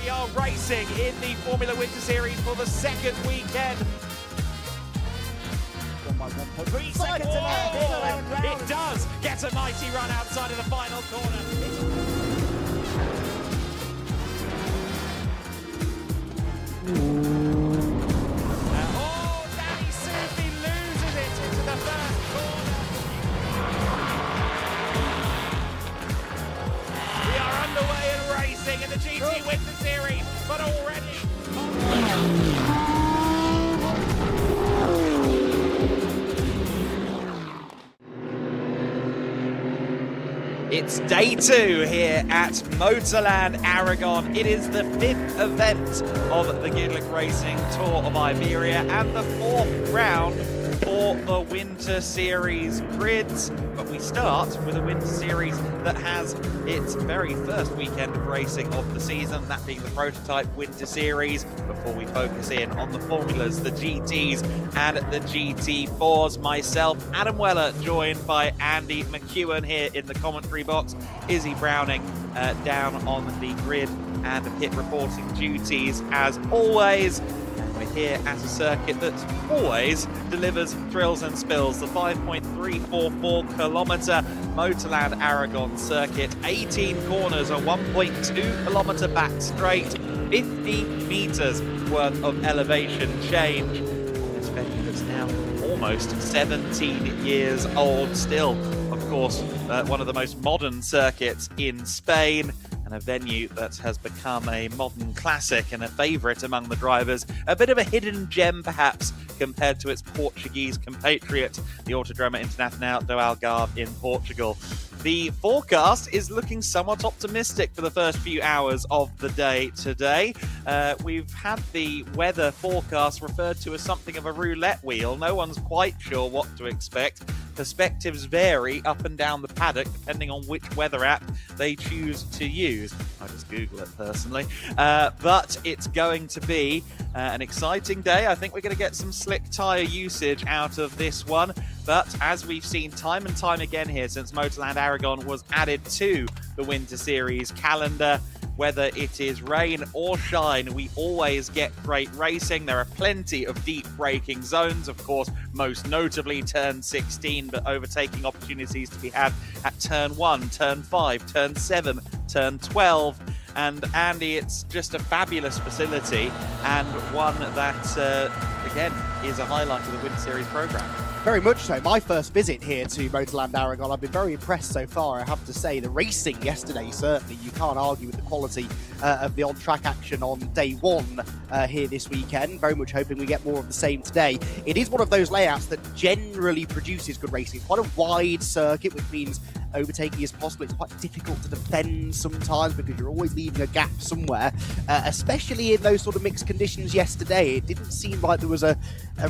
We are racing in the Formula Winter Series for the second weekend. 3 seconds and it does get a mighty run outside of the final corner. Danny Sufi loses it into the first corner. We are underway and racing in the GT Winter Series, but already... It's day 2 here at MotorLand Aragón. It is the 5th event of the GEDLICH Racing Tour of Iberia and the 4th round for the Winter Series grids. But we start with a Winter Series that has its very first weekend of racing of the season, that being the Prototype Winter Series, before we focus in on the Formulas, the GTs and the GT4s. Myself, Adam Weller, joined by Andy McEwen here in the commentary box. Izzy Browning down on the grid and pit reporting duties as always. We're here at a circuit that always delivers thrills and spills. The 5.344 kilometre MotorLand Aragón circuit, 18 corners, a 1.2 kilometre back straight, 50 metres worth of elevation change. This venue that's now almost 17 years old, still, of course, one of the most modern circuits in Spain. And a venue that has become a modern classic and a favourite among the drivers. A bit of a hidden gem, perhaps, compared to its Portuguese compatriot, the Autodromo Internacional do Algarve in Portugal. The forecast is looking somewhat optimistic for the first few hours of the day today. We've had the weather forecast referred to as something of a roulette wheel. No one's quite sure what to expect. Perspectives vary up and down the paddock depending on which weather app they choose to use. I just Google it personally. But it's going to be an exciting day. I think we're going to get some slick tyre usage out of this one. But as we've seen time and time again here since MotorLand Aragón was added to the Winter Series calendar, whether it is rain or shine, we always get great racing. There are plenty of deep braking zones, of course, most notably turn 16, but overtaking opportunities to be had at turn 1, turn 5, turn 7, turn 12. And Andy, it's just a fabulous facility and one that, again, is a highlight of the Winter Series programme. Very much so. My first visit here to MotorLand Aragón, I've been very impressed so far, I have to say. The racing yesterday, certainly, you can't argue with the quality of the on-track action on day 1 here this weekend. Very much hoping we get more of the same today. It is one of those layouts that generally produces good racing. Quite a wide circuit, which means overtaking is possible. It's quite difficult to defend sometimes because you're always leaving a gap somewhere, especially in those sort of mixed conditions yesterday. It didn't seem like there was a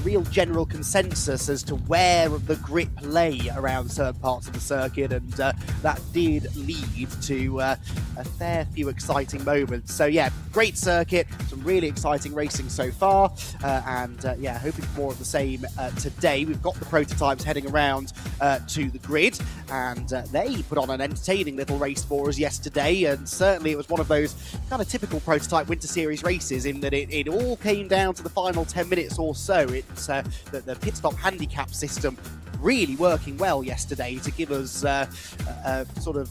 real general consensus as to where the grip lay around certain parts of the circuit, and that did lead to a fair few exciting moments. So yeah, great circuit, some really exciting racing so far, and yeah, hoping for more of the same today. We've got the prototypes heading around to the grid, and they put on an entertaining little race for us yesterday, and certainly it was one of those kind of typical prototype Winter Series races in that it all came down to the final 10 minutes or so. It's the pit stop handicap system really working well yesterday to give us a sort of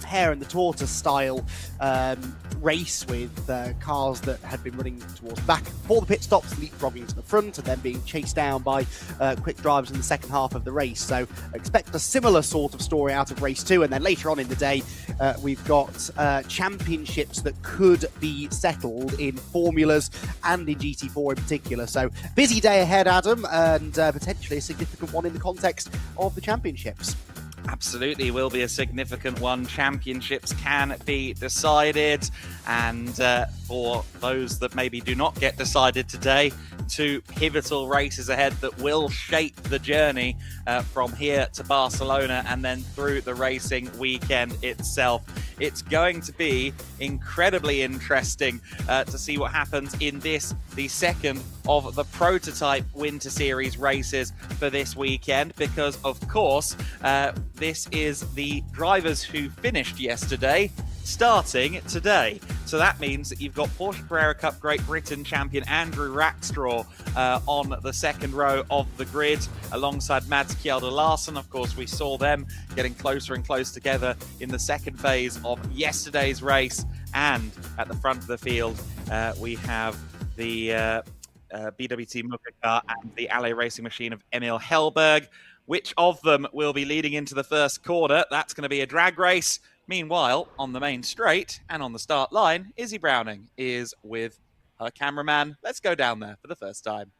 hare and the tortoise style race with cars that had been running towards the back before the pit stops, leapfrogging to the front, and then being chased down by quick drivers in the second half of the race. So expect a similar sort of story out of race 2, and then later on in the day we've got championships that could be settled in formulas and in GT4 in particular. So busy day ahead, Adam, and potentially a significant one in the context of the championships. Absolutely will be a significant one. Championships can be decided, and for those that maybe do not get decided today, 2 pivotal races ahead that will shape the journey from here to Barcelona and then through the racing weekend itself. It's going to be incredibly interesting to see what happens in this, the second of the prototype Winter Series races for this weekend, because of course this is the drivers who finished yesterday starting today. So that means that you've got Porsche Carrera Cup Great Britain champion Andrew Rackstraw on the second row of the grid alongside Mads Kjelder Larsen. Of course, we saw them getting closer and closer together in the second phase of yesterday's race. And at the front of the field, we have the BWT Muka car and the Alley Racing machine of Emil Hellberg. Which of them will be leading into the first corner? That's going to be a drag race. Meanwhile, on the main straight and on the start line, Izzy Browning is with her cameraman. Let's go down there for the first time.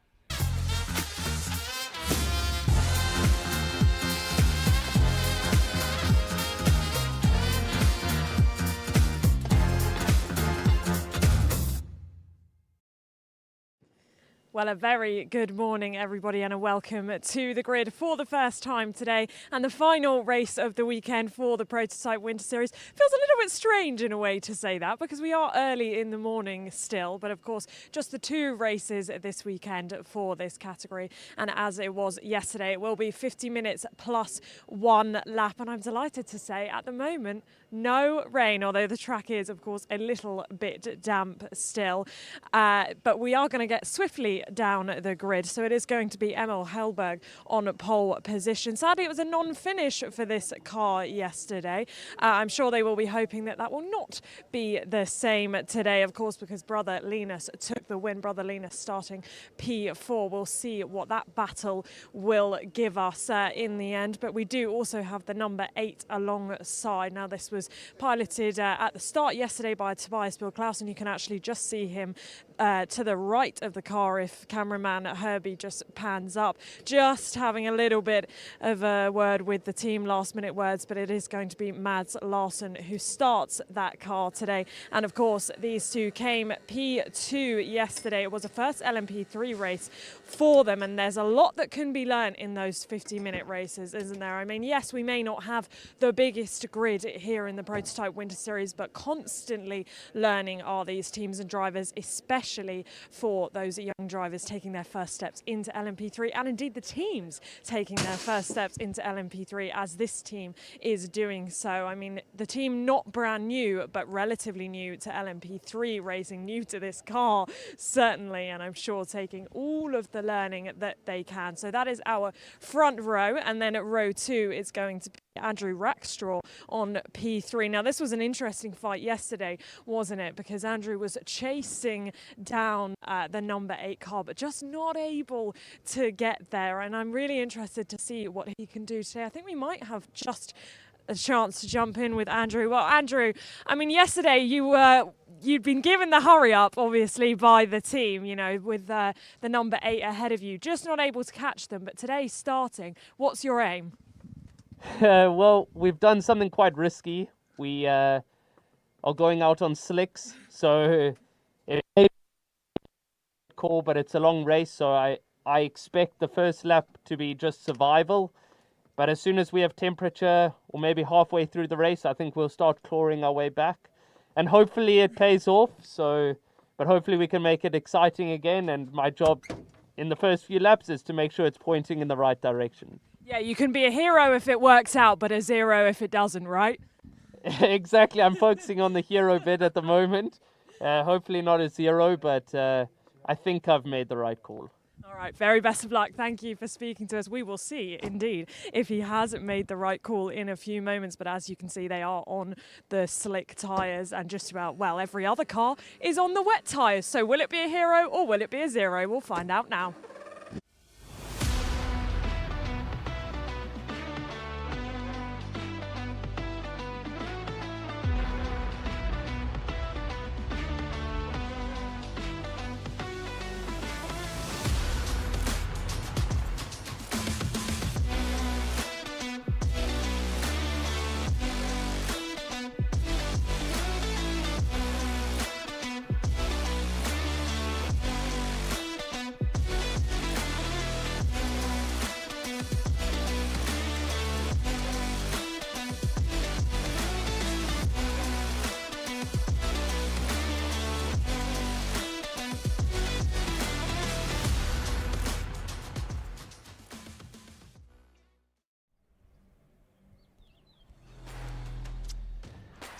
Well, a very good morning, everybody, and a welcome to the grid for the first time today. And the final race of the weekend for the Prototype Winter Series. Feels a little bit strange in a way to say that because we are early in the morning still. But of course, just the 2 races this weekend for this category. And as it was yesterday, it will be 50 minutes plus 1 lap. And I'm delighted to say at the moment, no rain, although the track is, of course, a little bit damp still. But we are going to get swiftly down the grid. So it is going to be Emil Hellberg on pole position. Sadly, it was a non-finish for this car yesterday. I'm sure they will be hoping that that will not be the same today, of course, because brother Linus took the win. Brother Linus starting P4. We'll see what that battle will give us in the end. But we do also have the number 8 alongside. Now, this was piloted at the start yesterday by Tobias Bill-Clausen. You can actually just see him to the right of the car if cameraman Herbie just pans up. Just having a little bit of a word with the team, last minute words, but it is going to be Mads Larsen who starts that car today. And of course, these two came P2 yesterday. It was a first LMP3 race for them, and there's a lot that can be learned in those 50-minute races, isn't there? I mean, yes, we may not have the biggest grid here in the Prototype Winter Series, but constantly learning are these teams and drivers, especially for those young drivers taking their first steps into LMP3, and indeed the teams taking their first steps into LMP3 as this team is doing so. I mean, the team not brand new, but relatively new to LMP3 racing, new to this car, certainly, and I'm sure taking all of the learning that they can. So that is our front row, and then at row 2 is going to be Andrew Rackstraw on P3. Now, this was an interesting fight yesterday, wasn't it? Because Andrew was chasing down the number 8 car, but just not able to get there. And I'm really interested to see what he can do today. I think we might have just a chance to jump in with Andrew. Well, Andrew, I mean, yesterday you'd been given the hurry up, obviously, by the team, you know, with the number 8 ahead of you, just not able to catch them. But today, starting, what's your aim? Well, we've done something quite risky. We are going out on slicks, so it may be a call, but it's a long race, so I expect the first lap to be just survival. But as soon as we have temperature, or maybe halfway through the race, I think we'll start clawing our way back, and hopefully it pays off. But hopefully we can make it exciting again. And my job in the first few laps is to make sure it's pointing in the right direction. Yeah, you can be a hero if it works out, but a 0 if it doesn't, right? Exactly. I'm focusing on the hero bit at the moment. Hopefully not a 0, but I think I've made the right call. All right, very best of luck. Thank you for speaking to us. We will see, indeed, if he has made the right call in a few moments. But as you can see, they are on the slick tyres, and just about, well, every other car is on the wet tyres. So will it be a hero or will it be a 0? We'll find out now.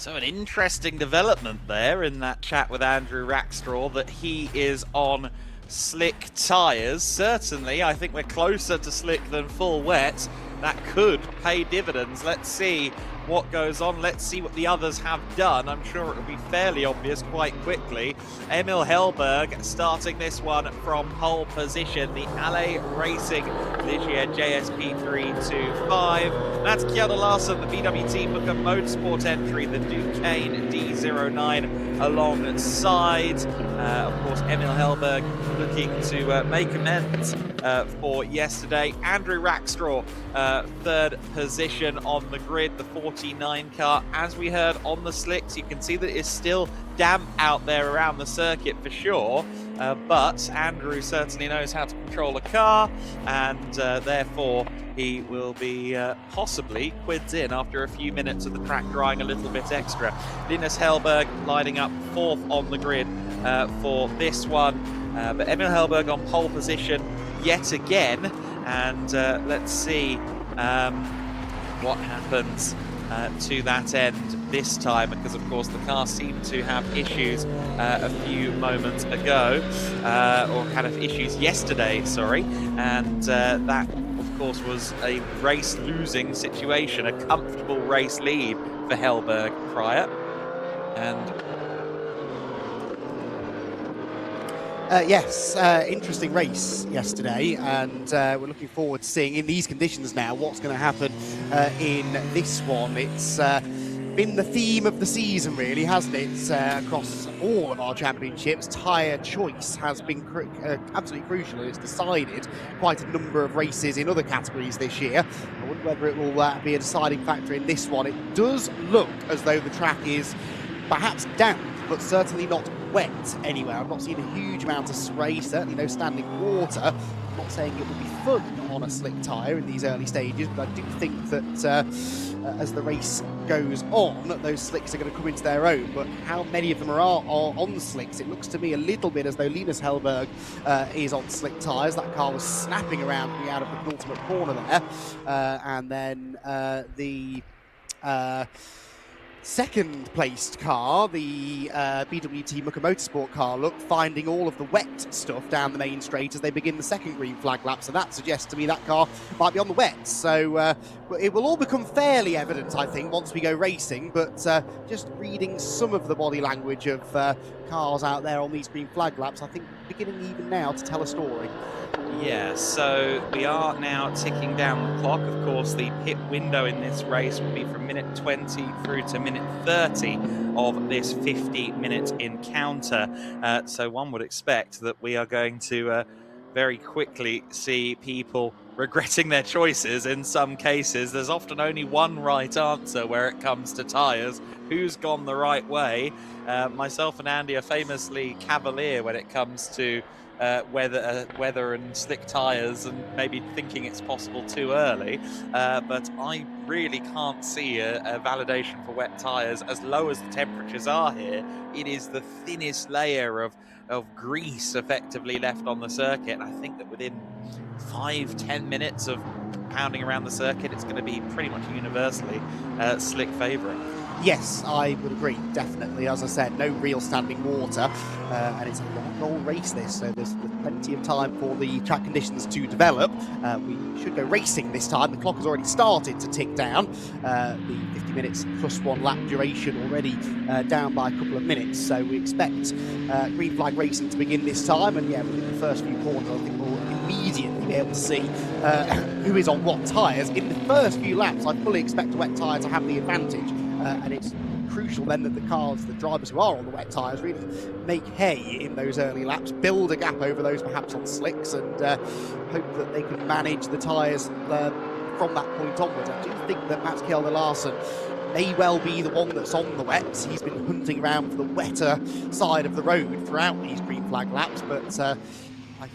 So an interesting development there in that chat with Andrew Rackstraw, that he is on slick tyres. Certainly, I think we're closer to slick than full wet. That could pay dividends. Let's see what goes on. Let's see what the others have done. I'm sure it'll be fairly obvious quite quickly. Emil Hellberg starting this one from pole position. The GEDLICH Racing Ligier JSP325. That's Kjell Larsen, the BWT Booker Motorsport entry, the Duquesne D09 alongside. Of course, Emil Hellberg looking to make amends for yesterday. Andrew Rackstraw, third position on the grid, the 49 car. As we heard on the slicks, you can see that it's still damp out there around the circuit for sure, but Andrew certainly knows how to control a car, and therefore he will be possibly quids in after a few minutes of the track drying a little bit extra. Linus Hellberg lining up fourth on the grid for this one, but Emil Hellberg on pole position yet again, and let's see what happens to that end this time, because of course the car seemed to have issues a few moments ago, or kind of issues yesterday, sorry, and that of course was a race losing situation, a comfortable race lead for Hellberg prior, and yes, interesting race yesterday, and we're looking forward to seeing in these conditions now what's going to happen in this one. It's been the theme of the season, really, hasn't it? Across all of our championships, tyre choice has been absolutely crucial, and it's decided quite a number of races in other categories this year. I wonder whether it will be a deciding factor in this one. It does look as though the track is perhaps damp, but certainly not wet anywhere. I've not seen a huge amount of spray, certainly no standing water. I'm not saying it will be fun on a slick tyre in these early stages, but I do think that as the race goes on, those slicks are going to come into their own. But how many of them are on slicks? It looks to me a little bit as though Linus Hellberg is on slick tyres. That car was snapping around coming out of the penultimate corner there. And then the second placed car, the BWT Mucker Motorsport car, finding all of the wet stuff down the main straight as they begin the second green flag lap, so that suggests to me that car might be on the wet. So it will all become fairly evident, I think, once we go racing, but just reading some of the body language of cars out there on these green flag laps, I think beginning even now to tell a story. Yeah, so we are now ticking down the clock. Of course, the pit window in this race will be from minute 20 through to minute 30 of this 50-minute encounter. So one would expect that we are going to very quickly see people regretting their choices in some cases. There's often only one right answer where it comes to tyres. Who's gone the right way? Myself and Andy are famously cavalier when it comes to weather and slick tyres, and maybe thinking it's possible too early, but I really can't see a validation for wet tyres. As low as the temperatures are here, it is the thinnest layer of grease effectively left on the circuit. I think that within 5-10 minutes of pounding around the circuit, it's going to be pretty much universally slick favourite. Yes, I would agree, definitely. As I said, no real standing water, and it's a long old race this, so there's plenty of time for the track conditions to develop. We should go racing this time. The clock has already started to tick down. The 50 minutes plus 1 lap duration already down by a couple of minutes, so we expect green flag racing to begin this time, and yeah, within the first few corners I think we'll immediately be able to see who is on what tyres. In the first few laps I fully expect a wet tyre to have the advantage, and it's crucial then that the drivers who are on the wet tyres really make hay in those early laps, build a gap over those perhaps on slicks, and hope that they can manage the tyres from that point onwards. I do think that Mats Kjell Larsen may well be the one that's on the wet. He's been hunting around for the wetter side of the road throughout these green flag laps, but I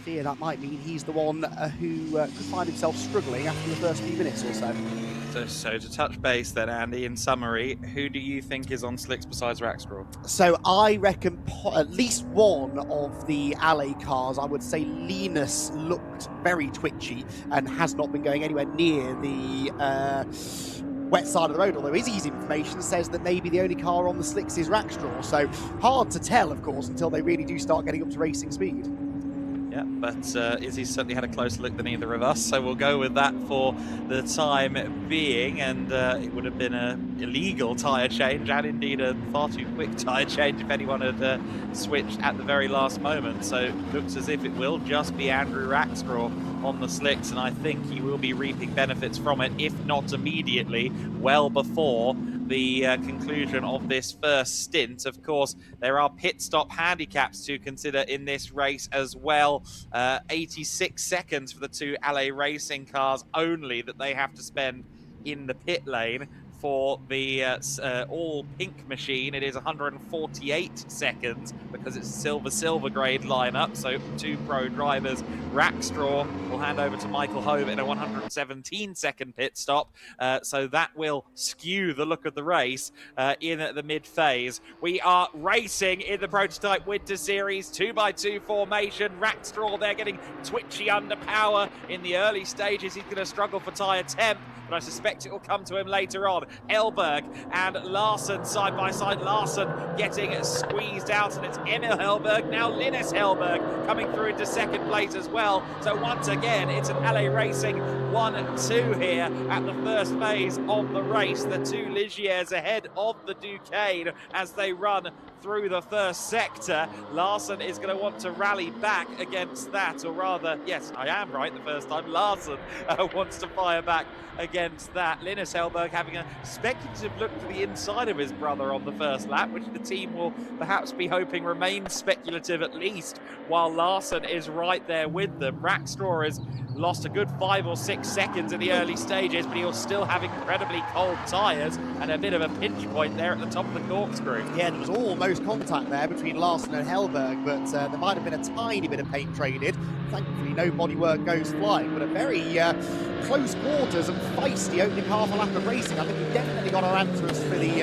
fear that might mean he's the one who could find himself struggling after the first few minutes or so. So to touch base then, Andy, in summary, who do you think is on slicks besides Rackstraw? So I reckon at least one of the Alley cars, I would say Linus, looked very twitchy and has not been going anywhere near the wet side of the road, although Izzy's information says that maybe the only car on the slicks is Rackstraw. So hard to tell, of course, until they really do start getting up to racing speed. Yeah, but Izzy certainly had a closer look than either of us, so we'll go with that for the time being. And it would have been an illegal tyre change, and indeed a far too quick tyre change if anyone had switched at the very last moment. So it looks as if it will just be Andrew Rackstraw on the slicks, and I think he will be reaping benefits from it, if not immediately, well before the conclusion of this first stint. Of course, there are pit stop handicaps to consider in this race as well. 86 seconds for the two LA Racing cars only that they have to spend in the pit lane. For the all-pink machine, it is 148 seconds because it's a silver grade lineup. So 2 pro drivers. Rackstraw will hand over to Michael Hove in a 117-second pit stop. So that will skew the look of the race in the mid-phase. We are racing in the Prototype Winter Series 2x2 formation. Rackstraw, they're getting twitchy under power in the early stages. He's going to struggle for tyre temp, but I suspect it will come to him later on. Hellberg and Larson side by side. Larson getting squeezed out, and it's Emil Hellberg, now Linus Hellberg coming through into second place as well. So once again, it's an LA Racing 1-2 here at the first phase of the race. The two Ligiers ahead of the Duquesne as they run through the first sector. Larson is going to want to rally back against that, or rather, yes, I am right the first time. Larson wants to fire back against that. Linus Hellberg having a speculative look to the inside of his brother on the first lap, which the team will perhaps be hoping remains speculative at least, while Larson is right there with them. Rackstraw has lost a good 5 or 6 seconds in the early stages, but he'll still have incredibly cold tyres and a bit of a pinch point there at the top of the corkscrew. Yeah, there was almost contact there between Larson and Hellberg, but there might have been a tiny bit of paint traded. Thankfully, no bodywork goes flying, but a very close quarters and feisty opening half a lap of racing. I think we've definitely got our answers for the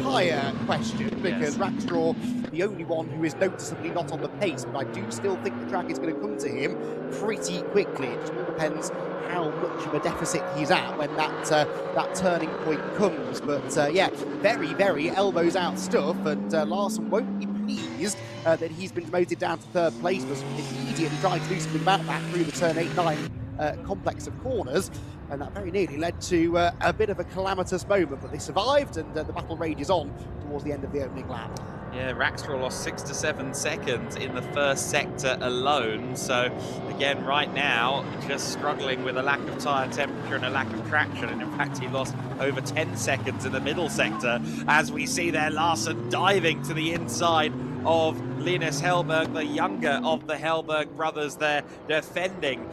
tyre question, because Rackstraw, the only one who is noticeably not on the pace, but I do still think the track is going to come to him pretty quickly. It just all depends how much of a deficit he's at when that turning point comes. But yeah, very elbows out stuff, and Larson won't be pleased that he's been demoted down to third place, but immediately trying to do something about that through the turn 8-9 complex of corners, and that very nearly led to a bit of a calamitous moment, but they survived, and the battle rages on towards the end of the opening lap. Yeah, Rackstraw lost 6 to 7 seconds in the first sector alone. So again, right now, just struggling with a lack of tyre temperature and a lack of traction. And in fact, he lost over 10 seconds in the middle sector, as we see there Larson diving to the inside of Linus Hellberg, the younger of the Hellberg brothers there, defending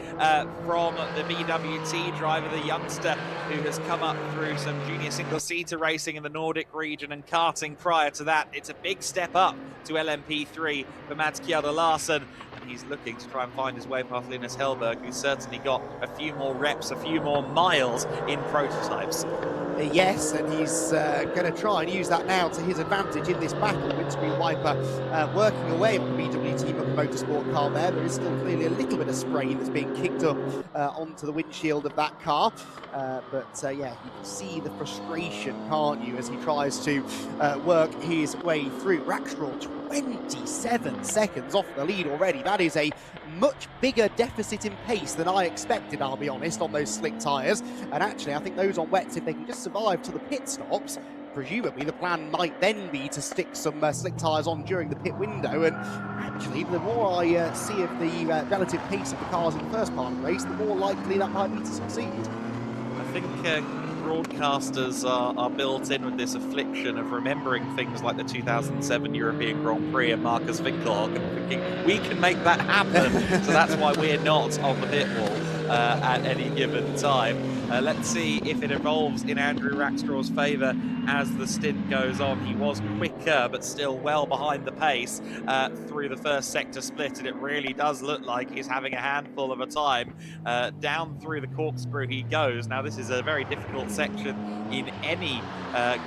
from the BWT driver, the youngster who has come up through some junior single-seater racing in the Nordic region and karting prior to that. It's a big step up to LMP3 for Mads Kjeld Larsen, and he's looking to try and find his way past Linus Hellberg, who's certainly got a few more reps, a few more miles in prototypes. Yes, and he's going to try and use that now to his advantage in this battle. Windscreen wiper working away on the BWT Motorsport car there. There is still clearly a little bit of spray that's being kicked up onto the windshield of that car. But yeah, you can see the frustration, can't you, as he tries to work his way through. Rackstraw 27 seconds off the lead already. That is a much bigger deficit in pace than I expected, I'll be honest, on those slick tyres. And actually, I think those on wets, if they can just survive to the pit stops, presumably the plan might then be to stick some slick tyres on during the pit window. And actually, the more I see of the relative pace of the cars in the first part of the race, the more likely that might be to succeed. I think broadcasters are built in with this affliction of remembering things like the 2007 European Grand Prix and Marcus Winkelhock and thinking we can make that happen. So that's why we're not on the pit wall at any given time. Let's see if it evolves in Andrew Rackstraw's favour as the stint goes on. He was quicker, but still well behind the pace through the first sector split, and it really does look like he's having a handful of a time. Down through the corkscrew he goes. Now, this is a very difficult section in any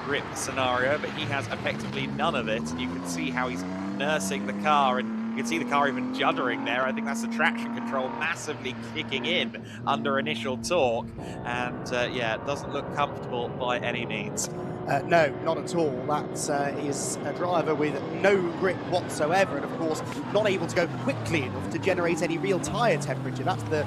grip scenario, but he has effectively none of it. You can see how he's nursing the car and You can see the car even juddering there. I think that's the traction control massively kicking in under initial torque. And yeah, it doesn't look comfortable by any means. No, not at all. That is a driver with no grip whatsoever, and of course not able to go quickly enough to generate any real tyre temperature. That's the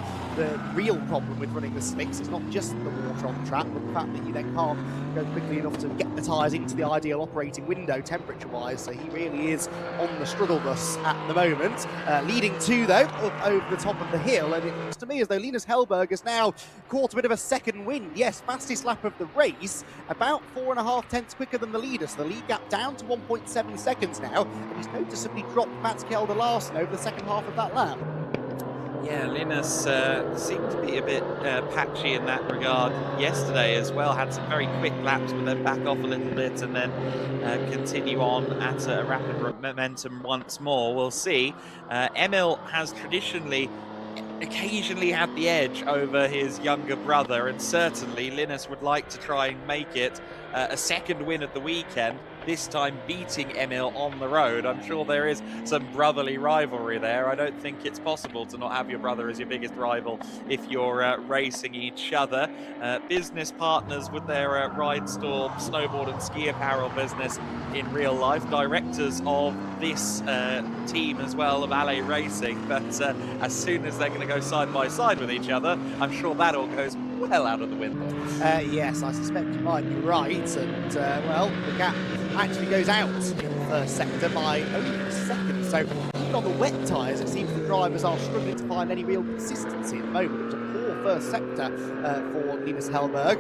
real problem with running the slicks. It's not just the water on the track, but the fact that you then can't go quickly enough to get the tyres into the ideal operating window temperature-wise. So he really is on the struggle bus at the moment. Leading two, though, up over the top of the hill, and it looks to me as though Linus Hellberg has now caught a bit of a second wind. Yes, fastest lap of the race, about 4.5 tenths quicker than the leader, so the lead gap down to 1.7 seconds now, and he's noticeably dropped Mats Kjelde Larsen over the second half of that lap. Yeah, Linus seemed to be a bit patchy in that regard yesterday as well. Had some very quick laps, but then back off a little bit and then continue on at a rapid momentum once more. We'll see. Emil has traditionally occasionally had the edge over his younger brother, and certainly Linus would like to try and make it a second win at the weekend, this time beating Emil on the road. I'm sure there is some brotherly rivalry there. I don't think it's possible to not have your brother as your biggest rival if you're racing each other. Business partners with their ride store, snowboard and ski apparel business in real life, directors of this team as well, of LA Racing, but as soon as they're going to go side by side with each other, I'm sure that all goes well out of the window. Yes, I suspect you might be right, and well, the gap actually goes out in the first sector by only a second, so even on the wet tyres it seems the drivers are struggling to find any real consistency at the moment. It was a poor first sector for Linus Hellberg,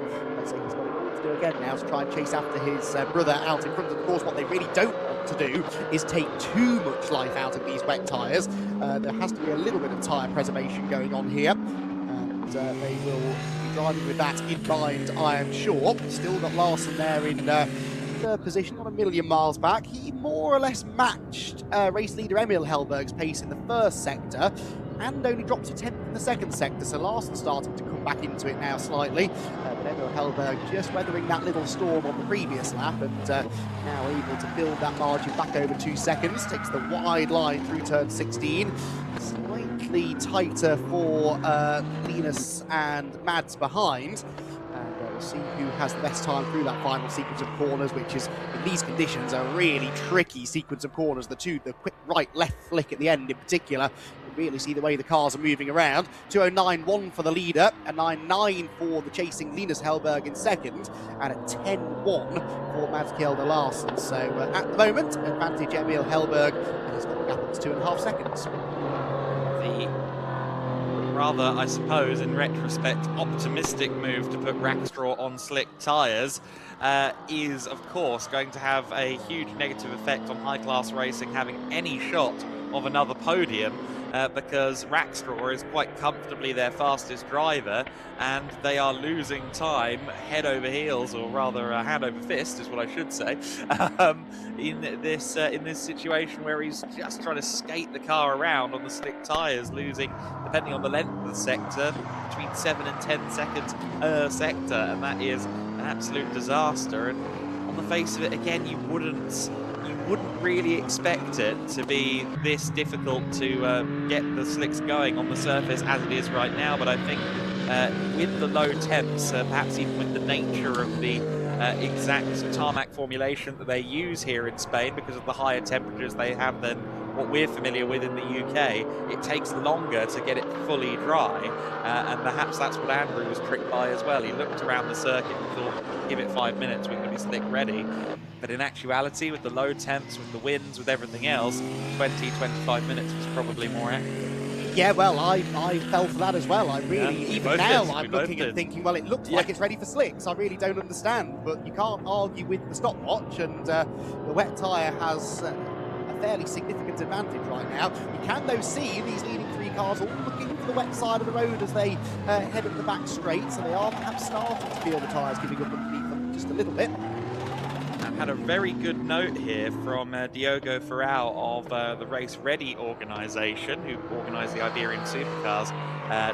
so he's got it to do again now to try and chase after his brother out in front. Of course, what they really don't want to do is take too much life out of these wet tyres. There has to be a little bit of tyre preservation going on here, and they will be driving with that in mind, I am sure. Still got Larsen there in third position, not a million miles back. He more or less matched race leader Emil Hellberg's pace in the first sector and only dropped to 10th in the second sector, so Larsen starting to come back into it now slightly, but Emil Hellberg just weathering that little storm on the previous lap and now able to build that margin back over 2 seconds. Takes the wide line through turn 16, slightly tighter for Linus and Mads behind. We'll see who has the best time through that final sequence of corners, which is, in these conditions, a really tricky sequence of corners. The quick right-left flick at the end in particular, you can really see the way the cars are moving around. 2:09.1 for the leader, a 9.9 for the chasing Linus Hellberg in second, and a 10.1 for Mats Kjelde Larsen. So at the moment, advantage Emil Hellberg, and he's got the gap up to 2.5 seconds. The rather, I suppose, in retrospect, optimistic move to put Rackstraw on slick tyres is, of course, going to have a huge negative effect on high-class racing having any shot of another podium, because Rackstraw is quite comfortably their fastest driver, and they are losing time head over heels, or rather hand over fist is what I should say, in this situation where he's just trying to skate the car around on the slick tyres, losing, depending on the length of the sector, between 7 and 10 seconds per sector, and that is an absolute disaster. And on the face of it, again, you wouldn't really expect it to be this difficult to get the slicks going on the surface as it is right now, but I think with the low temps, perhaps even with the nature of the exact tarmac formulation that they use here in Spain, because of the higher temperatures they have than what we're familiar with in the UK, it takes longer to get it fully dry, and perhaps that's what Andrew was tricked by as well. He looked around the circuit and thought, give it 5 minutes, we're going to be slick ready. But in actuality, with the low temps, with the winds, with everything else, 20-25 minutes was probably more accurate. Yeah, well, I fell for that as well. I really, even now, I'm looking and thinking, well, it looks like it's ready for slicks. I really don't understand, but you can't argue with the stopwatch, and the wet tyre has a fairly significant advantage right now. You can, though, see these leading three cars all looking for the wet side of the road as they head up the back straight, so they are perhaps starting to feel the tyres giving up underneath them just a little bit. I've had a very good note here from Diogo Ferrao of the Race Ready organisation, who organise the Iberian Supercars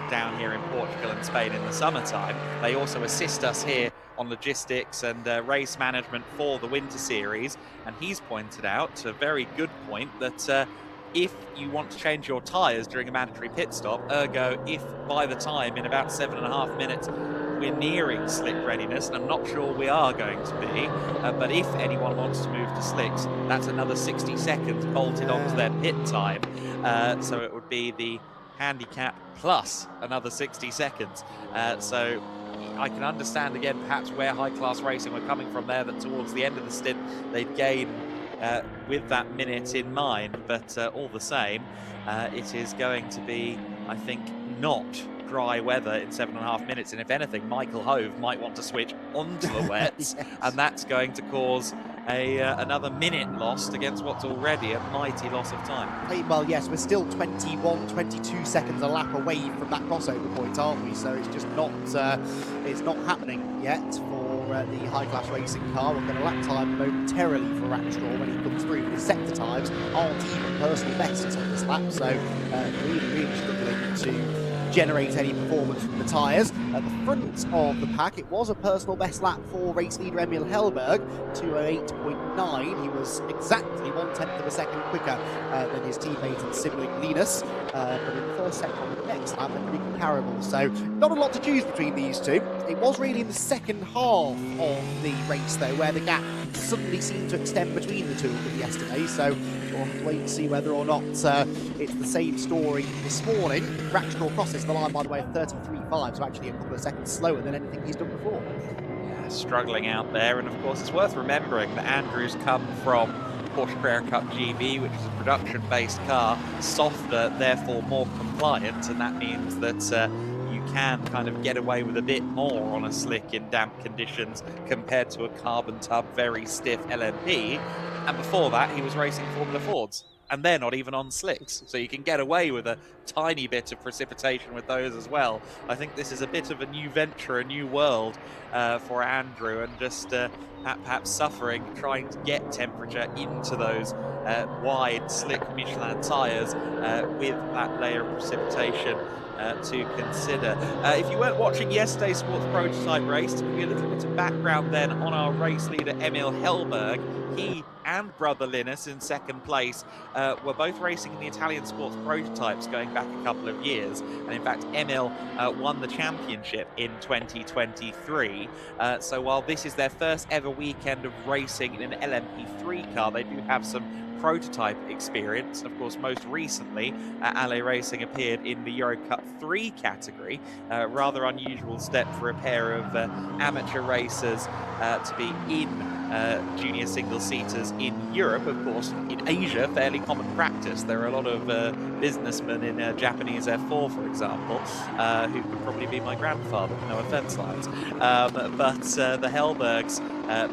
down here in Portugal and Spain in the summertime. They also assist us here on logistics and race management for the Winter Series, and he's pointed out, a very good point, that if you want to change your tyres during a mandatory pit stop, ergo if by the time in about 7.5 minutes we're nearing slick readiness, and I'm not sure we are going to be, but if anyone wants to move to slicks, that's another 60 seconds bolted onto their pit time. So it would be the handicap plus another 60 seconds. So I can understand again perhaps where high class racing were coming from there, that towards the end of the stint they'd gain with that minute in mind, but all the same it is going to be, I think, not dry weather in 7.5 minutes, and if anything, Michael Hove might want to switch onto the wets. Yes. And that's going to cause another minute lost against what's already a mighty loss of time. Well, yes, we're still 21, 22 seconds a lap away from that crossover point, aren't we? So it's just not it's not happening yet for the high-class racing car. We'll get a lap time momentarily for Rackstraw when he comes through. His sector times aren't even personal bests on this lap, so really struggling to generate any performance from the tyres. At the front of the pack, it was a personal best lap for race leader Emil Hellberg, 2:08.9. He was exactly 1/10 of a second quicker than his teammate and sibling Linus, but in the first sector on the next lap, they're pretty comparable. So not a lot to choose between these two. It was really in the second half of the race, though, where the gap suddenly seemed to extend between the two of them yesterday. So we'll have to wait and see whether or not it's the same story this morning. Rackstraw crosses the line, by the way, at 33.5, so actually a couple of seconds slower than anything he's done before. Yeah, struggling out there, and of course it's worth remembering that Andrew's come from Porsche Carrera Cup GB, which is a production-based car, softer, therefore more compliant, and that means that you can kind of get away with a bit more on a slick in damp conditions compared to a carbon tub, very stiff LMP. And before that, he was racing Formula Fords, and they're not even on slicks, so you can get away with a tiny bit of precipitation with those as well. I think this is a bit of a new venture, a new world for Andrew, and just perhaps suffering, trying to get temperature into those wide, slick Michelin tyres with that layer of precipitation to consider. If you weren't watching yesterday's sports prototype race, to give you a little bit of background then on our race leader Emil Hellberg, he and brother Linus in second place were both racing in the Italian sports prototypes going back a couple of years, and in fact Emil won the championship in 2023. So while this is their first ever weekend of racing in an LMP3 car, they do have some prototype experience. Of course, most recently Alley Racing appeared in the Euro Cup 3 category. Rather unusual step for a pair of amateur racers to be in junior single-seaters in Europe. Of course, in Asia, fairly common practice. There are a lot of businessmen in Japanese F4, for example, who could probably be my grandfather, no offense, lines. But the Hellbergs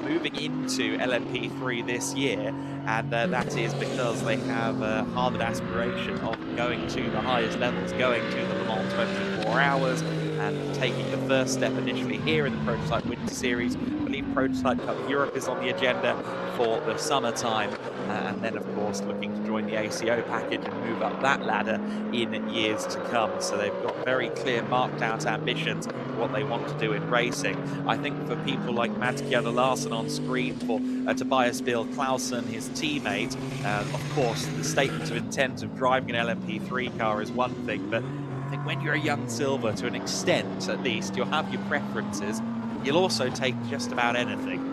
moving into LMP3 this year, and that is because they have a harbored aspiration of going to the highest levels, going to the Le Mans 24 hours, and taking the first step initially here in the Prototype Winter Series. I believe Prototype Cup Europe is on the agenda for the summertime, and then of course looking to join the ACO package and move up that ladder in years to come. So they've got very clear marked out ambitions for what they want to do in racing. I think for people like Mads Kjell Larsen on screen, for Tobias Bill Clausen, his teammate, of course the statement of intent of driving an LMP3 car is one thing, but I think when you're a young Silver, to an extent at least, you'll have your preferences. You'll also take just about anything.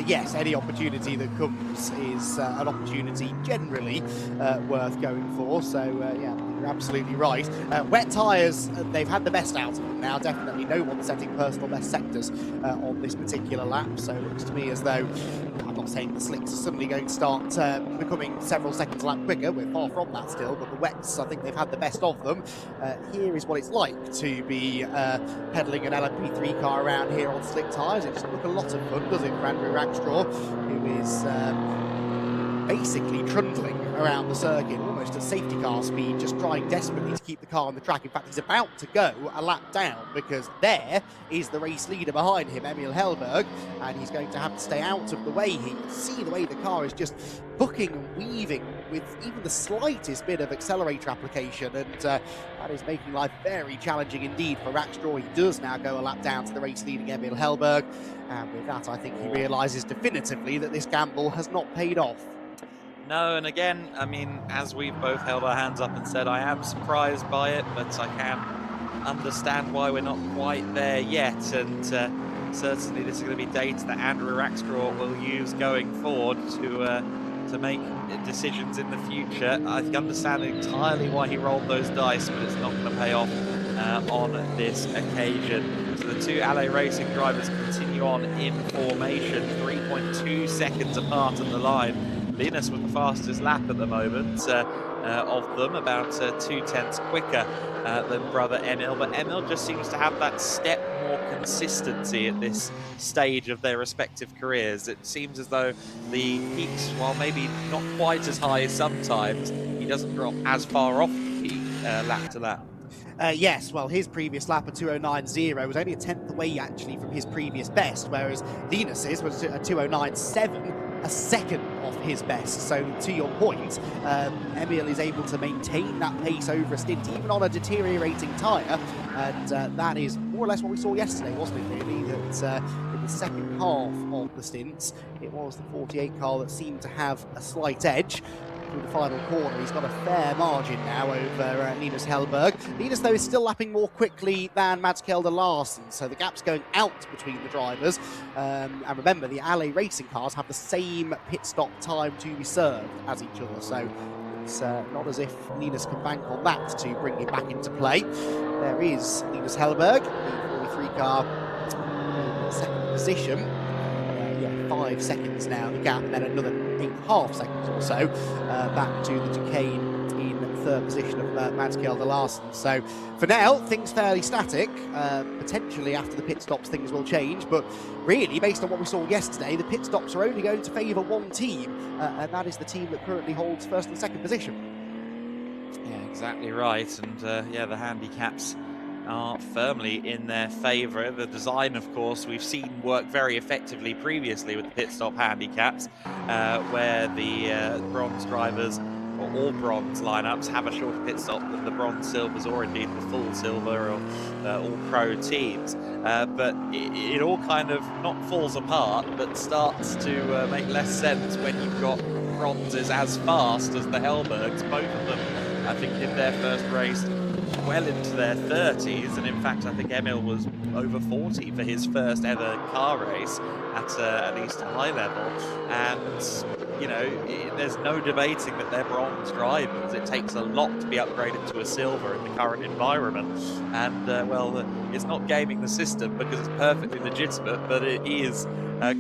Yes, any opportunity that comes is an opportunity generally worth going for. So, yeah, you're absolutely right. Wet tyres, they've had the best out of them now. Definitely no one setting personal best sectors on this particular lap. So it looks to me as though, I'm not saying the slicks are suddenly going to start becoming several seconds a lap quicker. We're far from that still, but the wets, I think they've had the best of them. Here is what it's like to be pedaling an LMP3 car around here on slick tyres. It doesn't look a lot of fun, does it, for Andrew Rackstraw, who is basically trundling around the circuit, almost at safety car speed, just trying desperately to keep the car on the track. In fact, he's about to go a lap down because there is the race leader behind him, Emil Hellberg, and he's going to have to stay out of the way. He can see the way the car is just booking and weaving with even the slightest bit of accelerator application, and that is making life very challenging indeed for Rackstraw. He does now go a lap down to the race leading Emil Hellberg, and with that I think he realises definitively that this gamble has not paid off. No, and again, I mean, as we've both held our hands up and said, I am surprised by it, but I can understand why we're not quite there yet. And certainly this is going to be data that Andrew Rackstraw will use going forward to make decisions in the future. I understand entirely why he rolled those dice, but it's not going to pay off on this occasion. So the two LA Racing drivers continue on in formation, 3.2 seconds apart on the line. Linus with the fastest lap at the moment of them, about 2/10 quicker than brother Emil, but Emil just seems to have that step more consistency at this stage of their respective careers. It seems as though the peaks, while maybe not quite as high sometimes, he doesn't drop as far off the peak lap to lap. Yes, well, his previous lap of 2:09.0 was only a tenth away actually from his previous best, whereas Linus's was a 2:09.7, a second off his best. So to your point, Emil is able to maintain that pace over a stint, even on a deteriorating tyre, and that is more or less what we saw yesterday, wasn't it, really? That in the second half of the stints, it was the 48 car that seemed to have a slight edge. Through the final corner, he's got a fair margin now over Linus Hellberg. Linus, though, is still lapping more quickly than Mads Kjelde Larsen, so the gap's going out between the drivers. And remember, the LA Racing cars have the same pit stop time to be served as each other, so it's not as if Linus can bank on that to bring him back into play. There is Linus Hellberg, the 43 car in second position. 5 seconds now the gap, and then another 8.5 seconds or so back to the Duquesne in third position of Mads Kjelde Larsen. So for now, things fairly static. Potentially after the pit stops things will change, but really based on what we saw yesterday, the pit stops are only going to favour one team, and that is the team that currently holds first and second position. Yeah, exactly right. And yeah, the handicaps are firmly in their favour. The design, of course, we've seen work very effectively previously with the pit stop handicaps, where the bronze drivers, or all bronze lineups, have a shorter pit stop than the bronze silvers, or indeed the full silver or all pro teams. But it all kind of not falls apart, but starts to make less sense when you've got bronzes as fast as the Hellbergs. Both of them, I think, in their first race well into their 30s, and in fact I think Emil was over 40 for his first ever car race at least a high level. And you know, there's no debating that they're bronze drivers. It takes a lot to be upgraded to a silver in the current environment, and well, it's not gaming the system because it's perfectly legitimate, but it is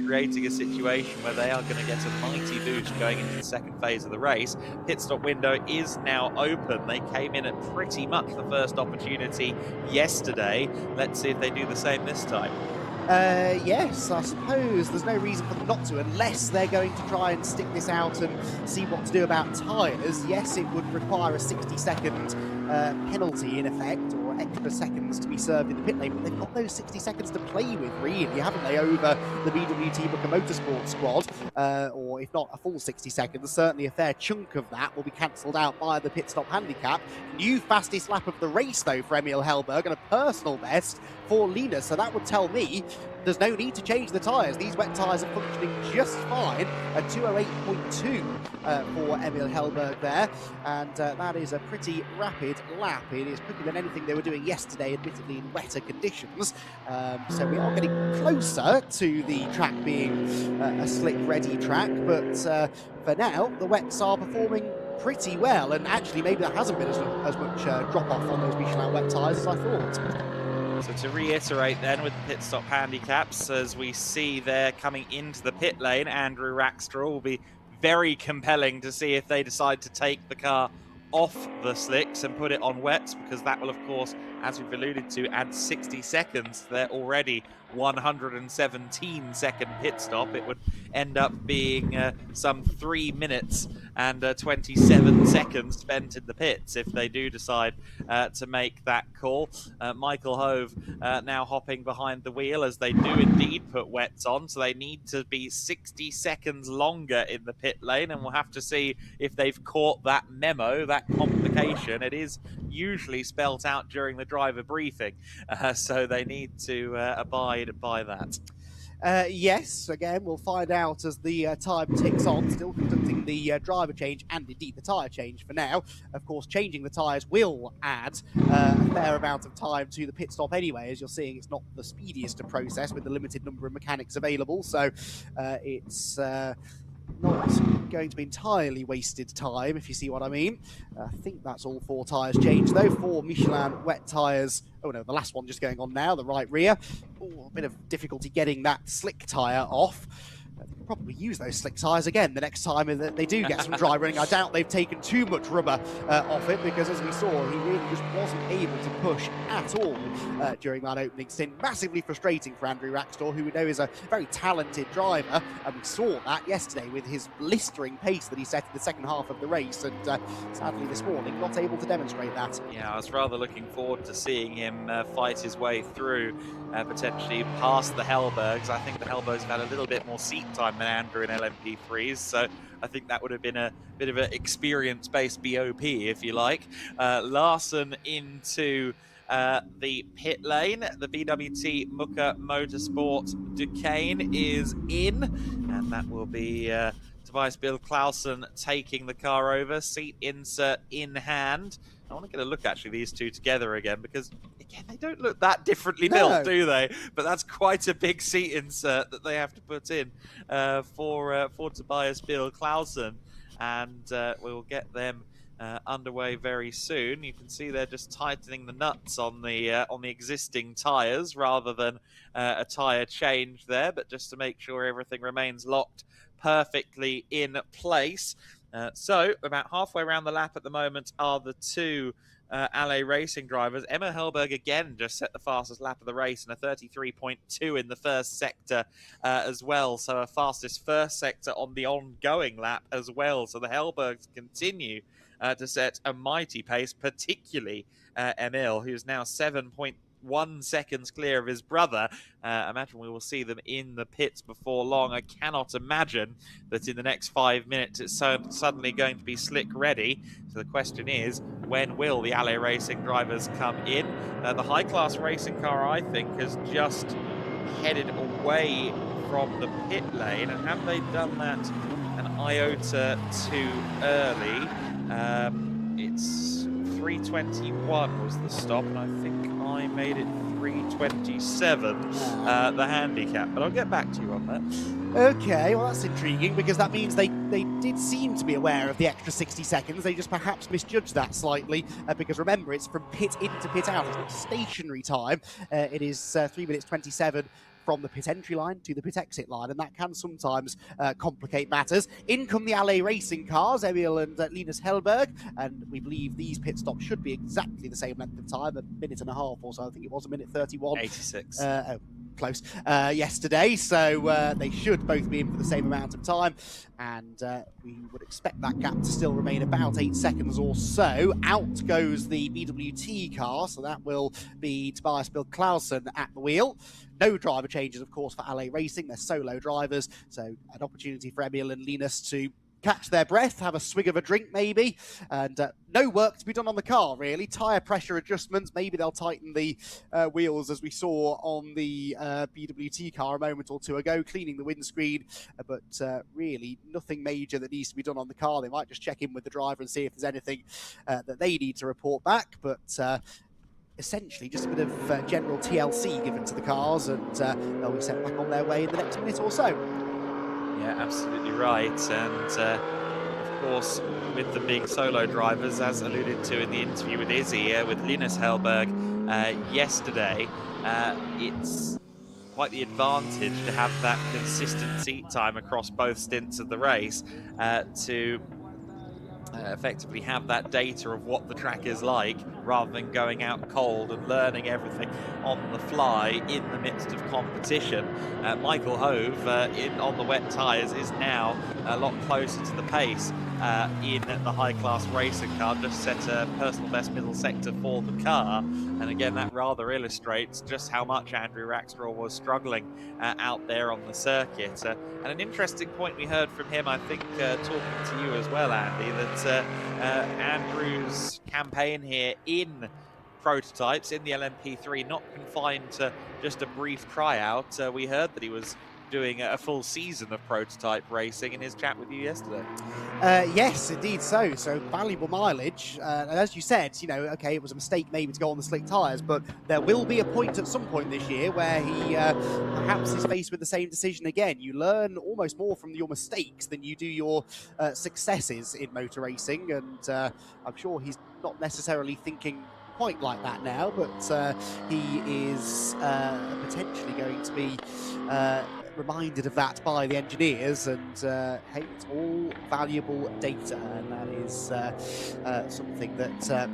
creating a situation where they are going to get a mighty boost going into the second phase of the race. Pit stop window is now open. They came in at pretty much the first opportunity yesterday. Let's see if they do the same this time. Yes, I suppose there's no reason for them not to, unless they're going to try and stick this out and see what to do about tyres. Yes, it would require a 60-second penalty in effect, or extra seconds to be served in the pit lane, but they've got those 60 seconds to play with, really, haven't they, over the BWT Booker Motorsports squad? Or if not a full 60 seconds, certainly a fair chunk of that will be cancelled out by the pit stop handicap. New fastest lap of the race, though, for Emil Hellberg, and a personal best for Linus, so that would tell me there's no need to change the tyres. These wet tyres are functioning just fine. A 2:08.2 for Emil Hellberg there, and that is a pretty rapid lap. It is quicker than anything they were doing yesterday, admittedly in wetter conditions. So we are getting closer to the track being a slick-ready track, but for now, the wets are performing pretty well, and actually maybe there hasn't been as much drop-off on those Michelin wet tyres as I thought. So to reiterate then with the pit stop handicaps, as we see there coming into the pit lane, Andrew Rackstraw will be very compelling to see if they decide to take the car off the slicks and put it on wets, because that will, of course, as we've alluded to, add 60 seconds to their already 117-second pit stop. It would end up being some 3 minutes and 27 seconds spent in the pits if they do decide to make that call. Michael Hove now hopping behind the wheel, as they do indeed put wets on, so they need to be 60 seconds longer in the pit lane, and we'll have to see if they've caught that memo, that complication. It is usually spelt out during the driver briefing, so they need to abide by that. Yes, again, we'll find out as the time ticks on, still conducting the driver change and indeed the tyre change for now. Of course, changing the tyres will add a fair amount of time to the pit stop anyway. As you're seeing, it's not the speediest to process with the limited number of mechanics available, so it's not going to be entirely wasted time, if you see what I mean. I think that's all 4 tyres changed, though. 4 Michelin wet tyres. Oh no, the last one just going on now, the right rear. Oh, a bit of difficulty getting that slick tyre off. They could probably use those slick tyres again the next time that they do get some dry running. I doubt they've taken too much rubber off it, because as we saw, he really just wasn't able to push at all during that opening stint. Massively frustrating for Andrew Raxtor, who we know is a very talented driver, and we saw that yesterday with his blistering pace that he set in the second half of the race, and sadly this morning not able to demonstrate that. Yeah, I was rather looking forward to seeing him fight his way through, potentially past the Hellbergs. I think the Hellbergs have had a little bit more seat time than Andrew in LMP3s, so I think that would have been a bit of an experience-based BOP, if you like. Larson into the pit lane. The BWT Muka Motorsport Duquesne is in, and that will be Tobias Bill Clausen taking the car over, seat insert in hand. I want to get a look, actually, these two together again, because, again, they don't look that differently built, do they? But that's quite a big seat insert that they have to put in for Tobias Bill Clausen, and we'll get them underway very soon. You can see they're just tightening the nuts on the existing tyres rather than a tyre change there, but just to make sure everything remains locked perfectly in place. So about halfway around the lap at the moment are the two LA Racing drivers. Emma Hellberg again just set the fastest lap of the race in a 33.2 in the first sector as well. So a fastest first sector on the ongoing lap as well. So the Hellbergs continue to set a mighty pace, particularly Emil, who's now 7.1 seconds clear of his brother. I imagine we will see them in the pits before long. I cannot imagine that in the next 5 minutes it's suddenly going to be slick ready. So the question is, when will the LA Racing drivers come in? The high-class racing car, I think, has just headed away from the pit lane. And have they done that an iota too early? It's 3:21 was the stop, and I think I made it 3:27, the handicap, but I'll get back to you on that. Okay, well that's intriguing, because that means they did seem to be aware of the extra 60 seconds. They just perhaps misjudged that slightly, because remember, it's from pit in to pit out. It's not stationary time. It is 3 minutes 27 from the pit entry line to the pit exit line, and that can sometimes complicate matters. In come the LA Racing cars, Emil and Linus Hellberg, and we believe these pit stops should be exactly the same length of time, a minute and a half or so. I think it was a minute 31. 86. Close. Yesterday, so they should both be in for the same amount of time, and we would expect that gap to still remain about 8 seconds or so. Out goes the BWT car, so that will be Tobias Bill Clausen at the wheel. No driver changes, of course, for LA Racing. They're solo drivers, so an opportunity for Emil and Linus to catch their breath, have a swig of a drink maybe, and no work to be done on the car, really. Tyre pressure adjustments, maybe they'll tighten the wheels as we saw on the BWT car a moment or two ago, cleaning the windscreen, but really nothing major that needs to be done on the car. They might just check in with the driver and see if there's anything that they need to report back, but essentially just a bit of general TLC given to the cars, and they'll be sent back on their way in the next minute or so. Yeah, absolutely right. And of course, with them being solo drivers, as alluded to in the interview with Izzy, with Linus Hellberg yesterday, it's quite the advantage to have that consistent seat time across both stints of the race to effectively have that data of what the track is like, rather than going out cold and learning everything on the fly in the midst of competition. Michael Hove on the wet tyres is now a lot closer to the pace in the high-class racing car, just set a personal best middle sector for the car, and again that rather illustrates just how much Andrew Raxtor was struggling out there on the circuit. And an interesting point we heard from him, I think talking to you as well, Andy, that Andrew's campaign here in prototypes in the LMP3 not confined to just a brief tryout. We heard that he was doing a full season of prototype racing in his chat with you yesterday. Yes, indeed so. So valuable mileage. And as you said, you know, okay, it was a mistake maybe to go on the slick tyres, but there will be a point at some point this year where he perhaps is faced with the same decision again. You learn almost more from your mistakes than you do your successes in motor racing, and I'm sure he's not necessarily thinking quite like that now, but he is potentially going to be reminded of that by the engineers, and hey, it's all valuable data, and that is something that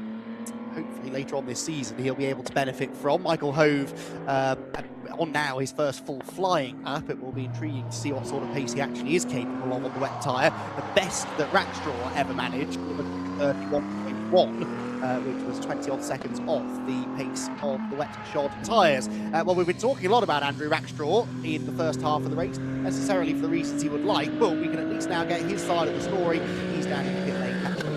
hopefully later on this season he'll be able to benefit from. Michael Hove on now his first full flying lap. It will be intriguing to see what sort of pace he actually is capable of on the wet tyre. The best that Rackstraw ever managed was 31.1. Which was 20 odd seconds off the pace of the wet shod tyres. Well, we've been talking a lot about Andrew Rackstraw in the first half of the race, necessarily for the reasons he would like, but we can at least now get his side of the story. He's down in the pit lane catching up.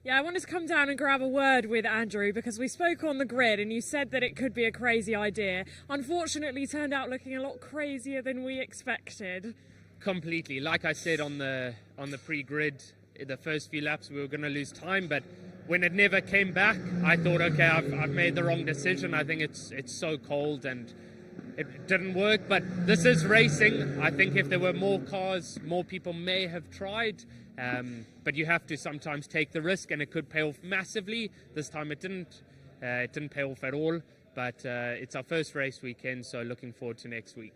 Yeah, I wanted to come down and grab a word with Andrew because we spoke on the grid and you said that it could be a crazy idea. Unfortunately, turned out looking a lot crazier than we expected. Completely. Like I said on the pre-grid, the first few laps we were going to lose time, but when it never came back, I thought, okay, I've made the wrong decision. I think it's so cold and it didn't work, but this is racing. I think if there were more cars, more people may have tried, but you have to sometimes take the risk, and it could pay off massively. This time it didn't pay off at all, but it's our first race weekend, so looking forward to next week.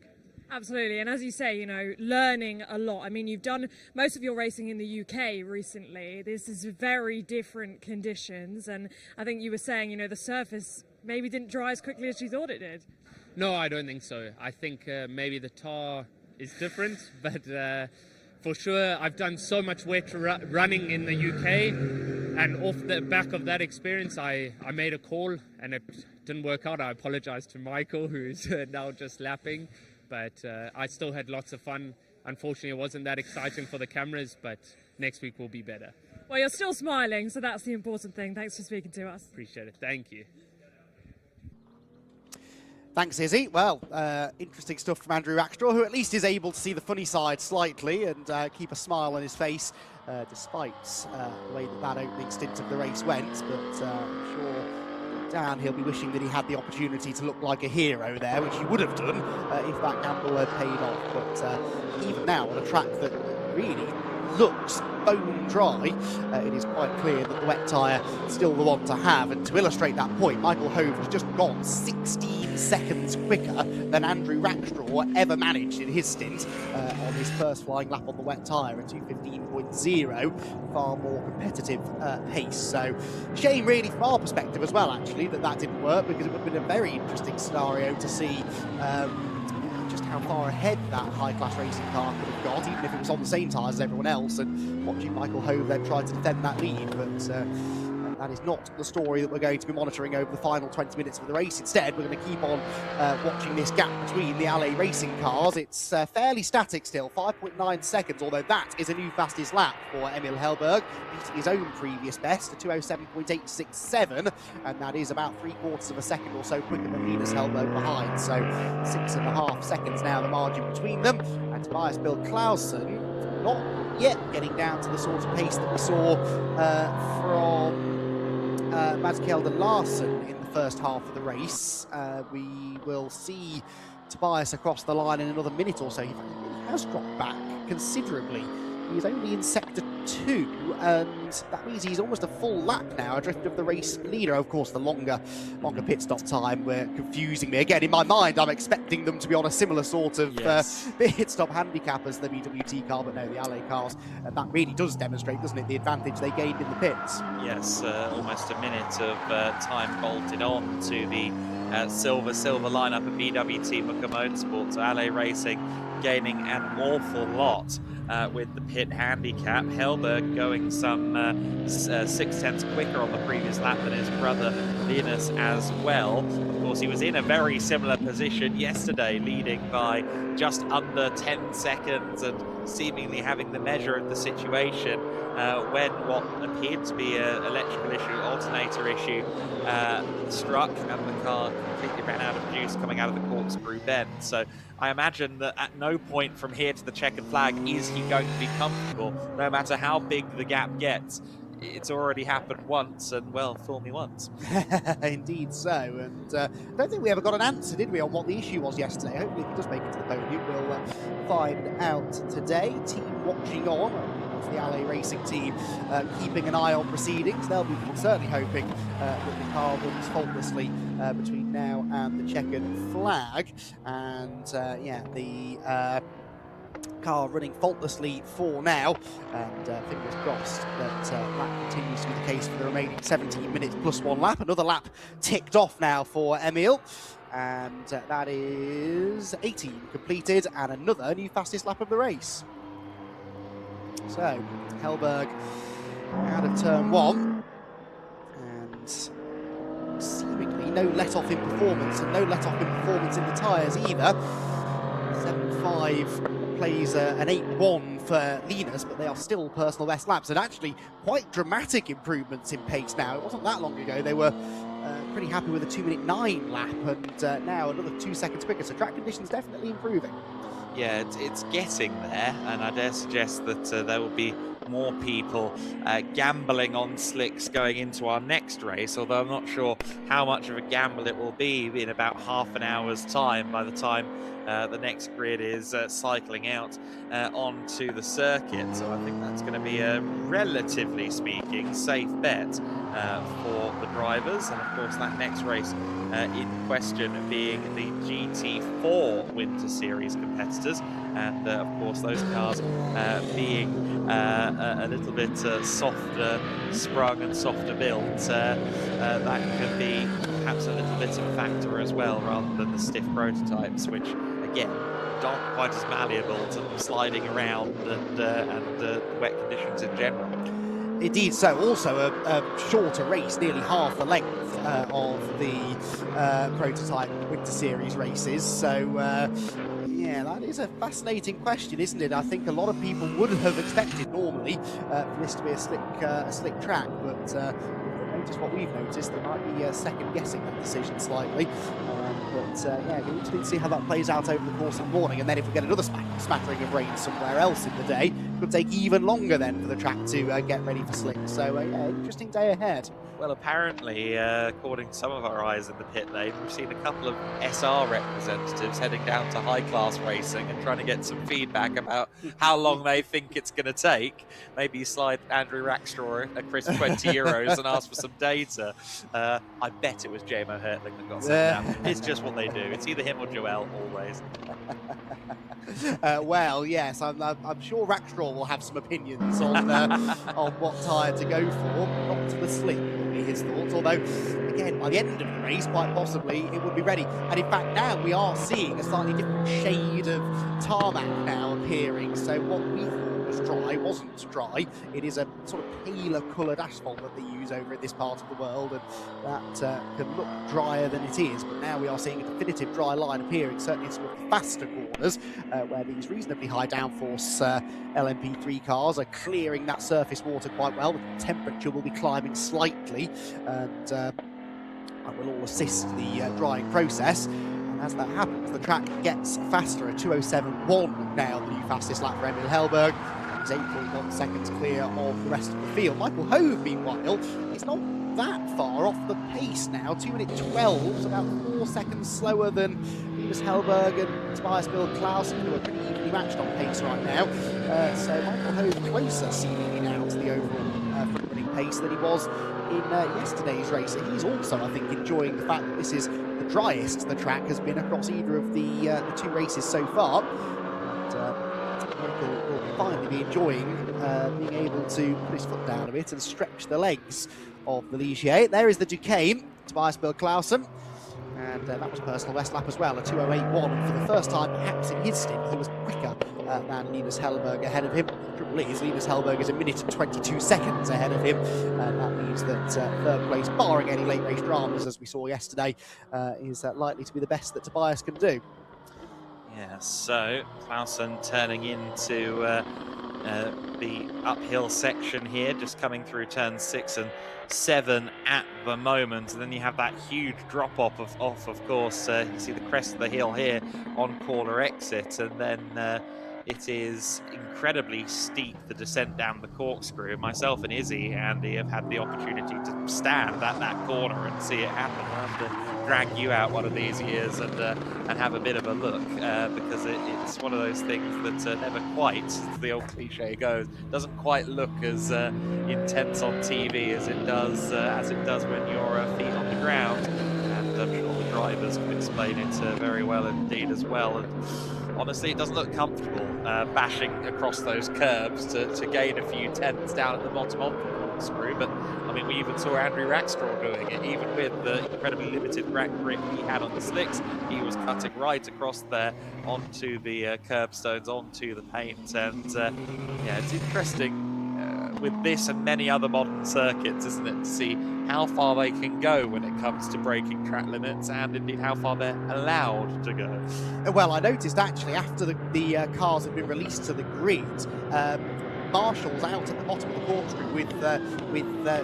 Absolutely, and as you say, you know, learning a lot. I mean, you've done most of your racing in the UK recently. This is very different conditions, and I think you were saying, you know, the surface maybe didn't dry as quickly as you thought it did. No, I don't think so. I think maybe the tar is different, but for sure, I've done so much wet running in the UK, and off the back of that experience, I made a call, and it didn't work out. I apologize to Michael, who's now just lapping. But I still had lots of fun. Unfortunately, it wasn't that exciting for the cameras, but next week will be better. Well, you're still smiling, so that's the important thing. Thanks for speaking to us. Appreciate it. Thank you. Thanks, Izzy. Well, interesting stuff from Andrew Rackstraw, who at least is able to see the funny side slightly and keep a smile on his face, despite the way that opening stint of the race went. But I'm sure down he'll be wishing that he had the opportunity to look like a hero there, which he would have done if that gamble had paid off. But even now, on a track that really looks bone dry, it is quite clear that the wet tyre is still the one to have. And to illustrate that point, Michael Hove has just gone 16 seconds quicker than Andrew Rackstraw ever managed in his stint on his first flying lap on the wet tyre at 2:15.0, far more competitive pace. So shame really from our perspective as well, actually, that didn't work, because it would have been a very interesting scenario to see just how far ahead that high-class racing car could have got, even if it was on the same tyres as everyone else, and watching Michael Hove then try to defend that lead. But that is not the story that we're going to be monitoring over the final 20 minutes of the race. Instead, we're going to keep on watching this gap between the LA racing cars. It's fairly static still, 5.9 seconds, although that is a new fastest lap for Emil Hellberg, beating his own previous best, a 2:07.867, and that is about 3/4 of a second or so quicker than Linus Hellberg behind. So 6.5 seconds now the margin between them, and Tobias Bill Clausen not yet getting down to the sort of pace that we saw from Mads Kjelder Larsen in the first half of the race. We will see Tobias across the line in another minute or so. He has dropped back considerably. He's only in sector 2, and that means he's almost a full lap now adrift of the race leader. Of course, the longer pit stop time were confusing me. Again, in my mind, I'm expecting them to be on a similar sort of pit stop handicap as the BWT car, but no, the LA cars. And that really does demonstrate, doesn't it, the advantage they gained in the pits. Yes, almost a minute of time bolted on to the silver lineup of BWT Muka Motorsports. LA Racing gaining an awful lot with the pit handicap. Hellberg going some 6/10 quicker on the previous lap than his brother Linus as well. Of course, he was in a very similar position yesterday, leading by just under 10 seconds and seemingly having the measure of the situation when what appeared to be an electrical issue, alternator issue, struck, and the car completely ran out of juice coming out of the corkscrew bend. So I imagine that at no point from here to the checkered flag is he going to be comfortable, no matter how big the gap gets. It's already happened once, and well, fool me once. Indeed so, and I don't think we ever got an answer, did we, on what the issue was yesterday. Hopefully if he does make it to the podium, we'll find out today. Team watching on, the LA Racing team keeping an eye on proceedings. They'll be certainly hoping that the car runs faultlessly between now and the checkered flag, and yeah, the car running faultlessly for now, and fingers crossed that that continues to be the case for the remaining 17 minutes plus one lap. Another lap ticked off now for Emil, and that is 18 completed, and another new fastest lap of the race. So Hellberg out of turn one, and seemingly no let-off in performance, and no let-off in performance in the tyres either. 7.5 plays an 8.1 for Linus, but they are still personal best laps, and actually quite dramatic improvements in pace now. It wasn't that long ago they were pretty happy with a 2:09 lap, and now another 2 seconds quicker, so track conditions definitely improving. Yeah, it's getting there, and I dare suggest that there will be more people gambling on slicks going into our next race, although I'm not sure how much of a gamble it will be in about half an hour's time, by the time the next grid is cycling out onto the circuit. So I think that's going to be a, relatively speaking, safe bet for the drivers. And of course that next race in question being the GT4 Winter Series competitors, and of course those cars being a little bit softer sprung and softer built, that could be perhaps a little bit of a factor as well, rather than the stiff prototypes, which again aren't quite as malleable to sliding around and wet conditions in general. Indeed, so also a shorter race, nearly half the length of the prototype Winter Series races. So yeah, that is a fascinating question, isn't it? I think a lot of people would have expected normally for this to be a slick track, but notice what we've noticed, they might be second guessing that decision slightly. But yeah, we'll interesting to see how that plays out over the course of the morning, and then if we get another smattering of rain somewhere else in the day, it could take even longer then for the track to get ready for slick. So yeah, interesting day ahead. Well, apparently, according to some of our eyes in the pit lane, we've seen a couple of SR representatives heading down to high-class racing and trying to get some feedback about how long they think it's going to take. Maybe slide Andrew Rackstraw a crisp 20 euros and ask for some data. I bet it was JMO Hertling that got sent down. It's just what they do. It's either him or Joel, always. Well, yes, I'm sure Rackstraw will have some opinions on on what tyre to go for. Not to the slick will be his thoughts, although, again, by the end of the race, quite possibly, it would be ready. And in fact, now we are seeing a slightly different shade of tarmac now appearing. So what we thought was dry wasn't dry. It is a sort of paler coloured asphalt that they use over in this part of the world, and that can look drier than it is. But now we are seeing a definitive dry line appearing, certainly in some of the faster corners, where these reasonably high downforce LMP3 cars are clearing that surface water quite well. The temperature will be climbing slightly, and that will all assist the drying process. And as that happens, the track gets faster. A 2:07.1 now, the new fastest lap for Emil Hellberg. He's 8.1 seconds clear of the rest of the field. Michael Hove, meanwhile, is not that far off the pace now. 2:12, about 4 seconds slower than Linus Hellberg and Tobias Clausen, who are pretty evenly matched on pace right now. So Michael Hove closer seemingly now to the overall front-running pace than he was in yesterday's race. And he's also, I think, enjoying the fact that this is the driest the track has been across either of the two races so far. Michael will finally be enjoying being able to put his foot down a bit and stretch the legs of the Ligier. There is the Duquesne, Tobias Clausen, and that was personal best lap as well, a 2:08.1. And for the first time, perhaps in his stint, he was quicker than Linus Hellberg ahead of him. Trouble is, Linus Hellberg is 1 minute and 22 seconds ahead of him, and that means that third place, barring any late race dramas as we saw yesterday, is likely to be the best that Tobias can do. Yeah, so Clausen turning into the uphill section here, just coming through turns 6 and 7 at the moment, and then you have that huge drop off of course. You see the crest of the hill here on corner exit, and then it is incredibly steep, the descent down the corkscrew. Myself and Izzy, Andy, have had the opportunity to stand at that corner and see it happen. I'll have to drag you out one of these years and have a bit of a look, because it's one of those things that never quite, as the old cliche goes, doesn't quite look as intense on TV as it does when you're feet on the ground. And I'm sure the drivers can explain it very well indeed as well. And honestly, it doesn't look comfortable bashing across those curbs to gain a few tenths down at the bottom of the corkscrew. But I mean, we even saw Andrew Rackstraw doing it, even with the incredibly limited rack grip he had on the slicks. He was cutting right across there onto the curbstones, onto the paint. And yeah, it's interesting with this and many other modern circuits, isn't it, to see how far they can go when it comes to breaking track limits, and indeed how far they're allowed to go. Well, I noticed actually after the cars had been released to the grid, marshals out at the bottom of the corkscrew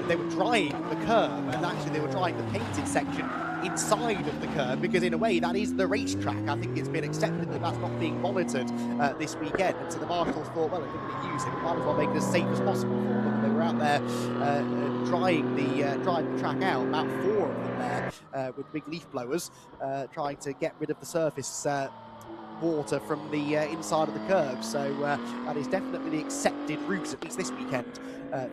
they were drying the curb, and actually they were drying the painted section inside of the curb, because in a way that is the racetrack. I think it's been accepted that that's not being monitored this weekend, and so the marshals thought, well, if they're going to use it, we might as well make it as safe as possible for them. They were out there drying the track out, about 4 of them there with big leaf blowers, trying to get rid of the surface water from the inside of the curb. So that is definitely the accepted route, at least this weekend,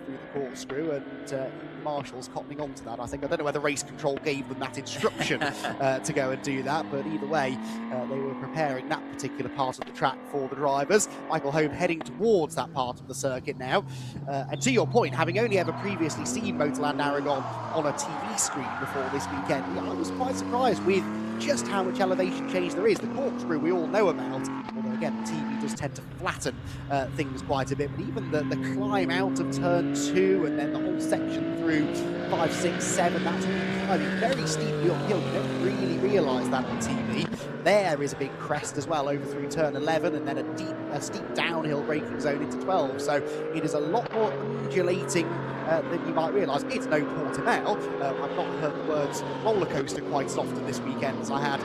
through the corkscrew, and the marshals cottoning on to that. I don't know whether race control gave them that instruction to go and do that, but either way, they were preparing that particular part of the track for the drivers. Michael Hove heading towards that part of the circuit now, and to your point, having only ever previously seen MotorLand Aragón on a TV screen before this weekend, I was quite surprised with just how much elevation change there is. The corkscrew we all know about, although again the TV does tend to flatten things quite a bit, but even the climb out of turn 2 and then the whole section through 5, 6, 7, that's climbing very steeply uphill. You don't really realise that on TV. There is a big crest as well over through turn 11, and then a steep downhill braking zone into 12, so it is a lot more undulating than you might realise. It's no Portimao. I've not heard the words roller coaster quite as often this weekend as I had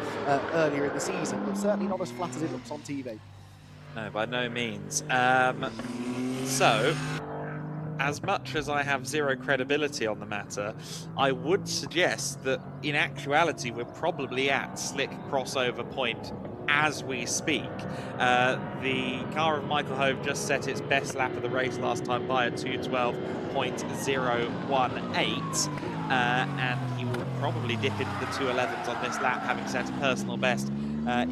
earlier in the season, but certainly not as flat as it looks on TV. No, by no means. So, as much as I have zero credibility on the matter, I would suggest that in actuality we're probably at slick crossover point as we speak. The car of Michael Hove just set its best lap of the race last time by a 2:12.018, and he will probably dip into the 2:11s on this lap, having set a personal best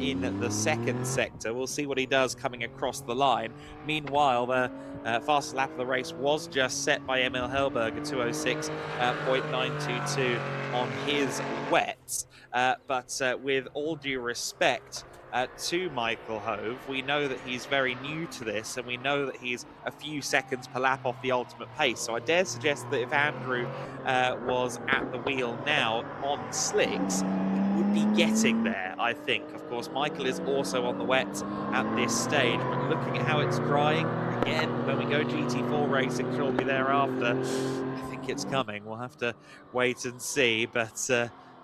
in the second sector. We'll see what he does coming across the line. Meanwhile, the fastest lap of the race was just set by Emil Hellberg at 2:06.922 on his wets. But with all due respect to Michael Hove, we know that he's very new to this, and we know that he's a few seconds per lap off the ultimate pace. So I dare suggest that if Andrew was at the wheel now on slicks, would be getting there, I think. Of course, Michael is also on the wet at this stage, but looking at how it's drying, again, when we go GT4 racing shortly thereafter, I think it's coming. We'll have to wait and see, but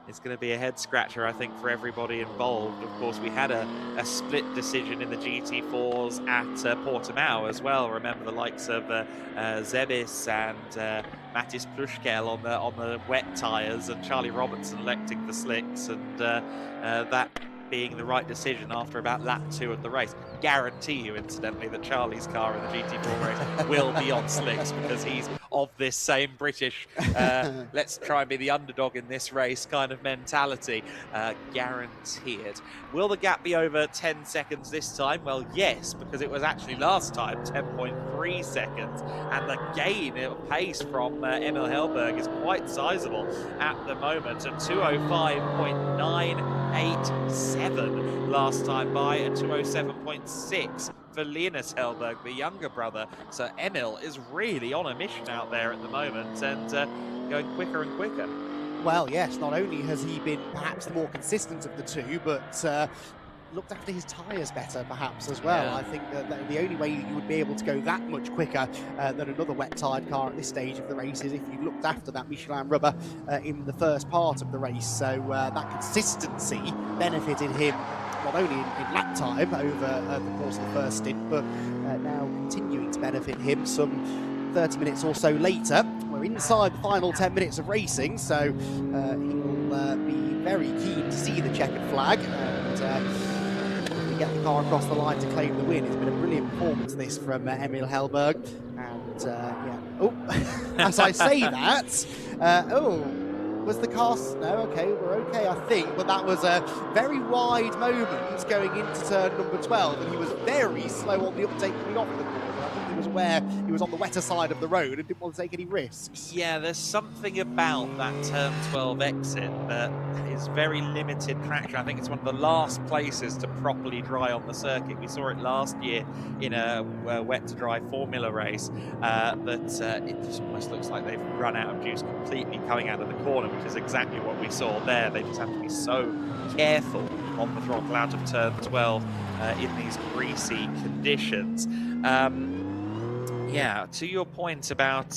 it's going to be a head scratcher, I think, for everybody involved. Of course, we had a split decision in the GT4s at Portimao as well. Remember the likes of Zebis and Mattis Plushkel on the wet tyres, and Charlie Robertson electing for slicks, and that being the right decision after about lap 2 of the race. Guarantee you, incidentally, that Charlie's car in the GT4 race will be on slicks, because he's of this same British, let's try and be the underdog in this race kind of mentality. Guaranteed. Will the gap be over 10 seconds this time? Well, yes, because it was actually last time 10.3 seconds, and the gain of pace from Emil Hellberg is quite sizable at the moment, at 2:05.987 last time by, at 2:07.6 for Linus Hellberg, the younger brother. So Emil is really on a mission out there at the moment and going quicker and quicker. Well, yes, not only has he been perhaps the more consistent of the two, but looked after his tyres better perhaps as well. Yeah. I think that the only way you would be able to go that much quicker than another wet-tyred car at this stage of the race is if you looked after that Michelin rubber in the first part of the race. So that consistency benefited him not only in lap time over the course of the first stint, but now continuing to benefit him some 30 minutes or so later. We're inside the final 10 minutes of racing, so he will be very keen to see the checkered flag and get the car across the line to claim the win. It's been a brilliant performance this from Emil Hellberg, and yeah. Oh, as I say that, oh, was the car? No, okay, we're okay, I think. But that was a very wide moment going into turn number 12, and he was very slow on the uptake coming off the corner. I think he was aware he was on the wetter side of the road and didn't want to take any risks. Yeah, there's something about that turn 12 exit that is very limited traction. I think it's one of the last places to properly dry on the circuit. We saw it last year in a wet to dry formula race, but it just almost looks like they've run out of juice completely coming out of the corner, which is exactly what we saw there. They just have to be so careful on the throttle out of turn 12 in these greasy conditions. Yeah, to your point about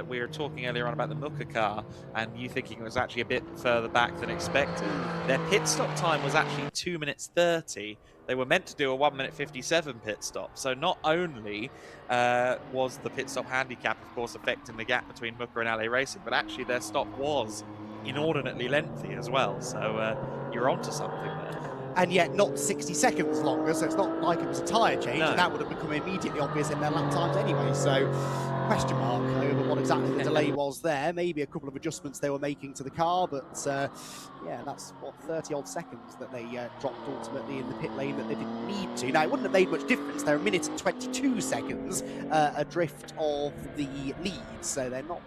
we were talking earlier on about the Muka car and you thinking it was actually a bit further back than expected. Their pit stop time was actually 2 minutes 30. They were meant to do a 1 minute 57 pit stop. So not only was the pit stop handicap, of course, affecting the gap between Muka and LA Racing, but actually their stop was inordinately lengthy as well. So you're onto something there. And yet not 60 seconds longer, so it's not like it was a tyre change, No. and that would have become immediately obvious in their lap times anyway. So question mark over what exactly the delay was there. Maybe a couple of adjustments they were making to the car, but yeah, that's what 30-odd seconds that they dropped ultimately in the pit lane that they didn't need to. Now, it wouldn't have made much difference. They're a minute and 22 seconds adrift of the lead, so they're not...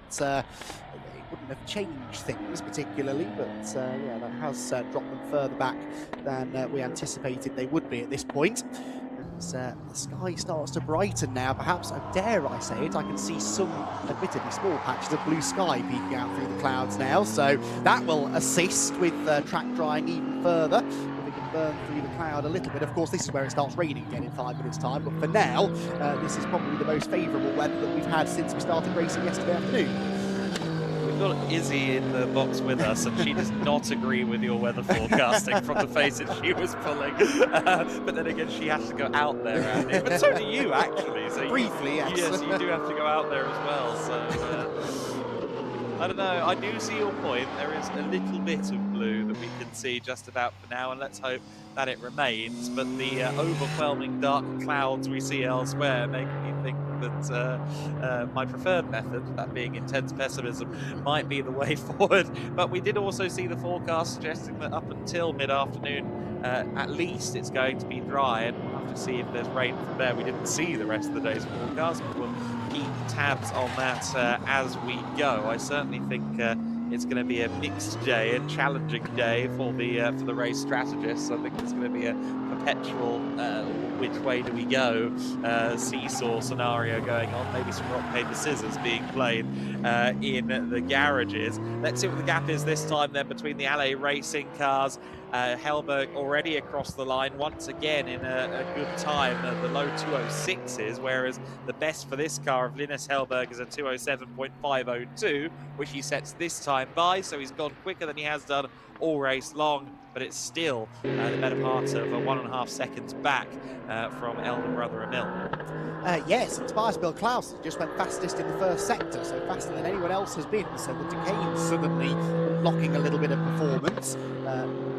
It wouldn't have changed things particularly, but yeah, that has dropped them further back than we anticipated they would be at this point. As the sky starts to brighten now, perhaps, dare I say it, I can see some admittedly small patches of blue sky peeking out through the clouds now, so that will assist with track drying even further. We can burn through the cloud a little bit. Of course, this is where it starts raining again in 5 minutes' time, but for now, this is probably the most favourable weather that we've had since we started racing yesterday afternoon. We've got Izzy in the box with us, and she does not agree with your weather forecasting from the faces she was pulling. But then again, she has to go out there, Andy. But so do you, actually. So Briefly, yes. Yes, you do have to go out there as well. So I don't know. I do see your point. There is a little bit of blue that we can see just about for now, and let's hope that it remains. But the overwhelming dark clouds we see elsewhere make me think that my preferred method, that being intense pessimism, might be the way forward. But we did also see the forecast suggesting that up until mid-afternoon, at least it's going to be dry, and we'll have to see if there's rain from there. We didn't see the rest of the day's forecast, but we'll keep tabs on that as we go. I certainly think it's going to be a mixed day, a challenging day for the race strategists. I think it's going to be a perpetual which way do we go seesaw scenario going on. Maybe some rock, paper, scissors being played in the garages. Let's see what the gap is this time then between the LA Racing cars. Hellberg already across the line once again in a good time, the low 206s, whereas the best for this car of Linus Hellberg is a 207.502, which he sets this time by, so he's gone quicker than he has done all race long, but it's still the better part of 1.5 seconds back from elder brother Emil. Yes, and Tobias Bill Clausen just went fastest in the first sector, so faster than anyone else has been, so the decay suddenly unlocking a little bit of performance.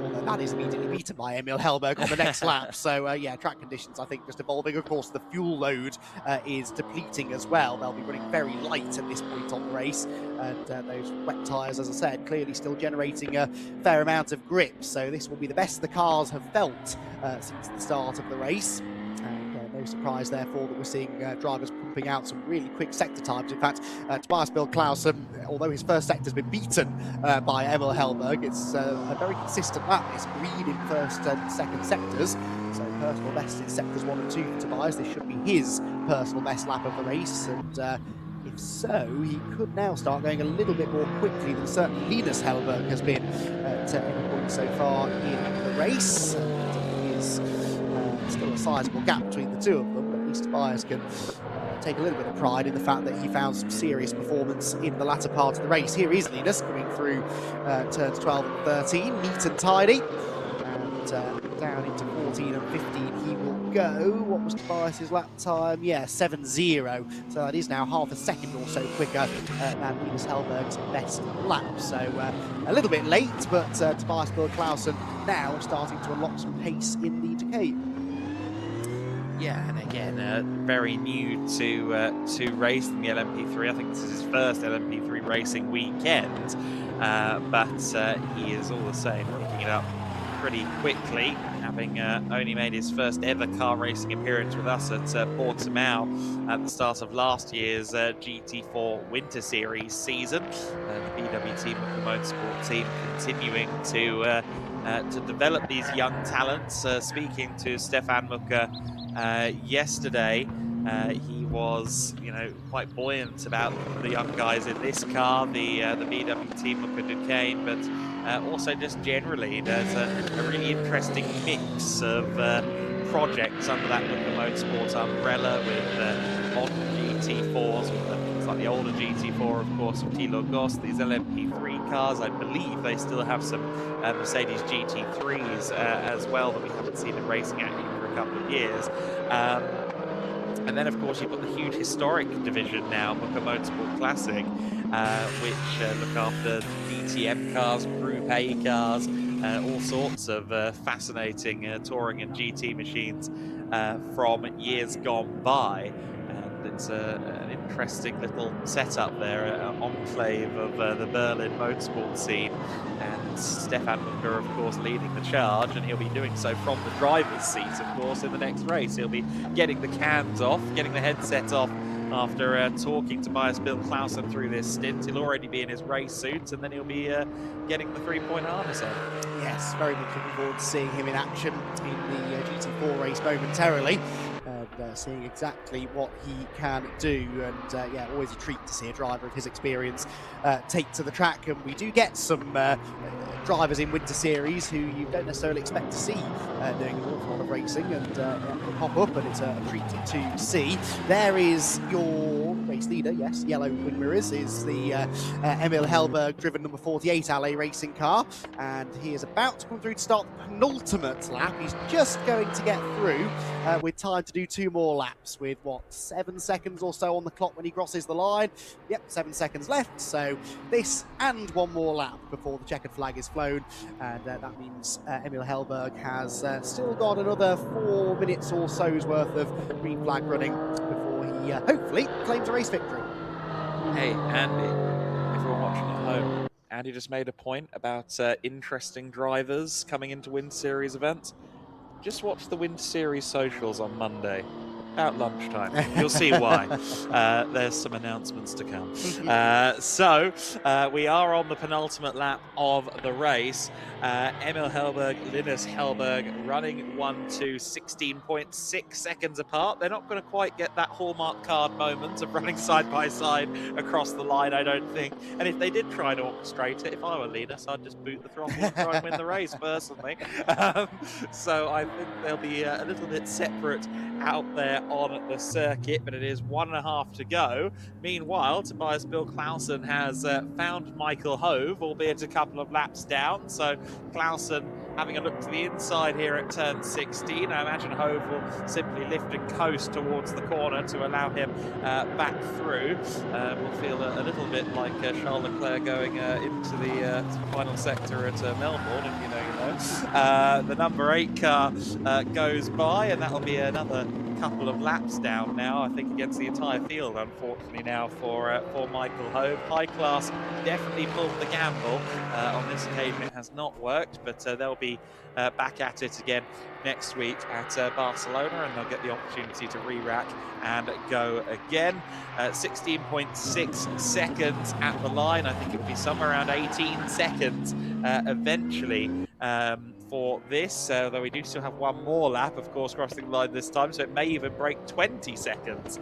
Although that is immediately beaten by Emil Hellberg on the next lap, so yeah, track conditions I think just evolving. Of course, the fuel load is depleting as well. They'll be running very light at this point on the race, and those wet tyres, as I said, clearly still generating a fair amount of grip, so this will be the best the cars have felt since the start of the race. And no no surprise, therefore, that we're seeing drivers pumping out some really quick sector times. In fact, Tobias Bill Clausen, although his first sector has been beaten by Emil Hellberg, it's a very consistent lap. It's green in first and second sectors, so personal best in sectors 1 and 2 for Tobias. This should be his personal best lap of the race, and if so, he could now start going a little bit more quickly than certainly Linus Hellberg has been at any point so far in the race. There is still a sizable gap between the two of them, but at least Tobias can take a little bit of pride in the fact that he found some serious performance in the latter part of the race. Here is Linus coming through turns 12 and 13, neat and tidy, and down into 14 and 15 he will go. What was Tobias's lap time? Yeah, 7.0, so that is now half a second or so quicker than Linus Hellberg's best lap. So a little bit late, but Tobias Bill Clausen now starting to unlock some pace in the Ducati. Yeah, and again, very new to racing the LMP3. I think this is his first LMP3 racing weekend, but he is all the same picking it up pretty quickly, having only made his first ever car racing appearance with us at Portimao at the start of last year's GT4 Winter Series season. The BW team of the motorsport team continuing to develop these young talents. Speaking to Stefan Mucker yesterday, he was, quite buoyant about the young guys in this car, the BW team Mucker Duquesne, but also just generally there's a really interesting mix of projects under that Mucker Motorsports umbrella, with modern GT4s, with the slightly older GT4, of course, of Thilo Goss. These LMP3 cars, I believe they still have some Mercedes GT3s as well that we haven't seen them racing actually for a couple of years. And then, of course, you've got the huge historic division now, Mucker Motorsport Classic, which look after DTM cars, Group A cars, all sorts of fascinating touring and GT machines from years gone by. And it's an interesting little setup there, an enclave of the Berlin motorsport scene. And Stefan Mucker, of course, leading the charge, and he'll be doing so from the driver's seat, of course, in the next race. He'll be getting the cans off, getting the headset off after talking to Tobias Bill Clausen through this stint. He'll already be in his race suit, and then he'll be getting the three-point harness on. Yes, very much looking forward to seeing him in action in the GT4 race momentarily, and seeing exactly what he can do. And yeah, always a treat to see a driver of his experience take to the track. And we do get some drivers in Winter Series who you don't necessarily expect to see doing an awful lot of racing, and they pop up, and it's a treat to see. There is your race leader, yes, yellow wing mirrors, is the Emil Hellberg driven number 48 LA Racing car, and he is about to come through to start the penultimate lap. He's just going to get through with time to do 2 more laps, with what, 7 seconds or so on the clock when he crosses the line. Yep, 7 seconds left, so this and 1 more lap before the checkered flag is flown, and that means Emil Hellberg has still got another 4 minutes or so's worth of green flag running before he hopefully claims a race victory. Hey, Andy, everyone watching at home, Andy just made a point about interesting drivers coming into Winter Series events. Just watch the Winter Series socials on Monday, at lunchtime. You'll see why. There's some announcements to come. So we are on the penultimate lap of the race. Emil Hellberg, Linus Hellberg running 1-2, 16.6 seconds apart. They're not going to quite get that hallmark card moment of running side by side across the line, I don't think. And if they did try to orchestrate it, if I were Linus, I'd just boot the throttle and try and win the race, personally. So I think they'll be a little bit separate out there on the circuit, but it is 1.5 to go. Meanwhile, Tobias Bill Clausen has found Michael Hove, albeit a couple of laps down. So Clausen having a look to the inside here at turn 16. I imagine Hove will simply lift and coast towards the corner to allow him back through. We'll feel a little bit like Charles Leclerc going into the final sector at Melbourne, if you know, you know. The number 8 car goes by, and that'll be another couple of laps down now, I think, against the entire field, unfortunately, now for Michael Hove. High Class definitely pulled the gamble. On this occasion it has not worked, but they'll be back at it again next week at Barcelona, and they'll get the opportunity to re-rack and go again. 16.6 seconds at the line. I think it will be somewhere around 18 seconds eventually for this, though we do still have one more lap, of course, crossing the line this time, so it may even break 20 seconds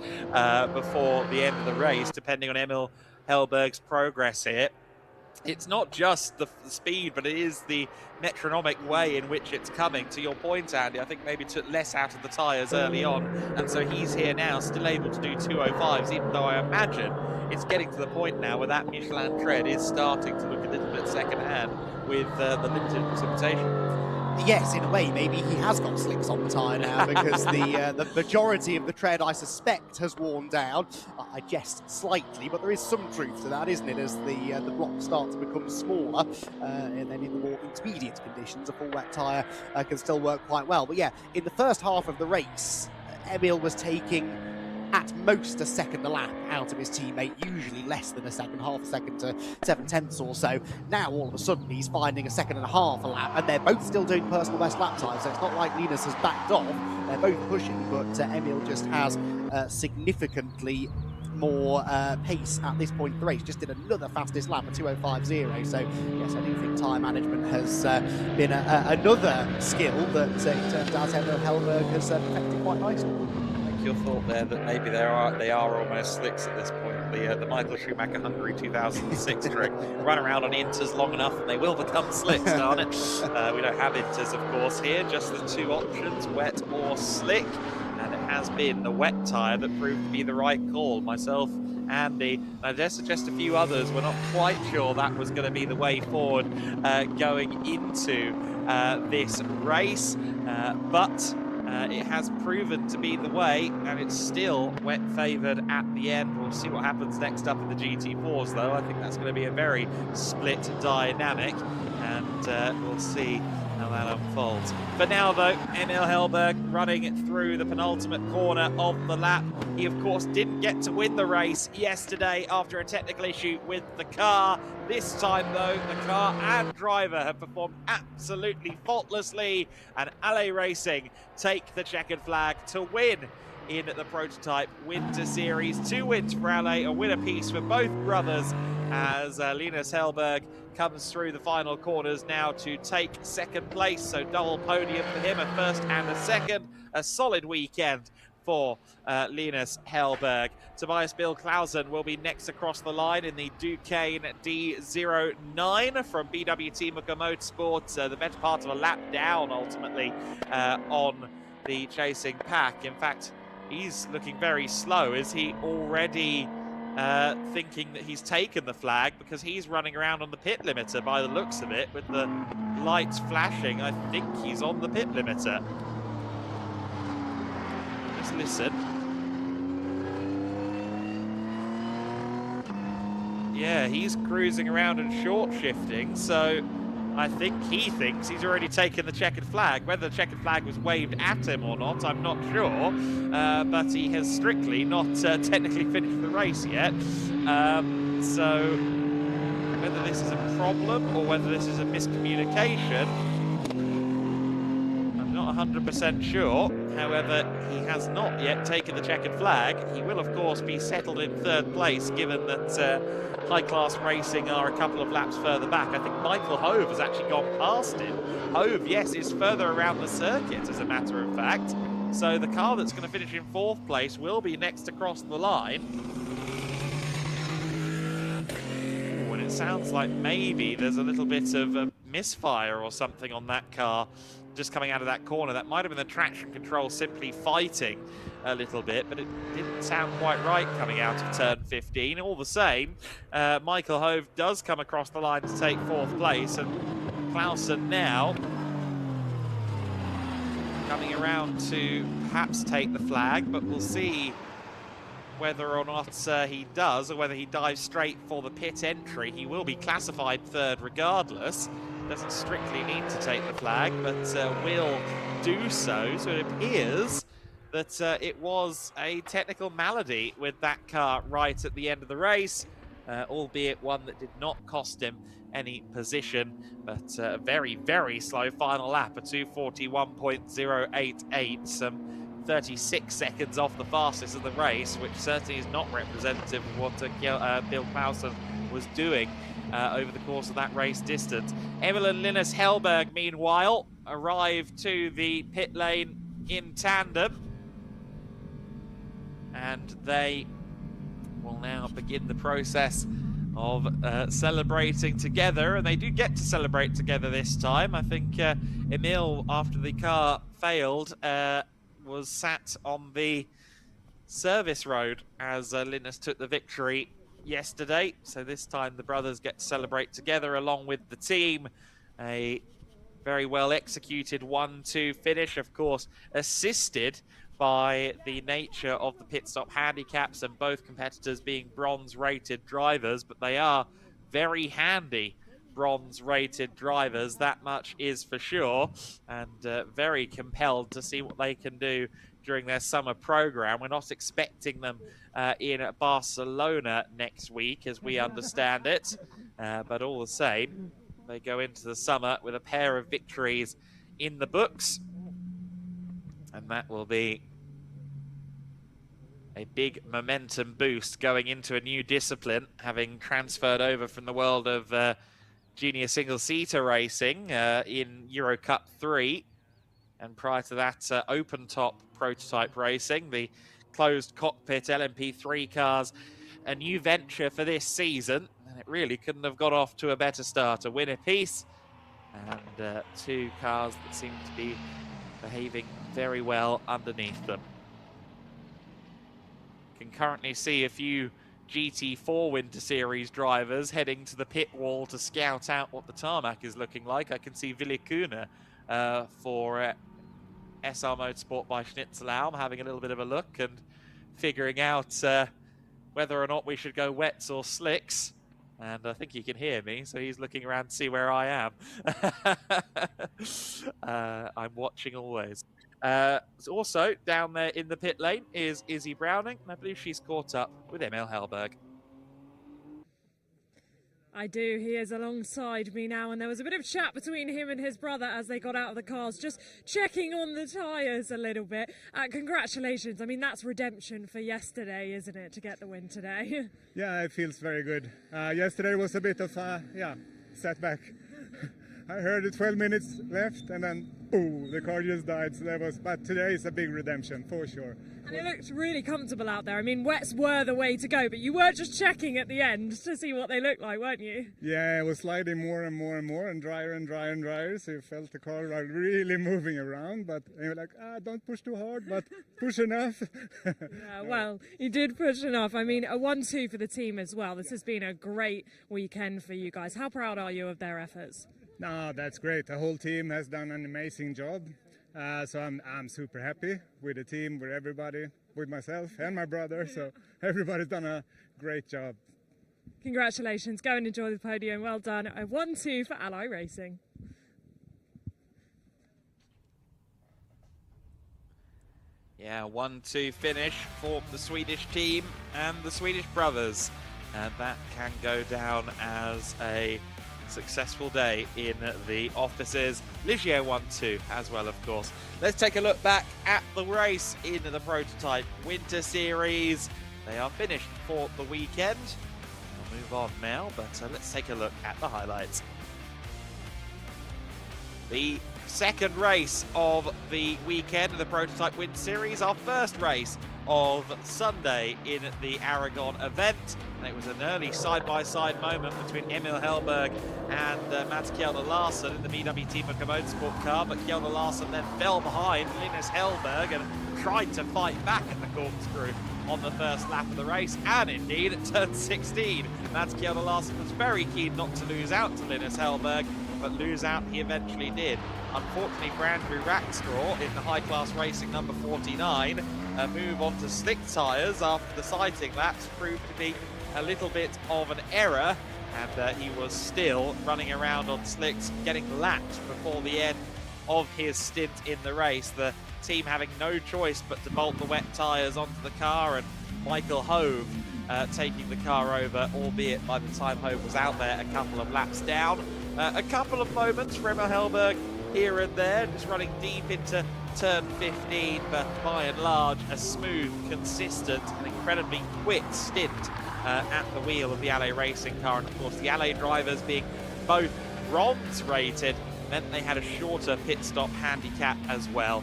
before the end of the race, depending on Emil Hellberg's progress here. It's not just the speed, but it is the metronomic way in which it's coming. To your point, Andy, I think maybe took less out of the tyres early on, and so he's here now, still able to do 205s, even though I imagine it's getting to the point now where that Michelin tread is starting to look a little bit second-hand with the limited precipitation. Yes, in a way, maybe he has got slicks on the tyre now, because the majority of the tread, I suspect, has worn down. I jest slightly, but there is some truth to that, isn't it? As the blocks start to become smaller, and then in the more intermediate conditions, a full wet tyre can still work quite well. But yeah, in the first half of the race, Emil was taking at most a second a lap out of his teammate, usually less than a second, half a second to 7/10 or so. Now all of a sudden he's finding a second and a half a lap, and they're both still doing personal best lap times, so it's not like Linus has backed off. They're both pushing, but Emil just has significantly more pace at this point in the race. Just did another fastest lap at 2:05.0, so yes, I do think tyre management has been another skill that it turns out Emil Hellberg has perfected quite nicely. Your thought there that maybe they are almost slicks at this point. The Michael Schumacher Hungary 2006 trick. Run around on inters long enough and they will become slicks, darn it. We don't have inters, of course, here. Just the two options, wet or slick. And it has been the wet tyre that proved to be the right call. Myself, Andy, and I dare suggest a few others were not quite sure that was going to be the way forward going into this race. But it has proven to be the way, and it's still wet favoured at the end. We'll see what happens next up in the GT4s, though. I think that's going to be a very split dynamic, and we'll see how that unfolds. For now, though, Emil Hellberg running through the penultimate corner of the lap. He, of course, didn't get to win the race yesterday after a technical issue with the car. This time, though, the car and driver have performed absolutely faultlessly, and Ale Racing take the checkered flag to win in the Prototype Winter Series. 2 wins for Ale, a win apiece for both brothers, as Linus Hellberg comes through the final corners now to take second place. So double podium for him, a first and a second. A solid weekend for Linus Hellberg. Tobias Bill Clausen will be next across the line in the Duquesne D09 from BWT Muka Motorsports. The better part of a lap down, ultimately, on the chasing pack. In fact, he's looking very slow. Is he already thinking that he's taken the flag, because he's running around on the pit limiter by the looks of it with the lights flashing? I think he's on the pit limiter. Just listen. Yeah, he's cruising around and short shifting, so I think he thinks he's already taken the checkered flag. Whether the checkered flag was waved at him or not, I'm not sure. But he has strictly not technically finished the race yet. So whether this is a problem or whether this is a miscommunication, I'm not 100% sure. However, he has not yet taken the checkered flag. He will, of course, be settled in third place, given that High Class Racing are a couple of laps further back. I think Michael Hove has actually gone past him. Hove, yes, is further around the circuit, as a matter of fact. So the car that's going to finish in fourth place will be next across the line. Oh, and it sounds like maybe there's a little bit of a misfire or something on that car just coming out of that corner. That might have been the traction control simply fighting a little bit, but it didn't sound quite right coming out of turn 15. All the same, Michael Hove does come across the line to take fourth place, and Clausen now coming around to perhaps take the flag, but we'll see whether or not he does, or whether he dives straight for the pit entry. He will be classified third regardless. doesn't strictly need to take the flag, but will do so. So it appears that it was a technical malady with that car right at the end of the race, albeit one that did not cost him any position, but a very, very slow final lap, a 2:41.088, some 36 seconds off the fastest of the race, which certainly is not representative of what Bill Clausen was doing over the course of that race distance. Emil and Linus Hellberg, meanwhile, arrived to the pit lane in tandem, and they will now begin the process of celebrating together, and they do get to celebrate together this time. I think Emil, after the car failed, was sat on the service road as Linus took the victory yesterday. So this time the brothers get to celebrate together along with the team. A very well executed 1-2 finish, of course, assisted by the nature of the pit stop handicaps and both competitors being bronze rated drivers, but they are very handy bronze rated drivers, that much is for sure, and very compelled to see what they can do during their summer program. We're not expecting them in Barcelona next week, as we understand it, but all the same, they go into the summer with a pair of victories in the books, and that will be a big momentum boost going into a new discipline, having transferred over from the world of junior single-seater racing in Euro Cup 3, and prior to that open top prototype racing, the closed cockpit LMP3 cars, a new venture for this season, and it really couldn't have got off to a better start. A win apiece, and two cars that seem to be behaving very well underneath them. Can currently see a few GT4 Winter Series drivers heading to the pit wall to scout out what the tarmac is looking like. I can see Ville Kuhne for SR Motorsport by Schnitzelau having a little bit of a look and figuring out whether or not we should go wets or slicks. And I think he can hear me, so he's looking around to see where I am. I'm watching always. Also, down there in the pit lane is Izzy Browning, and I believe she's caught up with Emil Hellberg. I do. He is alongside me now, and there was a bit of chat between him and his brother as they got out of the cars, just checking on the tyres a little bit. Congratulations. I mean, that's redemption for yesterday, isn't it, to get the win today? Yeah, it feels very good. Yesterday was a bit of a setback. I heard it 12 minutes left, and then boom, the car just died. So but today is a big redemption for sure. And it looked really comfortable out there. I mean, wets were the way to go, but you were just checking at the end to see what they looked like, weren't you? Yeah, it was sliding more and more and more, and drier and drier and drier. So you felt the car like really moving around. But you were like, don't push too hard, but push enough. Yeah, well, you did push enough. I mean, a 1-2 for the team as well. This has been a great weekend for you guys. How proud are you of their efforts? No, that's great. The whole team has done an amazing job. So I'm super happy with the team, with everybody, with myself and my brother. So everybody's done a great job. Congratulations. Go and enjoy the podium. Well done. A 1-2 for Ally Racing. Yeah, 1-2 finish for the Swedish team and the Swedish brothers. And that can go down as a successful day in the offices. Ligier 1-2 as well, of course. Let's take a look back at the race in the Prototype Winter Series. They are finished for the weekend. We'll move on now, but let's take a look at the highlights. The second race of the weekend of the Prototype Winter Series, our first race of Sunday in the Aragon event. And it was an early side-by-side moment between Emil Hellberg and Mats Kjelder Larsen in the VW Team Motorsport car, but Kjelder Larsen then fell behind Linus Hellberg and tried to fight back at the corkscrew on the first lap of the race, and indeed at turn 16. Mats Kjelder Larsen was very keen not to lose out to Linus Hellberg, but lose out he eventually did. Unfortunately for Andrew Rackstraw in the high-class racing number 49, a move on to slick tyres after the sighting that proved to be a little bit of an error, and he was still running around on slicks, getting lapped before the end of his stint in the race. The team having no choice but to bolt the wet tyres onto the car, and Michael Hove taking the car over, albeit by the time Hove was out there, a couple of laps down. A couple of moments for Emil Hellberg here and there, just running deep into turn 15, but by and large a smooth, consistent and incredibly quick stint at the wheel of the LA Racing car. And of course the LA drivers, being both bronze rated, meant they had a shorter pit stop handicap as well,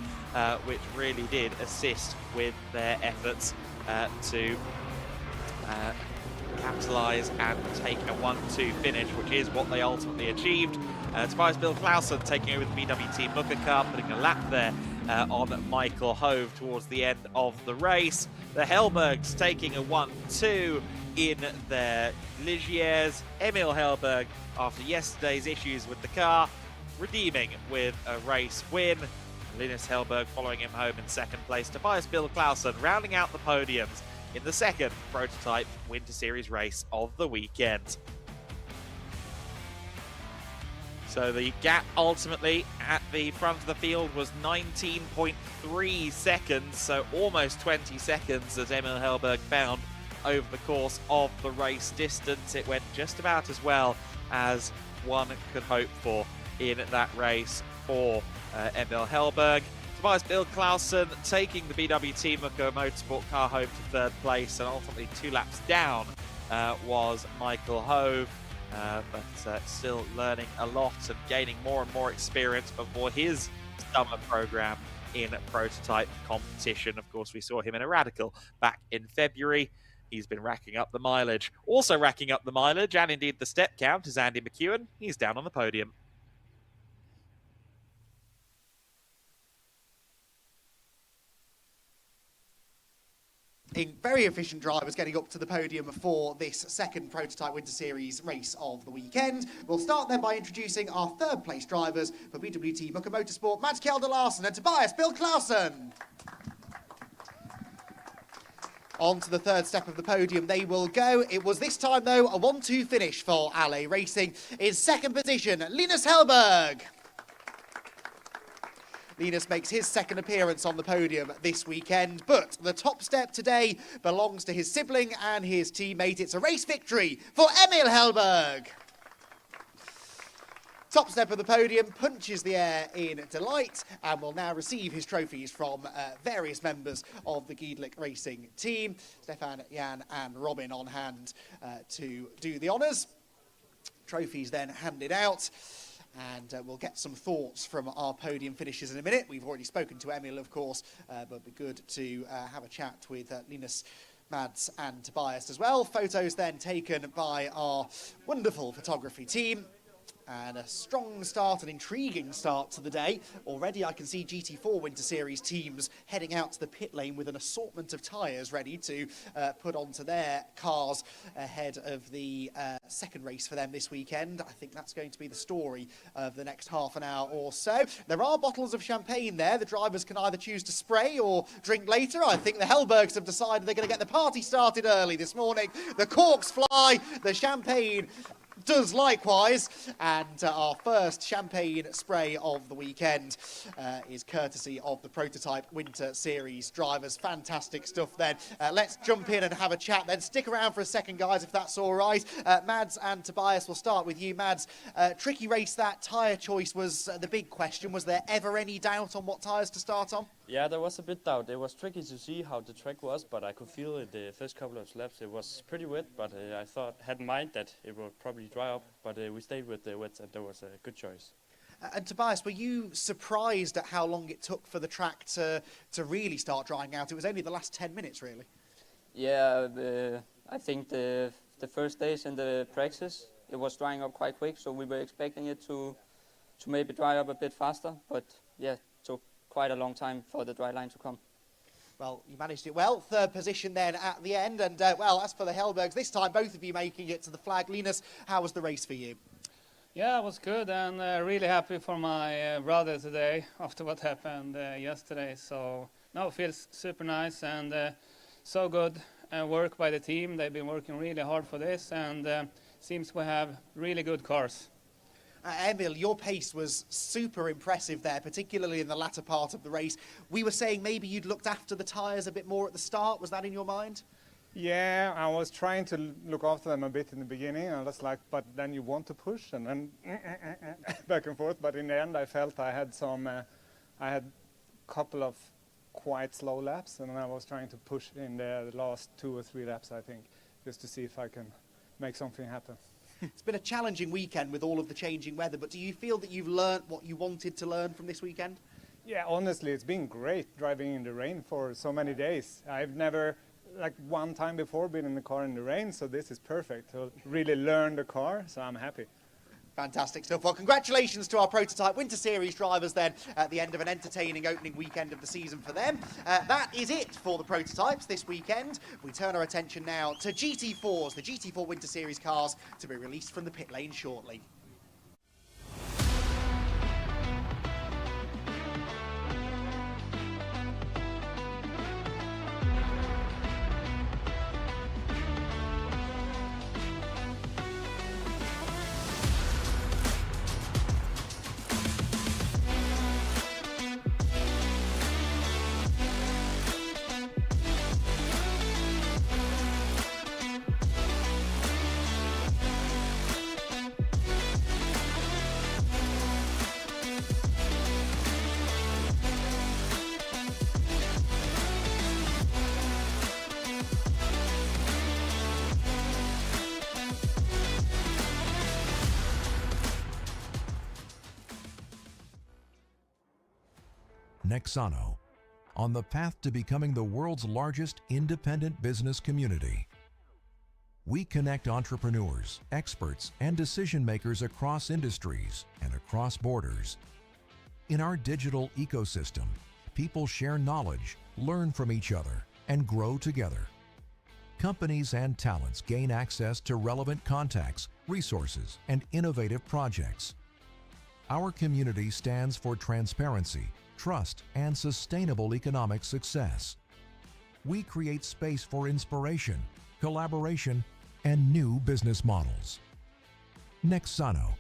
which really did assist with their efforts to capitalise and take a 1-2 finish, which is what they ultimately achieved. Tobias Bill Clausen taking over the BWT Mucker car, putting a lap there on Michael Hove towards the end of the race. The Hellbergs taking a 1-2 in their Ligiers. Emil Hellberg, after yesterday's issues with the car, redeeming with a race win. Linus Hellberg following him home in second place. Tobias Bill Clausen rounding out the podiums in the second prototype Winter Series race of the weekend. So the gap ultimately at the front of the field was 19.3 seconds, so almost 20 seconds as Emil Hellberg found over the course of the race distance. It went just about as well as one could hope for in that race for Emil Hellberg. Tobias Bill Clausen taking the BWT Mucker Motorsport car home to third place, and ultimately 2 laps down was Michael Hove, but still learning a lot and gaining more and more experience before his summer program in prototype competition. Of course, we saw him in a Radical back in February. He's been racking up the mileage. Also racking up the mileage, and indeed the step count, is Andy McEwen. He's down on the podium. Very efficient drivers getting up to the podium for this second prototype Winter Series race of the weekend. We'll start then by introducing our third place drivers for BWT Mucker Motorsport, Mads Kjelde Larsen and Tobias Bill Clausen. On to the third step of the podium they will go. It was this time though a 1-2 finish for LA Racing. In second position, Linus Hellberg. Linus makes his second appearance on the podium this weekend, but the top step today belongs to his sibling and his teammate. It's a race victory for Emil Hellberg. Top step of the podium, punches the air in delight, and will now receive his trophies from various members of the GEDLICH Racing team. Stefan, Jan and Robin on hand to do the honours. Trophies then handed out. And we'll get some thoughts from our podium finishers in a minute. We've already spoken to Emil, of course, but it'd be good to have a chat with Linus, Mads and Tobias as well. Photos then taken by our wonderful photography team. And a strong start, an intriguing start to the day. Already I can see GT4 Winter Series teams heading out to the pit lane with an assortment of tyres ready to put onto their cars ahead of the second race for them this weekend. I think that's going to be the story of the next half an hour or so. There are bottles of champagne there. The drivers can either choose to spray or drink later. I think the Hellbergs have decided they're going to get the party started early this morning. The corks fly, the champagne does likewise, and our first champagne spray of the weekend is courtesy of the prototype Winter Series drivers. Fantastic stuff then. Let's jump in and have a chat then. Stick around for a second, guys, if that's all right. Mads and Tobias, we'll start with you. Mads, tricky race that. Tyre choice was the big question. Was there ever any doubt on what tyres to start on? Yeah, there was a bit doubt. It was tricky to see how the track was, but I could feel it the first couple of laps. It was pretty wet, but I had in mind that it would probably dry up, but we stayed with the wet, and that was a good choice. And Tobias, were you surprised at how long it took for the track to really start drying out? It was only the last 10 minutes, really. Yeah, I think the first days in the practice, it was drying up quite quick, so we were expecting it to maybe dry up a bit faster, but yeah, it took quite a long time for the dry line to come. Well, you managed it well. Third position then at the end. And, well, as for the Hellbergs, this time both of you making it to the flag. Linus, how was the race for you? Yeah, it was good, and really happy for my brother today after what happened yesterday. So, no, it feels super nice and so good work by the team. They've been working really hard for this, and seems we have really good cars. Emil, your pace was super impressive there, particularly in the latter part of the race. We were saying maybe you'd looked after the tyres a bit more at the start. Was that in your mind? Yeah, I was trying to look after them a bit in the beginning. I was like, but then you want to push and then back and forth. But in the end, I felt I had a couple of quite slow laps, and I was trying to push in the last 2 or 3 laps, I think, just to see if I can make something happen. It's been a challenging weekend with all of the changing weather, but do you feel that you've learnt what you wanted to learn from this weekend? Yeah, honestly, it's been great driving in the rain for so many days. I've never, like one time before, been in the car in the rain, so this is perfect to really learn the car, so I'm happy. Fantastic stuff. Well, congratulations to our Prototype Winter Series drivers then at the end of an entertaining opening weekend of the season for them. That is it for the prototypes this weekend. We turn our attention now to GT4s, the GT4 Winter Series cars to be released from the pit lane shortly. Nexano, on the path to becoming the world's largest independent business community. We connect entrepreneurs, experts, and decision makers across industries and across borders. In our digital ecosystem, people share knowledge, learn from each other, and grow together. Companies and talents gain access to relevant contacts, resources, and innovative projects. Our community stands for transparency, trust, and sustainable economic success. We create space for inspiration, collaboration, and new business models. Nexano,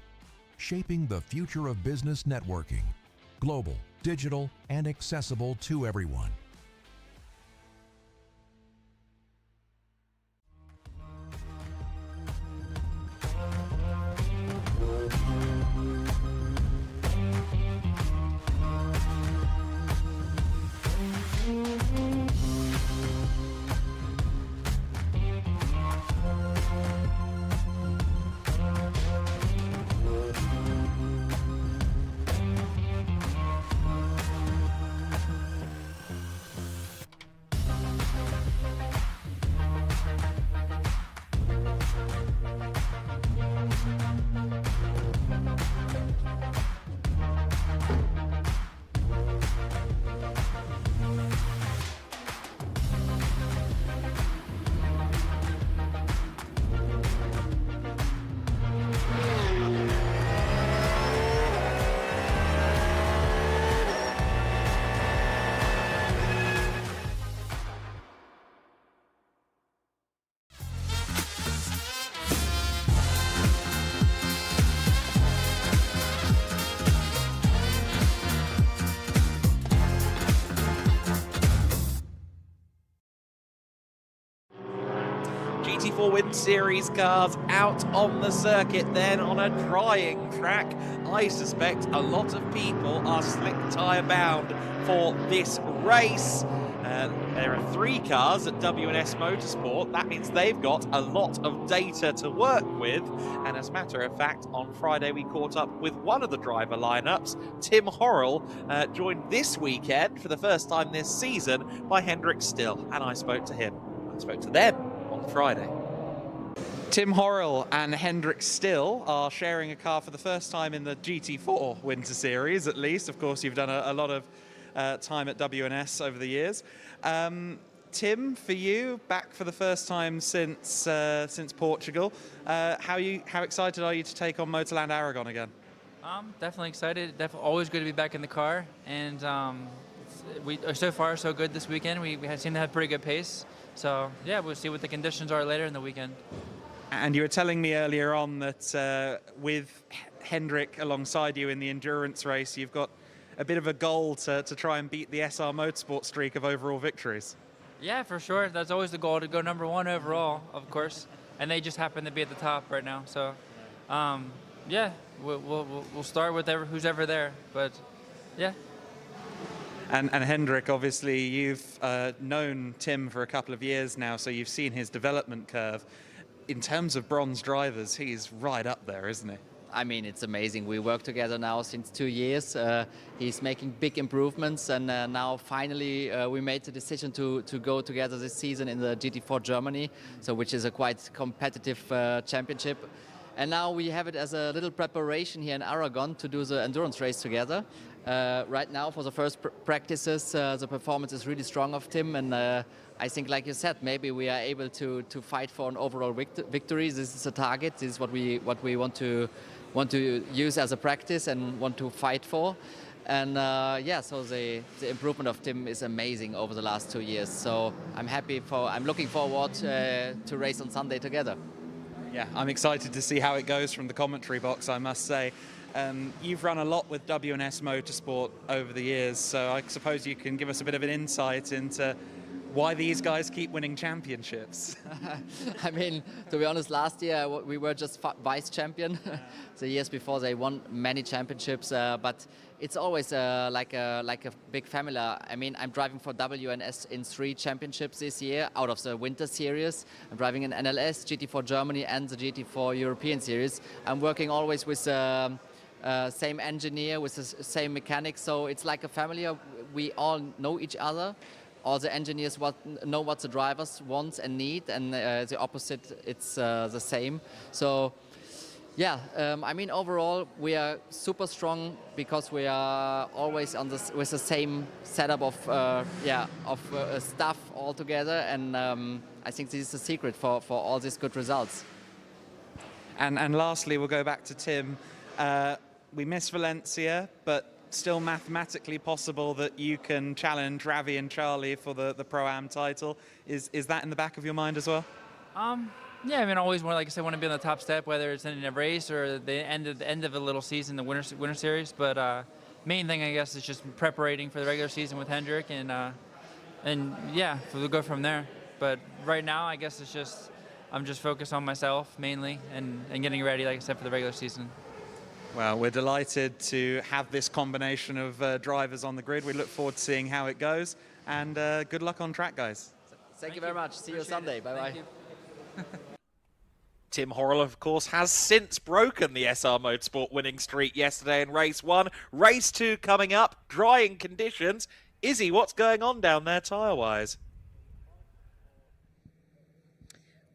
shaping the future of business networking, global, digital, and accessible to everyone. GT4 Winter Series cars out on the circuit, then on a drying track. I suspect a lot of people are slick tyre bound for this race. There are 3 cars at W&S Motorsport. That means they've got a lot of data to work with. And as a matter of fact, on Friday we caught up with one of the driver lineups. Tim Horrell joined this weekend for the first time this season by Hendrik Still. And I spoke to him. I spoke to them on Friday. Tim Horrell and Hendrik Still are sharing a car for the first time in the GT4 Winter Series, at least. Of course, you've done a lot of time at W&S over the years. Tim, for you, back for the first time since Portugal. How excited are you to take on MotorLand Aragón again? Definitely excited. Always good to be back in the car, and we are so far so good this weekend. We seem to have pretty good pace. So yeah, we'll see what the conditions are later in the weekend. And you were telling me earlier on that with Hendrik alongside you in the endurance race, you've got a bit of a goal to try and beat the SR Motorsport streak of overall victories. Yeah, for sure. That's always the goal, to go #1 overall, of course. And they just happen to be at the top right now. So, yeah, we'll start with who's ever there. But, yeah. And Hendrik, obviously, you've known Tim for a couple of years now, so you've seen his development curve. In terms of bronze drivers, he's right up there, isn't he? I mean, it's amazing. We work together now since 2 years. He's making big improvements, and now finally we made the decision to go together this season in the GT4 Germany, so which is a quite competitive championship. And now we have it as a little preparation here in Aragon to do the endurance race together. Right now, for the first practices, the performance is really strong of Tim, and I think, like you said, maybe we are able to fight for an overall victory. This is a target. This is what we want to use as a practice and want to fight for. And yeah, so the improvement of Tim is amazing over the last 2 years. So I'm looking forward to race on Sunday together. Yeah, I'm excited to see how it goes from the commentary box, I must say. You've run a lot with W&S Motorsport over the years, so I suppose you can give us a bit of an insight into why these guys keep winning championships. I mean, to be honest, last year we were just vice champion. The years before they won many championships, but it's always like a big family. I mean, I'm driving for W&S in 3 championships this year out of the winter series. I'm driving in NLS, GT4 Germany, and the GT4 European series. I'm working always with same engineer, with the same mechanic, so it's like a family. We all know each other. All the engineers know what the drivers want and need, and the opposite, it's the same. So, yeah, I mean, overall, we are super strong because we are always with the same setup of stuff all together, and I think this is the secret for all these good results. And lastly, we'll go back to Tim. We miss Valencia, but still mathematically possible that you can challenge Ravi and Charlie for the Pro-Am title. Is that in the back of your mind as well? Yeah, I mean, always more, like I said, want to be on the top step, whether it's in a race or the end of a little season, the winter series. But main thing, I guess, is just preparing for the regular season with Hendrik, and yeah, we'll go from there. But right now, I guess it's just I'm just focused on myself mainly and getting ready, like I said, for the regular season. Well, we're delighted to have this combination of drivers on the grid. We look forward to seeing how it goes, and good luck on track, guys. Thank you very much. See you Sunday. Bye-bye. Tim Horrell, of course, has since broken the SR Motorsport winning streak yesterday in race 1. Race 2 coming up, drying conditions. Izzy, what's going on down there tyre-wise?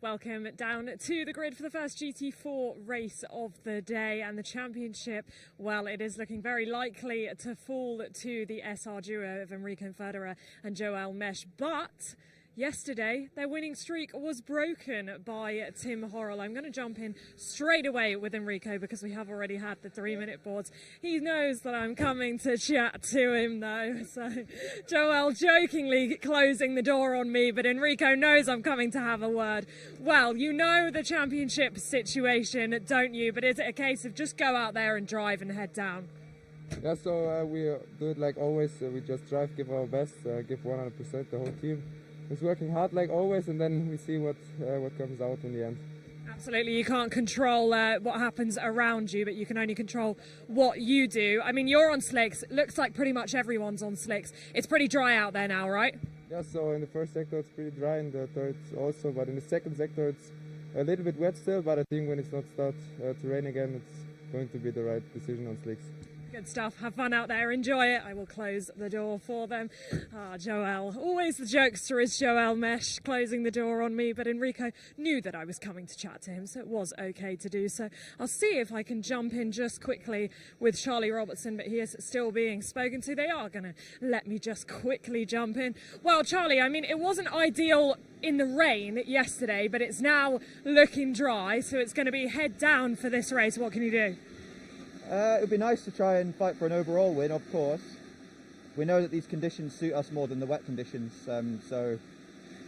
Welcome down to the grid for the first GT4 race of the day, and the championship, well, it is looking very likely to fall to the SR duo of Enrico Federer and Joel Mesh, but yesterday, their winning streak was broken by Tim Horrell. I'm going to jump in straight away with Enrico because we have already had the 3-minute boards. He knows that I'm coming to chat to him though. So Joel jokingly closing the door on me, but Enrico knows I'm coming to have a word. Well, you know the championship situation, don't you? But is it a case of just go out there and drive and head down? Yeah, so we do it like always. We just drive, give our best, give 100%, the whole team. It's working hard like always, and then we see what comes out in the end. Absolutely, you can't control what happens around you, but you can only control what you do. I mean, you're on slicks. Looks like pretty much everyone's on slicks. It's pretty dry out there now, right? Yeah, so in the first sector it's pretty dry, in the third also, but in the second sector it's a little bit wet still, but I think when it's not start to rain again, it's going to be the right decision on slicks. Good stuff. Have fun out there. Enjoy it. I will close the door for them. Joel. Always the jokester is Joel Mesh, closing the door on me, but Enrico knew that I was coming to chat to him, so it was okay to do so. I'll see if I can jump in just quickly with Charlie Robertson, but he is still being spoken to. They are going to let me just quickly jump in. Well, Charlie, I mean, it wasn't ideal in the rain yesterday, but it's now looking dry, so it's going to be head down for this race. What can you do? It would be nice to try and fight for an overall win, of course. We know that these conditions suit us more than the wet conditions, so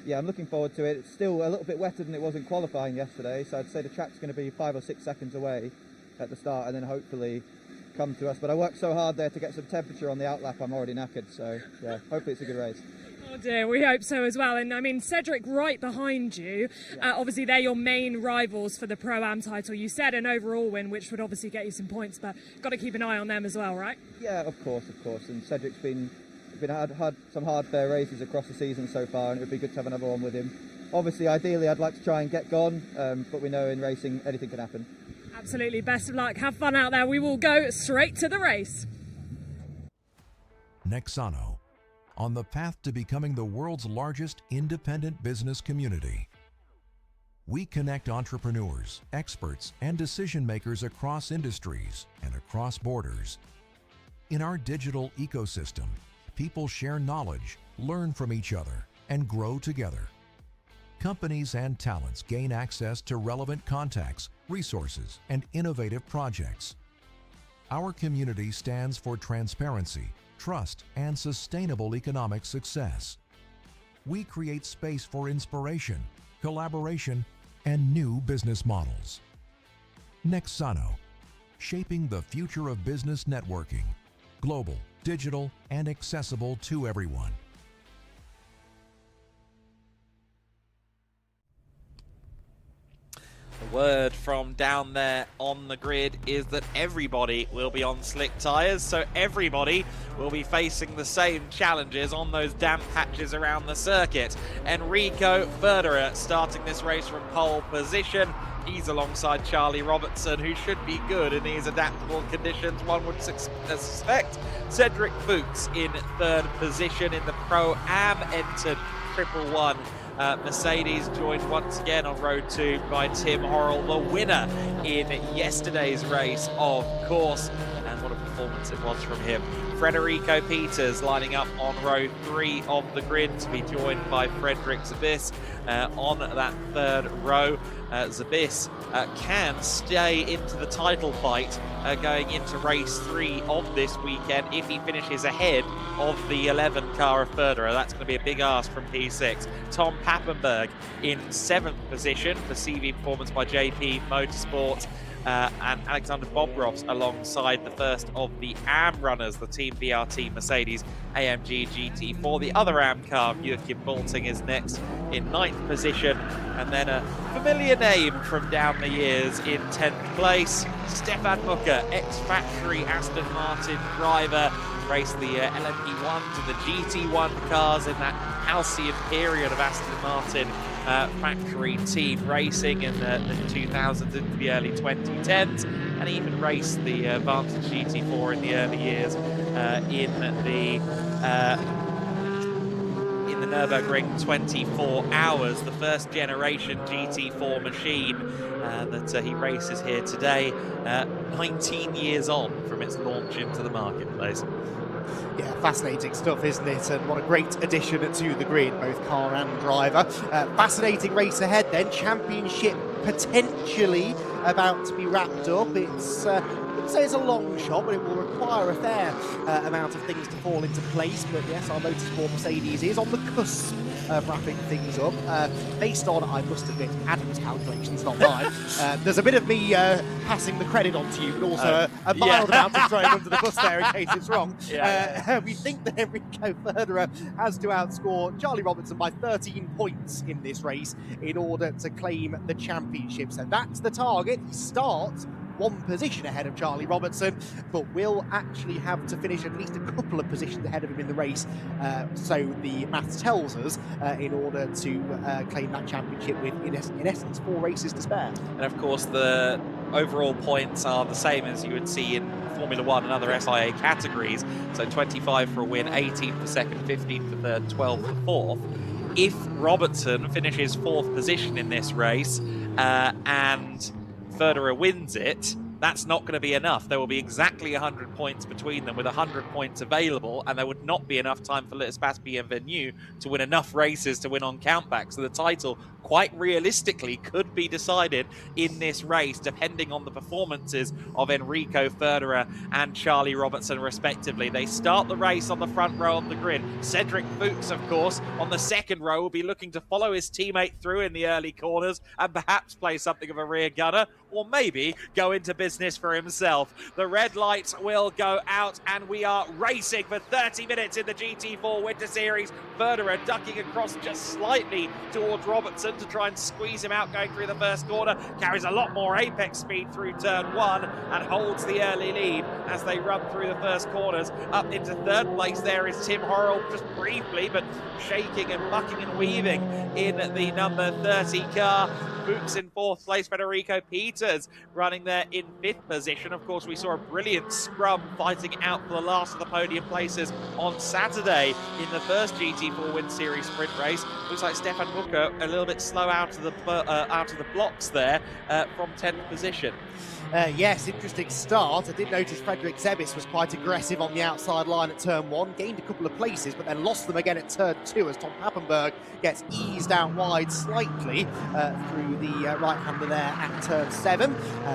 yeah, I'm looking forward to it. It's still a little bit wetter than it was in qualifying yesterday, so I'd say the track's going to be 5 or 6 seconds away at the start, and then hopefully come to us. But I worked so hard there to get some temperature on the outlap, I'm already knackered, so yeah, hopefully it's a good race. Oh dear, we hope so as well. And I mean, Cedric right behind you. Obviously, they're your main rivals for the Pro-Am title. You said an overall win, which would obviously get you some points, but got to keep an eye on them as well, right? Yeah, of course. And Cedric's had some hard fair races across the season so far, and it would be good to have another one with him. Obviously, ideally, I'd like to try and get gone, but we know in racing anything can happen. Absolutely. Best of luck. Have fun out there. We will go straight to the race. Nexano, on the path to becoming the world's largest independent business community. We connect entrepreneurs, experts, and decision makers across industries and across borders. In our digital ecosystem, people share knowledge, learn from each other, and grow together. Companies and talents gain access to relevant contacts, resources, and innovative projects. Our community stands for transparency, trust, and sustainable economic success. We create space for inspiration, collaboration, and new business models. Nexano, shaping the future of business networking, global, digital, and accessible to everyone. The word from down there on the grid is that everybody will be on slick tyres, so everybody will be facing the same challenges on those damp patches around the circuit. Enrico Verderer starting this race from pole position. He's alongside Charlie Robertson, who should be good in these adaptable conditions, one would suspect. Cedric Fuchs in third position in the Pro-Am entered 111. Mercedes joined once again on road 2 by Tim Horrell, the winner in yesterday's race, of course. And what a performance it was from him. Frederico Peters lining up on row 3 of the grid to be joined by Frederick Zabis on that third row. Zabis can stay into the title fight going into race 3 of this weekend if he finishes ahead of the 11 car of Federer. That's going to be a big ask from P6. Tom Pappenberg in 7th position for CV Performance by JP Motorsports. And Alexander Bobrovs alongside the first of the AM runners, the Team BRT Mercedes AMG GT4. The other AM car, Joachim Bolting, is next in 9th position. And then a familiar name from down the years in 10th place, Stefan Mucker, ex-factory Aston Martin driver, raced the LMP1s and the GT1 cars in that halcyon period of Aston Martin factory team racing in the 2000s into the early 2010s, and even raced the Vantage GT4 in the early years in the Nürburgring 24 Hours, the first generation GT4 machine that he races here today, 19 years on from its launch into the marketplace. Yeah, fascinating stuff, isn't it? And what a great addition to the grid, both car and driver. Fascinating race ahead then. Championship potentially about to be wrapped up. It's I wouldn't say it's a long shot, but it will require a fair amount of things to fall into place. But yes, our Motorsport Mercedes is on the cusp of wrapping things up. Based on, I must admit, Adam's calculations, not mine. There's a bit of me passing the credit on to you, but also a mild amount of throwing under the bus there in case it's wrong. We think that Enrico Verderer has to outscore Charlie Robertson by 13 points in this race in order to claim the championship. So that's the target. He starts one position ahead of Charlie Robertson, but will actually have to finish at least a couple of positions ahead of him in the race, so the maths tells us, in order to claim that championship with, in essence, 4 races to spare. And of course, the overall points are the same as you would see in Formula 1 and other SIA categories, so 25 for a win, 18 for second, 15 for third, 12 for fourth. If Robertson finishes 4th position in this race and Federer wins it, that's not going to be enough. There will be exactly 100 points between them with 100 points available, and there would not be enough time for Litis Bienvenu to win enough races to win on countback. So the title quite realistically could be decided in this race, depending on the performances of Enrico Federer and Charlie Robertson, respectively. They start the race on the front row of the grid. Cedric Fuchs, of course, on the second row will be looking to follow his teammate through in the early corners and perhaps play something of a rear gunner, or maybe go into business for himself. The red lights will go out and we are racing for 30 minutes in the GT4 Winter Series. Federer ducking across just slightly towards Robertson to try and squeeze him out going through the first corner. Carries a lot more apex speed through turn 1 and holds the early lead as they run through the first corners. Up into third place there is Tim Horrell, just briefly, but shaking and bucking and weaving in the number 30 car. Fuchs in fourth place, Federico Peters running there in fifth position. Of course, we saw a brilliant scrum fighting out for the last of the podium places on Saturday in the first GT4 Win Series sprint race. Looks like Stefan Bucher a little bit slow out of the blocks there from 10th position. Yes, interesting start. I did notice Frederik Zebis was quite aggressive on the outside line at turn 1, gained a couple of places, but then lost them again at turn 2 as Tom Pappenberg gets eased out wide slightly through the right-hander there at turn 7.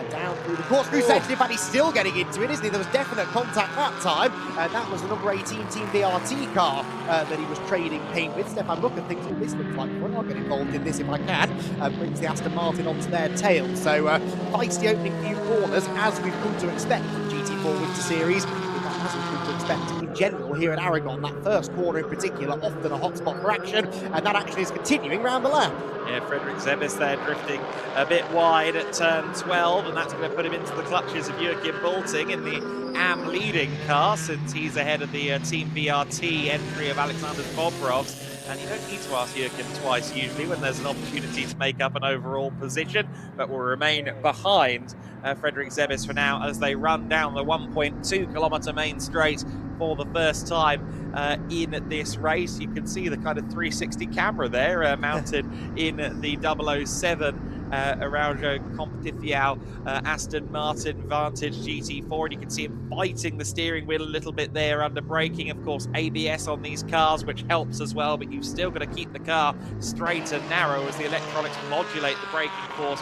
Down through the corkscrew section, in fact he's still getting into it, isn't he? There was definite contact that time, and that was the number 18 Team BRT car that he was trading paint with. Stefan Bucher thinks, well, this looks like fun, I'll get involved in this if I can. Brings the Aston Martin onto their tail, so feisty opening few corners, as we've come to expect from GT4 Winter Series. As we've come to expect in general here at Aragon, that first corner in particular, often a hotspot for action, and that actually is continuing round the lap. Yeah, Frederik Zebis there drifting a bit wide at turn 12, and that's going to put him into the clutches of Joachim Bolting in the AM leading car, since he's ahead of the Team BRT entry of Alexander Bobrovs. And you don't need to ask Joachim twice usually when there's an opportunity to make up an overall position, but will remain behind Frederik Zebis for now as they run down the 1.2 kilometre main straight for the first time in this race. You can see the kind of 360 camera there mounted in the 007 Araujo Competición Aston Martin Vantage GT4, and you can see him fighting the steering wheel a little bit there under braking. Of course, ABS on these cars, which helps as well, but you've still got to keep the car straight and narrow as the electronics modulate the braking force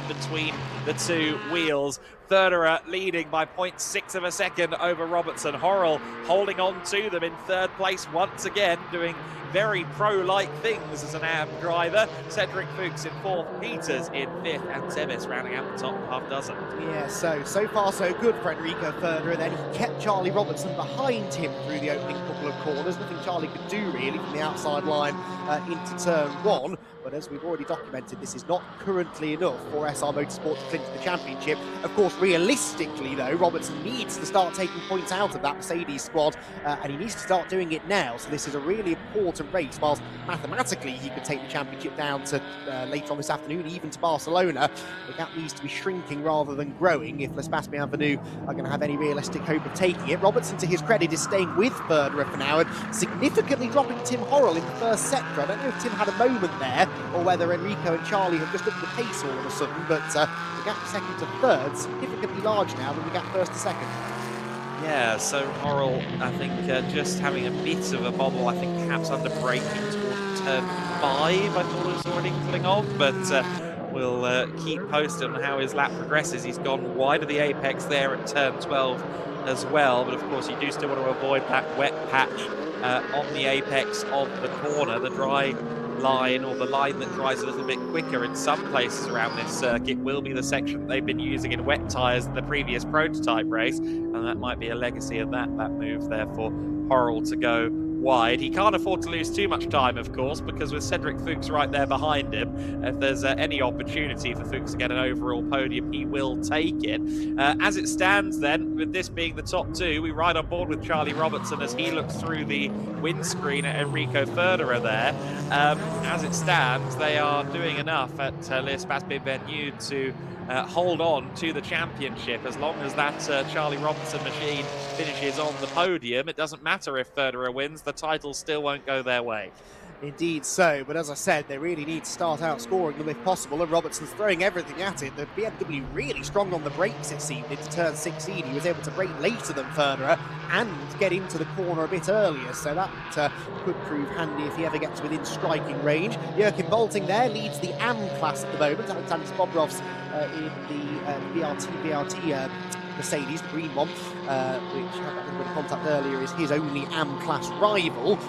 between the two wheels. Federer leading by 0.6 of a second over Robertson. Horrell holding on to them in third place once again, doing very pro-like things as an AM driver. Cedric Fuchs in fourth, Peters in fifth, and Zebis rounding out the top half dozen. Yeah, so far so good for Enrico Federer. Then he kept Charlie Robertson behind him through the opening couple of corners. Nothing Charlie could do really from the outside line into turn 1. But as we've already documented, this is not currently enough for SR Motorsport to clinch the championship. Of course, realistically, though, Robertson needs to start taking points out of that Mercedes squad, and he needs to start doing it now. So this is a really important race. Whilst mathematically he could take the championship down to later on this afternoon, even to Barcelona, the gap needs to be shrinking rather than growing if Les Pas-Bienvenus are going to have any realistic hope of taking it. Robertson, to his credit, is staying with Federer for now and significantly dropping Tim Horrell in the first sector. I don't know if Tim had a moment there, or whether Enrico and Charlie have just upped the pace all of a sudden, but the gap second to third significantly larger now than the gap first to second. Yeah, so Horrell, I think, just having a bit of a bobble, I think perhaps under braking towards turn 5, I thought it was already pulling off, but we'll keep posted on how his lap progresses. He's gone wide of the apex there at turn 12 as well, but of course you do still want to avoid that wet patch on the apex of the corner. The dry line, or the line that dries a little bit quicker in some places around this circuit, will be the section that they've been using in wet tyres in the previous prototype race, and that might be a legacy of that move there for Horrell to go wide. He can't afford to lose too much time, of course, because with Cedric Fuchs right there behind him, if there's any opportunity for Fuchs to get an overall podium, he will take it. As it stands then, with this being the top two, we ride on board with Charlie Robertson as he looks through the windscreen at Enrico Federer there. As it stands, they are doing enough at Les Pas-Bienvenus to hold on to the championship. As long as that Charlie Robertson machine finishes on the podium, it doesn't matter if Federer wins, the title still won't go their way. Indeed so, but as I said, they really need to start out scoring them if possible, and Robertson's throwing everything at it. The BMW really strong on the brakes, it seemed, into turn 16. He was able to brake later than Federer and get into the corner a bit earlier, so that could prove handy if he ever gets within striking range. Joachim Bolting there leads the AM class at the moment. Alexander Bobrov's in the VRT Mercedes, the green one, which had that little bit of contact earlier, is his only AM class rival.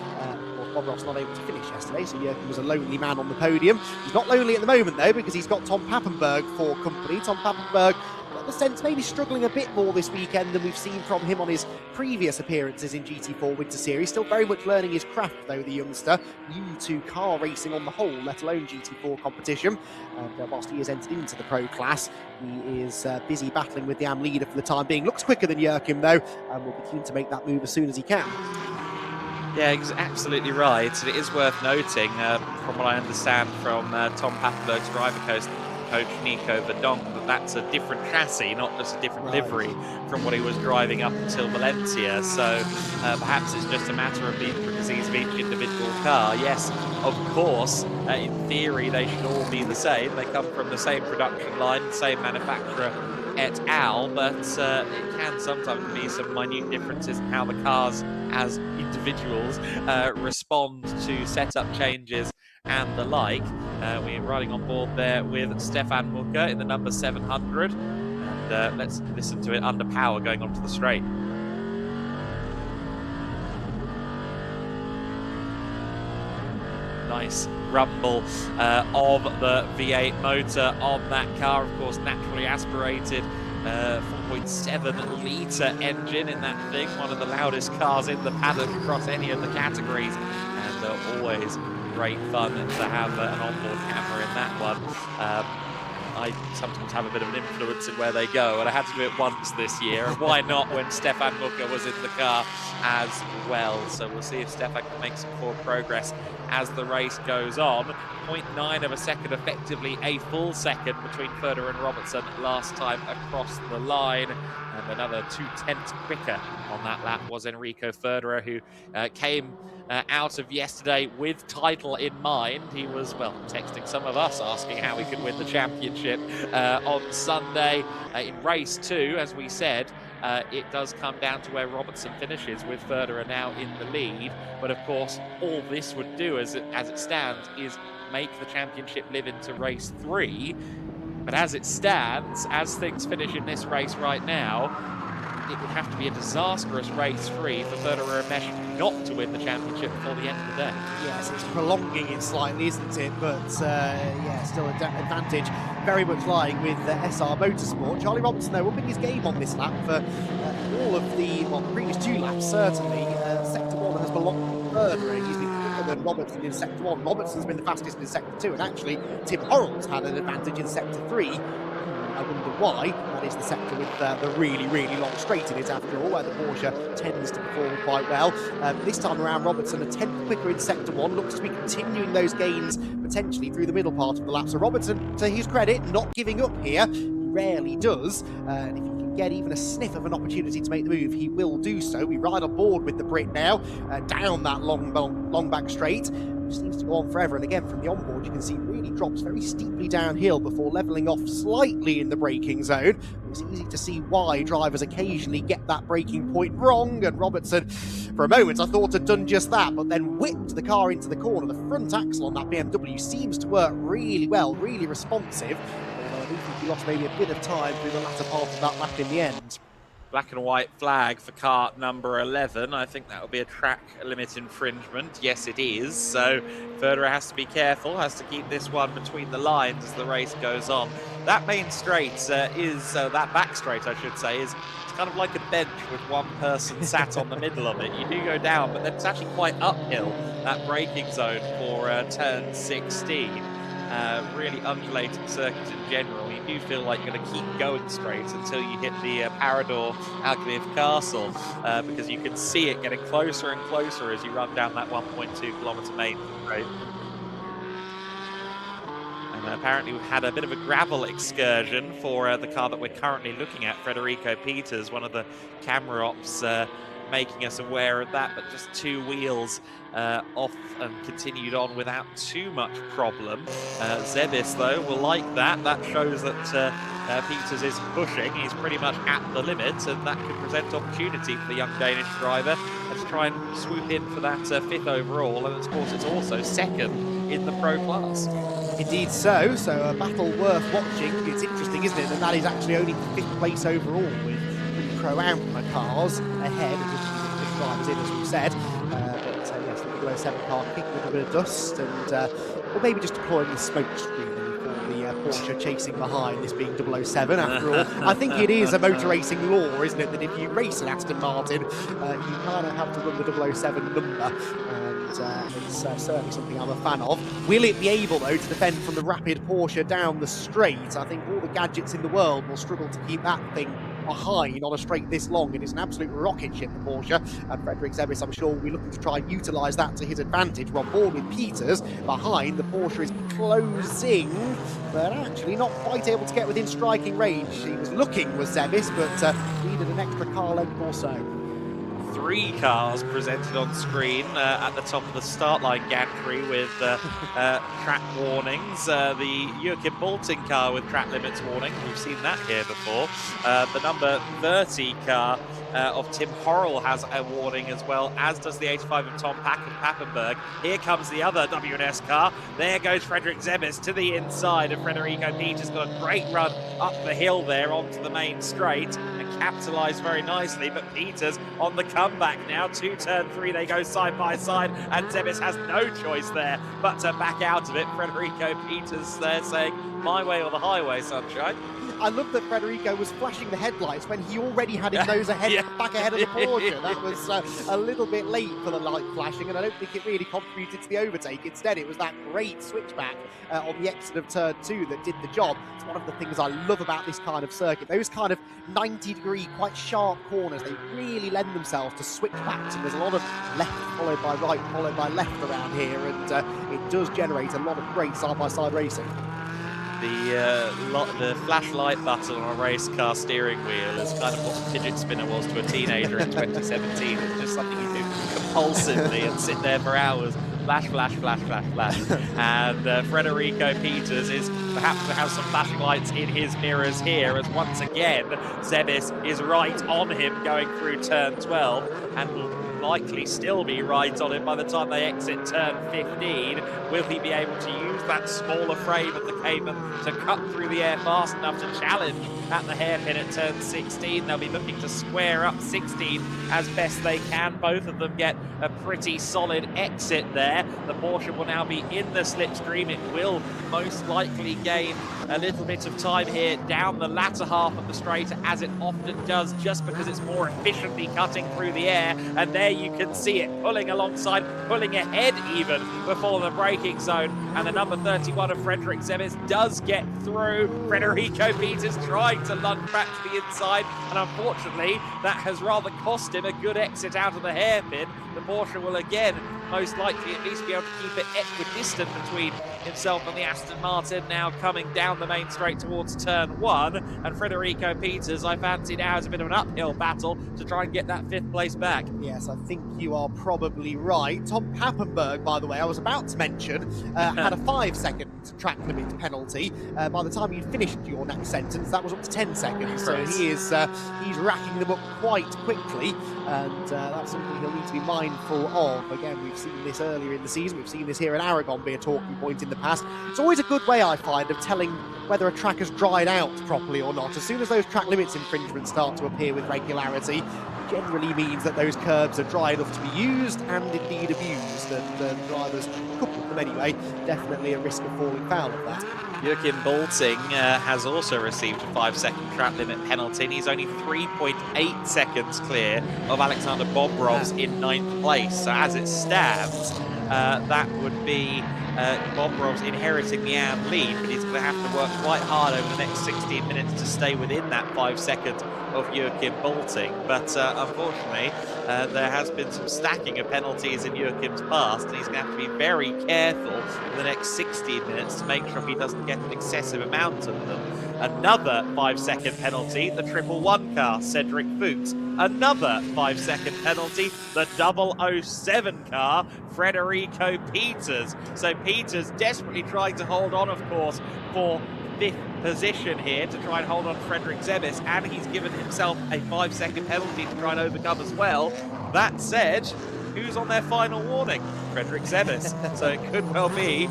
Bobrov's not able to finish yesterday, so Joachim was a lonely man on the podium. He's not lonely at the moment, though, because he's got Tom Pappenberg for company. Tom Pappenberg, got the sense, maybe struggling a bit more this weekend than we've seen from him on his previous appearances in GT4 Winter Series. Still very much learning his craft, though, the youngster, new to car racing on the whole, let alone GT4 competition. And whilst he has entered into the pro class, he is busy battling with the AM leader for the time being. Looks quicker than Joachim, though, and will be keen to make that move as soon as he can. Yeah, he's absolutely right. And it is worth noting, from what I understand from Tom Pappenberg's driver coach Nico Verdonk, that that's a different chassis, not just a different livery from what he was driving up until Valencia. So perhaps it's just a matter of the intricacies of each individual car. Yes, of course, in theory, they should all be the same. They come from the same production line, same manufacturer et al, but it can sometimes be some minute differences in how the cars as individuals respond to setup changes and the like. We're riding on board there with Stefan Mucker in the number 700, and let's listen to it under power going onto the straight. Nice rumble of the V8 motor on that car, of course naturally aspirated 4.7 litre engine in that thing, one of the loudest cars in the paddock across any of the categories, and always great fun to have an onboard camera in that one. I sometimes have a bit of an influence in where they go, and I had to do it once this year, and why not when Stefan Mucker was in the car as well. So we'll see if Stefan can make some forward progress as the race goes on. 0.9 of a second, effectively a full second between Federer and Robertson last time across the line, and another 0.2 quicker on that lap was Enrico Federer, who came out of yesterday with title in mind. He was, well, texting some of us asking how he could win the championship on Sunday. In race 2, as we said, it does come down to where Robertson finishes, with Federer now in the lead. But of course, all this would do as it stands is make the championship live into race 3. But as it stands, as things finish in this race right now, it would have to be a disastrous race 3 for Federer and Mesh not to win the championship before the end of the day. Yes, it's prolonging it slightly, isn't it? But yeah, still an advantage very much lying with SR Motorsport. Charlie Robertson, though, upping his game on this lap for all of the previous 2 laps, certainly. Sector 1 has belonged to Federer. He's been quicker than Robertson in Sector 1. Robertson's been the fastest in Sector 2, and actually Tim Horrell's had an advantage in Sector 3. I wonder why. That is the sector with the really, really long straight in it, after all, where the Porsche tends to perform quite well. This time around, Robertson a 10th quicker in Sector 1, looks to be continuing those gains potentially through the middle part of the lap. So Robertson, to his credit, not giving up here. He rarely does. And if he can get even a sniff of an opportunity to make the move, he will do so. We ride on board with the Brit now, down that long back straight, which seems to go on forever. And again, from the onboard, you can see really drops very steeply downhill before levelling off slightly in the braking zone. It's easy to see why drivers occasionally get that braking point wrong, and Robertson, for a moment, I thought had done just that, but then whipped the car into the corner. The front axle on that BMW seems to work really well, really responsive, although I do think he lost maybe a bit of time through the latter part of that lap in the end. Black and white flag for car number 11. I think that will be a track limit infringement. Yes, it is. So Federer has to be careful, has to keep this one between the lines as the race goes on. That main straight that back straight, I should say, it's kind of like a bench with one person sat on the middle of it. You do go down, but then it's actually quite uphill, that braking zone for turn 16. Really undulating circuit in general. You do feel like you're going to keep going straight until you hit the Parador Alcañiz Castle, because you can see it getting closer and closer as you run down that 1.2 kilometre main road. And apparently we've had a bit of a gravel excursion for the car that we're currently looking at, Federico Peters, one of the camera ops making us aware of that, but just 2 wheels off and continued on without too much problem. Zebis, though, will like that. That shows that Peters is pushing. He's pretty much at the limit, and that could present opportunity for the young Danish driver to try and swoop in for that 5th overall. And of course, it's also 2nd in the pro class. Indeed so a battle worth watching. It's interesting, isn't it, that is actually only 5th place overall with Pro-Am cars ahead, of the drivers in, as we've said. Yes, the below 7 car kicking with a bit of dust, and or maybe just deploying the smoke screen for the Porsche chasing behind, this being 007 after all. I think it is a motor racing law, isn't it, that if you race an Aston Martin, you kind of have to run the 007 number. It's certainly something I'm a fan of. Will it be able, though, to defend from the rapid Porsche down the straight? I think all the gadgets in the world will struggle to keep that thing behind on a straight this long. It is an absolute rocket ship, the Porsche, and Frederik Zebis, I'm sure, will be looking to try and utilise that to his advantage. We're on board with Peters behind. The Porsche is closing, but actually not quite able to get within striking range. He was looking, was Zebis, but needed an extra car length or so. 3 cars presented on screen at the top of the start line gantry with track warnings. The Joachim Bolting car with track limits warning. We've seen that here before. The number 30 car of Tim Horrell has a warning as well, as does the 85 of Tom Pappenberg. Here comes the other W&S car. There goes Frederik Zebis to the inside, and Federico Peters got a great run up the hill there onto the main straight and capitalised very nicely. But Peters on the comeback now to turn 3. They go side by side, and Zebis has no choice there but to back out of it. Federico Peters there saying, my way or the highway, sunshine. I love that Federico was flashing the headlights when he already had his nose back ahead of the Porsche. That was a little bit late for the light flashing, and I don't think it really contributed to the overtake. Instead, it was that great switchback on the exit of turn 2 that did the job. It's one of the things I love about this kind of circuit. Those kind of 90-degree, quite sharp corners, they really lend themselves to switchbacks, and there's a lot of left followed by right, followed by left around here, and it does generate a lot of great side-by-side racing. The flashlight button on a race car steering wheel is kind of what the fidget spinner was to a teenager in 2017. It's just something you do compulsively and sit there for hours. Flash, flash, flash, flash, flash. And Federico Peters is perhaps to have some flashing lights in his mirrors here, as once again Zebis is right on him going through turn 12, and will likely still be right on him by the time they exit turn 15. Will he be able to use that smaller frame of the Cayman to cut through the air fast enough to challenge at the hairpin at turn 16? They'll be looking to square up 16 as best they can. Both of them get a pretty solid exit there. The Porsche will now be in the slipstream. It will most likely gain a little bit of time here down the latter half of the straight, as it often does, just because it's more efficiently cutting through the air. And there you can see it pulling alongside, pulling ahead even before the braking zone. And the number 31 of Frederik Zebis does get through. Federico Peters trying to lunge back to the inside, and unfortunately that has rather cost him a good exit out of the hairpin. The Porsche will again most likely at least be able to keep it equidistant between himself and the Aston Martin, now coming down the main straight towards turn 1. And Federico Peters, I fancy now, has a bit of an uphill battle to try and get that 5th place back. Yes, I think you are probably right. Tom Pappenberg, by the way, I was about to mention, had a 5-second track limit penalty. By the time you finished your next sentence, that was up to 10 seconds. So he's racking them up quite quickly, and that's something he'll need to be mindful of. Again, we've seen this earlier in the season. We've seen this here in Aragon be a talking point in the past. It's always a good way, I find, of telling whether a track has dried out properly or not. As soon as those track limits infringements start to appear with regularity, generally means that those curbs are dry enough to be used and indeed abused, and drivers, a couple of them anyway, definitely a risk of falling foul of that. Joachim Bolting has also received a 5-second track limit penalty, and he's only 3.8 seconds clear of Alexander Bobrov's in 9th place. So as it stands, that would be Bobrov's inheriting the AM lead, but he's going to have to work quite hard over the next 16 minutes to stay within that 5 seconds of Joachim Bolting. But unfortunately, there has been some stacking of penalties in Joachim's past, and he's going to have to be very careful in the next 16 minutes to make sure he doesn't get an excessive amount of them. Another 5-second penalty, the 111 car, Cedric Fuchs, another 5-second penalty, the 007 car, Frederico Peters. So Peters desperately trying to hold on, of course, for 5th position here to try and hold on Frederick Zebis, and he's given himself a 5-second penalty to try and overcome as well. That said, who's on their final warning? Frederick Zebis. So it could well be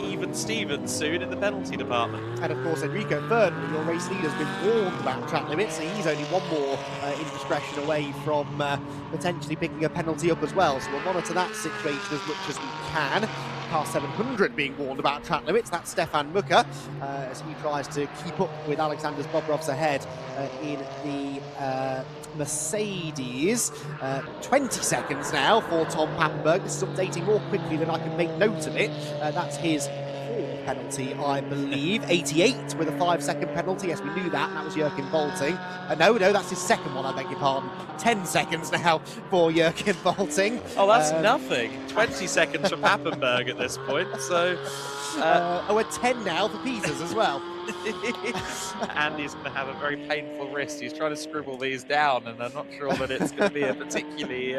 even Stevens soon in the penalty department. And of course, Enrico Ferdinand, your race leader, has been warned about track limits, so he's only one more indiscretion away from potentially picking a penalty up as well. So we'll monitor that situation as much as we can. Car 700 being warned about track limits. That's Stefan Mucker as he tries to keep up with Alexander Bobrov's ahead in the Mercedes. 20 seconds now for Tom Pappenberg. This is updating more quickly than I can make note of it. That's his 4th penalty, I believe. 88 with a 5-second penalty. Yes, we knew that. That was Jürgen Bolting. No, that's his 2nd one, I beg your pardon. 10 seconds now for Jürgen Bolting. Oh, that's nothing. 20 seconds for Pappenberg at this point. So, a 10 now for Peters as well. Andy's going to have a very painful wrist. He's trying to scribble these down, and I'm not sure that it's going to be a particularly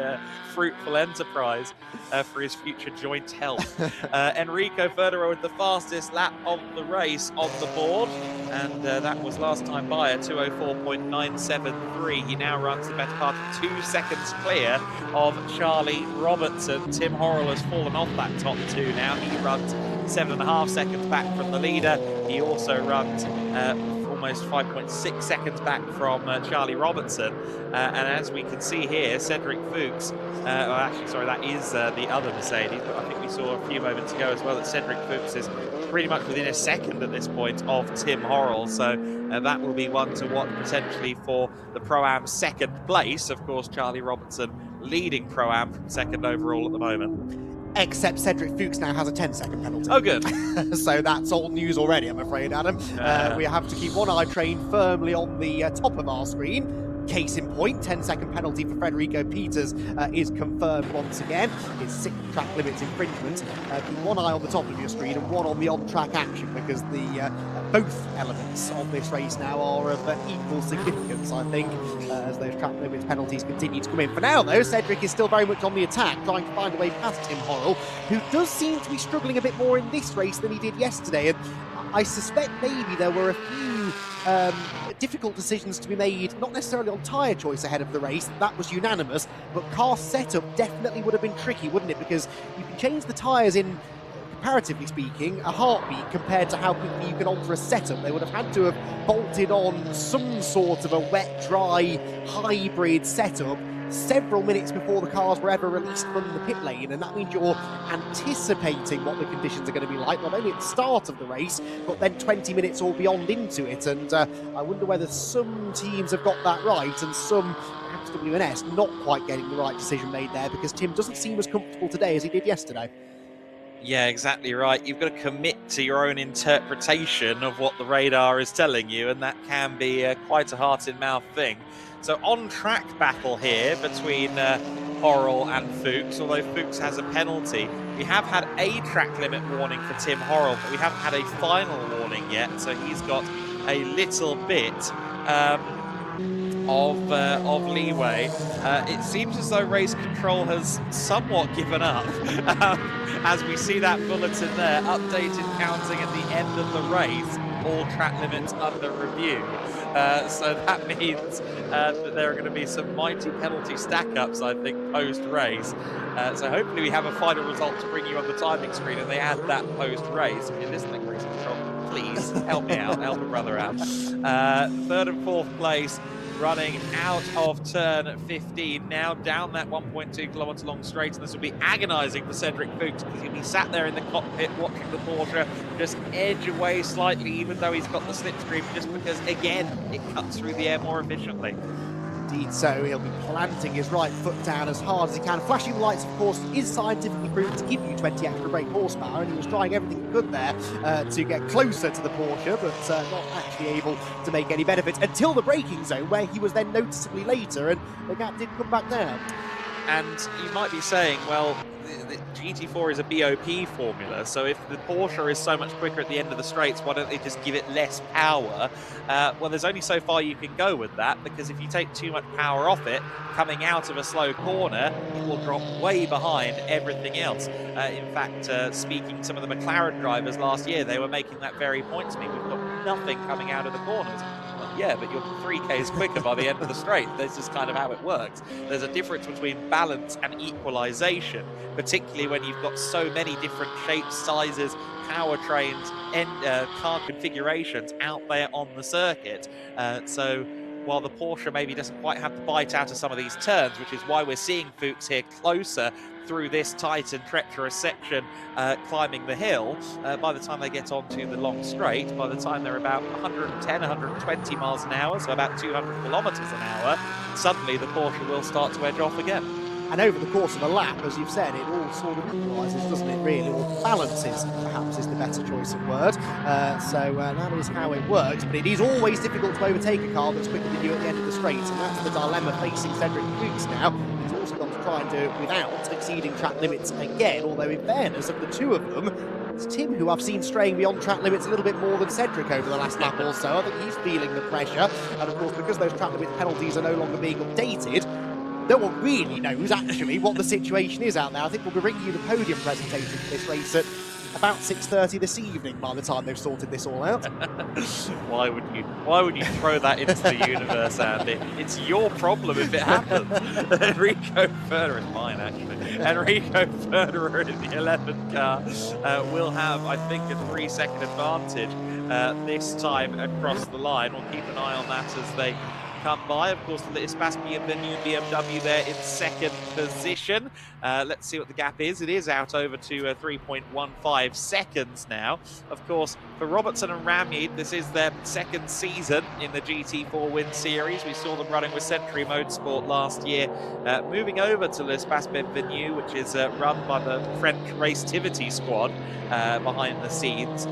fruitful enterprise for his future joint health. Enrico Ferdinand with the fastest lap of the race on the board, and that was last time by a 204.973. He now runs the better part of 2 seconds clear of Charlie Robertson. Tim Horrell has fallen off that top 2 now. He runs 7.5 seconds back from the leader. He also runs almost 5.6 seconds back from Charlie Robertson. And as we can see here, Cedric Fuchs, actually, sorry, that is the other Mercedes, but I think we saw a few moments ago as well that Cedric Fuchs is pretty much within a second at this point of Tim Horrell. So that will be one to watch potentially for the Pro-Am 2nd place. Of course, Charlie Robertson leading Pro-Am from 2nd overall at the moment. Except Cedric Fuchs now has a 10-second penalty. Oh, good. So that's old news already, I'm afraid, Adam. We have to keep one eye trained firmly on the top of our screen. Case in point, 10-second penalty for Frederico Peters is confirmed once again. His 6th track limits infringement. Keep one eye on the top of your screen and one on the on-track action, because the both elements of this race now are of equal significance, I think, as those track limits penalties continue to come in. For now, though, Cedric is still very much on the attack, trying to find a way past Tim Horrell, who does seem to be struggling a bit more in this race than he did yesterday. And I suspect maybe there were a few difficult decisions to be made, not necessarily on tyre choice ahead of the race, that was unanimous, but car setup definitely would have been tricky, wouldn't it? Because you can change the tyres in, comparatively speaking, a heartbeat compared to how quickly you can alter a setup. They would have had to have bolted on some sort of a wet-dry hybrid setup several minutes before the cars were ever released from the pit lane, and that means you're anticipating what the conditions are going to be like, not only at the start of the race, but then 20 minutes or beyond into it. And I wonder whether some teams have got that right and some, perhaps WNS, not quite getting the right decision made there, because Tim doesn't seem as comfortable today as he did yesterday. Yeah, exactly right. You've got to commit to your own interpretation of what the radar is telling you, and that can be quite a heart-in-mouth thing. So on-track battle here between Horrell and Fuchs, although Fuchs has a penalty. We have had a track limit warning for Tim Horrell, but we haven't had a final warning yet, so he's got a little bit of leeway. It seems as though race control has somewhat given up as we see that bulletin there, updated counting at the end of the race, all track limits under review. So that means that there are going to be some mighty penalty stack-ups, I think, post-race. So hopefully we have a final result to bring you on the timing screen and they add that post-race. If you're listening, race control, please help me out, help a brother out. 3rd and 4th place, running out of turn 15, now down that 1.2 kilometre long straight, and this will be agonising for Cedric Fuchs because he'll be sat there in the cockpit watching the Porsche just edge away slightly, even though he's got the slipstream, just because, again, it cuts through the air more efficiently. Indeed so, he'll be planting his right foot down as hard as he can. Flashing lights, of course, is scientifically proven to give you 20 extra brake horsepower, and he was trying everything he could there to get closer to the Porsche, but not actually able to make any benefit until the braking zone, where he was then noticeably later, and the gap did come back down. And you might be saying, well, the GT4 is a BOP formula, so if the Porsche is so much quicker at the end of the straights, why don't they just give it less power? Well, there's only so far you can go with that, because if you take too much power off it, coming out of a slow corner, it will drop way behind everything else. In fact, speaking to some of the McLaren drivers last year, they were making that very point to me. We've got nothing coming out of the corners. Yeah, but you're 3Ks quicker by the end of the straight. This is kind of how it works. There's a difference between balance and equalization, particularly when you've got so many different shapes, sizes, powertrains, and car configurations out there on the circuit. So while the Porsche maybe doesn't quite have the bite out of some of these turns, which is why we're seeing Fuchs here closer through this tight and treacherous section, climbing the hill, by the time they get onto the long straight, by the time they're about 110, 120 miles an hour, so about 200 kilometers an hour, suddenly the Porsche will start to edge off again. And over the course of a lap, as you've said, it all sort of equalises, doesn't it, really? Or balances, perhaps, is the better choice of word. So that is how it works. But it is always difficult to overtake a car that's quicker than you at the end of the straight. And that's the dilemma facing Cedric Fuchs now. He's also got to try and do it without exceeding track limits again. Although, in fairness, of the two of them, it's Tim who I've seen straying beyond track limits a little bit more than Cedric over the last lap or so. I think he's feeling the pressure. And, of course, because those track limit penalties are no longer being updated, no one really knows actually what the situation is out there. I think we'll be bringing you the podium presentation for this race at about 6:30 this evening by the time they've sorted this all out. Why would you throw that into the universe, Andy? It's your problem if it happens. Enrico Furter is mine, actually. Enrico Furter in the 11th car will have, I think, a 3-second advantage this time across the line. We'll keep an eye on that as they come by. Of course, the Lispaspi of the new BMW there in second position. Let's see what the gap is. It is out over to 3.15 seconds now. Of course, for Robertson and Ramid, this is their second season in the GT4 Win Series. We saw them running with Century Motorsport last year. Moving over to Lispaspi Venue, which is run by the French Racetivity squad behind the scenes,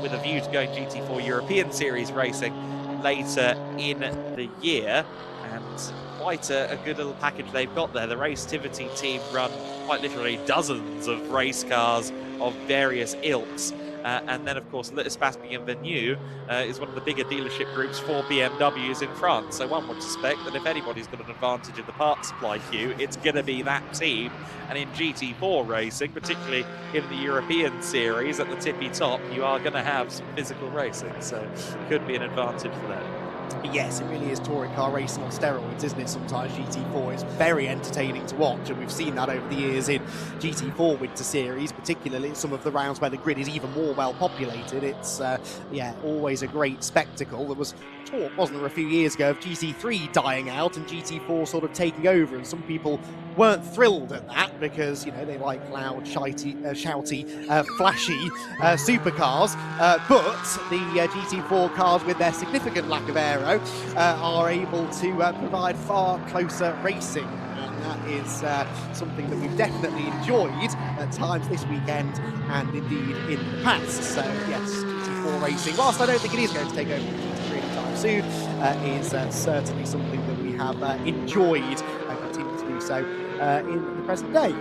with a view to going GT4 European Series racing later in the year. And quite a good little package they've got there. The Racetivity team run quite literally dozens of race cars of various ilks. And then, of course, Lispaspi and Venue is one of the bigger dealership groups for BMWs in France. So one would suspect that if anybody's got an advantage in the parts supply queue, it's going to be that team. And in GT4 racing, particularly in the European series at the tippy top, you are going to have some physical racing. So it could be an advantage for them. Yes, it really is touring car racing on steroids, isn't it? Sometimes GT4 is very entertaining to watch, and we've seen that over the years in GT4 Winter Series, particularly some of the rounds where the grid is even more well populated. It's yeah, always a great spectacle. There was talk, wasn't there, a few years ago of GT3 dying out and GT4 sort of taking over, and some people weren't thrilled at that because, you know, they like loud, shouty, flashy supercars, but the GT4 cars, with their significant lack of aero, are able to provide far closer racing, and that is something that we've definitely enjoyed at times this weekend and indeed in the past. So yes, GT4 racing, whilst I don't think it is going to take over GT3 anytime soon, is certainly something that we have enjoyed and continue to do so in the present day.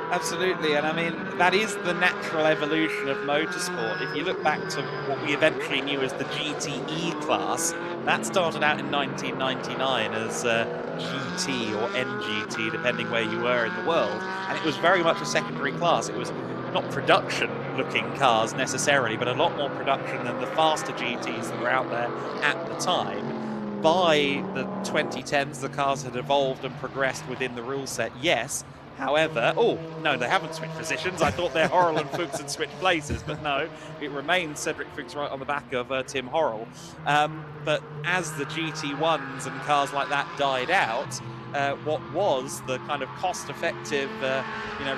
Absolutely, and I mean, that is the natural evolution of motorsport. If you look back to what we eventually knew as the GTE class, that started out in 1999 as GT or NGT, depending where you were in the world, and it was very much a secondary class. It was not production-looking cars necessarily, but a lot more production than the faster GTs that were out there at the time. By the 2010s, the cars had evolved and progressed within the rule set, yes. However, oh, no, they haven't switched positions. I thought their Horrell and Fuchs had switched places, but no, it remains Cedric Fuchs right on the back of Tim Horrell. But as the GT1s and cars like that died out, what was the kind of cost-effective,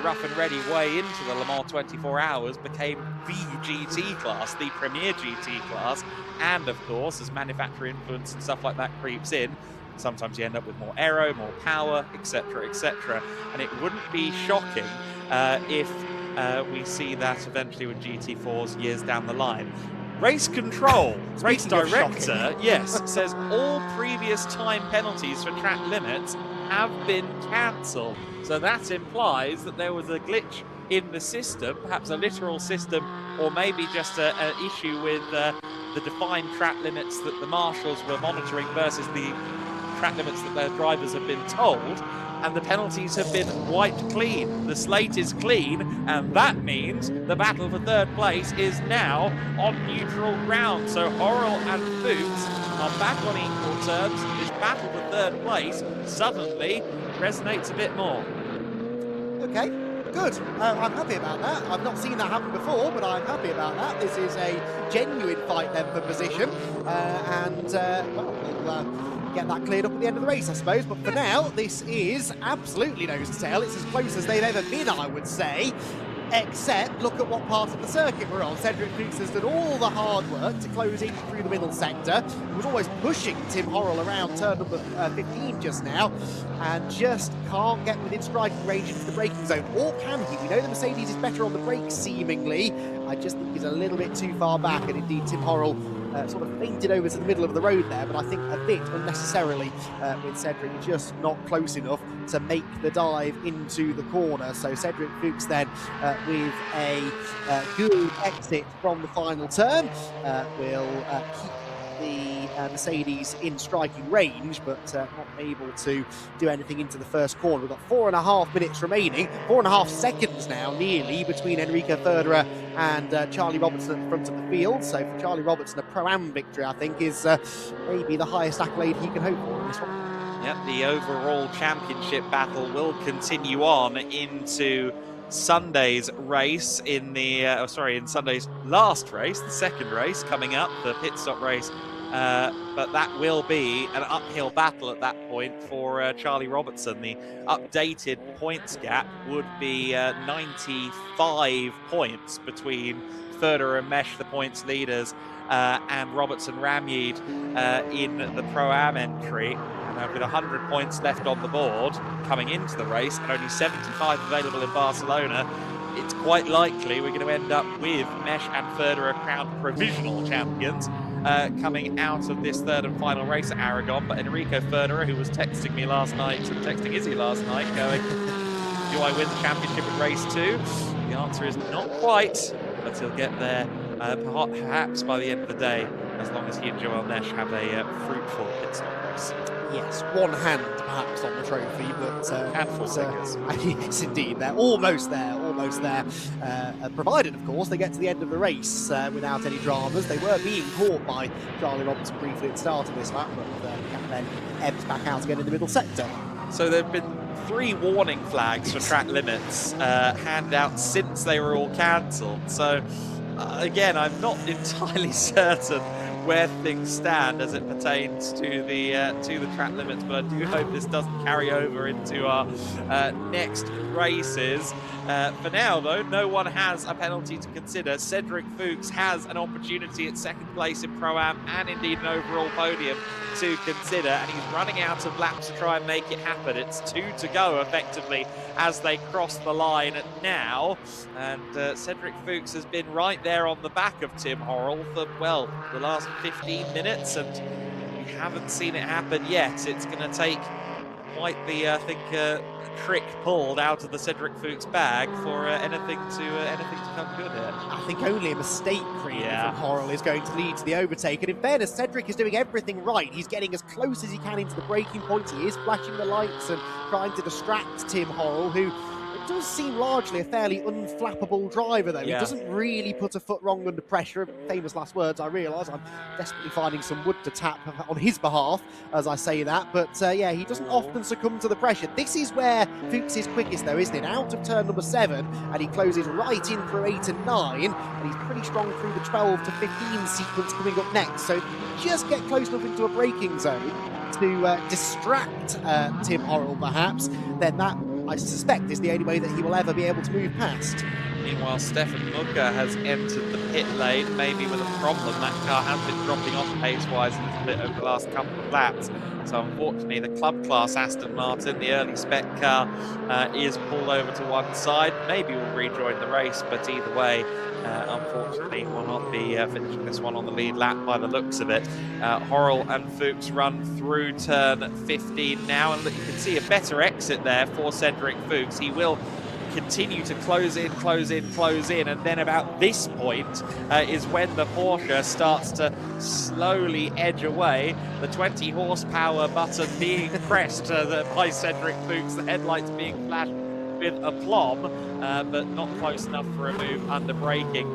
rough and ready way into the Le Mans 24 Hours became the GT class, the premier GT class. And, of course, as manufacturer influence and stuff like that creeps in, sometimes you end up with more aero, more power, etc., etc. And it wouldn't be shocking if we see that eventually with GT4s years down the line. Race Control, race director, yes, says all previous time penalties for track limits have been cancelled. So that implies that there was a glitch in the system, perhaps a literal system, or maybe just an issue with the defined track limits that the marshals were monitoring versus the track limits that their drivers have been told, and the penalties have been wiped clean. The slate is clean, and that means the battle for third place is now on neutral ground. So Horrell and Fuchs are back on equal terms. This battle for third place suddenly resonates a bit more. Okay, good. I'm happy about that. I've not seen that happen before, but I'm happy about that. This is a genuine fight then for position, well, we'll get that cleared up at the end of the race, I suppose. But for now, this is absolutely nose to tail. It's as close as they've ever been, I would say. Except, look at what part of the circuit we're on. Cedric Fuchs has done all the hard work to close in through the middle sector. He was always pushing Tim Horrell around turn number 15 just now, and just can't get within striking range into the braking zone. Or can he? We know the Mercedes is better on the brakes, seemingly. I just think he's a little bit too far back, and indeed Tim Horrell sort of fainted over to the middle of the road there, but I think a bit unnecessarily with Cedric just not close enough to make the dive into the corner. So Cedric Fuchs then with a good exit from the final turn will keep the Mercedes in striking range, but not able to do anything into the first corner. We've got 4.5 minutes remaining, 4.5 seconds now nearly between Enrico Ferderer and Charlie Robertson at the front of the field. So for Charlie Robertson, a Pro-Am victory, I think, is maybe the highest accolade he can hope for in this one. Yep, the overall championship battle will continue on into Sunday's race in the in Sunday's last race, the second race coming up, the pit stop race. But that will be an uphill battle at that point for Charlie Robertson. The updated points gap would be 95 points between Ferderer and Mesh, the points leaders, and Robertson Ramyed in the Pro-Am entry. And with 100 points left on the board coming into the race and only 75 available in Barcelona, it's quite likely we're going to end up with Mesh and Ferderer crowned provisional champions coming out of this third and final race at Aragon. But Enrico Ferderer, who was texting me last night, and texting Izzy last night, going, do I win the championship in race 2? The answer is not quite, but he'll get there perhaps by the end of the day, as long as he and Joel Nesh have a fruitful pit stop race. Yes, one hand perhaps on the trophy, but handful fingers. Yes, indeed, they're almost there, provided, of course, they get to the end of the race without any dramas. They were being caught by Charlie Robertson briefly at the start of this lap, but then ebbs back out again in the middle sector. So there have been 3 warning flags for track limits handed out since they were all cancelled. So again, I'm not entirely certain where things stand as it pertains to the track limits, but I do hope this doesn't carry over into our next races. For now, though, no one has a penalty to consider. Cedric Fuchs has an opportunity at second place in Pro-Am and indeed an overall podium to consider, and he's running out of laps to try and make it happen. It's 2 to go effectively as they cross the line now, and Cedric Fuchs has been right there on the back of Tim Horrell for, well, the last 15 minutes, and we haven't seen it happen yet. It's going to take quite the, I think, trick pulled out of the Cedric Fuchs bag for anything to come good here. I think only a mistake created from Horrell is going to lead to the overtake, and in fairness, Cedric is doing everything right. He's getting as close as he can into the braking points. He is flashing the lights and trying to distract Tim Horrell, who does seem largely a fairly unflappable driver, though. Yeah. He doesn't really put a foot wrong under pressure. Famous last words, I realise. I'm desperately finding some wood to tap on his behalf as I say that. But yeah, he doesn't often succumb to the pressure. This is where Fuchs is quickest, though, isn't it? Out of turn number 7, and he closes right in through 8 and 9, and he's pretty strong through the 12 to 15 sequence coming up next. So just get close enough into a braking zone to distract Tim Horrell, perhaps, then that, I suspect, is the only way that he will ever be able to move past. Meanwhile, Stefan Mucker has entered the pit lane, maybe with a problem. That car has been dropping off pace-wise a little bit over the last couple of laps. So unfortunately, the club class Aston Martin, the early spec car, is pulled over to one side. Maybe will rejoin the race, but either way, unfortunately, will not be finishing this one on the lead lap by the looks of it. Horrell and Fuchs run through turn 15 now, and you can see a better exit there for Cedric Fuchs. He will continue to close in, and then about this point is when the Porsche starts to slowly edge away. The 20 horsepower button being pressed by Cedric Fuchs, the headlights being flashed with aplomb, but not close enough for a move under braking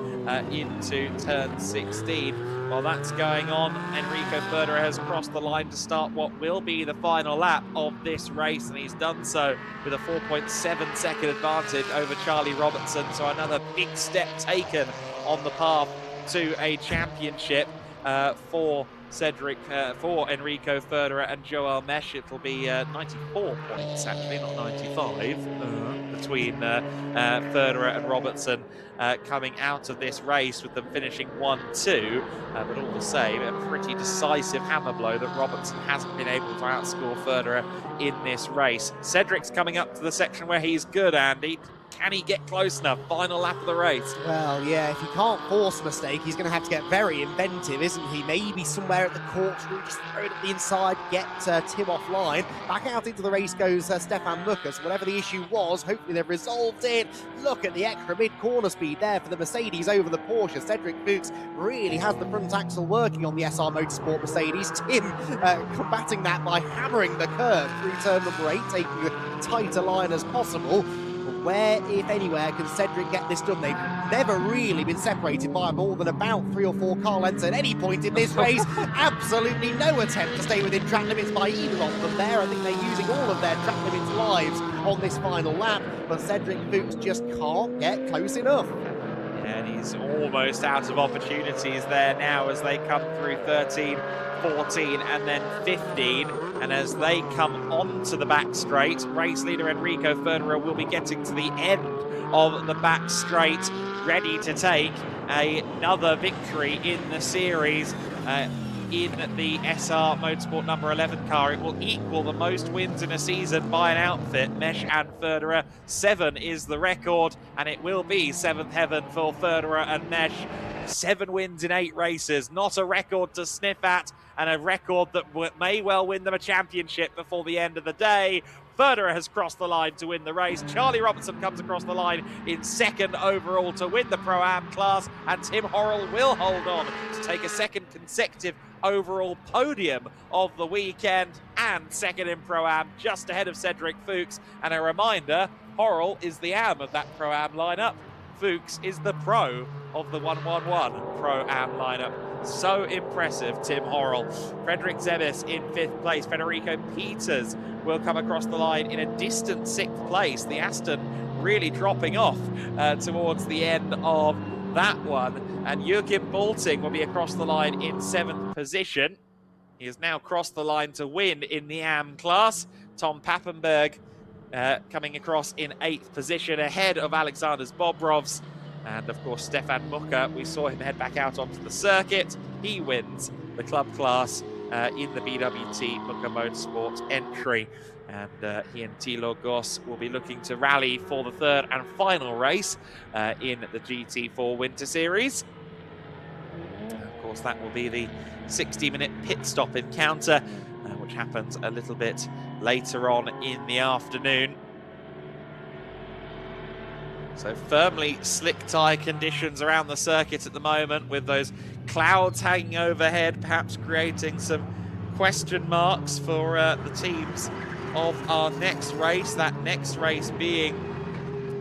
into turn 16. While that's going on, Enrico Federer has crossed the line to start what will be the final lap of this race, and he's done so with a 4.7 second advantage over Charlie Robertson. So another big step taken on the path to a championship for Enrico Federer and Joel Mesh. It'll be 94 points, actually, not 95, between Federer and Robertson coming out of this race, with them finishing 1-2. But all the same, a pretty decisive hammer blow that Robertson hasn't been able to outscore Federer in this race. Cedric's coming up to the section where he's good, Andy. Can he get close enough? Final lap of the race. Well, yeah, if he can't force a mistake, he's going to have to get very inventive, isn't he? Maybe somewhere at the corkscrew, just throw it at the inside, get Tim offline. Back out into the race goes Stefan Mucker. So whatever the issue was, hopefully they've resolved it. Look at the extra mid-corner speed there for the Mercedes over the Porsche. Cedric Fuchs really has the front axle working on the SR Motorsport Mercedes. Tim combating that by hammering the curve through turn number 8, taking a tighter line as possible. Where, if anywhere, can Cedric get this done? They've never really been separated by more than about 3 or 4 car lengths at any point in this race. Absolutely no attempt to stay within track limits by either of them there. I think they're using all of their track limits lives on this final lap, but Cedric Fuchs just can't get close enough. And he's almost out of opportunities there now as they come through 13, 14 and then 15. And as they come onto the back straight, race leader Enrico Federer will be getting to the end of the back straight, ready to take another victory in the series. In the SR Motorsport number 11 car. It will equal the most wins in a season by an outfit, Mesh and Federer. 7 is the record, and it will be 7th heaven for Federer and Mesh. 7 wins in 8 races, not a record to sniff at, and a record that may well win them a championship before the end of the day. Federer has crossed the line to win the race. Charlie Robertson comes across the line in 2nd overall to win the Pro-Am class, and Tim Horrell will hold on to take a 2nd consecutive overall podium of the weekend and 2nd in Pro-Am, just ahead of Cedric Fuchs. And a reminder, Horrell is the Am of that Pro-Am lineup. Fuchs is the Pro of the 111 Pro-Am lineup. So impressive, Tim Horrell. Frederick Zebis in 5th place. Federico Peters will come across the line in a distant 6th place. The Aston really dropping off towards the end of that one. And Joachim Balting will be across the line in 7th position. He has now crossed the line to win in the Am class. Tom Pappenberg coming across in 8th position ahead of Alexander Bobrovs. And of course, Stefan Mucker, we saw him head back out onto the circuit. He wins the club class in the BWT Mucker Motorsport entry. And he and Thilo Goss will be looking to rally for the 3rd and final race in the GT4 Winter Series. Of course, that will be the 60-minute pit stop encounter, which happens a little bit later on in the afternoon. So firmly slick tie conditions around the circuit at the moment, with those clouds hanging overhead, perhaps creating some question marks for the teams of our next race. That next race being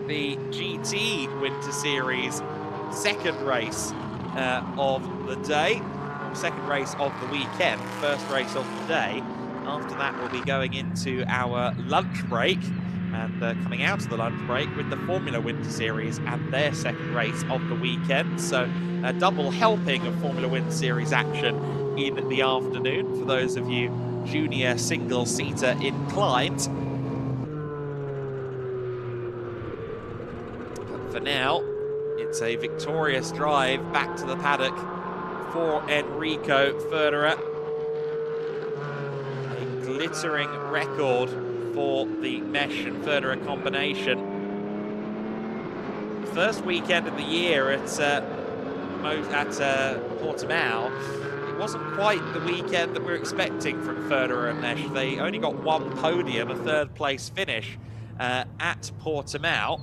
the GT Winter Series 2nd race of the day, or 2nd race of the weekend, 1st race of the day. After that, we'll be going into our lunch break, and coming out of the lunch break with the Formula Winter Series and their 2nd race of the weekend. So a double helping of Formula Winter Series action in the afternoon for those of you junior single-seater inclined. But for now, It's a victorious drive back to the paddock for Enrico Federer. A glittering record for the Mesh and Federer combination. First weekend of the year at Portimao, it wasn't quite the weekend that we were expecting from Federer and Mesh. They only got one podium, a third place finish at Portimao.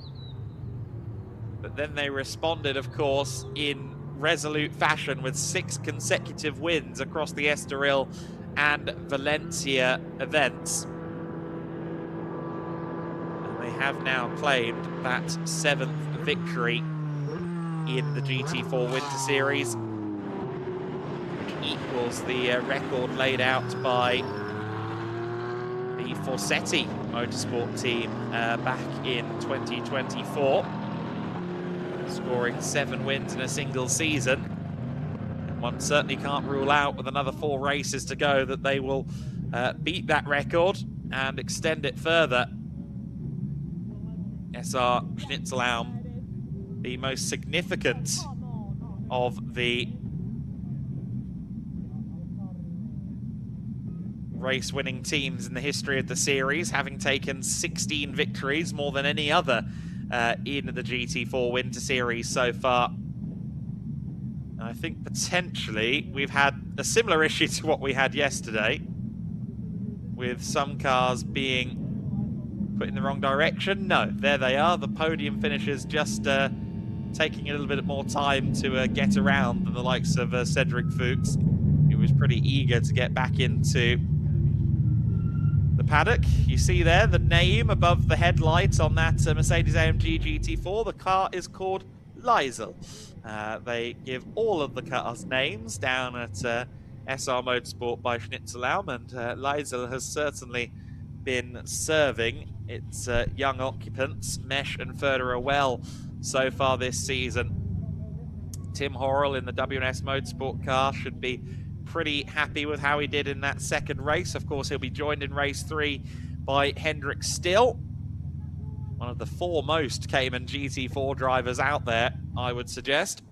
But then they responded, of course, in resolute fashion with 6 consecutive wins across the Estoril and Valencia events. And they have now claimed that 7th victory in the GT4 Winter Series, which equals the record laid out by the Forsetti Motorsport team back in 2024. Scoring 7 wins in a single season. And one certainly can't rule out, with another 4 races to go, that they will beat that record and extend it further. SR Schnitzelbaum, the most significant of the race-winning teams in the history of the series, having taken 16 victories, more than any other in the GT4 Winter Series so far. And I think potentially we've had a similar issue to what we had yesterday, with some cars being put in the wrong direction. No, there they are, the podium finishers, just taking a little bit more time to get around than the likes of Cedric Fuchs, who was pretty eager to get back into the paddock. You see there the name above the headlight on that Mercedes-AMG GT4. The car is called Liesel. They give all of the cars names down at SR Motorsport by Schnitzelbaum, and Liesel has certainly been serving its young occupants, Mesh and Federer, well so far this season. Tim Horrell in the WNS Motorsport car should be pretty happy with how he did in that second race. Of course, he'll be joined in race 3 by Hendrik Still, one of the foremost Cayman GT4 drivers out there, I would suggest.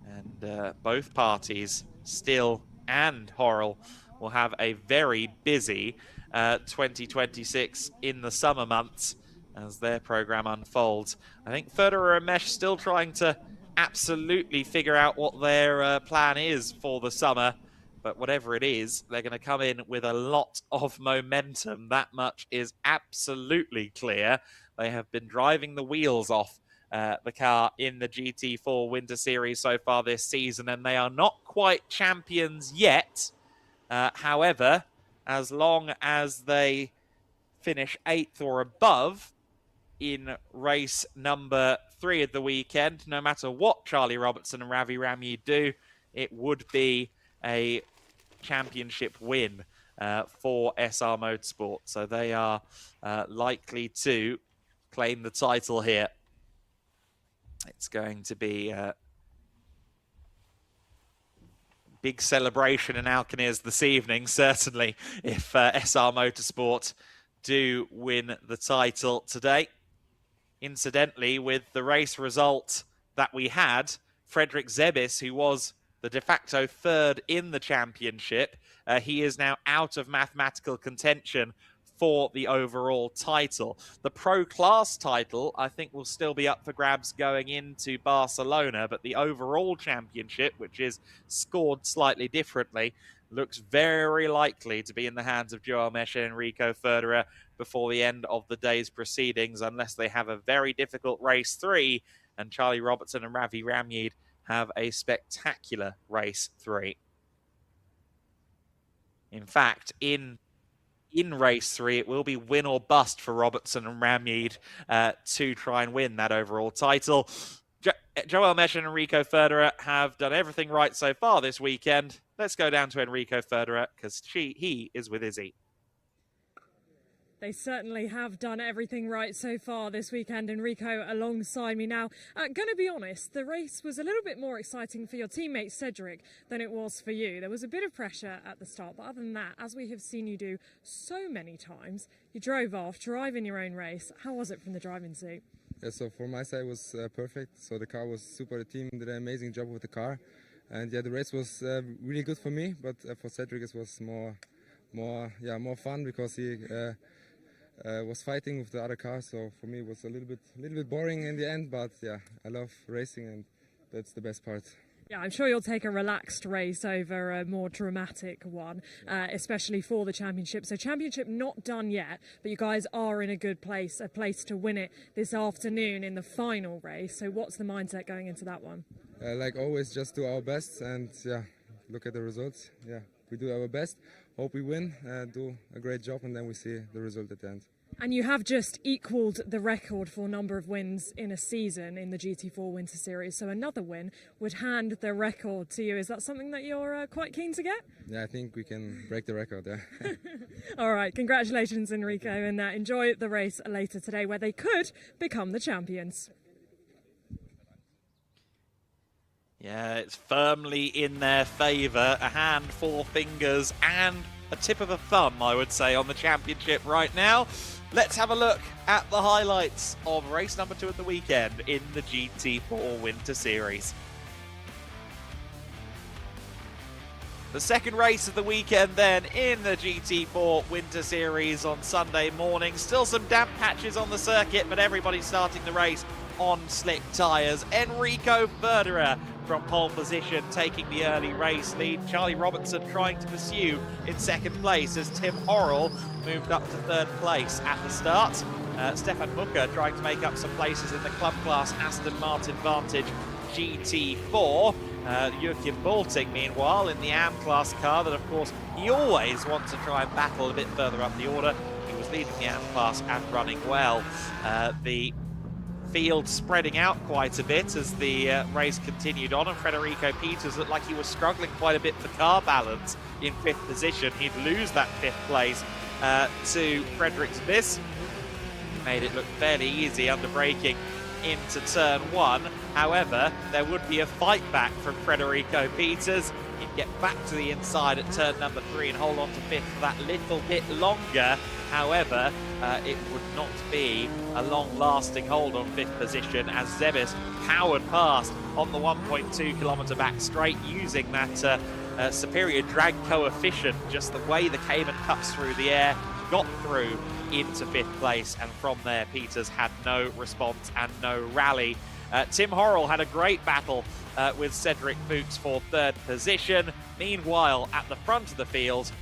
And both parties, Still and Horrell, will have a very busy 2026 in the summer months as their program unfolds. I think Federer and Mesh still trying to absolutely figure out what their plan is for the summer, but whatever it is, they're going to come in with a lot of momentum. That much is absolutely clear. They have been driving the wheels off the car in the GT4 Winter Series so far this season, and they are not quite champions yet. However, as long as they finish 8th or above in race number 3 of the weekend, no matter what Charlie Robertson and Ravi Ramyi do, it would be a championship win for SR Motorsport. So they are likely to claim the title here. It's going to be a big celebration in Alcañiz this evening, certainly, if SR Motorsport do win the title today. Incidentally, with the race result that we had, Frederick Zebis, who was the de facto 3rd in the championship, he is now out of mathematical contention for the overall title. The Pro Class title, I think, will still be up for grabs going into Barcelona, but the overall championship, which is scored slightly differently, looks very likely to be in the hands of Joao Mesh and Enrico Federer before the end of the day's proceedings, unless they have a very difficult race 3 and Charlie Robertson and Ravi Ramyi have a spectacular race 3. In fact, in race 3, it will be win or bust for Robertson and Ramyi to try and win that overall title. Joao Mesh and Enrico Federer have done everything right so far this weekend. Let's go down to Enrico Federer, because he is with Izzy. They certainly have done everything right so far this weekend. Enrico alongside me now. Going to be honest, the race was a little bit more exciting for your teammate Cedric than it was for you. There was a bit of pressure at the start, but other than that, as we have seen you do so many times, you drove off, driving your own race. How was it from the driving seat? Yeah, so for my side it was perfect. So the car was super. The team did an amazing job with the car, and yeah, the race was really good for me. But for Cedric it was more fun because he was fighting with the other car. So for me it was a little bit boring in the end. But yeah, I love racing, and that's the best part. Yeah, I'm sure you'll take a relaxed race over a more dramatic one, especially for the championship. So championship not done yet, but you guys are in a good place, a place to win it this afternoon in the final race. So what's the mindset going into that one? Like always, just do our best and yeah, look at the results. Yeah, we do our best, hope we win, do a great job, and then we see the result at the end. And you have just equalled the record for number of wins in a season in the GT4 Winter Series. So another win would hand the record to you. Is that something that you're quite keen to get? Yeah, I think we can break the record there. All right, congratulations, Enrico, and enjoy the race later today where they could become the champions. Yeah, it's firmly in their favour. A hand, 4 fingers, and a tip of a thumb, I would say, on the championship right now. Let's have a look at the highlights of race number 2 of the weekend in the GT4 Winter Series. The second race of the weekend then in the GT4 Winter Series on Sunday morning. Still some damp patches on the circuit, but everybody's starting the race on slick tyres. Enrico Verderer from pole position, taking the early race lead. Charlie Robertson trying to pursue in second place as Tim Horrell moved up to third place at the start. Stefan Mucker trying to make up some places in the club class Aston Martin Vantage GT4. Joachim Balting, meanwhile, in the AM class car that, of course, he always wants to try and battle a bit further up the order. He was leading the AM class and running well. The field spreading out quite a bit as the race continued on, and Federico Peters looked like he was struggling quite a bit for car balance in 5th position. He'd lose that 5th place to Frederick Zbiss. Made it look fairly easy under braking into turn 1. However, there would be a fight back from Federico Peters. He'd get back to the inside at turn number 3 and hold on to 5th for that little bit longer. However, it would not be a long-lasting hold on 5th position as Zebis powered past on the 1.2 kilometre back straight using that superior drag coefficient. Just the way the Cayman cuts through the air, got through into 5th place, and from there Peters had no response and no rally. Tim Horrell had a great battle with Cedric Fuchs for 3rd position. Meanwhile, at the front of the field,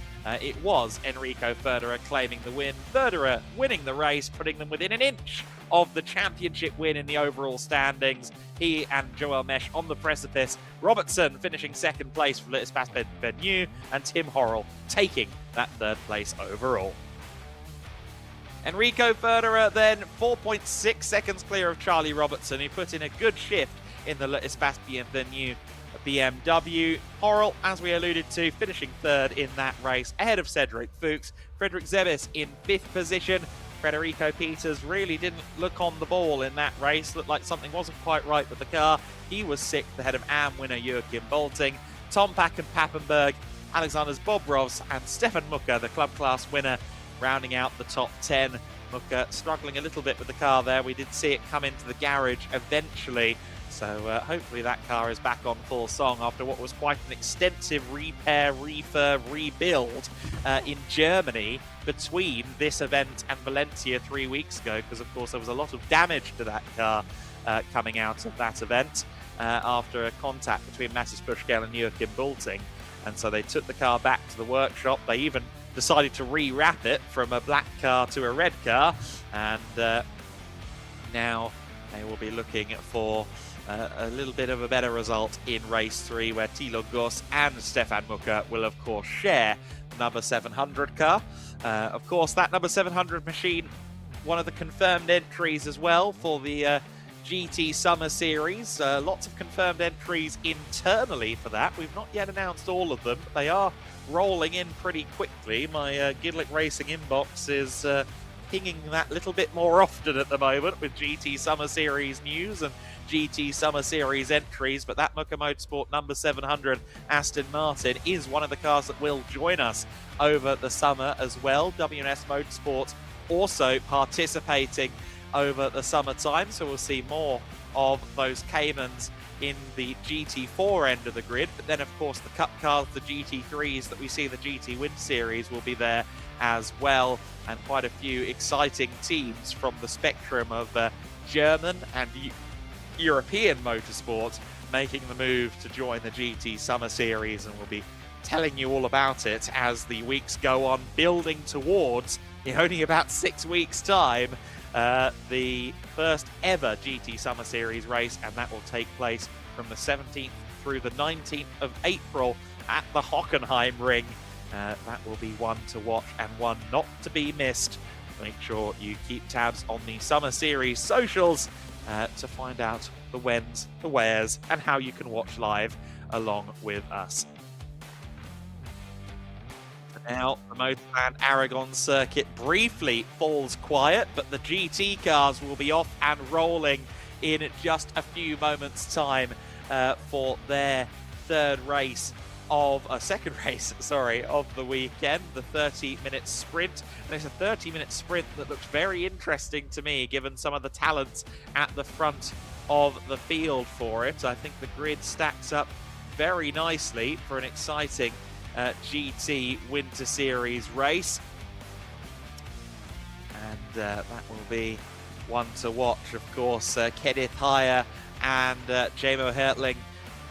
it was Enrico Verderer claiming the win. Verderer winning the race, putting them within an inch of the championship win in the overall standings. He and Joel Mesh on the precipice. Robertson finishing 2nd place for L'espace Bennu, and Tim Horrell taking that 3rd place overall. Enrico Verderer then 4.6 seconds clear of Charlie Robertson, who put in a good shift in the L'espace Bennu BMW. Horrell, as we alluded to, finishing 3rd in that race, ahead of Cedric Fuchs. Frederick Zebis in 5th position. Federico Peters really didn't look on the ball in that race. Looked like something wasn't quite right with the car. He was 6th ahead of AM winner Joachim Balting. Tom Pack and Pappenberg, Alexander Bobrovs and Stefan Mucker, the club class winner, rounding out the top 10. Mucker struggling a little bit with the car there. We did see it come into the garage eventually. So hopefully that car is back on full song after what was quite an extensive repair, refurb, rebuild in Germany between this event and Valencia 3 weeks ago, because of course there was a lot of damage to that car coming out of that event after a contact between Mathis Puschkel and Joachim Balting. And so they took the car back to the workshop. They even decided to rewrap it from a black car to a red car, and now they will be looking for a little bit of a better result in race 3, where Thilo Goss and Stefan Mucker will of course share number 700 car. Of course, that number 700 machine, one of the confirmed entries as well for the GT Summer Series. Lots of confirmed entries internally for that. We've not yet announced all of them, but they are rolling in pretty quickly. My GEDLICH Racing inbox is pinging that little bit more often at the moment with GT Summer Series news and GT Summer Series entries, but that Mucker Motorsport number 700 Aston Martin is one of the cars that will join us over the summer as well. WNS Motorsports also participating over the summertime, so we'll see more of those Caymans in the GT4 end of the grid. But then, of course, the Cup cars, the GT3s that we see the GT Winter Series will be there as well, and quite a few exciting teams from the spectrum of German and European motorsport making the move to join the GT Summer Series, and we'll be telling you all about it as the weeks go on, building towards, in only about 6 weeks' time, the first ever GT Summer Series race, and that will take place from the 17th through the 19th of April at the Hockenheim Ring. That will be one to watch and one not to be missed. Make sure you keep tabs on the Summer Series socials to find out the whens, the wheres, and how you can watch live along with us. Now, the MotorLand Aragon circuit briefly falls quiet, but the GT cars will be off and rolling in just a few moments' time for their second race of the weekend, the 30-minute sprint. And it's a 30-minute sprint that looks very interesting to me, given some of the talents at the front of the field for it. I think the grid stacks up very nicely for an exciting GT Winter Series race, and that will be one to watch. Of course, Kenneth Heyer and Jamo Hertling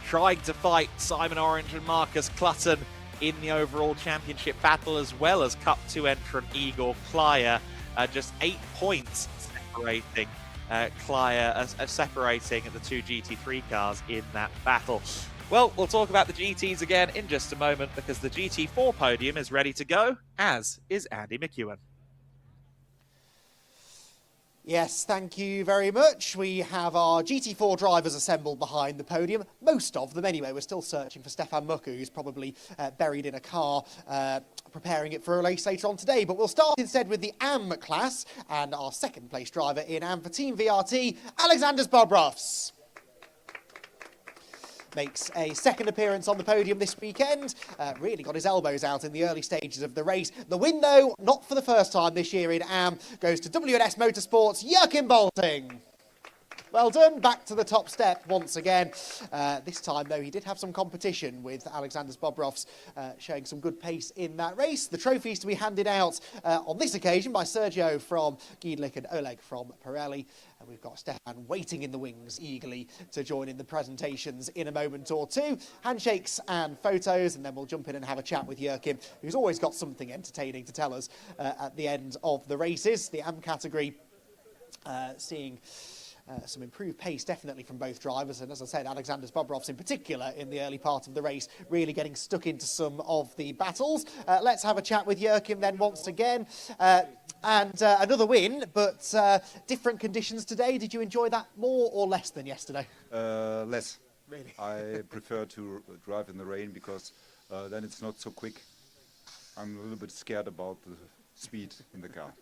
trying to fight Simon Orange and Marcus Clutton in the overall championship battle, as well as Cup 2 entrant Igor Klyer, just 8 points separating separating the two GT3 cars in that battle. Well, we'll talk about the GTs again in just a moment, because the GT4 podium is ready to go, as is Andy McEwen. Yes, thank you very much. We have our GT4 drivers assembled behind the podium. Most of them, anyway. We're still searching for Stefan Mucke, who's probably buried in a car, preparing it for a race later on today. But we'll start instead with the AM class, and our second place driver in AM for Team VRT, Alexander Zbobrowski. Makes a second appearance on the podium this weekend. Really got his elbows out in the early stages of the race. The win, though, not for the first time this year in AM, goes to WNS Motorsports' Joachim Bolting. Well done, back to the top step once again. This time, though, he did have some competition with Alexander Zbobrowski showing some good pace in that race. The trophies to be handed out on this occasion by Sergio from GEDLICH and Oleg from Pirelli. And we've got Stefan waiting in the wings eagerly to join in the presentations in a moment or two. Handshakes and photos, and then we'll jump in and have a chat with Joachim, who's always got something entertaining to tell us at the end of the races. The AM category seeing some improved pace definitely from both drivers, and as I said, Alexander Zbobrowski in particular in the early part of the race really getting stuck into some of the battles. Let's have a chat with Joachim then once again, and another win, but different conditions today. Did you enjoy that more or less than yesterday? Less. Really? I prefer to drive in the rain, because then it's not so quick. I'm a little bit scared about the speed in the car.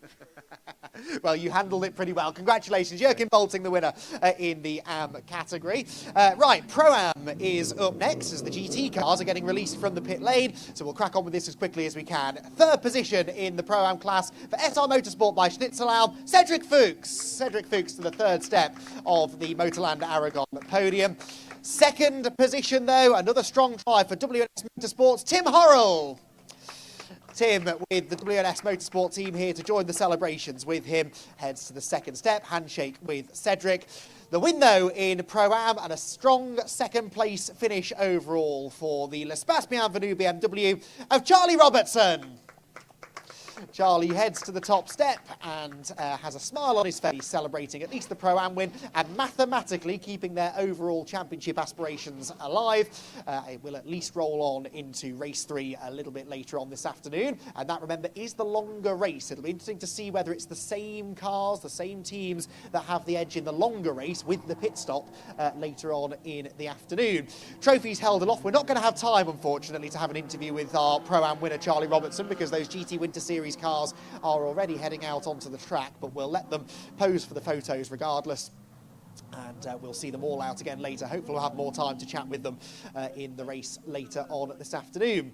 Well, you handled it pretty well. Congratulations, Joachim Bolting, the winner in the AM category. Right, Pro-Am is up next as the GT cars are getting released from the pit lane, so we'll crack on with this as quickly as we can. Third position in the Pro-Am class for SR Motorsport by Schnitzelhalm, Cedric Fuchs. Cedric Fuchs to the third step of the MotorLand Aragón podium. Second position, though, another strong try for WNS Motorsports, Tim Horrell. Tim with the WNS Motorsport team here to join the celebrations with him. Heads to the second step, handshake with Cedric. The win, though, in Pro-Am, and a strong second place finish overall for the L'Espace Bienvenu BMW of Charlie Robertson. Charlie heads to the top step and has a smile on his face, celebrating at least the Pro-Am win and mathematically keeping their overall championship aspirations alive. It will at least roll on into race 3 a little bit later on this afternoon, and that, remember, is the longer race. It'll be interesting to see whether it's the same cars, the same teams that have the edge in the longer race with the pit stop later on in the afternoon. Trophies held aloft. We're not going to have time, unfortunately, to have an interview with our Pro-Am winner, Charlie Robertson, because those GT Winter Series cars are already heading out onto the track, but we'll let them pose for the photos regardless, and we'll see them all out again later. Hopefully we'll have more time to chat with them in the race later on this afternoon.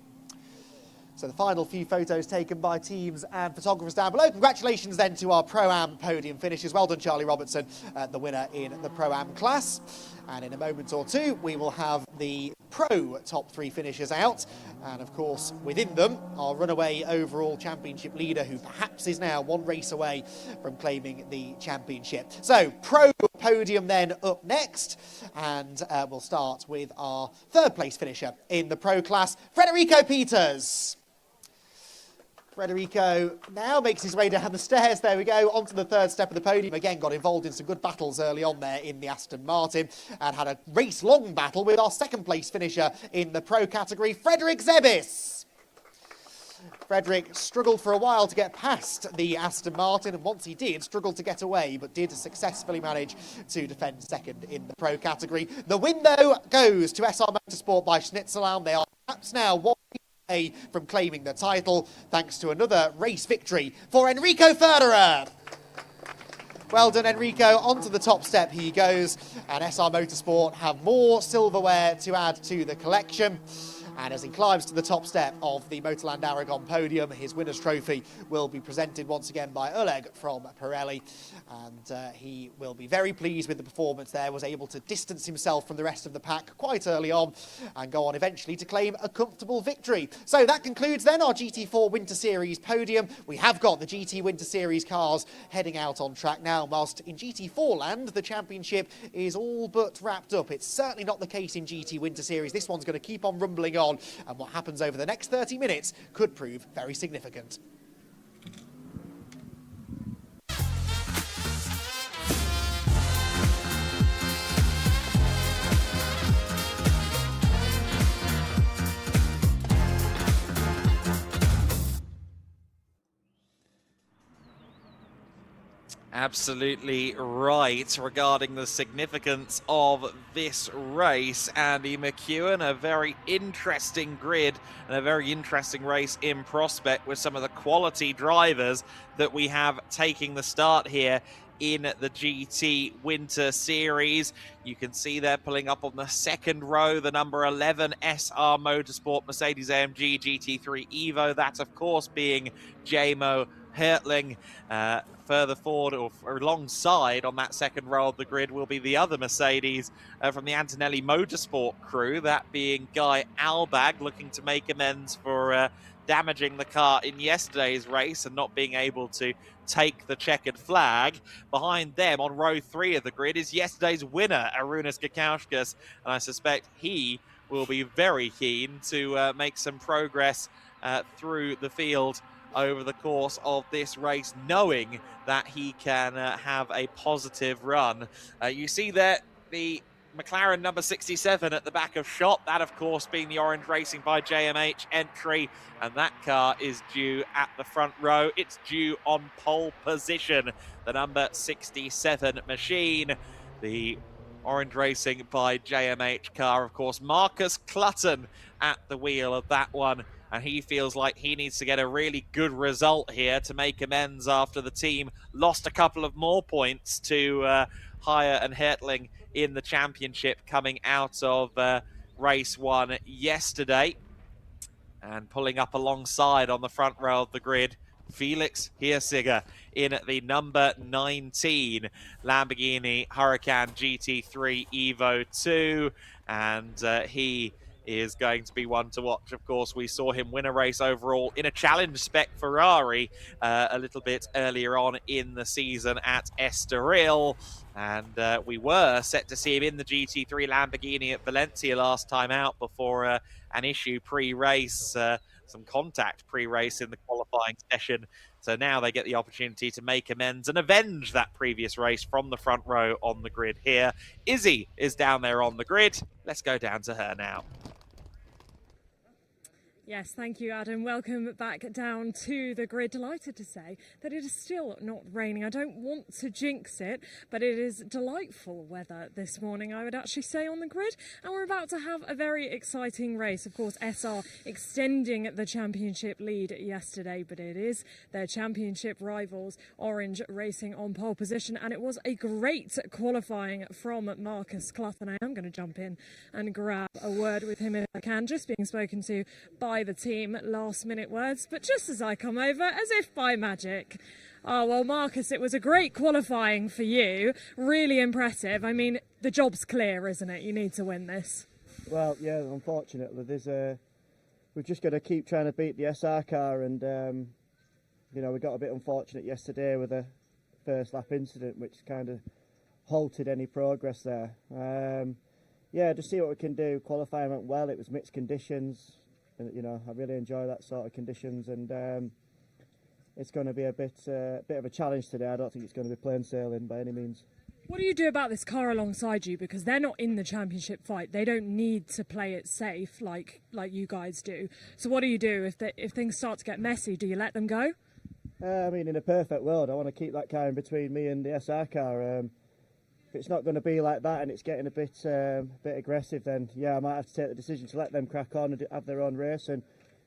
So the final few photos taken by teams and photographers down below. Congratulations then to our Pro-Am podium finishes. Well done, Charlie Robertson, the winner in the Pro-Am class. And in a moment or two, we will have the Pro top 3 finishers out. And of course, within them, our runaway overall championship leader, who perhaps is now one race away from claiming the championship. So Pro podium then up next. And we'll start with our 3rd place finisher in the Pro class, Frederico Peters. Frederico now makes his way down the stairs, there we go, onto the 3rd step of the podium. Again, got involved in some good battles early on there in the Aston Martin and had a race-long battle with our 2nd place finisher in the Pro category, Frederick Zebis. Frederick struggled for a while to get past the Aston Martin, and once he did, struggled to get away, but did successfully manage to defend 2nd in the Pro category. The win, though, goes to SR Motorsport by Schnitzelau. They are perhaps now one from claiming the title, thanks to another race victory for Enrico Förderer. Well done, Enrico. Onto the top step he goes, and SR Motorsport have more silverware to add to the collection. And as he climbs to the top step of the MotorLand Aragón podium, his winner's trophy will be presented once again by Oleg from Pirelli. And he will be very pleased with the performance there, was able to distance himself from the rest of the pack quite early on and go on eventually to claim a comfortable victory. So that concludes then our GT4 Winter Series podium. We have got the GT Winter Series cars heading out on track now, whilst in GT4 land, the championship is all but wrapped up. It's certainly not the case in GT Winter Series. This one's going to keep on rumbling on, and what happens over the next 30 minutes could prove very significant. Absolutely right regarding the significance of this race. Andy McEwen, a very interesting grid and a very interesting race in prospect with some of the quality drivers that we have taking the start here in the GT Winter Series. You can see they're pulling up on the 2nd row, the number 11 SR Motorsport Mercedes-AMG GT3 Evo. That, of course, being J-Mo Hertling. Further forward or alongside on that 2nd row of the grid will be the other Mercedes from the Antonelli Motorsport crew, that being Guy Albag, looking to make amends for damaging the car in yesterday's race and not being able to take the checkered flag. Behind them on row 3 of the grid is yesterday's winner, Arūnas Gakauskas, and I suspect he will be very keen to make some progress through the field over the course of this race, knowing that he can have a positive run. You see there the McLaren number 67 at the back of shot, that of course being the Orange Racing by JMH entry, and that car is due at the front row. It's due on pole position, the number 67 machine. The Orange Racing by JMH car, of course, Marcus Clutton at the wheel of that one. And he feels like he needs to get a really good result here to make amends after the team lost a couple of more points to Haier and Hertling in the championship coming out of race 1 yesterday. And pulling up alongside on the front row of the grid, Felix Hirsiger in the number 19 Lamborghini Huracan GT3 Evo 2. And he is going to be one to watch. Of course, we saw him win a race overall in a challenge spec Ferrari a little bit earlier on in the season at Estoril, and we were set to see him in the GT3 Lamborghini at Valencia last time out before an issue pre-race, some contact pre-race in the qualifying session. So now they get the opportunity to make amends and avenge that previous race from the front row on the grid here. Izzy is down there on the grid. Let's go down to her now. Yes, thank you, Adam. Welcome back down to the grid. Delighted to say that it is still not raining. I don't want to jinx it, but it is delightful weather this morning, I would actually say, on the grid. And we're about to have a very exciting race. Of course, SR extending the championship lead yesterday, but it is their championship rivals, Orange Racing, on pole position. And it was a great qualifying from Marcus Clough. And I am going to jump in and grab a word with him if I can, just being spoken to by by the team last-minute words, but just as I come over, as if by magic. Oh, well, Marcus, it was a great qualifying for you. Really impressive. I mean, the job's clear, isn't it? You need to win this. Well, yeah, unfortunately, we've just got to keep trying to beat the SR car, and you know, we got a bit unfortunate yesterday with a first lap incident, which kind of halted any progress there. Yeah, just see what we can do. Qualifying went well. It was mixed conditions, and you know, I really enjoy that sort of conditions, and it's going to be a bit of a challenge today. I don't think it's going to be plain sailing by any means. What do you do about this car alongside you? Because they're not in the championship fight. They don't need to play it safe like you guys do. So what do you do if things start to get messy? Do you let them go? I mean, in a perfect world, I want to keep that car in between me and the SR car. If it's not going to be like that and it's getting a bit aggressive, then yeah, I might have to take the decision to let them crack on and have their own race, and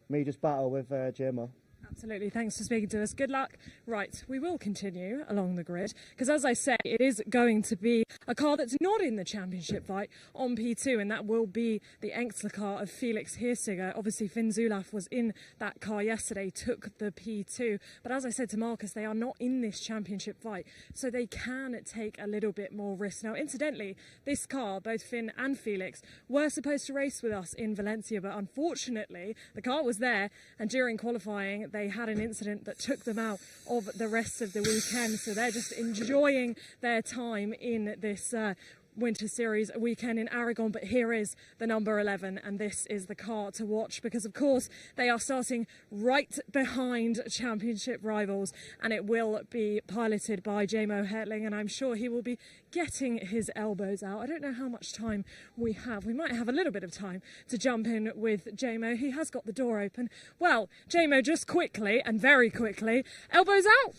me just battle with JMO. Absolutely. Thanks for speaking to us. Good luck. Right, we will continue along the grid because, as I say, it is going to be a car that's not in the championship fight on P2, and that will be the Engstler car of Felix Hirsiger. Obviously, Finn Zulaf was in that car yesterday, took the P2. But as I said to Marcus, they are not in this championship fight, so they can take a little bit more risk. Now, incidentally, this car, both Finn and Felix, were supposed to race with us in Valencia, but unfortunately, the car was there, and during qualifying, they had an incident that took them out of the rest of the weekend, so they're just enjoying their time in this Winter Series weekend in Aragon. But here is the number 11, and this is the car to watch because, of course, they are starting right behind championship rivals, and it will be piloted by JMO Hertling, and I'm sure he will be getting his elbows out. I don't know how much time we have. We might have a little bit of time to jump in with JMO. He has got the door open. Well, JMO, just quickly and very quickly, elbows out.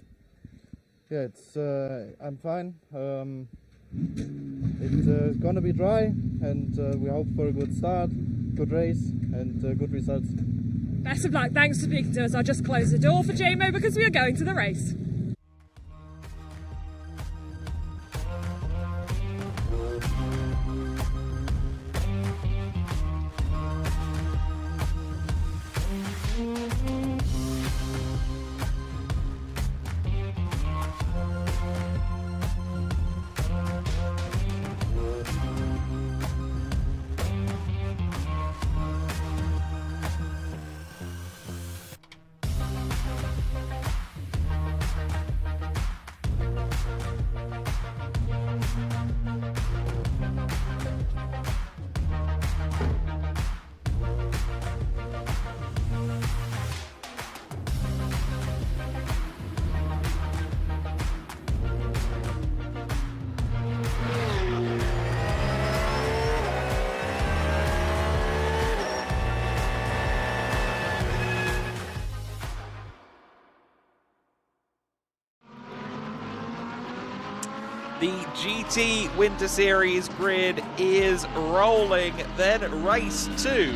Yeah, it's I'm fine. It's going to be dry, and we hope for a good start, good race, and good results. Best of luck. Thanks for speaking to us. I'll just close the door for JMO because we are going to the race. The GT Winter Series grid is rolling. Then race 2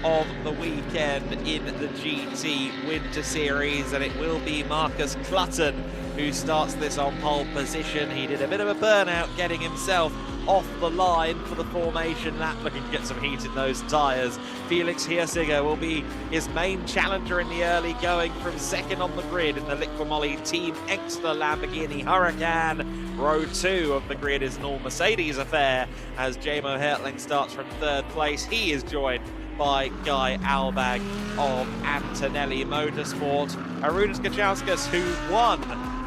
of the weekend in the GT Winter Series, and it will be Marcus Clutton who starts this on pole position. He did a bit of a burnout getting himself off the line for the formation lap, looking to get some heat in those tyres. Felix Hirsiger will be his main challenger in the early going from second on the grid in the Liquimoly Team Engstler Lamborghini Huracan. Row 2 of the grid is an all-Mercedes affair as JMO Hertling starts from third place. He is joined by Guy Albag of Antonelli Motorsport. Arūnas Gudžauskas, who won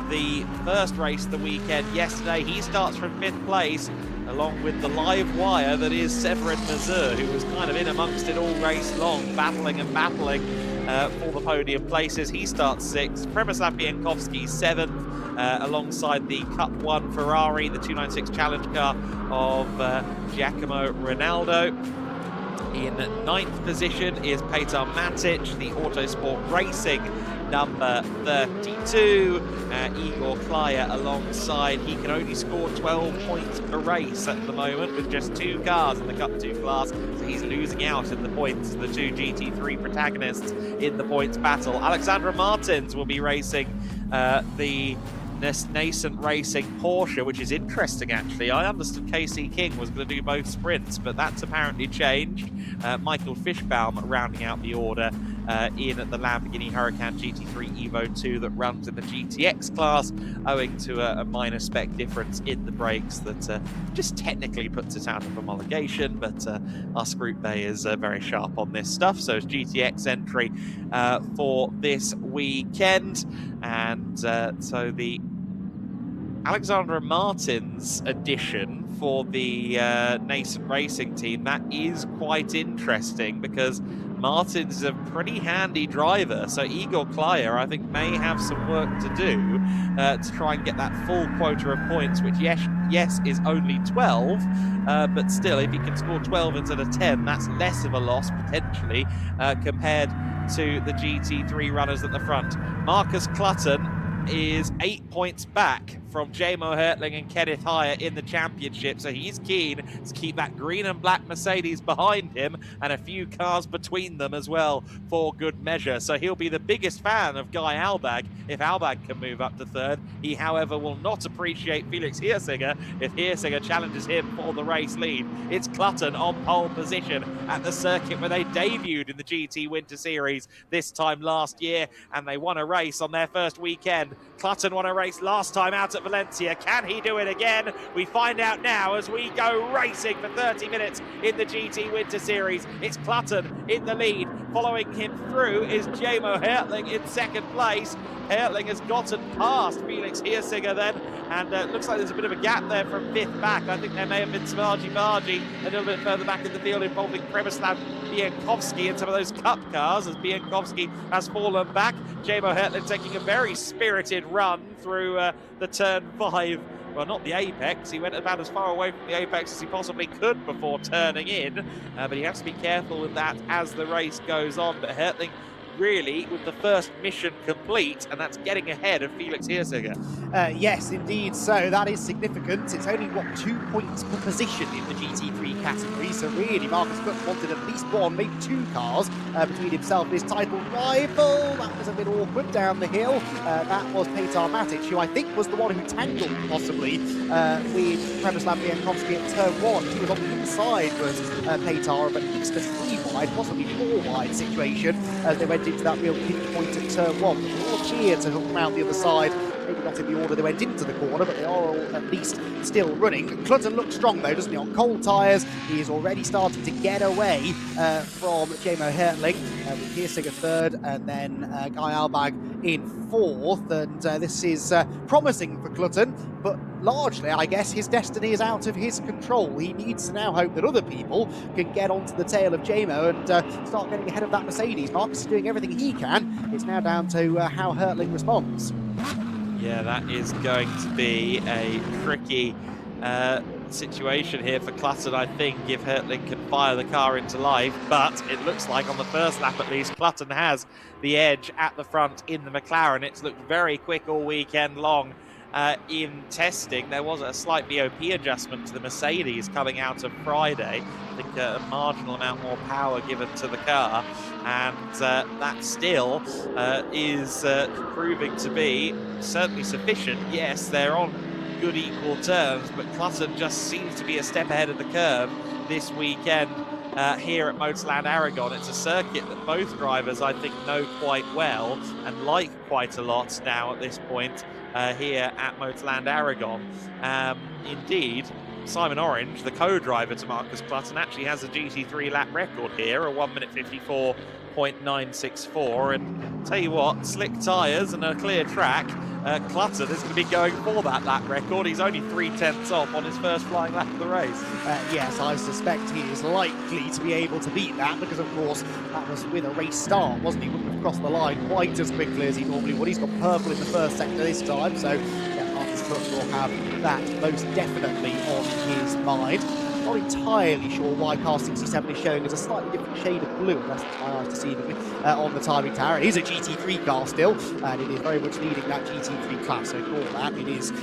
the first race of the weekend yesterday, he starts from 5th place, along with the live wire that is Severin Mazur, who was kind of in amongst it all race long, battling for the podium places. He starts 6th. Przemysław Bienkowski 7th, alongside the Cup 1 Ferrari, the 296 Challenge car of Giacomo Ronaldo. In 9th position is Petar Matic, the Autosport Racing number 32. Igor Klaya alongside. He can only score 12 points per race at the moment with just 2 cars in the Cup 2 class, so he's losing out in the points, the 2 GT3 protagonists in the points battle. Alexandra Martins will be racing the nascent racing Porsche, which is interesting actually. I understood Casey King was going to do both sprints, but that's apparently changed. Michael Fischbaum rounding out the order in the Lamborghini Huracan GT3 Evo 2 that runs in the GTX class, owing to a minor spec difference in the brakes that just technically puts it out of homologation, but us Group Bay is very sharp on this stuff, so it's GTX entry for this weekend. And so the Alexandra Martins edition for the nascent racing team, that is quite interesting because Martins is a pretty handy driver, so Igor Klyer, I think, may have some work to do to try and get that full quota of points, which yes is only 12, but still, if he can score 12 instead of 10, that's less of a loss potentially compared to the GT3 runners at the front. Marcus Clutton is 8 points back from Jamo Hertling and Kenneth Hyatt in the championship, so he's keen to keep that green and black Mercedes behind him and a few cars between them as well for good measure. So he'll be the biggest fan of Guy Albag if Albag can move up to third. He, however, will not appreciate Felix Hirsinger if Hirsinger challenges him for the race lead. It's Clutton on pole position at the circuit where they debuted in the GT Winter Series this time last year, and they won a race on their first weekend. Clutton won a race last time out at Valencia. Can he do it again? We find out now as we go racing for 30 minutes in the GT Winter Series. It's Clutton in the lead. Following him through is Jamo Hertling in second place. Hertling has gotten past Felix Hirsinger then, and it looks like there's a bit of a gap there from fifth back. I think there may have been some argy-bargy a little bit further back in the field involving Premislav Biankowski and some of those cup cars as Biankowski has fallen back. Jamo Hertling taking a very spirited run through the turn 5. Well, not the apex. He went about as far away from the apex as he possibly could before turning in, but he has to be careful with that as the race goes on. But Hertling really with the first mission complete, and that's getting ahead of Felix Hirsinger. Yes, indeed. So that is significant. It's only, 2 points per position in the GT3 category. So really, Marcus Cook wanted at least one, maybe two cars between himself and his title rival. That was a bit awkward down the hill. That was Petar Matic, who I think was the one who tangled possibly with Premislav Biankowski at turn 1. He was on the inside, was Petar, but at least a 3 wide, possibly 4 wide situation as they went into that real pinch point at turn 1. All cheer to come out the other side. Maybe not in the order they went into the corner, but they are all at least still running. Clutton looks strong though, doesn't he? On cold tyres, he is already starting to get away from Jamo Hertling, with Hirsinger third, and then Guy Albag in fourth. And this is promising for Clutton, but largely, I guess, his destiny is out of his control. He needs to now hope that other people can get onto the tail of Jamo and start getting ahead of that Mercedes. Marcus is doing everything he can. It's now down to how Hertling responds. Yeah, that is going to be a tricky situation here for Clutton, I think, if Hertling can fire the car into life. But it looks like on the first lap at least, Clutton has the edge at the front in the McLaren. It's looked very quick all weekend long. In testing, there was a slight BOP adjustment to the Mercedes coming out of Friday. I think a marginal amount more power given to the car, and that still is proving to be certainly sufficient. Yes, they're on good equal terms, but Clutton just seems to be a step ahead of the curve this weekend here at MotorLand Aragón. It's a circuit that both drivers, I think, know quite well and like quite a lot now at this point. Here at MotorLand Aragón. Indeed, Simon Orange, the co-driver to Marcus Clutton, actually has a GT3 lap record here, a 1 minute 54.964. And tell you what, slick tyres and a clear track, Clutton is going to be going for that lap record. He's only 3/10 off on his first flying lap of the race. Yes, I suspect he is likely to be able to beat that because, of course, that was with a race start, wasn't he? Wouldn't have crossed the line quite as quickly as he normally would. He's got purple in the first sector this time, so yeah, Marcus Clutton will have that most definitely on his mind. Not entirely sure why car 67 is showing us a slightly different shade of blue, unless my eyes deceive me, on the timing tower. It is a GT3 car still, and it is very much leading that GT3 class, so ignore that. It is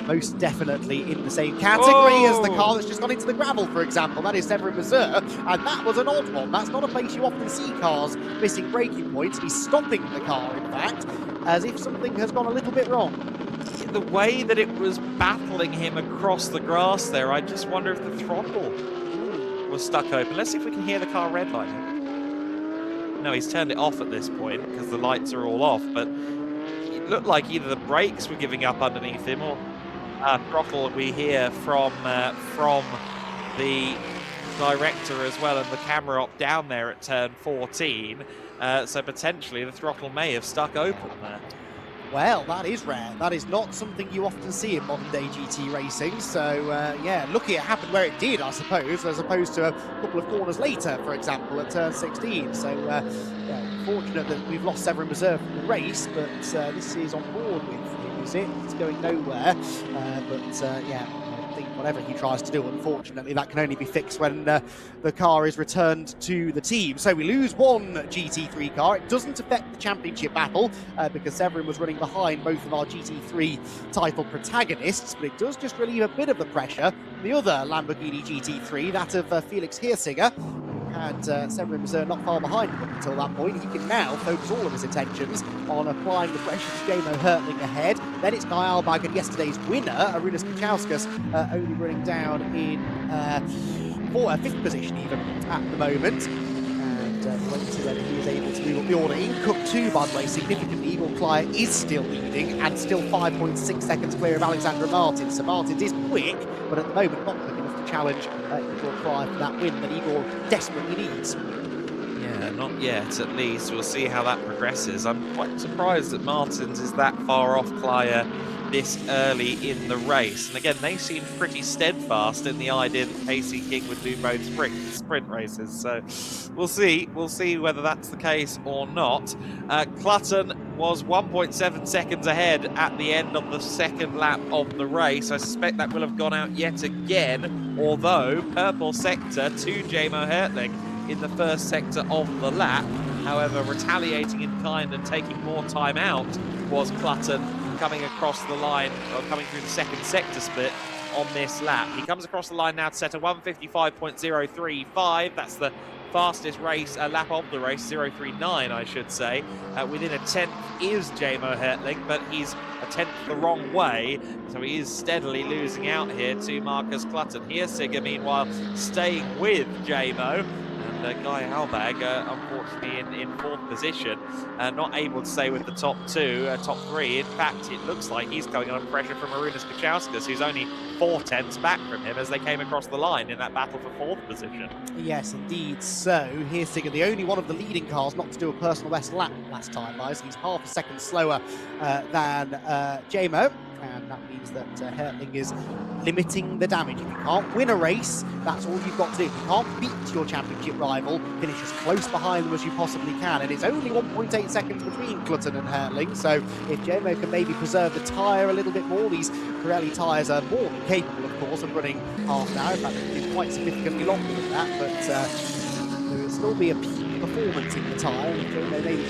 most definitely in the same category as the car that's just gone into the gravel, for example. That is Severin Mazur, and that was an odd one. That's not a place you often see cars missing braking points. He's stopping the car, in fact, as if something has gone a little bit wrong. think the way that it was battling him across the grass there, I just wonder if the throttle was stuck open. Let's see if we can hear the car redlining. No, he's turned it off at this point because the lights are all off, but it looked like either the brakes were giving up underneath him or throttle we hear from the director as well, and the camera op down there at turn 14. So potentially the throttle may have stuck open there. Well, that is rare. That is not something you often see in modern-day GT racing. So, yeah, lucky it happened where it did, I suppose, as opposed to a couple of corners later, for example, at turn 16. So, yeah, fortunate that we've lost Severin Reserve from the race, but this is on board with him, is it? It's going nowhere. Yeah, I think whatever he tries to do, unfortunately, that can only be fixed when the car is returned to the team. So we lose one GT3 car. It doesn't affect the championship battle because Severin was running behind both of our GT3 title protagonists, but it does just relieve a bit of the pressure. The other Lamborghini GT3, that of Felix Hirsiger, had Severin Reserve not far behind him up until that point. He can now focus all of his attentions on applying the pressure to Jamo Hertling ahead. Then it's Guy Albag and yesterday's winner, Arunas Kachauskas, only running down in fifth position even at the moment. And we'll wait to see whether he is able to move up the order. In Cup 2, by the way, significantly, Igor Klyer is still leading and still 5.6 seconds clear of Alexander Martins. So Martins is quick, but at the moment not quick enough to challenge Igor Klyer for that win that Igor desperately needs. Yeah, not yet, at least. We'll see how that progresses. I'm quite surprised that Martins is that far off Klyer this early in the race. And again, they seem pretty steadfast in the idea that Casey King would do both sprint races. So we'll see whether that's the case or not. Clutton was 1.7 seconds ahead at the end of the second lap of the race. I suspect that will have gone out yet again, although purple sector to Jamo Hertling in the first sector of the lap. However, retaliating in kind and taking more time out was Clutton, coming across the line, or coming through the second sector split on this lap. He comes across the line now to set a 1:55.035. That's the fastest race lap of the race, 0:39 I should say. Within a tenth is Jamo Hertling, but he's a tenth the wrong way, so he is steadily losing out here to Marcus Clutton. Hirsiger meanwhile staying with Jamo. And Guy Albag, unfortunately, in fourth position, not able to stay with the top three. In fact, it looks like he's coming under pressure from Arunas Kachauskas, who's only 4/10 back from him as they came across the line in that battle for fourth position. Yes, indeed. So Hirsiger, the only one of the leading cars not to do a personal best lap last time, guys. He's half a second slower than Jamo. And that means that Hertling is limiting the damage. If you can't win a race, that's all you've got to do. If you can't beat your championship rival, finish as close behind them as you possibly can. And it's only 1.8 seconds between Clutton and Hertling, so if Jamo can maybe preserve the tyre a little bit more, these Pirelli tyres are more than capable, of course, of running half an hour. In fact, it's quite significantly longer than that, but there will still be a peak performance in the tyre. And if Jamo maybe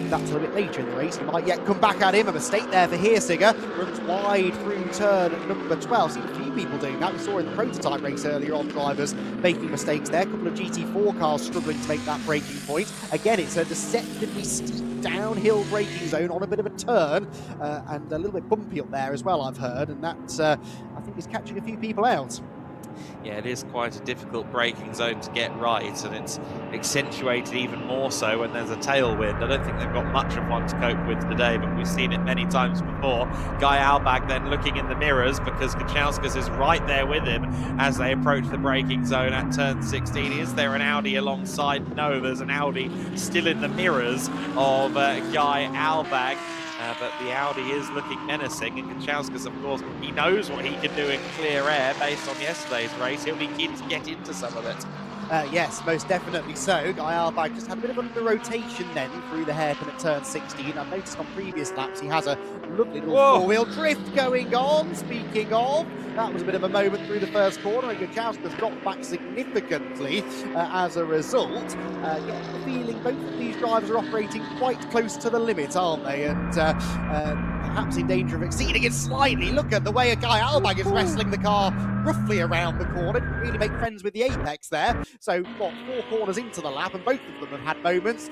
that till a bit later in the race, he might yet come back at him. A mistake there for Hirsiger, runs wide through turn number 12. Seen a few people doing that. We saw in the prototype race earlier on drivers making mistakes there. A couple of GT4 cars struggling to make that braking point. Again, it's a deceptively steep downhill braking zone on a bit of a turn and a little bit bumpy up there as well, I've heard, and that I think is catching a few people out. Yeah, it is quite a difficult braking zone to get right, and it's accentuated even more so when there's a tailwind. I don't think they've got much of one to cope with today, but we've seen it many times before. Guy Albag then looking in the mirrors because Kachauskas is right there with him as they approach the braking zone at turn 16. Is there an Audi alongside? No, there's an Audi still in the mirrors of Guy Albag. But the Audi is looking menacing, and Kachauskas, of course, he knows what he can do in clear air based on yesterday's race. He'll be keen to get into some of it. Yes, most definitely so. Guy Albag just had a bit of under rotation then through the hairpin at turn 16. I've noticed on previous laps he has a lovely little four-wheel drift going on. Speaking of, that was a bit of a moment through the first corner, and Kachauskas dropped back significantly as a result. Get the feeling both of these drivers are operating quite close to the limit, aren't they? And perhaps in danger of exceeding it slightly. Look at the way a Guy Albag is wrestling the car roughly around the corner. Didn't really make friends with the apex there. So, what, 4 corners into the lap, and both of them have had moments.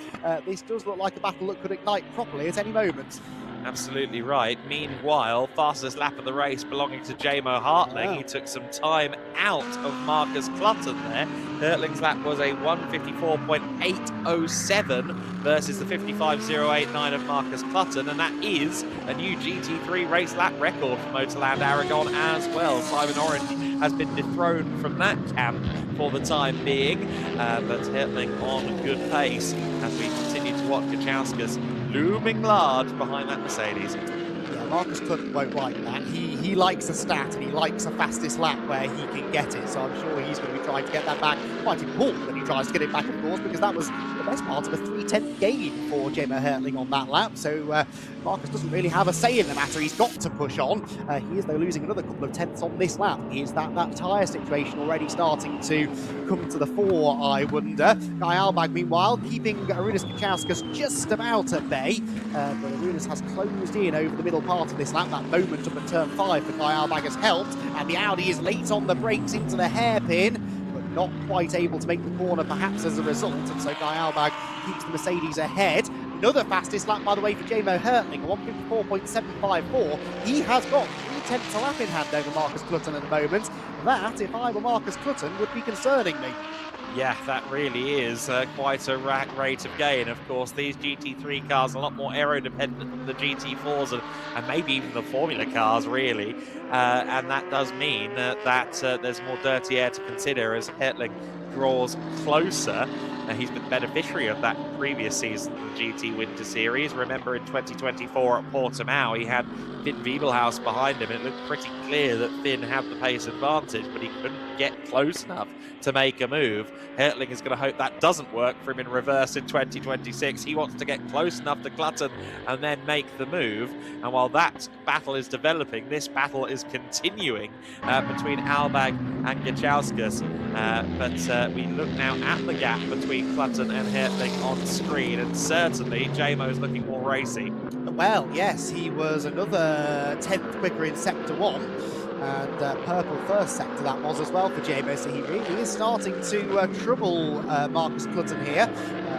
This does look like a battle that could ignite properly at any moment. Absolutely right. Meanwhile, fastest lap of the race belonging to Jamo Hartling. Wow. He took some time out of Marcus Clutton there. Hertling's lap was a 1:54.807 versus the 55.089 of Marcus Clutton, and that is a new GT3 race lap record for MotorLand Aragón as well. Simon Orange has been dethroned from that camp for the time being, but Hertling on good pace as we continue to watch Kachauskas looming large behind that Mercedes. Yeah, Marcus Clutton won't like that. He likes a stat and he likes a fastest lap where he can get it, so I'm sure he's going to be trying to get that back. Quite important that he tries to get it back, of course, because that was the best part of a 3/10 gain for Jamo Hertling on that lap, so Marcus doesn't really have a say in the matter. He's got to push on. He is, though, losing another couple of tenths on this lap. Is that tyre situation already starting to come to the fore, I wonder? Guy Albag, meanwhile, keeping Arunas Kachauskas just about at bay, but Arunas has closed in over the middle part of this lap. That moment up at turn 5 for Guy Albag has helped, and the Audi is late on the brakes into the hairpin, but not quite able to make the corner perhaps as a result, and so Guy Albag keeps the Mercedes ahead. Another fastest lap, by the way, for Jamo Hertling, 1:54.754. He has got 3/10 a lap in hand over Marcus Clutton at the moment. That, if I were Marcus Clutton, would be concerning me. Yeah, that really is quite a rate of gain. Of course, these GT3 cars are a lot more aero-dependent than the GT4s and maybe even the Formula cars, really. And that does mean that there's more dirty air to consider as Hertling draws closer. He's been the beneficiary of that previous season of the GT Winter Series. Remember, in 2024 at Portimao, he had Finn Wiebelhaus behind him. It looked pretty clear that Finn had the pace advantage, but he couldn't get close enough to make a move. Hertling is going to hope that doesn't work for him in reverse in 2026. He wants to get close enough to Clutton and then make the move. And while that battle is developing, this battle is continuing between Albag and Kachauskas. But we look now at the gap between Clutton and Hertling on screen, and certainly Jamo's looking more racy. Well, yes, he was another 10th quicker in Sector 1. And purple first sector that was as well for Jamo, so he really is starting to trouble Marcus Clutton here.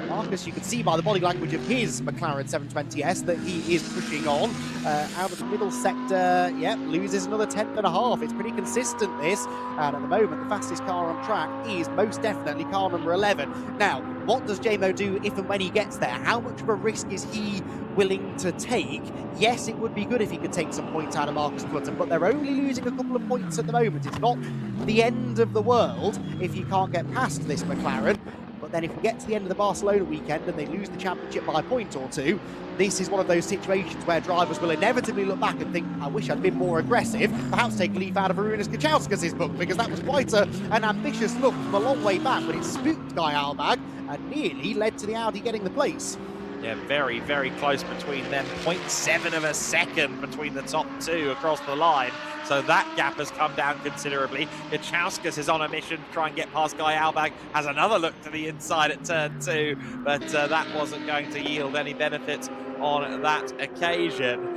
Marcus, you can see by the body language of his McLaren 720S that he is pushing on. Out of the middle sector, yep, loses another 10.5. It's pretty consistent, this. And at the moment, the fastest car on track is most definitely car number 11. Now, what does Jamo do if and when he gets there? How much of a risk is he willing to take? Yes, it would be good if he could take some points out of Marcus Clutton, but they're only losing a couple of points at the moment. It's not the end of the world if he can't get past this McLaren. But then if we get to the end of the Barcelona weekend and they lose the championship by a point or two, this is one of those situations where drivers will inevitably look back and think, I wish I'd been more aggressive, perhaps take a leaf out of Arunas Kachauskas' book, because that was quite an ambitious look from a long way back, but it spooked Guy Albag and nearly led to the Audi getting the place. Yeah, very, very close between them. 0.7 of a second between the top two across the line. So that gap has come down considerably. Kachauskas is on a mission to try and get past Guy Albag. Has another look to the inside at turn 2, but that wasn't going to yield any benefits on that occasion.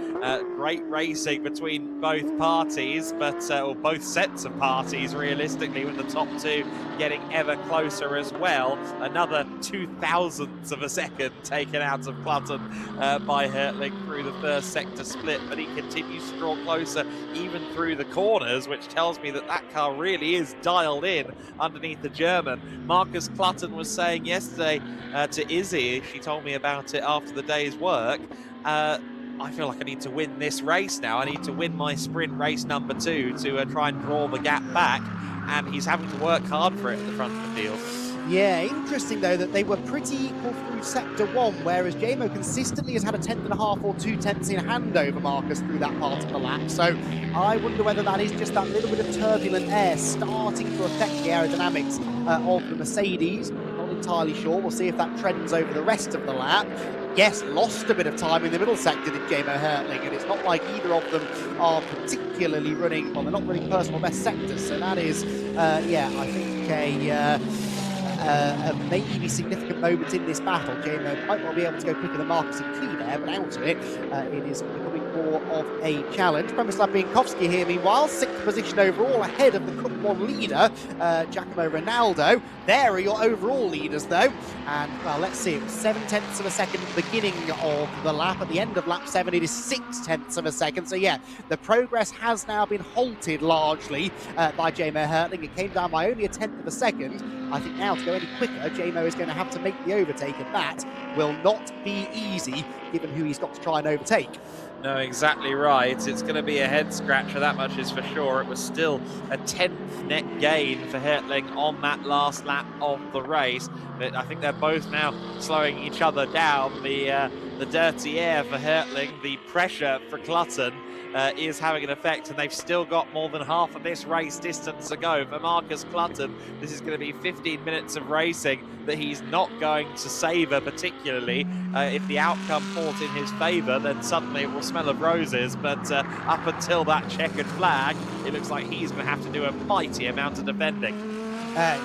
Great racing between both parties, or both sets of parties, realistically, with the top two getting ever closer as well. Another 0.002 of a second taken out of Clutton by Hertling through the first sector split, but he continues to draw closer even through the corners, which tells me that that car really is dialed in underneath the German. Marcus Clutton was saying yesterday to Izzy, she told me about it after the day's work, I feel like I need to win this race now. I need to win my sprint race number 2 to try and draw the gap back, and he's having to work hard for it at the front of the field. Yeah, interesting though that they were pretty equal through Sector 1, whereas Jamo consistently has had a 10.5 or 2 tenths in hand over Marcus through that part of the lap. So I wonder whether that is just that little bit of turbulent air starting to affect the aerodynamics of the Mercedes. Not entirely sure. We'll see if that trends over the rest of the lap. Yes, lost a bit of time in the middle sector did Jamo Hertling, and it's not like either of them are particularly running, well, they're not running personal best sectors, so that is, yeah, I think a maybe significant moment in this battle. Jamo might well be able to go quicker than Marcus in clean air, but out of it, it is becoming more of a challenge. Przemysław Binkowski here, meanwhile, 6th position overall, ahead of the Cup 1 leader, Giacomo Ronaldo. There are your overall leaders, though. And, well, let's see, it was 7/10 of a second at the beginning of the lap. At the end of lap 7, it is 6/10 of a second. So, yeah, the progress has now been halted largely by Jamo Hertling. It came down by only a 1/10 of a second. I think now to go any quicker, Jamo is going to have to make the overtake, and that will not be easy, given who he's got to try and overtake. No, exactly right. It's going to be a head scratcher, that much is for sure. It was still a 10th net gain for Hertling on that last lap of the race. But I think they're both now slowing each other down. The dirty air for Hertling, the pressure for Clutton is having an effect, and they've still got more than half of this race distance to go. For Marcus Clutton, this is going to be 15 minutes of racing that he's not going to savour particularly. If the outcome falls in his favour, then suddenly it will smell of roses, but up until that checkered flag, it looks like he's going to have to do a mighty amount of defending.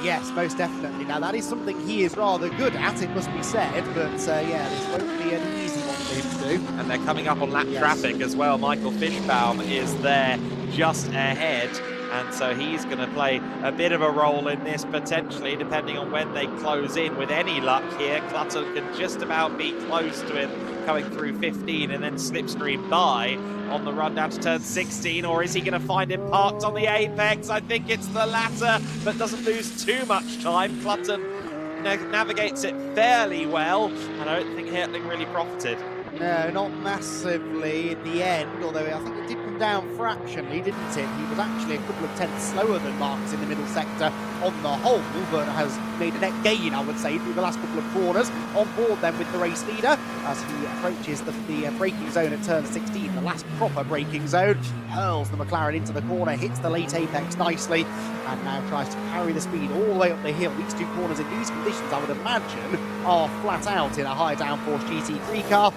Yes, most definitely. Now, that is something he is rather good at, it must be said, but yeah, this won't be an easy one for him to do. And they're coming up on lap traffic as well. Michael Fischbaum is there just ahead, and so he's going to play a bit of a role in this potentially, depending on when they close in. With any luck here, Clutton can just about be close to him coming through 15 and then slipstream by on the run down to turn 16, or is he going to find him parked on the apex? I think it's the latter, but doesn't lose too much time. Clutton navigates it fairly well, and I don't think Hertling really profited. No, not massively in the end, although I think it did come down fractionally, didn't it? He was actually a couple of tenths slower than Marcus in the middle sector on the whole, but has made a net gain, I would say, through the last couple of corners. On board then with the race leader as he approaches the braking zone at turn 16, the last proper braking zone. Hurls the McLaren into the corner, hits the late apex nicely, and now tries to carry the speed all the way up the hill. These two corners in these conditions, I would imagine, are flat out in a high downforce GT3 car.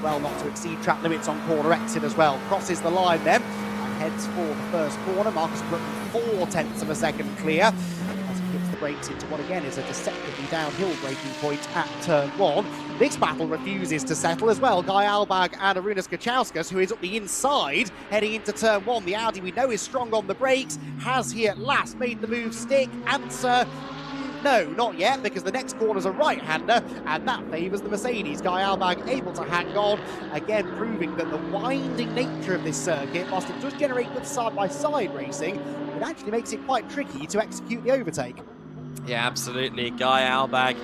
Well, not to exceed track limits on corner exit as well. Crosses the line then and heads for the first corner. Marcus Clutton 4/10 of a second clear as he puts the brakes into what again is a deceptively downhill braking point at turn 1. This battle refuses to settle as well. Guy Albag and Arūnas Kačauskas, who is up the inside heading into turn 1. The Audi we know is strong on the brakes. Has he at last made the move stick? Answer: no, not yet, because the next corner's a right-hander, and that favours the Mercedes. Guy Albag able to hang on, again proving that the winding nature of this circuit, whilst it does generate good side-by-side racing, it actually makes it quite tricky to execute the overtake. Yeah, absolutely. Guy Albag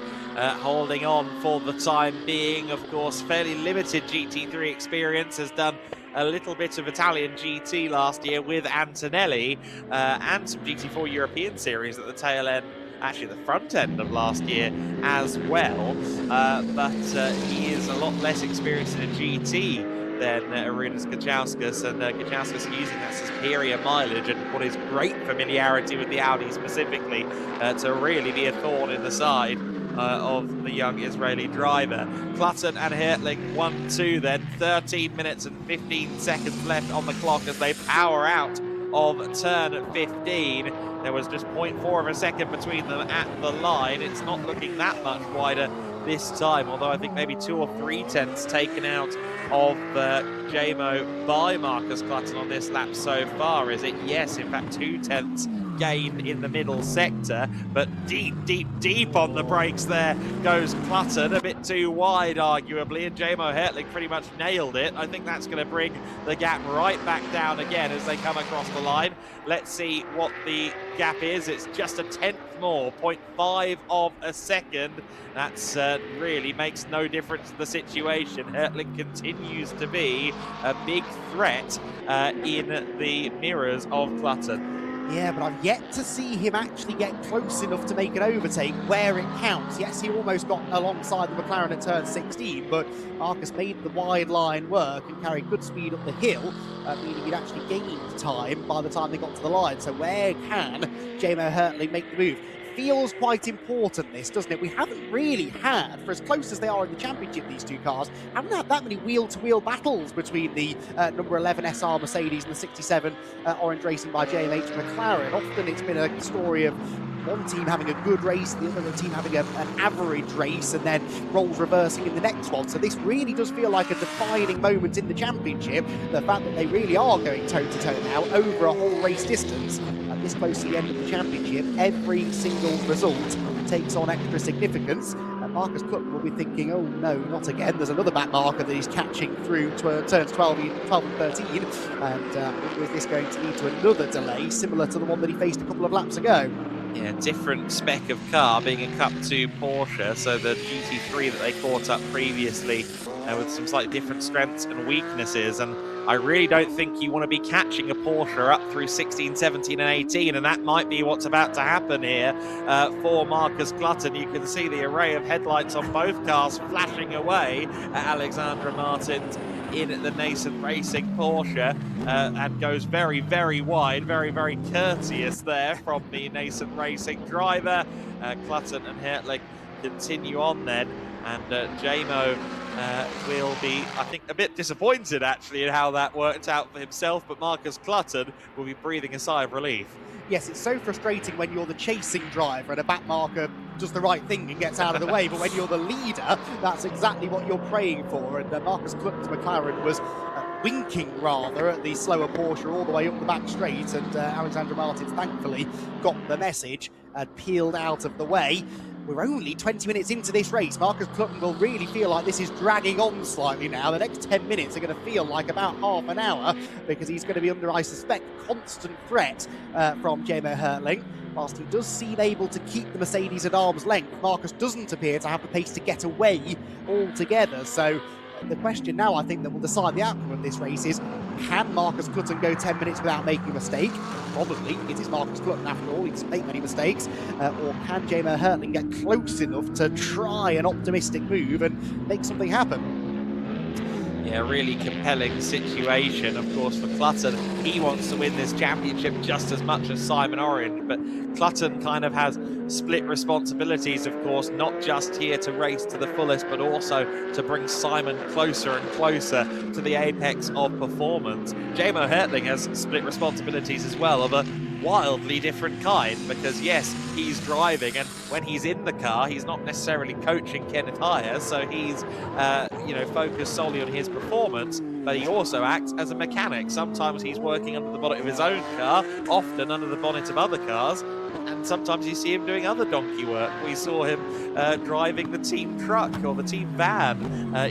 holding on for the time being. Of course, fairly limited GT3 experience, has done a little bit of Italian GT last year with Antonelli, and some GT4 European Series at the tail end. Actually, the front end of last year as well, but he is a lot less experienced in a GT than Arūnas Kačauskas, and Kačauskas using that superior mileage and what is great familiarity with the Audi specifically to really be a thorn in the side of the young Israeli driver. Clutton and Hertling 1-2 then, 13 minutes and 15 seconds left on the clock as they power out of turn 15. There was just 0.4 of a second between them at the line. It's not looking that much wider this time, although I think maybe 2 or 3 tenths taken out of Jamo by Marcus Clutton on this lap so far. Is it? Yes, in fact 2 tenths gained in the middle sector, but deep on the brakes there goes Clutton, a bit too wide arguably, and Jamo Hertling pretty much nailed it. I think that's going to bring the gap right back down again as they come across the line. Let's see what the gap is. It's just a tenth more, 0.5 of a second. That's really makes no difference to the situation. Hertling continues to be a big threat in the mirrors of Clutton. Yeah, but I've yet to see him actually get close enough to make an overtake where it counts. Yes, he almost got alongside the McLaren at turn 16, but Marcus made the wide line work and carried good speed up the hill, meaning he'd actually gained time by the time they got to the line. So where can Jamo Hertling make the move? Feels quite important, this, doesn't it? We haven't really had, for as close as they are in the championship, these two cars, haven't had that many wheel-to-wheel battles between the number 11 SR Mercedes and the 67 Orange Racing by JMH McLaren. Often it's been a story of one team having a good race, the other team having an average race, and then roles reversing in the next one. So this really does feel like a defining moment in the championship. The fact that they really are going toe-to-toe now over a whole race distance, and this close to the end of the championship, every single result takes on extra significance. And Marcus Clutton will be thinking, oh no, not again. There's another back marker that he's catching through turns 12 and 13. And is this going to lead to another delay similar to the one that he faced a couple of laps ago? Yeah, different spec of car, being a Cup 2 Porsche, so the GT3 that they caught up previously with some slightly different strengths and weaknesses. And I really don't think you want to be catching a Porsche up through 16, 17 and 18, and that might be what's about to happen here for Marcus Clutton. You can see the array of headlights on both cars flashing away at Alexandra Martins in the Nascent Racing Porsche, and goes very, very wide, very, very courteous there from the Nascent Racing driver. Clutton and Hertling continue on then, and Jamo will be, I think, a bit disappointed actually in how that worked out for himself, but Marcus Clutton will be breathing a sigh of relief. Yes, it's so frustrating when you're the chasing driver and a back marker does the right thing and gets out of the way, but when you're the leader, that's exactly what you're praying for. And Marcus Clutton's McLaren was winking rather at the slower Porsche all the way up the back straight, and Alexandra Martins thankfully got the message and peeled out of the way. We're only 20 minutes into this race. Marcus Clutton will really feel like this is dragging on slightly now. The next 10 minutes are going to feel like about half an hour, because he's going to be under, I suspect, constant threat from Jamo Hertling. Whilst he does seem able to keep the Mercedes at arm's length, Marcus doesn't appear to have the pace to get away altogether. So the question now, I think, that will decide the outcome of this race is, can Marcus Clutton go 10 minutes without making a mistake? Probably. It is Marcus Clutton after all, he doesn't make many mistakes. Or can Jamo Hertling get close enough to try an optimistic move and make something happen? Yeah, really compelling situation, of course, for Clutton. He wants to win this championship just as much as Simon Orange, but Clutton kind of has split responsibilities, of course, not just here to race to the fullest, but also to bring Simon closer and closer to the apex of performance. Jamo Hertling has split responsibilities as well, of a wildly different kind, because yes, he's driving, and when he's in the car, he's not necessarily coaching Kenneth Heyer, so he's focused solely on his performance, but he also acts as a mechanic. Sometimes he's working under the bonnet of his own car, often under the bonnet of other cars, and sometimes you see him doing other donkey work. We saw him driving the team truck or the team van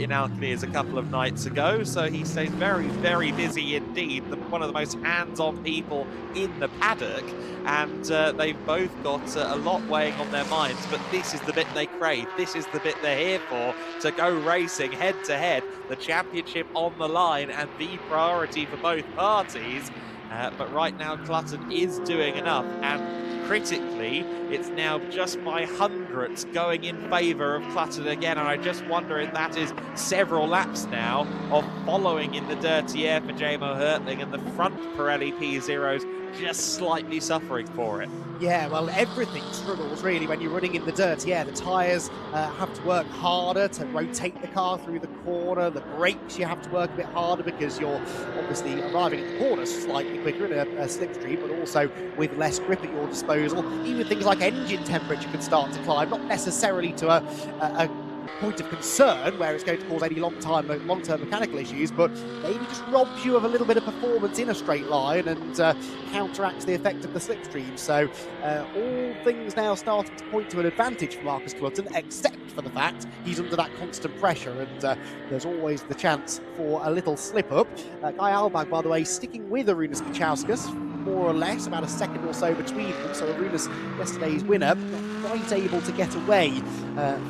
in Alcañiz a couple of nights ago, so he stays very, very busy indeed. One of the most hands-on people in the paddock, and they've both got a lot weighing on their minds, but this is the bit they crave. This is the bit they're here for, to go racing head-to-head, the championship on the line and the priority for both parties. But right now Clutton is doing enough, and critically, it's now just by hundredths going in favour of Clutton again, and I just wonder if that is several laps now of following in the dirty air for Jamo Hertling, and the front Pirelli P0s just slightly suffering for it. Yeah, well, everything struggles really when you're running in the dirty air. The tyres have to work harder to rotate the car through the corner. The brakes, you have to work a bit harder because you're obviously arriving at the corner slightly quicker in a slipstream, but also with less grip at your disposal. Even things like engine temperature can start to climb, not necessarily to a point of concern where it's going to cause any long-term mechanical issues, but maybe just robs you of a little bit of performance in a straight line and counteracts the effect of the slipstream. So all things now starting to point to an advantage for Marcus Clutton, except for the fact he's under that constant pressure, and there's always the chance for a little slip-up. Guy Albag, by the way, sticking with Arūnas Kačauskas, more or less, about a second or so between them. So Arūnas, yesterday's winner, not quite able to get away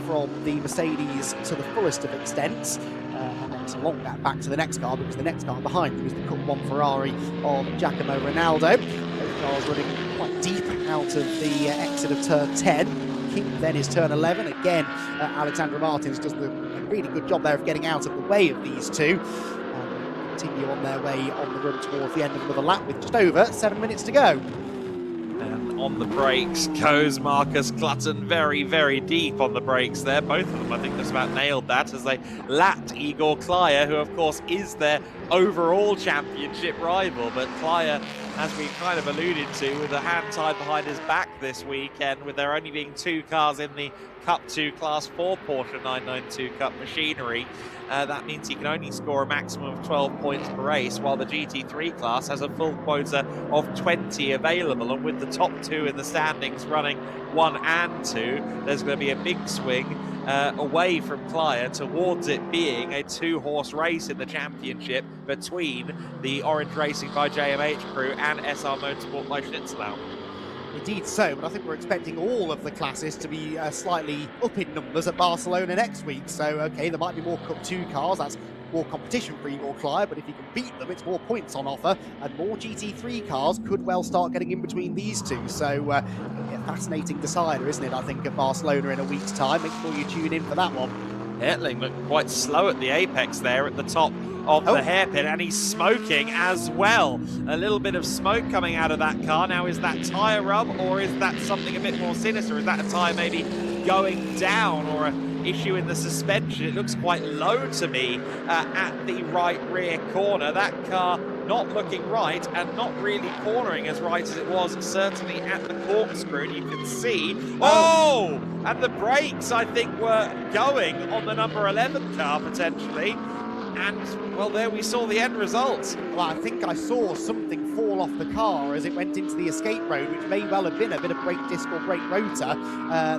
from the Mercedes to the fullest of extents. And then it's a long gap back to the next car, because the next car behind him is the Cup 1 Ferrari of Giacomo Ronaldo. Both cars running quite deep out of the exit of turn 10. King then is turn 11. Again, Alexandra Martins does a really good job there of getting out of the way of these two. Continue on their way on the run towards the end of another lap with just over 7 minutes to go. And on the brakes goes Marcus Clutton, very, very deep on the brakes there. Both of them, I think, just about nailed that as they lapped Igor Klyer, who, of course, is their overall championship rival. But Klyer as we kind of alluded to, with a hand tied behind his back this weekend, with there only being 2 cars in the Cup 2 Class 4 Porsche 992 Cup machinery. That means he can only score a maximum of 12 points per race, while the GT3 class has a full quota of 20 available. And with the top 2 in the standings running 1 and 2, there's going to be a big swing away from Clio towards it being a 2-horse race in the championship between the Orange Racing by JMH crew and SR Motorsport by Schnitzelau. Indeed so, but I think we're expecting all of the classes to be slightly up in numbers at Barcelona next week. So, okay, there might be more Cup 2 cars, that's more competition for Igor Clio, but if you can beat them, it's more points on offer, and more GT3 cars could well start getting in between these two. So, a fascinating decider, isn't it, I think, at Barcelona in a week's time. Make sure you tune in for that one. Hertling looked quite slow at the apex there at the top of the hairpin, and he's smoking as well. A little bit of smoke coming out of that car. Now, is that tyre rub, or is that something a bit more sinister? Is that a tyre maybe going down, or an issue in the suspension? It looks quite low to me at the right rear corner. That car not looking right and not really cornering as right as it was, certainly at the corkscrew. And you can see, and the brakes, I think, were going on the number 11 car potentially. And, well, there we saw the end result. Well, I think I saw something fall off the car as it went into the escape road, which may well have been a bit of brake disc or brake rotor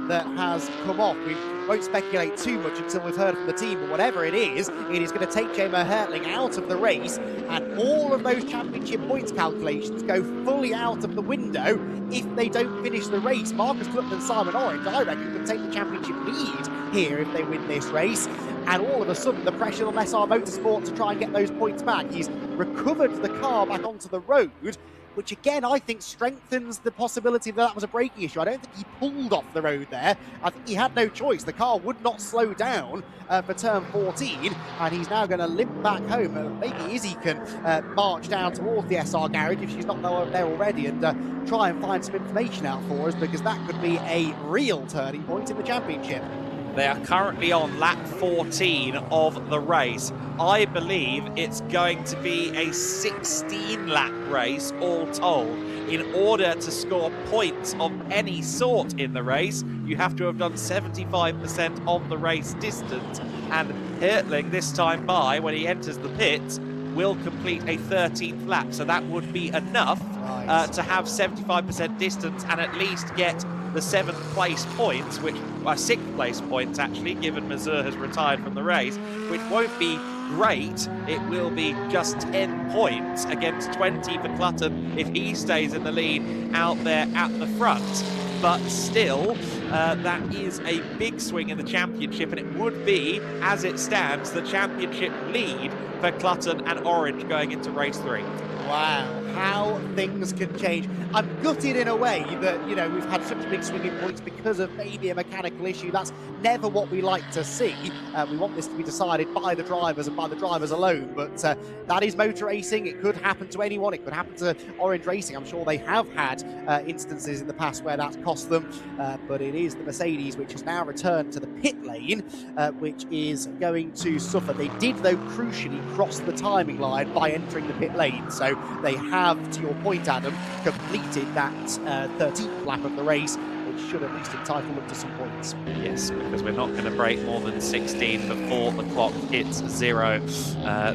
that has come off. We won't speculate too much until we've heard from the team, but whatever it is going to take J-Mo Hertling out of the race, and all of those championship points calculations go fully out of the window if they don't finish the race. Marcus Clutton and Simon Orange, I reckon, could take the championship lead here if they win this race. And all of a sudden, the pressure on SR Motorsport to try and get those points back. He's recovered the car back onto the road, which again, I think strengthens the possibility that was a braking issue. I don't think he pulled off the road there. I think he had no choice. The car would not slow down for turn 14, and he's now going to limp back home. Maybe Izzy can march down towards the SR garage if she's not there already, and try and find some information out for us, because that could be a real turning point in the championship. They are currently on lap 14 of the race. I believe it's going to be a 16-lap race all told. In order to score points of any sort in the race, you have to have done 75% of the race distance. And Hertling, this time by, when he enters the pits, will complete a 13th lap. So that would be enough to have 75% distance and at least get the 7th place points, which are 6th place points actually, given Mazur has retired from the race, which won't be great. It will be just 10 points against 20 for Clutton if he stays in the lead out there at the front. But still, that is a big swing in the championship, and it would be, as it stands, the championship lead for Clutton and Orange going into race 3. Wow, how things can change. I'm gutted in a way that, you know, we've had such a big swing in points because of maybe a mechanical issue. That's never what we like to see. We want this to be decided by the drivers and by the drivers alone, but that is motor racing. It could happen to anyone. It could happen to Orange Racing. I'm sure they have had instances in the past where that's cost them, but it is the Mercedes which has now returned to the pit lane, which is going to suffer. They did, though, crucially cross the timing line by entering the pit lane, so they have, to your point, Adam, completed that 13th lap of the race, which should at least entitle them to some points. Yes, because we're not going to break more than 16 before the clock hits 0,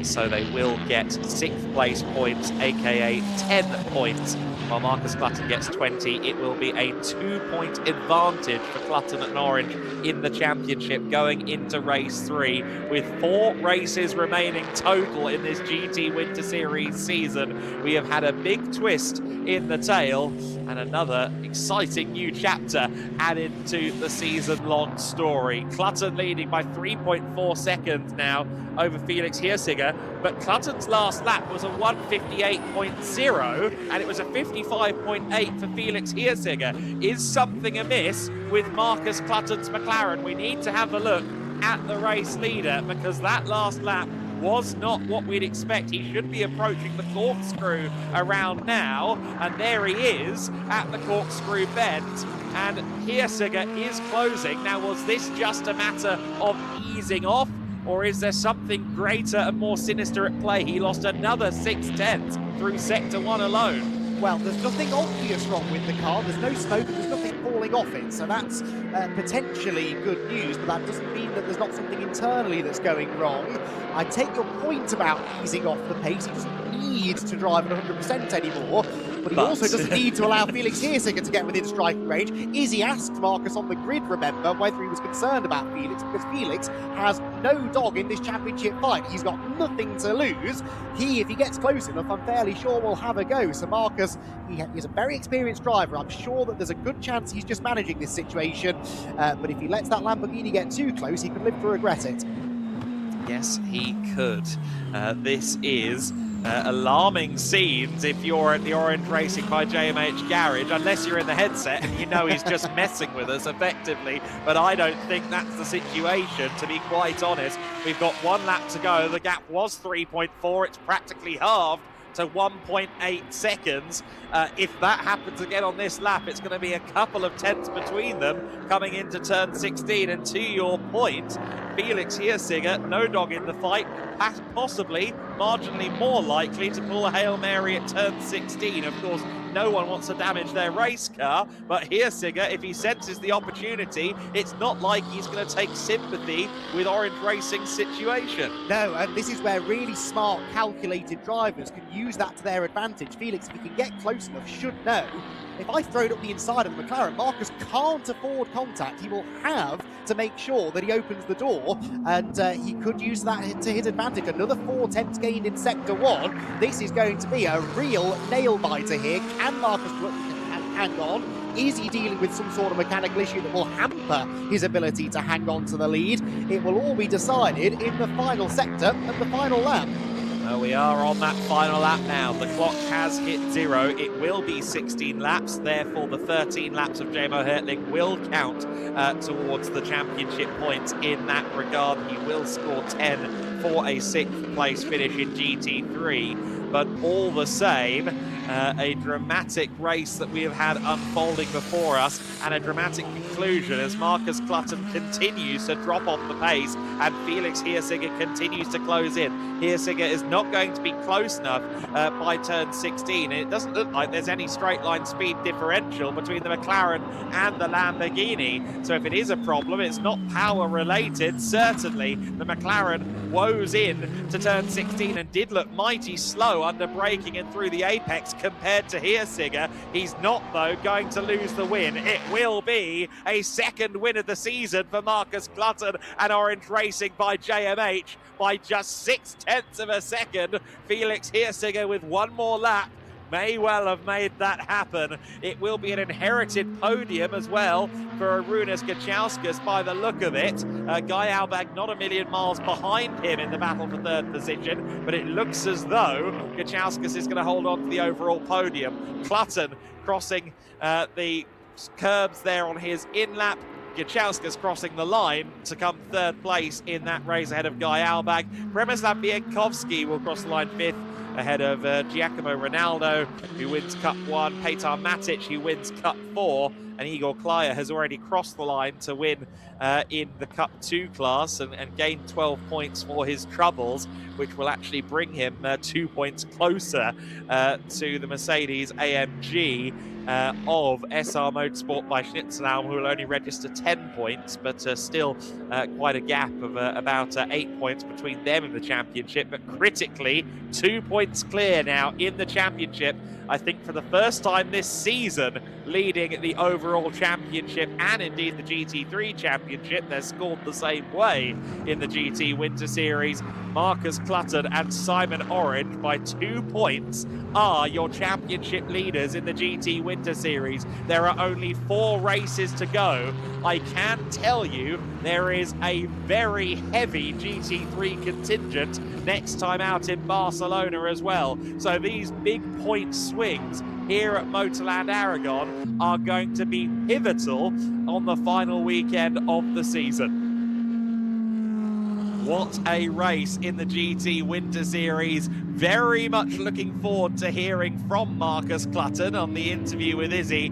so they will get 6th place points, aka 10 points. While Marcus Clutton gets 20, it will be a 2-point advantage for Clutton and Orange in the championship going into race 3, with 4 races remaining total in this GT Winter Series season. We have had a big twist in the tail and another exciting new chapter added to the season-long story. Clutton leading by 3.4 seconds now over Felix Hirsiger, but Clutton's last lap was a 1:58.0 and it was a 55.8 for Felix Hirsiger. Is something amiss with Marcus Clutton's McLaren? We need to have a look at the race leader, because that last lap was not what we'd expect. He should be approaching the corkscrew around now, and there he is at the corkscrew bend, and Hirsiger is closing. Now, was this just a matter of easing off, or is there something greater and more sinister at play? He lost another 6/10 through sector 1 alone. well, there's nothing obvious wrong with the car. There's no smoke, there's nothing falling off it. So that's potentially good news, but that doesn't mean that there's not something internally that's going wrong. I take your point about easing off the pace. He doesn't need to drive at 100% anymore, but he also doesn't need to allow Felix Heersiger to get within striking range. Izzy asked Marcus on the grid, remember, whether he was concerned about Felix, because Felix has no dog in this championship fight. He's got nothing to lose. If he gets close enough, I'm fairly sure we'll have a go. So Marcus, he's a very experienced driver. I'm sure that there's a good chance he's just managing this situation, but if he lets that Lamborghini get too close, he could live to regret it. Yes, he could. This is alarming scenes if you're at the Orange Racing by JMH Garage, unless you're in the headset and you know he's just messing with us effectively. But I don't think that's the situation, to be quite honest. We've got 1 lap to go. The gap was 3.4. It's practically halved to 1.8 seconds. If that happens again on this lap, it's going to be a couple of tenths between them coming into turn 16. And to your point, Felix Heersiger, no dog in the fight, possibly marginally more likely to pull a Hail Mary at turn 16. Of course, no one wants to damage their race car, but Heersiger, if he senses the opportunity, it's not like he's going to take sympathy with Orange Racing's situation. No, and this is where really smart, calculated drivers can use that to their advantage. Felix, if he can get close enough, should know, if I throw it up the inside of the McLaren, Marcus can't afford contact. He will have to make sure that he opens the door, and he could use that to his advantage. Another 4 tenths gained in Sector 1. This is going to be a real nail-biter here. Can Marcus hang on? Is he dealing with some sort of mechanical issue that will hamper his ability to hang on to the lead? It will all be decided in the final sector of the final lap. We are on that final lap now. The clock has hit 0. It will be 16 laps. Therefore, the 13 laps of JMO Hertling will count towards the championship points in that regard. He will score 10 for a 6th place finish in GT3. But all the same, a dramatic race that we have had unfolding before us, and a dramatic conclusion as Marcus Clutton continues to drop off the pace and Felix Heersiger continues to close in. Heersiger is not going to be close enough by turn 16, and it doesn't look like there's any straight line speed differential between the McLaren and the Lamborghini. So if it is a problem, it's not power related. Certainly the McLaren woes in to turn 16 and did look mighty slow under braking and through the apex compared to Heersiger. He's not, though, going to lose the win. It will be a 2nd win of the season for Marcus Clutton and Orange Racing by JMH by just 0.6 of a second. Felix Heersiger with 1 more lap may well have made that happen. It will be an inherited podium as well for Arūnas Gečauskas by the look of it. Guy Albag not a million miles behind him in the battle for 3rd position, but it looks as though Gečauskas is going to hold on to the overall podium. Clutton crossing the curbs there on his in-lap. Gečauskas crossing the line to come 3rd place in that race ahead of Guy Albag. Przemysław Bienkowski will cross the line 5th ahead of Giacomo Ronaldo, who wins Cup 1, Petar Matic, who wins Cup 4, and Igor Klaya has already crossed the line to win in the Cup 2 class and gain 12 points for his troubles, which will actually bring him 2 points closer to the Mercedes AMG of SR Motorsport by Schnitzelbaum, who will only register 10 points, but still quite a gap of about 8 points between them in the championship. But critically, 2 points clear now in the championship. I think for the first time this season, leading the overall championship and indeed the GT3 championship. They're scored the same way in the GT Winter Series. Marcus Clutton and Simon Orange by 2 points are your championship leaders in the GT Winter Series. There are only 4 races to go. I can tell you there is a very heavy GT3 contingent next time out in Barcelona as well. So these big point swings here at MotorLand Aragón are going to be pivotal on the final weekend of the season. What a race in the GT Winter Series. Very much looking forward to hearing from Marcus Clutton on the interview with Izzy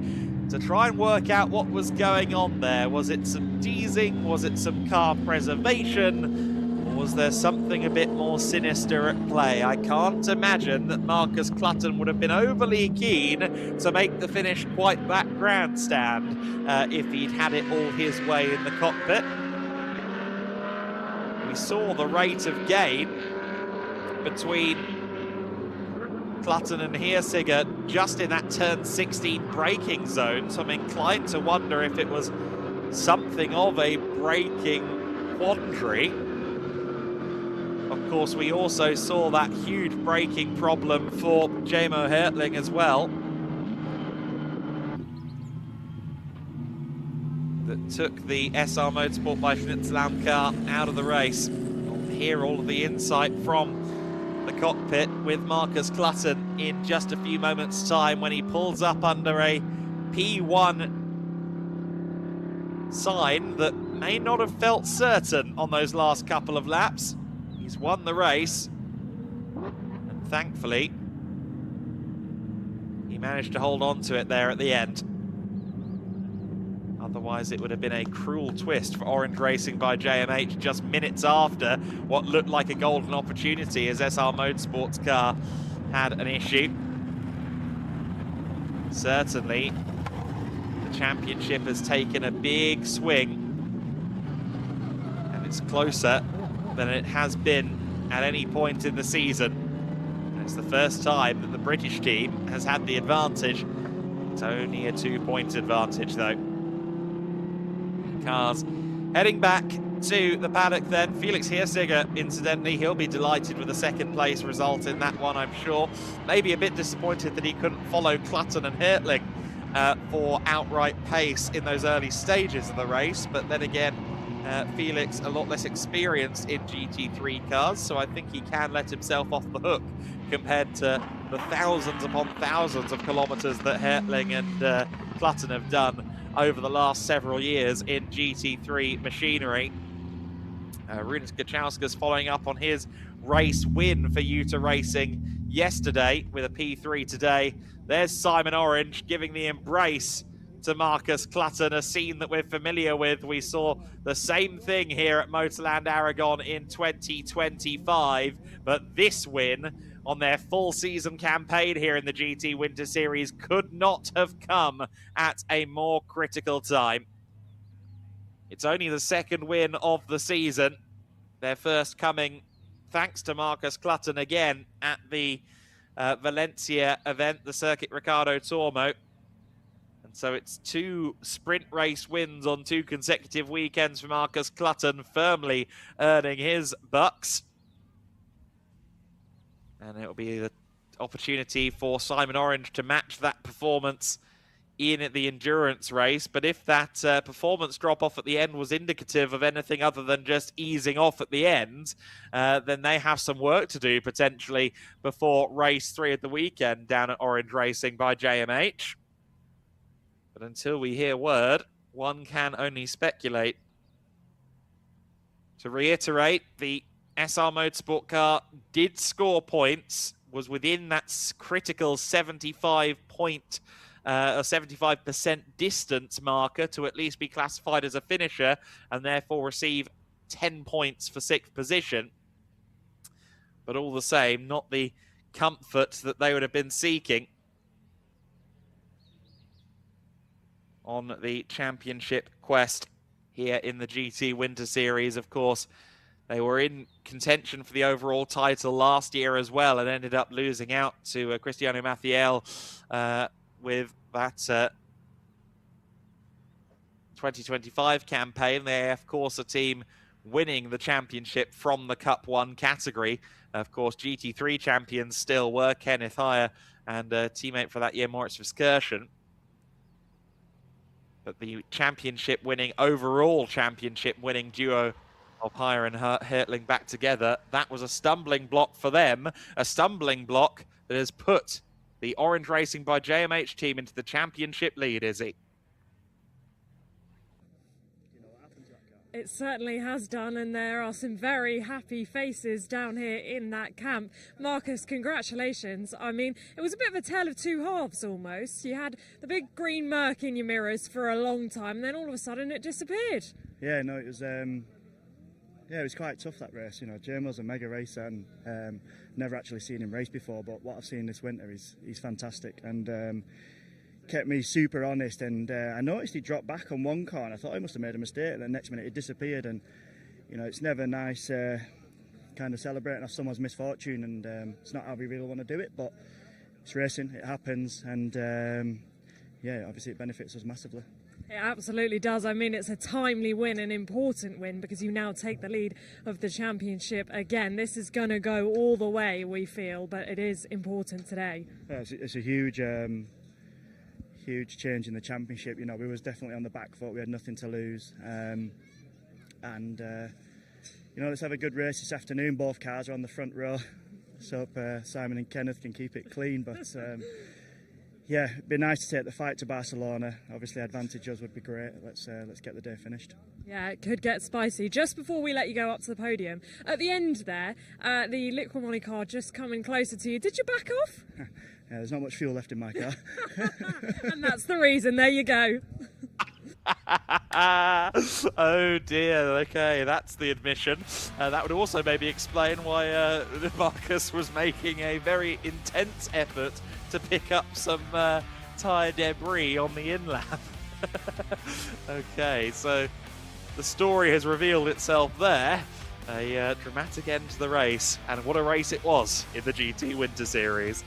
to try and work out what was going on there. Was it some teasing? Was it some car preservation? Or was there something a bit more sinister at play? I can't imagine that Marcus Clutton would have been overly keen to make the finish quite that grandstand if he'd had it all his way in the cockpit. We saw the rate of gain between Clutton and Heersiger just in that turn 16 braking zone, so I'm inclined to wonder if it was something of a braking quandary. Of course, we also saw that huge braking problem for Jamo Hertling as well, that took the SR Motorsport by Schnitzelam car out of the race. We'll hear all of the insight from the cockpit with Marcus Clutton in just a few moments' time when he pulls up under a P1 sign that may not have felt certain on those last couple of laps. He's won the race, and thankfully he managed to hold on to it there at the end. Otherwise, it would have been a cruel twist for Orange Racing by JMH just minutes after what looked like a golden opportunity as SR Motorsport's car had an issue. Certainly, the championship has taken a big swing, and it's closer than it has been at any point in the season. And it's the first time that the British team has had the advantage. It's only a 2-point advantage, though. Cars heading back to the paddock then. Felix Heersiger, incidentally, he'll be delighted with a second place result in that one, I'm sure. Maybe a bit disappointed that he couldn't follow Clutton and Hertling for outright pace in those early stages of the race, but then again, Felix a lot less experienced in GT3 cars, so I think he can let himself off the hook compared to the thousands upon thousands of kilometres that Hertling and Clutton have done over the last several years in GT3 machinery. Runas Kachauskas following up on his race win for Utah Racing yesterday with a P3 today. There's Simon Orange giving the embrace to Marcus Clutton, a scene that we're familiar with. We saw the same thing here at MotorLand Aragón in 2025, but this win on their full season campaign here in the GT Winter Series could not have come at a more critical time. It's only the second win of the season, their first coming thanks to Marcus Clutton again at the Valencia event, the Circuit Ricardo Tormo. And so it's 2 sprint race wins on 2 consecutive weekends for Marcus Clutton, firmly earning his bucks. And it'll be the opportunity for Simon Orange to match that performance in the endurance race. But if that performance drop-off at the end was indicative of anything other than just easing off at the end, then they have some work to do potentially before race 3 of the weekend down at Orange Racing by JMH. But until we hear word, one can only speculate. To reiterate, the SR Motorsport car did score points, was within that critical 75% distance marker to at least be classified as a finisher and therefore receive 10 points for 6th position. But all the same, not the comfort that they would have been seeking on the championship quest here in the GT Winter Series. Of course, they were in contention for the overall title last year as well and ended up losing out to Cristiano Mathiel with that 2025 campaign. They, of course, a team winning the championship from the Cup 1 category. Of course, GT3 champions still were Kenneth Heyer and teammate for that year, Moritz Verskirchen. But the championship winning, overall championship winning duo of Heyer and Hertling back together, that was a stumbling block for them, a stumbling block that has put the Orange Racing by JMH team into the championship lead, Izzy. It certainly has done, and there are some very happy faces down here in that camp. Marcus, congratulations. I mean, it was a bit of a tale of two halves almost. You had the big green murk in your mirrors for a long time, and then all of a sudden it disappeared. Yeah, no, it was Yeah, it was quite tough, that race. You know, Jamo's a mega racer, and never actually seen him race before, but what I've seen this winter, he's fantastic, and kept me super honest. And I noticed he dropped back on one car, and I thought he must have made a mistake, and the next minute he disappeared. And you know, it's never nice kind of celebrating off someone's misfortune, and it's not how we really want to do it, but it's racing, it happens, and yeah, obviously it benefits us massively. It absolutely does. I mean, it's a timely win, an important win, because you now take the lead of the championship again. This is going to go all the way, we feel, but it is important today. Yeah, it's a huge huge change in the championship. You know, we was definitely on the back foot. We had nothing to lose, and you know, let's have a good race this afternoon. Both cars are on the front row, so hope Simon and Kenneth can keep it clean, but yeah, it'd be nice to take the fight to Barcelona. Obviously, advantage us would be great. Let's get the day finished. Yeah, it could get spicy. Just before we let you go up to the podium, at the end there, the Liquimoni car just coming closer to you. Did you back off? Yeah, there's not much fuel left in my car. And that's the reason. There you go. Oh dear, okay, that's the admission. That would also maybe explain why Marcus was making a very intense effort to pick up some tyre debris on the in-lap. Okay, so the story has revealed itself there. A dramatic end to the race, and what a race it was in the GT Winter Series.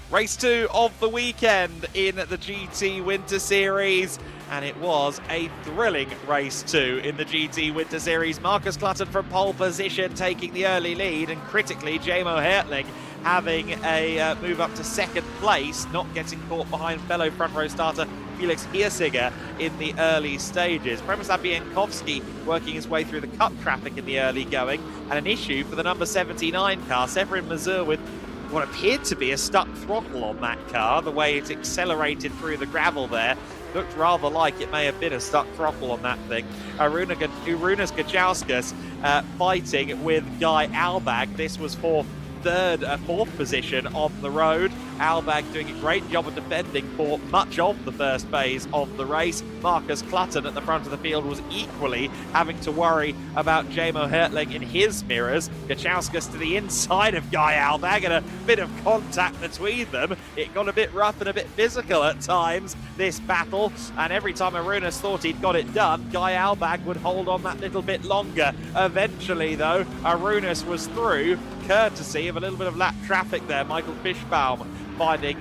Race 2 of the weekend in the GT Winter Series, and it was a thrilling race 2 in the GT Winter Series. Marcus Clutton from pole position taking the early lead, and critically Jamo Hertling having a move up to second place, not getting caught behind fellow front row starter Felix Hirsiger in the early stages. Przemysław Bienkowski working his way through the cup traffic in the early going, and an issue for the number 79 car, Severin Mazur, with what appeared to be a stuck throttle on that car. The way it accelerated through the gravel there looked rather like it may have been a stuck throttle on that thing. Arūnas Gudžauskas fighting with Guy Albag. This was for fourth position on the road. Albag doing a great job of defending for much of the first phase of the race. Marcus Clutton at the front of the field was equally having to worry about Jamo Hertling in his mirrors. Gudžauskas to the inside of Guy Albag, and a bit of contact between them. It got a bit rough and a bit physical at times, this battle, and every time Arūnas thought he'd got it done, Guy Albag would hold on that little bit longer. Eventually, though, Arūnas was through, courtesy of a little bit of lap traffic there. Michael Fischbaum finding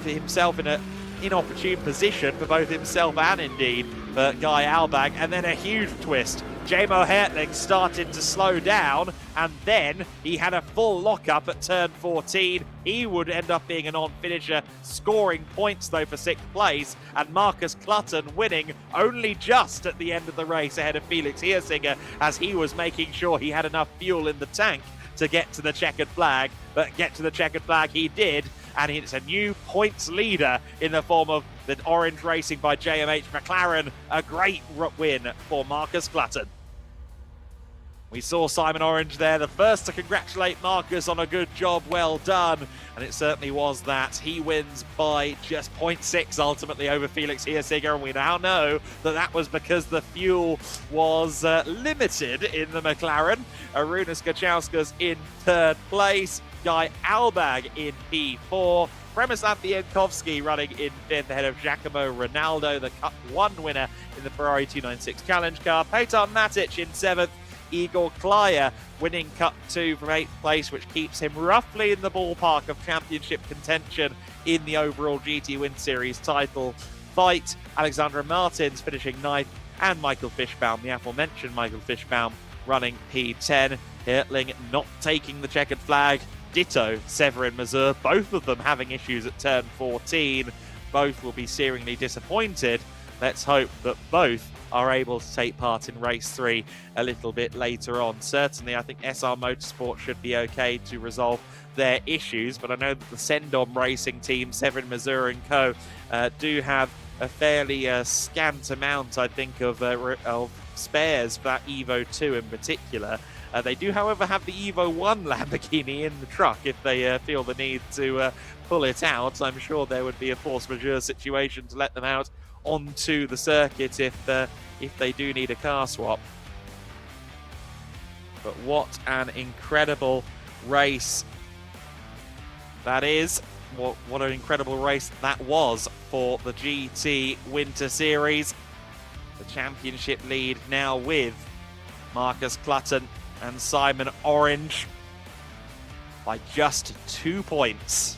himself in an inopportune position for both himself and indeed for Guy Albag. And then a huge twist. Jamo Hertling started to slow down, and then he had a full lockup at turn 14. He would end up being a non-finisher, scoring points though for 6th place, and Marcus Clutton winning only just at the end of the race ahead of Felix Hirsiger, as he was making sure he had enough fuel in the tank to get to the checkered flag. But get to the checkered flag he did, and it's a new points leader in the form of the orange racing by JMH McLaren. A great win for Marcus Clutton. We saw Simon Orange there, the first to congratulate Marcus on a good job, well done. And it certainly was that. He wins by just 0.6 ultimately over Felix Hirsiger, and we now know that that was because the fuel was limited in the McLaren. Arūnas Gudžauskas in 3rd place, Guy Albag in P4, Przemysław Bienkowski running in 5th ahead of Giacomo Ronaldo, the Cup 1 winner in the Ferrari 296 Challenge car, Petar Matic in 7th, Igor Klaya winning Cup 2 from 8th place, which keeps him roughly in the ballpark of championship contention in the overall GT Win Series title fight. Alexandra Martins finishing 9th, and Michael Fischbaum, the aforementioned Michael Fischbaum, running P10. Hertling not taking the checkered flag. Ditto Severin Mazur, both of them having issues at turn 14. Both will be searingly disappointed. Let's hope that both are able to take part in race 3 a little bit later on. Certainly, I think SR Motorsport should be okay to resolve their issues, but I know that the Sendom racing team, Severin Mazur and co, do have a fairly scant amount, I think, of spares for that Evo 2 in particular. They do, however, have the Evo 1 Lamborghini in the truck if they feel the need to pull it out. I'm sure there would be a force majeure situation to let them out onto the circuit if they do need a car swap. But what an incredible race that is. What an incredible race that was for the GT Winter Series. The championship lead now with Marcus Clutton and Simon Orange by just 2 points.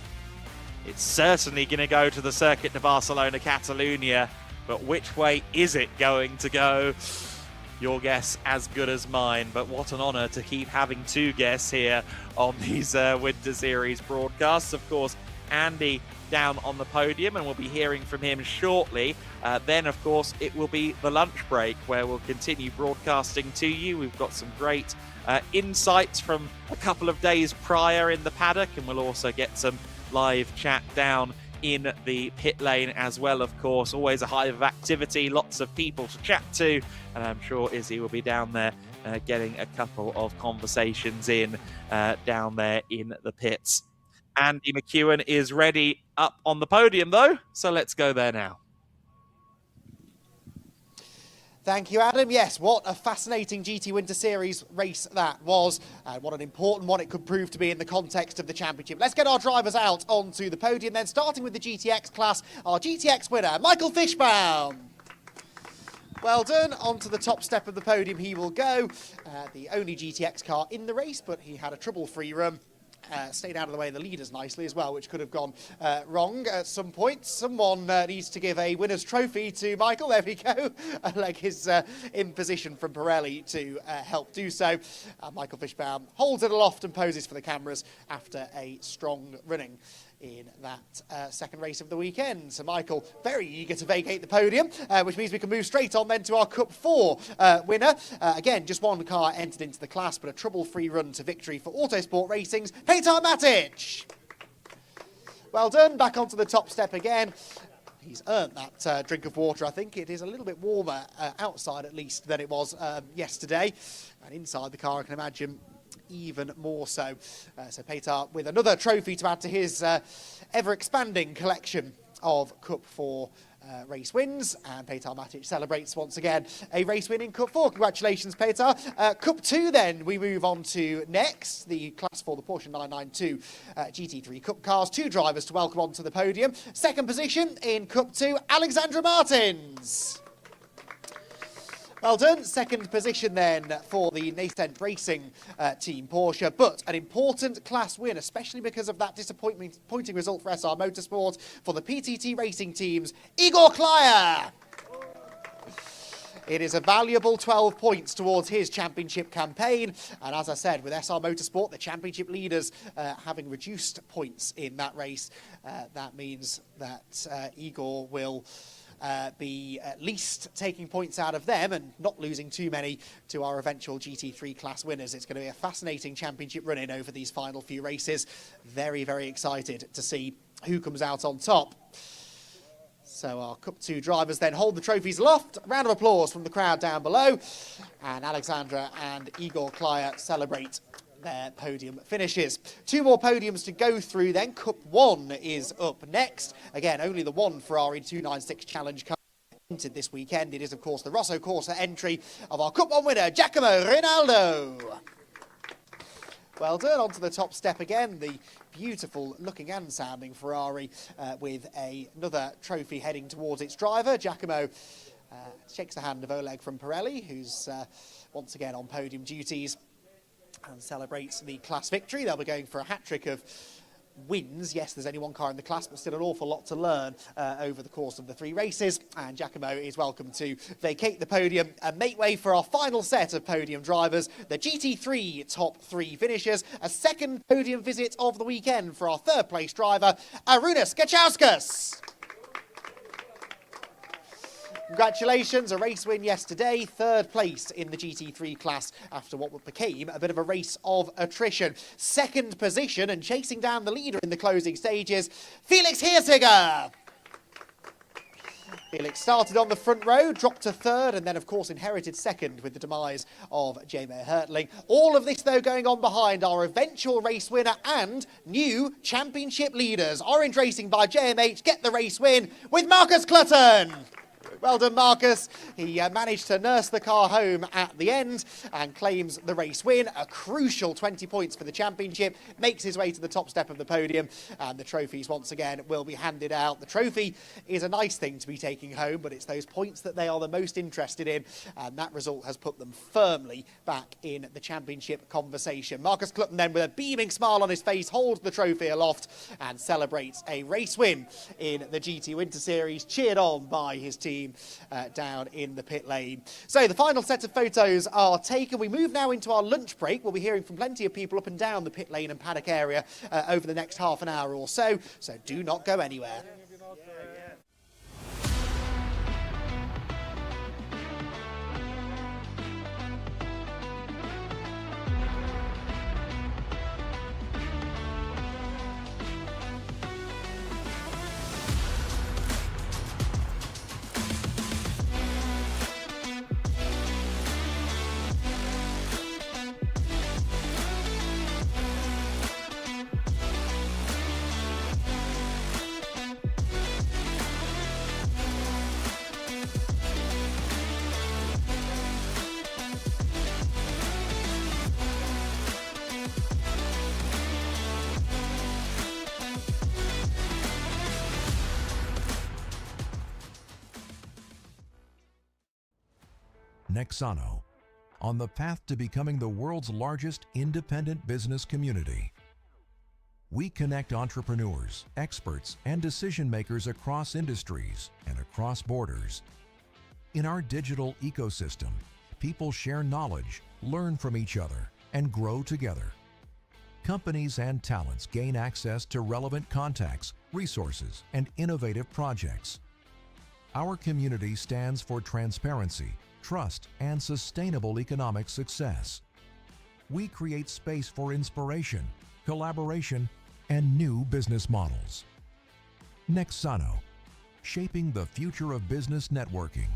It's certainly going to go to the Circuit de Barcelona Catalunya, but which way is it going to go? Your guess as good as mine, but what an honour to keep having two guests here on these Winter Series broadcasts. Of course, Andy down on the podium, and we'll be hearing from him shortly. Then, of course, it will be the lunch break where we'll continue broadcasting to you. We've got some great insights from a couple of days prior in the paddock, and we'll also get some live chat down in the pit lane as well, of course. Always a hive of activity, lots of people to chat to, and I'm sure Izzy will be down there getting a couple of conversations in down there in the pits. Andy McEwen is ready up on the podium though, so let's go there now. Thank you, Adam. Yes, what a fascinating GT Winter Series race that was, and what an important one it could prove to be in the context of the championship. Let's get our drivers out onto the podium then, starting with the GTX class. Our GTX winner, Michael Fishbaum. Well done. Onto the top step of the podium he will go. The only GTX car in the race, but he had a trouble-free run. Stayed out of the way of the leaders nicely as well, which could have gone wrong at some point. Someone needs to give a winner's trophy to Michael. There we go. Oleg is in position from Pirelli to help do so. Michael Fishbaum holds it aloft and poses for the cameras after a strong running in that second race of the weekend. So Michael, very eager to vacate the podium, which means we can move straight on then to our Cup 4 winner. Again, just one car entered into the class, but a trouble-free run to victory for Autosport Racing's Petar Matic. Well done, back onto the top step again. He's earned that drink of water, I think. It is a little bit warmer outside, at least, than it was yesterday. And inside the car, I can imagine even more so. So Petar with another trophy to add to his ever-expanding collection of Cup 4 race wins, and Petar Matic celebrates once again a race win in Cup 4. Congratulations, Petar. Cup 2 then we move on to next, the class for the Porsche 992 GT3 Cup cars. Two drivers to welcome onto the podium. Second position in Cup 2, Alexandra Martins. Well done. Second position then for the Nascent Racing team Porsche, but an important class win, especially because of that disappointing result for SR Motorsport for the PTT Racing teams, Igor Klyer. It is a valuable 12 points towards his championship campaign. And as I said, with SR Motorsport, the championship leaders having reduced points in that race, that means that Igor will be at least taking points out of them and not losing too many to our eventual GT3 class winners. It's going to be a fascinating championship run-in over these final few races. Very, very excited to see who comes out on top. So our Cup 2 drivers then hold the trophies aloft. A round of applause from the crowd down below. And Alexandra and Igor Klyer celebrate their podium finishes. Two more podiums to go through then. Cup 1 is up next. Again, only the one Ferrari 296 Challenge car entered this weekend. It is, of course, the Rosso Corsa entry of our Cup 1 winner, Giacomo Rinaldo. Well done. Onto the top step again. The beautiful looking and sounding Ferrari with another trophy heading towards its driver. Giacomo shakes the hand of Oleg from Pirelli, who's once again on podium duties, and celebrates the class victory. They'll be going for a hat-trick of wins. Yes, there's only one car in the class, but still an awful lot to learn over the course of the three races. And Giacomo is welcome to vacate the podium and make way for our final set of podium drivers, the GT3 top 3 finishers. A second podium visit of the weekend for our third place driver, Arūnas Kačauskas. Congratulations, a race win yesterday, third place in the GT3 class after what became a bit of a race of attrition. Second position and chasing down the leader in the closing stages, Felix Hirziger. Felix started on the front row, dropped to third, and then, of course, inherited second with the demise of J-May Hertling. All of this, though, going on behind our eventual race winner and new championship leaders. Orange Racing by JMH get the race win with Marcus Clutton. Well done, Marcus. He managed to nurse the car home at the end and claims the race win. A crucial 20 points for the championship. Makes his way to the top step of the podium, and the trophies once again will be handed out. The trophy is a nice thing to be taking home, but it's those points that they are the most interested in, and that result has put them firmly back in the championship conversation. Marcus Clutton then, with a beaming smile on his face, holds the trophy aloft and celebrates a race win in the GT Winter Series, cheered on by his team down in the pit lane. So the final set of photos are taken. We move now into our lunch break. We'll be hearing from plenty of people up and down the pit lane and paddock area over the next half an hour or so do not go anywhere. Nexano, on the path to becoming the world's largest independent business community. We connect entrepreneurs, experts, and decision makers across industries and across borders. In our digital ecosystem, people share knowledge, learn from each other, and grow together. Companies and talents gain access to relevant contacts, resources, and innovative projects. Our community stands for transparency, trust, and sustainable economic success. We create space for inspiration, collaboration, and new business models. Nexano, shaping the future of business networking,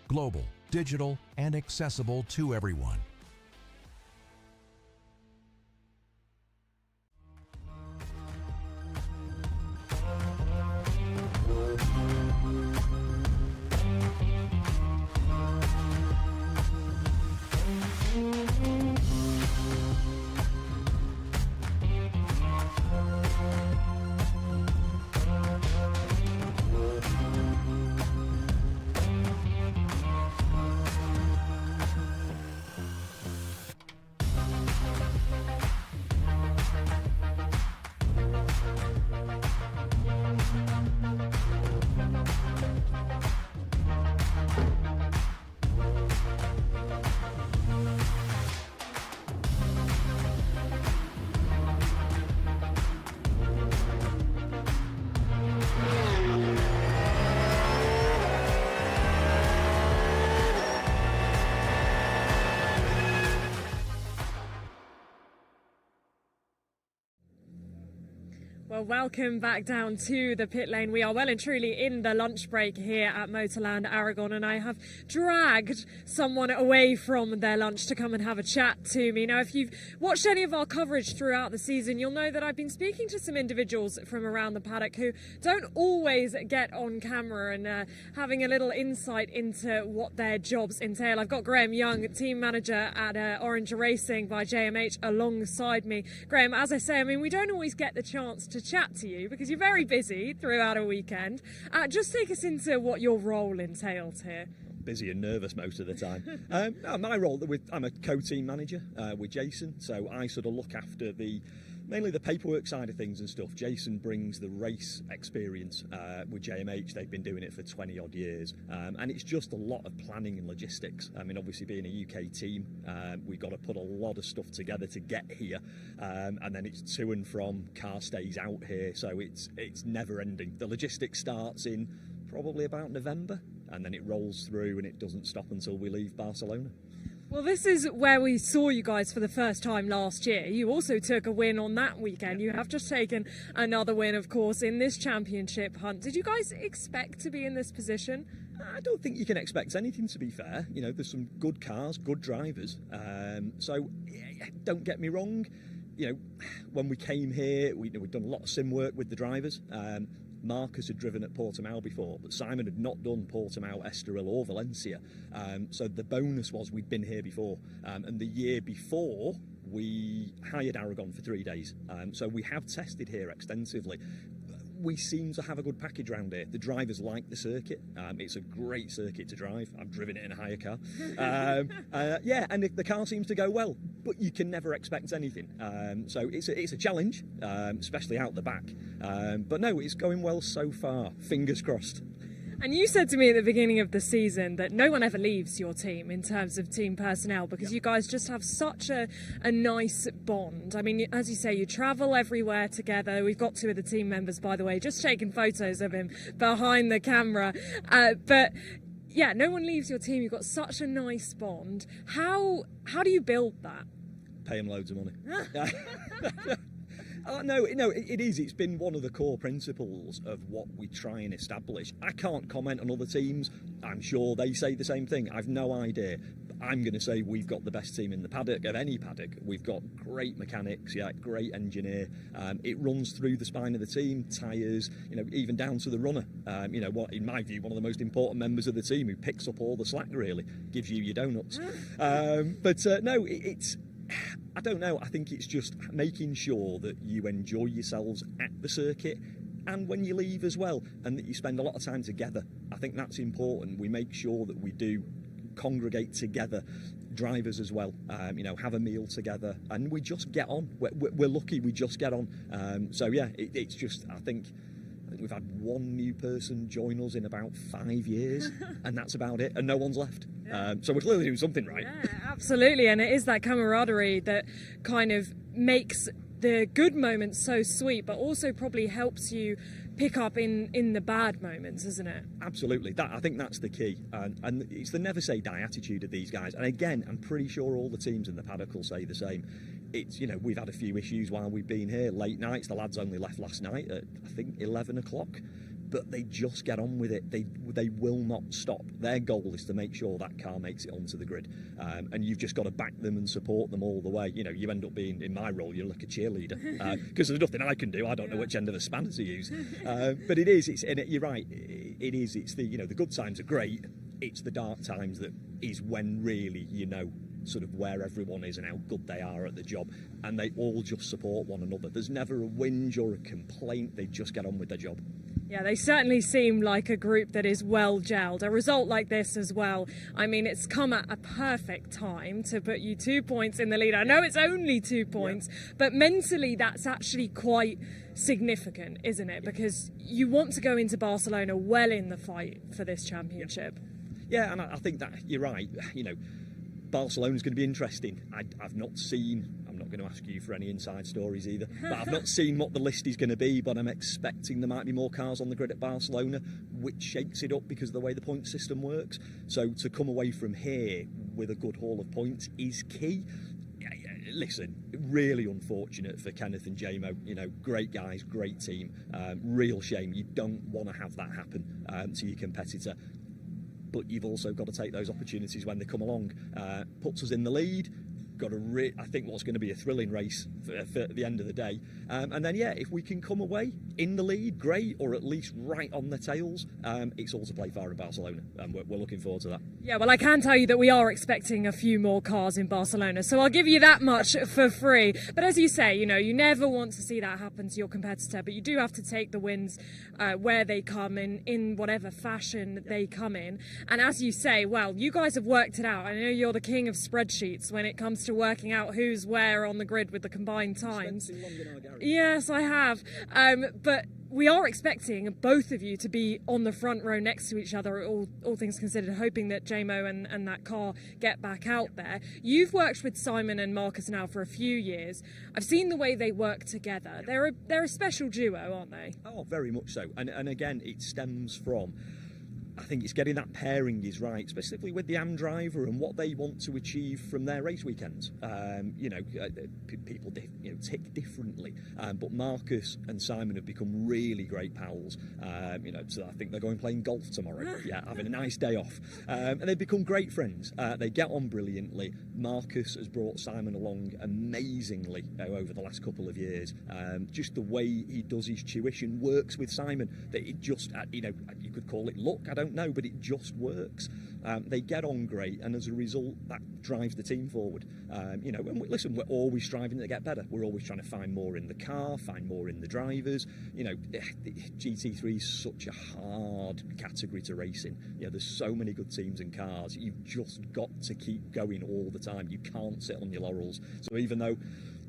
global, digital, and accessible to everyone. Well, welcome back down to the pit lane. We are well and truly in the lunch break here at MotorLand Aragón, and I have dragged someone away from their lunch to come and have a chat to me. Now, if you've watched any of our coverage throughout the season, you'll know that I've been speaking to some individuals from around the paddock who don't always get on camera and having a little insight into what their jobs entail. I've got Graham Young, team manager at GEDLICH Racing by JMH, alongside me. Graham, as I say, I mean, we don't always get the chance to chat to you because you're very busy throughout a weekend. Just take us into what your role entails here. Busy and nervous most of the time. My role, I'm a co-team manager with Jason, so I sort of look after mainly the paperwork side of things and stuff. Jason brings the race experience with JMH. They've been doing it for 20 odd years, and it's just a lot of planning and logistics. I mean, obviously being a UK team, we've got to put a lot of stuff together to get here, and then it's to and from, car stays out here, so it's never ending. The logistics starts in probably about November, and then it rolls through and it doesn't stop until we leave Barcelona. Well, this is where we saw you guys for the first time last year. You also took a win on that weekend. You have just taken another win, of course, in this championship hunt. Did you guys expect to be in this position? I don't think you can expect anything, to be fair. You know, there's some good cars, good drivers. So don't get me wrong. You know, when we came here, we'd done a lot of sim work with the drivers. Marcus had driven at Portimao before, but Simon had not done Portimao, Estoril or Valencia. So the bonus was we'd been here before. And the year before, we hired Aragon for 3 days. So we have tested here extensively. We seem to have a good package around here. The drivers like the circuit. It's a great circuit to drive. I've driven it in a hire car. Yeah, and the car seems to go well, but you can never expect anything. So it's a challenge, especially out the back. But no, it's going well so far. Fingers crossed. And you said to me at the beginning of the season that no one ever leaves your team in terms of team personnel because you guys just have such a nice bond. I mean, as you say, you travel everywhere together. We've got 2 of the team members, by the way, just taking photos of him behind the camera. But yeah, no one leaves your team. You've got such a nice bond. How do you build that? Pay him loads of money. No, it is. It's been one of the core principles of what we try and establish. I can't comment on other teams. I'm sure they say the same thing. I've no idea. I'm going to say we've got the best team in the paddock, of any paddock. We've got great mechanics, great engineer. It runs through the spine of the team, tyres, even down to the runner. What, in my view, one of the most important members of the team who picks up all the slack, really, gives you your donuts. No, it's... I don't know, I think it's just making sure that you enjoy yourselves at the circuit and when you leave as well, and that you spend a lot of time together. I think that's important. We make sure that we do congregate together, drivers as well, have a meal together, and we just get on. We're lucky we just get on. So yeah, it's just, I think we've had 1 new person join us in about 5 years, and that's about it, and no one's left. So we're clearly doing something right. Yeah, absolutely, and it is that camaraderie that kind of makes the good moments so sweet, but also probably helps you pick up in the bad moments, isn't it? Absolutely. I think that's the key, and it's the never say die attitude of these guys. And again, I'm pretty sure all the teams in the paddock will say the same. It's, we've had a few issues while we've been here, late nights. The lads only left last night at, I think, 11 o'clock. But they just get on with it. They will not stop. Their goal is to make sure that car makes it onto the grid. And you've just got to back them and support them all the way. You end up being, in my role, you're like a cheerleader. Because there's nothing I can do. I don't know which end of the spanner to use. But it is. You're right. It is. It's the good times are great. It's the dark times that is when really sort of where everyone is and how good they are at the job, and they all just support one another. There's never a whinge or a complaint. They just get on with their job. Yeah, they certainly seem like a group that is well gelled. A result like this as well, I mean, it's come at a perfect time to put you 2 points in the lead. I know it's only 2 points, but mentally that's actually quite significant, isn't it? Because you want to go into Barcelona well in the fight for this championship. Yeah, and I think that you're right. Barcelona's going to be interesting. I've not seen, I'm not going to ask you for any inside stories either, but I've not seen what the list is going to be, but I'm expecting there might be more cars on the grid at Barcelona, which shakes it up because of the way the point system works. So to come away from here with a good haul of points is key. Listen, really unfortunate for Kenneth and JMO. Great guys, great team. Real shame. You don't want to have that happen to your competitor. But you've also got to take those opportunities when they come along. Puts us in the lead. I think what's going to be a thrilling race for the end of the day. And then, if we can come away in the lead, great, or at least right on the tails, it's all to play for in Barcelona, and we're looking forward to that. Yeah, well, I can tell you that we are expecting a few more cars in Barcelona, so I'll give you that much for free. But as you say, you never want to see that happen to your competitor, but you do have to take the wins where they come in whatever fashion they come in. And as you say, well, you guys have worked it out. I know you're the king of spreadsheets when it comes to working out who's where on the grid with the combined times. Yes, I have. But we are expecting both of you to be on the front row next to each other, all things considered, hoping that JMO and that car get back out there. You've worked with Simon and Marcus now for a few years. I've seen the way they work together. They're a special duo, aren't they? Oh, very much so. And again, it stems from I think it's getting that pairing is right, specifically with the AM driver and what they want to achieve from their race weekends. People tick differently, but Marcus and Simon have become really great pals. So I think they're going playing golf tomorrow. Yeah, having a nice day off, and they've become great friends. They get on brilliantly. Marcus has brought Simon along amazingly over the last couple of years. Just the way he does his tuition works with Simon. That it just, you could call it luck. I don't know, but it just works. They get on great, and as a result, that drives the team forward. And listen, we're always striving to get better. We're always trying to find more in the car, find more in the drivers. GT3 is such a hard category to race in. There's so many good teams and cars. You've just got to keep going all the time. You can't sit on your laurels. So even though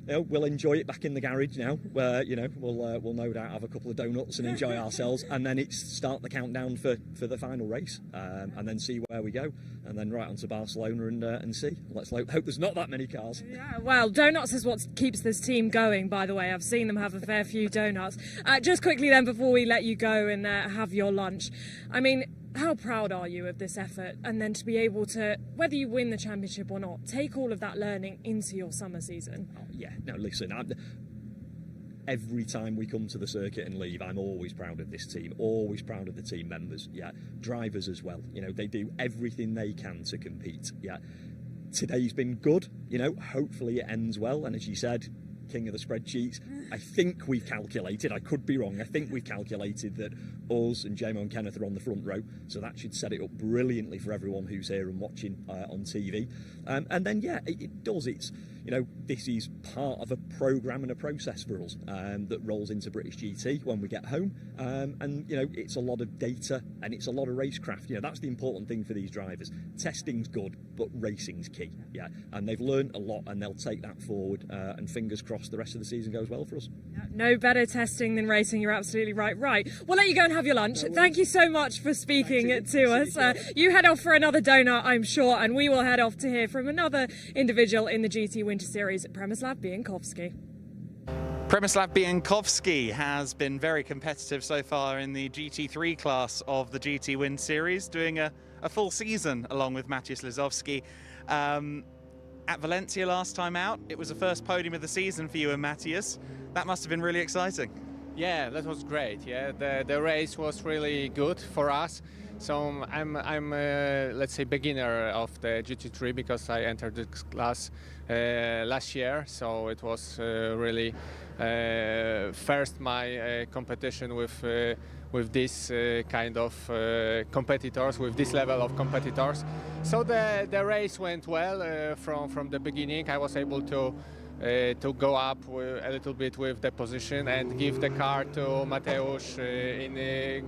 we'll enjoy it back in the garage now, where we'll no doubt have a couple of donuts and enjoy ourselves, and then it's start the countdown for the final race, and then see where we go, and then right on to Barcelona and see. Let's hope there's not that many cars. Yeah, well, donuts is what keeps this team going, by the way. I've seen them have a fair few donuts. Just quickly then, before we let you go and have your lunch, I mean, how proud are you of this effort, and then to be able to, whether you win the championship or not, take all of that learning into your summer season? Oh, yeah, no, listen, every time we come to the circuit and leave, I'm always proud of this team, always proud of the team members, yeah, drivers as well. They do everything they can to compete, yeah. Today's been good, hopefully it ends well, and as you said, king of the spreadsheets, I think we've calculated, I could be wrong, I think we've calculated that us and Jamo and Kenneth are on the front row, so that should set it up brilliantly for everyone who's here and watching on TV. And then, yeah, it does. It's, this is part of a programme and a process for us that rolls into British GT when we get home. And, it's a lot of data and it's a lot of racecraft. That's the important thing for these drivers. Testing's good, but racing's key. Yeah, and they've learned a lot and they'll take that forward. And fingers crossed the rest of the season goes well for us. No better testing than racing. You're absolutely right. Right, we'll let you go and have your lunch. Thank you so much for speaking to us. You head off for another donut, I'm sure, and we will head off to hear from another individual in the GT Winter Series, Przemysław Biankowski. Przemysław Biankowski has been very competitive so far in the GT3 class of the GT Win Series, doing a full season along with Maciej Lizowski. At Valencia last time out, it was the first podium of the season for you and Matthias. That must have been really exciting. Yeah, that was great. Yeah, the race was really good for us. So I'm let's say beginner of the GT3 because I entered the class last year. So it was really first my competition with this kind of competitors, with this level of competitors. So the race went well from the beginning. I was able to go up a little bit with the position and give the car to Mateusz in a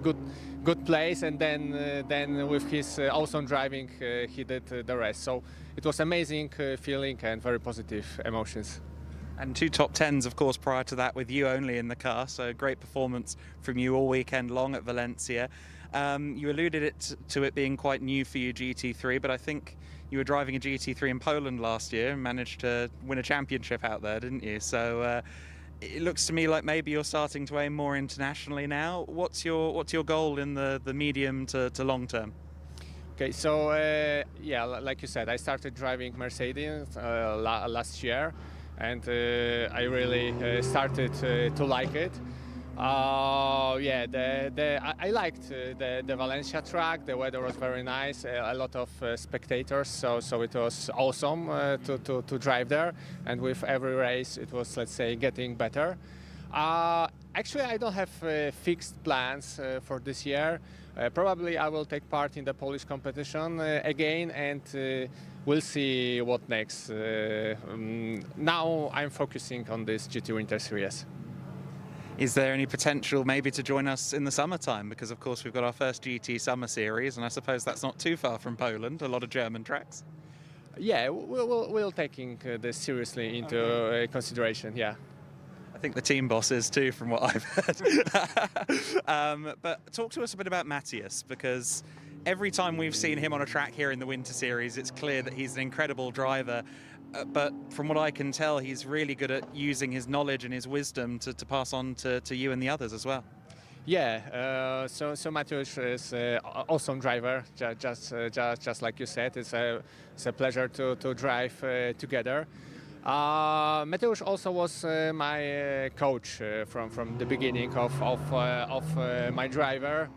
good place, and then with his awesome driving he did the rest. So it was amazing feeling and very positive emotions. And 2 top 10s, of course, prior to that with you only in the car, so great performance from you all weekend long at Valencia. You alluded to it being quite new for you, GT3, but I think you were driving a GT3 in Poland last year and managed to win a championship out there, didn't you? So it looks to me like maybe you're starting to aim more internationally now. What's your goal in the medium to long term? Okay, so yeah, like you said, I started driving Mercedes last year, and I really started to like it. Yeah, I liked the Valencia track. The weather was very nice. A lot of spectators, so it was awesome to drive there. And with every race, it was, let's say, getting better. Actually, I don't have fixed plans for this year. Probably I will take part in the Polish competition again, and we'll see what next. Now I'm focusing on this GT Winter Series. Is there any potential maybe to join us in the summertime? Because of course we've got our first GT Summer Series, and I suppose that's not too far from Poland, a lot of German tracks. Yeah, we'll taking this seriously into consideration, yeah. I think the team boss is too, from what I've heard. But talk to us a bit about Matthias, because every time we've seen him on a track here in the Winter Series, it's clear that he's an incredible driver. But from what I can tell, he's really good at using his knowledge and his wisdom to pass on to you and the others as well. Yeah, so Mateusz is an awesome driver, just like you said. It's a pleasure to drive together. Mateusz also was my coach from the beginning of my driver.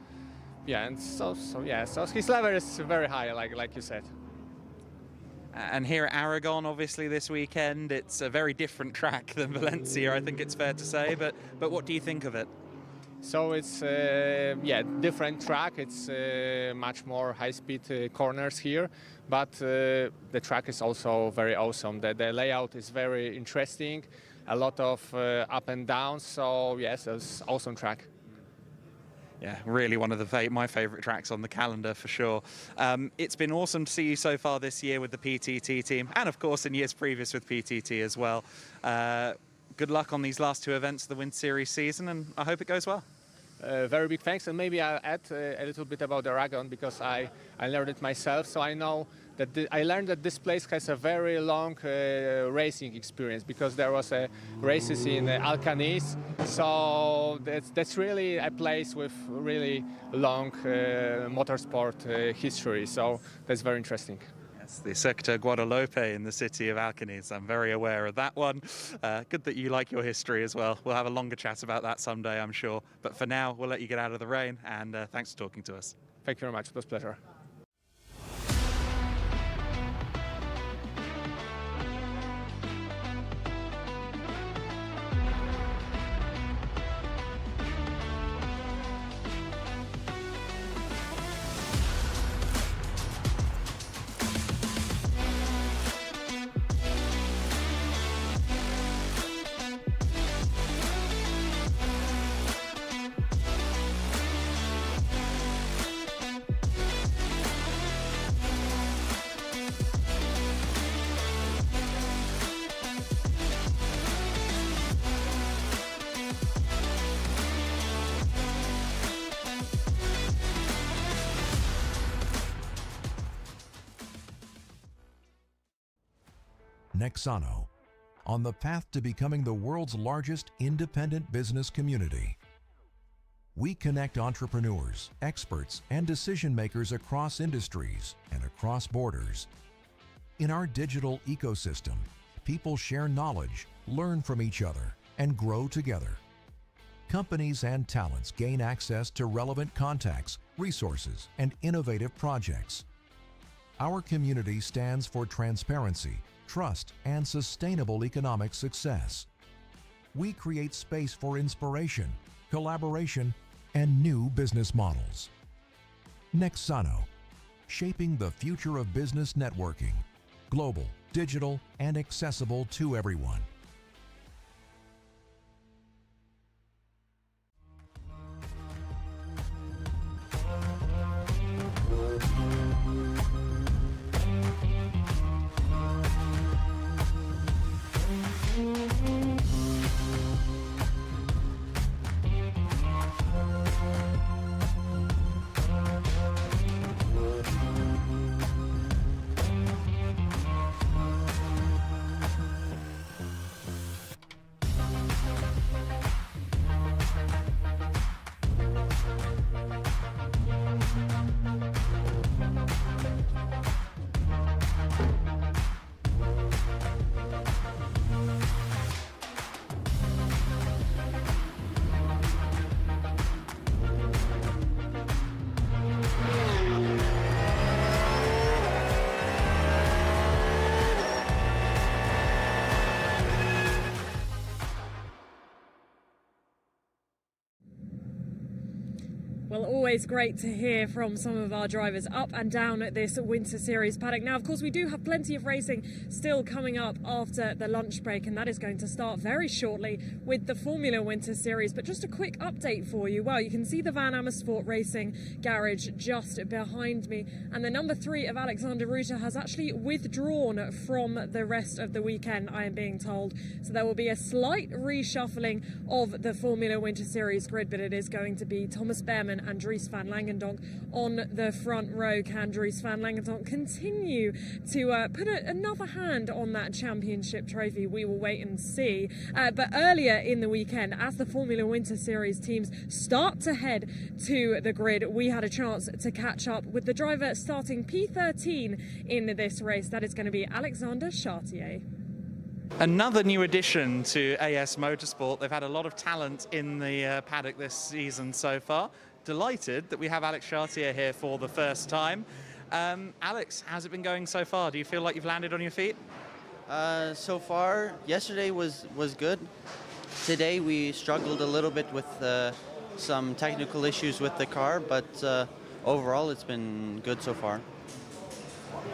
Yeah, and so his level is very high, like you said. And here at Aragon, obviously this weekend, it's a very different track than Valencia, I think it's fair to say. But what do you think of it? So it's different track. It's much more high-speed corners here, but the track is also very awesome. The layout is very interesting, a lot of up and downs. So yes, it's awesome track. Yeah, really one of my favourite tracks on the calendar for sure. It's been awesome to see you so far this year with the PTT team, and of course in years previous with PTT as well. Good luck on these last two events of the Winter Series season, and I hope it goes well. Very big thanks, and maybe I'll add a little bit about Aragon because I learned it myself. So I know that I learned that this place has a very long racing experience because there was races in Alcañiz. So that's really a place with really long motorsport history. So that's very interesting. The Circuito Guadalupe in the city of Alcañiz. I'm very aware of that one. Good that you like your history as well. We'll have a longer chat about that someday, I'm sure. But for now, we'll let you get out of the rain, and thanks for talking to us. Thank you very much. It was a pleasure. Nexano, on the path to becoming the world's largest independent business community. We connect entrepreneurs, experts, and decision makers across industries and across borders. In our digital ecosystem, people share knowledge, learn from each other, and grow together. Companies and talents gain access to relevant contacts, resources, and innovative projects. Our community stands for transparency, trust, and sustainable economic success. We create space for inspiration, collaboration, and new business models. Nexano, shaping the future of business networking, global, digital, and accessible to everyone. Well, always great to hear from some of our drivers up and down this Winter Series paddock. Now, of course, we do have plenty of racing still coming up after the lunch break, and that is going to start very shortly with the Formula Winter Series. But just a quick update for you. Well, you can see the Van Amersfoort Racing garage just behind me, and the number 3 of Alexander Ruta has actually withdrawn from the rest of the weekend, I am being told. So there will be a slight reshuffling of the Formula Winter Series grid, but it is going to be Thomas Behrman again, and Dries van Langendonk on the front row. Can Dries van Langendonk continue to put another hand on that championship trophy? We will wait and see. But earlier in the weekend, as the Formula Winter Series teams start to head to the grid, we had a chance to catch up with the driver starting P13 in this race. That is going to be Alexander Chartier. Another new addition to AS Motorsport. They've had a lot of talent in the paddock this season so far. Delighted that we have Alex Chartier here for the first time. Alex, how's it been going so far? Do you feel like you've landed on your feet? So far, yesterday was good. Today we struggled a little bit with some technical issues with the car, but overall it's been good so far.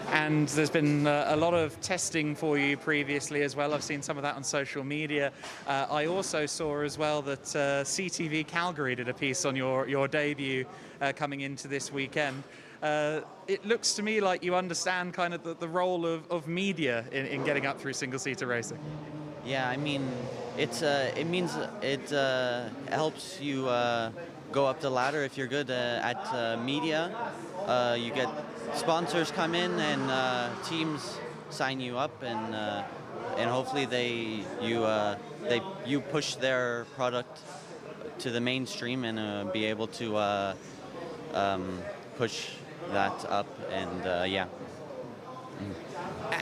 And there's been a lot of testing for you previously as well. I've seen some of that on social media. I also saw as well that CTV Calgary did a piece on your debut coming into this weekend. It looks to me like you understand kind of the role of media in getting up through single-seater racing. Yeah, I mean, it means it helps you go up the ladder if you're good at media. You get sponsors come in and teams sign you up, and hopefully you push their product to the mainstream and be able to push that up, and yeah.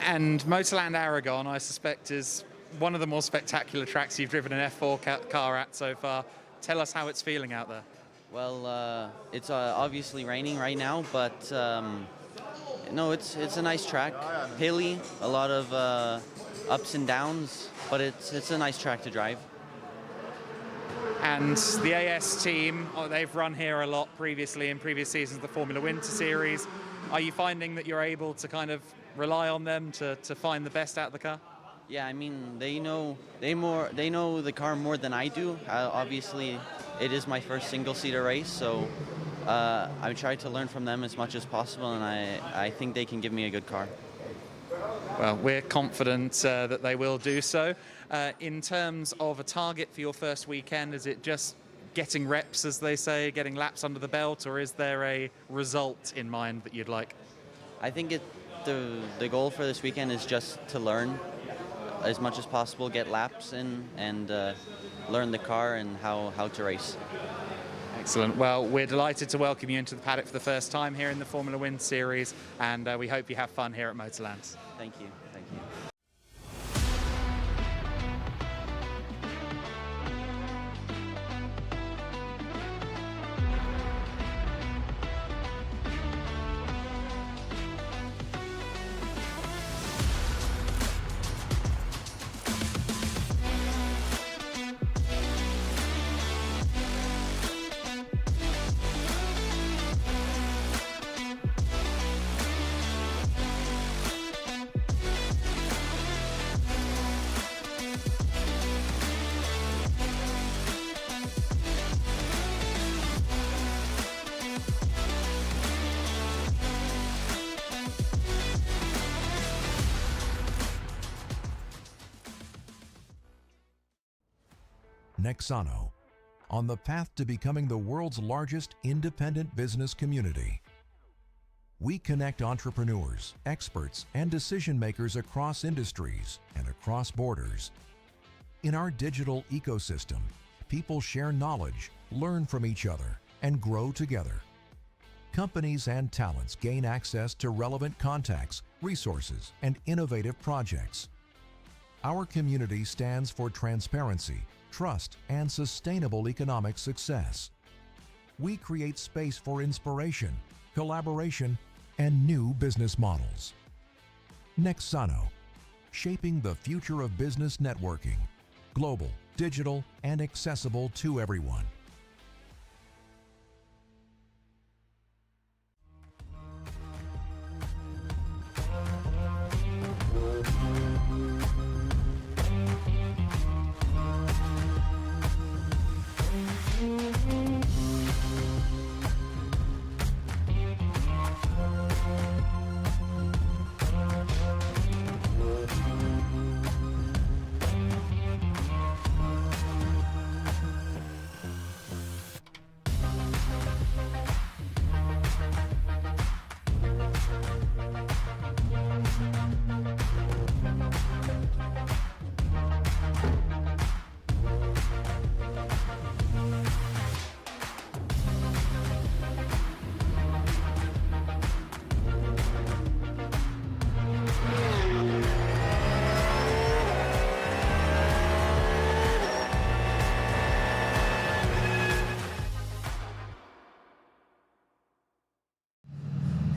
And MotorLand Aragón, I suspect, is one of the more spectacular tracks you've driven an F4 car at so far. Tell us how it's feeling out there. Well, it's obviously raining right now, but no, it's a nice track. Hilly, a lot of ups and downs, but it's a nice track to drive. And the AS team, they've run here a lot previously in previous seasons of the Formula Winter Series. Are you finding that you're able to kind of rely on them to find the best out of the car? Yeah, I mean, they know the car more than I do. Obviously, it is my first single-seater race, so I try to learn from them as much as possible, and I think they can give me a good car. Well, we're confident that they will do so. In terms of a target for your first weekend, is it just getting reps, as they say, getting laps under the belt, or is there a result in mind that you'd like? I think the goal for this weekend is just to learn as much as possible, get laps in, and learn the car and how to race. Excellent. Well, we're delighted to welcome you into the paddock for the first time here in the Formula Wind Series, and we hope you have fun here at MotorLand. Thank you. Thank you. Nexano, on the path to becoming the world's largest independent business community. We connect entrepreneurs, experts, and decision makers across industries and across borders. In our digital ecosystem, people share knowledge, learn from each other, and grow together. Companies and talents gain access to relevant contacts, resources, and innovative projects. Our community stands for transparency, trust, and sustainable economic success. We create space for inspiration, collaboration, and new business models. Nexano, shaping the future of business networking, global, digital, and accessible to everyone.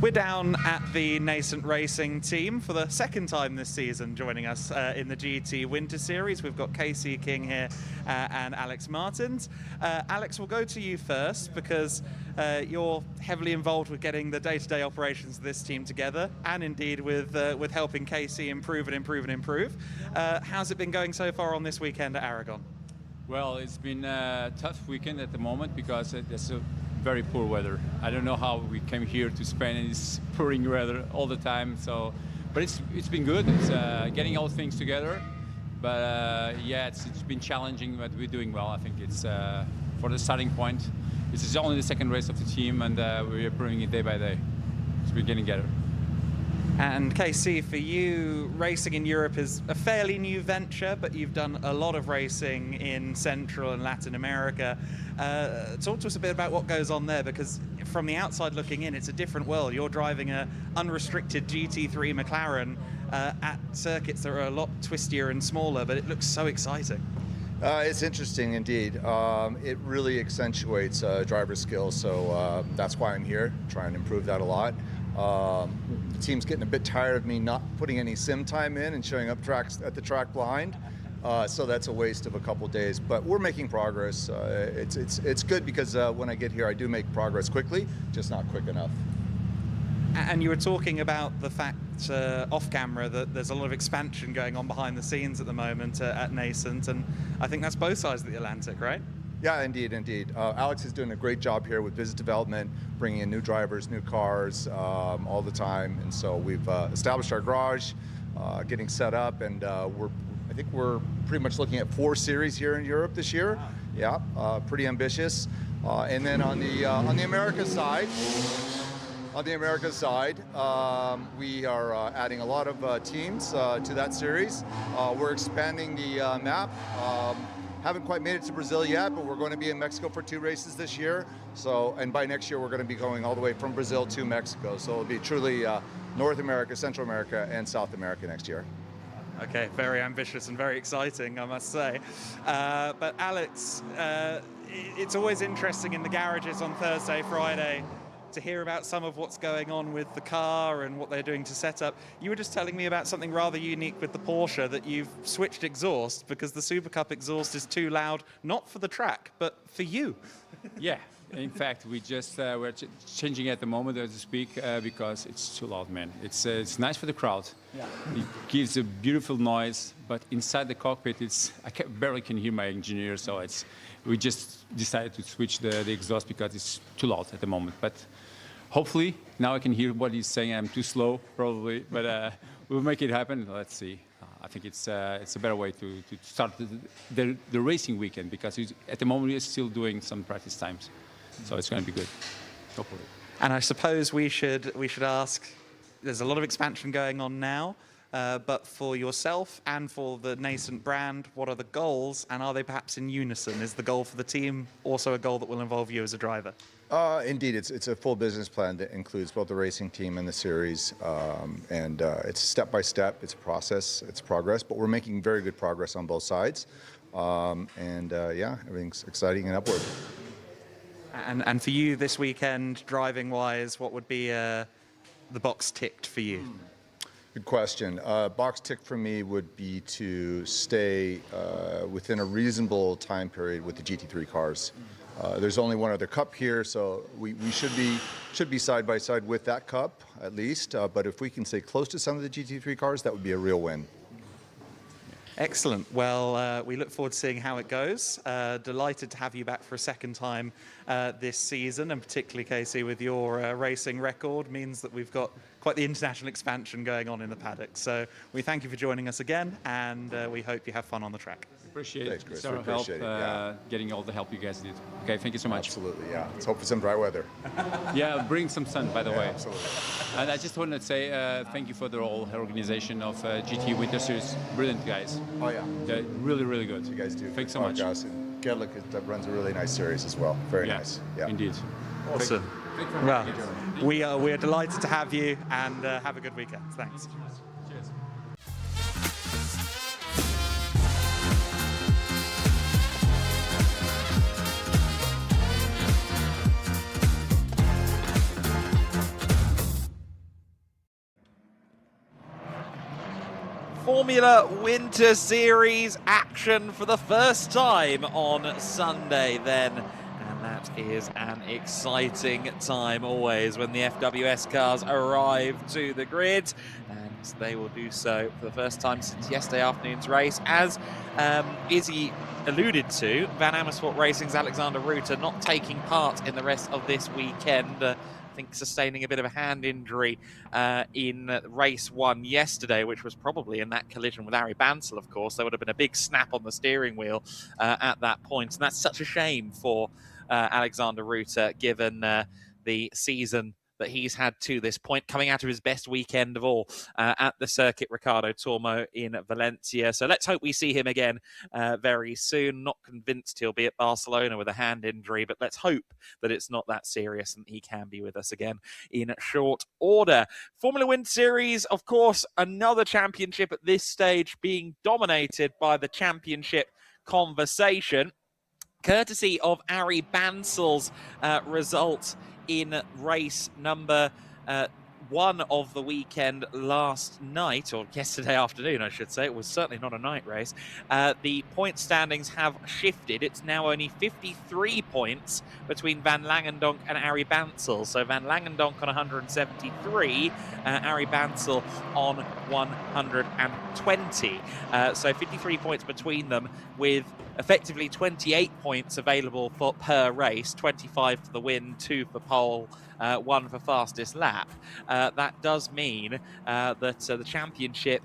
We're down at the Nascent Racing team for the second time this season, joining us in the GT Winter Series. We've got Casey King here and Alex Martins. Alex, we'll go to you first because you're heavily involved with getting the day-to-day operations of this team together, and indeed with helping Casey improve and improve and improve. How's it been going so far on this weekend at Aragon? Well, it's been a tough weekend at the moment because there's a very poor weather. I don't know how we came here to Spain and it's pouring weather all the time. So, but it's been good. It's getting all things together. But yeah, it's been challenging, but we're doing well. I think it's for the starting point. This is only the second race of the team, and we're improving it day by day. So we're getting better. And KC, for you, racing in Europe is a fairly new venture, but you've done a lot of racing in Central and Latin America. Talk to us a bit about what goes on there, because from the outside looking in, it's a different world. You're driving an unrestricted GT3 McLaren at circuits that are a lot twistier and smaller, but it looks so exciting. It's interesting indeed. It really accentuates driver skills, so that's why I'm here, trying to improve that a lot. The team's getting a bit tired of me not putting any sim time in and showing up at the track blind, so that's a waste of a couple days. But we're making progress. It's good because when I get here, I do make progress quickly, just not quick enough. And you were talking about the fact off camera that there's a lot of expansion going on behind the scenes at the moment at Nascent, and I think that's both sides of the Atlantic, right? Yeah, indeed. Alex is doing a great job here with business development, bringing in new drivers, new cars all the time. And so we've established our garage, getting set up, and I think we're pretty much looking at 4 series here in Europe this year. Yeah, pretty ambitious. And then on the America side, we are adding a lot of teams to that series. We're expanding the map. Haven't quite made it to Brazil yet, but we're going to be in Mexico for 2 races this year. So, and by next year, we're going to be going all the way from Brazil to Mexico. So it'll be truly North America, Central America, and South America next year. Okay, very ambitious and very exciting, I must say. But Alex, it's always interesting in the garages on Thursday, Friday, to hear about some of what's going on with the car and what they're doing to set up. You were just telling me about something rather unique with the Porsche, that you've switched exhaust because the Super Cup exhaust is too loud, not for the track, but for you. Yeah, in fact, we're changing at the moment as we speak because it's too loud, man. It's nice for the crowd. Yeah. It gives a beautiful noise, but inside the cockpit, I barely can hear my engineer, so we just decided to switch the exhaust because it's too loud at the moment. But hopefully, now I can hear what he's saying. I'm too slow, probably, but we'll make it happen. Let's see. I think it's a better way to start the racing weekend, because at the moment we're still doing some practice times, so it's going to be good. Hopefully. And I suppose we should ask. There's a lot of expansion going on now. But for yourself and for the Nascent brand, what are the goals, and are they perhaps in unison? Is the goal for the team also a goal that will involve you as a driver? Indeed, it's a full business plan that includes both the racing team and the series, and it's step by step, it's a process, it's progress, but we're making very good progress on both sides, yeah, everything's exciting and upward. And for you this weekend, driving-wise, what would be the box ticked for you? Good question. Box tick for me would be to stay within a reasonable time period with the GT3 cars. There's only one other cup here, so we should be side by side with that cup at least. But if we can stay close to some of the GT3 cars, that would be a real win. Excellent. Well, we look forward to seeing how it goes. Delighted to have you back for a second time this season, and particularly, Casey, with your racing record, means that we've got quite the international expansion going on in the paddock. So we thank you for joining us again, and we hope you have fun on the track. Appreciate Thanks, Chris. it. We appreciate it. Getting all the help you guys did. Okay, thank you so much. Absolutely, yeah. Let's hope for some dry weather. Yeah, bring some sun, by the way. Absolutely. And I just want to say thank you for the whole organization of GT Winter Series. Brilliant guys. Oh yeah. They're really, really good. You guys do. Thanks so much. And GEDLICH runs a really nice series as well. Very nice. Yeah. Indeed. Awesome. Well, we are delighted to have you, and have a good weekend. Thanks. Cheers. Formula Winter Series action for the first time on Sunday then. And that is an exciting time always when the FWS cars arrive to the grid. And they will do so for the first time since yesterday afternoon's race. As Izzy alluded to, Van Amersfoort Racing's Alexander Rutter not taking part in the rest of this weekend. I think sustaining a bit of a hand injury in race 1 yesterday, which was probably in that collision with Ari Bansal, of course. There would have been a big snap on the steering wheel at that point. And that's such a shame for Alexander Rutter, given the season that he's had to this point, coming out of his best weekend of all at the Circuit Ricardo Tormo in Valencia. So let's hope we see him again very soon. Not convinced he'll be at Barcelona with a hand injury, but let's hope that it's not that serious and he can be with us again in short order. Formula Wind Series, of course, another championship at this stage being dominated by the championship conversation, courtesy of Ari Bansal's result in race number 1 of the weekend last night, or yesterday afternoon, I should say. It was certainly not a night race. The point standings have shifted. It's now only 53 points between Van Langendonk and Ari Bansal. So Van Langendonk on 173, Ari Bansal on 120. So 53 points between them, with effectively 28 points available per race, 25 for the win, 2 for pole, 1 for fastest lap. That does mean that the championship,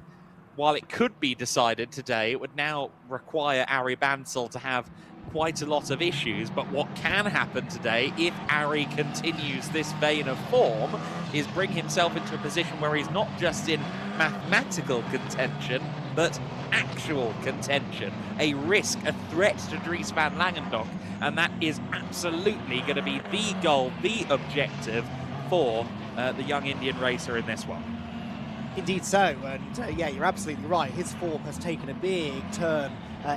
while it could be decided today, it would now require Ari Bansal to have quite a lot of issues. But what can happen today, if Ari continues this vein of form, is bring himself into a position where he's not just in mathematical contention, but actual contention, a risk, a threat to Dries Van Langendonk, and that is absolutely going to be the goal, the objective for the young Indian racer in this one. Indeed so, and yeah, you're absolutely right. His form has taken a big turn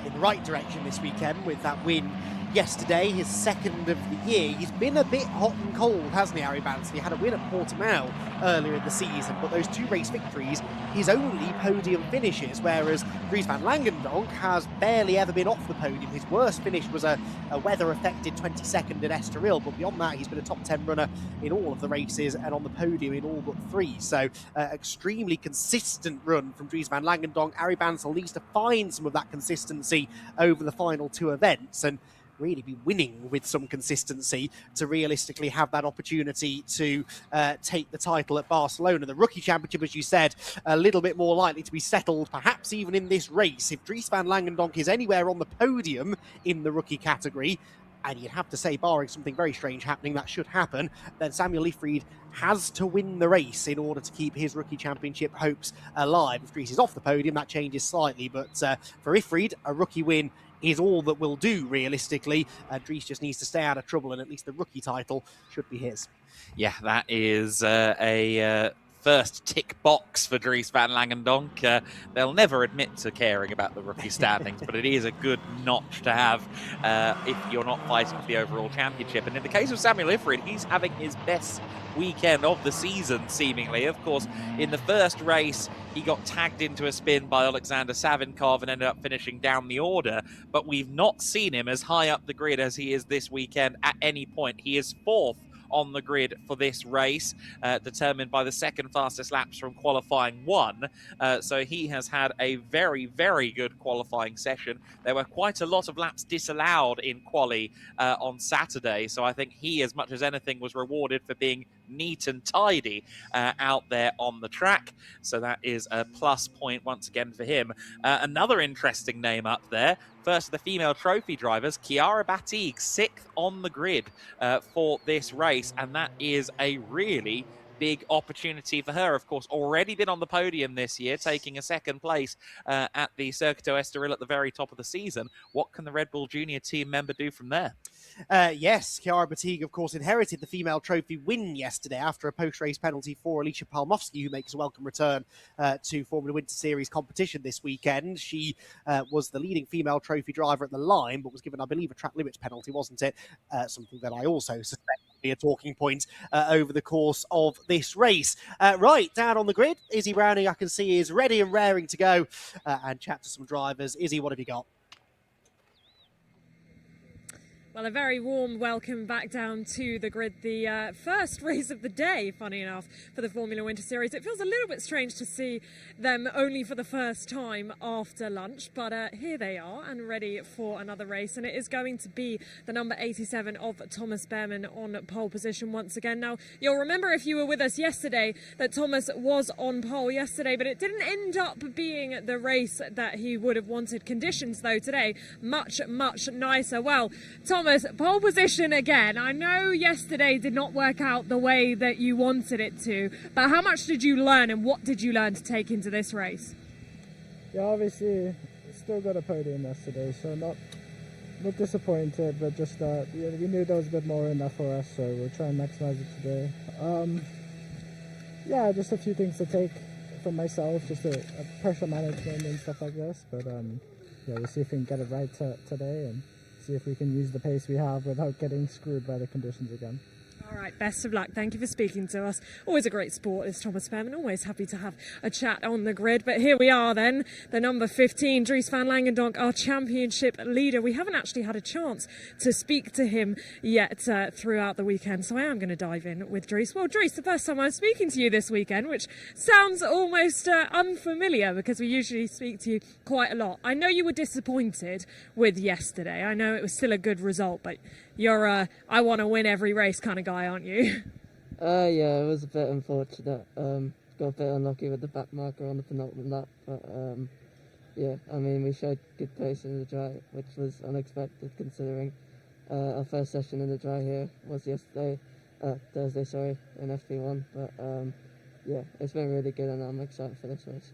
in the right direction this weekend with that win yesterday, his second of the year. He's been a bit hot and cold, hasn't he, Ari Bansal? He had a win at Portimao earlier in the season, but those 2 race victories, his only podium finishes, whereas Dries Van Langendonk has barely ever been off the podium. His worst finish was a weather-affected 22nd at Estoril, but beyond that, he's been a top 10 runner in all of the races and on the podium in all but 3. So, extremely consistent run from Dries Van Langendonk. Ari Bansal needs to find some of that consistency over the final 2 events and really be winning with some consistency to realistically have that opportunity to take the title at Barcelona. The Rookie Championship, as you said, a little bit more likely to be settled, perhaps even in this race. If Dries Van Langendonk is anywhere on the podium in the rookie category, and you'd have to say, barring something very strange happening, that should happen, then Samuel Ifrid has to win the race in order to keep his rookie championship hopes alive. If Dries is off the podium, that changes slightly, but for Ifrid, a rookie win is all that will do, realistically. Dries just needs to stay out of trouble, and at least the rookie title should be his. Yeah, that is a first tick box for Dries Van Langendonk. They'll never admit to caring about the rookie standings, but it is a good notch to have if you're not fighting for the overall championship. And in the case of Samuel Ifrid, he's having his best weekend of the season, seemingly. Of course, in the first race, he got tagged into a spin by Alexander Savinkov and ended up finishing down the order, but we've not seen him as high up the grid as he is this weekend at any point. He is 4th on the grid for this race, determined by the second fastest laps from qualifying 1. So he has had a very, very good qualifying session. There were quite a lot of laps disallowed in quali on Saturday, so I think he, as much as anything, was rewarded for being neat and tidy out there on the track. So that is a plus point once again for him. Another interesting name up there, first of the female trophy drivers, Chiara Batig, 6th on the grid for this race, and that is a really big opportunity for her. Of course, already been on the podium this year, taking a 2nd place at the Circuito Estoril at the very top of the season. What can the Red Bull Junior team member do from there? Yes, Chiara Batig, of course, inherited the female trophy win yesterday after a post-race penalty for Alicia Palmowski, who makes a welcome return to Formula Winter Series competition this weekend. She was the leading female trophy driver at the line, but was given, I believe, a track limits penalty, wasn't it? Something that I also suspect be a talking point over the course of this race. Right, down on the grid, Izzy Browning, I can see, is ready and raring to go and chat to some drivers. Izzy, what have you got? Well, a very warm welcome back down to the grid. The first race of the day, funny enough, for the Formula Winter Series. It feels a little bit strange to see them only for the first time after lunch, but here they are and ready for another race. And it is going to be the number 87 of Thomas Behrmann on pole position once again. Now, you'll remember if you were with us yesterday that Thomas was on pole yesterday, but it didn't end up being the race that he would have wanted. Conditions, though, today, much, much nicer. Well, Thomas, pole position again. I know yesterday did not work out the way that you wanted it to, but how much did you learn and what did you learn to take into this race? Yeah, obviously still got a podium yesterday, so not disappointed, but just we knew there was a bit more in that for us, so we'll try and maximize it today. Yeah, just a few things to take from myself, just a pressure management and stuff like this, but yeah, we'll see if we can get it right today and see if we can use the pace we have without getting screwed by the conditions again. All right, best of luck. Thank you for speaking to us. Always a great sport is Thomas Behrmann. Always happy to have a chat on the grid. But here we are then, the number 15, Dries van Langendonk, our championship leader. We haven't actually had a chance to speak to him yet throughout the weekend, so I am going to dive in with Dries. Well, Dries, the first time I'm speaking to you this weekend, which sounds almost unfamiliar because we usually speak to you quite a lot. I know you were disappointed with yesterday. I know it was still a good result, but you're I want to win every race kind of guy, aren't you? Yeah, it was a bit unfortunate. Got a bit unlucky with the back marker on the penultimate lap, but yeah, I mean, we showed good pace in the dry, which was unexpected considering our first session in the dry here was Thursday, sorry, in FP1. But yeah, it's been really good and I'm excited for this race.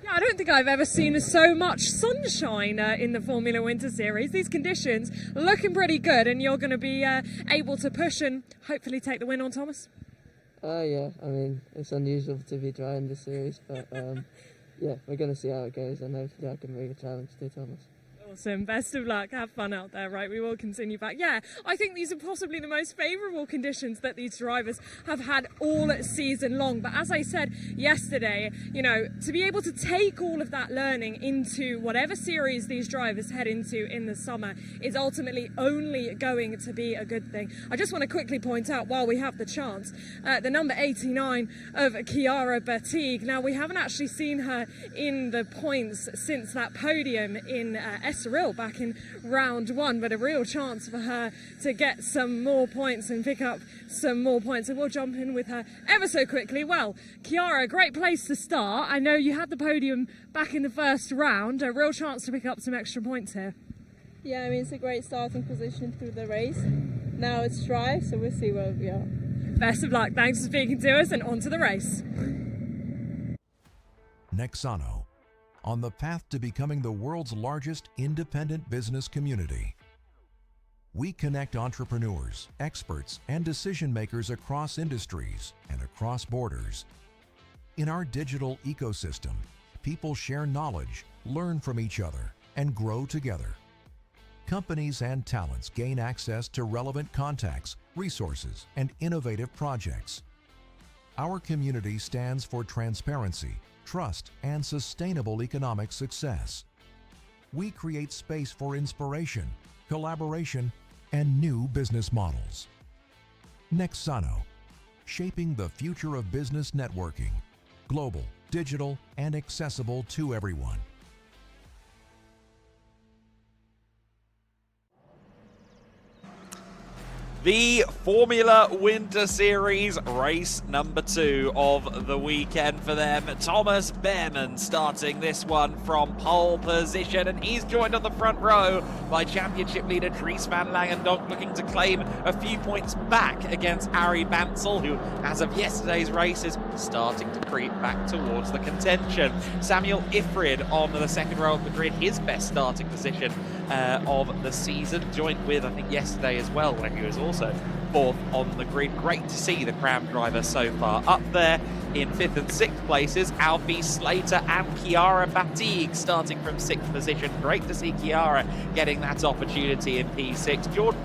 Yeah, I don't think I've ever seen so much sunshine in the Formula Winter Series. These conditions looking pretty good, and you're going to be able to push and hopefully take the win on Thomas? Yeah, I mean, it's unusual to be dry in this series, but yeah, we're going to see how it goes, and hopefully I can bring a challenge to Thomas. Awesome. Best of luck. Have fun out there. Right, we will continue back. Yeah, I think these are possibly the most favourable conditions that these drivers have had all season long. But as I said yesterday, you know, to be able to take all of that learning into whatever series these drivers head into in the summer is ultimately only going to be a good thing. I just want to quickly point out, while we have the chance, the number 89 of Chiara Bertig. Now, we haven't actually seen her in the points since that podium in Estoril back in round one, but a real chance for her to get some more points and pick up some more points. And we'll jump in with her ever so quickly. Well, Chiara, great place to start. I know you had the podium back in the first round, a real chance to pick up some extra points here. Yeah, I mean, it's a great starting position through the race. Now it's dry, so we'll see where we are. Best of luck. Thanks for speaking to us, and on to the race. Nexano, on the path to becoming the world's largest independent business community. We connect entrepreneurs, experts, and decision makers across industries and across borders. In our digital ecosystem, people share knowledge, learn from each other, and grow together. Companies and talents gain access to relevant contacts, resources, and innovative projects. Our community stands for transparency, trust, and sustainable economic success. We create space for inspiration, collaboration, and new business models. Nexano, shaping the future of business networking, global, digital, and accessible to everyone. The Formula Winter Series race number 2 of the weekend for them. Thomas Behrmann starting this one from pole position, and he's joined on the front row by championship leader Dries van Langendonk, looking to claim a few points back against Arie Bansel, who as of yesterday's race is starting to creep back towards the contention. Samuel Ifrid on the second row of the grid, his best starting position of the season, joined with, I think, yesterday as well, when he was also fourth on the grid. Great to see the Cram driver so far up there. In 5th and 6th places, Alfie Slater and Chiara Batigue starting from 6th position. Great to see Chiara getting that opportunity in P6. George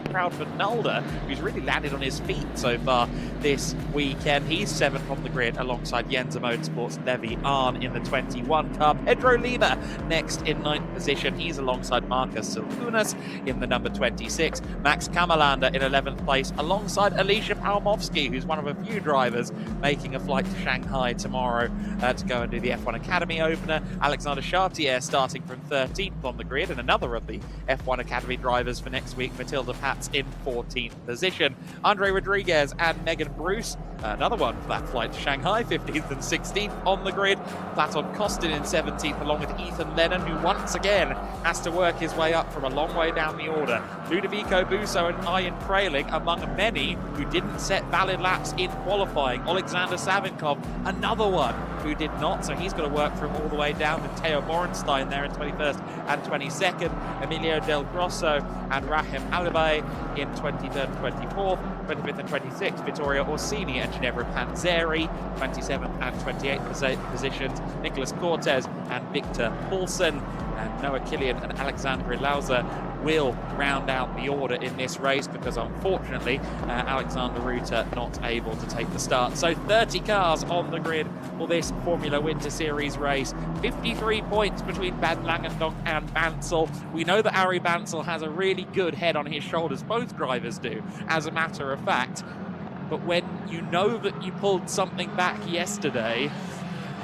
Proudfoot-Nolder, who's really landed on his feet so far this weekend. He's 7th on the grid alongside Yenza Motorsports' Levi Arn in the 21 car. Pedro Lima next in 9th position. He's alongside Marcus Silvunas in the number 26. Max Kammerlander in 11th place alongside Alicia Palmovsky, who's one of a few drivers making a flight to Shanghai tomorrow to go and do the F1 Academy opener. Alexander Chartier starting from 13th on the grid, and another of the F1 Academy drivers for next week, Matilda Pats, in 14th position. Andre Rodriguez and Megan Bruce, another one for that flight to Shanghai, 15th and 16th on the grid. Platon Costin in 17th, along with Ethan Lennon, who once again has to work his way up from a long way down the order. Ludovico Busso and Ian Prailing among many who didn't set valid laps in qualifying. Alexander Savinkov, another one who did not, so he's got to work from all the way down with Theo Borenstein there in 21st and 22nd. Emilio Del Grosso and Rahim Alibay in 23rd and 24th. 25th and 26th, Vittorio Orsini and Ginevra Panzeri, 27th and 28th positions. Nicholas Cortez and Victor Paulsen, and Noah Killian and Alexandre Lauser will round out the order in this race, because unfortunately Alexander Ruta not able to take the start. So 30 cars on the grid for this Formula Winter Series race. 53 points between Van Langendonk and Bansel. We know that Ari Bansel has a really good head on his shoulders. Both drivers do, as a matter of fact. But when you know that you pulled something back yesterday,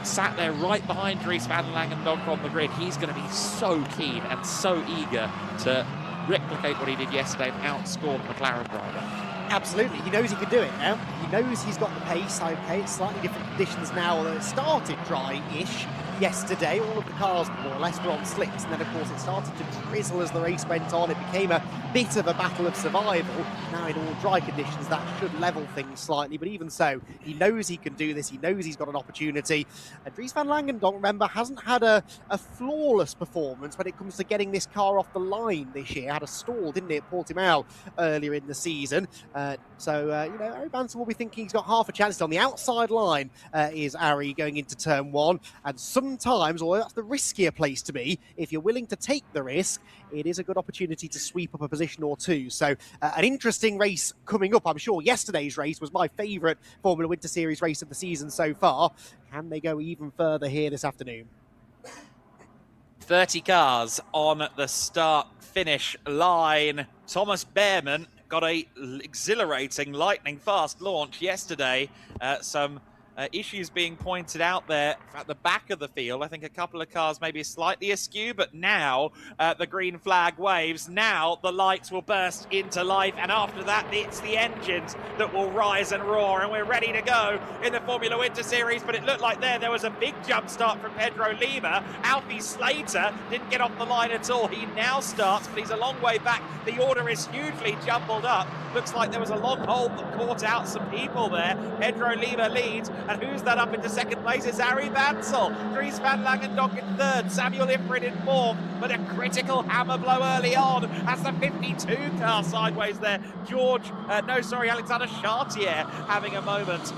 sat there right behind Dries Van Langendonk on the grid, he's going to be so keen and so eager to replicate what he did yesterday and outscore the McLaren driver. Absolutely, he knows he can do it now. He knows he's got the pace. Okay, it's slightly different conditions now. It started dry-ish yesterday. All of the cars more or less were on slicks, and then of course it started to drizzle as the race went on. It became a bit of a battle of survival. Now in all dry conditions that should level things slightly, but even so, he knows he can do this. He knows he's got an opportunity. And Dries Van Langendonk, remember, hasn't had a flawless performance when it comes to getting this car off the line this year. Had a stall, didn't it, at Portimao earlier in the season. You know, Ari Bansel will be thinking he's got half a chance. On the outside line is Ari going into turn one, and sometimes, although that's the riskier place to be, if you're willing to take the risk, it is a good opportunity to sweep up a position or two. So an interesting race coming up. I'm sure yesterday's race was my favourite Formula Winter Series race of the season so far. Can they go even further here this afternoon? 30 cars on the start-finish line. Thomas Behrman got a exhilarating, lightning-fast launch yesterday. Some issues being pointed out there at the back of the field. I think a couple of cars maybe slightly askew, but now the green flag waves. Now the lights will burst into life, and after that it's the engines that will rise and roar, and we're ready to go in the Formula Winter Series. But it looked like there was a big jump start from Pedro Lima. Alfie Slater didn't get off the line at all. He now starts, but he's a long way back. The order is hugely jumbled up. Looks like there was a long hold that caught out some people there. Pedro Lima leads, and who's that up into second place? It's Ari Bansel. Dries Van Langendonk in third, Samuel Ifrit in fourth, but a critical hammer blow early on as the 52 car sideways there. Alexander Chartier having a moment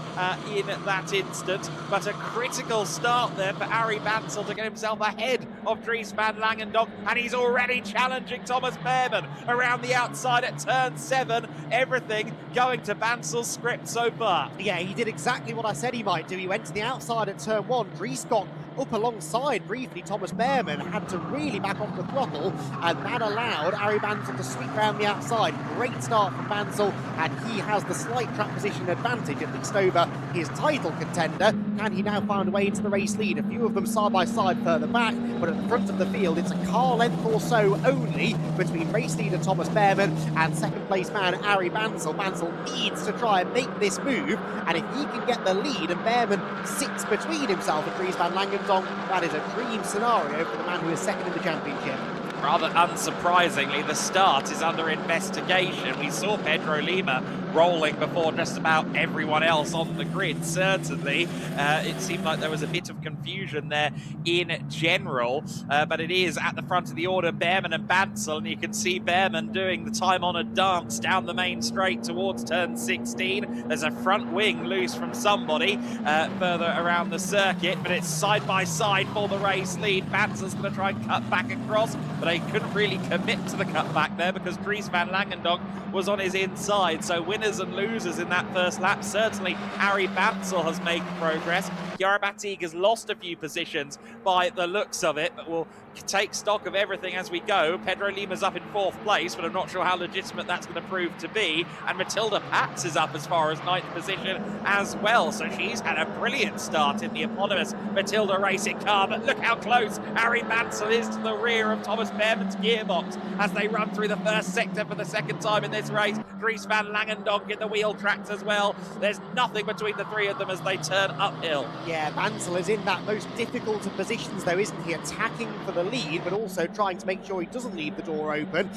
in that instant, but a critical start there for Ari Bansel to get himself ahead of Dries Van Langendonk, and he's already challenging Thomas Behrman around the outside at turn 7. Everything going to Bansel's script so far. Yeah, he did exactly what I said he might do. He went to the outside at turn 1. Dries got up alongside briefly. Thomas Behrman had to really back off the throttle, and that allowed Ari Bansel to sweep around the outside. Great start from Bansel, and he has the slight track position advantage, at least over his title contender. Can he now find a way into the race lead? A few of them side by side further back, but at the front of the field it's a car length or so only between race leader Thomas Behrman and second place man Ari Bansel. Bansel needs to try and make this move, and if he can get the lead and Behrman sits between himself and Dries Van Langendonk, that is a dream scenario for the man who is second in the championship. Rather unsurprisingly, the start is under investigation. We saw Pedro Lima rolling before just about everyone else on the grid, certainly. It seemed like there was a bit of confusion there in general, but it is at the front of the order, Behrman and Bansel, and you can see Behrman doing the time-honoured dance down the main straight towards turn 16. There's a front wing loose from somebody further around the circuit, but it's side by side for the race lead. Bansel's going to try and cut back across, but they couldn't really commit to the cut back there because Dries van Langendonk was on his inside. So winners and losers in that first lap. Certainly Harry Bansel has made progress. Chiara Batig has lost a few positions by the looks of it, but we'll take stock of everything as we go. Pedro Lima's up in 4th place, but I'm not sure how legitimate that's going to prove to be. And Matilda Patz is up as far as 9th position as well. So she's had a brilliant start in the eponymous Matilda racing car, but look how close Harry Bansel is to the rear of Thomas Behrman's gearbox as they run through the first sector for the second time in this race. Dries van Langendonk in the wheel tracks as well. There's nothing between the three of them as they turn uphill. Yeah, Bansel is in that most difficult of positions though, isn't he? Attacking for the lead, but also trying to make sure he doesn't leave the door open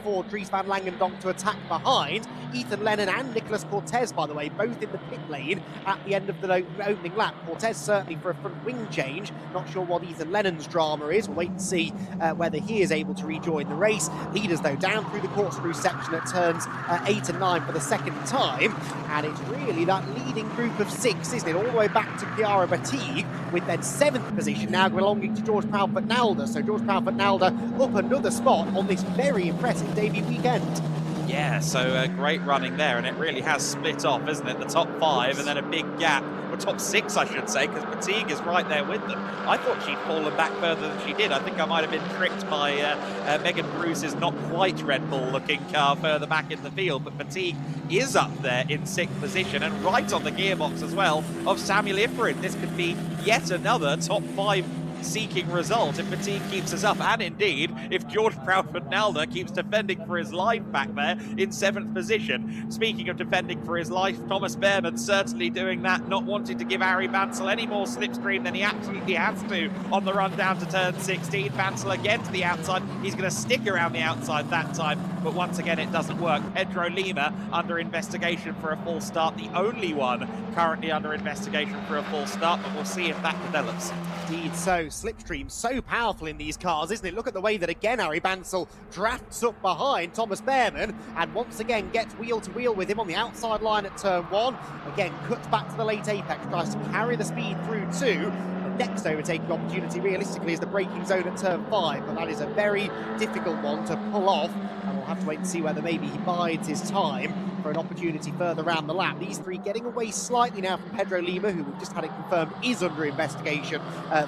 for Dries van Langendonk to attack behind. Ethan Lennon and Nicolas Cortez, by the way, both in the pit lane at the end of the opening lap. Cortez certainly for a front wing change. Not sure what Ethan Lennon's drama is. We'll wait and see whether he is able to rejoin the race. Leaders, though, down through the corkscrew section at turns 8 and 9 for the second time. And it's really that leading group of 6, isn't it? All the way back to Chiara Batig, with then 7th position now belonging to George Proudfoot-Nalder. So George Proudfoot-Nalder up another spot on this very impressive debut weekend. Yeah, so great running there, and it really has split off, isn't it? The top 5 and then a big gap, or top 6 I should say, because Batig is right there with them. I thought she'd fallen back further than she did. I think I might have been tricked by Megan Bruce's not quite Red Bull looking car further back in the field, but Batig is up there in 6th position and right on the gearbox as well of Samuel Ifrit. This could be yet another top 5 seeking result if Batig keeps us up, and indeed if George Proudfoot-Nalder keeps defending for his life back there in 7th position. Speaking of defending for his life, Thomas Behrman certainly doing that, not wanting to give Harry Bansel any more slipstream than he absolutely has to on the run down to turn 16. Bansel again to the outside. He's going to stick around the outside that time, but once again it doesn't work. Pedro Lima under investigation for a full start, the only one currently under investigation for a full start, but we'll see if that develops. Indeed so. Slipstream so powerful in these cars, isn't it? Look at the way that again Harry Bansel drafts up behind Thomas Behrman and once again gets wheel to wheel with him on the outside line at turn 1. Again cuts back to the late apex, tries to carry the speed through 2. The next overtaking opportunity realistically is the braking zone at turn 5, but that is a very difficult one to pull off, and we'll have to wait and see whether maybe he bides his time for an opportunity further around the lap. These three getting away slightly now from Pedro Lima, who we've just had it confirmed is under investigation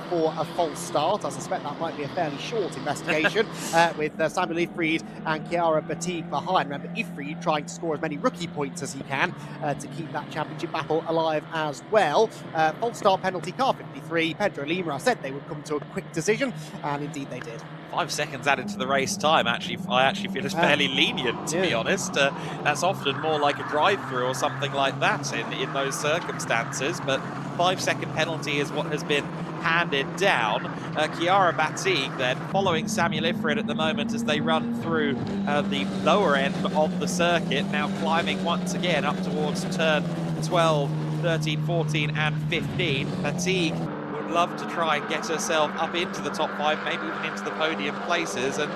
for a false start. I suspect that might be a fairly short investigation with Samuel Ifrit and Chiara Batig behind. Remember, Ifrit trying to score as many rookie points as he can to keep that championship battle alive as well. False start penalty, car 53. Pedro Lima, I said they would come to a quick decision, and indeed they did. 5 seconds added to the race time. I actually feel it's fairly lenient, to be honest. That's often more like a drive-through or something like that in those circumstances, but 5-second penalty is what has been handed down. Chiara Batig then following Samuel Ifrit at the moment as they run through the lower end of the circuit, now climbing once again up towards turn 12, 13, 14 and 15. Batig love to try and get herself up into the top 5, maybe even into the podium places, and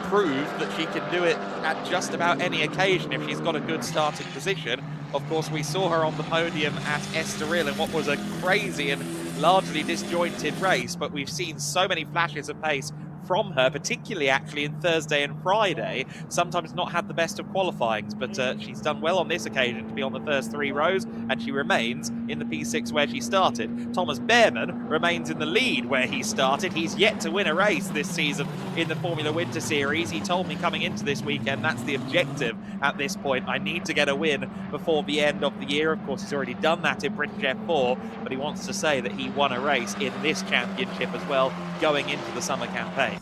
prove that she can do it at just about any occasion if she's got a good starting position. Of course, we saw her on the podium at Estoril in what was a crazy and largely disjointed race, but we've seen so many flashes of pace from her, particularly actually in Thursday and Friday. Sometimes not had the best of qualifyings, but she's done well on this occasion to be on the first 3 rows, and she remains in the P6 where she started. Thomas Behrman remains in the lead where he started. He's yet to win a race this season in the Formula Winter Series. He told me coming into this weekend that's the objective at this point. I need to get a win before the end of the year. Of course, he's already done that in British F4, but he wants to say that he won a race in this championship as well going into the summer campaign.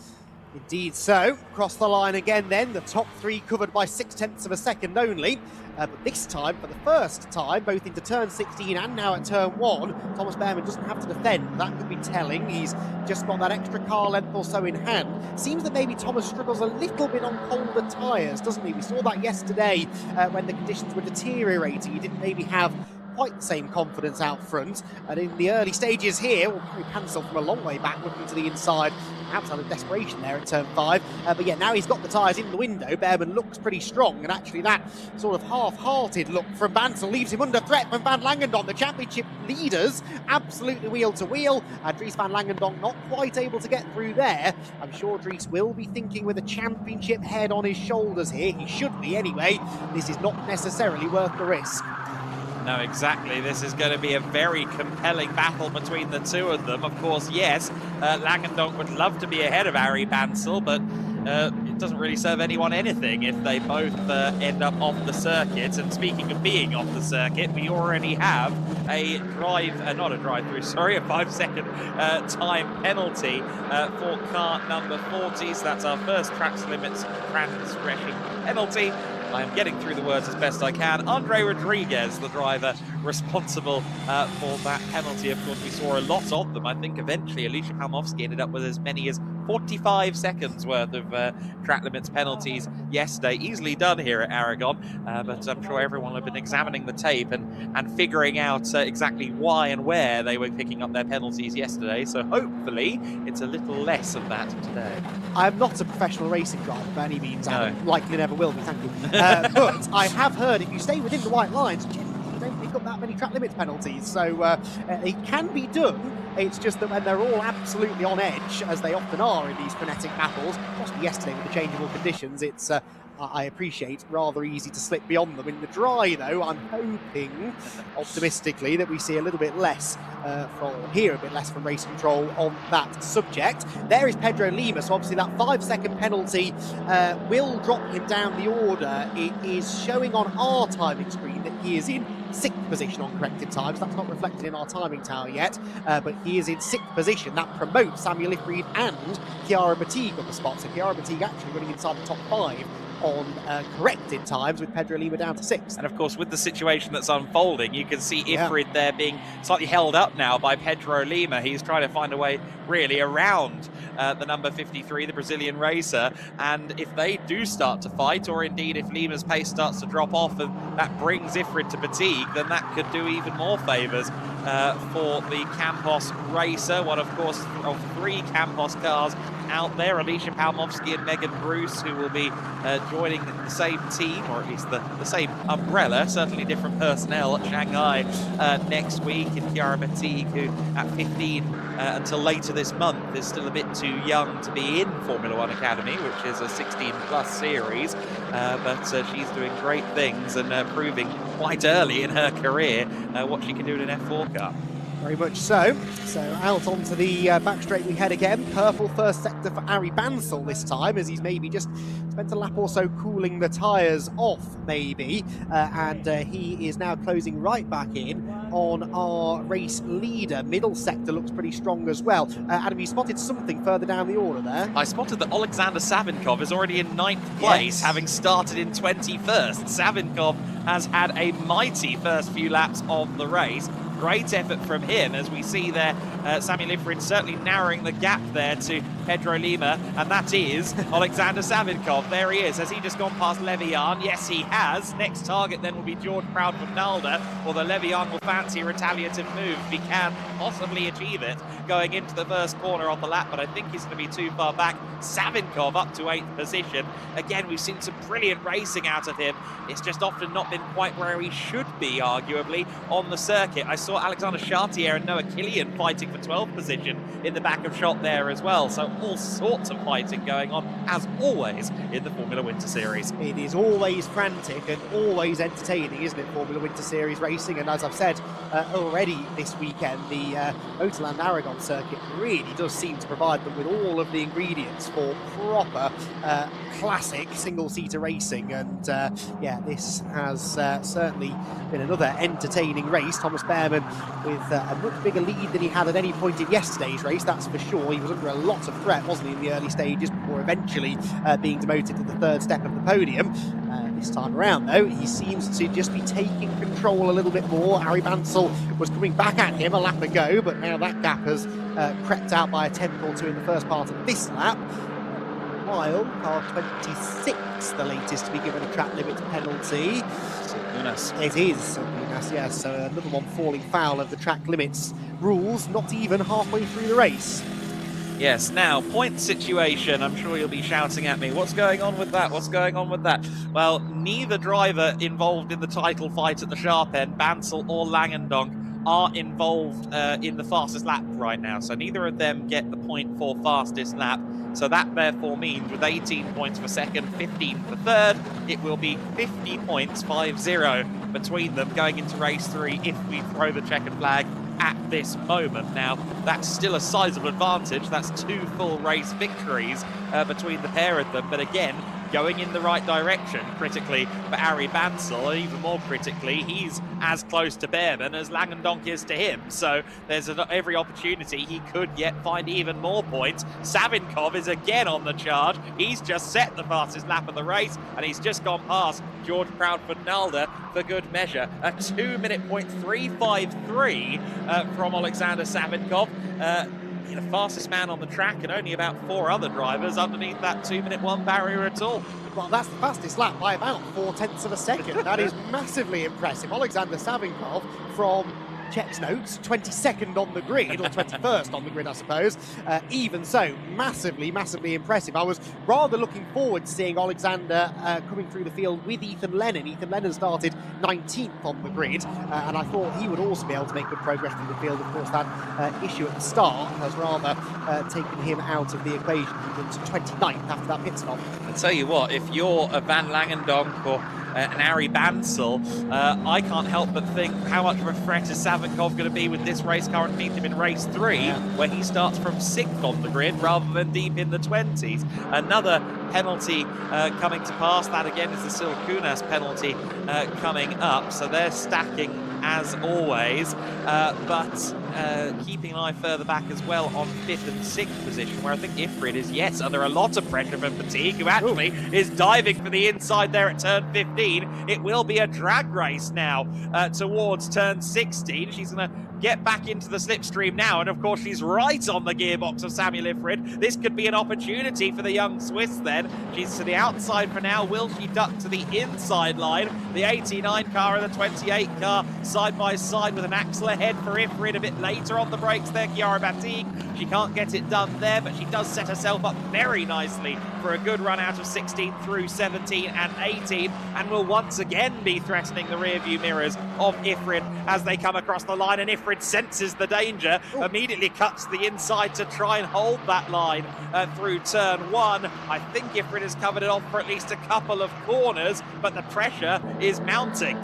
Indeed so. Cross the line again then, the top three covered by 0.6 of a second only. But this time, for the first time, both into turn 16 and now at turn 1, Thomas Behrman doesn't have to defend. That could be telling. He's just got that extra car length or so in hand. Seems that maybe Thomas struggles a little bit on colder tyres, doesn't he? We saw that yesterday when the conditions were deteriorating. He didn't maybe have quite the same confidence out front, and in the early stages here, Harry Bansal from a long way back looking to the inside, perhaps out of desperation there at turn 5, but yeah, now he's got the tyres in the window. Behrman looks pretty strong, and actually that sort of half-hearted look from Bansal leaves him under threat from Van Langendonk. The championship leaders absolutely wheel to wheel, and Dries Van Langendonk not quite able to get through there. I'm sure Dries will be thinking with a championship head on his shoulders here. He should be anyway. This is not necessarily worth the risk. No, exactly. This is going to be a very compelling battle between the two of them. Of course, yes, Langendonk would love to be ahead of Harry Bansal, but it doesn't really serve anyone anything if they both end up off the circuit. And speaking of being off the circuit, we already have a not a drive-through, sorry, a 5-second time penalty for car number 40. So that's our first tracks limits transgression penalty. I'm getting through the words as best I can. Andre Rodriguez, the driver responsible for that penalty. Of course, we saw a lot of them. I think eventually Alicia Palmovsky ended up with as many as 45 seconds worth of track limits penalties yesterday. Easily done here at Aragon, but I'm sure everyone will have been examining the tape and figuring out exactly why and where they were picking up their penalties yesterday. So hopefully it's a little less of that today. I'm not a professional racing driver by any means. No. I likely never will be, thank you. But I have heard if you stay within the white lines, generally you don't pick up that many track limits penalties. So it can be done. It's just that when they're all absolutely on edge, as they often are in these frenetic battles, possibly yesterday with the changeable conditions, it's I appreciate rather easy to slip beyond them. In the dry, though, I'm hoping, optimistically, that we see a little bit less hear a bit less from race control on that subject. There is Pedro Lima, so obviously that 5-second penalty will drop him down the order. It is showing on our timing screen that he is in 6th position on corrected times. That's not reflected in our timing tower yet, but he is in 6th position. That promotes Samuel Ifrid and Chiara Batigue on the spot. So Chiara Batigue actually running inside the top 5 on corrected times, with Pedro Lima down to 6th. And of course, with the situation that's unfolding, you can see Ifrid there being slightly held up now by Pedro Lima. He's trying to find a way really around the number 53, the Brazilian racer, and if they do start to fight, or indeed if Lima's pace starts to drop off and that brings Ifrid to Batigue, then that could do even more favours for the Campos racer, one of course of 3 Campos cars out there, Alicia Palmovsky and Megan Bruce, who will be joining the same team, or at least the same umbrella, certainly different personnel at Shanghai next week. And Chiara Batigue, who at 15 until later this month is still a bit too young to be in Formula One Academy, which is a 16+ series, but she's doing great things and proving quite early in her career what she can do in an F4 car. Very much so. So out onto the back straight we head again. Purple first sector for Harry Bansal this time, as he's maybe just spent a lap or so cooling the tyres off, maybe. And he is now closing right back in on our race leader. Middle sector looks pretty strong as well. Adam, you spotted something further down the order there. I spotted that Alexander Savinkov is already in 9th place, having started in 21st. Savinkov has had a mighty first few laps of the race. Great effort from him, as we see there Samuel Ifrid certainly narrowing the gap there to Pedro Lima, and that is Alexander Savinkov. There he is. Has he just gone past Levian? Yes, he has. Next target then will be George Proud from Nalda, although Levian will fancy a retaliative move if he can possibly achieve it going into the first corner of the lap, but I think he's going to be too far back. Savinkov up to 8th position. Again, we've seen some brilliant racing out of him. It's just often not been quite where he should be, arguably, on the circuit. I saw Alexander Chartier and Noah Killian fighting for 12th position in the back of shot there as well. So all sorts of fighting going on, as always, in the Formula Winter Series. It is always frantic and always entertaining, isn't it, Formula Winter Series racing? And as I've said already this weekend, the MotorLand Aragón circuit really does seem to provide them with all of the ingredients for proper classic single-seater racing. And yeah, this has certainly been another entertaining race. Thomas Behrman and with a much bigger lead than he had at any point in yesterday's race, that's for sure. He was under a lot of threat, wasn't he, in the early stages before eventually being demoted to the third step of the podium. This time around, though, he seems to just be taking control a little bit more. Harry Bansell was coming back at him a lap ago, but now that gap has crept out by a tenth or two in the first part of this lap. While car 26, the latest to be given a track limit penalty. It is, yes, so another one falling foul of the track limits rules, not even halfway through the race. Yes, now, point situation. I'm sure you'll be shouting at me. What's going on with that? What's going on with that? Well, neither driver involved in the title fight at the sharp end, Bansell or Langendonk, are involved in the fastest lap right now. So neither of them get the point for fastest lap. So that therefore means with 18 points for second, 15 for third, it will be 50 points, 5-0, between them going into race 3 if we throw the checkered flag at this moment. Now, that's still a sizable advantage. That's 2 full race victories between the pair of them. But again, going in the right direction critically for Harry Bansell, and even more critically, he's as close to Behrman as Langendonk is to him. So there's every opportunity he could yet find even more points. Savinkov is again on the charge. He's just set the fastest lap of the race, and he's just gone past George Proudfoot-Nalder for good measure. A 2-minute point 353 from Alexander Savinkov. The fastest man on the track, and only about 4 other drivers underneath that 2-minute 1 barrier at all. Well, that's the fastest lap by about 0.4 of a second. That is massively impressive. Alexander Savinkov from Czech's notes, 22nd on the grid, or 21st on the grid, I suppose. Even so, massively, massively impressive. I was rather looking forward to seeing Alexander coming through the field with Ethan Lennon. Ethan Lennon started 19th on the grid, and I thought he would also be able to make good progress through the field. Of course, that issue at the start has rather taken him out of the equation. He went to 29th after that pit stop. I tell you what, if you're a Van Langendonk or an Harry Bansell, I can't help but think how much of a threat is Savinkov going to be with this race car and meet him in race 3, where he starts from 6th on the grid rather than deep in the 20s. Another penalty coming to pass. That again is the Silkunas penalty coming up. So they're stacking as always, but keeping an eye further back as well on 5th and 6th position, where I think Ifrid is, yes, under a lot of pressure from Fatigue, who actually is diving for the inside there at turn 15. It will be a drag race now towards turn 16. She's going to get back into the slipstream now, and of course she's right on the gearbox of Samuel Ifrid. This could be an opportunity for the young Swiss then. She's to the outside for now. Will she duck to the inside line? The 89 car and the 28 car side by side with an axle ahead for Ifrid. A bit later on the brakes there, Chiara Batigue. She can't get it done there, but she does set herself up very nicely for a good run out of 16 through 17 and 18, and will once again be threatening the rear view mirrors of Ifrid as they come across the line, and Ifrid senses the danger, immediately cuts the inside to try and hold that line through turn 1. I think Ifrid has covered it off for at least a couple of corners, but the pressure is mounting.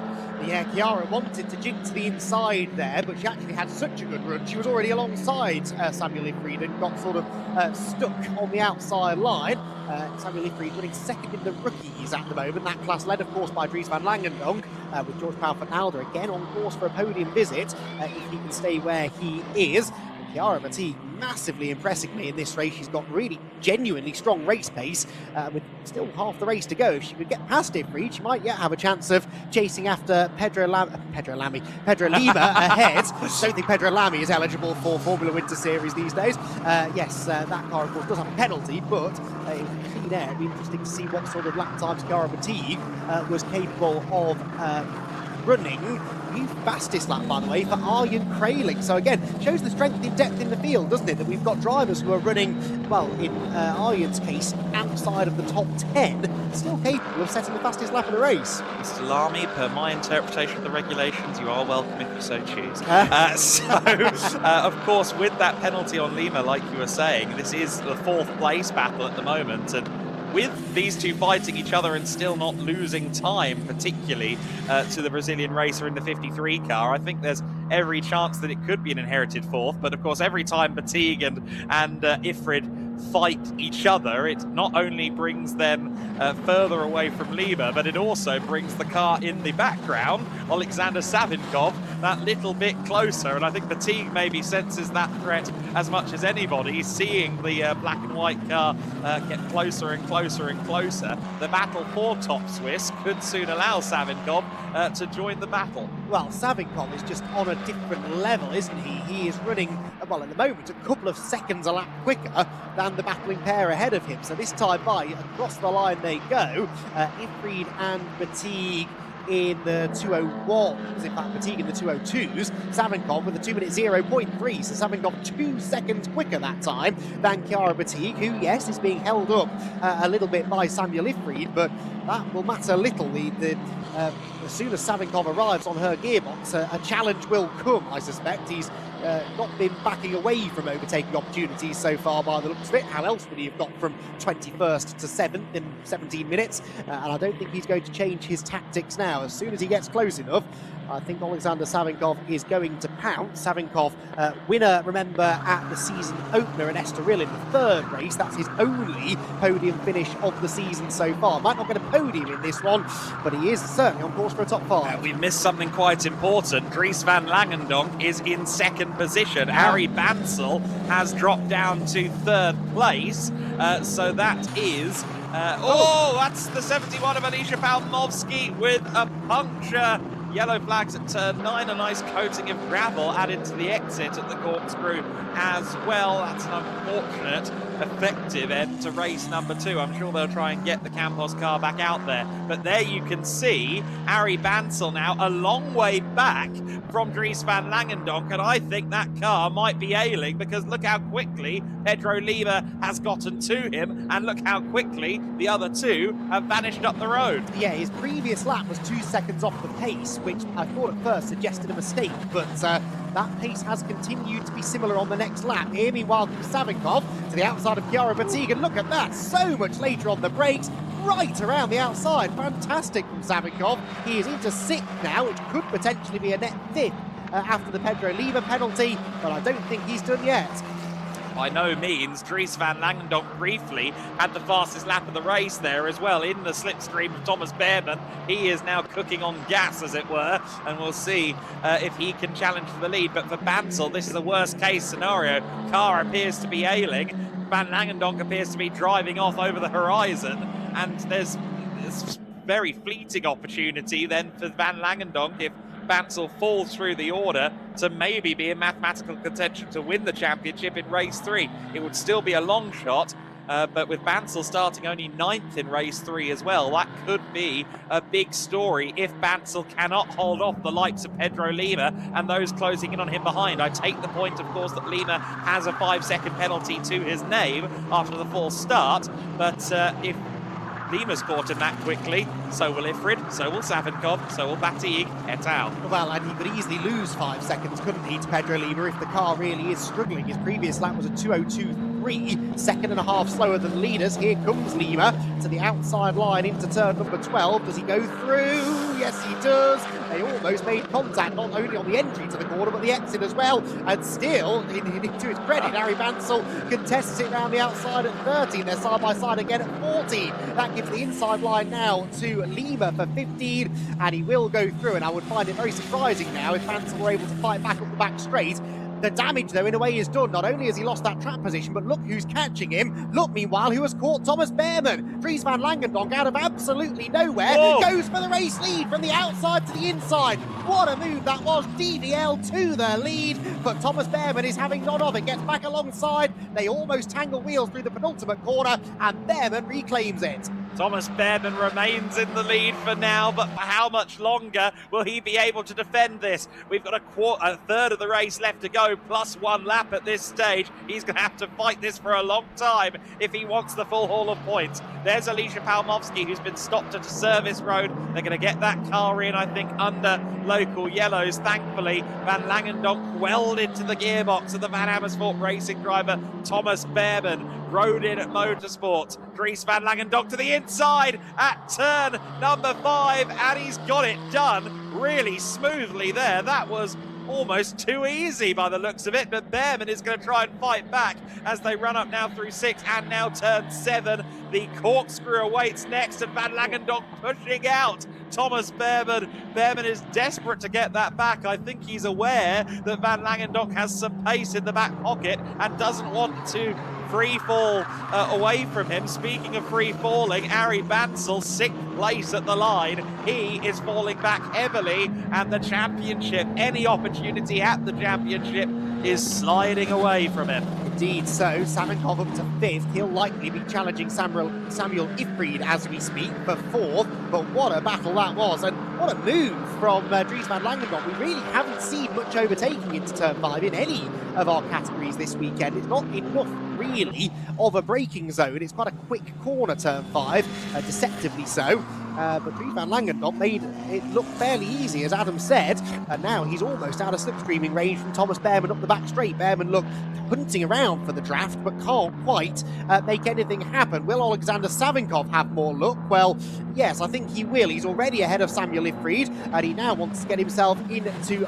Yeah, Chiara wanted to jink to the inside there, but she actually had such a good run. She was already alongside Samuel Ifrid and got sort of stuck on the outside line. Samuel Ifrid running second in the rookies at the moment. That class led, of course, by Dries van Langendonk, with George Proudfoot-Nalder again on course for a podium visit, if he can stay where he is. Chiara Batigue massively impressing me in this race. She's got really genuinely strong race pace, with still half the race to go. If she could get past Ifrid, she might yet have a chance of chasing after Pedro Lima ahead. Don't think Pedro Lamy is eligible for Formula Winter Series these days. Yes, that car of course does have a penalty, but it was clean air. It'd be interesting to see what sort of lap times Chiara Batigue was capable of running. New fastest lap, by the way, for Arjen Kraling. So again, shows the strength in depth in the field, doesn't it? That we've got drivers who are running, well, in Arjen's case, outside of the top 10, still capable of setting the fastest lap of the race. Mr. Lamy, per my interpretation of the regulations, you are welcome if you so choose. Of course, with that penalty on Lima, like you were saying, this is the 4th place battle at the moment, and with these two fighting each other and still not losing time, particularly to the Brazilian racer in the 53 car, I think there's every chance that it could be an inherited 4th. But of course, every time Batigue and Ifrid fight each other, it not only brings them further away from Lima, but it also brings the car in the background, Alexander Savinkov, that little bit closer. And I think Fatigue maybe senses that threat as much as anybody, seeing the black and white car get closer and closer and closer. The battle for top Swiss could soon allow Savinkov to join the battle. Well, Savinkov is just on a different level, isn't he? He is running, well, at the moment, a couple of seconds a lap quicker than the battling pair ahead of him. So this time by, across the line they go. Ifrid and Fatigue in the 201s, in fact Fatigue in the 202s, Savinkov with a 2 minute 0.3, so Savinkov 2 seconds quicker that time than Chiara Fatigue, who, yes, is being held up a little bit by Samuel Ifrid, but that will matter little. As soon as Savinkov arrives on her gearbox, a challenge will come, I suspect. He's not been backing away from overtaking opportunities so far by the looks of it. How else would he have got from 21st to 7th in 17 minutes? And I don't think he's going to change his tactics now. As soon as he gets close enough, I think Alexander Savinkov is going to pounce. Savinkov, winner, remember, at the season opener in Estoril in the third race. That's his only podium finish of the season so far. Might not get a podium in this one, but he is certainly on course for a top 5. We missed something quite important. Dries van Langendonk is in second position. Ari Bansel has dropped down to third place. So that is... that's the 71 of Alicia Palmovsky with a puncture. Yellow flags at turn 9, a nice coating of gravel added to the exit at the corkscrew as well. That's an unfortunate, effective end to race number 2. I'm sure they'll try and get the Campos car back out there. But there you can see Ari Bansel now a long way back from Dries van Langendonk, and I think that car might be ailing, because look how quickly Pedro Lima has gotten to him, and look how quickly the other two have vanished up the road. Yeah, his previous lap was 2 seconds off the pace, which I thought at first suggested a mistake, but that pace has continued to be similar on the next lap. Here, meanwhile, comes Savinkov to the outside of Chiara Fatigue, and look at that, so much later on the brakes, right around the outside. Fantastic from Savinkov. He is into 6th now, which could potentially be a net 5th after the Pedro Lima penalty, but I don't think he's done yet. By no means. Dries van Langendonk briefly had the fastest lap of the race there as well, in the slipstream of Thomas Behrman. He is now cooking on gas, as it were, and we'll see if he can challenge for the lead. But for Bansel, this is the worst case scenario. Car appears to be ailing. Van Langendonk appears to be driving off over the horizon, and there's very fleeting opportunity then for Van Langendonk, if Bansel falls through the order, to maybe be in mathematical contention to win the championship in race 3. It would still be a long shot, but with Bansel starting only 9th in race 3 as well, that could be a big story if Bansel cannot hold off the likes of Pedro Lima and those closing in on him behind. I take the point, of course, that Lima has a 5-second penalty to his name after the false start, but if Lima's caught him that quickly, so will Ifrid, so will Savinkov, so will Fatigue, et al. Well, and he could easily lose 5 seconds, couldn't he, to Pedro Lima, if the car really is struggling. His previous lap was a 2:02.3, second and a half slower than the leaders. Here comes Lima to the outside line into turn number 12. Does he go through? Yes, he does. They almost made contact, not only on the entry to the corner, but the exit as well. And still, to his credit, Harry Bansel contests it around the outside at 13. They're side by side again at 14. That gives the inside line now to Lima for 15, and he will go through. And I would find it very surprising now if Bansel were able to fight back up the back straight. The damage, though, in a way is done. Not only has he lost that track position, but look who's catching him. Look, meanwhile, who has caught Thomas Behrman. Dries van Langendonk, out of absolutely nowhere, goes for the race lead from the outside to the inside. What a move that was. DVL to the lead, but Thomas Behrman is having none of it. Gets back alongside. They almost tangle wheels through the penultimate corner, and Behrman reclaims it. Thomas Behrman remains in the lead for now, but for how much longer will he be able to defend this? We've got a third of the race left to go, plus 1 lap at this stage. He's going to have to fight this for a long time if he wants the full haul of points. There's Alicia Palmovsky, who's been stopped at a service road. They're going to get that car in, I think, under local yellows. Thankfully, Van Langendonk welled into the gearbox of the Van Amersfoort racing driver, Thomas Behrman, rode in at Motorsports. Dries van Langendonk to the inside at turn number 5, and he's got it done really smoothly there. That was almost too easy by the looks of it, but Behrman is going to try and fight back as they run up now through 6 and now turn 7. The corkscrew awaits next, and Van Langendonk pushing out Thomas Behrman. Behrman is desperate to get that back. I think he's aware that Van Langendonk has some pace in the back pocket and doesn't want to free fall away from him. Speaking of free falling, Ari Bansel, 6th place at the line. He is falling back heavily, and the championship, any opportunity at the championship, is sliding away from him. Indeed so. Savinkov up to 5th. He'll likely be challenging Samuel Ifried as we speak for 4th. But what a battle that was, and what a move from Dries Van Langendonk. We really haven't seen much overtaking into turn 5 in any of our categories this weekend. It's not enough really of a braking zone. It's quite a quick corner, turn 5, deceptively so. But Dries Van Langendonk made it look fairly easy, as Adam said, and now he's almost out of slipstreaming range from Thomas Behrman up the back straight. Behrman look hunting around for the draft, but can't quite make anything happen. Will Alexander Savinkov have more luck? Well, yes, I think he will. He's already ahead of Samuel Ifried, and he now wants to get himself into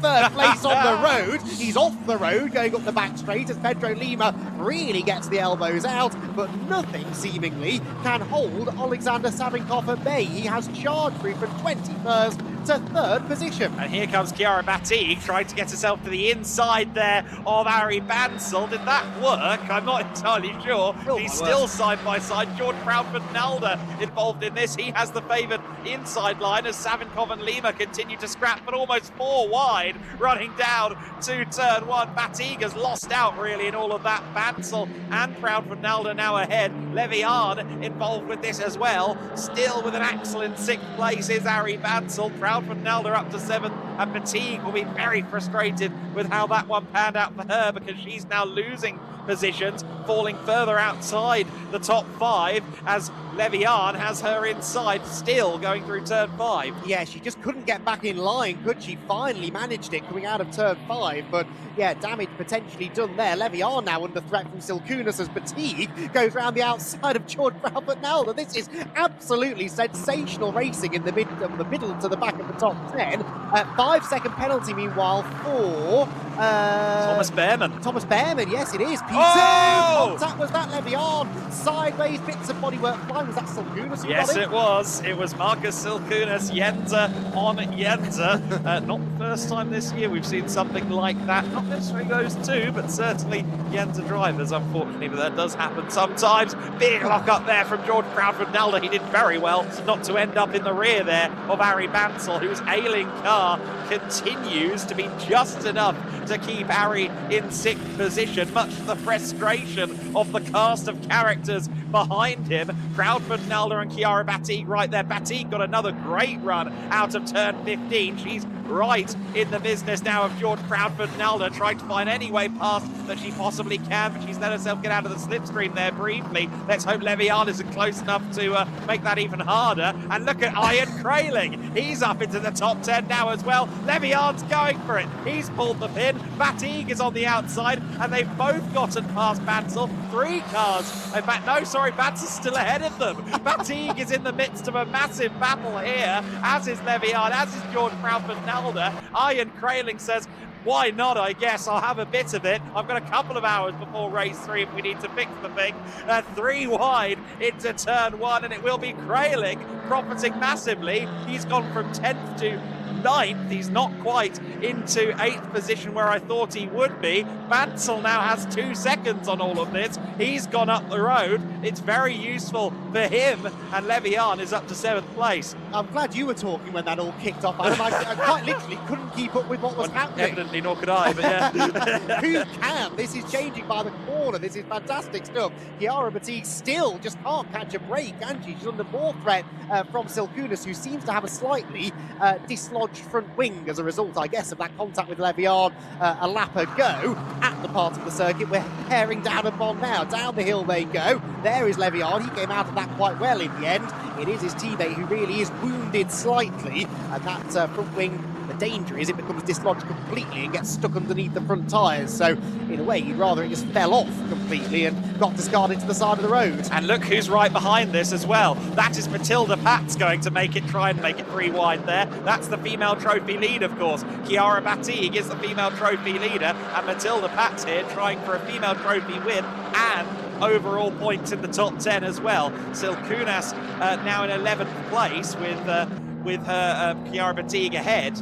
3rd place on the road. He's off the road, going up the back straight as Pedro Lima really gets the elbows out, but nothing seemingly can hold Alexander Savinkov at bay. He has charged through from 21st to 3rd position. And here comes Chiara Batti trying to get herself to the inside there of Ari Bansel. Did that work? I'm not entirely sure. He's still side by side. George Proudfoot-Nalder involved in this. He has the favoured inside line as Savinkov and Lima continue to scrap, but almost 4 wide running down to turn 1. Batiga's lost out really in all of that. Bansel and Proudfoot-Nalder now ahead. Levian involved with this as well. Still with an excellent 6th place is Ari Bansel. Proudfoot-Nalder up to 7th, and Fatigue will be very frustrated with how that one panned out for her, because she's now losing positions, falling further outside the top 5 as Levian has her inside, still going through turn 5. Yeah, she just couldn't get back in line, could she? Finally managed it coming out of turn 5, but yeah, damage potentially done there. Levian now under threat from Silkunas as Fatigue goes round the outside of George Proudfoot-Nalder. This is absolutely sensational racing in the middle to the back of the top 10. 5-second penalty meanwhile for Thomas Behrman. Thomas Behrman, yes it is. P2! Oh! Contact, was that Levian? Sideways bits of bodywork flying. Was that Silkunas? Yes, it was. It was Marcus Silkunas, Yenza on Yenza. Not the first time this year we've seen something like that. Not necessarily those two, but certainly Yenza drivers, unfortunately, but that does happen sometimes. Big lock up there from George Proudfoot-Nalder. He did very well not to end up in the rear there of Ari Bansel, whose ailing car continues to be just enough to keep Ari in 6th position, much to the frustration of the cast of characters behind him. Proudfoot-Nalder and Chiara Batti right there. Batti got another great run out of turn 15. She's right in the business now of George Proudfoot-Nalder, trying to find any way past that she possibly can, but she's let herself get out of the slipstream there briefly. Let's hope Levian isn't close enough to make that even harder. And look at Ian Kraling. He's up into the top 10 now as well. Levian's going for it. He's pulled the pin. Batigue is on the outside, and they've both gotten past Bansel. 3 cars. In fact, no, sorry, Bansel's still ahead of them. Batigue is in the midst of a massive battle here, as is Levian, as is George Proudfoot-Nalder. Ian Kraling says, why not, I guess. I'll have a bit of it. I've got a couple of hours before race 3 if we need to fix the thing. 3 wide into turn 1, and it will be Kraling profiting massively. He's gone from 10th to 9th. He's not quite into 8th position where I thought he would be. Bansel now has 2 seconds on all of this. He's gone up the road. It's very useful for him, and Levian is up to 7th place. I'm glad you were talking when that all kicked off, Adam. I quite literally couldn't keep up with what was happening. Evidently, nor could I, but yeah. Who can? This is changing by the corner. This is fantastic stuff. Chiara Batti still just can't catch a break, can she? She's under more threat from Silkunas, who seems to have a slightly dislodged front wing as a result, I guess, of that contact with Levian a lap ago at the part of the circuit we're bearing down upon now. Down the hill they go. There is Levian. He came out of that quite well in the end. It is his teammate who really is wounded slightly, and that front wing The danger is it becomes dislodged completely and gets stuck underneath the front tyres. So in a way, you'd rather it just fell off completely and got discarded to the side of the road. And look who's right behind this as well. That is Matilda Pat's going to try and make it 3 wide there. That's the female trophy lead, of course. Chiara Battig is the female trophy leader, and Matilda Pat's here trying for a female trophy win and overall points in the top 10 as well. Silkunas now in 11th place with her Chiara Battig ahead,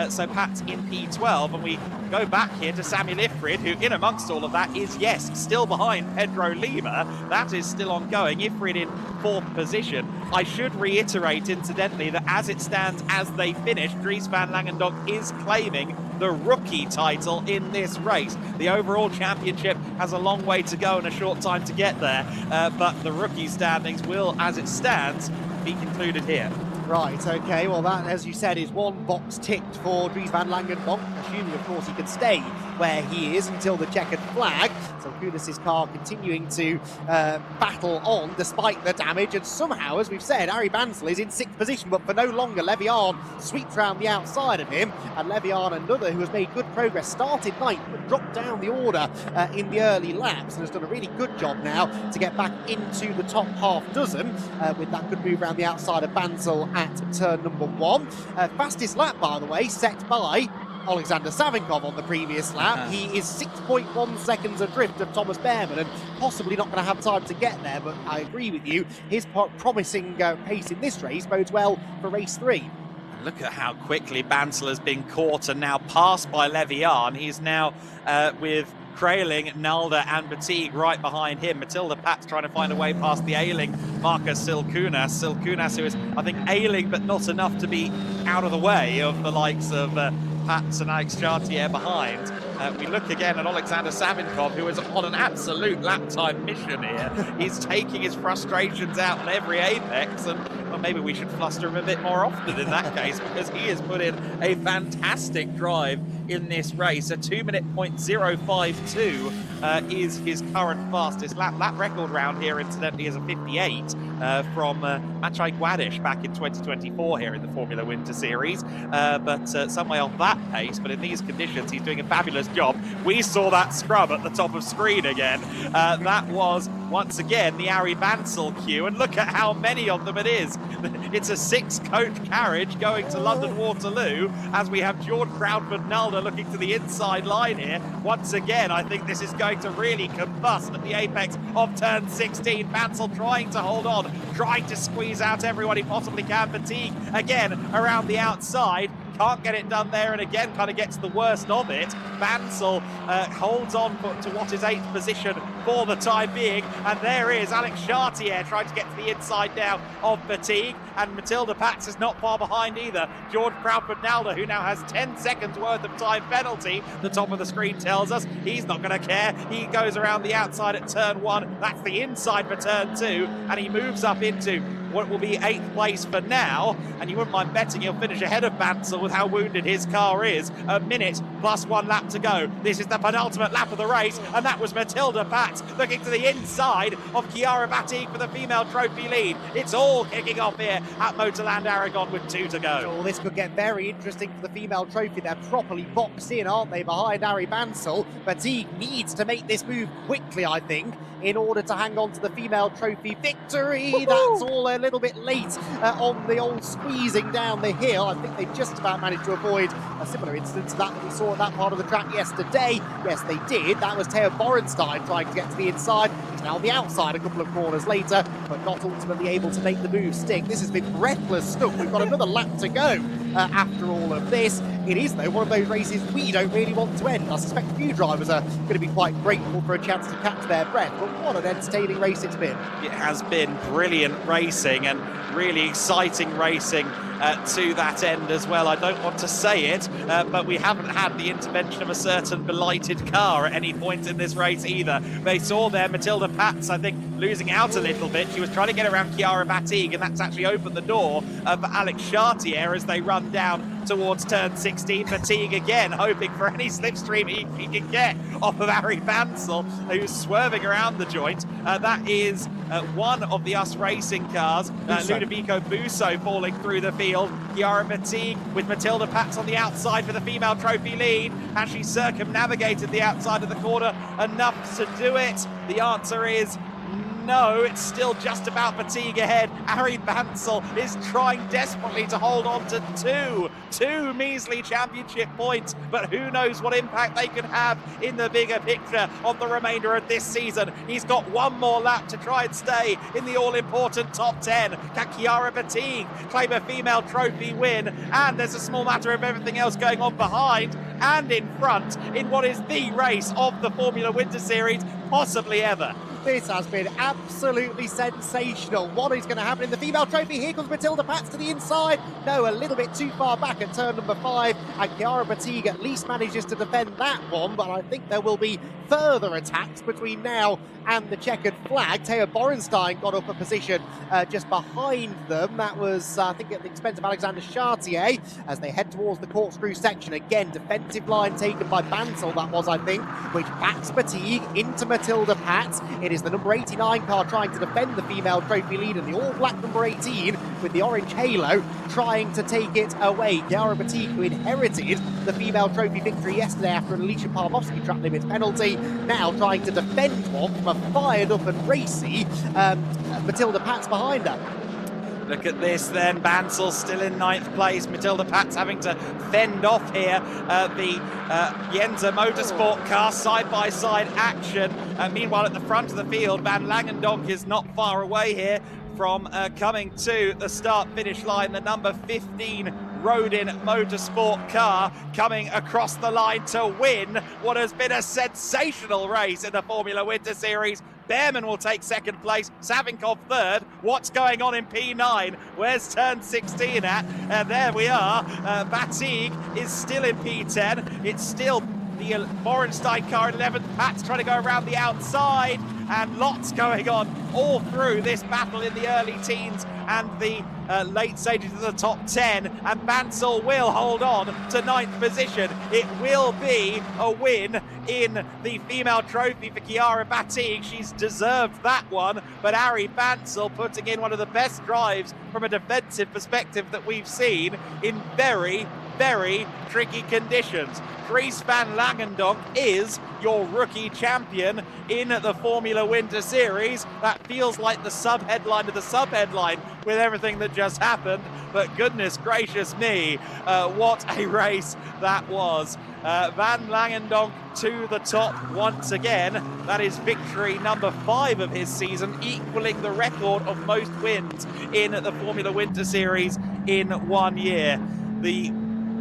so Pat's in P12, and we go back here to Samuel Ifrid, who in amongst all of that is, yes, still behind Pedro Lima. That is still ongoing. Ifrid in 4th position. I should reiterate, incidentally, that as it stands, as they finish, Dries van Langendonk is claiming the rookie title in this race. The overall championship has a long way to go and a short time to get there, but the rookie standings will, as it stands, be concluded here. Right, okay, well that, as you said, is one box ticked for Dries van Langendonk, assuming of course he can stay where he is until the checkered flag. So Kunis' car continuing to battle on despite the damage, and somehow, as we've said, Arie Bansel is in 6th position, but for no longer. Levian sweeps round the outside of him, and Levian, another who has made good progress, started 9th but dropped down the order in the early laps and has done a really good job now to get back into the top half dozen with that good move around the outside of Bansel at turn number 1. Fastest lap, by the way, set by Alexander Savinkov on the previous lap. He is 6.1 seconds adrift of Thomas Behrman and possibly not going to have time to get there, but I agree with you. His promising pace in this race bodes well for race 3. Look at how quickly Bansel has been caught and now passed by Levian. He's now with Krailing, Nalda and Battig right behind him. Matilda Pat's trying to find a way past the ailing Marcus Silkunas. Silkunas, who is, I think, ailing but not enough to be out of the way of the likes of Pats and Alex Chartier behind. We look again at Alexander Savinkov, who is on an absolute lap time mission here. He's taking his frustrations out on every apex, and well, maybe we should fluster him a bit more often in that case, because he has put in a fantastic drive in this race. A 2:0.052 is his current fastest lap. Lap record round here, incidentally, is a 58 from Maciej Guadish back in 2024 here in the Formula Winter Series. But some way off that pace, but in these conditions, he's doing a fabulous job. We saw that scrub at the top of screen again. That was, once again, the Arie Bansel queue, and look at how many of them it is. It's a 6-coach carriage going to London Waterloo, as we have George Proudfoot-Nalda looking to the inside line here. Once again, I think this is going to really combust at the apex of turn 16. Bansel trying to hold on, trying to squeeze out everyone he possibly can. Battig again around the outside. Can't get it done there, and again kind of gets the worst of it. Bansel holds on to what is 8th position for the time being, and there is Alex Chartier trying to get to the inside now of Battig, and Matilda Pat's is not far behind either. George Proudfoot-Nalda, who now has 10 seconds worth of time penalty, the top of the screen tells us he's not going to care. He goes around the outside at turn 1, that's the inside for turn 2, and he moves up into what will be 8th place for now, and you wouldn't mind betting he'll finish ahead of Bansel with how wounded his car is. A minute plus 1 lap to go. This is the penultimate lap of the race, and that was Matilda Pat looking to the inside of Chiara Battig for the female trophy lead. It's all kicking off here at MotorLand Aragón with 2 to go. Oh, this could get very interesting for the female trophy. They're properly boxed in, aren't they, behind Arie Bansel? Battig needs to make this move quickly, I think, in order to hang on to the female trophy victory. Woo-hoo! That's all a little bit late on the old squeezing down the hill. I think they just about managed to avoid a similar incident to that we saw at that part of the track yesterday. Yes, they did. That was Theo Borenstein trying to get to the inside. He's now on the outside a couple of corners later, but not ultimately able to make the move stick. This has been breathless stuff. We've got another lap to go after all of this. It is, though, one of those races we don't really want to end. I suspect a few drivers are going to be quite grateful for a chance to catch their breath, but what an entertaining race it's been. It has been brilliant racing and really exciting racing to that end as well. I don't want to say it, but we haven't had the intervention of a certain belighted car at any point in this race either. They saw there Matilda Pat's, I think, losing out a little bit. She was trying to get around Chiara Battig, and that's actually opened the door for Alex Chartier as they run down towards turn 16. Battig again hoping for any slipstream he can get off of Arie Bansel, who's swerving around the joint. That is one of the US Racing cars, Ludovico Busso, falling through the field. field. Chiara Fatigue with Matilda Pats on the outside for the female trophy lead. Has she circumnavigated the outside of the corner enough to do it? The answer is no, it's still just about Fatigue ahead. Ari Bansal is trying desperately to hold on to two measly championship points, but who knows what impact they could have in the bigger picture of the remainder of this season. He's got one more lap to try and stay in the all-important top 10. Can Chiara Fatigue claim a female trophy win? And there's a small matter of everything else going on behind and in front in what is the race of the Formula Winter Series, possibly ever. This has been absolutely sensational. What is going to happen in the female trophy? Here comes Matilda Pats to the inside. No, a little bit too far back at turn number 5. And Chiara Fatigue at least manages to defend that one. But I think there will be further attacks between now and the checkered flag. Teo Borenstein got up a position just behind them. That was, I think, at the expense of Alexander Chartier as they head towards the corkscrew section. Again, defensive line taken by Bansal, that was, I think, which backs Fatigue into Matilda Pats. It is the number 89 car trying to defend the female trophy lead, and the all-black number 18 with the orange halo trying to take it away. Chiara Fatigue, who inherited the female trophy victory yesterday after an Alicia Parmovsky track limits penalty, now trying to defend one from a fired up and racy Matilda Pats behind her. Look at this then, Bansal still in 9th place. Matilda Pats having to fend off here the Yenza Motorsport car, side-by-side action. Meanwhile, at the front of the field, Van Langendonk is not far away here from coming to the start-finish line. The number 15 Rodin Motorsport car coming across the line to win what has been a sensational race in the Formula Winter Series. Behrman will take 2nd place, Savinkov 3rd. What's going on in P9? Where's turn 16 at? And there we are. Fatigue is still in P10. It's still the Borenstein car in 11th. Pat's trying to go around the outside, and lots going on all through this battle in the early teens and the late stages of the top 10, and Bansal will hold on to 9th position. It will be a win in the female trophy for Chiara Fatigue. She's deserved that one, but Ari Bansal putting in one of the best drives from a defensive perspective that we've seen in very, very tricky conditions. Dries van Langendonk is your rookie champion in the Formula Winter Series. That feels like the sub-headline of the sub-headline with everything that just happened, but goodness gracious me, what a race that was. Van Langendonk to the top once again. That is victory number 5 of his season, equaling the record of most wins in the Formula Winter Series in 1 year. The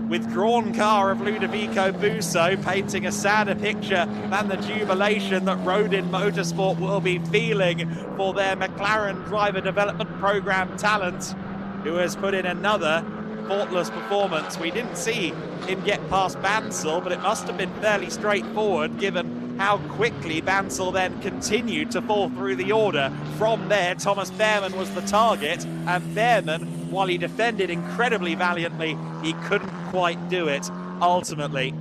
withdrawn car of Ludovico Busso painting a sadder picture than the jubilation that Rodin Motorsport will be feeling for their McLaren driver development program talent, who has put in another faultless performance. We didn't see him get past Bansal, but it must have been fairly straightforward given how quickly Bansal then continued to fall through the order. From there, Thomas Behrman was the target, and Behrman, while he defended incredibly valiantly, he couldn't quite do it ultimately.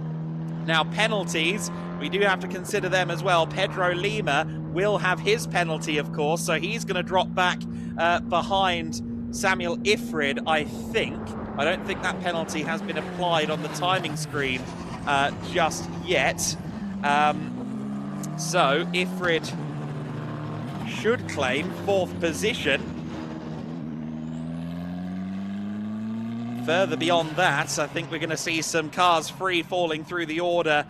Now, penalties, we do have to consider them as well. Pedro Lima will have his penalty, of course, so he's going to drop back behind Samuel Ifrid, I think. I don't think that penalty has been applied on the timing screen just yet. So Ifrid should claim 4th position. Further beyond that, I think we're going to see some cars free falling through the order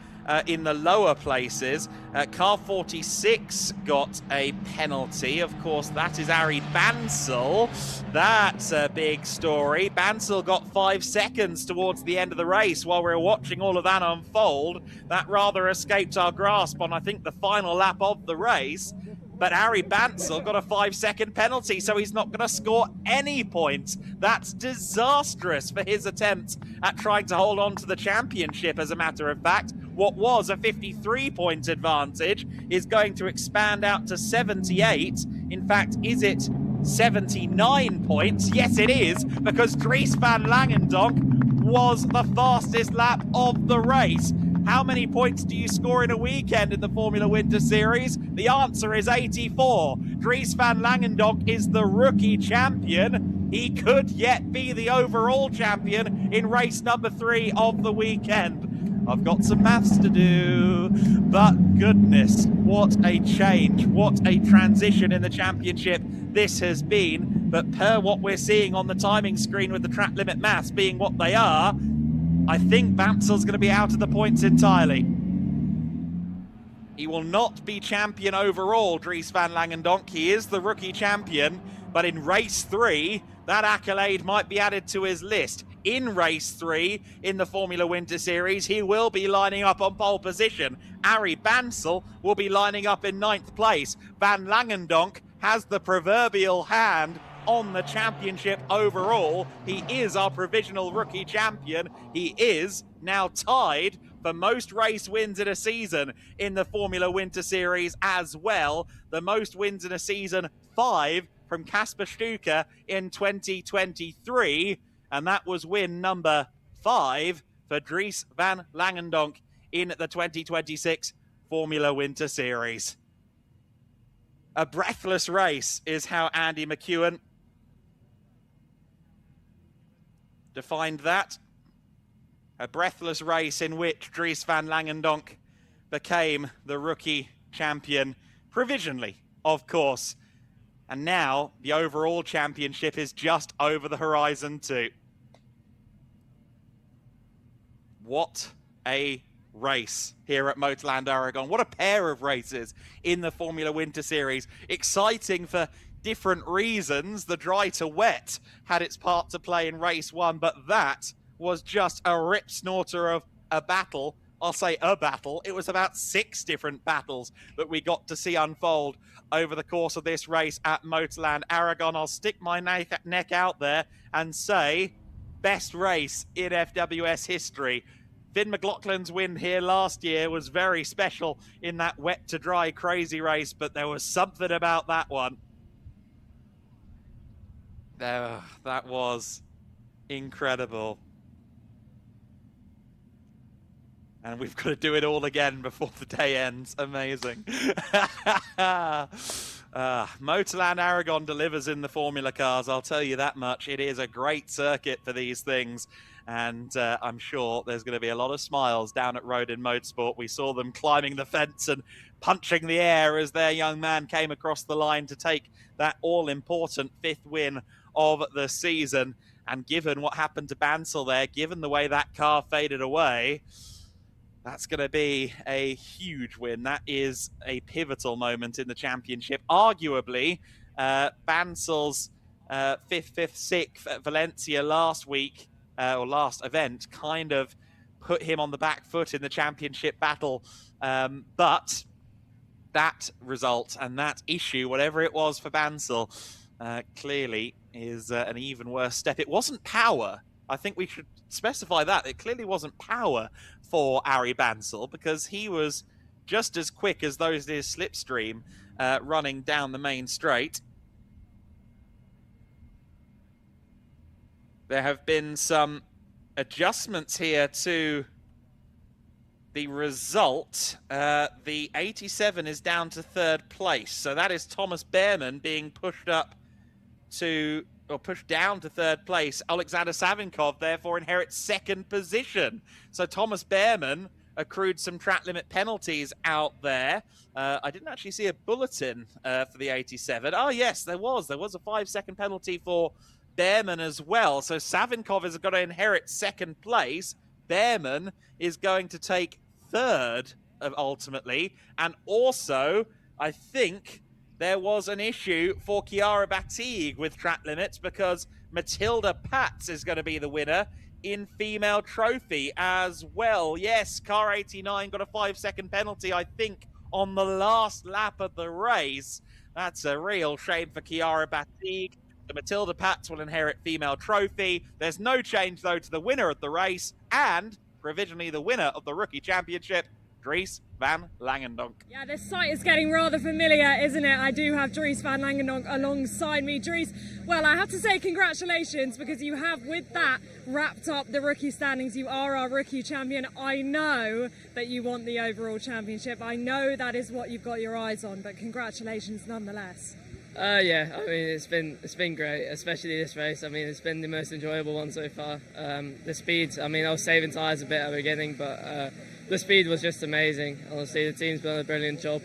in the lower places. Car 46 got a penalty. Of course, that is Ari Bansal. That's a big story. Bansal got 5 seconds towards the end of the race while we were watching all of that unfold. That rather escaped our grasp on, I think, the final lap of the race. But Ari Bansal got a 5-second penalty, so he's not going to score any points. That's disastrous for his attempts at trying to hold on to the championship, as a matter of fact. What was a 53-point advantage is going to expand out to 78. In fact, is it 79 points? Yes, it is, because Dries van Langendonk was the fastest lap of the race. How many points do you score in a weekend in the Formula Winter Series? The answer is 84. Dries van Langendonk is the rookie champion. He could yet be the overall champion in race number 3 of the weekend. I've got some maths to do, but goodness, what a change, what a transition in the championship this has been. But per what we're seeing on the timing screen with the track limit maths being what they are, I think Bamsel's going to be out of the points entirely. He will not be champion overall, Dries van Langendonk. He is the rookie champion, but in race 3, that accolade might be added to his list. In race 3 in the Formula Winter Series, he will be lining up on pole position. Arie Bansel will be lining up in 9th place. Van Langendonk has the proverbial hand on the championship overall. He is our provisional rookie champion. He is now tied for most race wins in a season in the Formula Winter Series as well. The most wins in a season, 5 from Kasper Stuker in 2023. And that was win number 5 for Dries van Langendonk in the 2026 Formula Winter Series. A breathless race is how Andy McEwen defined that. A breathless race in which Dries van Langendonk became the rookie champion, provisionally, of course. And now the overall championship is just over the horizon too. What a race here at MotorLand Aragón. What a pair of races in the Formula Winter Series. Exciting for different reasons. The dry to wet had its part to play in race 1, but that was just a rip snorter of a battle. I'll say a battle. It was about 6 different battles that we got to see unfold over the course of this race at MotorLand Aragón. I'll stick my neck out there and say best race in FWS history. Finn McLaughlin's win here last year was very special in that wet to dry crazy race, but there was something about that one. That was incredible. And we've got to do it all again before the day ends. Amazing. MotorLand Aragón delivers in the Formula cars, I'll tell you that much. It is a great circuit for these things. And I'm sure there's going to be a lot of smiles down at Rodin Motorsport. We saw them climbing the fence and punching the air as their young man came across the line to take that all-important 5th win of the season. And given what happened to Bansel there, given the way that car faded away, that's going to be a huge win. That is a pivotal moment in the championship. Arguably, Bansel's 5th, 6th at Valencia last week, or last event, kind of put him on the back foot in the championship battle. But that result and that issue, whatever it was for Bansel, clearly is an even worse step. It wasn't power. I think we should specify that. It clearly wasn't power for Arie Bansel, because he was just as quick as those in his slipstream running down the main straight. There have been some adjustments here to the result. The 87 is down to 3rd place. So that is Thomas Behrman being pushed up to, or pushed down to 3rd place. Alexander Savinkov therefore inherits 2nd position. So Thomas Behrman accrued some track limit penalties out there. I didn't actually see a bulletin for the 87. Oh yes, there was. There was a 5-second penalty for Behrman as well. So Savinkov is going to inherit 2nd place. Behrman is going to take 3rd ultimately. And also, I think there was an issue for Chiara Batigue with track limits, because Matilda Patz is going to be the winner in female trophy as well. Yes, car 89 got a 5-second penalty, I think, on the last lap of the race. That's a real shame for Chiara Batigue. The Matilda Patz will inherit female trophy. There's no change, though, to the winner of the race and provisionally the winner of the rookie championship, Dries van Langendonk. Yeah, this site is getting rather familiar, isn't it? I do have Dries van Langendonk alongside me. Dries, well, I have to say congratulations, because you have, with that, wrapped up the rookie standings. You are our rookie champion. I know that you want the overall championship. I know that is what you've got your eyes on, but congratulations nonetheless. Yeah, I mean, it's been great, especially this race. I mean, it's been the most enjoyable one so far. The speed, I mean, I was saving tyres a bit at the beginning, but the speed was just amazing. Honestly, the team's done a brilliant job,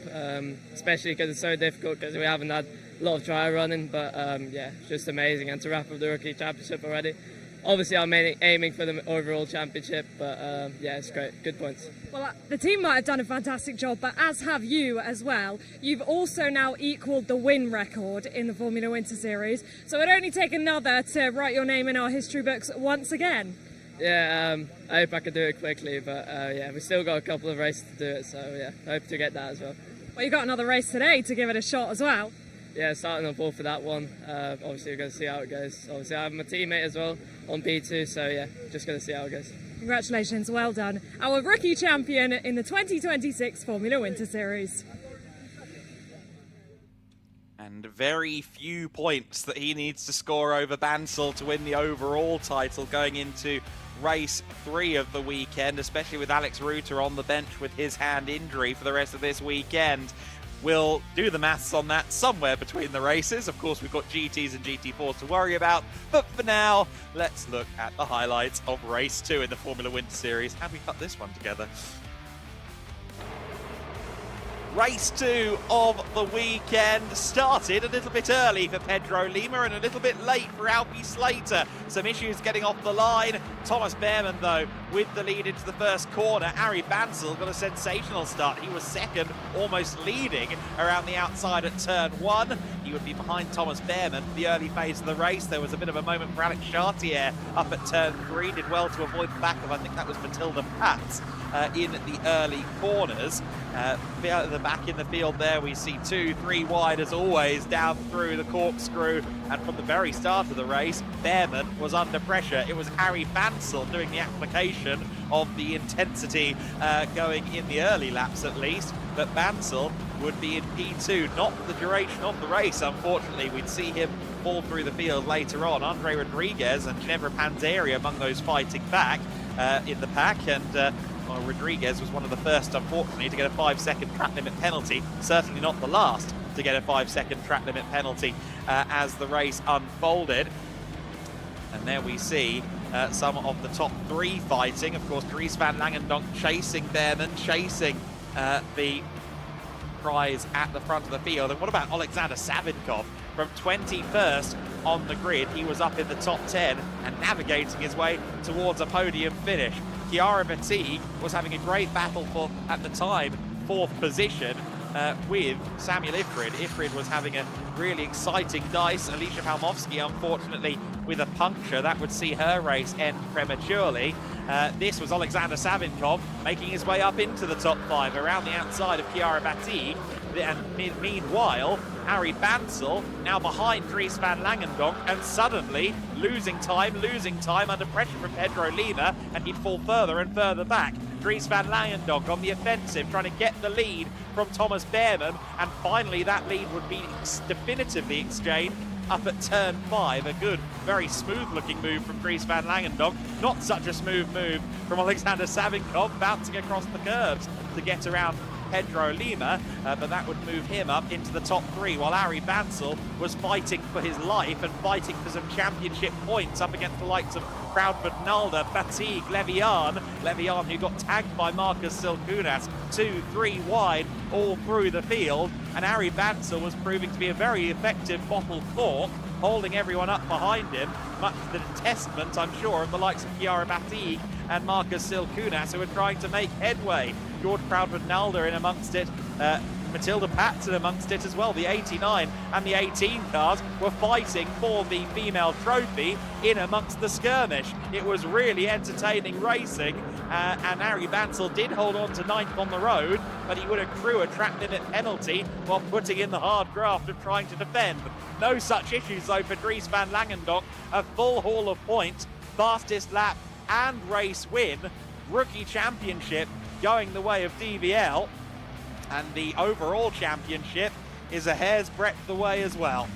especially because it's so difficult because we haven't had a lot of trial running, but yeah, just amazing. And to wrap up the rookie championship already. Obviously, I'm aiming for the overall championship, but yeah, it's great. Good points. Well, the team might have done a fantastic job, but as have you as well. You've also now equalled the win record in the Formula Winter Series, so it'd only take another to write your name in our history books once again. Yeah, I hope I can do it quickly, but yeah, we've still got a couple of races to do it, so yeah, I hope to get that as well. Well, you've got another race today to give it a shot as well. Yeah, starting on pole for that one. Obviously, we're going to see how it goes. Obviously, I have my teammate as well on P2, so yeah, just going to see how it goes. Congratulations, well done. Our rookie champion in the 2026 Formula Winter Series. And very few points that he needs to score over Bansal to win the overall title going into race 3 of the weekend, especially with Alex Reuter on the bench with his hand injury for the rest of this weekend. We'll do the maths on that somewhere between the races. Of course, we've got GTs and GT4s to worry about. But for now, let's look at the highlights of race 2 in the Formula Winter Series. How do we cut this one together? Race 2 of the weekend started a little bit early for Pedro Lima and a little bit late for Alfie Slater. Some issues getting off the line. Thomas Behrman, though, with the lead into the first corner. Ari Bansal got a sensational start. He was second, almost leading around the outside at turn 1. He would be behind Thomas Behrman for the early phase of the race. There was a bit of a moment for Alex Chartier up at turn 3. Did well to avoid the back of, I think that was Matilda Patz in the early corners. The back in the field there, we see 2, 3 wide as always down through the corkscrew, and from the very start of the race, Behrman was under pressure. It was Harry Bansal doing the application of the intensity going in the early laps at least, but Bansal would be in P2, not for the duration of the race, unfortunately. We'd see him fall through the field later on. Andre Rodriguez and Ginevra Panzeri among those fighting back in the pack, and Rodriguez was one of the first, unfortunately, to get a 5-second track limit penalty. Certainly not the last to get a 5-second track limit penalty as the race unfolded. And there we see some of the top 3 fighting. Of course, Dries van Langendonk chasing Behrman, chasing the prize at the front of the field. And what about Alexander Savinkov? From 21st on the grid, he was up in the top 10 and navigating his way towards a podium finish. Chiara Batigue was having a great battle for, at the time, 4th position with Samuel Ifrid. Ifrid was having a really exciting dice. Alicia Palmovsky, unfortunately, with a puncture. That would see her race end prematurely. This was Alexander Savinkov making his way up into the top 5 around the outside of Chiara Batigue. And meanwhile, Harry Bansal now behind Dries van Langendonk and suddenly losing time under pressure from Pedro Lima, and he'd fall further and further back. Dries van Langendonk on the offensive, trying to get the lead from Thomas Behrman, and finally that lead would be definitively exchanged up at turn 5. A good, very smooth-looking move from Dries van Langendonk. Not such a smooth move from Alexander Savinkov, bouncing across the curbs to get around Pedro Lima, but that would move him up into the top 3, while Ari Bansal was fighting for his life and fighting for some championship points up against the likes of Proudfoot, Nalda, Batigue, Levian, who got tagged by Marcus Silkunas, 2, 3 wide all through the field, and Ari Bansal was proving to be a very effective bottle cork, holding everyone up behind him, much to the testament, I'm sure, of the likes of Chiara Batigue and Marcus Silkunas, who are trying to make headway. George Proudfoot Nalda in amongst it, Matilda Patton amongst it as well. The 89 and the 18 cars were fighting for the female trophy in amongst the skirmish. It was really entertaining racing, and Harry Bansal did hold on to 9th on the road, but he would accrue a track limit penalty while putting in the hard graft of trying to defend. No such issues though for Dries van Langendonk. A full haul of points, fastest lap and race win, rookie championship going the way of DVL. And the overall championship is a hair's breadth away as well.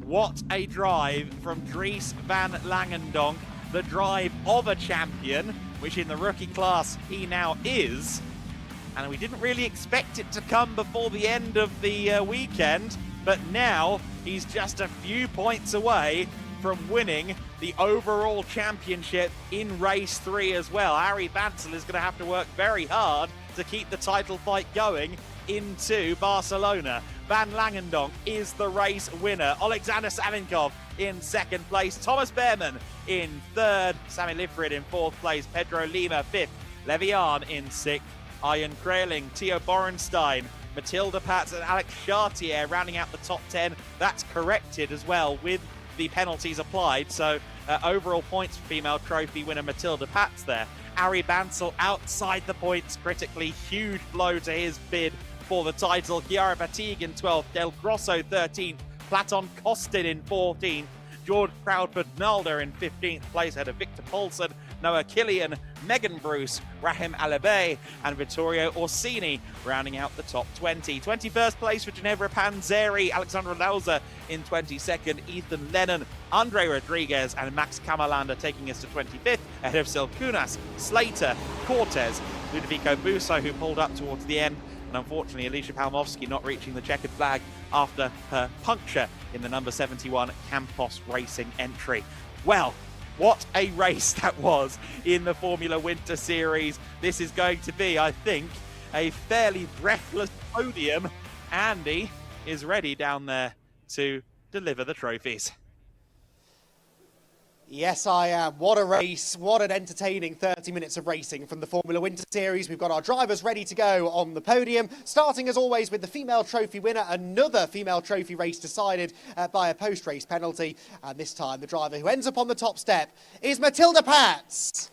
What a drive from Dries van Langendonk, the drive of a champion, which in the rookie class he now is. And we didn't really expect it to come before the end of the weekend, but now he's just a few points away from winning the overall championship in race 3 as well. Arie Bansel is going to have to work very hard to keep the title fight going into Barcelona. Van Langendonk is the race winner. Alexander Savinkov in second place. Thomas Behrmann in third. Sami Liffrid in fourth place. Pedro Lima fifth. Levian in sixth. Ian Kraling, Theo Borenstein, Matilda Pats and Alex Chartier rounding out the top 10. That's corrected as well with the penalties applied. So overall points for female trophy winner Matilda Pats there. Arie Bansel outside the points critically. Huge blow to his bid for the title. Chiara Batigue in 12th, Del Grosso 13th, Platon Kostin in 14th, George Proudfoot-Nalder in 15th place ahead of Victor Paulsen, Noah Killian, Megan Bruce, Rahim Alabey, and Vittorio Orsini rounding out the top 20. 21st place for Ginevra Panzeri, Alexandra Lauser in 22nd, Ethan Lennon, Andre Rodriguez, and Max Kamalander taking us to 25th ahead of Silkunas, Slater, Cortez, Ludovico Busso, who pulled up towards the end, and unfortunately Alicia Palmovsky not reaching the checkered flag after her puncture in the number 71 Campos Racing entry. Well, what a race that was in the Formula Winter Series. This is going to be, I think, a fairly breathless podium. Andy is ready down there to deliver the trophies. Yes, I am. What a race. What an entertaining 30 minutes of racing from the Formula Winter Series. We've got our drivers ready to go on the podium, starting as always with the female trophy winner. Another female trophy race decided by a post-race penalty. And this time the driver who ends up on the top step is Matilda Pats.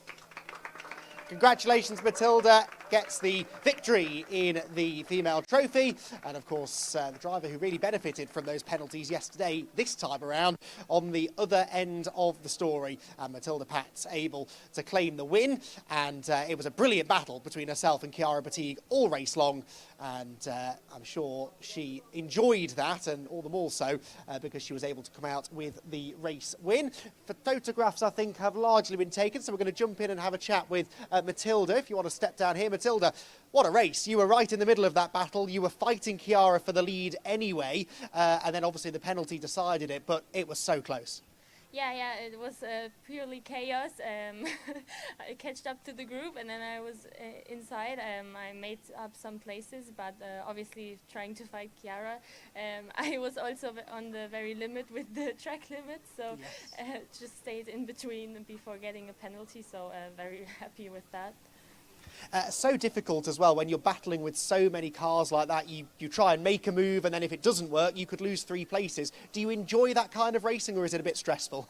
Congratulations, Matilda. Gets the victory in the female trophy. And of course, the driver who really benefited from those penalties yesterday, this time around, on the other end of the story. And Matilda Pats able to claim the win. And it was a brilliant battle between herself and Chiara Batigue all race long. And I'm sure she enjoyed that, and all the more so because she was able to come out with the race win. The photographs, I think, have largely been taken, so we're going to jump in and have a chat with Matilda. If you want to step down here, Matilda, what a race. You were right in the middle of that battle. You were fighting Chiara for the lead anyway, and then obviously the penalty decided it, but it was so close. Yeah, it was purely chaos. I catched up to the group, and then I was inside. I made up some places, but obviously trying to fight Chiara. I was also on the very limit with the track limit, so just stayed in between before getting a penalty, so very happy with that. So difficult as well when you're battling with so many cars like that. You try and make a move, and then if it doesn't work, you could lose 3 places. Do you enjoy that kind of racing, or is it a bit stressful?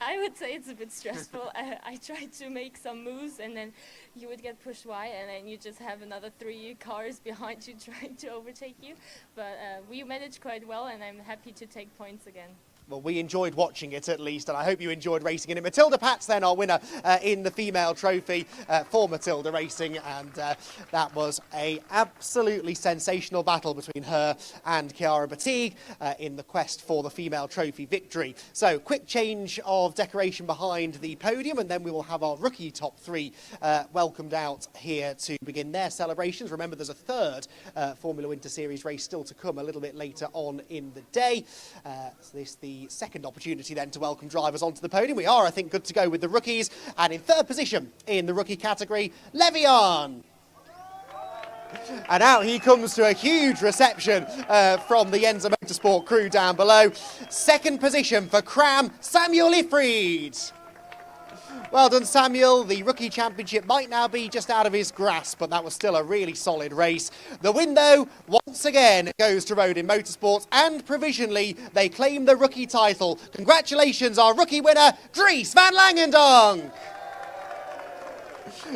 I would say it's a bit stressful. I tried to make some moves, and then you would get pushed wide, and then you just have another 3 cars behind you trying to overtake you. But we managed quite well, and I'm happy to take points again. Well, we enjoyed watching it at least, and I hope you enjoyed racing in it. Matilda Pats then our winner in the female trophy for Matilda Racing, and that was a absolutely sensational battle between her and Chiara Batigue in the quest for the female trophy victory. So, quick change of decoration behind the podium, and then we will have our rookie top 3 welcomed out here to begin their celebrations. Remember, there's a third Formula Winter Series race still to come a little bit later on in the day. So this the second opportunity then to welcome drivers onto the podium. We are, I think, good to go with the rookies. And in third position in the rookie category, Levian. And out he comes to a huge reception from the Yenza Motorsport crew down below. Second position for Cram, Samuel Ifried. Well done, Samuel. The rookie championship might now be just out of his grasp, but that was still a really solid race. The win, though, once again goes to Rodin Motorsports, and provisionally they claim the rookie title. Congratulations, our rookie winner, Dries van Langendonk.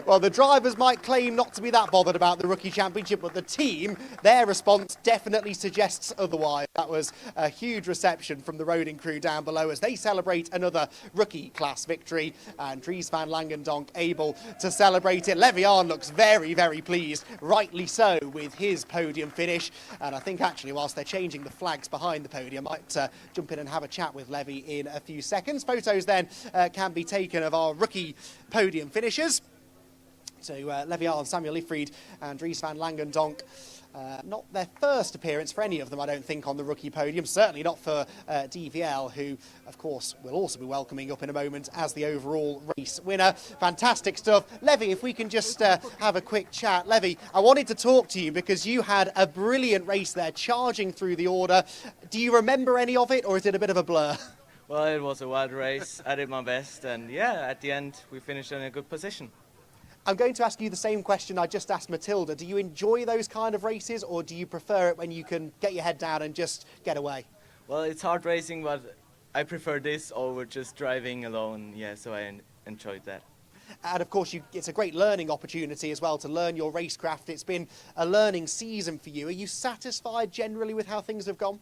Well, the drivers might claim not to be that bothered about the Rookie Championship, but the team, their response definitely suggests otherwise. That was a huge reception from the roading crew down below as they celebrate another rookie class victory, and Dries van Langendonk able to celebrate it. Levian looks very, very pleased, rightly so, with his podium finish. And I think actually whilst they're changing the flags behind the podium, I might jump in and have a chat with Levy in a few seconds. Photos then can be taken of our rookie podium finishers. So Levian, Samuel Ifried and Dries van Langendonk. Not their first appearance for any of them, I don't think, on the rookie podium. Certainly not for DVL, who, of course, will also be welcoming up in a moment as the overall race winner. Fantastic stuff. Levy, if we can just have a quick chat. Levy, I wanted to talk to you because you had a brilliant race there, charging through the order. Do you remember any of it, or is it a bit of a blur? Well, it was a wild race. I did my best, and yeah, at the end, we finished in a good position. I'm going to ask you the same question I just asked Matilda. Do you enjoy those kind of races, or do you prefer it when you can get your head down and just get away? Well, it's hard racing, but I prefer this over just driving alone. Yeah, so I enjoyed that. And of course, it's a great learning opportunity as well to learn your racecraft. It's been a learning season for you. Are you satisfied generally with how things have gone?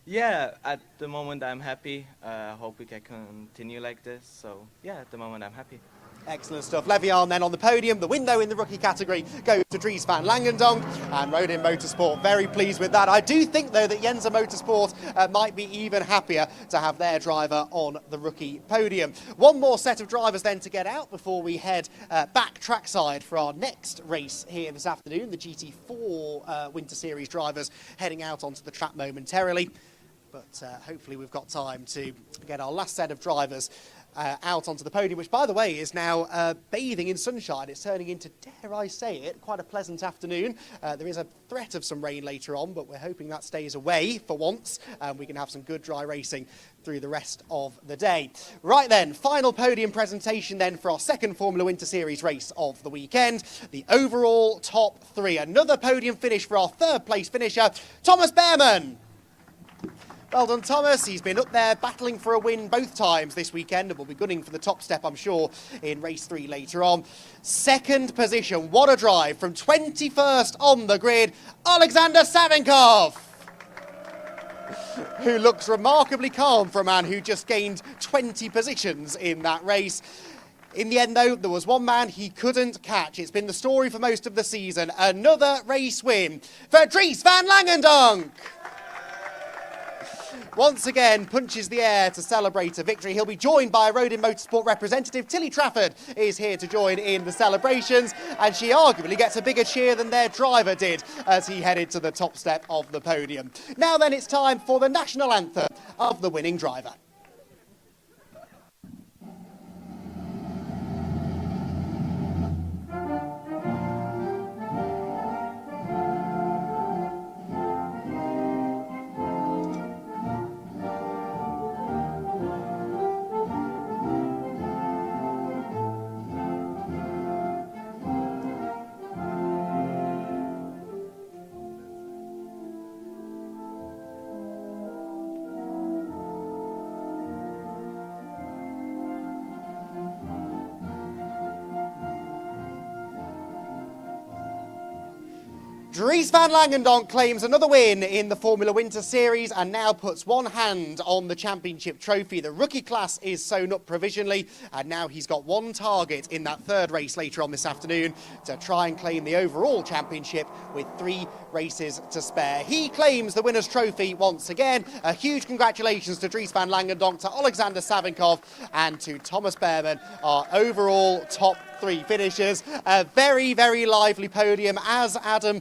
Yeah, at the moment I'm happy. I hope we can continue like this. So yeah, at the moment I'm happy. Excellent stuff. Levian then on the podium. The win, though, in the rookie category goes to Dries van Langendonk, and Rodin Motorsport very pleased with that. I do think, though, that Jensa Motorsport might be even happier to have their driver on the rookie podium. One more set of drivers then to get out before we head back trackside for our next race here this afternoon. The GT4 Winter Series drivers heading out onto the track momentarily. But hopefully we've got time to get our last set of drivers out onto the podium, which, by the way, is now bathing in sunshine. It's turning into, dare I say it, quite a pleasant afternoon. There is a threat of some rain later on, but we're hoping that stays away for once, and we can have some good dry racing through the rest of the day. Right then, final podium presentation then for our second Formula Winter Series race of the weekend. The overall top three. Another podium finish for our third place finisher, Thomas Behrman. Well done, Thomas. He's been up there battling for a win both times this weekend and will be gunning for the top step, I'm sure, in race 3 later on. Second position, what a drive from 21st on the grid, Alexander Savinkov, who looks remarkably calm for a man who just gained 20 positions in that race. In the end, though, there was one man he couldn't catch. It's been the story for most of the season. Another race win for Dries van Langendonk. Once again, punches the air to celebrate a victory. He'll be joined by a Rodin Motorsport representative. Tilly Trafford is here to join in the celebrations, and she arguably gets a bigger cheer than their driver did as he headed to the top step of the podium. Now then, it's time for the national anthem of the winning driver. Dries van Langendonk claims another win in the Formula Winter Series and now puts one hand on the championship trophy. The rookie class is sewn up provisionally, and now he's got one target in that third race later on this afternoon to try and claim the overall championship with 3 races to spare. He claims the winner's trophy once again. A huge congratulations to Dries van Langendonk, to Alexander Savinkov and to Thomas Behrman, our overall top 3 finishers. A very, very lively podium, as Adam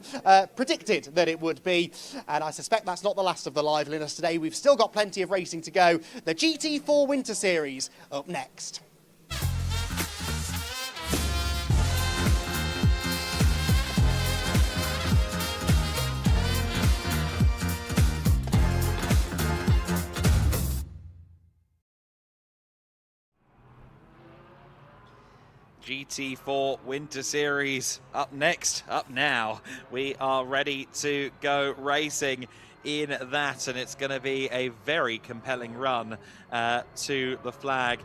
predicted that it would be. And I suspect that's not the last of the liveliness today. We've still got plenty of racing to go. The GT4 Winter Series up next. GT4 Winter Series up next, up now. We are ready to go racing in that, and it's going to be a very compelling run to the flag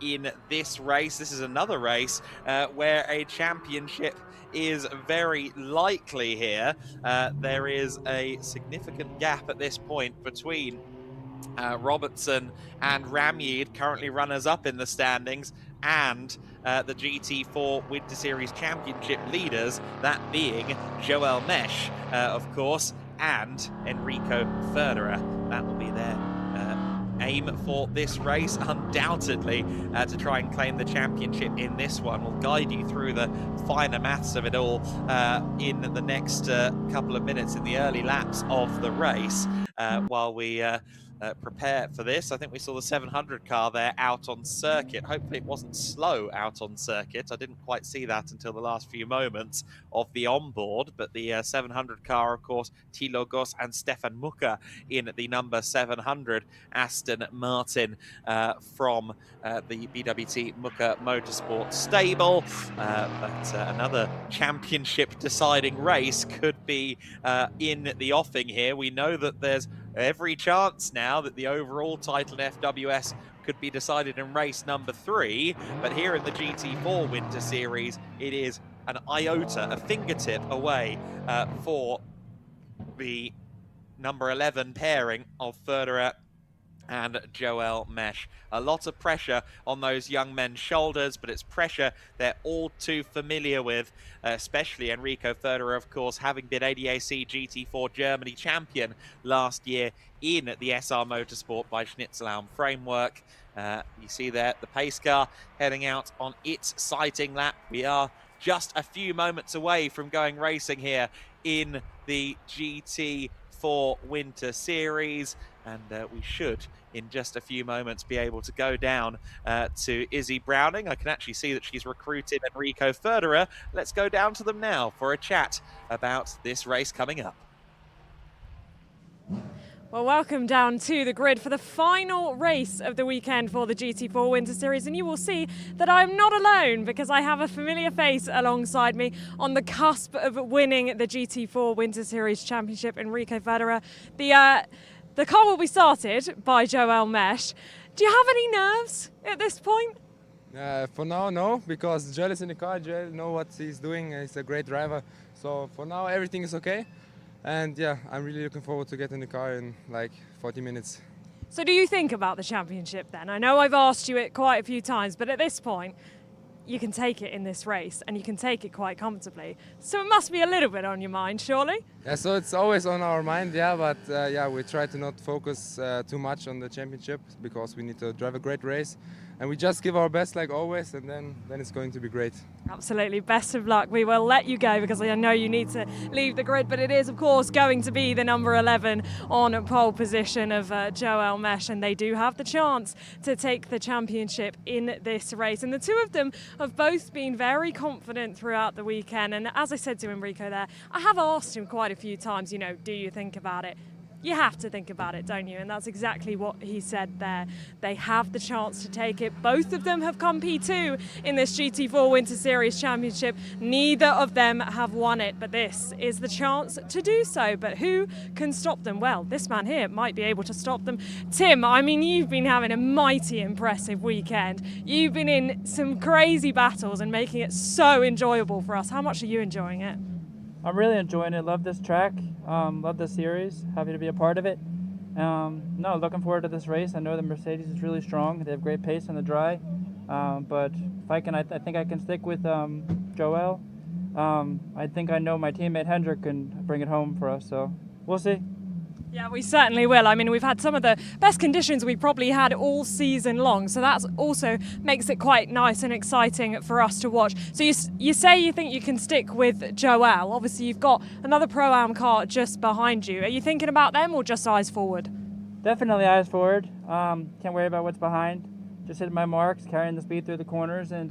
in this race. This is another race where a championship is very likely here. There is a significant gap at this point between Robertson and Ramyed, currently runners-up in the standings, and the GT4 Winter Series Championship leaders, that being Joel Mesh, of course, and Enrico Federer. That will be their aim for this race, undoubtedly, to try and claim the championship in this one. We'll guide you through the finer maths of it all in the next couple of minutes in the early laps of the race while we prepare for this. I think we saw the 700 car there out on circuit. Hopefully it wasn't slow out on circuit. I didn't quite see that until the last few moments of the onboard, but the 700 car, of course, Tilogos and Stefan Muka in the number 700 Aston Martin from the BWT Muka Motorsports stable. But another championship deciding race could be in the offing here. We know that there's every chance now that the overall title in FWS could be decided in race number 3, but here in the GT4 Winter Series, it is an iota, a fingertip away for the number 11 pairing of Federer and Joel Mesh. A lot of pressure on those young men's shoulders, but it's pressure they're all too familiar with, especially Enrico Federer, of course, having been ADAC GT4 Germany champion last year in the SR Motorsport by Schnitzelhelm framework. You see there the pace car heading out on its sighting lap. We are just a few moments away from going racing here in the GT4 Winter Series. And we should, in just a few moments, be able to go down to Izzy Browning. I can actually see that she's recruited Enrico Federer. Let's go down to them now for a chat about this race coming up. Well, welcome down to the grid for the final race of the weekend for the GT4 Winter Series, and you will see that I'm not alone because I have a familiar face alongside me on the cusp of winning the GT4 Winter Series Championship, Enrico Federer. The car will be started by Joel Mesh. Do you have any nerves at this point? For now, no, because Joel is in the car. Joel knows what he's doing. He's a great driver. So for now, everything is okay. And yeah, I'm really looking forward to getting in the car in like 40 minutes. So do you think about the championship then? I know I've asked you it quite a few times, but at this point, you can take it in this race and you can take it quite comfortably. So it must be a little bit on your mind, surely? Yeah, so it's always on our mind, yeah, but yeah, we try to not focus too much on the championship because we need to drive a great race. And we just give our best like always, and then it's going to be great. Absolutely. Best of luck. We will let you go because I know you need to leave the grid, but it is, of course, going to be the number 11 on pole position of Joel Mesh, and they do have the chance to take the championship in this race. And the two of them have both been very confident throughout the weekend. And as I said to Enrico there, I have asked him quite a few times, you know, do you think about it? You have to think about it, don't you? And that's exactly what he said there. They have the chance to take it. Both of them have come P2 in this GT4 Winter Series Championship. Neither of them have won it, but this is the chance to do so. But who can stop them? Well, this man here might be able to stop them. Tim, I mean, you've been having a mighty impressive weekend. You've been in some crazy battles and making it so enjoyable for us. How much are you enjoying it? I'm really enjoying it. Love this track. Love the series. Happy to be a part of it. No, looking forward to this race. I know the Mercedes is really strong. They have great pace on the dry. But if I can, I think I can stick with Joel. I think I know my teammate Hendrik can bring it home for us. So we'll see. Yeah, we certainly will. I mean, we've had some of the best conditions we've probably had all season long, so that also makes it quite nice and exciting for us to watch. So you say you think you can stick with Joel. Obviously, you've got another Pro-Am car just behind you. Are you thinking about them or just eyes forward? Definitely eyes forward. Can't worry about what's behind. Just hitting my marks, carrying the speed through the corners, and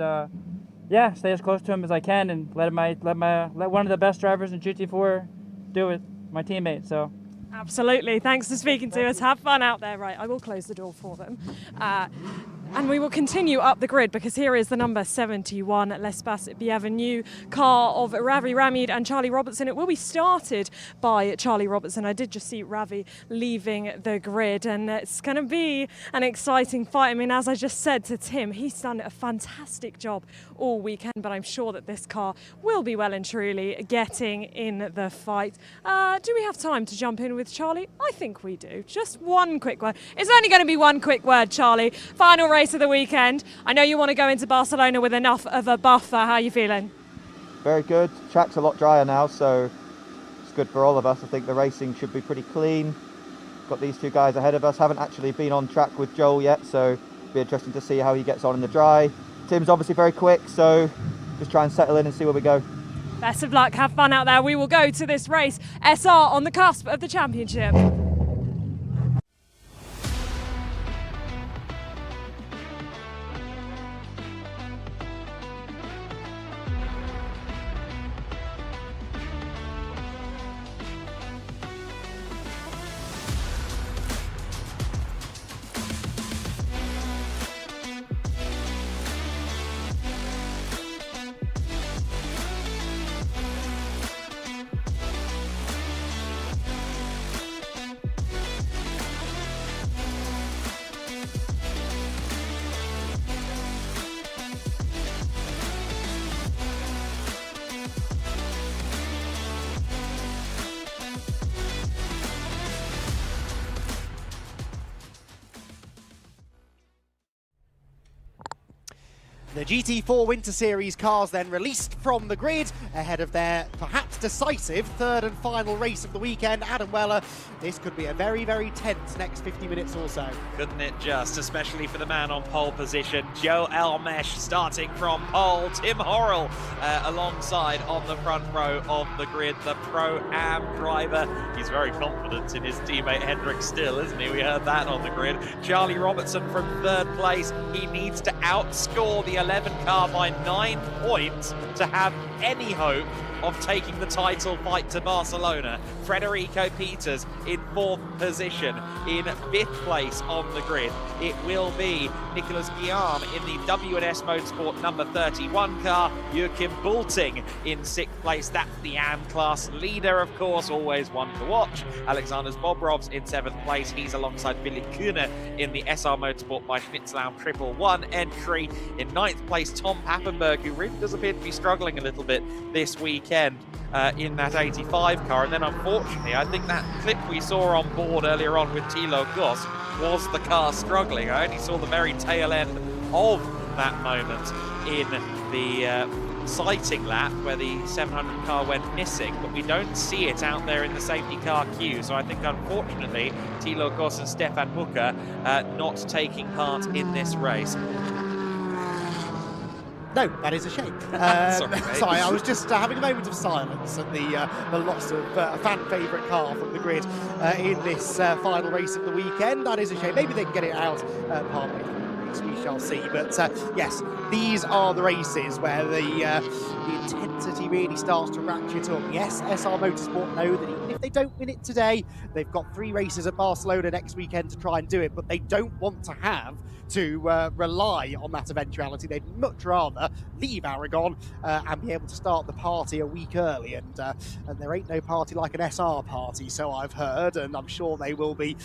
yeah, stay as close to him as I can, and let one of the best drivers in GT4 do it, my teammate. So. Absolutely. Thanks for speaking to us. Have fun out there. Right, I will close the door for them. And we will continue up the grid because here is the number 71 L'Espace Bienvenue car of Ravi Ramid and Charlie Robertson. It will be started by Charlie Robertson. I did just see Ravi leaving the grid, and it's going to be an exciting fight. I mean, as I just said to Tim, he's done a fantastic job all weekend, but I'm sure that this car will be well and truly getting in the fight. Do we have time to jump in with Charlie? I think we do. Just one quick word. It's only going to be one quick word, Charlie. Final race of the weekend. I know you want to go into Barcelona with enough of a buffer. How are you feeling? Very good. Track's a lot drier now, so it's good for all of us. I think the racing should be pretty clean. Got these two guys ahead of us. Haven't actually been on track with Joel yet, so it'll be interesting to see how he gets on in the dry. Tim's obviously very quick, so just try and settle in and see where we go. Best of luck. Have fun out there. We will go to this race. SR on the cusp of the championship. The GT4 Winter Series cars then released from the grid ahead of their perhaps decisive third and final race of the weekend. Adam Weller, this could be a very, very tense next 50 minutes or so. Couldn't it just, especially for the man on pole position, Joe Elmesh starting from pole, Tim Horrell alongside on the front row of the grid, the Pro-Am driver. He's very confident in his teammate Hendrick still, isn't he? We heard that on the grid. Charlie Robertson from third place. He needs to outscore the 11 car by 9 points to have any hope of taking the title fight to Barcelona. Federico Peters in 4th position. In 5th place on the grid, it will be Nicolas Guillaume in the WNS Motorsport number 31 car. Joachim Bulting in 6th place. That's the AM class leader, of course, always one to watch. Alexander Bobrovs in 7th place. He's alongside Philipp Kühne in the SR Motorsport by Schnitzlau 111 entry. In 9th place, Tom Pappenberg, who really does appear to be struggling a little bit this weekend in that 85 car. And then unfortunately, I think that clip we saw on board earlier on with Thilo Goss was the car struggling. I only saw the very tail end of that moment in the sighting lap where the 700 car went missing, but we don't see it out there in the safety car queue. So I think unfortunately Thilo Goss and Stefan Hooker not taking part in this race. No, that is a shame. Sorry, I was just having a moment of silence at the loss of a fan favourite car from the grid in this final race of the weekend. That is a shame. Maybe they can get it out partway through the race. We shall see. But yes, these are the races where the intensity really starts to ratchet up. Yes, SR Motorsport know that even if they don't win it today, they've got 3 races at Barcelona next weekend to try and do it, but they don't want to have to rely on that eventuality. They'd much rather leave Aragon and be able to start the party a week early, and there ain't no party like an SR party, so I've heard, and I'm sure they will be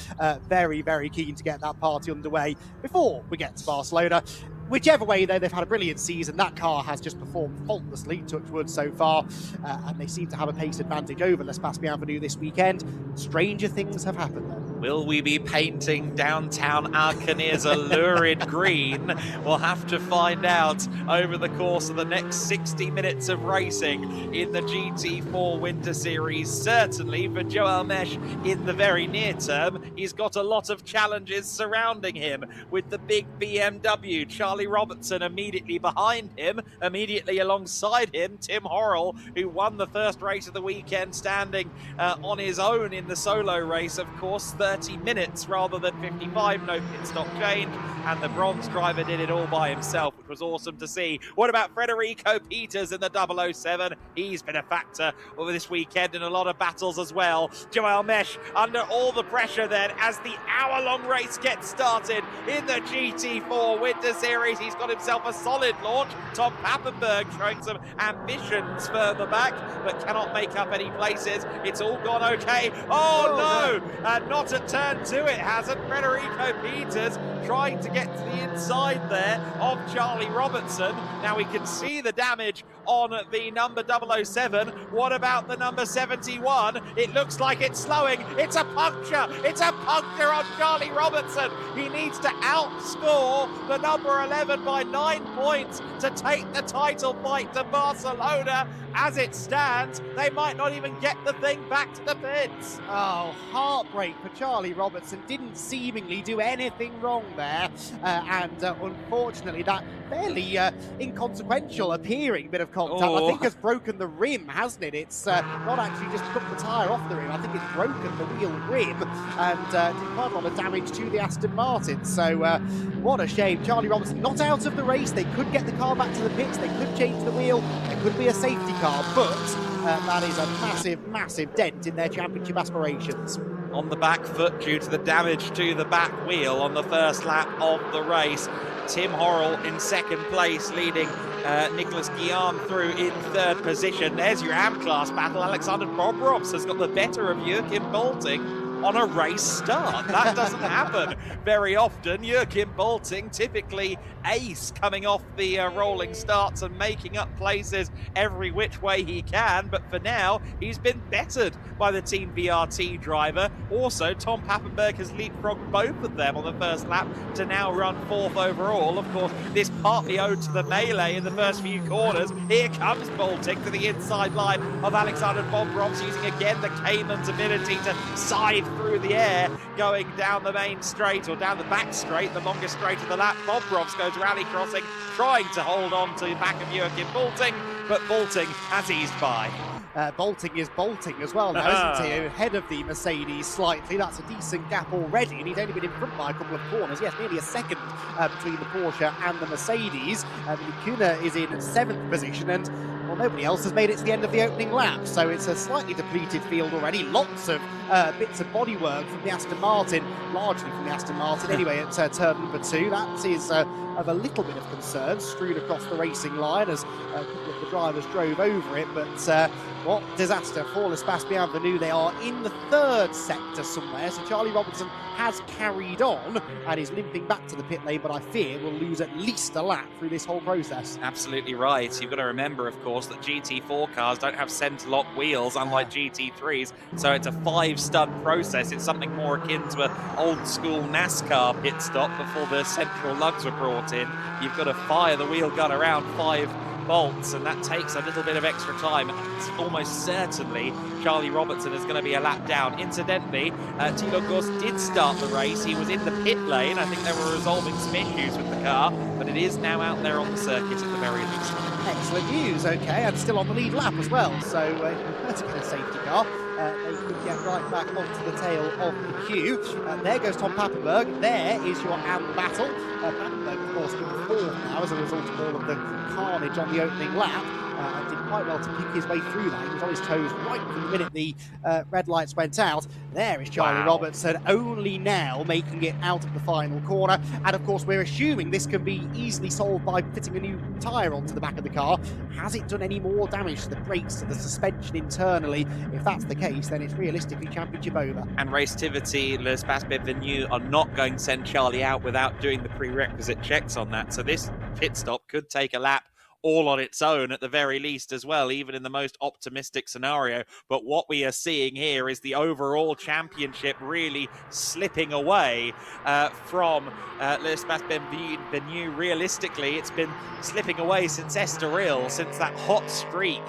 very, very keen to get that party underway before we get to Barcelona. Whichever way, though, they've had a brilliant season. That car has just performed faultlessly, touch wood, so far, and they seem to have a pace advantage over L'Espace Bienvenue this weekend. Stranger things have happened, though. Will we be painting downtown Alcañiz a lurid green? We'll have to find out over the course of the next 60 minutes of racing in the GT4 Winter Series. Certainly for Joe Elmesh in the very near term, he's got a lot of challenges surrounding him with the big BMW. Charlie Robertson immediately behind him, immediately alongside him, Tim Horrell, who won the first race of the weekend standing on his own in the solo race, of course. 30 minutes rather than 55, no pit stop change, and the bronze driver did it all by himself, which was awesome to see. What about Federico Peters in the 007? He's been a factor over this weekend in a lot of battles as well. Joel Mesh under all the pressure then as the hour-long race gets started in the GT4 Winter Series. He's got himself a solid launch. Tom Pappenberg showing some ambitions further back, but cannot make up any places. It's all gone okay. Oh no! Not at turn 2 it hasn't. Federico Peters trying to get to the inside there of Charlie Robertson. Now we can see the damage on the number 007. What about the number 71? It looks like it's slowing. It's a puncture. It's a puncture on Charlie Robertson. He needs to outscore the number 11 by 9 points to take the title fight to Barcelona. As it stands, they might not even get the thing back to the pits. Oh, heartbreak for Charlie Robertson. Didn't seemingly do anything wrong there. And unfortunately, that fairly inconsequential appearing bit of contact, I think, has broken the rim, hasn't it? It's not actually just took the tyre off the rim. I think it's broken the wheel rim and did quite a lot of damage to the Aston Martin. So what a shame. Charlie Robertson not out of the race. They could get the car back to the pits. They could change the wheel. There could be a safety car, but that is a massive, massive dent in their championship aspirations. On the back foot due to the damage to the back wheel on the first lap of the race. Tim Horrell in second place, leading Nicholas Guillaume through in third position. There's your AM-class battle. Alexander Bobrovs has got the better of Joachim Bolting on a race start. That doesn't happen very often. Joachim Bolting, typically ace, coming off the rolling starts and making up places every which way he can, but for now he's been bettered by the Team VRT driver. Also, Tom Pappenberg has leapfrogged both of them on the first lap to now run fourth overall. Of course, this partly owed to the melee in the first few corners. Here comes Bolting to the inside line of Alexander Bobrovs, using again the Cayman's ability to side through the air, going down the main straight, or down the back straight, the longest straight of the lap. Bobrovs goes rally crossing, trying to hold on to the back of Joachim Bolting, but Bolting has eased by. Bolting is bolting as well now, isn't he? Ahead of the Mercedes slightly. That's a decent gap already, and he's only been in front by a couple of corners. Yes, nearly a second between the Porsche and the Mercedes. Kuna is in 7th position, and well, nobody else has made it to the end of the opening lap, so it's a slightly depleted field already. Lots of bits of bodywork from the Aston Martin, largely from the Aston Martin anyway, at turn number 2. That is of a little bit of concern, strewed across the racing line as a couple of the drivers drove over it, but what disaster for L'Espace Bienvenue. They are in the 3rd sector somewhere, so Charlie Robertson has carried on and is limping back to the pit lane, but I fear will lose at least a lap through this whole process. Absolutely right. You've got to remember, of course, that GT4 cars don't have centre lock wheels, unlike GT3s, so it's a 5-stunt process. It's something more akin to an old school NASCAR pit stop before the central lugs were brought in. You've got to fire the wheel gun around 5 bolts, and that takes a little bit of extra time. It's almost certainly Charlie Robertson is going to be a lap down. Incidentally, Thilo Goss did start the race. He was in the pit lane. I think they were resolving some issues with the car, but it is now out there on the circuit at the very least. Excellent news, okay, and still on the lead lap as well, so that's a good safety car. They could get right back onto the tail of the queue. There goes Tom Pappenberg. There is your AM battle. Pappenberg, of course, in the 4th now as a result of all of the carnage on the opening lap. Did quite well to pick his way through that. He was on his toes right from the minute the red lights went out. There is Charlie Robertson, only now making it out of the final corner. And of course, we're assuming this can be easily solved by fitting a new tyre onto the back of the car. Has it done any more damage to the brakes, to the suspension internally? If that's the case, then it's realistically championship over. And Racetivity, L'Espace Bienvenue are not going to send Charlie out without doing the prerequisite checks on that. So this pit stop could take a lap all on its own at the very least as well, even in the most optimistic scenario. But what we are seeing here is the overall championship really slipping away from L'Espace Bienvenue. Realistically, it's been slipping away since Estoril, since that hot streak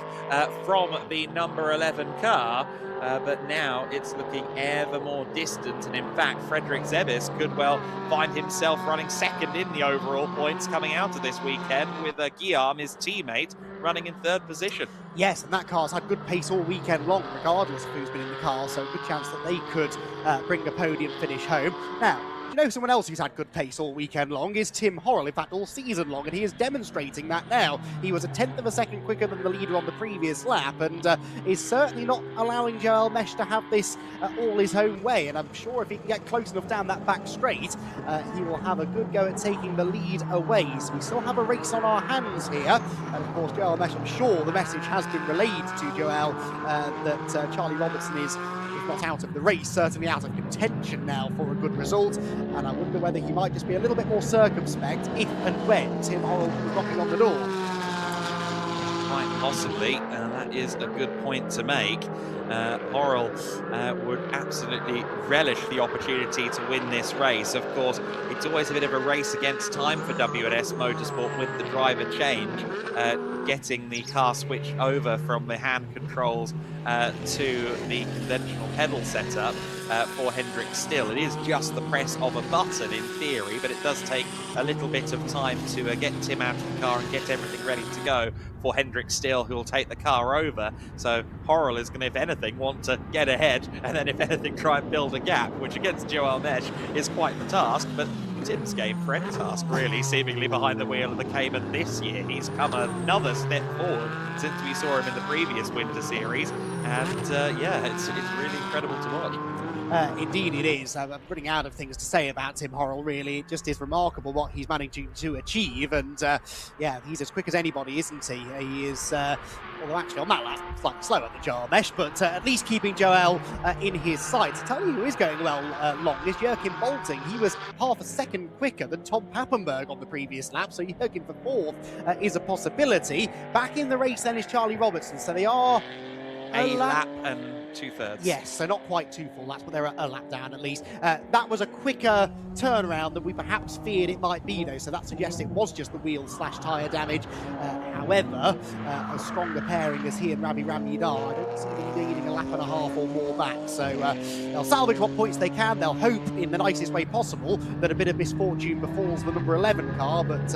from the number 11 car. But now it's looking ever more distant, and in fact Frederick Zebis could well find himself running second in the overall points coming out of this weekend, with Guillaume, his teammate, running in 3rd position. Yes, and that car's had good pace all weekend long, regardless of who's been in the car, so a good chance that they could bring a podium finish home. Now, you know someone else who's had good pace all weekend long is Tim Horrell, in fact all season long, and he is demonstrating that now. He was a 1/10 of a second quicker than the leader on the previous lap, and is certainly not allowing Joel Mesh to have this all his own way, and I'm sure if he can get close enough down that back straight, he will have a good go at taking the lead away. So we still have a race on our hands here, and of course Joel Mesh, I'm sure the message has been relayed to Joel that Charlie Robertson is not out of the race, certainly out of contention now for a good result, and I wonder whether he might just be a little bit more circumspect if and when Tim Horrell is knocking on the door. Quite possibly, that is a good point to make. Horrell would absolutely relish the opportunity to win this race. Of course, it's always a bit of a race against time for W&S Motorsport with the driver change, getting the car switched over from the hand controls to the conventional pedal setup for Hendrik Still. It is just the press of a button in theory, but it does take a little bit of time to get Tim out of the car and get everything ready to go for Hendrik Still, who will take the car over. So Horrell is going to, if anything, want to get ahead, and then if anything, try and build a gap, which against Joel Mesh is quite the task, but Tim's game for any task, really, seemingly behind the wheel of the Cayman this year. He's come another step forward since we saw him in the previous Winter Series, and yeah, it's really incredible to watch. Indeed it is. I'm running out of things to say about Tim Horrell, really. It just is remarkable what he's managing to achieve, and yeah, he's as quick as anybody, isn't he? He is, although actually on that lap, slightly slower than Joel Mesh, but at least keeping Joel in his sights. To tell you who is going well long is Joachim Bolting. He was half a second quicker than Tom Pappenberg on the previous lap, so Joachim for 4th is a possibility. Back in the race then is Charlie Robertson, so they are a lap and 2/3. Yes, so not quite 2 full laps, but they're a lap down at least. That was a quicker turnaround than we perhaps feared it might be, though, so that suggests it was just the wheel/tyre damage. However, a stronger pairing as he and Ravi Ramyadar, I don't see them needing a lap and a half or more back, so they'll salvage what points they can. They'll hope in the nicest way possible that a bit of misfortune befalls the number 11 car, but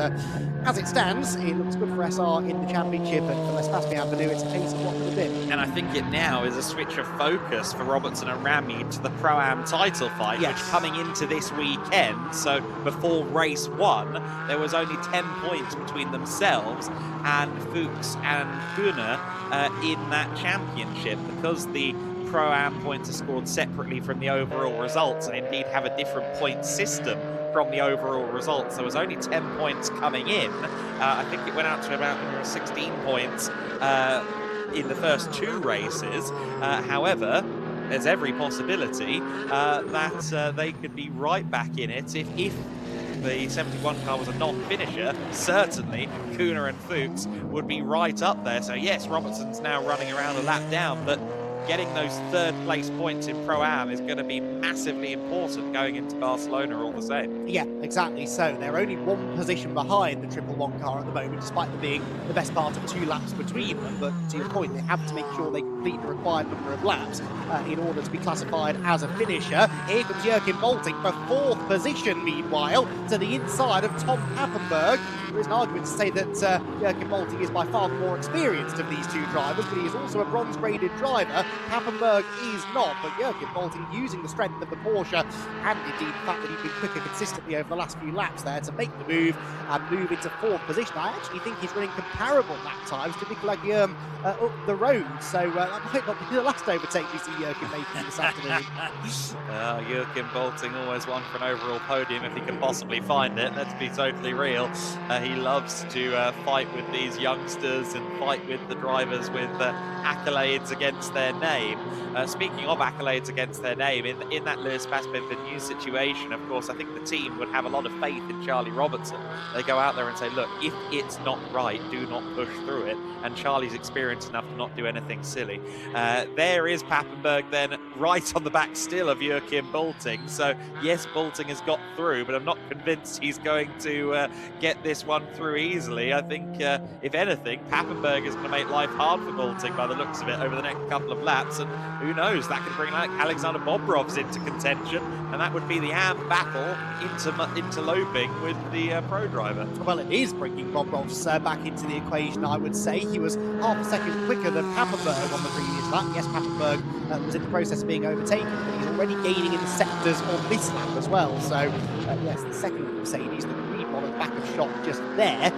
as it stands, it looks good for SR in the championship, and for Les Pascal Avenue, it's a case of what could have been. And I think it now is a switch of focus for Robertson and Ramy to the Pro-Am title fight, yes, which coming into this weekend, so before race 1, there was only 10 points between themselves and Fuchs and Kuhne in that championship, because the Pro-Am points are scored separately from the overall results and indeed have a different point system from the overall results. There was only 10 points coming in. I think it went out to about 16 points in the first 2 races. However, there's every possibility that they could be right back in it if the 71 car was a non-finisher. Certainly Kuhne and Fuchs would be right up there. So yes, Robertson's now running around a lap down, but getting those 3rd place points in Pro-Am is going to be massively important going into Barcelona all the same. Yeah, exactly so. They're only 1 position behind the 111 car at the moment, despite them being the best part of 2 laps between them. But to your point, they have to make sure they complete the required number of laps in order to be classified as a finisher. Here comes Joachim Bolting for 4th position, meanwhile, to the inside of Tom Pappenberg. There is an argument to say that Joachim Bolting is by far the more experienced of these 2 drivers, but he is also a bronze-graded driver. Pappenberg is not, but Joachim Bolting using the strength of the Porsche and indeed the fact that he's been quicker consistently over the last few laps there to make the move and move into 4th position. I actually think he's running comparable lap times to Nicolas Guillaume up the road, so that might not be the last overtake we see Joachim making this afternoon. Joachim Bolting always one for an overall podium if he can possibly find it. Let's be totally real. He loves to fight with these youngsters and fight with the drivers with accolades against their name. Speaking of accolades against their name, in that Lewis Baspenford situation, of course, I think the team would have a lot of faith in Charlie Robertson. They go out there and say, look, if it's not right, do not push through it. And Charlie's experienced enough to not do anything silly. There is Papenburg then, right on the back still of Joachim Bolting. So yes, Bolting has got through, but I'm not convinced he's going to get this one through easily. I think, if anything, Papenburg is going to make life hard for Bolting by the looks of it over the next couple of laps. And who knows, that could bring Alexander Bobrovs into contention, and that would be the AM battle interloping with the pro driver. Well, it is bringing Bobrovs back into the equation, I would say. He was half a second quicker than Papenburg on the previous lap. Yes, Papenburg was in the process of being overtaken, but he's already gaining in sectors on this lap as well. So, yes, the second Mercedes, the green one at the back of shot just there,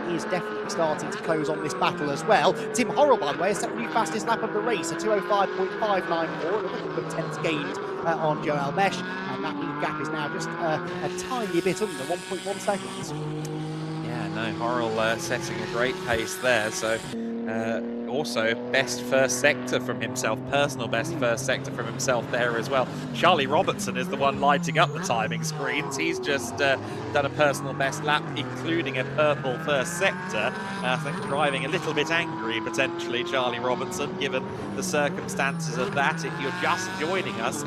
is definitely starting to close on this battle as well. Tim Horrell, by the way, has set the new fastest lap of the race, a 2:05.594, another couple of tenths gained on Joel Mesh, and that lead gap is now just a tiny bit under 1.1 seconds. Yeah, no, Horrell setting a great pace there. So also best first sector from himself, personal best first sector from himself there as well. Charlie Robertson is the one lighting up the timing screens. He's just done a personal best lap, including a purple first sector. I think driving a little bit angry, potentially, Charlie Robertson, given the circumstances of that. If you're just joining us,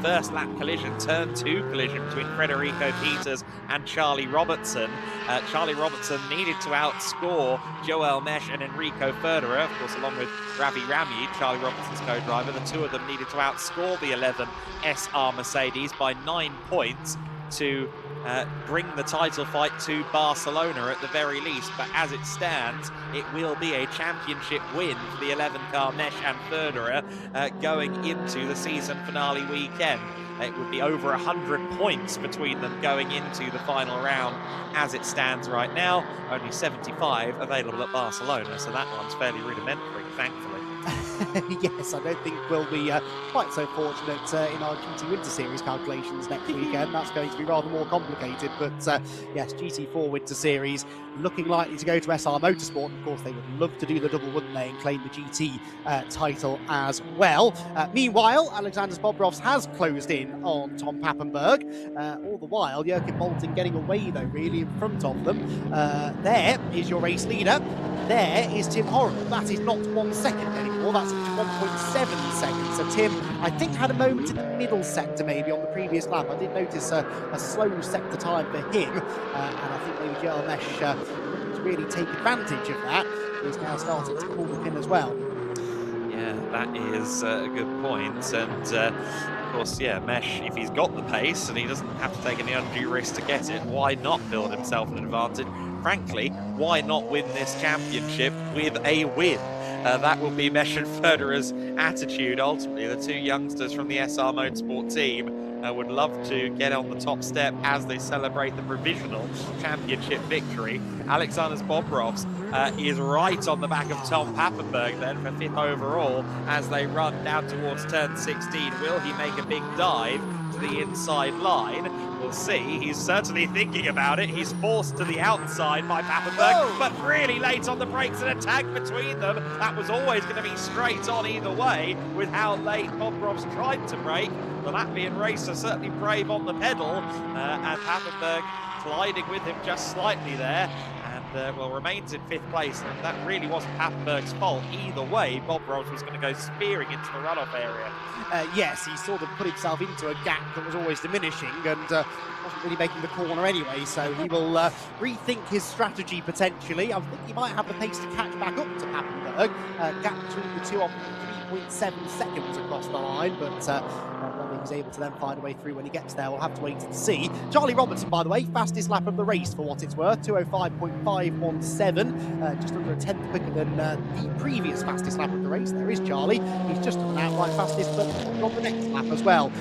first lap collision, turn 2 collision between Federico Peters and Charlie Robertson. Charlie Robertson needed to outscore Joel Mesh and Enrico Federer, of course, along with Ravi Ramy, Charlie Robertson's co-driver. The two of them needed to outscore the 11 SR Mercedes by 9 points to bring the title fight to Barcelona at the very least. But as it stands, it will be a championship win for the 11 car Mesh and Federer going into the season finale weekend. It would be over 100 points between them going into the final round. As it stands right now, only 75 available at Barcelona, so that one's fairly rudimentary, thankfully. Yes, I don't think we'll be quite so fortunate in our GT Winter Series calculations next weekend. That's going to be rather more complicated, but yes, GT4 Winter Series looking likely to go to SR Motorsport. Of course, they would love to do the double, wouldn't they, and claim the GT title as well. Meanwhile, Alexander Bobrovs has closed in on Tom Papenburg. All the while, Joachim Bolting getting away, though, really in front of them. There is your race leader. There is Tim Horrell. That is not 1 second anymore. That's 1.7 seconds. So Tim, I think, had a moment in the middle sector maybe on the previous lap. I did notice a slow sector time for him. And I think maybe Joel Mesh to really take advantage of that. He's now starting to pull the pin as well. Yeah, that is a good point. And of course, yeah, Mesh, if he's got the pace and he doesn't have to take any undue risk to get it, why not build himself an advantage? Frankly, why not win this championship with a win? That will be Mesh and Federer's attitude. Ultimately, the two youngsters from the SR Motorsport team would love to get on the top step as they celebrate the provisional championship victory. Alexander Bobrovs is right on the back of Tom Papenburg then for 5th overall as they run down towards turn 16. Will he make a big dive to the inside line? We'll see. He's certainly thinking about it. He's forced to the outside by Papenburg, but really late on the brakes and a tag between them. That was always going to be straight on either way with how late Bobrovs tried to brake. The Latvian racer certainly brave on the pedal, and Papenburg colliding with him just slightly there. Well, remains in 5th place, and that really wasn't Papenburg's fault. Either way, Bobrovs was going to go spearing into the runoff area. Yes, he sort of put himself into a gap that was always diminishing and wasn't really making the corner anyway, so he will rethink his strategy potentially. I think he might have the pace to catch back up to Papenburg. Gap between the two of 3.7 seconds across the line, but whether he's able to then find a way through when he gets there, we'll have to wait and see. Charlie Robertson, by the way, fastest lap of the race for what it's worth, 2:05.517, just under a tenth quicker than the previous fastest lap of the race. There is Charlie. He's just an outright fastest, but on the next lap as well.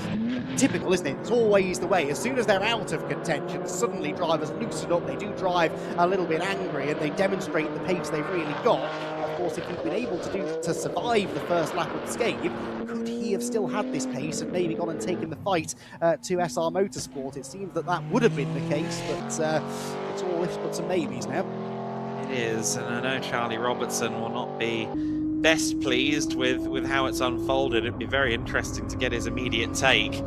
Typical, isn't it? It's always the way. As soon as they're out of contention, suddenly drivers loosen up. They do drive a little bit angry and they demonstrate the pace they've really got. Of course, if he'd been able to survive the first lap unscathed, could he have still had this pace and maybe gone and taken the fight to SR Motorsport? It seems that would have been the case, but it's all ifs, buts and maybes now. It is, and I know Charlie Robertson will not be best pleased with how it's unfolded. It'd be very interesting to get his immediate take.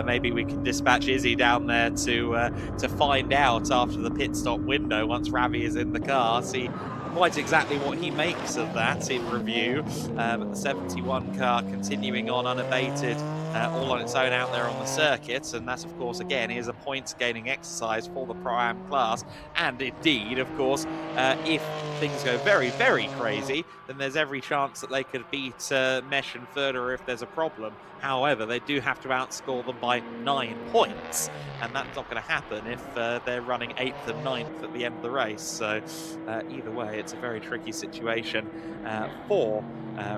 Maybe we can dispatch Izzy down there to find out after the pit stop window once Ravi is in the car, see quite exactly what he makes of that in review. But the 71 car continuing on unabated, all on its own out there on the circuit, and that, of course, again, is a points-gaining exercise for the Pro-Am class. And indeed, of course, if things go very, very crazy, then there's every chance that they could beat Mesh and Furter if there's a problem. However, they do have to outscore them by 9 points, and that's not going to happen if they're running 8th and 9th at the end of the race. So either way, it's a very tricky situation for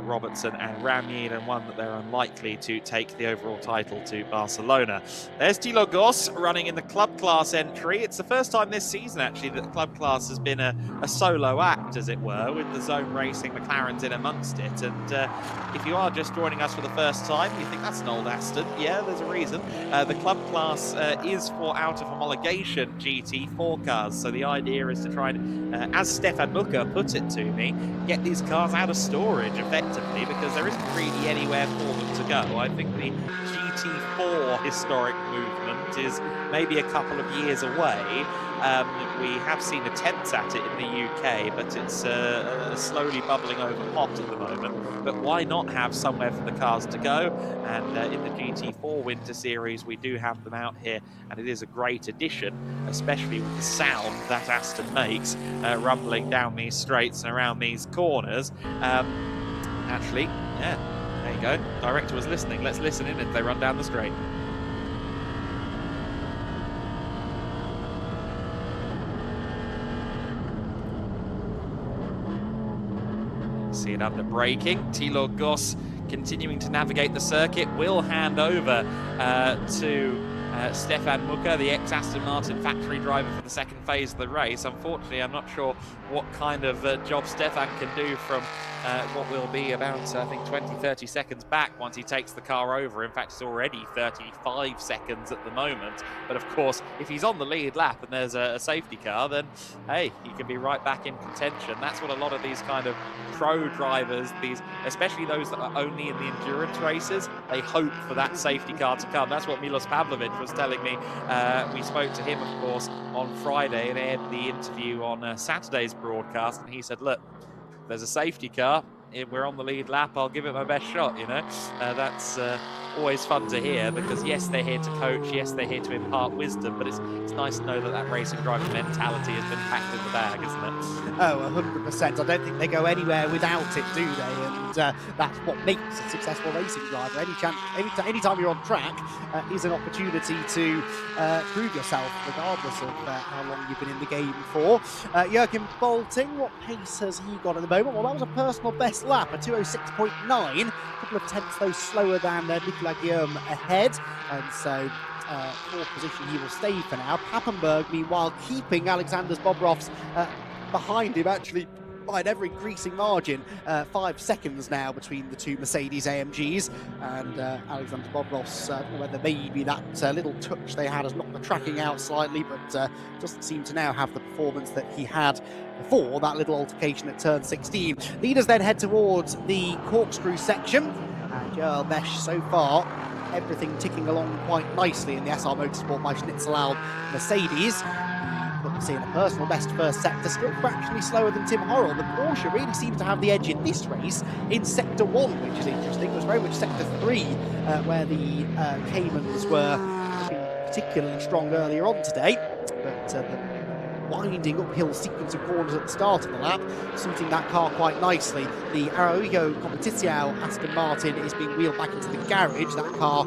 Robertson and Ramyid, and one that they're unlikely to take the overall title to Barcelona. There's Thilo Goss running in the club class entry. It's the first time this season, actually, that the club class has been a solo act, as it were, with the Zone Racing McLarens in amongst it. And if you are just joining us for the first time, you think that's an old Aston. Yeah, there's a reason. The club class is for out of homologation GT4 cars. So the idea is to try and, as Stefan Mucker put it to me, get these cars out of storage effectively, because there isn't really anywhere for them to go. I think the GT4 historic movement is maybe a couple of years away. We have seen attempts at it in the UK, but it's slowly bubbling over hot at the moment. But why not have somewhere for the cars to go? And in the GT4 Winter Series, we do have them out here, and it is a great addition, especially with the sound that Aston makes rumbling down these straights and around these corners. Actually, yeah, there you go. Director was listening. Let's listen in as they run down the straight. See it under braking. Thilo Goss continuing to navigate the circuit, will hand over to Stefan Mucker, the ex-Aston Martin factory driver for the second phase of the race. Unfortunately, I'm not sure what kind of job Stefan can do from what will be about, I think, 20-30 seconds back once he takes the car over. In fact, it's already 35 seconds at the moment. But of course, if he's on the lead lap and there's a safety car, then, hey, he can be right back in contention. That's what a lot of these kind of pro drivers, especially those that are only in the endurance races, they hope for that safety car to come. That's what Milos Pavlovic was telling me. We spoke to him, of course, on Friday and aired the interview on Saturday's broadcast, and he said, look, if there's a safety car, if we're on the lead lap, I'll give it my best shot, you know. That's always fun to hear, because yes, they're here to coach, yes, they're here to impart wisdom, but it's nice to know that that racing driver mentality has been packed in the bag, isn't it? Oh, 100%. I don't think they go anywhere without it, do they? And that's what makes a successful racing driver. Any time you're on track is an opportunity to prove yourself, regardless of how long you've been in the game for. Joachim Bolting, what pace has he got at the moment? Well, that was a personal best lap, a 2:06.9. A couple of tenths, though, slower than Nicolas Guillaume ahead. And so fourth position he will stay for now. Pappenberg, meanwhile, keeping Alexander Bobrov's behind him, actually by an ever-increasing margin. 5 seconds now between the two Mercedes AMGs, and Alexander Bobrov's, whether maybe that little touch they had has knocked the tracking out slightly, but doesn't seem to now have the performance that he had before that little altercation at turn 16. Leaders then head towards the corkscrew section, and Joel Mesh so far everything ticking along quite nicely in the SR Motorsport by Schnitzel Mercedes. Seeing a personal best first sector, still fractionally slower than Tim Horrell. The Porsche really seems to have the edge in this race in sector 1, which is interesting. It was very much sector 3 where the Caymans were particularly strong earlier on today, but the winding uphill sequence of corners at the start of the lap suiting that car quite nicely. The Aragon Competição Aston Martin is being wheeled back into the garage. That car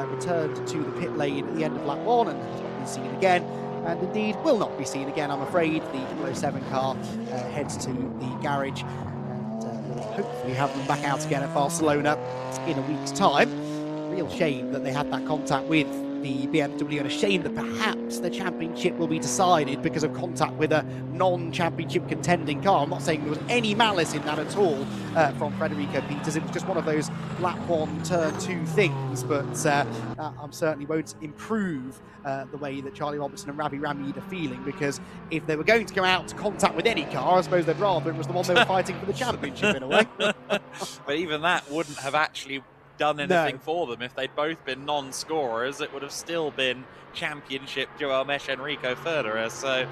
returned to the pit lane at the end of lap 1 and has not been seen again, and indeed will not be seen again, I'm afraid. The 007 car heads to the garage, and we'll hopefully have them back out again at Barcelona in a week's time. Real shame that they had that contact with the BMW, and a shame that perhaps the championship will be decided because of contact with a non-championship contending car. I'm not saying there was any malice in that at all from Federico Peters. It was just one of those lap 1, turn 2 things, but certainly won't improve the way that Charlie Robertson and Ravi Ramyid are feeling, because if they were going to go out to contact with any car, I suppose they'd rather it was the one they were fighting for the championship in a way. But even that wouldn't have actually done anything for them. If they'd both been non-scorers, it would have still been championship Joel Mesh, Enrico Federer. So,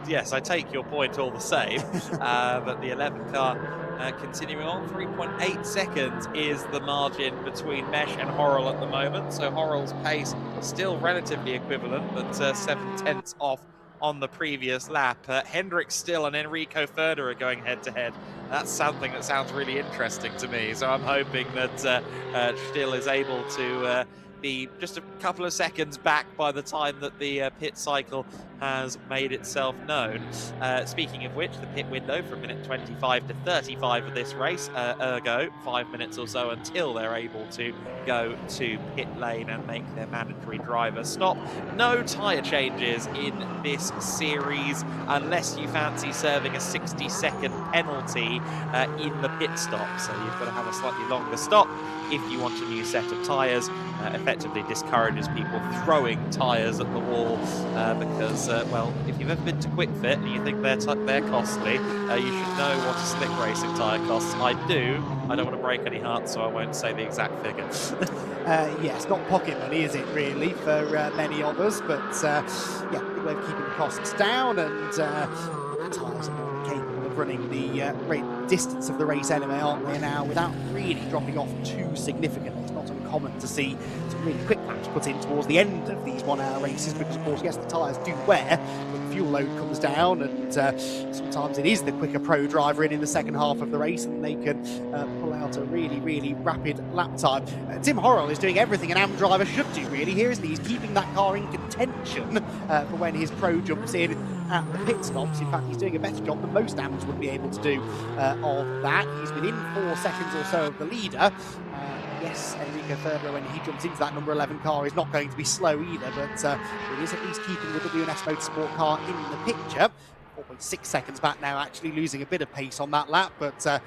yes, I take your point all the same. But the 11th car continuing on, 3.8 seconds is the margin between Mesh and Horrell at the moment. So Horrell's pace still relatively equivalent, but 7/10 off on the previous lap. Hendrik Still and Enrico Federer going head-to-head. That's something that sounds really interesting to me. So I'm hoping that Still is able to be just a couple of seconds back by the time that the pit cycle has made itself known. Speaking of which, the pit window from minute 25 to 35 of this race, ergo 5 minutes or so until they're able to go to pit lane and make their mandatory driver stop. No tyre changes in this series unless you fancy serving a 60-second penalty in the pit stop. So you've got to have a slightly longer stop if you want a new set of tyres. Effectively discourages people throwing tyres at the wall because, well, if you've ever been to Quick Fit and you think they're costly, you should know what a slick racing tyre costs. I do. I don't want to break any hearts, so I won't say the exact figure. Yes, not pocket money, is it really, for many of us, but yeah, good way of keeping the costs down, and tyres are more capable of running the great distance of the race anyway, aren't they now, without really dropping off too significantly. It's not uncommon to see some really quick laps put in towards the end of these 1 hour races because, of course, yes, the tyres do wear, but the fuel load comes down, and sometimes it is the quicker pro driver in the second half of the race, and they can pull out a really, really rapid lap time. Tim Horrell is doing everything an AM driver should do, really, here, isn't he? He's keeping that car in contention for when his pro jumps in at the pit stops. In fact, he's doing a better job than most AMs would be able to do of that. He's within 4 seconds or so of the leader. Yes, Enrico Federer, when he jumps into that number 11 car, is not going to be slow either, but it is at least keeping the WNS Motorsport car in the picture. 4.6 seconds back now, actually losing a bit of pace on that lap, but a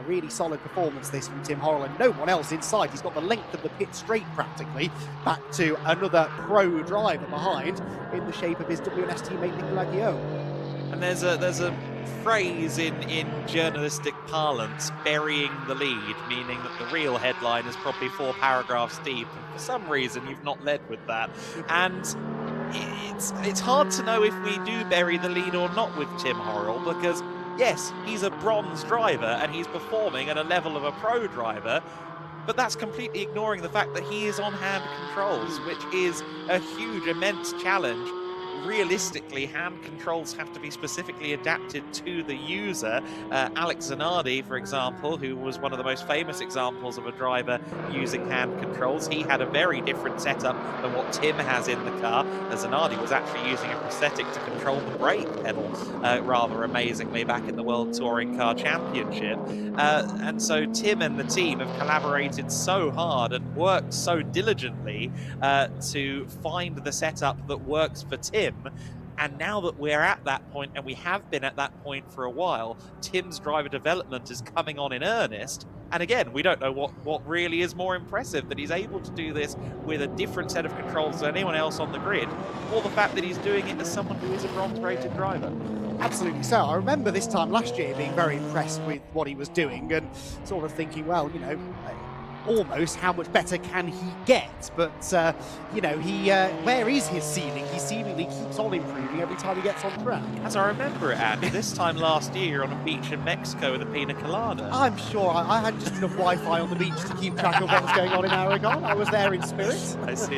really solid performance this from Tim Horrell, and no one else inside. He's got the length of the pit straight practically back to another pro driver behind in the shape of his WNS teammate Nicolas Guillaume. And there's a phrase in journalistic parlance, burying the lead, meaning that the real headline is probably 4 paragraphs deep, and for some reason you've not led with that. And it's hard to know if we do bury the lead or not with Tim Horrell, because yes, he's a bronze driver and he's performing at a level of a pro driver, but that's completely ignoring the fact that he is on hand controls, which is a huge, immense challenge. Realistically, hand controls have to be specifically adapted to the user. Alex Zanardi, for example, who was one of the most famous examples of a driver using hand controls, he had a very different setup than what Tim has in the car. Zanardi was actually using a prosthetic to control the brake pedal, rather amazingly, back in the World Touring Car Championship. And so Tim and the team have collaborated so hard and worked so diligently to find the setup that works for Tim. And now that we're at that point, and we have been at that point for a while, Tim's driver development is coming on in earnest. And again, we don't know what really is more impressive, that he's able to do this with a different set of controls than anyone else on the grid, or the fact that he's doing it as someone who is a bronze-rated driver. Absolutely so. I remember this time last year being very impressed with what he was doing and sort of thinking, well, you know, almost how much better can he get? But, you know, where is his ceiling? He seemingly keeps on improving every time he gets on track. As I remember it, Andy, this time last year on a beach in Mexico with a pina colada. I'm sure I had just enough Wi-Fi on the beach to keep track of what was going on in Aragon. I was there in spirit. I see.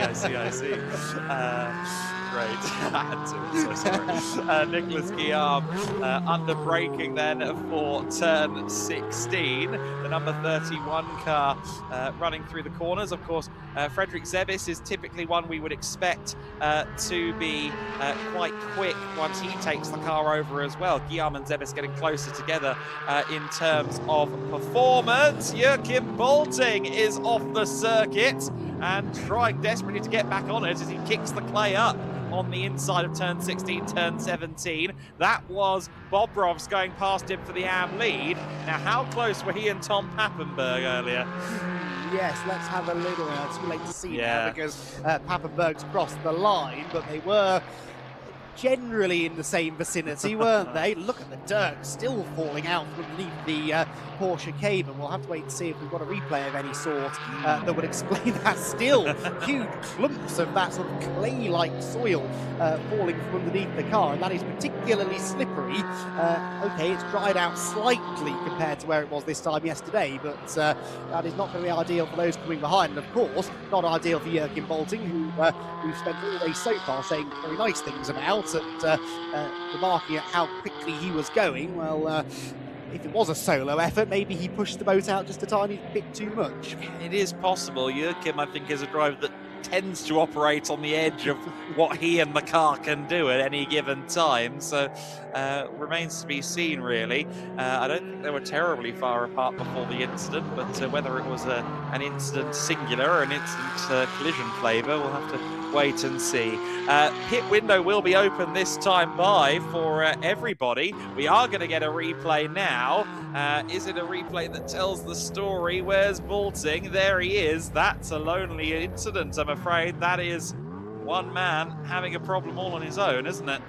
Great. I'm so sorry. Nicolas Guillaume under braking then for turn 16. The number 31 car running through the corners. Of course, Frederick Zebis is typically one we would expect to be quite quick once he takes the car over as well. Guillaume and Zebis getting closer together in terms of performance. Joachim Bolting is off the circuit and trying desperately to get back on it as he kicks the clay up on the inside of turn 16, turn 17. That was Bobrovs going past him for the AM lead. Now, how close were he and Tom Pappenberg earlier? Yes, let's have a little. It's too late to see now because Pappenberg's crossed the line, but they were generally in the same vicinity, weren't they? Look at the dirt still falling out from underneath the Porsche cave, and we'll have to wait and see if we've got a replay of any sort that would explain that. Still huge clumps of that sort of clay-like soil falling from underneath the car, and that is particularly slippery. Okay, it's dried out slightly compared to where it was this time yesterday, but that is not going to be ideal for those coming behind, and of course not ideal for Jurgen Bolting, who we've spent all day so far saying very nice things about, and remarking at how quickly he was going. Well, if it was a solo effort, maybe he pushed the boat out just a tiny bit too much. It is possible. Jurgen, I think, is a driver that tends to operate on the edge of what he and the car can do at any given time, so remains to be seen, really. I don't think they were terribly far apart before the incident, but whether it was an incident singular or an incident collision flavour, we'll have to wait and see. Pit window will be open this time by for everybody. We are going to get a replay now. Is it a replay that tells the story? Where's Bolting? There he is. That's a lonely incident, I'm afraid. That is one man having a problem all on his own, isn't it?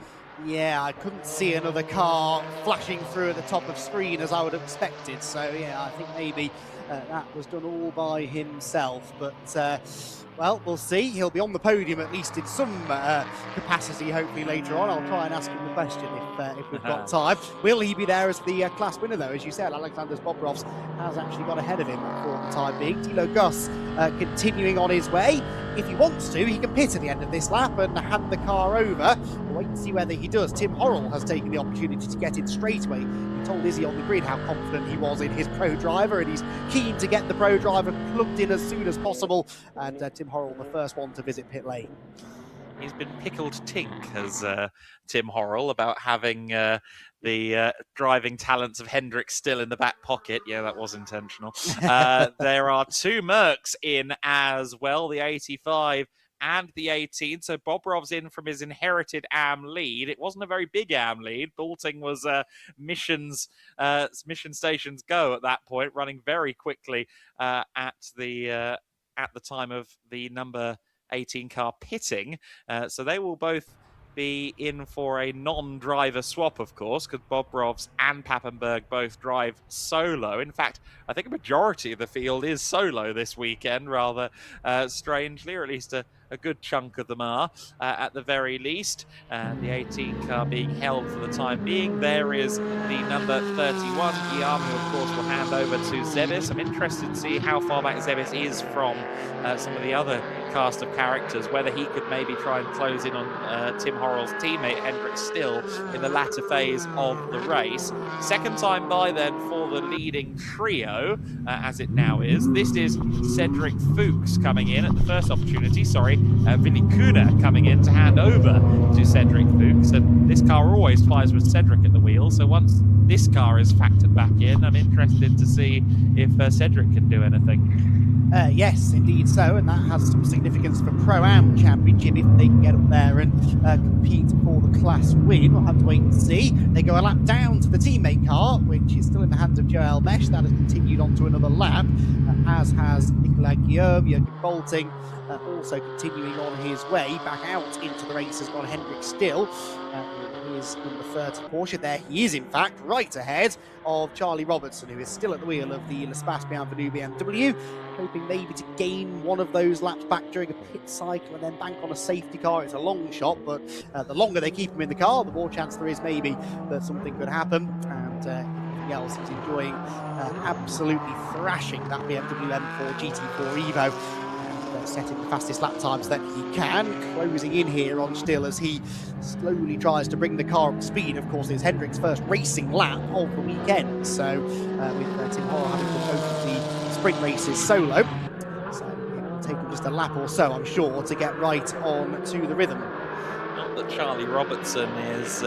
Yeah, I couldn't see another car flashing through at the top of screen as I would have expected. So, yeah, I think maybe that was done all by himself. But, well, we'll see. He'll be on the podium at least in some capacity, hopefully, later on. I'll try and ask him the question if we've got time. Will he be there as the class winner, though? As you said, Alexander Bobrovs has actually got ahead of him for the time being. Thilo Goss continuing on his way. If he wants to, he can pit at the end of this lap and hand the car over. We'll wait and see whether he does. Tim Horrell has taken the opportunity to get in straight away. He told Izzy on the grid how confident he was in his pro driver, and he's keen to get the pro driver plugged in as soon as possible. And Tim Horrell, the first one to visit pit lane. He's been pickled tink, as Tim Horrell, about having the driving talents of Hendrick still in the back pocket. Yeah, that was intentional. There are two Mercs in as well, the 85 and the 18. So Bobrov's in from his inherited AM lead. It wasn't a very big AM lead. Bolting was mission stations go at that point, running very quickly at the time of the number 18 car pitting. So they will both be in for a non-driver swap, of course, because Bobrovs and Papenburg both drive solo. In fact, I think a majority of the field is solo this weekend, rather strangely, or at least a good chunk of them are, at the very least. The 18 car being held for the time being. There is the number 31, Guillaume, who of course will hand over to Zebis. I'm interested to see how far back Zebis is from some of the other cast of characters, whether he could maybe try and close in on Tim Horrell's teammate Hendrick Still in the latter phase of the race. Second time by then for the leading trio, as it now is. This is Cedric Fuchs coming in at the first opportunity, Vinny Kuna coming in to hand over to Cedric Fuchs, and this car always flies with Cedric at the wheel, so once this car is factored back in, I'm interested to see if Cedric can do anything. Yes, indeed so, and that has some significance for Pro-Am Championship if they can get up there and compete for the class win. We'll have to wait and see. They go a lap down to the teammate car, which is still in the hands of Joel Mesh. That has continued on to another lap, as has Nicolas Guillaume. Jurgen Bolting also continuing on his way back out into the race has got Hendrick Still. He is number 30 Porsche. There he is, in fact, right ahead of Charlie Robertson, who is still at the wheel of the L'Espace Bienvenue BMW, hoping maybe to gain one of those laps back during a pit cycle and then bank on a safety car. It's a long shot, but the longer they keep him in the car, the more chance there is maybe that something could happen. And everything else, he's enjoying absolutely thrashing that BMW M4 GT4 Evo. Setting the fastest lap times that he can, closing in here on Still as he slowly tries to bring the car up to speed. Of course, it's Hendrick's first racing lap of the weekend, so with Tim Horrell having to both the sprint races solo, so it will take him just a lap or so, I'm sure, to get right on to the rhythm. Not that Charlie Robertson is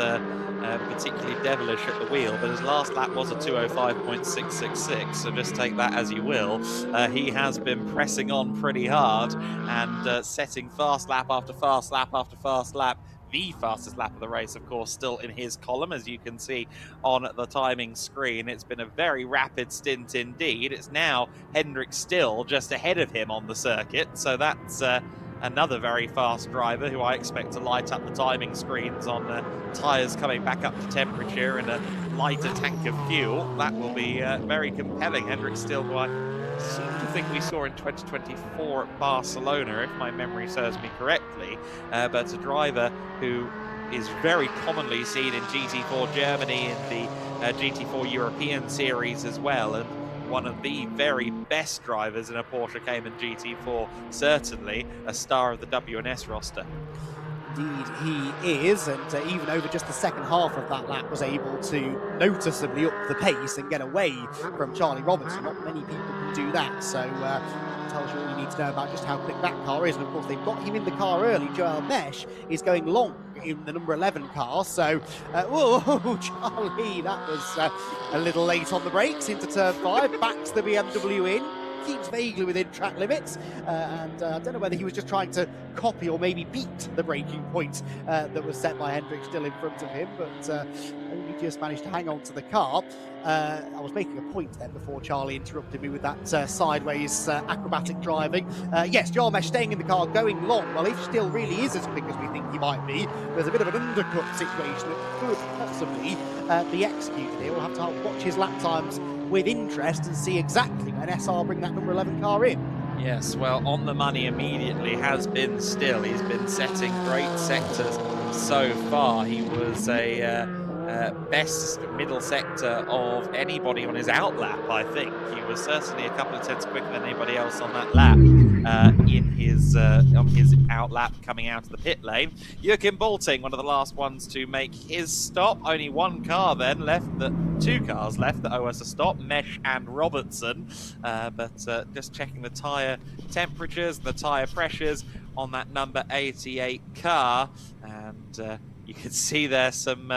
particularly devilish at the wheel, but his last lap was a 205.666, so just take that as you will. He has been pressing on pretty hard and setting fast lap after fast lap after fast lap. The fastest lap of the race, of course, still in his column, as you can see on the timing screen. It's been a very rapid stint indeed. It's now Hendrick Still just ahead of him on the circuit, so that's another very fast driver who I expect to light up the timing screens on tyres coming back up to temperature and a lighter tank of fuel. That will be very compelling. Hendrik Still, who I seem to think we saw in 2024 at Barcelona, if my memory serves me correctly, but a driver who is very commonly seen in GT4 Germany, in the GT4 European Series as well, and one of the very best drivers in a Porsche Cayman GT4, certainly a star of the WNS roster. Indeed, he is, and even over just the second half of that lap was able to noticeably up the pace and get away from Charlie Robertson. Not many people can do that, so it tells you all you need to know about just how quick that car is. And of course, they've got him in the car early. Joel Mesh is going long in the number 11 car, so whoa, Charlie, that was a little late on the brakes into turn 5, backs the BMW in, keeps vaguely within track limits, and I don't know whether he was just trying to copy or maybe beat the braking point that was set by Hendrik Still in front of him, but only just managed to hang on to the car. I was making a point then before Charlie interrupted me with that sideways acrobatic driving. Yes, Joel Mesh staying in the car, going long. Well, if Still really is as quick as we think he might be, there's a bit of an undercut situation that could possibly be executed here. We'll have to watch his lap times with interest and see exactly when SR bring that number 11 car in. Yes, well, on the money immediately has been Still. He's been setting great sectors so far. He was a best middle sector of anybody on his outlap, I think. He was certainly a couple of tenths quicker than anybody else on that lap in his on his outlap coming out of the pit lane. Joachim Balting, one of the last ones to make his stop. Only one car then left, two cars left that owe us a stop, Mesh and Robertson. But just checking the tyre temperatures, the tyre pressures on that number 88 car, and you can see there's some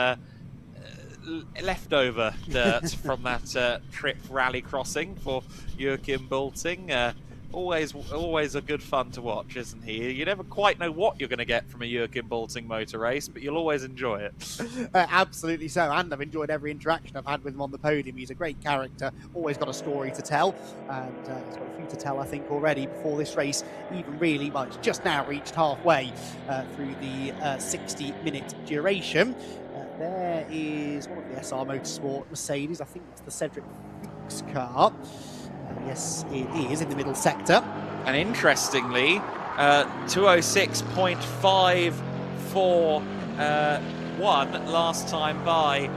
leftover dirt from that trip rally crossing for Joachim Balting. Always a good fun to watch, isn't he? You never quite know what you're going to get from a Joachim Balting motor race, but you'll always enjoy it. Absolutely so, and I've enjoyed every interaction I've had with him on the podium. He's a great character, always got a story to tell, and he's got a few to tell, I think, already before this race even really, well, it's just now reached halfway through the 60-minute duration. There is one of the SR Motorsport Mercedes, I think it's the Cedric Fuchs car. Yes, it is in the middle sector. And interestingly, 206.541 last time by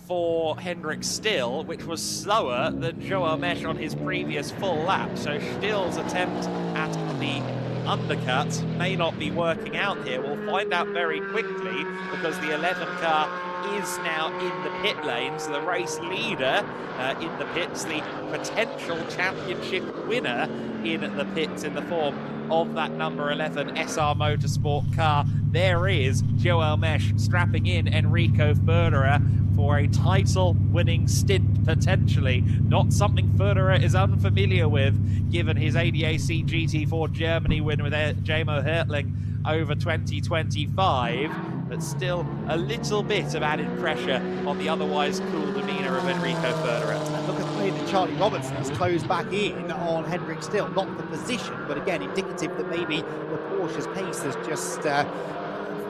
for Hendrik Still, which was slower than Joel Mesh on his previous full lap. So Still's attempt at the undercut may not be working out here. We'll find out very quickly, because the 11 car is now in the pit lane, so the race leader in the pits, the potential championship winner in the pits in the form of that number 11 SR Motorsport car. There is Joel Mesh strapping in Enrico Förderer for a title-winning stint, potentially. Not something Förderer is unfamiliar with, given his ADAC GT4 Germany win with Jamo Hertling over 2025, but still a little bit of added pressure on the otherwise cool demeanour of Enrico Förderer. And look at the way that Charlie Robertson has closed back in on Hendrik Still. Not the position, but again indicative that maybe the Porsche's pace has just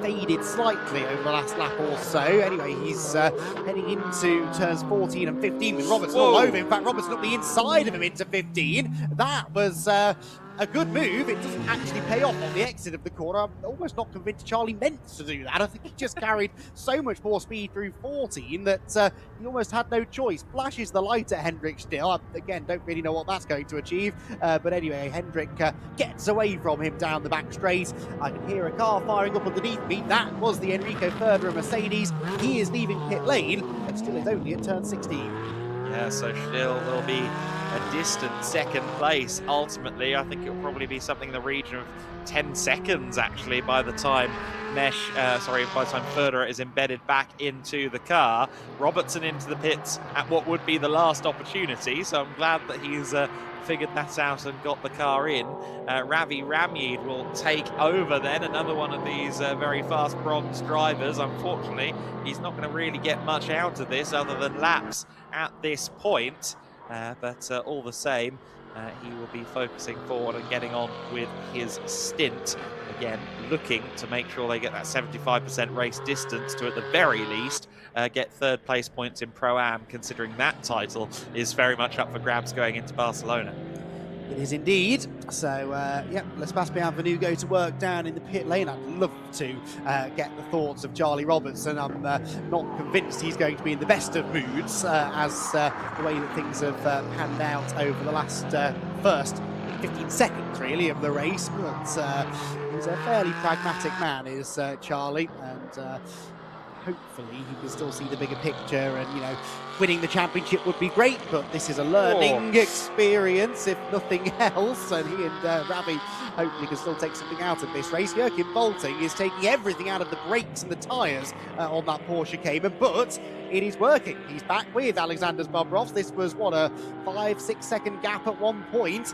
faded slightly over the last lap or so. Anyway, he's heading into turns 14 and 15 with Robertson all over. In fact, Robertson up the inside of him into 15. That was a good move. It doesn't actually pay off on the exit of the corner. I'm almost not convinced Charlie meant to do that. I think he just carried so much more speed through 14 that he almost had no choice. Flashes the light at Hendrik Still. Again, don't really know what that's going to achieve. But anyway, Hendrik gets away from him down the back straight. I can hear a car firing up underneath me. That was the Enrico Förderer Mercedes. He is leaving pit lane, and Still is only at turn 16. Yeah, so Still will be a distant second place ultimately. I think it'll probably be something in the region of 10 seconds actually by the time Förderer is embedded back into the car. Robertson into the pits at what would be the last opportunity, so I'm glad that he's figured that out and got the car in. Ravi Ramyid will take over then, another one of these very fast bronze drivers. Unfortunately, he's not going to really get much out of this other than laps at this point. But all the same, he will be focusing forward and getting on with his stint. Again, looking to make sure they get that 75% race distance to, at the very least, get third place points in Pro-Am, considering that title is very much up for grabs going into Barcelona. It is indeed. So, yeah, let's pass Bienvenu go to work down in the pit lane. I'd love to get the thoughts of Charlie Robertson. I'm not convinced he's going to be in the best of moods as the way that things have panned out over the last first 15 seconds, really, of the race. But he's a fairly pragmatic man, is Charlie, and hopefully he can still see the bigger picture, and, you know, winning the championship would be great, but this is a learning experience, if nothing else, and he and Ravi hopefully can still take something out of this race. Joachim Bolting is taking everything out of the brakes and the tyres on that Porsche Cayman, but it is working. He's back with Alexander Bobrovs. This was, what, a 5-6 second gap at one point,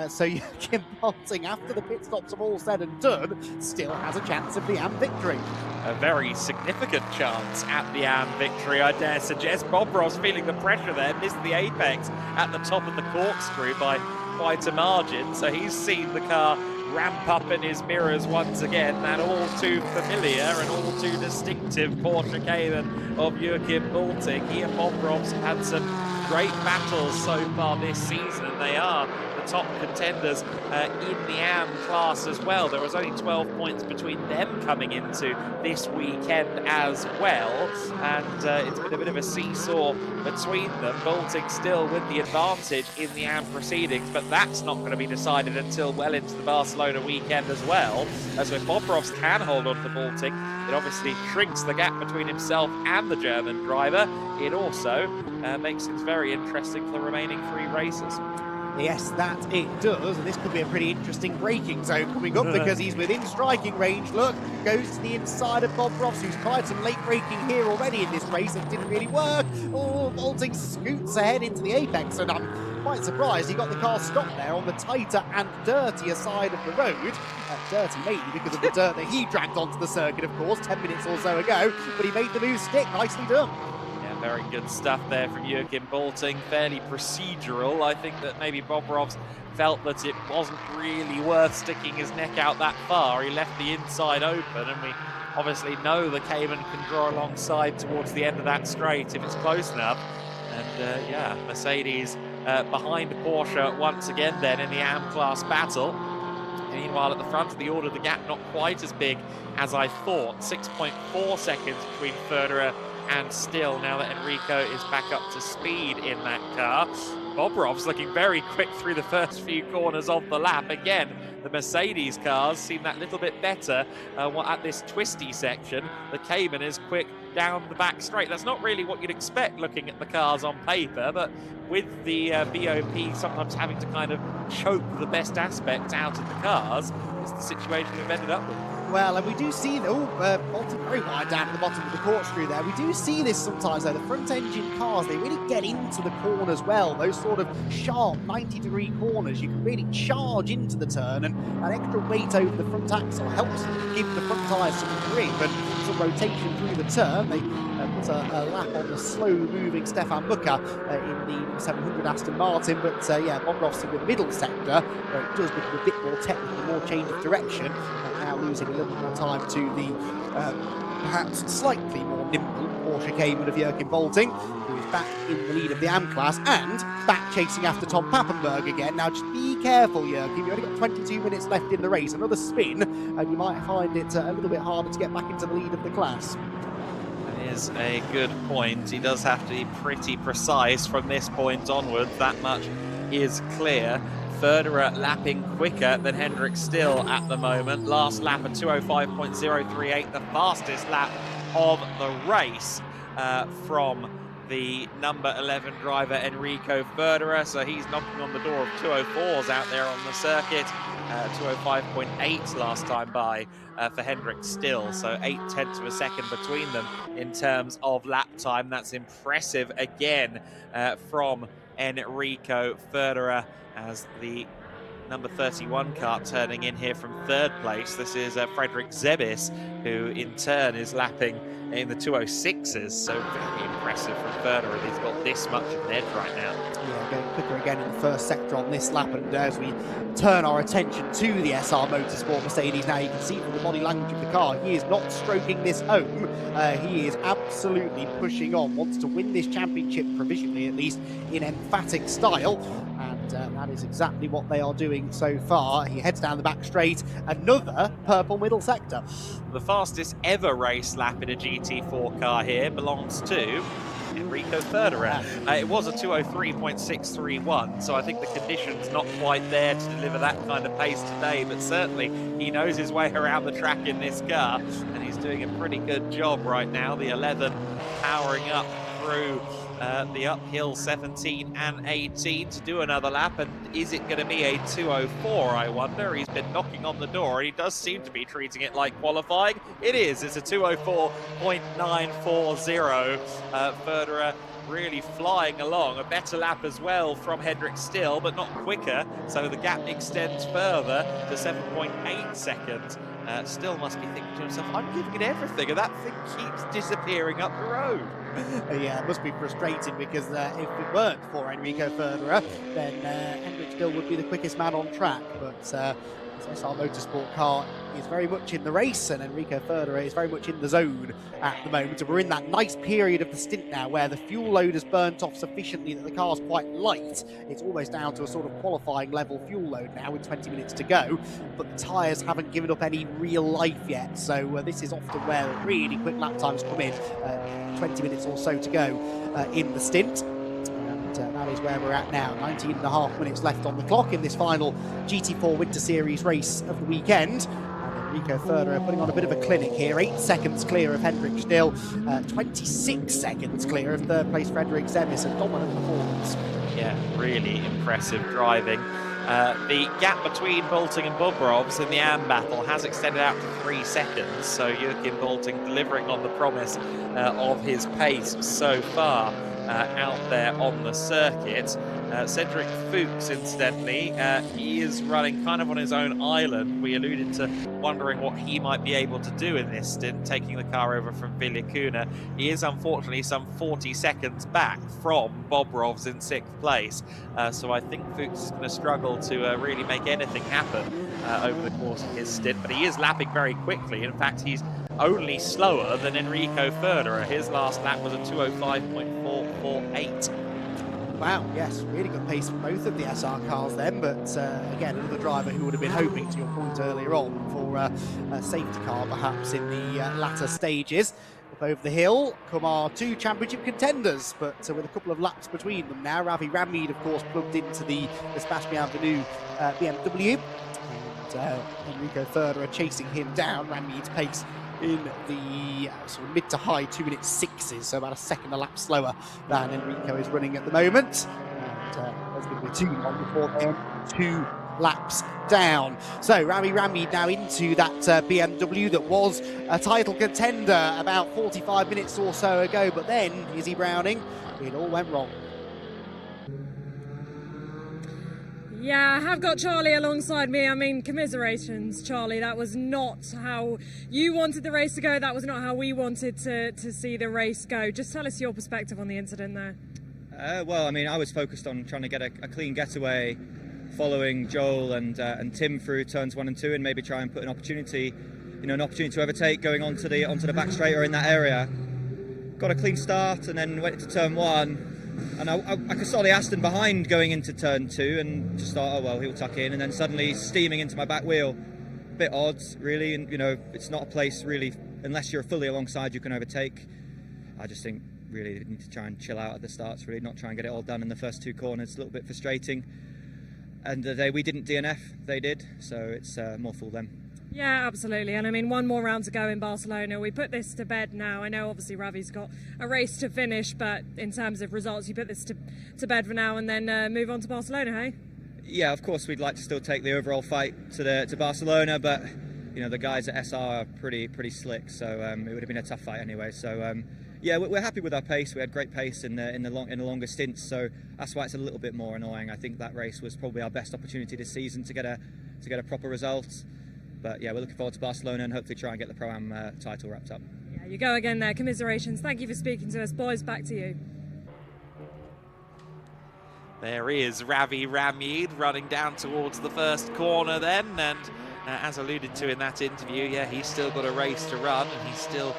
so Joachim Bolting, after the pit stops have all said and done, still has a chance of the AM victory. A very significant chance at the AM victory, I dare suggest. Bobrovs feeling the pressure there, missed the apex at the top of the corkscrew by quite a margin, so he's seen the car ramp up in his mirrors once again. That all too familiar and all too distinctive Porsche Cayman of Joachim Bolting. He and Bobrovs have had some great battles so far this season, and they are the top contenders in the AM class as well. There was only 12 points between them coming into this weekend as well, and it's been a bit of a seesaw between them. Bolting still with the advantage in the AM proceedings, but that's not going to be decided until well into the Barcelona weekend as well. As if Bobrovs can hold on to Bolting, it obviously shrinks the gap between himself and the German driver. It also makes things very interesting for the remaining 3 races. Yes, that it does, and this could be a pretty interesting braking zone coming up because he's within striking range. Look, goes to the inside of Bobrovs, who's tried some late braking here already in this race and didn't really work. Oh, Bolting scoots ahead into the apex, and I'm quite surprised he got the car stopped there on the tighter and dirtier side of the road. Dirty mainly because of the dirt that he dragged onto the circuit, of course, 10 minutes or so ago, but he made the move stick. Nicely done. Very good stuff there from Joachim Bolting, fairly procedural. I think that maybe Bobrovs felt that it wasn't really worth sticking his neck out that far. He left the inside open, and we obviously know the Cayman can draw alongside towards the end of that straight if it's close enough. And yeah, Mercedes behind Porsche once again then in the AM class battle. Meanwhile, at the front of the order, the gap not quite as big as I thought. 6.4 seconds between Federer and Still, now that Enrico is back up to speed in that car. Bobrovs looking very quick through the first few corners of the lap. Again, the Mercedes cars seem that little bit better at this twisty section. The Cayman is quick down the back straight. That's not really what you'd expect looking at the cars on paper, but with the BOP sometimes having to kind of choke the best aspects out of the cars, it's the situation we've ended up with. Well, and we do see, Bolting very wide down at the bottom of the corkscrew there. We do see this sometimes, though. The front-engine cars, they really get into the corners well. Those sort of sharp 90-degree corners, you can really charge into the turn, and that extra weight over the front axle helps give the front tyres some grip and some rotation through the turn. They put a lap on the slow-moving Stefan Bucher in the 700 Aston Martin, but yeah, Bobrovs in the middle sector, where it does become a bit more technical, more change of direction, now losing a little more time to the perhaps slightly more nimble Porsche Cayman of Joachim Bolting, who is back in the lead of the AM class and back chasing after Tom Pappenberg again. Now just be careful, Joachim, you've only got 22 minutes left in the race. Another spin and you might find it a little bit harder to get back into the lead of the class. That is a good point. He does have to be pretty precise from this point onwards. That much is clear. Federer lapping quicker than Hendrik Still at the moment. Last lap at 2:05.038, the fastest lap of the race from the number 11 driver Enrico Federer. So he's knocking on the door of 2:04s out there on the circuit. 2:05.8 last time by for Hendrik Still. So 0.8 of a second between them in terms of lap time. That's impressive again from Enrico Federer, as the number 31 car turning in here from third place. This is Frederick Zebis, who in turn is lapping in the 206s. So very impressive from Federer. He's got this much of an edge right now. Yeah, going quicker again in the first sector on this lap, and as we turn our attention to the SR Motorsport Mercedes now, you can see from the body language of the car, he is not stroking this home. He is absolutely pushing on, wants to win this championship, provisionally at least, in emphatic style, and that is exactly what they are doing so far. He heads down the back straight, another purple middle sector. The fastest ever race lap in a GT4 car here belongs to Enrico Federer. It was a 203.631, so I think the conditions not quite there to deliver that kind of pace today, but certainly he knows his way around the track in this car, and he's doing a pretty good job right now. The 11 powering up through the uphill 17 and 18 to do another lap, and is it going to be a 204, I wonder? He's been knocking on the door, and he does seem to be treating it like qualifying. It is. It's a 204.940. Federer really flying along. A better lap as well from Hendrik Still, but not quicker, so the gap extends further to 7.8 seconds. Still must be thinking to himself, I'm giving it everything, and that thing keeps disappearing up the road. Yeah, it must be frustrating, because if it weren't for Enrico Federer, then Hendrik Still would be the quickest man on track. But this SR Motorsport car is very much in the race, and Enrico Federer is very much in the zone at the moment. And we're in that nice period of the stint now where the fuel load has burnt off sufficiently that the car's quite light. It's almost down to a sort of qualifying level fuel load now with 20 minutes to go, but the tyres haven't given up any real life yet. So this is often where really quick lap times come in. 20 minutes or so to go in the stint. That is where we're at now. 19.5 minutes left on the clock in this final GT4 Winter Series race of the weekend. And Enrico Federer putting on a bit of a clinic here. 8 seconds clear of Hendrik Still, 26 seconds clear of third place Frederick Zebis. A dominant performance. Yeah, really impressive driving. The gap between Boulting and Bobrovs in the AM battle has extended out to 3 seconds, so Joachim Boulting delivering on the promise of his pace so far out there on the circuit. Cedric Fuchs, incidentally, he is running kind of on his own island. We alluded to wondering what he might be able to do in this stint, taking the car over from Villicuna. He is unfortunately some 40 seconds back from Bobrovs in 6th place. So I think Fuchs is going to struggle to really make anything happen over the course of his stint, but he is lapping very quickly. In fact, he's only slower than Enrico Federer. His last lap was a 205.448. Wow, yes, really good pace for both of the SR cars then, but again, another driver who would have been hoping, to your point earlier on, for a safety car perhaps in the latter stages. Up over the hill come our 2 championship contenders, but with a couple of laps between them now. Ravi Rammeed, of course, plugged into the Sebastian Avenue BMW, and Enrico Federer chasing him down. Rammeed's pace in the sort of mid to high 2:06s, so about a second a lap slower than Enrico is running at the moment. And there's going to be 2 on before then, 2 laps down. So Rami Rammeed now into that BMW that was a title contender about 45 minutes or so ago, but then, Izzy Browning, it all went wrong. Yeah, I have got Charlie alongside me. I mean, commiserations, Charlie. That was not how you wanted the race to go. That was not how we wanted to see the race go. Just tell us your perspective on the incident there. Well, I mean, I was focused on trying to get a clean getaway, following Joel and Tim through turns 1 and 2, and maybe try and put an opportunity to overtake going onto the back straight or in that area. Got a clean start and then went into turn 1. And I saw the Aston behind going into turn 2 and just thought, oh well, he'll tuck in, and then suddenly steaming into my back wheel. Bit odd, really, and it's not a place really, unless you're fully alongside, you can overtake. I just think really they need to try and chill out at the starts, really, not try and get it all done in the first 2 corners. A little bit frustrating. And we didn't DNF, they did, so it's more for them. Yeah, absolutely. And I mean, 1 more round to go in Barcelona. We put this to bed now. I know obviously Ravi's got a race to finish, but in terms of results, you put this to bed for now and then move on to Barcelona, hey? Yeah, of course we'd like to still take the overall fight to Barcelona, but the guys at SR are pretty slick, so it would have been a tough fight anyway. So yeah, we're happy with our pace. We had great pace in the longer stints, so that's why it's a little bit more annoying. I think that race was probably our best opportunity this season to get a proper result. But yeah, we're looking forward to Barcelona and hopefully try and get the Pro-Am title wrapped up. Yeah, you go again there. Commiserations. Thank you for speaking to us. Boys, back to you. There is Ravi Ramid running down towards the first corner then, and as alluded to in that interview, yeah, he's still got a race to run and he's still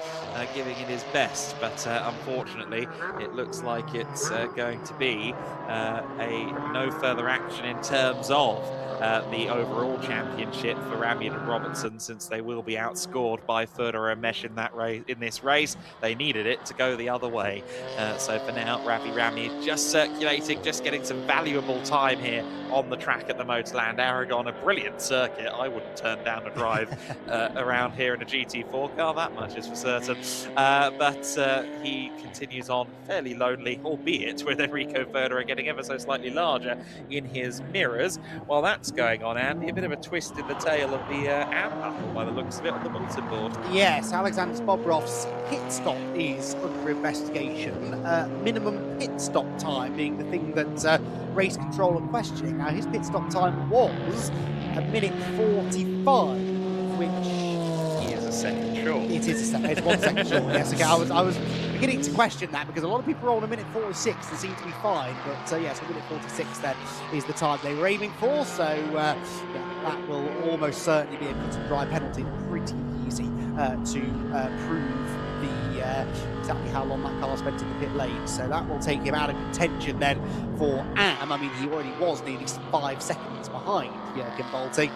giving it his best, but unfortunately it looks like it's going to be a no further action in terms of the overall championship for Ramid and Robertson, since they will be outscored by Furter and Mesh in this race. They needed it to go the other way. So for now, Ravi Ramid just circulating, just getting some valuable time here on the track at the MotorLand Aragón. A brilliant circuit. I wouldn't turn down a drive around here in a GT4 car, that much is for certain. But he continues on fairly lonely, albeit with Enrico Furter getting ever so slightly larger in his mirrors. While that's going on, Andy, a bit of a twist in the tail of the AM battle by the looks of it on the bulletin board. Yes, Alexander Bobrov's pit stop is under investigation. Minimum pit stop time being the thing that race control are questioning. Now, his pit stop time was a minute 45, which he is a second short. It is a second. It's 1 second short. Yes, okay. I was beginning to question that because a lot of people are on a minute 46 and seem to be fine. But yes, a minute 46 then is the time they were aiming for. So yeah, that will almost certainly be a cut and dry penalty. Pretty easy to prove exactly how long that car spent in the pit lane. So that will take him out of contention then for AM. I mean, he already was nearly 5 seconds behind Jürgen Bolte,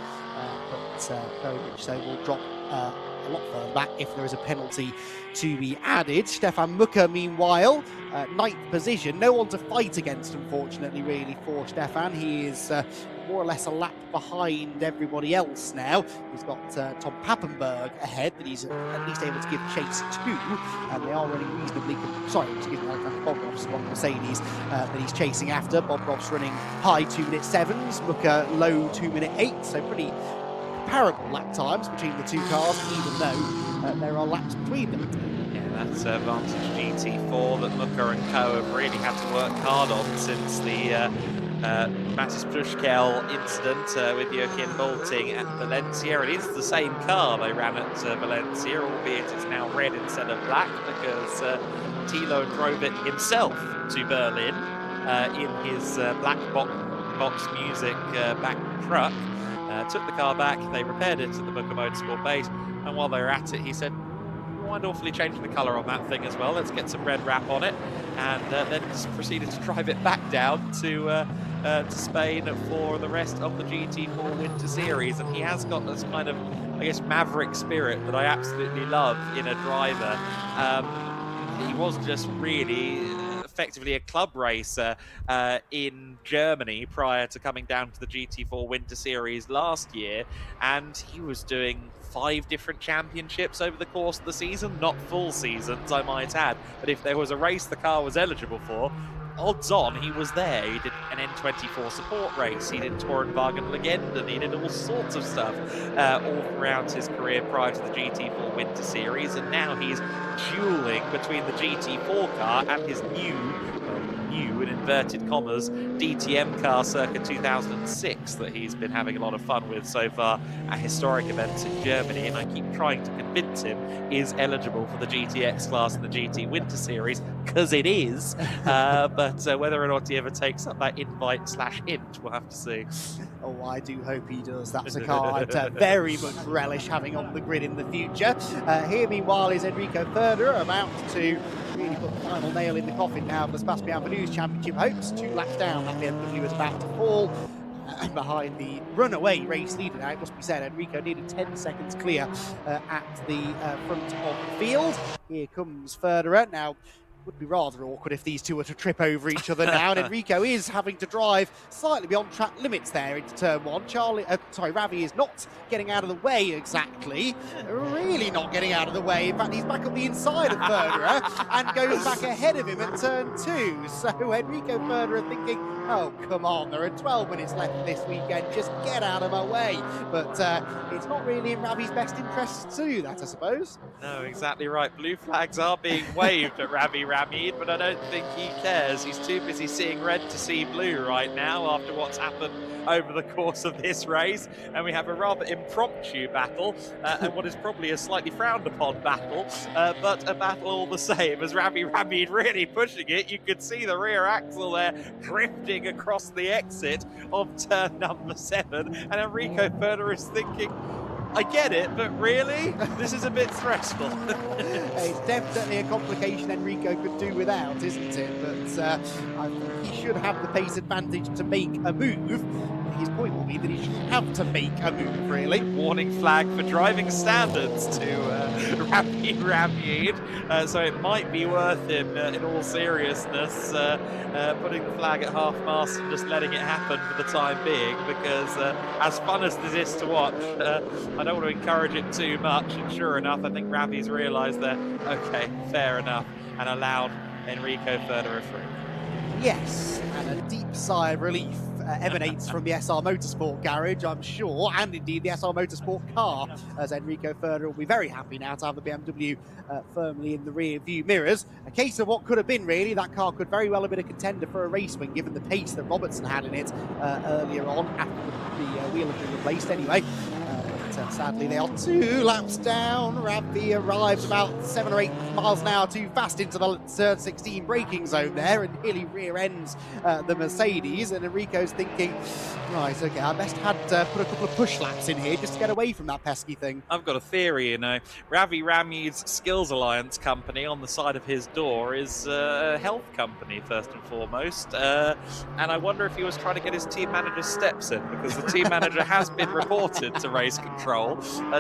but very much so will drop a lot further back if there is a penalty to be added. Stefan Mucker, meanwhile, 9th position. No one to fight against, unfortunately, really, for Stefan. He is more or less a lap behind everybody else now. He's got Tom Pappenberg ahead that he's at least able to give chase to, and they are running reasonably... Sorry, excuse me, Alexander Bobrov's one Mercedes that he's chasing after. Bobrov's running high 2-minute 7s, Mucker low 2-minute 8, so pretty comparable lap times between the two cars, even though there are laps between them. Yeah, that's Vantage GT4 that Mucker and co have really had to work hard on since the Mattis Prushkel incident with Joachim Bolting at Valencia. It is the same car they ran at Valencia, albeit it's now red instead of black because Thilo drove it himself to Berlin in his black box music back truck. Took the car back, they repaired it at the Mucker Motorsport base, and while they were at it, he said, "Mind awfully changing the colour on that thing as well, let's get some red wrap on it," and then just proceeded to drive it back down to Spain for the rest of the GT4 Winter Series. And he has got this kind of, I guess, maverick spirit that I absolutely love in a driver. He was just really effectively a club racer in Germany prior to coming down to the GT4 Winter Series last year, and he was doing 5 different championships over the course of the season. Not full seasons, I might add, but if there was a race the car was eligible for, odds on he was there. He did an N24 support race, he did Tourenwagen Legenden, he did all sorts of stuff all throughout his career prior to the GT4 Winter Series, and now he's dueling between the GT4 car and his new, in inverted commas, DTM car circa 2006 that he's been having a lot of fun with so far at historic events in Germany, and I keep trying to convince him is eligible for the GTX class in the GT Winter Series, because it is, but whether or not he ever takes up that invite/hint, we'll have to see. Oh, I do hope he does. That's a car I'd very much relish having on the grid in the future. Here, meanwhile, is Enrico Furter about to really put the final nail in the coffin now of the Spassky News Championship hopes. 2 laps down, that BMW is about to fall behind the runaway race leader. Now, it must be said, Enrico needed 10 seconds clear at the front of the field. Here comes Furter. Now, Would be rather awkward if these two were to trip over each other now, and Enrico is having to drive slightly beyond track limits there into turn one. Ravi is not getting out of the way exactly, really not getting out of the way. In fact, he's back up the inside of Federer and goes back ahead of him at turn two. So Enrico Federer thinking, oh, come on, there are 12 minutes left this weekend, just get out of my way. But it's not really in Ravi's best interest to do that, I suppose. No, exactly right. Blue flags are being waved at Ravi Ramid, but I don't think he cares. He's too busy seeing red to see blue right now after what's happened over the course of this race. And we have a rather impromptu battle, and what is probably a slightly frowned upon battle, but a battle all the same, as Ravi Ramid really pushing it. You could see the rear axle there drifting across the exit of turn number 7, and Enrico Federer is thinking, I get it, but really? This is a bit stressful. It's definitely a complication Enrico could do without, isn't it? But I think he should have the pace advantage to make a move. His point will be that he shouldn't have to make a move, really. Warning flag for driving standards to Ravi Ramid, so it might be worth him, in all seriousness, putting the flag at half-mast and just letting it happen for the time being, because as fun as this is to watch, I don't want to encourage it too much, and sure enough, I think Ravi's realised that, okay, fair enough, and allowed Enrico Federer through. Yes, and a deep sigh of relief emanates from the SR Motorsport garage, I'm sure, and indeed the SR Motorsport car, as Enrico Federer will be very happy now to have the BMW firmly in the rear view mirrors. A case of what could have been, really. That car could very well have been a contender for a race win, given the pace that Robertson had in it earlier on, after the wheel had been replaced anyway. Sadly, they are 2 laps down. Ravi arrives about 7 or 8 miles an hour too fast into the turn 16 braking zone there, and nearly rear ends the Mercedes. And Enrico's thinking, right, okay, I best had put a couple of push laps in here just to get away from that pesky thing. I've got a theory, you know. Ravi Ramid's Skills Alliance company on the side of his door is a health company, first and foremost. And I wonder if he was trying to get his team manager's steps in, because the team manager has been reported to race control,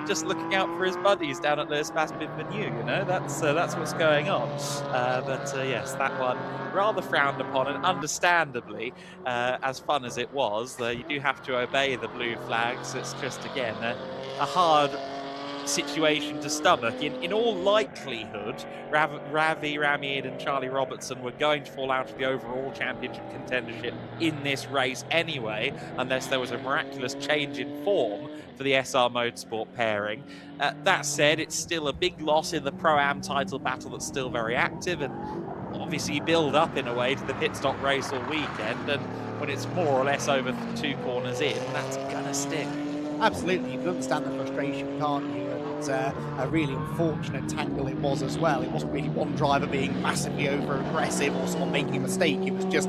just looking out for his buddies down at Les Pas Bienvenue, you know, that's what's going on. But yes, that one rather frowned upon, and understandably, as fun as it was, you do have to obey the blue flags. It's just, again, a hard situation to stomach. In all likelihood, Ravi Ramid and Charlie Robertson were going to fall out of the overall championship contendership in this race anyway, unless there was a miraculous change in form for the SR Motorsport pairing. That said, it's still a big loss in the Pro-Am title battle that's still very active, and obviously build up in a way to the pit stop race all weekend, and when it's more or less over 2 corners in, that's gonna sting. Absolutely, you can understand the frustration, can't you? And a really unfortunate tangle it was as well. It wasn't really one driver being massively over-aggressive or someone making a mistake. It was just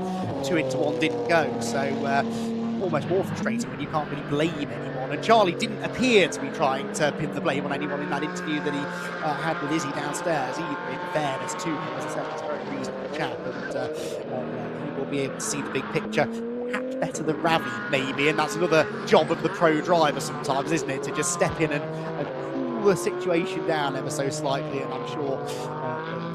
2 into 1 didn't go. So almost more frustrating when you can't really blame anyone. And Charlie didn't appear to be trying to pin the blame on anyone in that interview that he had with Izzy downstairs either, in fairness to him. As I said, it's a very reasonable chap, and he will be able to see the big picture perhaps better than Ravi, maybe, and that's another job of the pro driver sometimes, isn't it, to just step in and cool the situation down ever so slightly. And I'm sure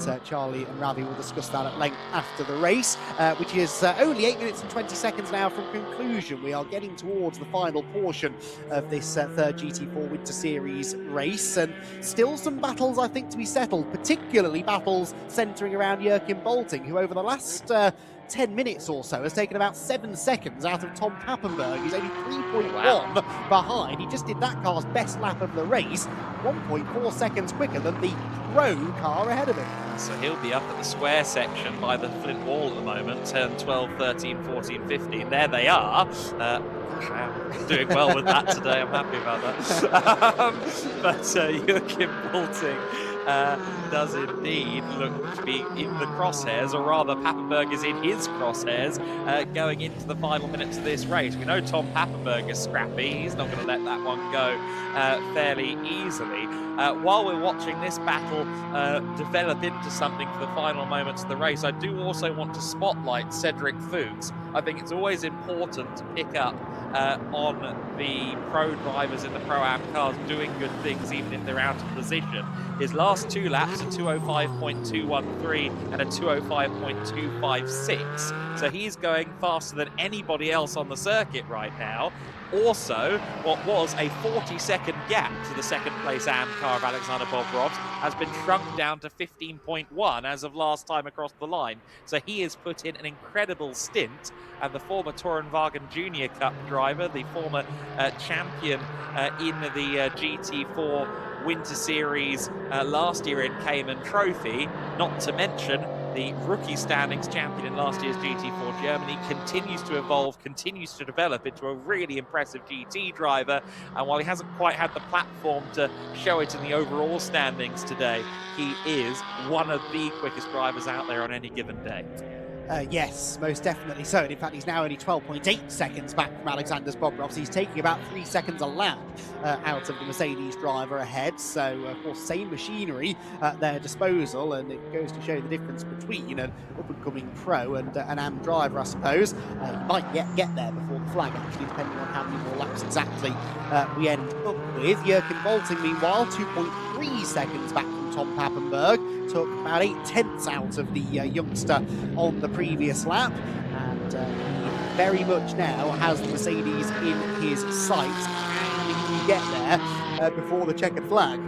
that Charlie and Ravi will discuss that at length after the race, which is only 8 minutes and 20 seconds now from conclusion. We are getting towards the final portion of this third GT4 Winter Series race, and still some battles, I think, to be settled, particularly battles centering around Joachim Bolting, who over the last 10 minutes or so has taken about 7 seconds out of Tom Pappenberg. He's only 3.1 behind. He just did that car's best lap of the race, 1.4 seconds quicker than the Pro car ahead of him. So he'll be up at the square section by the Flint wall at the moment, 10, 12, 13, 14, 15. There they are. I'm doing well with that today. I'm happy about that. But Joachim Bolting does indeed look to be in the crosshairs, or rather Pappenberg is in his crosshairs going into the final minutes of this race. We know Tom Pappenberg is scrappy. He's not going to let that one go fairly easily. while we're watching this battle develop into something for the final moments of the race, I do also want to spotlight Cedric Fuchs. I think it's always important to pick up on the pro drivers in the Pro-Am cars doing good things even if they're out of position. His last 2 laps, a 205.213 and a 205.256. So he's going faster than anybody else on the circuit right now. Also, what was a 40-second gap to the second-place AM car of Alexander Bobrovs has been shrunk down to 15.1 as of last time across the line. So he has put in an incredible stint, and the former Tourenwagen Junior Cup driver, the former champion in the GT4 Winter Series last year in Cayman Trophy, not to mention the rookie standings champion in last year's GT4 Germany, continues to evolve, continues to develop into a really impressive GT driver. And while he hasn't quite had the platform to show it in the overall standings today, he is one of the quickest drivers out there on any given day. Yes, most definitely so. And in fact, he's now only 12.8 seconds back from Alexander Bobrovs. He's taking about 3 seconds a lap out of the Mercedes driver ahead. So, of course, same machinery at their disposal. And it goes to show the difference between an up-and-coming pro and an AM driver, I suppose. He might get there before the flag, actually, depending on how many more laps exactly we end up with. Jürgen Bolting, meanwhile, 2.3 seconds back from Tom Pappenberg. Took about 8/10 out of the youngster on the previous lap, and he very much now has the Mercedes in his sights. Can he get there before the checkered flag?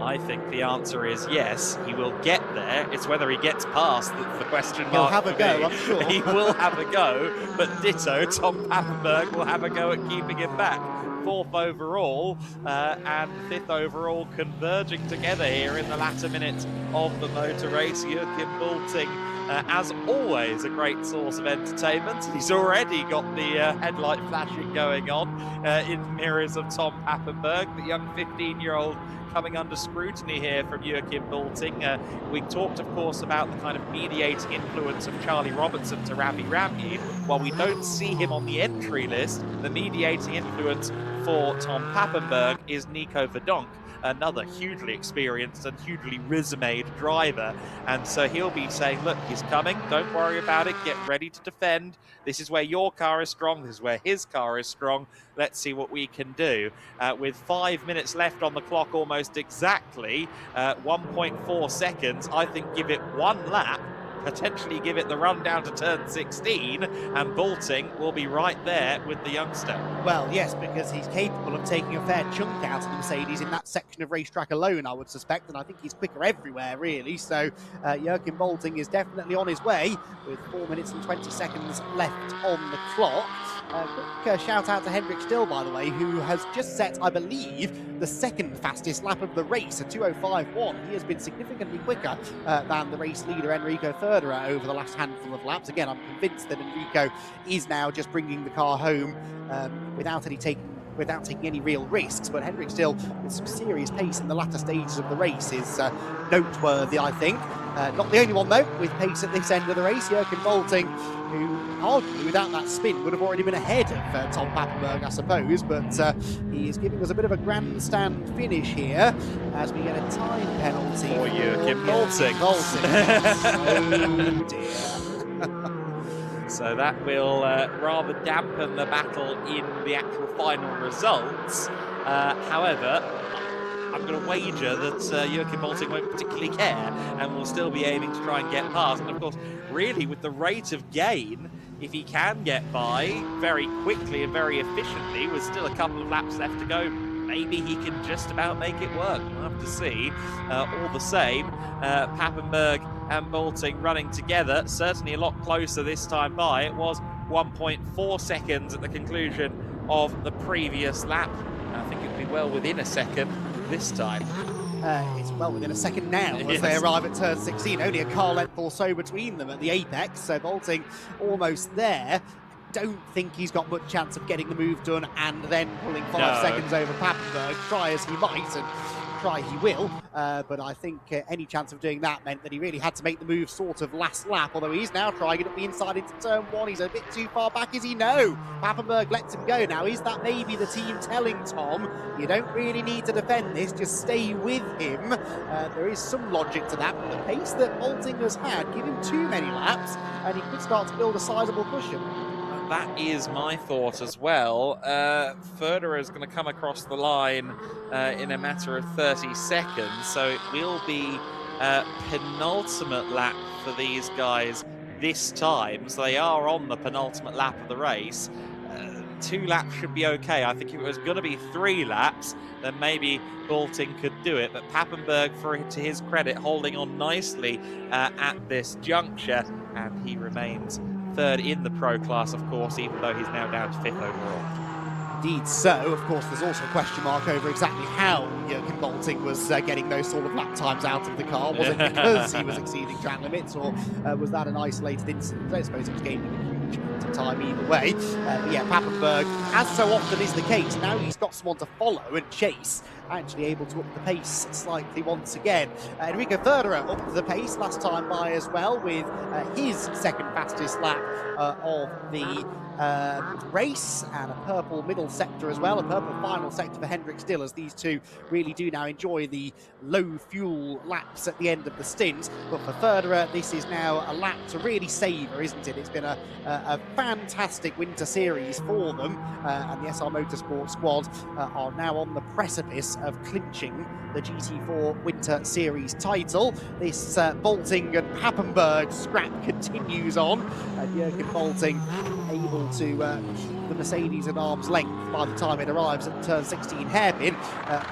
I think the answer is yes, he will get there. It's whether he gets past that's the question mark. He'll have a go, I'm sure. He will have a go, but ditto, Tom Pappenberg will have a go at keeping him back. 4th overall and 5th overall converging together here in the latter minutes of the motor race. Jürgen Bolting, as always, a great source of entertainment. He's already got the headlight flashing going on in mirrors of Tom Pappenberg, the young 15-year-old coming under scrutiny here from Jürgen Bolting. We talked, of course, about the kind of mediating influence of Charlie Robertson to Ravi Ramji. While we don't see him on the entry list, the mediating influence for Tom Pappenberg is Nico Verdonk, another hugely experienced and hugely resumed driver. And so he'll be saying, look, he's coming, don't worry about it, get ready to defend. This is where your car is strong, this is where his car is strong. Let's see what we can do. With 5 minutes left on the clock, almost exactly, 1.4 seconds, I think give it one lap, potentially give it the run down to turn 16, and Bolting will be right there with the youngster. Well, yes, because he's capable of taking a fair chunk out of the Mercedes in that section of racetrack alone, I would suspect, and I think he's quicker everywhere, really. So Jürgen Bolting is definitely on his way with 4 minutes and 20 seconds left on the clock. Quick shout out to Hendrik Still, by the way, who has just set, I believe, the second fastest lap of the race, a 2:05.1. He has been significantly quicker than the race leader Enrico Ferderer over the last handful of laps. Again, I'm convinced that Enrico is now just bringing the car home without taking any real risks, but Hendrik Still, with some serious pace in the latter stages of the race, is noteworthy, I think. Not the only one, though, with pace at this end of the race. Jürgen Bolting, who arguably without that spin would have already been ahead of Tom Pappenberg, I suppose, but he is giving us a bit of a grandstand finish here as we get a time penalty for Jürgen Bolting. Oh dear. So that will rather dampen the battle in the actual final results. However, I'm going to wager that Jürgen Bolting won't particularly care and will still be aiming to try and get past. And of course, really, with the rate of gain, if he can get by very quickly and very efficiently, with still a couple of laps left to go, maybe he can just about make it work. We'll have to see. All the same, Pappenberg and Bolting running together, certainly a lot closer this time by. It was 1.4 seconds at the conclusion of the previous lap. And I think it'll be well within a second this time. It's well within a second now as they arrive at turn 16. Only a car length or so between them at the apex, so Bolting almost there. Don't think he's got much chance of getting the move done and then pulling 5 seconds over Pappenberg, try as he might, and try, he will. But I think any chance of doing that meant that he really had to make the move sort of last lap, although he's now trying it up the inside into turn 1. He's a bit too far back, is he? No. Papenburg lets him go. Now, is that maybe the team telling Tom, you don't really need to defend this, just stay with him? There is some logic to that, but the pace that Bolting has had, give him too many laps, and he could start to build a sizable cushion. That is my thought as well. Federer is going to come across the line in a matter of 30 seconds, so it will be penultimate lap for these guys this time. So they are on the penultimate lap of the race. 2 laps should be okay. I think if it was going to be 3 laps, then maybe Bolting could do it. But Papenburg, to his credit, holding on nicely at this juncture, and he remains 3rd in the pro class, of course, even though he's now down to 5th overall. Indeed so. Of course, there's also a question mark over exactly how Jürgen Bolting was getting those sort of lap times out of the car. Was it because he was exceeding track limits, or was that an isolated incident? I suppose it was gaining a huge amount of time either way. But yeah, Papenburg, as so often is the case, now he's got someone to follow and chase, actually able to up the pace slightly once again. Enrico Federer upped the pace last time by as well, with his second fastest lap of the race, and a purple middle sector as well, a purple final sector for Hendrik Still, as these two really do now enjoy the low fuel laps at the end of the stint. But for Federer, this is now a lap to really savour, isn't it? It's been a fantastic winter series for them, and the SR Motorsport squad are now on the precipice of clinching the GT4 Winter Series title. This Bolting and Papenburg scrap continues on. Jürgen Bolting able to keep the Mercedes at arm's length by the time it arrives at the turn 16 hairpin.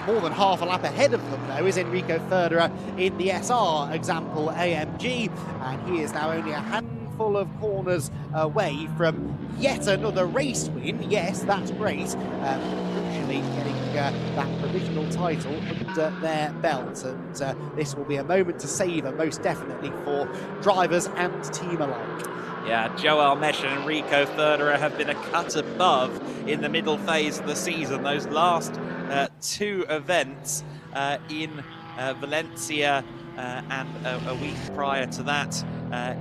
More than half a lap ahead of them, though, is Enrico Federer in the SR example AMG, and he is now only a handful of corners away from yet another race win. Yes, that's great. Crucially, getting that provisional title under their belt, and this will be a moment to savour, most definitely, for drivers and team alike. Yeah, Joel Mesh and Enrico Federer have been a cut above in the middle phase of the season. Those last 2 events in Valencia and a week prior to that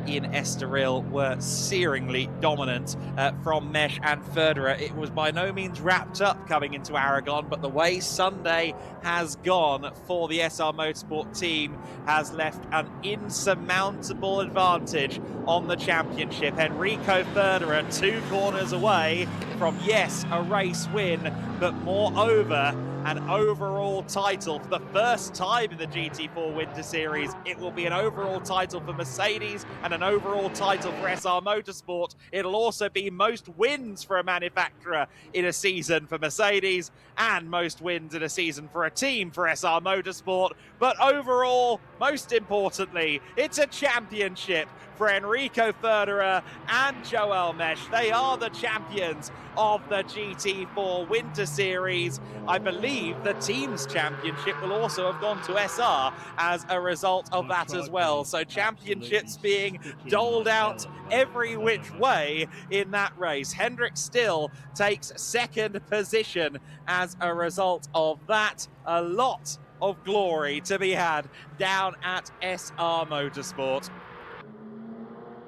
in Estoril were searingly dominant from Mesh and Federer. It was by no means wrapped up coming into Aragon, but the way Sunday has gone for the SR Motorsport team has left an insurmountable advantage on the championship. Enrico Federer 2 corners away from, yes, a race win, but moreover, an overall title for the first time in the GT4 Winter Series. It will be an overall title for Mercedes and an overall title for SR Motorsport. It'll also be most wins for a manufacturer in a season for Mercedes, and most wins in a season for a team for SR Motorsport. But overall, most importantly, it's a championship for Enrico Federer and Joel Mesh. They are the champions of the GT4 Winter Series. I believe the team's championship will also have gone to SR as a result of that as well. So championships being doled out every which way in that race. Hendrik Still takes 2nd position as a result of that. A lot of glory to be had down at SR Motorsport.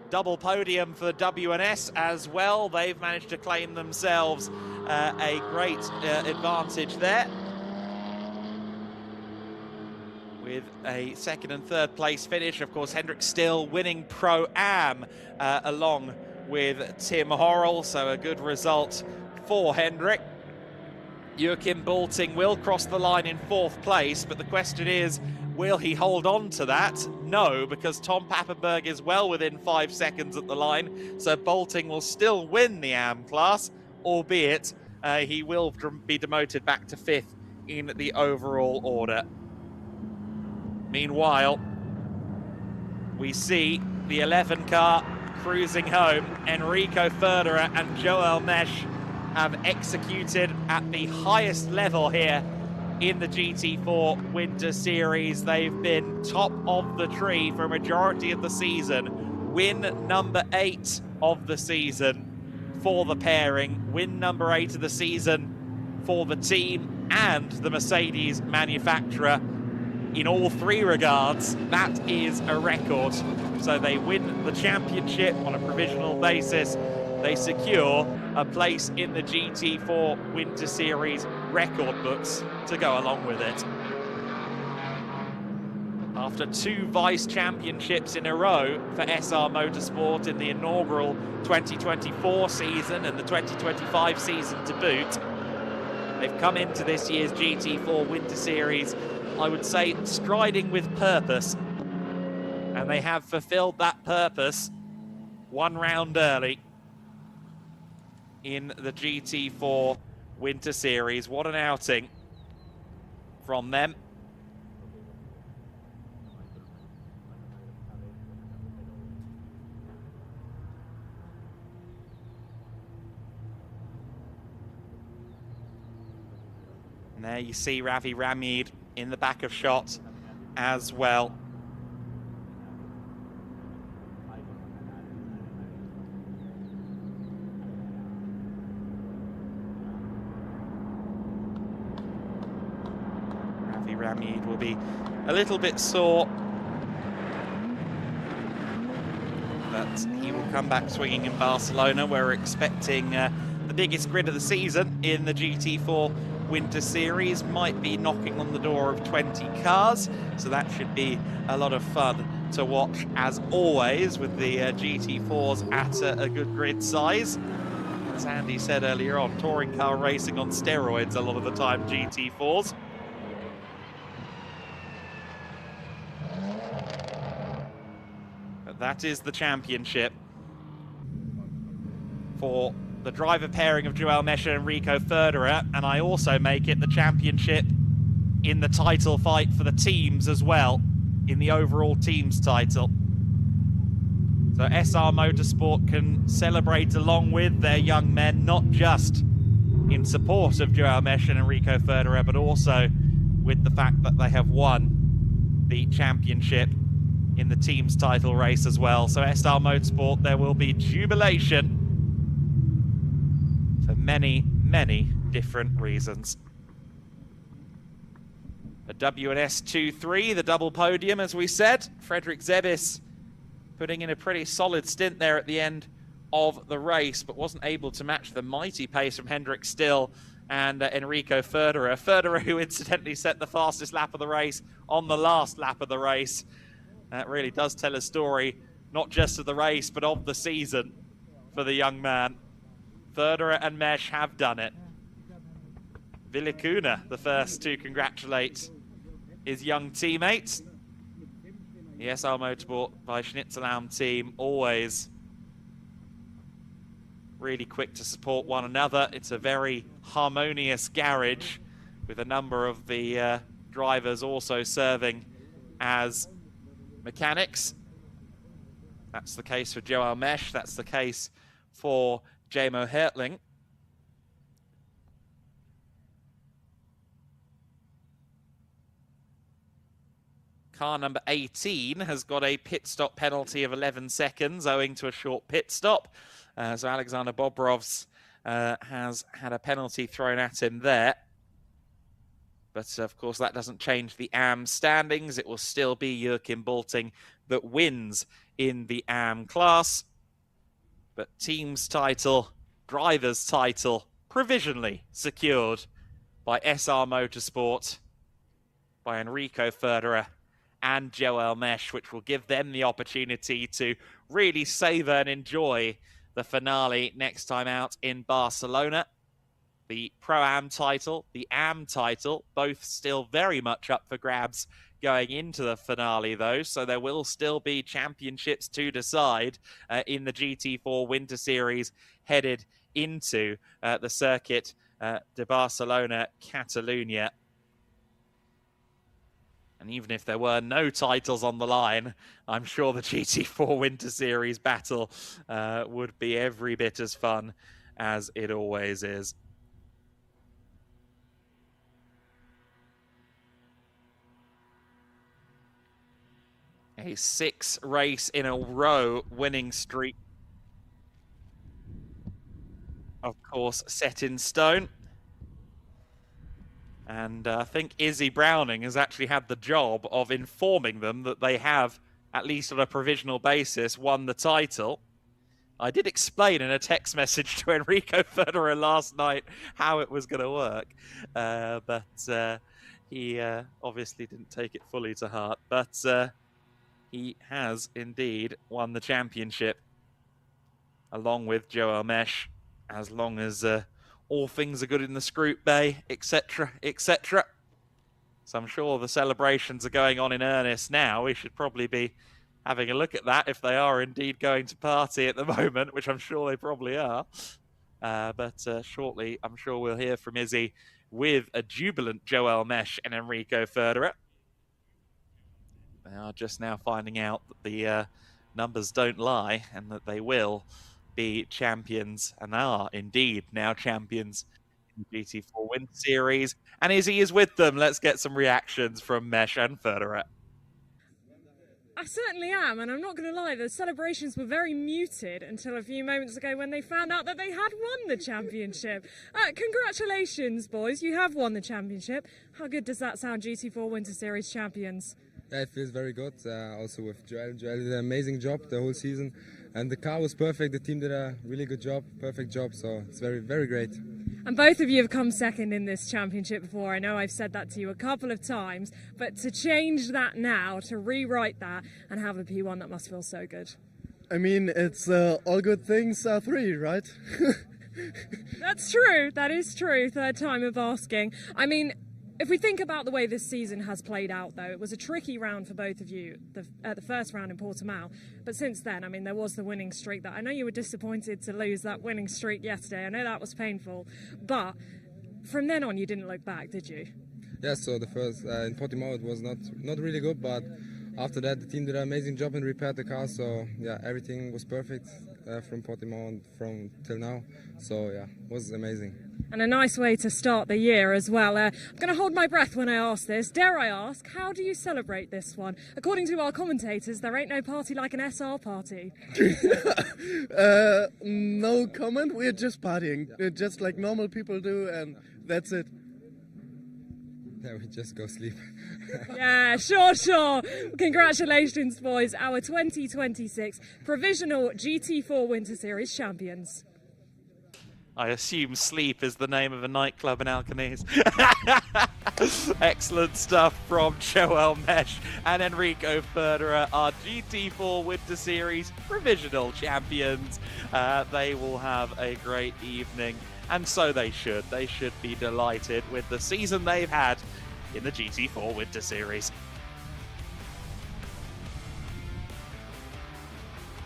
Double podium for WNS as well. They've managed to claim themselves a great advantage there, with a 2nd and 3rd place finish. Of course, Hendrik Still winning Pro-Am along with Tim Horrell, so a good result for Hendrik. Joachim Bolting will cross the line in 4th place, but the question is, will he hold on to that? No, because Tom Papenburg is well within 5 seconds at the line, so Bolting will still win the AM class, albeit he will be demoted back to 5th in the overall order. Meanwhile, we see the 11 car cruising home. Enrico Federer and Joel Mesh have executed at the highest level here in the GT4 Winter Series. They've been top of the tree for a majority of the season. Win number 8 of the season for the pairing. Win number 8 of the season for the team and the Mercedes manufacturer. in all three regards, that is a record. So they win the championship on a provisional basis. They secure a place in the GT4 Winter Series record books to go along with it. After 2 vice championships in a row for SR Motorsport in the inaugural 2024 season and the 2025 season to boot, they've come into this year's GT4 Winter Series, I would say, striding with purpose. And they have fulfilled that purpose 1 round early in the GT4 Winter Series. What an outing from them. And there you see Ravi Ramid in the back of shot as well. Ravi Ramid will be a little bit sore, but he will come back swinging in Barcelona. We're expecting the biggest grid of the season in the GT4 Winter Series, might be knocking on the door of 20 cars, so that should be a lot of fun to watch as always, with the GT4s at a good grid size. As Andy said earlier on, touring car racing on steroids a lot of the time, GT4s. But that is the championship for the driver pairing of Joel Mescher and Rico Federer, and I also make it the championship in the title fight for the teams as well, in the overall teams title. So SR Motorsport can celebrate along with their young men, not just in support of Joel Mescher and Rico Federer, but also with the fact that they have won the championship in the teams title race as well. So SR Motorsport, there will be jubilation for many, many different reasons. A WNS 2-3, the double podium, as we said. Frederik Zebis putting in a pretty solid stint there at the end of the race, but wasn't able to match the mighty pace from Hendrik Still and Enrico Federer. Federer, who incidentally set the fastest lap of the race on the last lap of the race. That really does tell a story, not just of the race, but of the season for the young man. Federer and Mesh have done it. Villicuna, the first to congratulate his young teammates. The SR Motorsport by Schnitzellaum team, always really quick to support one another. It's a very harmonious garage with a number of the drivers also serving as mechanics. That's the case for Joel Mesh, that's the case for Jamo Hertling. Car number 18 has got a pit stop penalty of 11 seconds owing to a short pit stop. So Alexander Bobrovs has had a penalty thrown at him there. But of course that doesn't change the AM standings. It will still be Joachim Bolting that wins in the AM class. But team's title, driver's title, provisionally secured by SR Motorsport, by Enrico Federer and Joel Mesh, which will give them the opportunity to really savour and enjoy the finale next time out in Barcelona. The Pro-Am title, the AM title, both still very much up for grabs going into the finale, though, so there will still be championships to decide in the GT4 Winter Series headed into the Circuit de Barcelona, Catalunya. And even if there were no titles on the line, I'm sure the GT4 Winter Series battle would be every bit as fun as it always is. A 6 race in a row winning streak, of course, set in stone. And I think Izzy Browning has actually had the job of informing them that they have, at least on a provisional basis, won the title. I did explain in a text message to Enrico Federer last night how it was going to work, but he obviously didn't take it fully to heart. But he has indeed won the championship, along with Joel Mesh, as long as all things are good in the Scroot Bay, etc., etc. So I'm sure the celebrations are going on in earnest now. We should probably be having a look at that if they are indeed going to party at the moment, which I'm sure they probably are. But shortly, I'm sure we'll hear from Izzy with a jubilant Joel Mesh and Enrico Federer. They are just now finding out that the numbers don't lie and that they will be champions, and are indeed now champions in the GT4 Winter Series. And Izzy is with them. Let's get some reactions from Mesh and Federer. I certainly am, and I'm not going to lie, the celebrations were very muted until a few moments ago when they found out that they had won the championship. Congratulations, boys, you have won the championship. How good does that sound, GT4 Winter Series champions? Yeah, it feels very good. Also with Joel. Joel did an amazing job the whole season. And the car was perfect. The team did a really good job, perfect job. So it's very, very great. And both of you have come second in this championship before. I know I've said that to you a couple of times, but to change that now, to rewrite that and have a P1, that must feel so good. I mean, it's all good things are three, right? That's true. That is true. Third time of asking. I mean, if we think about the way this season has played out, though, it was a tricky round for both of you, the first round in Portimao. But since then, I mean, there was the winning streak. That I know you were disappointed to lose that winning streak yesterday. I know that was painful. But from then on, you didn't look back, did you? Yeah, so the first in Portimao, it was not really good. But after that, the team did an amazing job and repaired the car. So, yeah, everything was perfect from Portimao and from till now. So, yeah, it was amazing. And a nice way to start the year as well. I'm going to hold my breath when I ask this. Dare I ask, how do you celebrate this one? According to our commentators, there ain't no party like an SR party. No comment. We're just partying, just like normal people do, and that's it. Yeah, we just go sleep. Yeah, sure. Congratulations, boys. Our 2026 Provisional GT4 Winter Series champions. I assume Sleep is the name of a nightclub in Alcañiz. Excellent stuff from Joel Mesh and Enrico Federer, our GT4 Winter Series provisional champions. They will have a great evening, and so they should. They should be delighted with the season they've had in the GT4 Winter Series.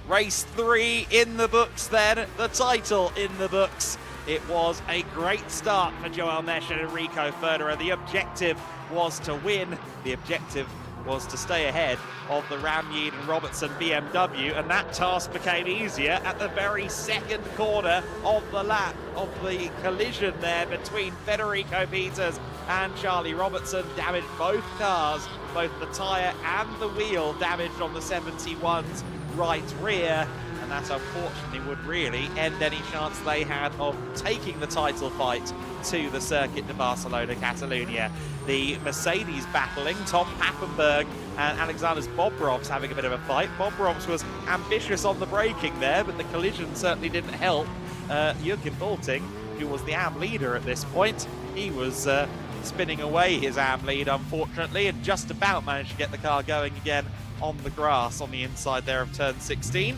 Race 3 in the books then, the title in the books. It was a great start for Joel Mesh and Enrico Federer. The objective was to win. The objective was to stay ahead of the Ramyeed and Robertson BMW, and that task became easier at the very second corner of the lap, of the collision there between Federico Peters and Charlie Robertson. Damaged both cars, both the tyre and the wheel damaged on the 71's right rear, and that unfortunately would really end any chance they had of taking the title fight to the Circuit de Barcelona, Catalunya. The Mercedes battling, Tom Pappenberg and Alexander Bobrovs having a bit of a fight. Bobrovs was ambitious on the braking there, but the collision certainly didn't help. Jürgen Bolting, who was the AM leader at this point, he was spinning away his AM lead, unfortunately, and just about managed to get the car going again on the grass on the inside there of turn 16.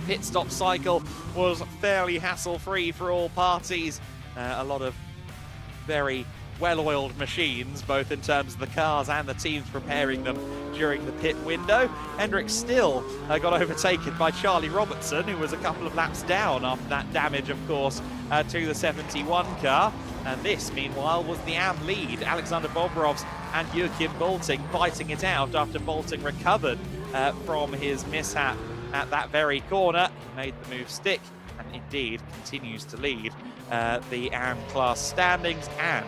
Pit stop cycle was fairly hassle-free for all parties. A lot of very well-oiled machines, both in terms of the cars and the teams preparing them during the pit window. Hendrick still got overtaken by Charlie Robertson, who was a couple of laps down after that damage, of course, to the 71 car. And this, meanwhile, was the AM lead. Alexander Bobrovs and Joachim Bolting fighting it out after Bolting recovered from his mishap at that very corner. He made the move stick and indeed continues to lead the AM class standings and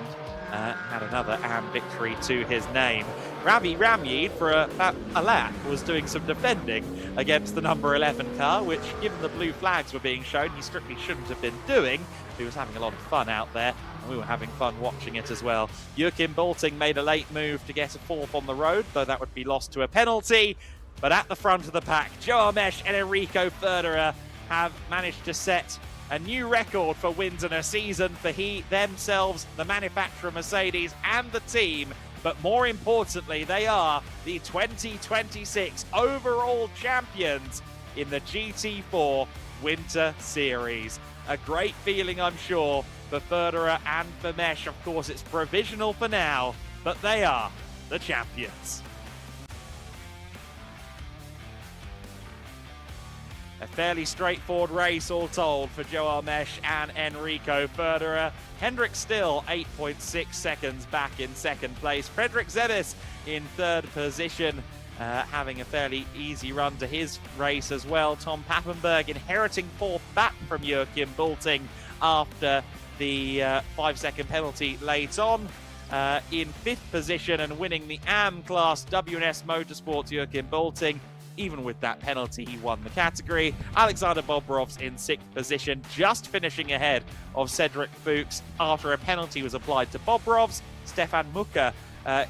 had another AM victory to his name. Ravi Ramyeed, for about a lap, was doing some defending against the number 11 car, which, given the blue flags were being shown, he strictly shouldn't have been doing. He was having a lot of fun out there, and we were having fun watching it as well. Joachim Bolting made a late move to get a fourth on the road, though that would be lost to a penalty. But at the front of the pack, Joao Mesh and Enrico Ferderer have managed to set a new record for wins in a season for themselves, the manufacturer Mercedes, and the team. But more importantly, they are the 2026 overall champions in the GT4 Winter Series. A great feeling, I'm sure, for Ferderer and for Mesh. Of course, it's provisional for now, but they are the champions. A fairly straightforward race, all told, for Joao Mesh and Enrico Ferderer. Hendrik Still, 8.6 seconds back in second place. Frederik Zebis in third position, having a fairly easy run to his race as well. Tom Pappenberg inheriting fourth back from Joachim Bolting after the 5-second penalty late on. In fifth position and winning the AM class WNS Motorsports, Joachim Bolting. Even with that penalty, he won the category. Alexander Bobrov's in sixth position, just finishing ahead of Cedric Fuchs after a penalty was applied to Bobrov's. Stefan Mucker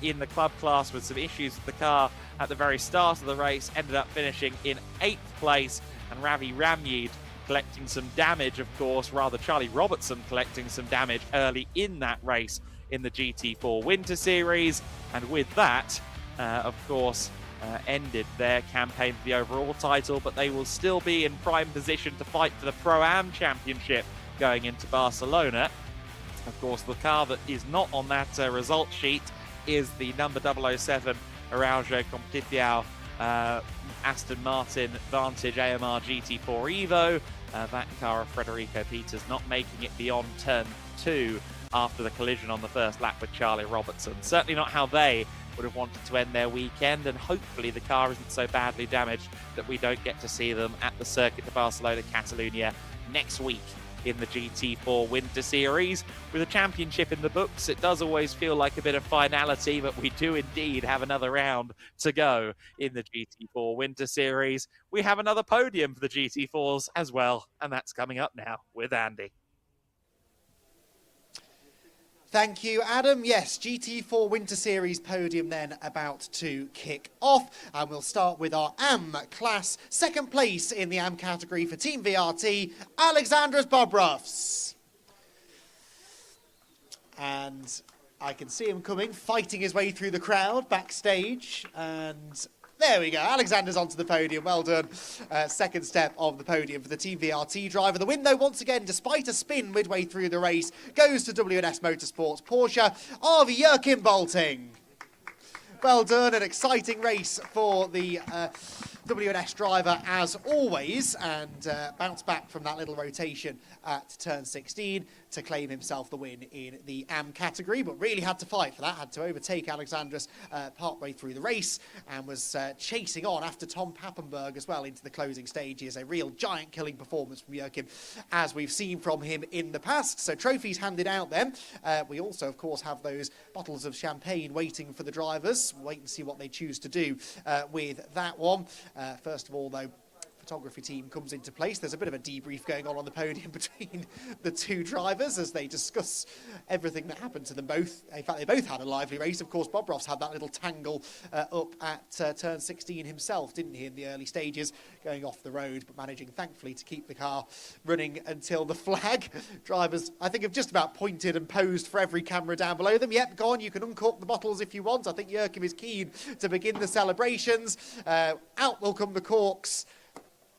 in the club class with some issues with the car at the very start of the race ended up finishing in eighth place. And Ravi Ramyeed collecting some damage, of course, rather Charlie Robertson collecting some damage early in that race in the GT4 Winter Series. And with that, of course, ended their campaign for the overall title, but they will still be in prime position to fight for the Pro-Am Championship going into Barcelona. Of course, the car that is not on that result sheet is the number 007 Araujo Competição Aston Martin Vantage AMR GT4 Evo. That car of Federico Peters not making it beyond turn 2 after the collision on the first lap with Charlie Robertson. Certainly not how they would have wanted to end their weekend, and hopefully the car isn't so badly damaged that we don't get to see them at the Circuit de Barcelona Catalunya next week in the GT4 Winter Series. With a championship in the books, it does always feel like a bit of finality, but we do indeed have another round to go in the GT4 Winter Series. We have another podium for the GT4s as well, and that's coming up now with Andy. Thank you, Adam. Yes, GT4 Winter Series podium then about to kick off. And we'll start with our AM class. Second place in the AM category for Team VRT, Alexandros Bobrovs. And I can see him coming, fighting his way through the crowd backstage. And there we go, Alexander's onto the podium, well done. Second step of the podium for the Team VRT driver. The win, though, once again, despite a spin midway through the race, goes to WNS Motorsports Porsche of Joachim Bolting. Well done, an exciting race for the WNS driver as always, and bounced back from that little rotation at turn 16 to claim himself the win in the AM category, but really had to fight for that, had to overtake Alexandros partway through the race, and was chasing on after Tom Pappenberg as well into the closing stages. A real giant killing performance from Joachim, as we've seen from him in the past. So trophies handed out then. We also, of course, have those bottles of champagne waiting for the drivers. Wait and see what they choose to do with that one. First of all, though, photography team comes into place. There's a bit of a debrief going on the podium between the two drivers as they discuss everything that happened to them both. In fact, they both had a lively race. Of course, Bobrov's had that little tangle up at turn 16 himself, didn't he, in the early stages, going off the road, but managing, thankfully, to keep the car running until the flag. Drivers, I think, have just about pointed and posed for every camera down below them. Yep, go on, you can uncork the bottles if you want. I think Joachim is keen to begin the celebrations. Out will come the corks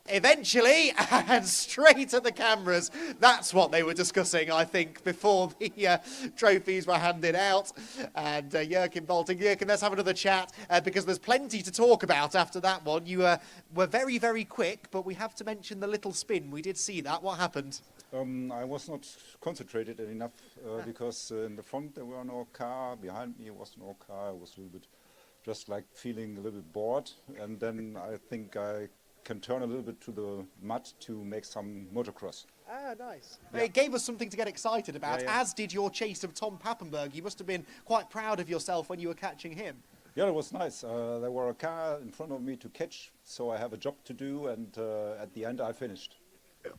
eventually, and straight at the cameras. That's what they were discussing, I think, before the trophies were handed out. And Joachim Bolting, Joachim, let's have another chat, because there's plenty to talk about after that one. You were very, very quick, but we have to mention the little spin. We did see that. What happened? I was not concentrated enough because in the front there were no car, behind me was no car. I was a little bit just like feeling a little bit bored, and then I think I can turn a little bit to the mud to make some motocross. Ah, nice. Yeah. It gave us something to get excited about, Yeah. as did your chase of Tom Pappenberg. You must have been quite proud of yourself when you were catching him. Yeah, it was nice. There were a car in front of me to catch, so I have a job to do, and at the end I finished.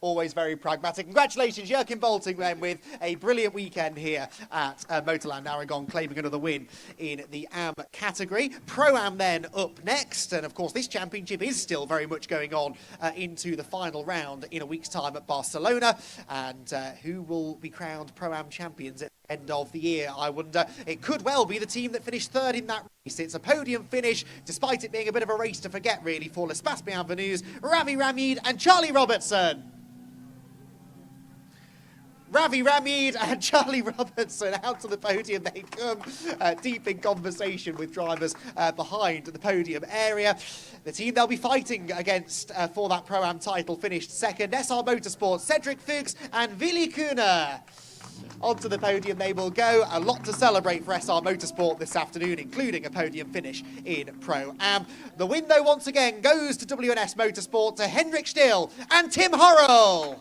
Always very pragmatic. Congratulations, Jurgen Bolting, then, with a brilliant weekend here at MotorLand Aragón, claiming another win in the AM category. Pro-Am then up next, and of course this championship is still very much going on into the final round in a week's time at Barcelona, and who will be crowned Pro-Am champions at the end of the year, I wonder. It could well be the team that finished third in that race. It's a podium finish, despite it being a bit of a race to forget, really, for L'Espace Bienvenus, Ravi Ramid and Charlie Robertson. Ravi Ramid and Charlie Robertson out to the podium. They come deep in conversation with drivers behind the podium area. The team they'll be fighting against for that Pro-Am title finished second. SR Motorsports, Cedric Fuchs and Willy Kuhner. Onto the podium they will go. A lot to celebrate for SR Motorsport this afternoon, including a podium finish in Pro-Am. The win, though, once again goes to WNS Motorsport, to Henrik Still and Tim Horrell.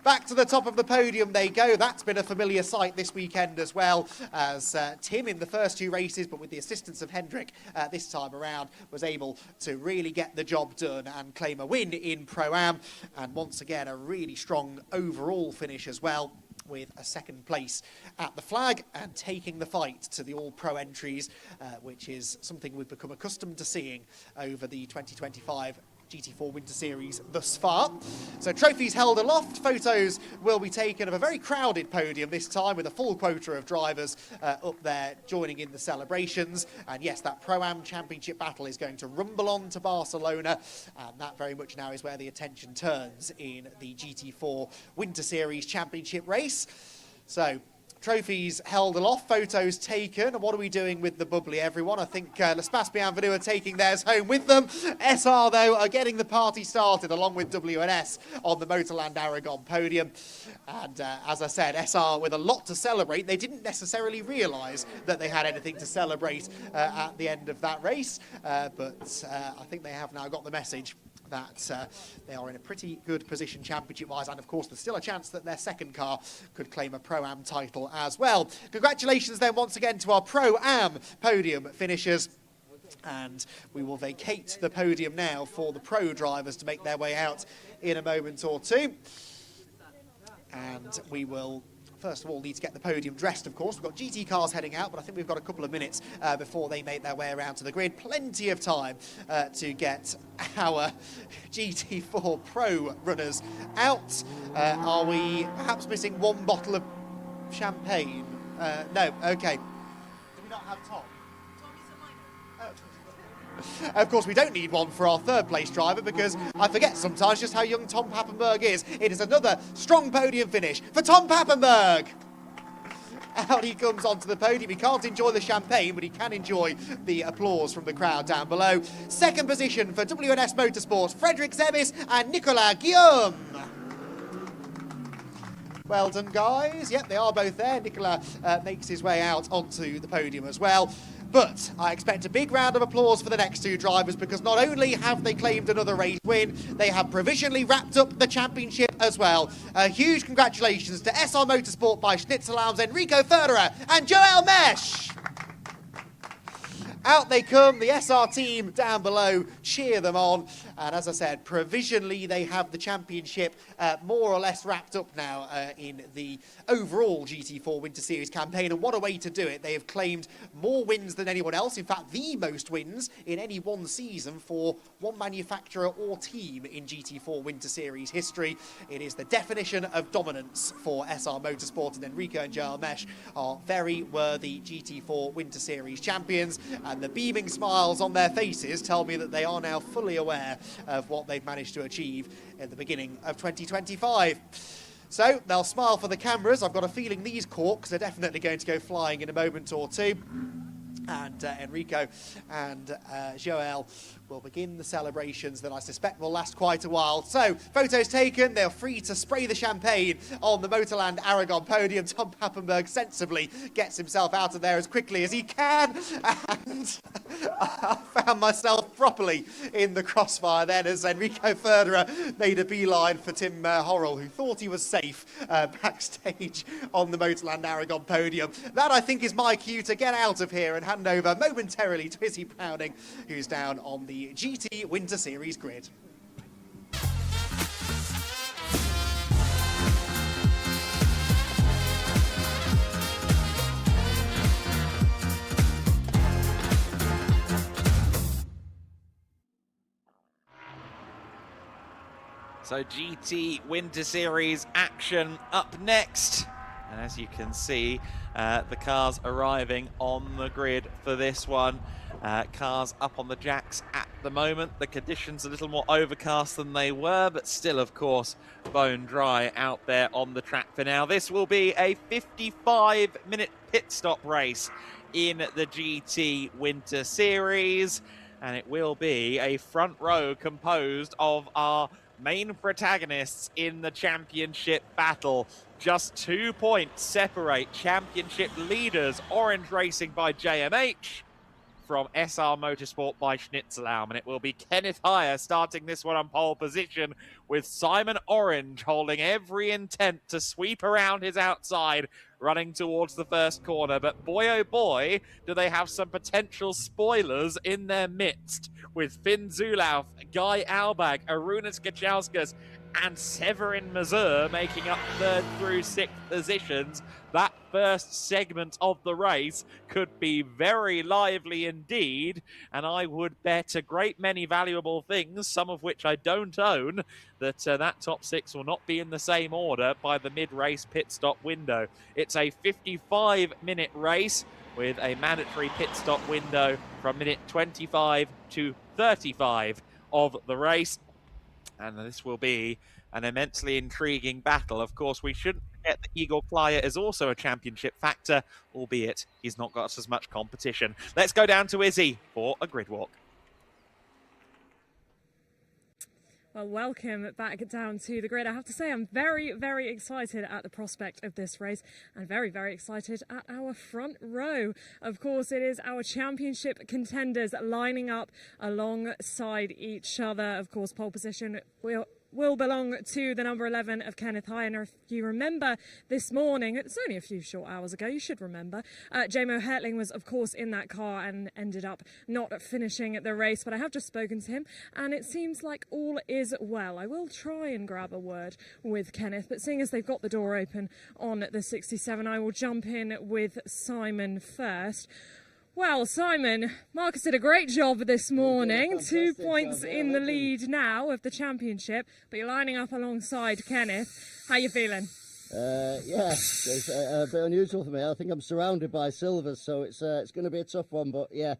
Back to the top of the podium they go. That's been a familiar sight this weekend as well, as Tim in the first two races, but with the assistance of Hendrik this time around, was able to really get the job done and claim a win in Pro-Am. And once again, a really strong overall finish as well, with a second place at the flag and taking the fight to the all-pro entries, which is something we've become accustomed to seeing over the 2025 GT4 Winter Series thus far. So trophies held aloft. Photos will be taken of a very crowded podium this time, with a full quota of drivers up there joining in the celebrations. And yes, that Pro-Am Championship battle is going to rumble on to Barcelona, and that very much now is where the attention turns in the GT4 Winter Series Championship race. So trophies held aloft, photos taken. And what are we doing with the bubbly, everyone? I think L'Espace Bienvenus are taking theirs home with them. SR, though, are getting the party started along with WNS on the MotorLand Aragón podium. And as I said, SR with a lot to celebrate. They didn't necessarily realise that they had anything to celebrate at the end of that race. But I think they have now got the message that they are in a pretty good position championship-wise, and of course there's still a chance that their second car could claim a Pro-Am title as well. Congratulations then once again to our Pro-Am podium finishers, and we will vacate the podium now for the Pro drivers to make their way out in a moment or two. And we will first of all need to get the podium dressed, of course. We've got GT cars heading out, but I think we've got a couple of minutes before they make their way around to the grid. Plenty of time to get our GT4 Pro runners out. Are we perhaps missing one bottle of champagne? No, okay. Do we not have Tom? Of course, we don't need one for our third place driver, because I forget sometimes just how young Tom Pappenberg is. It is another strong podium finish for Tom Pappenberg. Out he comes onto the podium. He can't enjoy the champagne, but he can enjoy the applause from the crowd down below. Second position for WNS Motorsports, Frederick Zemis and Nicolas Guillaume. Well done, guys. Yep, they are both there. Nicolas makes his way out onto the podium as well. But I expect a big round of applause for the next two drivers, because not only have they claimed another race win, they have provisionally wrapped up the championship as well. A huge congratulations to SR Motorsport by Schnitzelalm's Enrico Ferreira and Joel Mesh. Out they come, the SR team down below cheer them on, and as I said, provisionally they have the championship more or less wrapped up now in the overall GT4 Winter Series campaign, and what a way to do it. They have claimed more wins than anyone else, in fact the most wins in any one season for one manufacturer or team in GT4 Winter Series history. It is the definition of dominance for SR Motorsport, and Enrico and Joel Mesh are very worthy GT4 Winter Series champions, and the beaming smiles on their faces tell me that they are now fully aware of what they've managed to achieve at the beginning of 2025. So they'll smile for the cameras. I've got a feeling these corks are definitely going to go flying in a moment or two. And Enrico and Joel will begin the celebrations that I suspect will last quite a while. So, photos taken, they're free to spray the champagne on the MotorLand Aragón podium. Tom Pappenberg sensibly gets himself out of there as quickly as he can. And I found myself properly in the crossfire then as Enrico Federer made a beeline for Tim Horrell, who thought he was safe backstage on the MotorLand Aragón podium. That, I think, is my cue to get out of here and hand over momentarily to Izzy Browning, who's down on the GT Winter Series grid. So GT Winter Series action up next. And as you can see, the cars arriving on the grid for this one. Cars up on the jacks at the moment. The conditions a little more overcast than they were, but still, of course, bone dry out there on the track for now. This will be a 55-minute pit stop race in the GT Winter Series. And it will be a front row composed of our main protagonists in the championship battle. Just 2 points separate championship leaders Orange Racing by JMH from SR Motorsport by Schnitzelbaum. And it will be Kenneth Heyer starting this one on pole position, with Simon Orange holding every intent to sweep around his outside, running towards the first corner. But boy, oh boy, do they have some potential spoilers in their midst, with Finn Zulauf, Guy Albag, Arunas Kachauskas, and Severin Mazur making up 3rd through 6th positions. That first segment of the race could be very lively indeed, and I would bet a great many valuable things, some of which I don't own, that that top 6 will not be in the same order by the mid-race pit stop window. It's a 55-minute race with a mandatory pit stop window from minute 25 to 35 of the race. And this will be an immensely intriguing battle. Of course, we shouldn't forget that Igor Klaya is also a championship factor, albeit he's not got as much competition. Let's go down to Izzy for a grid walk. Well, welcome back down to the grid. I have to say I'm very, very excited at the prospect of this race, and very, very excited at our front row. Of course, it is our championship contenders lining up alongside each other. Of course, pole position will belong to the number 11 of Kenneth Heyer. And if you remember this morning, it's only a few short hours ago, you should remember, Jamo Hertling was, of course, in that car and ended up not finishing the race. But I have just spoken to him, and it seems like all is well. I will try and grab a word with Kenneth, but seeing as they've got the door open on the 67, I will jump in with Simon first. Well, Simon, Marcus did a great job this morning. 2 points in the lead now of the championship, but you're lining up alongside Kenneth. How you feeling? Yeah, it's a bit unusual for me. I think I'm surrounded by silvers, so it's going to be a tough one. But yeah,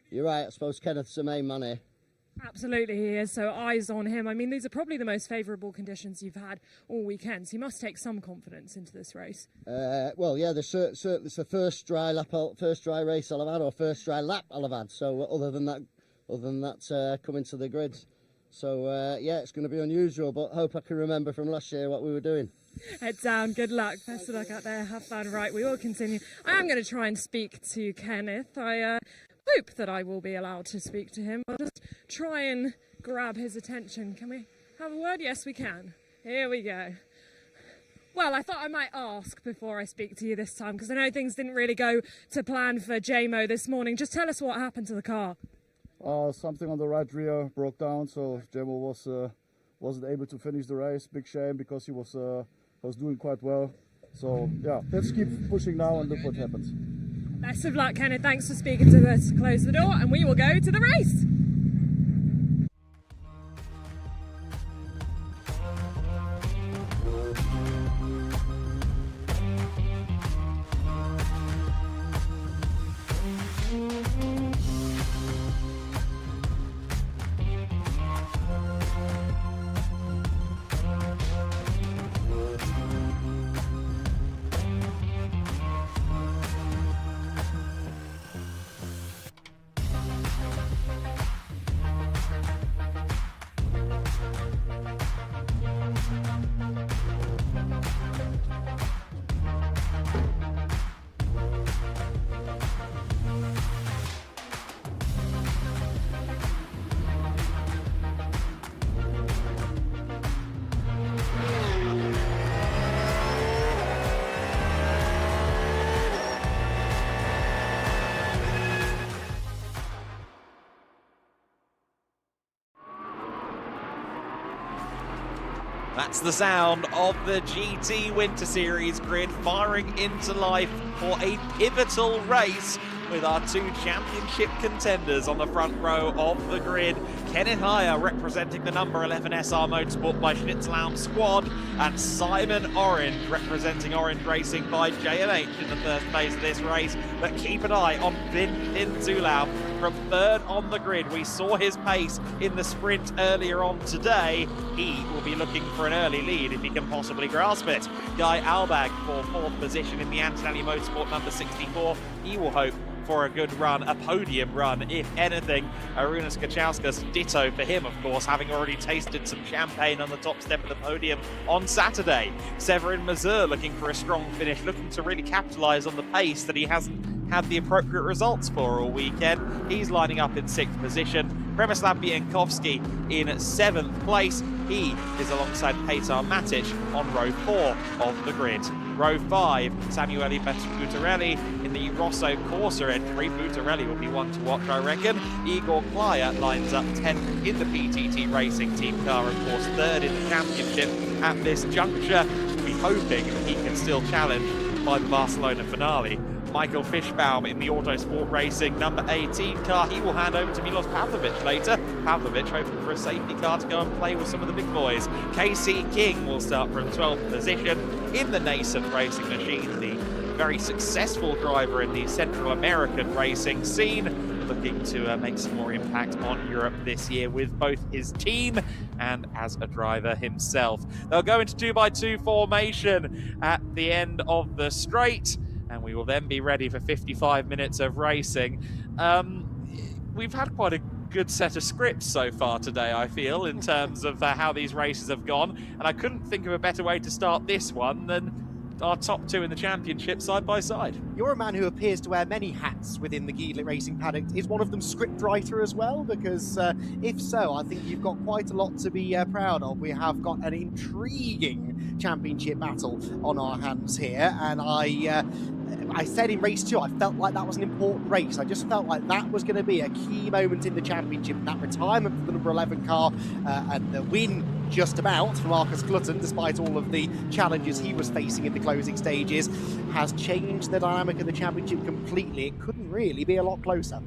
you're right. I suppose Kenneth's the main man here. Absolutely, he is. So eyes on him. I mean, these are probably the most favourable conditions you've had all weekend. So you must take some confidence into this race. Well, yeah, it's the first dry race I'll have had, or first dry lap I'll have had. So other than that, coming to the grid. So yeah, it's going to be unusual, but hope I can remember from last year what we were doing. Head down. Good luck. Best of luck out there. Have fun. Right, we will continue. I am going to try and speak to Kenneth. I hope that I will be allowed to speak to him. I'll just try and grab his attention. Can we have a word? Yes, we can. Here we go. Well, I thought I might ask before I speak to you this time, because I know things didn't really go to plan for JMO this morning. Just tell us what happened to the car. Something on the right rear broke down, so JMO wasn't able to finish the race. Big shame, because he was doing quite well. So yeah, let's keep pushing now and look what happens. Best of luck, Kenneth. Thanks for speaking to us. Close the door and we will go to the race. That's the sound of the GT Winter Series grid firing into life for a pivotal race with our two championship contenders on the front row of the grid. Kenneth Heyer representing the number 11 SR Motorsport by Schnitzelbaum Squad, and Simon Orange representing Orange Racing by JMH in the first phase of this race. But keep an eye on Finn Zulauf from third on the grid. We saw his pace in the sprint earlier on today. He will be looking for an early lead if he can possibly grasp it. Guy Albag for fourth position in the Antonelli Motorsport number 64. He will hope for a good run, a podium run, if anything. Arūnas Kačauskas, ditto for him, of course, having already tasted some champagne on the top step of the podium on Saturday. Severin Mazur looking for a strong finish, looking to really capitalise on the pace that he hasn't had the appropriate results for all weekend. He's lining up in 6th position. Przemysław Bienkowski in 7th place. He is alongside Petar Matic on row 4 of the grid. Row 5, Samuele Butarelli in the Rosso Corsa entry. Butarelli will be one to watch, I reckon. Igor Klyer lines up 10th in the PTT Racing Team car, of course, 3rd in the championship at this juncture. We'll be hoping that he can still challenge by the Barcelona finale. Michael Fischbaum in the Autosport Racing number 18 car. He will hand over to Milos Pavlovic later. Pavlovic hoping for a safety car to go and play with some of the big boys. KC King will start from 12th position in the nascent racing machine. The very successful driver in the Central American racing scene, looking to make some more impact on Europe this year with both his team and as a driver himself. They'll go into 2x2 formation at the end of the straight, and we will then be ready for 55 minutes of racing. We've had quite a good set of scripts so far today, I feel, in terms of how these races have gone, and I couldn't think of a better way to start this one than our top two in the championship side by side. You're a man who appears to wear many hats within the GEDLICH Racing paddock. Is one of them scriptwriter as well? Because if so, I think you've got quite a lot to be proud of. We have got an intriguing championship battle on our hands here, and I said in race 2, I felt like that was an important race. I just felt like that was going to be a key moment in the championship. That retirement for the number 11 car and the win just about for Marcus Clutton, despite all of the challenges he was facing in the closing stages, has changed the dynamic of the championship completely. It couldn't really be a lot closer.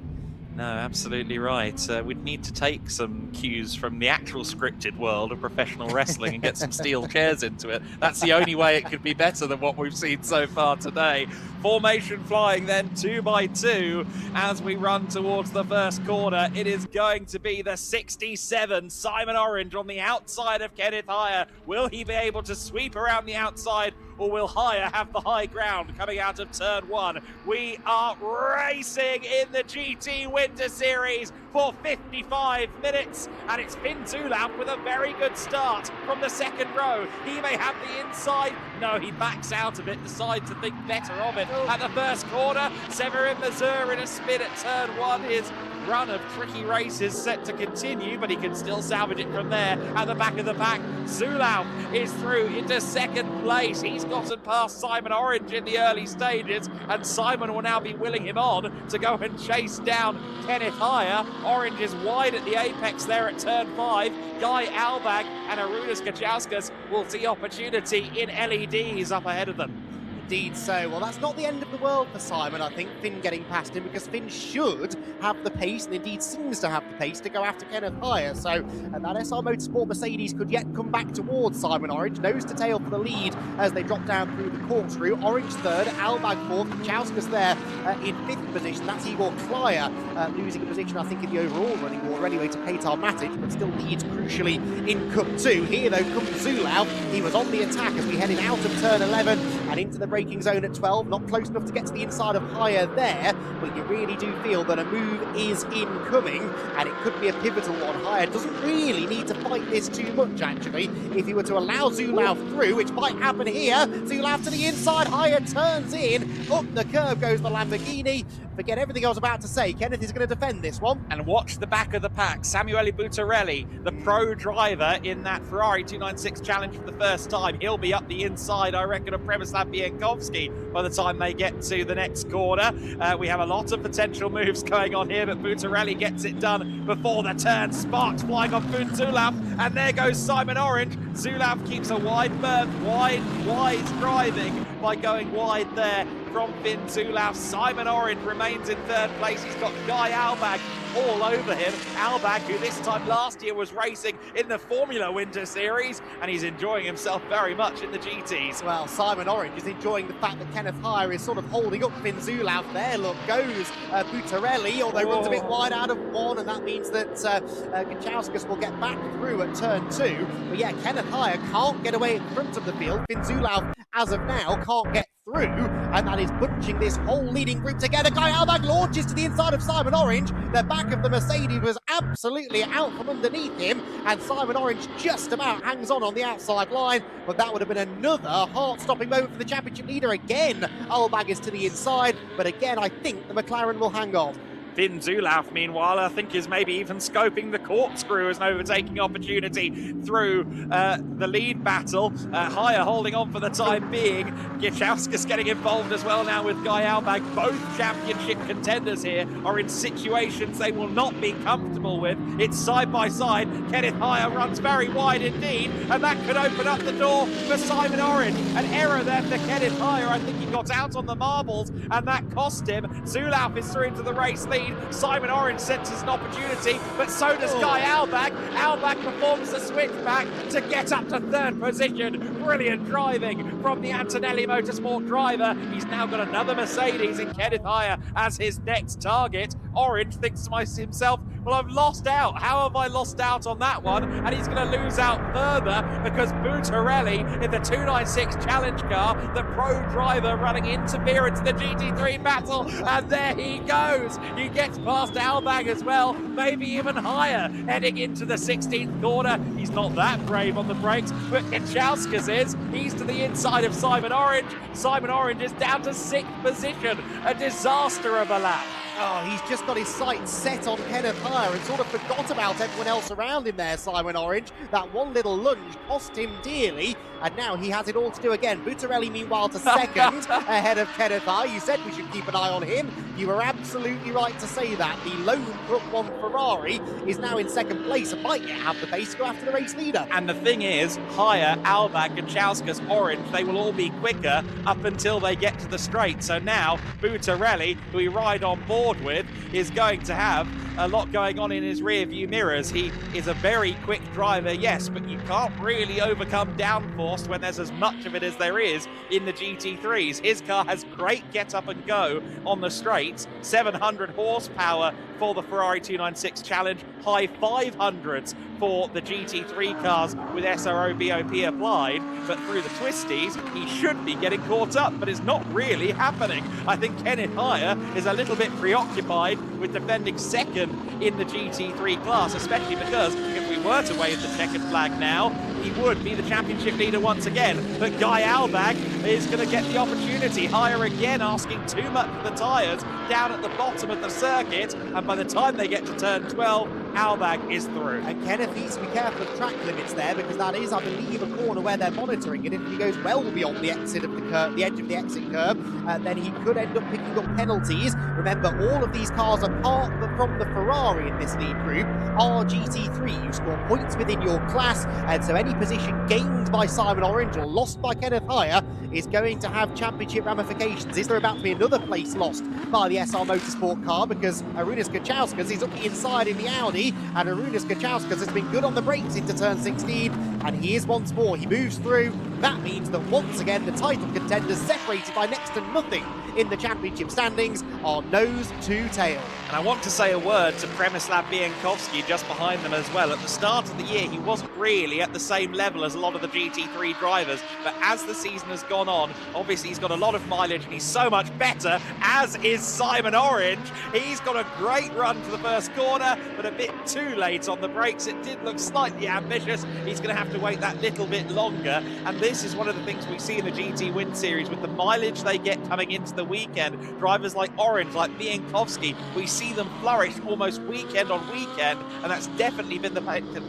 No, absolutely right. We'd need to take some cues from the actual scripted world of professional wrestling and get some steel chairs into it. That's the only way it could be better than what we've seen so far today. Formation flying then 2x2 as we run towards the first corner. It is going to be the 67, Simon Orange on the outside of Kenneth Heyer. Will he be able to sweep around the outside, or will Heyer have the high ground coming out of turn 1? We are racing in the GT Winter Series for 55 minutes, and it's Finn Zulauf with a very good start from the second row. He may have the inside. No, he backs out of it, decides to think better of it at the first corner. Severin Mazur in a spin at turn 1. His run of tricky races set to continue, but he can still salvage it from there. At the back of the pack, Zulauf is through into second place. He's gotten past Simon Orange in the early stages, and Simon will now be willing him on to go and chase down Kenneth Heyer. Orange is wide at the apex there at turn 5. Guy Albag and Arūnas Kačauskas will see opportunity in LEDs up ahead of them. Indeed so. Well, that's not the end of the world for Simon, I think, Finn getting past him, because Finn should have the pace, and indeed seems to have the pace, to go after Kenneth Heyer. So that SR Motorsport Mercedes could yet come back towards Simon Orange, nose to tail for the lead as they drop down through the corkscrew. Orange third, Albag fourth, Kačauskas there in 5th position. That's Igor Klyer losing a position, I think, in the overall running order anyway to Petar Matic, but still leads crucially in Cup 2. Here, though, comes Zulauf. He was on the attack as we headed out of turn 11 and into the braking zone at 12. Not close enough to get to the inside of Heyer there, but you really do feel that a move is incoming, and it could be a pivotal one. Heyer doesn't really need to fight this too much, actually. If he were to allow Zulauf through, which might happen here, Zulauf to the inside, Heyer turns in, up the curb goes the Lamborghini. forget everything I was about to say. Kenneth is going to defend this one. And watch the back of the pack. Samuele Buttarelli, the pro driver in that Ferrari 296 Challenge for the first time. He'll be up the inside, I reckon, of Przemysław Bienkowski by the time they get to the next corner. We have a lot of potential moves going on here, but Buttarelli gets it done before the turn. Sparks flying off Finn Zulauf, and there goes Simon Orange. Zulauf keeps a wide berth, wise driving by going wide there from Finn Zulauf. Simon Orange remains in third place. He's got Guy Albag all over him. Albag, who this time last year was racing in the Formula Winter Series, and he's enjoying himself very much in the GTs. Well, Simon Orange is enjoying the fact that Kenneth Heyer is sort of holding up Finn Zulauf there. Look, goes Buttarelli, although runs a bit wide out of one, and that means that Kachauskas will get back through at turn 2. But yeah, Kenneth Heyer can't get away in front of the field. Finn Zulauf, as of now, can't get through, and that is bunching this whole leading group together. Guy Albag launches to the inside of Simon Orange. The back of the Mercedes was absolutely out from underneath him, and Simon Orange just about hangs on the outside line, but that would have been another heart-stopping moment for the championship leader. Again, Albag is to the inside, but again, I think the McLaren will hang on. Finn Zulauf, meanwhile, I think is maybe even scoping the corkscrew as an overtaking opportunity through the lead battle. Heyer holding on for the time being. Kachauskas getting involved as well now with Guy Albag. Both championship contenders here are in situations they will not be comfortable with. It's side by side. Kenneth Heyer runs very wide indeed, and that could open up the door for Simon Orange. An error there for Kenneth Heyer. I think he got out on the marbles, and that cost him. Zulauf is through into the race lead. Simon Orange senses an opportunity, but so does Guy Albag. Albag performs the switchback to get up to third position. Brilliant driving from the Antonelli Motorsport driver. He's now got another Mercedes in Kenneth Heyer as his next target. Orange thinks to himself, well, I've lost out. How have I lost out on that one? And he's going to lose out further because Buttarelli in the 296 Challenge car, the pro driver running interference in the GT3 battle, and there he goes. He gets past Albag as well, maybe even higher, heading into the 16th corner. He's not that brave on the brakes, but Kachauskas is. He's to the inside of Simon Orange. Simon Orange is down to 6th position. A disaster of a lap. Oh, he's just got his sights set on Kenneth Heyer and sort of forgot about everyone else around him there, Simon Orange. That one little lunge cost him dearly, and now he has it all to do again. Buttarelli, meanwhile, to second, ahead of Kenneth Heyer. You said we should keep an eye on him. You were absolutely right to say that. The lone Brook 1 Ferrari is now in second place and might yet have the pace to go after the race leader. And the thing is, Heyer, Albag, Kachauskas, Orange, they will all be quicker up until they get to the straight. So now, Buttarelli, who we ride on board with, is going to have a lot going on in his rear view mirrors. He is a very quick driver, yes, but you can't really overcome downforce when there's as much of it as there is in the GT3s. His car has great get up and go on the straights, 700 horsepower for the Ferrari 296 Challenge, high 500s for the GT3 cars with SRO BOP applied, but through the twisties he should be getting caught up, but it's not really happening. I think Kenneth Heyer is a little bit preoccupied with defending second in the GT3 class, especially because if we were to wave the checkered flag now, he would be the championship leader once again. But Guy Albag is going to get the opportunity. Heyer again asking too much of the tyres down at the bottom of the circuit, and by the time they get to turn 12, Albag is through. And Kenneth needs to be careful of track limits there, because that is, I believe, a corner where they're monitoring it. If he goes well beyond the exit of the curve, the edge of the exit curve, then he could end up picking up penalties. Remember, all of these cars apart from the Ferrari in this lead group are GT3. You score points within your class, and so any position gained by Simon Orange or lost by Kenneth Heyer is going to have championship ramifications. Is there about to be another place lost by the SR Motorsport car, because Arūnas Kachauskas is up the inside in the Audi, and Arūnas Kachauskas has been good on the brakes into turn 16, and he is once more. He moves through. That means that once again the title contenders, separated by next to nothing in the championship standings, are nose to tail. And I want to say a word to Przemysław Bienkowski just behind them as well. At the start of the year, he wasn't really at the same level as a lot of the GT3 drivers, but as the season has gone on, obviously he's got a lot of mileage and he's so much better, as is Simon Orange. He's got a great run to the first corner, but a bit too late on the brakes. It did look slightly ambitious. He's going to have have to wait that little bit longer. And this is one of the things we see in the GT Win Series with the mileage they get coming into the weekend. Drivers like Orange, like Bienkowski, we see them flourish almost weekend on weekend, and that's definitely been the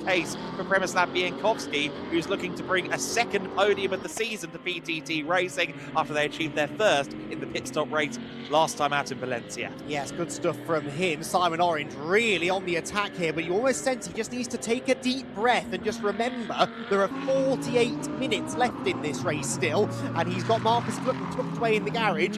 case for Przemysław Bienkowski, who's looking to bring a second podium of the season to PTT Racing after they achieved their first in the pit stop race last time out in Valencia. Yes, good stuff from him. Simon Orange really on the attack here, but you almost sense he just needs to take a deep breath and just remember there are 48 minutes left in this race still, and he's got Marcus Clutton tucked away in the garage,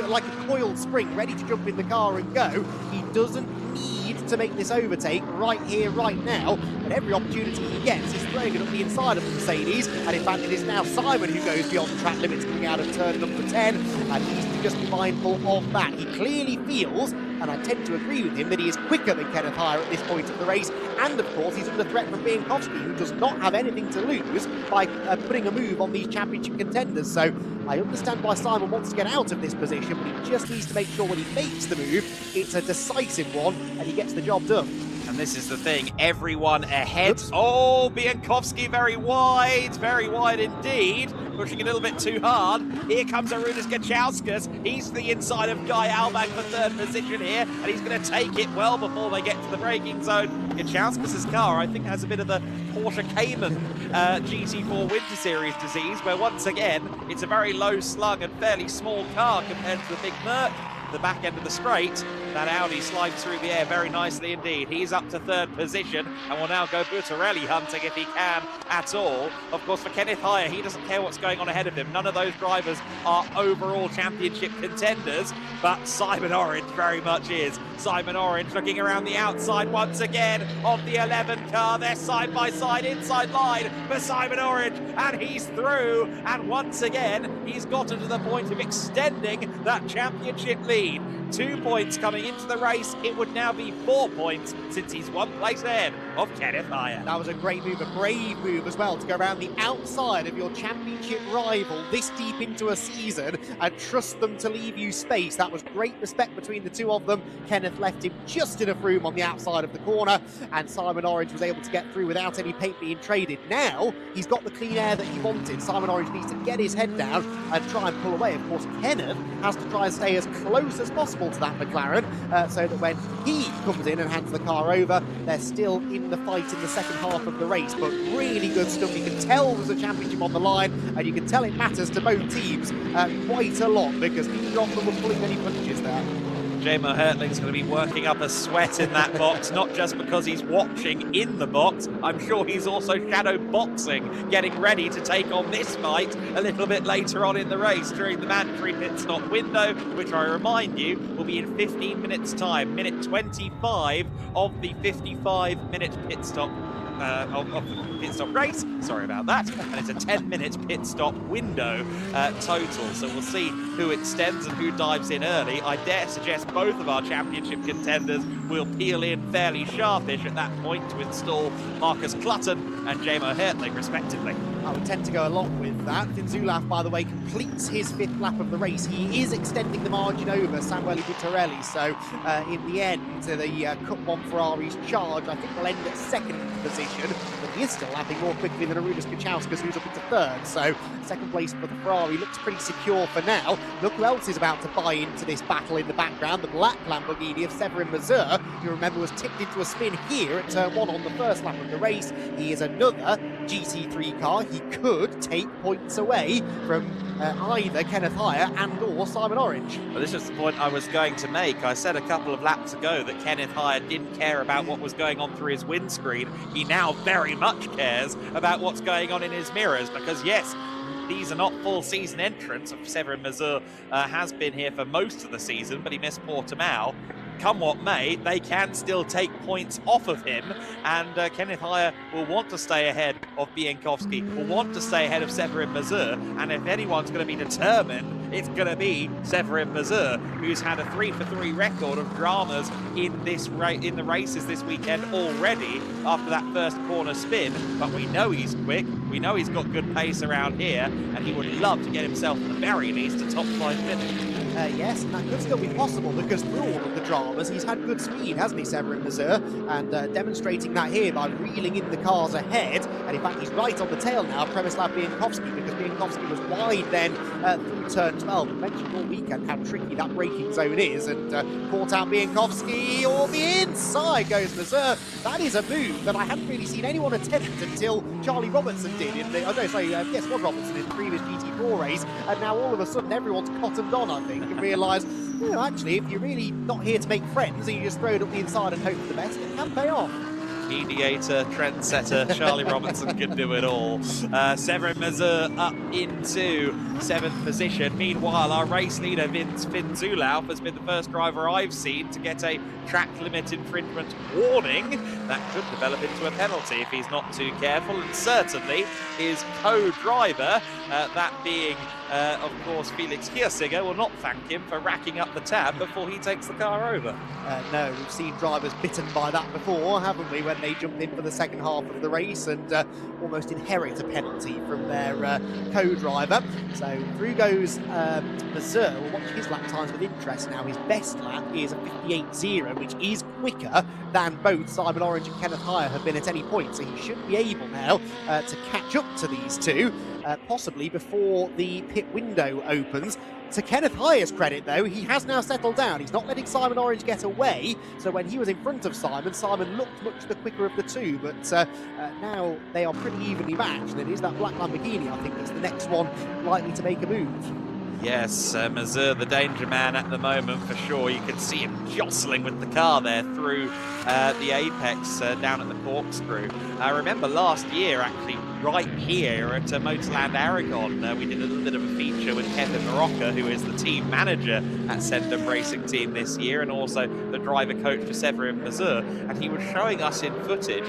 like a coiled spring, ready to jump in the car and go. He doesn't need to make this overtake right here, right now, and every opportunity he gets is throwing it up the inside of the Mercedes, and in fact it is now Simon who goes beyond track limits coming out of turn number 10, and he's to just be mindful of that. He clearly feels, and I tend to agree with him, that he is quicker than Kenneth Hire at this point of the race, and of course he's under threat from Bienkowski, who does not have anything to lose by putting a move on these championship contenders. So I understand why Simon wants to get out of this position, but he just needs to make sure when he makes the move, it's a decisive one, and he gets the job done. And this is the thing, everyone ahead. Oops. Oh, Bienkowski very wide indeed. Pushing a little bit too hard. Here comes Arūnas Gečauskas. He's to the inside of Guy Albag for third position here, and he's going to take it well before they get to the braking zone. Gečauskas' car, I think, has a bit of the Porsche Cayman GT4 Winter Series disease, where once again, it's a very low slung and fairly small car compared to the big Merc. The back end of the straight, that Audi slides through the air very nicely indeed. He's up to third position and will now go Buttarelli hunting if he can at all. Of course, for Kenneth Hire, he doesn't care what's going on ahead of him. None of those drivers are overall championship contenders, but Simon Orange very much is. Simon Orange looking around the outside once again of the 11 car. They're side by side, inside line for Simon Orange, and he's through. And once again, he's gotten to the point of extending that championship lead. 2 points coming into the race. It would now be 4 points since he's 1 place ahead of Kenneth Hire. That was a great move, a brave move as well, to go around the outside of your championship rival this deep into a season and trust them to leave you space. That was great respect between the two of them. Kenneth left him just enough room on the outside of the corner, and Simon Orange was able to get through without any paint being traded. Now he's got the clean air that he wanted. Simon Orange needs to get his head down and try and pull away. Of course, Kenneth has to try and stay as close as possible to that McLaren, so that when he comes in and hands the car over, they're still in the fight in the second half of the race. But really good stuff. You can tell there's a championship on the line, and you can tell it matters to both teams quite a lot, because neither of them were pulling any punches there. J-Mo Hertling's going to be working up a sweat in that box, not just because he's watching in the box. I'm sure he's also shadow boxing, getting ready to take on this fight a little bit later on in the race during the mandatory pit stop window, which I remind you will be in 15 minutes time, minute 25 of the 55-minute pit stop of the pit stop race. Sorry about that. And it's a 10-minute pit stop window total. So we'll see who extends and who dives in early. I dare suggest both of our championship contenders will peel in fairly sharpish at that point to install Marcus Clutton and J-Mo Hertling, respectively. I would tend to go along with that. Finn Zulaf, by the way, completes his 5th lap of the race. He is extending the margin over Samuele Buttarelli. So in the end, the Cup 1 Ferrari's charge, I think, will end at 2nd position, but he is still lapping more quickly than Arūnas Gečauskas, who's up into 3rd. So 2nd place for the Ferrari looks pretty secure for now. Look who else is about to buy into this battle in the background. The black Lamborghini of Severin Mazur, you remember, was tipped into a spin here at turn 1 on the 1st lap of the race. He is another GT3 car. He could take points away from either Kenneth Hire and or Simon Orange. Well, this was the point I was going to make. I said a couple of laps ago that Kenneth Hire didn't care about what was going on through his windscreen. He now very much cares about what's going on in his mirrors, because yes, these are not full season entrants. Severin Mazur has been here for most of the season, but he missed Portimao. Come what may, they can still take points off of him, and Kenneth Hire will want to stay ahead of Bienkowski, will want to stay ahead of Severin Mazur, and if anyone's going to be determined, it's going to be Severin Mazur, who's had a 3-for-3 record of dramas in the races this weekend already after that first corner spin. But we know he's quick, we know he's got good pace around here, and he would love to get himself at the very least a top 5 finish. Yes, and that could still be possible because through all of the dramas, he's had good speed, hasn't he, Severin Mazur? And demonstrating that here by reeling in the cars ahead. And in fact, he's right on the tail now, Przemysław Biankowski, because Biankowski was wide then through turn 12. I mentioned all weekend how tricky that braking zone is, and caught out Biankowski. On the inside goes Mazur. That is a move that I hadn't really seen anyone attempt until Charlie Robertson did in the, Rod Robertson in the previous GT4 race. And now all of a sudden everyone's cottoned on, I think, and realised, actually, if you're really not here to make friends and you just throw it up the inside and hope for the best, it can pay off. Mediator, trendsetter, Charlie Robertson can do it all. Severin Mazur up into 7th position. Meanwhile, our race leader, Finn Zulauf, has been the first driver I've seen to get a track limit infringement warning. That could develop into a penalty if he's not too careful, and certainly his co-driver, that being, of course, Felix Kiersinger, will not thank him for racking up the tab before he takes the car over. No, we've seen drivers bitten by that before, haven't we, when they jump in for the second half of the race and almost inherit a penalty from their co-driver. So through goes Mazur. We'll watch his lap times with interest now. His best lap is a 58.0, which is quicker than both Simon Orange and Kenneth Heyer have been at any point. So he should be able now to catch up to these two, possibly before the pit window opens. To Kenneth Heyer's credit, though, he has now settled down. He's not letting Simon Orange get away. So when he was in front of Simon, Simon looked much the quicker of the two. But now they are pretty evenly matched. And it is that black Lamborghini, I think, that's the next one likely to make a move. Yes, Mazur, the danger man at the moment, for sure. You can see him jostling with the car there through the apex down at the corkscrew. I remember last year, actually, right here at MotorLand Aragón, we did a little bit of a feature with Kevin Marocca, who is the team manager at Sendam Racing Team this year, and also the driver coach for Severin Mazur. And he was showing us in footage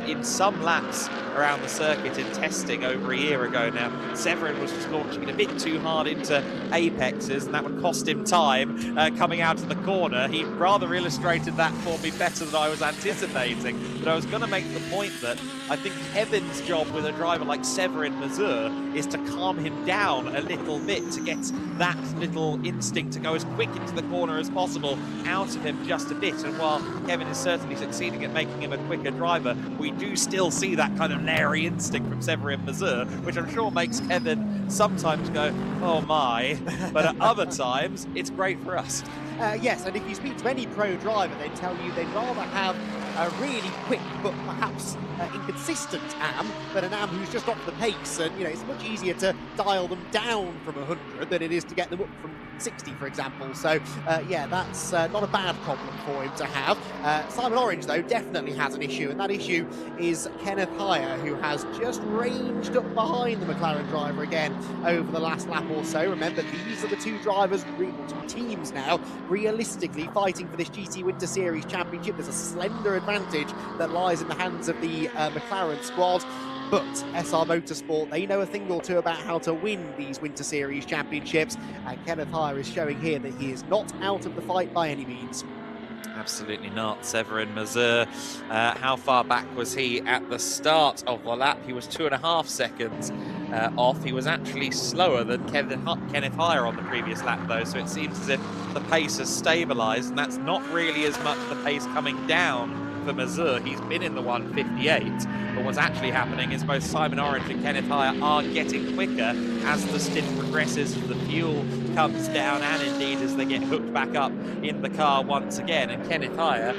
in some laps around the circuit in testing over a year ago now. Severin was just launching it a bit too hard into apexes, and that would cost him time coming out of the corner. He rather illustrated that for me better than I was anticipating, but I was going to make the point that I think Kevin's job with a driver like Severin Mazur is to calm him down a little bit, to get that little instinct to go as quick into the corner as possible out of him just a bit. And while Kevin is certainly succeeding at making him a quicker driver, we do still see that kind of Larry instinct from Severin Mazur, which I'm sure makes Kevin sometimes go, oh my, but at other times it's great for us. Yes, and if you speak to any pro driver, they tell you they'd rather have a really quick but perhaps inconsistent AM than an AM who's just off the pace. And it's much easier to dial them down from 100 than it is to get them up from 60, for example. So yeah, that's not a bad problem for him to have. Simon Orange, though, definitely has an issue, and that issue is Kenneth Heyer, who has just ranged up behind the McLaren driver again over the last lap or so. Remember, these are the two drivers, two teams now, realistically fighting for this GT Winter Series Championship. There's a slender advantage that lies in the hands of the McLaren squad. But SR Motorsport, they know a thing or two about how to win these Winter Series Championships, and Kenneth Heyer is showing here that he is not out of the fight by any means. Absolutely not. Severin Mazur, how far back was he at the start of the lap? He was 2.5 seconds off. He was actually slower than Kenneth Heyer on the previous lap, though, so it seems as if the pace has stabilised, and that's not really as much the pace coming down for Mazur. He's been in the 158, but what's actually happening is both Simon Orange and Kenneth Heyer are getting quicker as the stint progresses, as the fuel comes down, and indeed as they get hooked back up in the car once again. And Kenneth Heyer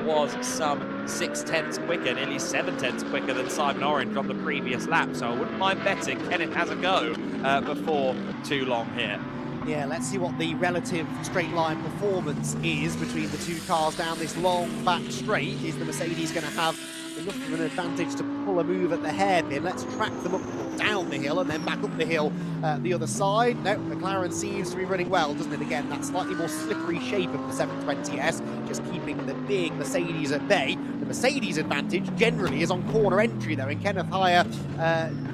was some 0.6 quicker, nearly 0.7 quicker than Simon Orange on the previous lap, so I wouldn't mind betting Kenneth has a go before too long here. Yeah, let's see what the relative straight line performance is between the two cars down this long back straight. Is the Mercedes going to have enough of an advantage to pull a move at the hairpin? Let's track them up down the hill and then back up the hill the other side. No, McLaren seems to be running well, doesn't it? Again, that slightly more slippery shape of the 720S, just keeping the big Mercedes at bay. The Mercedes advantage generally is on corner entry, though, and Kenneth Heyer,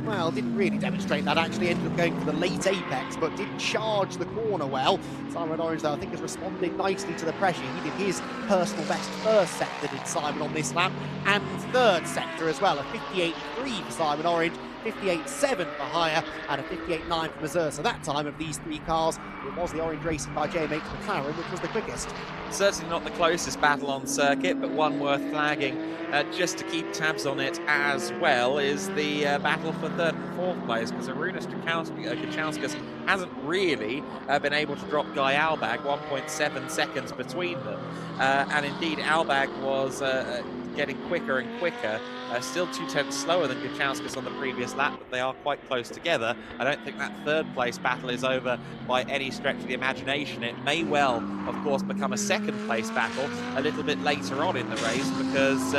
well, didn't really demonstrate that. Actually ended up going for the late apex, but did charge the corner well. Simon Orange, though, I think has responded nicely to the pressure. He did his personal best first sector, did Simon, on this lap, and third sector as well. A 58.3 for Simon Orange, 58.7 for Hire and a 58.9 for Mazur. So that time of these three cars, it was the Orange Racing by JMH McLaren which was the quickest. Certainly not the closest battle on circuit, but one worth flagging just to keep tabs on it as well is the battle for third and fourth place, because Arūnas Gudžiauskas hasn't really been able to drop Guy Albag, 1.7 seconds between them. And indeed, Albag was getting quicker and quicker, still 2/10 slower than Gudžiauskas on the previous lap, but they are quite close together. I don't think that third place battle is over by any stretch of the imagination. It may well, of course, become a second place battle a little bit later on in the race, because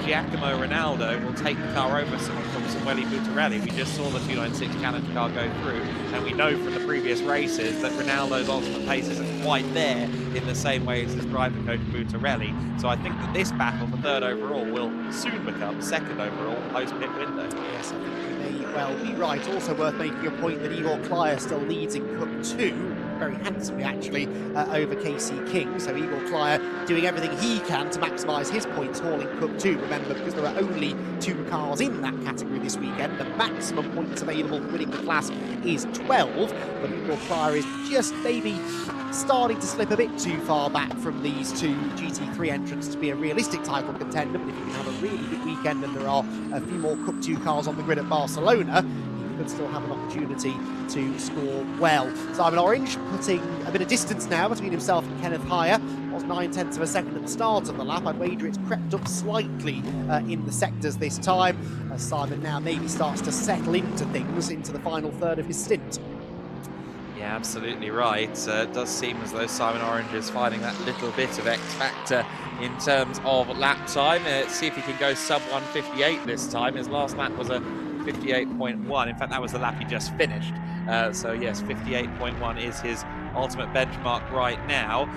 Giacomo Ronaldo will take the car over from Samuele Buttarelli. We just saw the 296 Challenge car go through, and we know from the previous races that Ronaldo's ultimate pace isn't quite there in the same way as his driver coach Buttarelli. So I think that this battle for third overall will soon become second overall post-pit window. Yes, I think you may well be right. Also worth making a point that Igor Klyer still leads in Cup 2, very handsomely actually, over Casey King. So Igor Klyer doing everything he can to maximise his points haul in Cup 2. Remember, because there are only 2 cars in that category this weekend, the maximum points available for winning the class is 12, but Igor Klyer is just maybe starting to slip a bit too far back from these two GT3 entrants to be a realistic title contender. But if you can have a really good weekend and there are a few more Cup 2 cars on the grid at Barcelona, you could still have an opportunity to score well. Simon Orange putting a bit of distance now between himself and Kenneth Hire. Was 9/10 of a second at the start of the lap. I'd wager it's crept up slightly in the sectors this time, as Simon now maybe starts to settle into things into the final third of his stint. Yeah, absolutely right. It does seem as though Simon Orange is finding that little bit of X factor in terms of lap time. Let's see if he can go sub 1:58 this time. His last lap was a 58.1. In fact, that was the lap he just finished. So yes, 58.1 is his ultimate benchmark right now.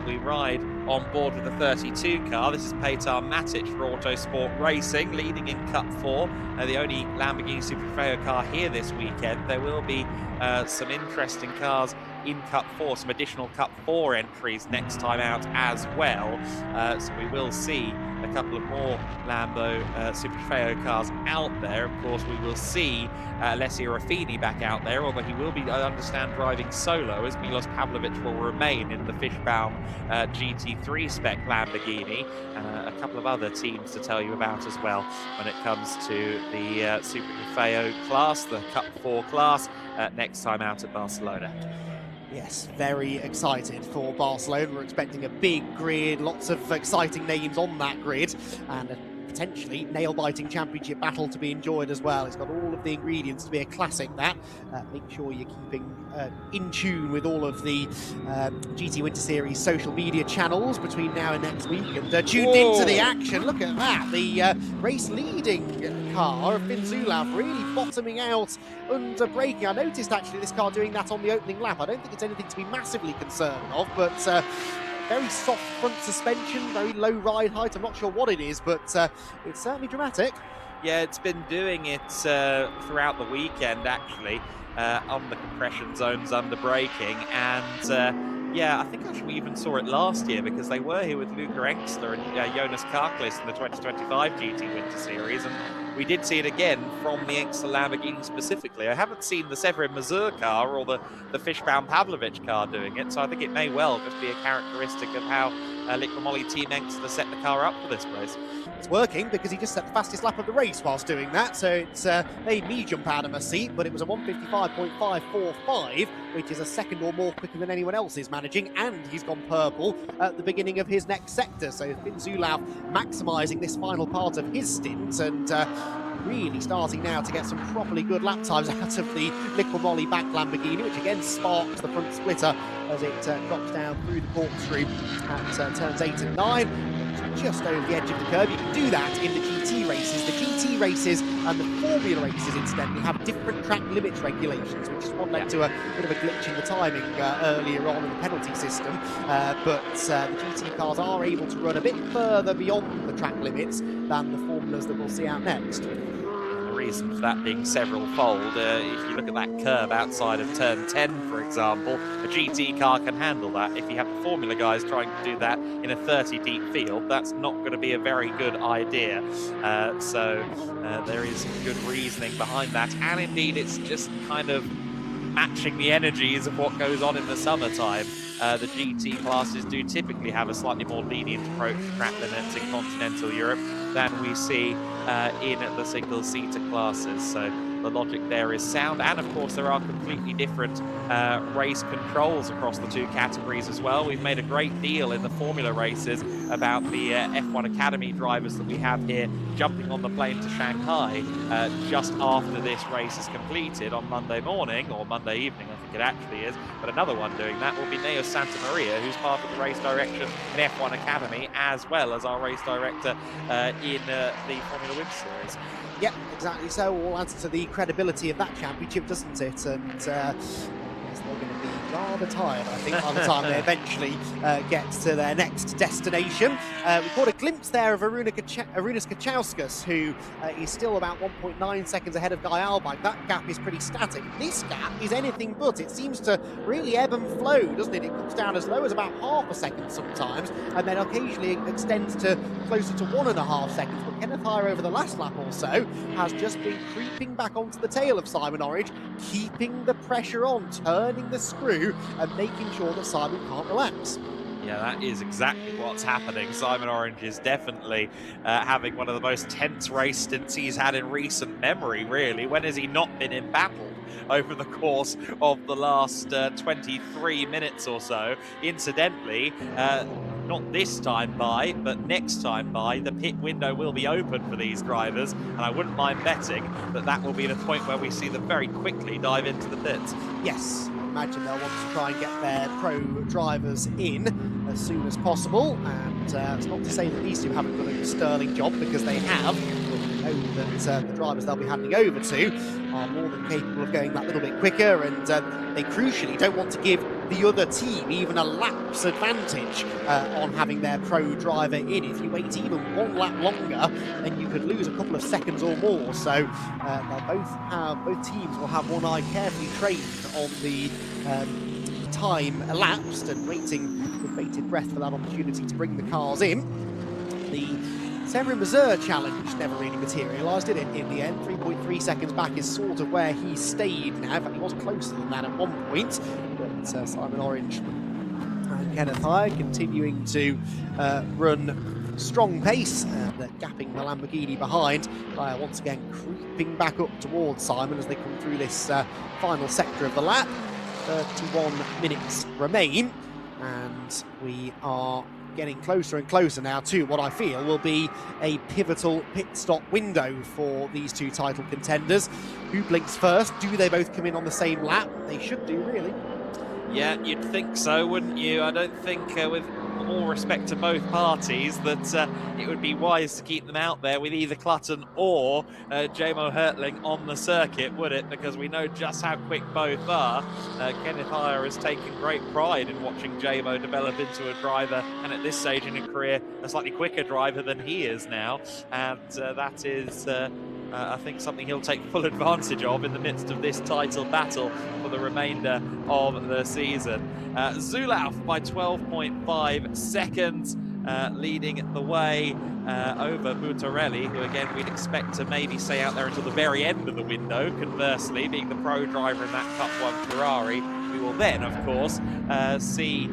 We ride on board with the 32 car. This is Petar Matic for Autosport Racing, leading in Cup 4. The only Lamborghini Super Trofeo car here this weekend. There will be some interesting cars in Cup 4, some additional Cup 4 entries next time out as well. So we will see a couple of more Lambo Super Trofeo cars out there. Of course, we will see Alessio Ruffini back out there, although he will be, I understand, driving solo, as Milos Pavlovic will remain in the Fishbaum GT3 spec Lamborghini. A couple of other teams to tell you about as well when it comes to the Super Trofeo class, the Cup 4 class, next time out at Barcelona. Yes, very excited for Barcelona. We're expecting a big grid, lots of exciting names on that grid, and a potentially nail-biting championship battle to be enjoyed as well. It's got all of the ingredients to be a classic, that. Make sure you're keeping in tune with all of the GT Winter Series social media channels between now and next week, and tuned into the action. Look at that, the race-leading car of Finn Zulauf really bottoming out under braking. I noticed actually this car doing that on the opening lap. I don't think it's anything to be massively concerned of, but very soft front suspension, very low ride height. I'm not sure what it is, but it's certainly dramatic. Yeah, it's been doing it throughout the weekend, actually, on the compression zones under braking. And yeah, I think actually we even saw it last year, because they were here with Luca Engstler and Jonas Karklis in the 2025 GT Winter Series. And we did see it again from the Engstler Lamborghini specifically. I haven't seen the Severin Mazur car or the Fishbaum Pavlovic car doing it, so I think it may well just be a characteristic of how Liqui Team Engstler set the car up for this race. It's working, because he just set the fastest lap of the race whilst doing that, so it's made me jump out of my seat, but it was a 1:55.545, which is a second or more quicker than anyone else is managing, and he's gone purple at the beginning of his next sector. So Finn Zulauf maximising this final part of his stint, and really starting now to get some properly good lap times out of the Liqui back Lamborghini, which again sparks the front splitter as it drops down through the corkscrew at turns 8 and 9. Just over the edge of the curb. You can do that in the GT races. The GT races and the Formula races, incidentally, have different track limits regulations, which is what led to a bit of a glitch in the timing earlier on in the penalty system. But the GT cars are able to run a bit further beyond the track limits than the Formulas that we'll see out next. The reason for that being several-fold. If you look at that curve outside of turn 10, for example, a GT car can handle that. If you have the Formula guys trying to do that in a 30-deep field, that's not going to be a very good idea. So there is good reasoning behind that, and indeed it's just kind of matching the energies of what goes on in the summertime. The GT classes do typically have a slightly more lenient approach to track limits in continental Europe than we see in the single-seater classes. So the logic there is sound, and of course there are completely different race controls across the two categories as well. We've made a great deal in the Formula races about the F1 Academy drivers that we have here jumping on the plane to Shanghai just after this race is completed on Monday morning, or Monday evening I think it actually is, but another one doing that will be Neo Santa Maria, who's part of the race direction in F1 Academy, as well as our race director in the Formula Wind Series. Yeah, exactly. So all adds to the credibility of that championship, doesn't it? And they're going to be rather tired, I think, by the time they eventually get to their next destination. We caught a glimpse there of Arūnas Kačauskas, who is still about 1.9 seconds ahead of Guy Albach. That gap is pretty static. This gap is anything but. It seems to really ebb and flow, doesn't it? It comes down as low as about half a second sometimes, and then occasionally it extends to closer to 1.5 seconds. But Kenneth Heyer over the last lap or so has just been creeping back onto the tail of Simon Orange, keeping the pressure on, turning the screw and making sure that Simon can't relax. Yeah, that is exactly what's happening. Simon Orange is definitely having one of the most tense race stints he's had in recent memory, really. When has he not been embattled over the course of the last 23 minutes or so? Incidentally, not this time by, but next time by, the pit window will be open for these drivers, and I wouldn't mind betting that that will be the point where we see them very quickly dive into the pits. Yes, imagine they'll want to try and get their pro drivers in as soon as possible, and it's not to say that these two haven't done a sterling job, because they have. But we know that the drivers they'll be handing over to are more than capable of going that little bit quicker, and they crucially don't want to give the other team even a lap's advantage on having their pro driver in. If you wait even one lap longer, then you could lose a couple of seconds or more. So both teams will have one eye carefully trained on the time elapsed and waiting with bated breath for that opportunity to bring the cars in. The Severn-Mazur challenge never really materialised, did it, in the end? 3.3 seconds back is sort of where he stayed now. In fact, he was closer than that at one point. But Simon Orange and Kenneth Heyer continuing to run strong pace, and gapping the Lamborghini behind. Heyer once again creeping back up towards Simon as they come through this final sector of the lap. 31 minutes remain, and we are getting closer and closer now to what I feel will be a pivotal pit stop window for these two title contenders. Who blinks first? Do they both come in on the same lap? They should do, really. Yeah, you'd think so, wouldn't you? I don't think, with all respect to both parties, that it would be wise to keep them out there with either Clutton or Jamo Hertling on the circuit, would it? Because we know just how quick both are. Kenneth Heyer has taken great pride in watching Jamo develop into a driver, and at this stage in his career, a slightly quicker driver than he is now. And that is, I think, something he'll take full advantage of in the midst of this title battle for the remainder of the season. Zulauf by 12.5 seconds, leading the way over Mutarelli, who again we'd expect to maybe stay out there until the very end of the window. Conversely, being the pro driver in that Cup 1 Ferrari, we will then, of course, see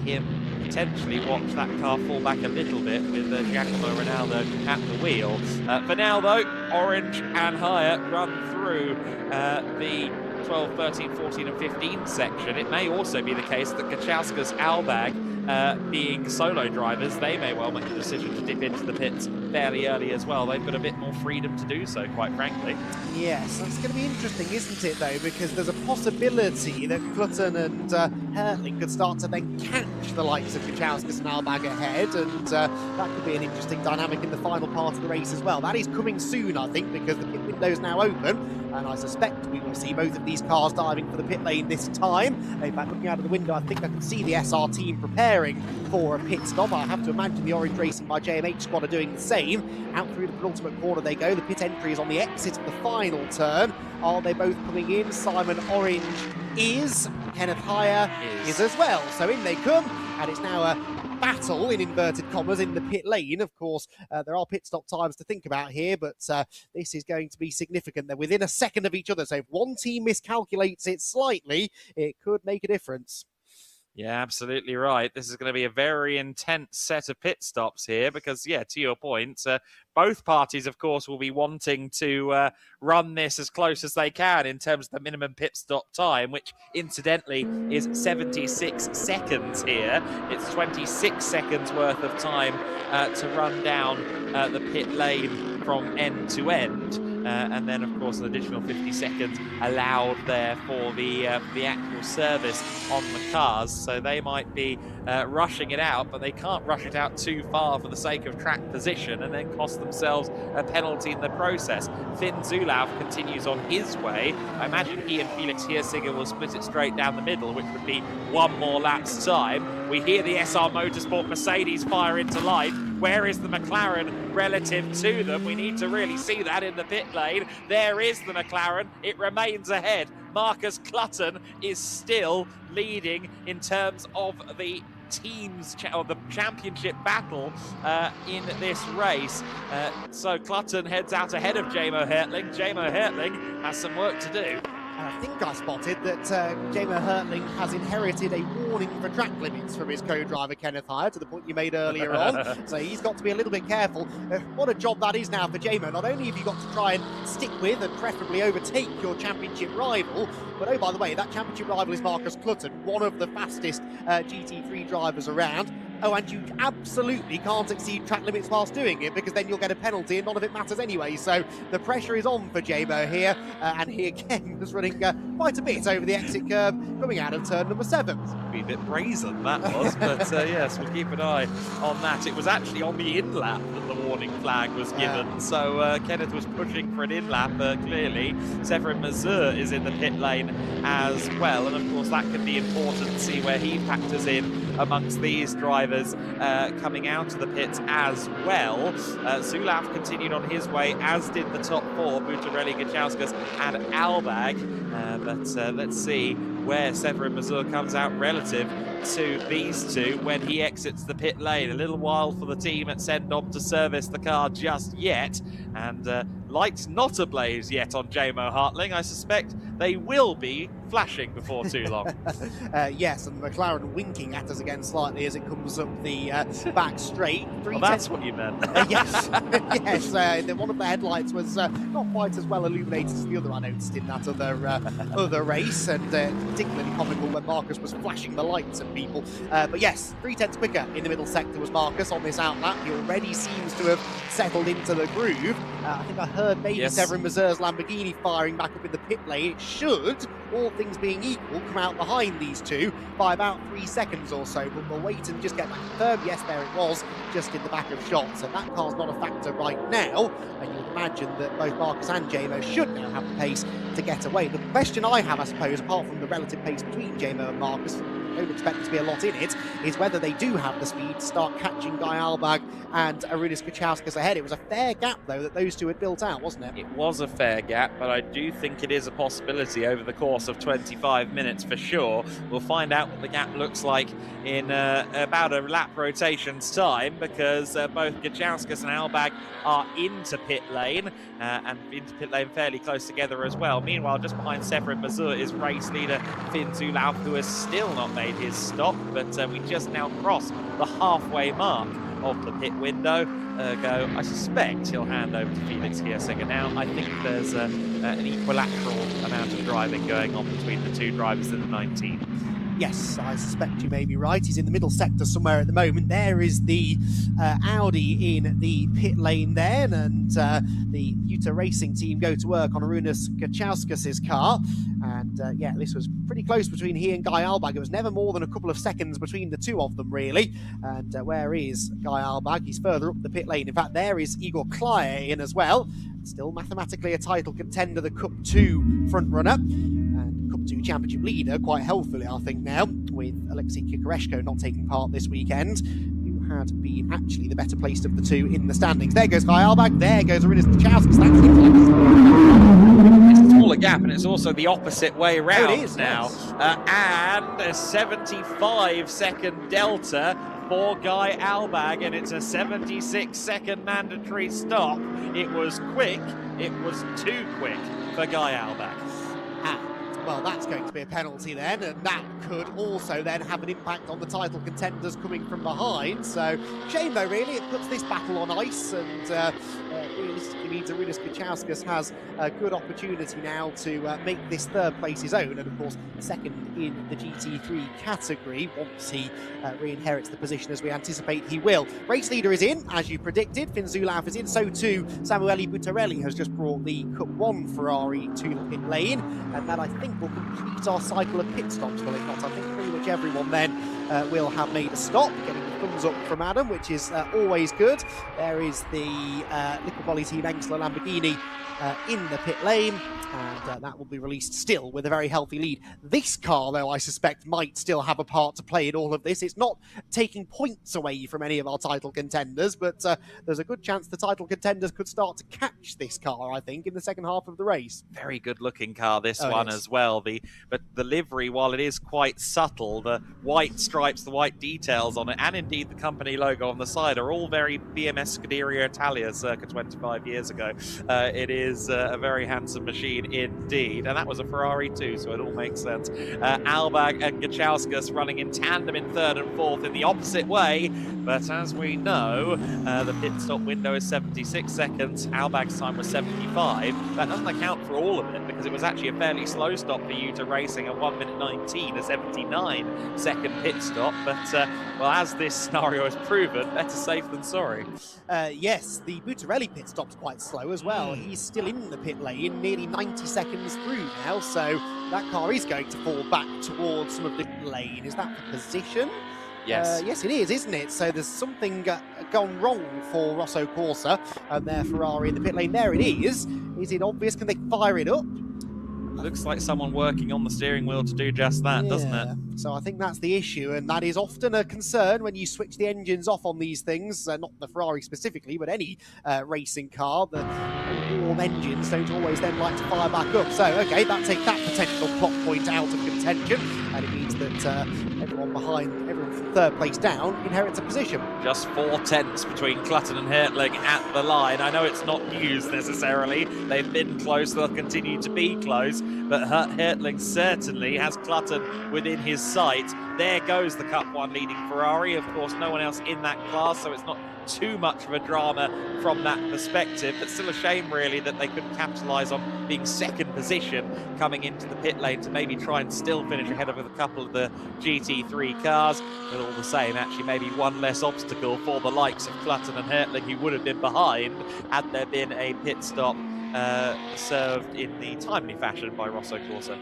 him potentially watch that car fall back a little bit with Giacomo Ronaldo at the wheel. For now, though, Orange and Heyer run through the 12, 13, 14 and 15 section. It may also be the case that Kačauskas, Albag, being solo drivers, they may well make the decision to dip into the pits fairly early as well. They've got a bit more freedom to do so, quite frankly. Yes, that's going to be interesting, isn't it, though, because there's a possibility that Clutton and Hertling could start to then catch the likes of Kačauskas and Albag ahead, and that could be an interesting dynamic in the final part of the race as well. That is coming soon, I think, because the pit window's now open. and I suspect we will see both of these cars diving for the pit lane this time. In fact, looking out of the window, I think I can see the SR team preparing for a pit stop. I have to imagine the Orange Racing by JMH squad are doing the same. Out through the penultimate corner they go. The pit entry is on the exit of the final turn. Are they both coming in? Simon Orange is. Kenneth Hire is as well. So in they come, and it's now a battle, in inverted commas, in the pit lane. Of course, there are pit stop times to think about here, but this is going to be significant. They're within a second of each other, so if one team miscalculates it slightly, it could make a difference. Yeah, absolutely right. This is going to be a very intense set of pit stops here because, yeah, to your point, both parties, of course, will be wanting to run this as close as they can in terms of the minimum pit stop time, which incidentally is 76 seconds here. It's 26 seconds worth of time to run down the pit lane from end to end. And then, of course, an additional 50 seconds allowed there for the actual service on the cars. So they might be rushing it out, but they can't rush it out too far for the sake of track position and then cost themselves a penalty in the process. Finn Zulauf continues on his way. I imagine he and Felix Hirsiger will split it straight down the middle, which would be one more lap's time. We hear the SR Motorsport Mercedes fire into life. Where is the McLaren relative to them? We need to really see that in the pit lane. There is the McLaren. It remains ahead. Marcus Clutton is still leading in terms of the teams or the championship battle in this race. So Clutton heads out ahead of Jamo Hertling. Jamo Hertling has some work to do. And I think I spotted that Jamo Hertling has inherited a warning for track limits from his co-driver Kenneth Hire, to the point you made earlier on. So he's got to be a little bit careful. What a job that is now for Jamo. Not only have you got to try and stick with and preferably overtake your championship rival, but oh, by the way, that championship rival is Marcus Clutton, one of the fastest GT3 drivers around. Oh, and you absolutely can't exceed track limits whilst doing it, because then you'll get a penalty and none of it matters anyway. So the pressure is on for Jamo here, and he again was running quite a bit over the exit curve coming out of turn number 7. Be a bit brazen, that was, but yes, we'll keep an eye on that. It was actually on the in-lap that the warning flag was given, so Kenneth was pushing for an in-lap, clearly. Severin Mazur is in the pit lane as well, and of course that can be important to see where he factors in amongst these drivers coming out of the pits as well. Zulauf continued on his way, as did the top 4, Butarelli, Gachauskas and Albag. But let's see where Severin Mazur comes out relative to these two when he exits the pit lane. A little while for the team at Sendom to service the car just yet, and lights not ablaze yet on Jamo Hertling. I suspect they will be flashing before too long. Yes, and McLaren winking at us again slightly as it comes up the back straight. Well, that's what you meant. Yes, yes. One of the headlights was not quite as well illuminated as the other, I noticed, in that other race, and particularly comical when Marcus was flashing the lights at people. But yes, 3/10 quicker in the middle sector was Marcus on this outlap. He already seems to have settled into the groove. I think I heard maybe Severin Mazur's Lamborghini firing back up in the pit lane. It should, all things being equal, come out behind these two by about 3 seconds or so, but we'll wait and just get that confirmed. Yes, there it was, just in the back of shot, so that car's not a factor right now, and you'd imagine that both Marcus and Jamo should now have the pace to get away. The question I have, I suppose, apart from the relative pace between Jamo and Marcus, I don't expect there to be a lot in it, is whether they do have the speed to start catching Guy Albag and Arunas Kachauskas ahead. It was a fair gap, though, that those two had built out, wasn't it? It was a fair gap, but I do think it is a possibility over the course of 25 minutes for sure. We'll find out what the gap looks like in about a lap rotation's time, because both Kachauskas and Albag are into pit lane, and into pit lane fairly close together as well. Meanwhile, just behind Severin Mazur is race leader Finn Zulauf, who has still not made his stop, but we just now crossed the halfway mark of the pit window. I suspect he'll hand over to Felix Hirsinger now. I think there's an equilateral amount of driving going on between the two drivers in the 19. Yes, I suspect you may be right. He's in the middle sector somewhere at the moment. There is the Audi in the pit lane there, and the GTWS Racing team go to work on Arūnas Gečauskas' car. And yeah, this was pretty close between he and Guy Albag. It was never more than a couple of seconds between the two of them, really. And where is Guy Albag? He's further up the pit lane. In fact, there is Igor Klaye in as well. Still mathematically a title contender, the Cup 2 front runner. And Cup 2 championship leader quite healthily, I think, now, with Alexei Kukureshko not taking part this weekend, who had been actually the better placed of the two in the standings. There goes Guy Albag, there goes Arūnas Gečauskas. It's a smaller gap, and it's also the opposite way round it is, now. Yes. And a 75-second delta for Guy Albag, and it's a 76-second mandatory stop. It was quick, it was too quick for Guy Albag. Well, that's going to be a penalty then, and that could also then have an impact on the title contenders coming from behind. So, shame though, really. It puts this battle on ice, and realistically means Arūnas Gečauskas has a good opportunity now to make this third place his own, and of course, second in the GT3 category once he re-inherits the position, as we anticipate he will. Race leader is in, as you predicted. Finn Zulauf is in, so too Samuele Buttarelli has just brought the Cup 1 Ferrari to the pit lane, and that, I think, will complete our cycle of pit stops, will it not? I think pretty much everyone then will have made a stop, getting the thumbs up from Adam, which is always good. There is the Liquid Volley Team Engsler Lamborghini in the pit lane, and that will be released still with a very healthy lead. This car, though, I suspect might still have a part to play in all of this. It's not taking points away from any of our title contenders, but there's a good chance the title contenders could start to catch this car, I think, in the second half of the race. Very good looking car, this one as well. But the livery, while it is quite subtle, the white stripes, the white details on it, and indeed the company logo on the side are all very BMS Scuderia Italia circa 25 years ago. It is a very handsome machine indeed, and that was a Ferrari too, so it all makes sense. Albag and Gečauskas running in tandem in third and fourth in the opposite way, but as we know, the pit stop window is 76 seconds. Albag's time was 75. That doesn't account for all of it, because it was actually a fairly slow stop for GTWS Racing at 1 minute 19, a 79-second pit stop. But, well, as this scenario has proven, better safe than sorry. Yes, the Buttarelli pit stop's quite slow as well. He's still in the pit lane, nearly 90 seconds through now, so that car is going to fall back towards some of the lane. Is that the position? Yes. Yes, it is, isn't it? So there's something gone wrong for Rosso Corsa and their Ferrari in the pit lane. There it is. Is it obvious? Can they fire it up? Looks like someone working on the steering wheel to do just that, doesn't it? So I think that's the issue, and that is often a concern when you switch the engines off on these things, not the Ferrari specifically, but any racing car. The warm engines don't always then like to fire back up. So, okay, that takes that potential plot point out of contention, and it means that everyone from third place down inherits a position. Just 4 tenths between Clutton and Hertling at the line. I know it's not news necessarily. They've been close, they'll continue to be close, but Hertling certainly has Clutton within his sight. There goes the Cup 1 leading Ferrari. Of course, no one else in that class, so it's not too much of a drama from that perspective, but still a shame really that they couldn't capitalise on being second position coming into the pit lane to maybe try and still finish ahead of a couple of the GT3 cars. But all the same, actually maybe one less obstacle for the likes of Clutton and Hertling, who would have been behind had there been a pit stop served in the timely fashion by Rosso Corsa.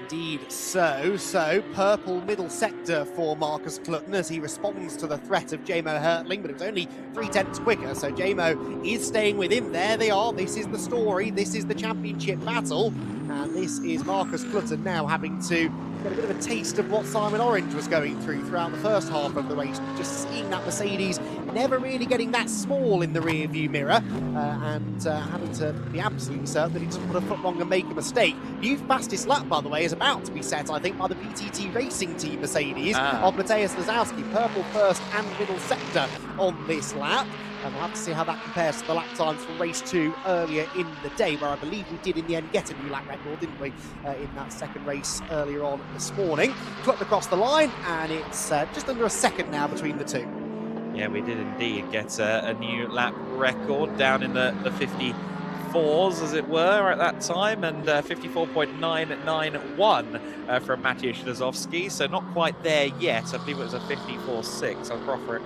Indeed so purple middle sector for Marcus Clutton as he responds to the threat of Jamo Hertling, but it was only 3 tenths quicker, so Jamo is staying with him. There they are, this is the story, this is the championship battle, and this is Marcus Clutton now having to get a bit of a taste of what Simon Orange was going through throughout the first half of the race, just seeing that Mercedes never really getting that small in the rear view mirror, and having to be absolutely certain that he doesn't put a foot wrong and make a mistake. New fastest lap, by the way, is about to be set, I think, by the PTT Racing Team Mercedes of Mateusz Lazowski. Purple first and middle sector on this lap. And we'll have to see how that compares to the lap times from race 2 earlier in the day, where I believe we did in the end get a new lap record, didn't we, in that second race earlier on this morning. Clutton across the line, and it's just under a second now between the two. Yeah, we did indeed get a new lap record down in the 54s, as it were, at that time, and 54.991 from Mateusz Ślizowski, so not quite there yet. I believe it was a 54.6. I'll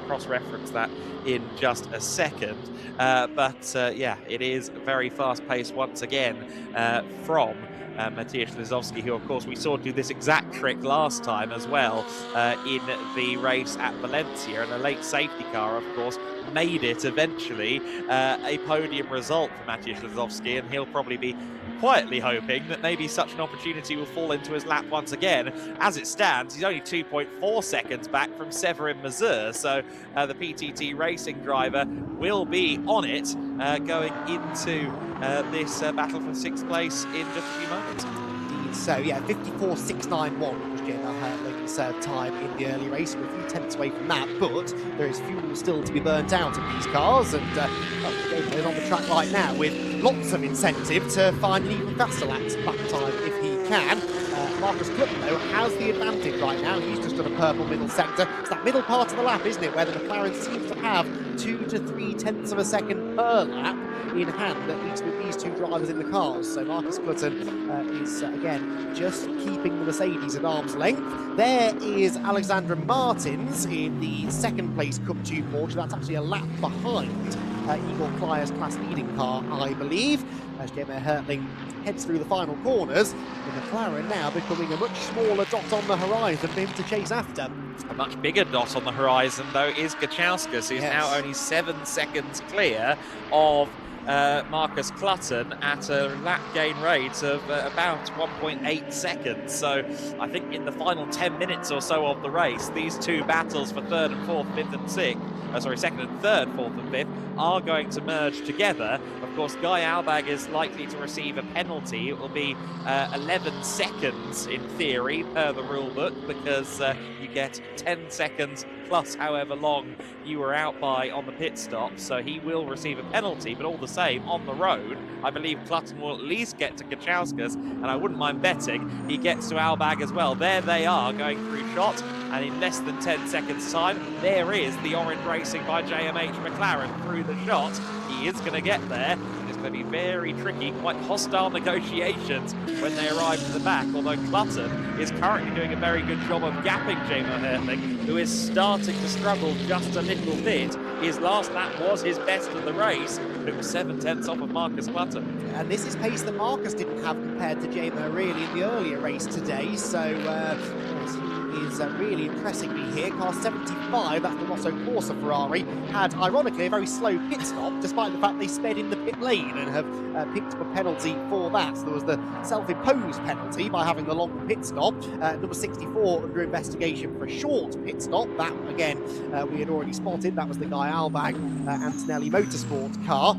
cross-reference that in just a second. Yeah, it is very fast-paced once again from Mateusz Ślizowski, who of course we saw do this exact trick last time as well in the race at Valencia, and a late safety car of course made it eventually a podium result for Mateusz Ślizowski, and he'll probably be quietly hoping that maybe such an opportunity will fall into his lap once again. As it stands, he's only 2.4 seconds back from Severin Mazur, so the PTT Racing driver will be on it going into this battle for 6th place in just a few moments. Indeed, so yeah, 54.691 was Gemma Hertling's time in the early race. We're a few tenths away from that, but there is fuel still to be burnt out in these cars, and Gemma is on the track right now with lots of incentive to find an even faster lap time if he can. Marcus Clutton, though, has the advantage right now. He's just got a purple middle sector. It's that middle part of the lap, isn't it, where the McLaren seems to have 2 to 3 tenths of a second per lap in hand, at least with these two drivers in the cars. So Marcus Clutton is, again, just keeping the Mercedes at arm's length. There is Alexandra Martins in the second place Cup 2 Porsche. That's actually a lap behind Igor Kleyer's class leading car, I believe, as Gemma Hertling heads through the final corners. The McLaren now becoming a much smaller dot on the horizon for him to chase after. A much bigger dot on the horizon, though, is Kachauskas, who's now only 7 seconds clear of Marcus Clutton at a lap gain rate of about 1.8 seconds. So I think in the final 10 minutes or so of the race, these two battles for 3rd and 4th, 5th and 6th, sorry, 2nd and 3rd, 4th and 5th, are going to merge together. Of course, Guy Albag is likely to receive a penalty. It will be 11 seconds in theory per the rule book, because you get 10 seconds plus however long you were out by on the pit stop, so he will receive a penalty. But all the same, on the road, I believe Clutton will at least get to Kachauskas, and I wouldn't mind betting he gets to Albag as well. There they are, going through shot, and in less than 10 seconds time, there is the orange racing by JMH McLaren through the shot. He is going to get there. It's going to be very tricky, quite hostile negotiations when they arrive to the back, although Clutton is currently doing a very good job of gapping Gemma Hertling, who is starting to struggle just a little bit. His last lap was his best of the race, but it was 7 tenths off of Marcus Clutton. And this is pace that Marcus didn't have compared to Gemma really in the earlier race today, so is really impressing me here. Car 75, that's the Rosso Corsa Ferrari, had ironically a very slow pit stop, despite the fact they sped in the pit lane and have picked up a penalty for that. So there was the self-imposed penalty by having the long pit stop. Number 64 under investigation for a short pit stop. That again we had already spotted. That was the Guy Albag Antonelli Motorsport car.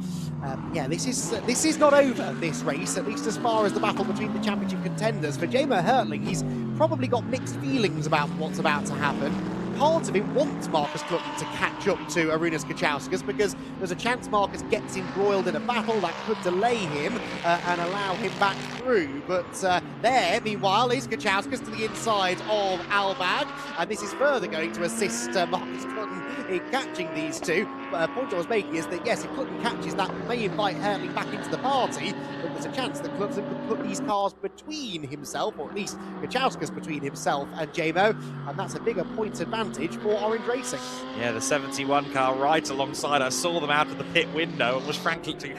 Yeah, this is not over, this race, at least as far as the battle between the championship contenders. For Gemma Hertling, he's probably got mixed feelings about what's about to happen. Part of him wants Marcus Clutton to catch up to Arūnas Kachauskas, because there's a chance Marcus gets embroiled in a battle that could delay him and allow him back through. But there, meanwhile, is Kachauskas to the inside of Albag, and this is further going to assist Marcus Clutton in catching these two. Point I was making is that, yes, if Clutton catches that, may invite Hertling back into the party, but there's a chance that Clutton could put these cars between himself, or at least Kachauskas between himself and Jamo, and that's a bigger point advantage for Orange Racing. Yeah, the 71 car right alongside. I saw them out of the pit window and was frantically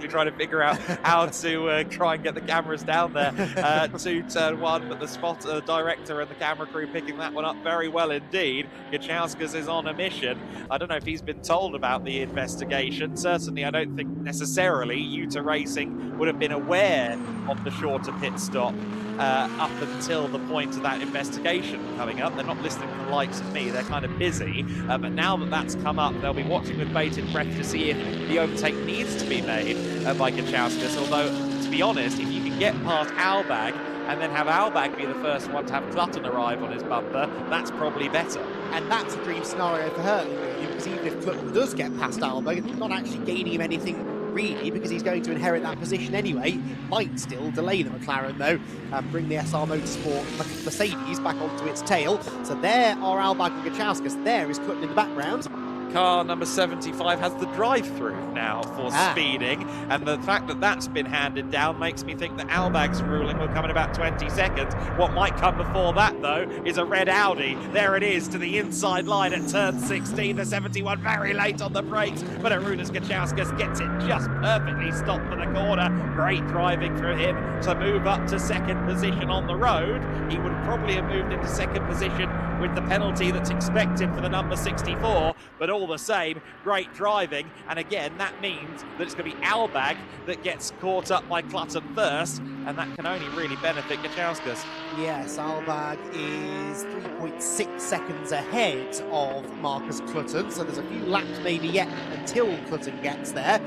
trying to figure out how to try and get the cameras down there to turn one, but the spot director and the camera crew picking that one up very well indeed. Kachauskas is on a mission. I don't know if he's been told about the investigation. Certainly, I don't think necessarily Utah Racing would have been aware of the shorter pit stop up until the point of that investigation coming up. They're not listening to the likes of me, they're kind of busy, but now that that's come up, they'll be watching with bated breath to see if the overtake needs to be made by Kachauskas. Although, to be honest, if you can get past Albag and then have Albag be the first one to have Clutton arrive on his bumper, that's probably better. And that's a dream scenario for Hertling, really, because even if Clutton does get past Albag, it's not actually gaining him anything really, because he's going to inherit that position anyway. He might still delay the McLaren though, and bring the SR Motorsport Mercedes back onto its tail. So there are Albag and Kachauskas. There is Clutton in the background. car number 75 has the drive-through now for speeding, and the fact that that's been handed down makes me think that Albag's ruling will come in about 20 seconds. What might come before that, though, is a red Audi. There it is to the inside line at turn 16. The 71 very late on the brakes, but Arūnas Kačauskas gets it just perfectly stopped for the corner. Great driving for him to move up to second position on the road. He would probably have moved into second position with the penalty that's expected for the number 64, but all the same, great driving, and again, that means that it's going to be Albag that gets caught up by Clutton first, and that can only really benefit Kačauskas. Yes, Albag is 3.6 seconds ahead of Marcus Clutton, so there's a few laps maybe yet until Clutton gets there.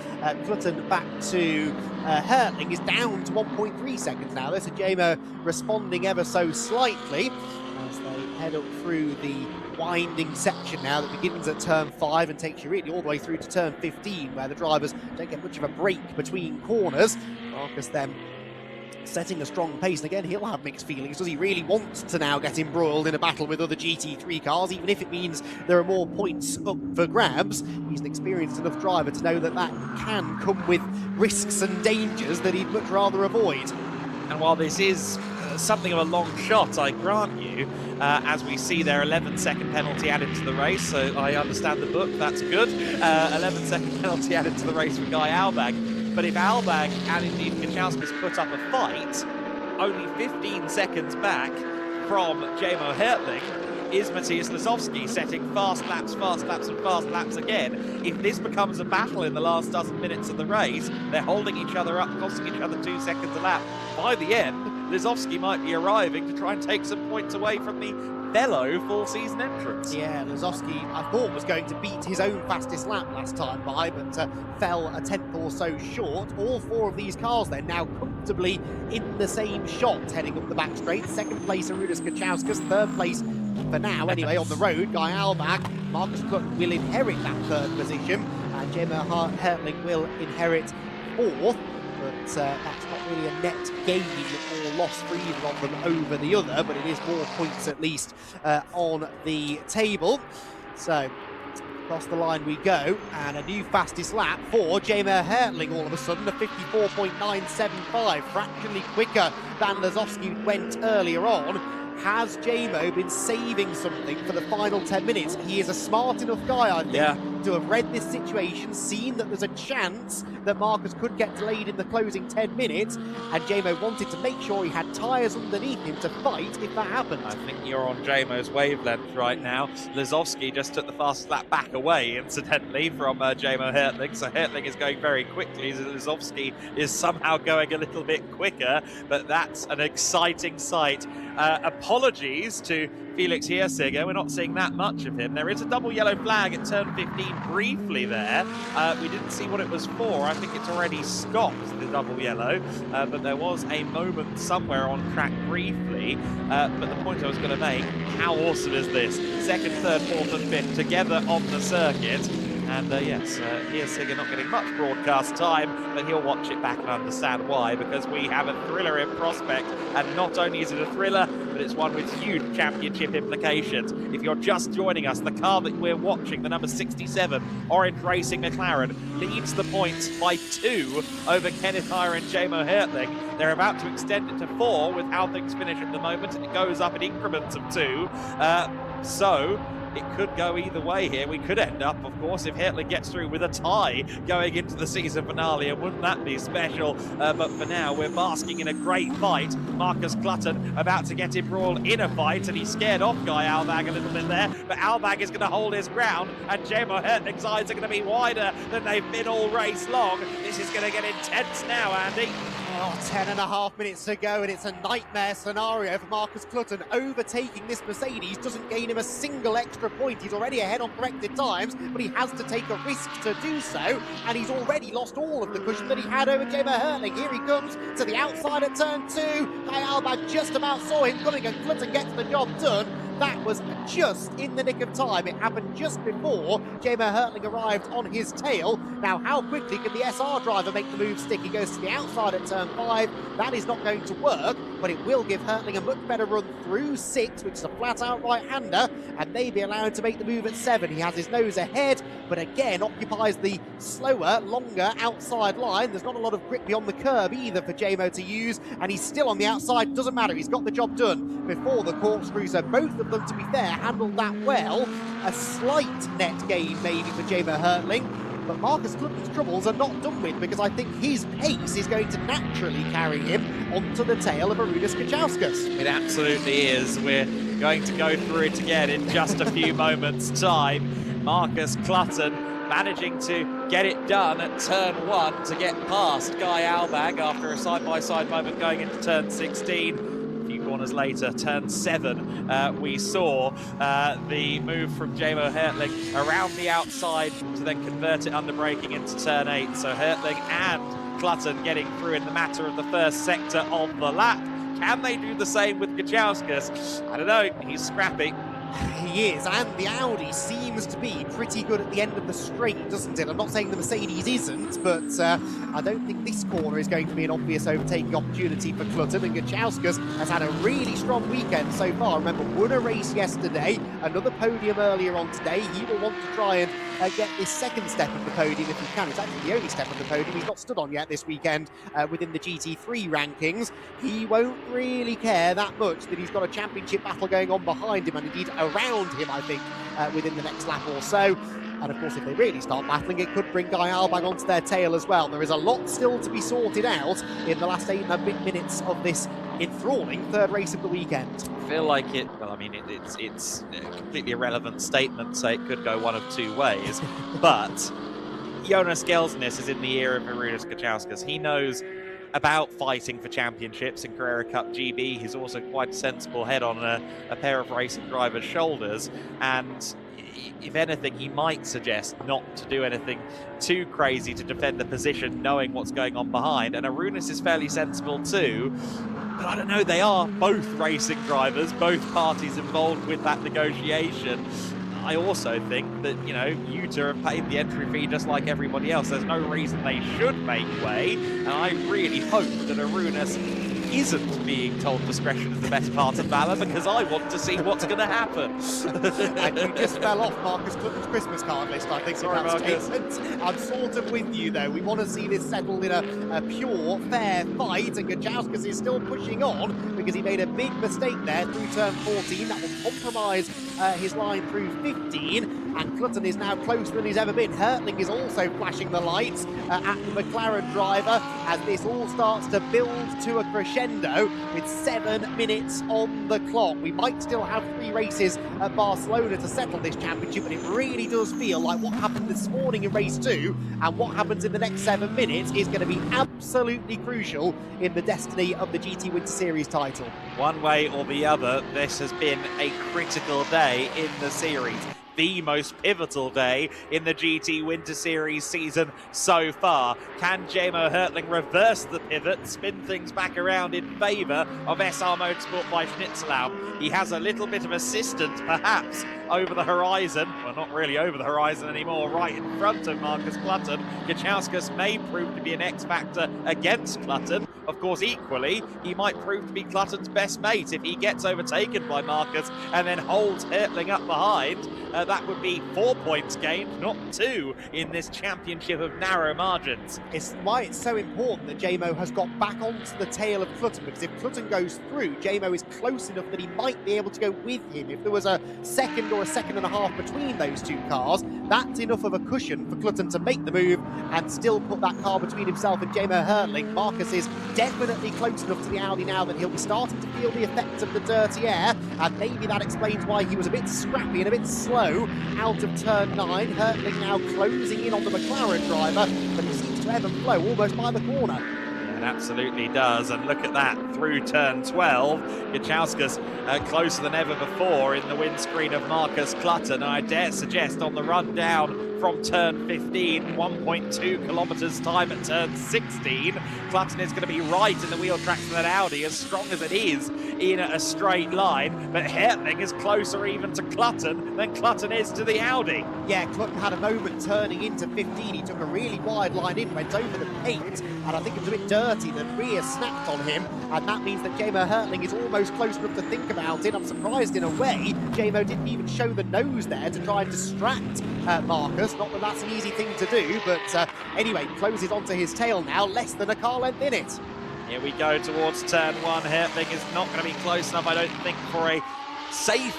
Clutton back to Hertling is down to 1.3 seconds now. There's a Jamo responding ever so slightly as they head up through the winding section now that begins at turn 5 and takes you really all the way through to turn 15, where the drivers don't get much of a break between corners. Marcus then setting a strong pace, and again he'll have mixed feelings. Does he really want to now get embroiled in a battle with other GT3 cars, even if it means there are more points up for grabs? He's an experienced enough driver to know that that can come with risks and dangers that he'd much rather avoid. And while this is something of a long shot, I grant you, as we see their 11-second penalty added to the race, so I understand the book, that's good. 11-second penalty added to the race for Guy Albag. But if Albag and indeed Kačauskas put up a fight, only 15 seconds back from Jamo Hertling is Matthias Lazowski setting fast laps and fast laps again. If this becomes a battle in the last dozen minutes of the race, they're holding each other up, costing each other 2 seconds a lap. By the end, Lazowski might be arriving to try and take some points away from the fellow full-season entrants. Yeah, Lazowski, I thought, was going to beat his own fastest lap last time by, but fell a tenth or so short. All four of these cars then now comfortably in the same shot, heading up the back straight. Second place, Arūnas Kačauskas. Third place, for now anyway, on the road, Guy Albag. Marcus Clutton will inherit that third position, and Jamo Hertling will inherit fourth. But that's not really a net gain or loss for either of them over the other, but it is more points at least on the table. So across the line we go, and a new fastest lap for Jamo Hertling all of a sudden, a 54.975, fractionally quicker than Lazowski went earlier on. Has Jamo been saving something for the final 10 minutes? He is a smart enough guy, I think, to have read this situation, seen that there's a chance that Marcus could get delayed in the closing 10 minutes, and Jamo wanted to make sure he had tyres underneath him to fight if that happened. I think you're on Jamo's wavelength right now. Lazowski just took the fastest lap back away, incidentally, from Jamo Hertling, so Hertling is going very quickly. Lazowski is somehow going a little bit quicker, but that's an exciting sight. Apologies to Felix Hirsiger, we're not seeing that much of him. There is a double yellow flag at turn 15 briefly there. We didn't see what it was for. I think it's already stopped, the double yellow, but there was a moment somewhere on track briefly. But the point I was going to make, how awesome is this? Second, third, fourth and fifth together on the circuit. And yes, Hirsiger not getting much broadcast time, but he'll watch it back and understand why, because we have a thriller in prospect, and not only is it a thriller, but it's one with huge championship implications. If you're just joining us, the car that we're watching, the number 67, Orange Racing McLaren, leads the points by 2 over Kenneth Heyer and Jamo Hertling. They're about to extend it to 4 with how things finish at the moment, and it goes up in increments of 2. So it could go either way here. We could end up, of course, if Hertling gets through with a tie going into the season finale, and wouldn't that be special? But for now, we're basking in a great fight. Marcus Clutton about to get embroiled in a fight, and he scared off Guy Albag a little bit there, but Albag is going to hold his ground, and Jamo Hertling's eyes are going to be wider than they've been all race long. This is going to get intense now, Andy. 10.5 minutes to go, and it's a nightmare scenario for Marcus Clutton. Overtaking this Mercedes doesn't gain him a single extra point. He's already ahead on corrected times, but he has to take a risk to do so, and he's already lost all of the cushion that he had over Jamo Hertling. Here he comes to the outside at turn 2. Guy Albag just about saw him coming, and Clutton gets the job done. That was just in the nick of time. It happened just before Jamo Hertling arrived on his tail. Now, how quickly can the SR driver make the move stick? He goes to the outside at turn 5. That is not going to work. but it will give Hertling a much better run through 6, which is a flat-out right-hander, and maybe allowed to make the move at 7. He has his nose ahead, but again occupies the slower, longer outside line. There's not a lot of grip beyond the curb either for JMO to use, and he's still on the outside. Doesn't matter, he's got the job done before the corkscrew, so both of them, to be fair, handled that well. A slight net gain maybe for JMO Hertling, but Marcus Clutton's troubles are not done with, because I think his pace is going to naturally carry him onto the tail of Arūnas Kačauskas. It absolutely is. We're going to go through it again in just a few moments' time. Marcus Clutton managing to get it done at turn 1 to get past Guy Albag after a side-by-side moment going into turn 16. Corners later, turn 7, we saw the move from JMO Hertling around the outside to then convert it under braking into turn 8. So Hertling and Clutton getting through in the matter of the first sector of the lap. Can they do the same with Kačauskas? I don't know, he's scrappy. He is, and the Audi seems to be pretty good at the end of the straight, doesn't it? I'm not saying the Mercedes isn't, but I don't think this corner is going to be an obvious overtaking opportunity for Clutton, and Kačauskas has had a really strong weekend so far. Remember, won a race yesterday, another podium earlier on today. He will want to try and get this second step of the podium if he can. It's actually the only step of the podium he's not stood on yet this weekend within the GT3 rankings. He won't really care that much that he's got a championship battle going on behind him, and indeed around him, I think, within the next lap or so. And of course, if they really start battling, it could bring Guy Albag onto their tail as well. There is a lot still to be sorted out in the last 8 minutes of this enthralling third race of the weekend. I feel like it, well, I mean, it's a completely irrelevant statement to say it could go one of 2 ways, but Jonas Gelsnes is in the ear of Arūnas Kačauskas. He knows about fighting for championships in Carrera Cup GB. He's also quite a sensible head on a pair of racing drivers' shoulders, and if anything, he might suggest not to do anything too crazy to defend the position, knowing what's going on behind. And Arūnas is fairly sensible too, but I don't know, they are both racing drivers, both parties involved with that negotiation. I also think that, you know, Utah have paid the entry fee just like everybody else. There's no reason they should make way, and I really hope that Arūnas isn't being told discretion is the best part of valour, because I want to see what's going to happen. And you just fell off Marcus Clutton's Christmas card list, I think. Sorry, Marcus. I'm sort of with you, though. We want to see this settled in a pure, fair fight, and Kačauskas is still pushing on because he made a big mistake there through turn 14. That will compromise his line through 15, and Clutton is now closer than he's ever been. Hertling is also flashing the lights at the McLaren driver as this all starts to build to a crescendo with 7 minutes on the clock. We might still have 3 races at Barcelona to settle this championship, but it really does feel like what happened this morning in race 2 and what happens in the next 7 minutes is going to be absolutely crucial in the destiny of the GT Winter Series title. One way or the other, this has been a critical day in the series. The most pivotal day in the GT Winter Series season so far. Can JMO Hertling reverse the pivot, spin things back around in favour of SR Motorsport by Schnitzelau? He has a little bit of assistance, perhaps, over the horizon. Well, not really over the horizon anymore, right in front of Marcus Clutton. Kačauskas may prove to be an X-factor against Clutton. Of course, equally, he might prove to be Clutton's best mate if he gets overtaken by Marcus and then holds Hertling up behind. That would be 4 points gained, not 2, in this championship of narrow margins. It's why it's so important that JMO has got back onto the tail of Clutton, because if Clutton goes through, JMO is close enough that he might be able to go with him. If there was a second or a second and a half between those 2 cars, that's enough of a cushion for Clutton to make the move and still put that car between himself and JMO Hertling. Marcus is definitely close enough to the Audi now that he'll be starting to feel the effects of the dirty air, and maybe that explains why he was a bit scrappy and a bit slow out of turn 9. Hertling now closing in on the McLaren driver, but he seems to ebb and flow almost by the corner. It absolutely does, and look at that through turn 12. Kačauskas closer than ever before in the windscreen of Marcus Clutton, and I dare suggest on the run down from turn 15, 1.2 kilometres time at turn 16. Clutton is going to be right in the wheel tracks of that Audi, as strong as it is in a straight line, but Hertling is closer even to Clutton than Clutton is to the Audi. Yeah, Clutton had a moment turning into 15. He took a really wide line in, went over the paint, and I think it was a bit dirty. The rear snapped on him, and that means that Jamo Hertling is almost close enough to think about it. I'm surprised in a way Jamo didn't even show the nose there to try and distract Marcus. Not that that's an easy thing to do, but anyway, closes onto his tail now, less than a car length in it. Here we go towards turn 1. Hertling is not going to be close enough, I don't think, for a safe,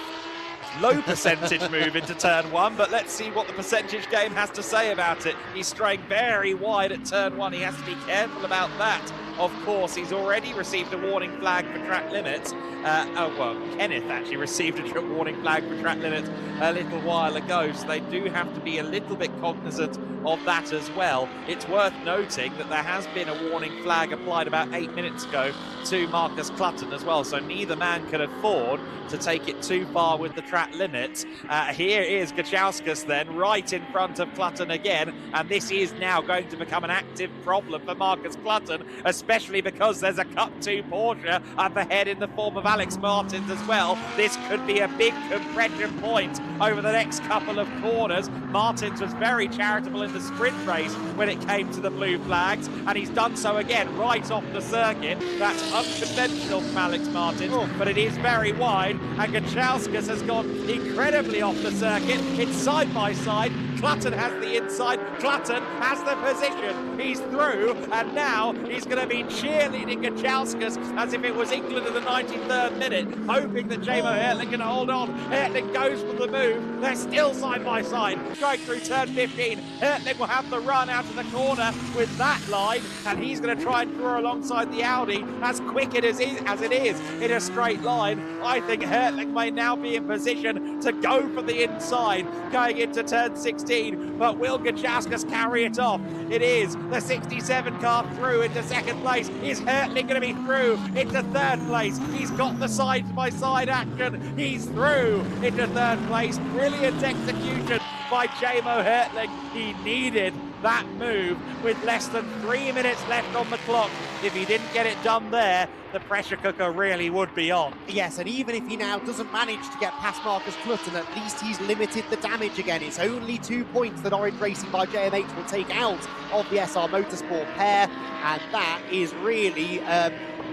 low percentage move into turn 1, but let's see what the percentage game has to say about it. He's straying very wide at turn 1. He has to be careful about that. Of course, he's already received a warning flag for track limits. Kenneth actually received a warning flag for track limits a little while ago, so they do have to be a little bit cognizant of that as well. It's worth noting that there has been a warning flag applied about 8 minutes ago to Marcus Clutton as well, so neither man can afford to take it too far with the track limits. Here is Gachauskas then, right in front of Clutton again, and this is now going to become an active problem for Marcus Clutton, especially because there's a Cup 2 Porsche up ahead in the form of Alex Martins as well. This could be a big compression point over the next couple of corners. Martins was very charitable in the sprint race when it came to the blue flags, and he's done so again right off the circuit. That's unconventional from Alex Martins, but it is very wide, and Gachauskas has gone incredibly off the circuit. It's side by side. Clutton has the inside. Clutton has the position. He's through, and now he's going to be cheerleading Gachauskas as if it was England in the 93rd minute, hoping that Jamo Hertling can hold on. Hertling goes for the move. They're still side by side. Going through turn 15. Hertling will have the run out of the corner with that line, and he's going to try and draw alongside the Audi as quick as it is in a straight line. I think Hertling may now be in position to go for the inside going into turn 16, but will Gachauskas carry it off? It is the 67 car through into second place. Is Hertling going to be through into third place? He's got the side-by-side action. He's through into third place. Brilliant execution by Jamo Hertling. He needed that move with less than 3 minutes left on the clock. If he didn't get it done there, the pressure cooker really would be on. Yes, and even if he now doesn't manage to get past Marcus Clutton, at least he's limited the damage again. It's only 2 points that Orange Racing by JMH will take out of the SR Motorsport pair, and that is really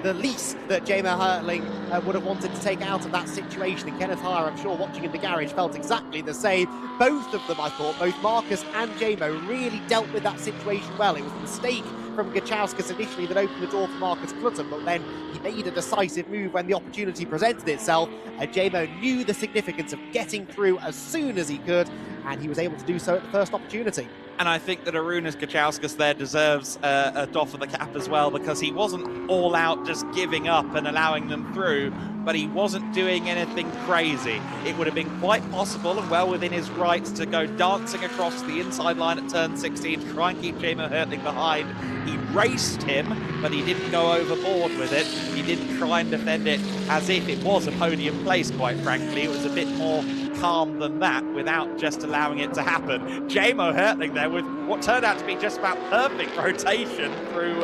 the least that Jamo Hertling would have wanted to take out of that situation. And Kenneth Hire, I'm sure, watching in the garage, felt exactly the same. Both of them, I thought, both Marcus and Jamo, really dealt with that situation well. It was a mistake from Gachauskas initially that opened the door for Marcus Clutton, but then he made a decisive move when the opportunity presented itself, and Jamo knew the significance of getting through as soon as he could, and he was able to do so at the first opportunity. And I think that Arunas Gachauskas there deserves a doff of the cap as well, because he wasn't all out just giving up and allowing them through, but he wasn't doing anything crazy. It would have been quite possible and well within his rights to go dancing across the inside line at turn 16 to try and keep Jamo Hertling behind. He raced him, but he didn't go overboard with it. He didn't try and defend it as if it was a podium place, quite frankly. It was a bit more calm than that without just allowing it to happen. Jamo Hertling there with what turned out to be just about perfect rotation through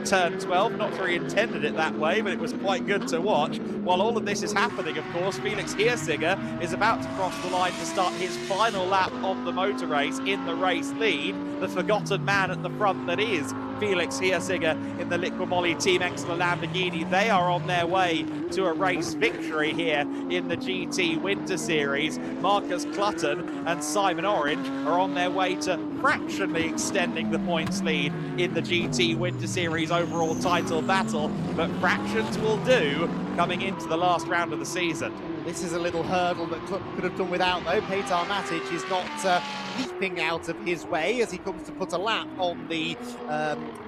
turn 12. Not sure he intended it that way, but it was quite good to watch. While all of this is happening, of course, Felix Hirsinger is about to cross the line to start his final lap of the motor race in the race lead. The forgotten man at the front that is Felix Hirsinger in the Liquimoli Team Exeter Lamborghini. They are on their way to a race victory here in the GT Winter Series. Marcus Clutton and Simon Orange are on their way to fractionally extending the points lead in the GT Winter Series overall title battle, but fractions will do coming into the last round of the season. This is a little hurdle that Clutton could have done without, though. Petar Matic is not leaping out of his way as he comes to put a lap on the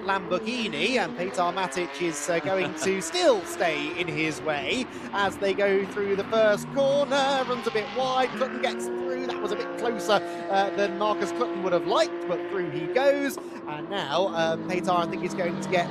Lamborghini, and Petar Matic is going to still stay in his way as they go through the first corner. Runs a bit wide. Clutton gets through That was a bit closer than Marcus Clutton would have liked, but through he goes. And now Petar, I think, is going to get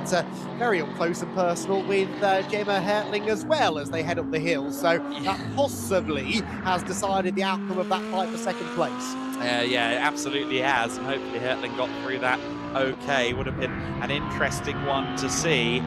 very up close and personal with Gemma Hertling as well as they head up the hill. So that possibly has decided the outcome of that fight for second place. Yeah, it absolutely has, and hopefully Hertling got through that okay. Would have been an interesting one to see.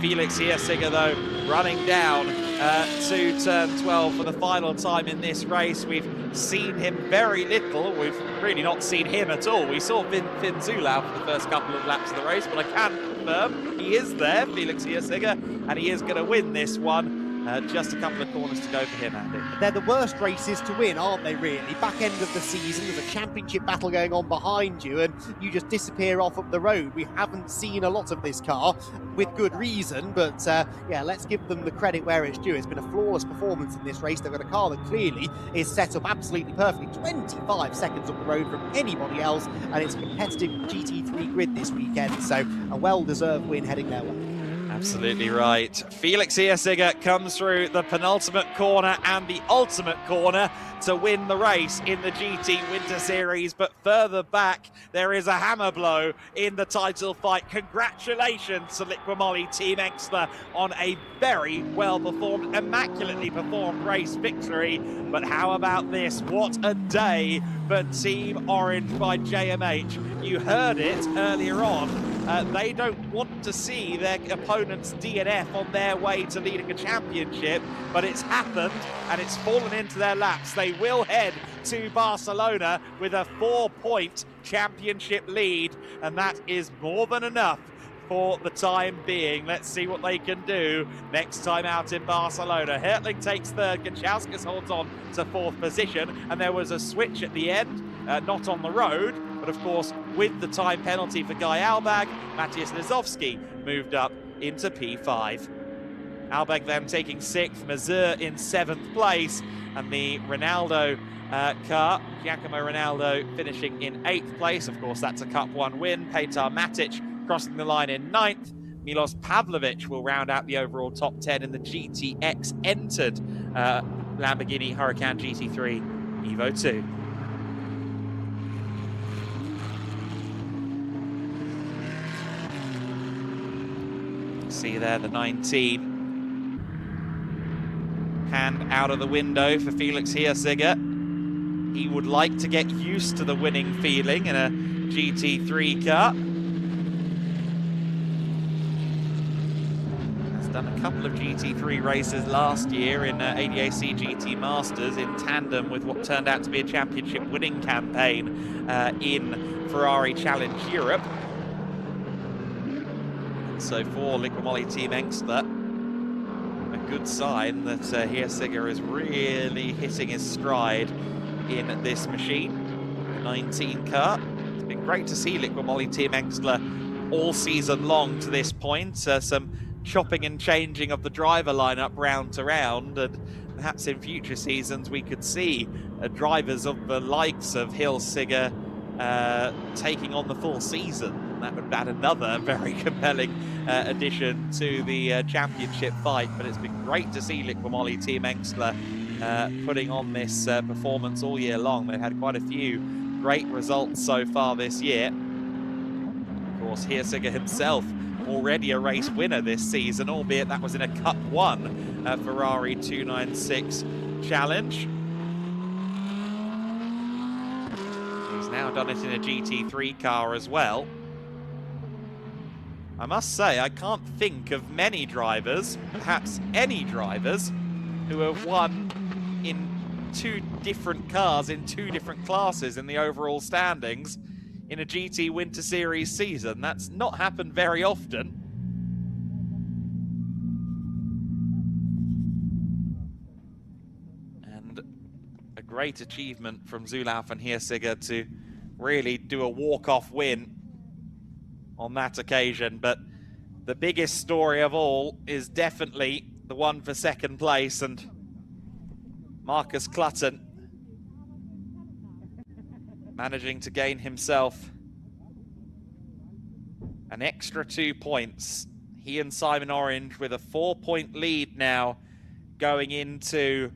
Felix Hirschinger, though, running down to turn 12 for the final time in this race. We've seen him very little. We've really not seen him at all. We saw Finn Zulauf for the first couple of laps of the race, but I can confirm he is there, Felix Hirschinger, and he is going to win this one. Just a couple of corners to go for him, Andy. They're the worst races to win, aren't they, really? Back end of the season, there's a championship battle going on behind you, and you just disappear off up the road. We haven't seen a lot of this car, with good reason, but yeah, let's give them the credit where it's due. It's been a flawless performance in this race. They've got a car that clearly is set up absolutely perfectly, 25 seconds up the road from anybody else, and it's a competitive GT3 grid this weekend, so a well-deserved win heading their way. Absolutely right. Felix Hirschinger comes through the penultimate corner and the ultimate corner to win the race in the GT Winter Series, but further back there is a hammer blow in the title fight. Congratulations to Liqui Team Engstler on a very well performed, immaculately performed race victory. But how about this? What a day for Team Orange by JMH. You heard it earlier on. They don't want to see their opponents DNF on their way to leading a championship, but it's happened and it's fallen into their laps. They will head to Barcelona with a 4-point championship lead, and that is more than enough for the time being. Let's see what they can do next time out in Barcelona. Hertling takes third, Gachauskas holds on to fourth position, and there was a switch at the end, not on the road, but of course with the time penalty for Guy Albag, Matthias Lizowski moved up into P5. Albag then taking sixth, Mazur in seventh place, and the Ronaldo car, Giacomo Ronaldo, finishing in eighth place. Of course, that's a Cup 1 win. Petar Matic crossing the line in ninth. Milos Pavlovic will round out the overall top 10 in the GTX entered Lamborghini Huracan GT3 Evo 2. See there the 19. Hand out of the window for Felix Hirschinger. He would like to get used to the winning feeling in a GT3 car. Has done a couple of GT3 races last year in ADAC GT Masters in tandem with what turned out to be a championship winning campaign in Ferrari Challenge Europe. So for Liqui Team Engstler, a good sign that Hirschinger is really hitting his stride in this machine, the 19 car. It's been great to see Liqui Team Engstler all season long to this point. Some chopping and changing of the driver lineup round to round, and perhaps in future seasons we could see drivers of the likes of Hirschinger taking on the full season. That would add another very compelling addition to the championship fight, but it's been great to see Liqui Team Engstler putting on this performance all year long. They've had quite a few great results so far this year. Of course, Hirschinger himself already a race winner this season, albeit that was in a Cup 1 Ferrari 296 Challenge. He's now done it in a GT3 car as well. I must say, I can't think of many drivers, perhaps any drivers, who have won in two different cars in two different classes in the overall standings in a GT Winter Series season. That's not happened very often. And a great achievement from Zulauf and Hirschinger to really do a walk-off win on that occasion. But the biggest story of all is definitely the one for second place, and Marcus Clutton managing to gain himself an extra 2 points. He and Simon Orange with a 4-point lead now going into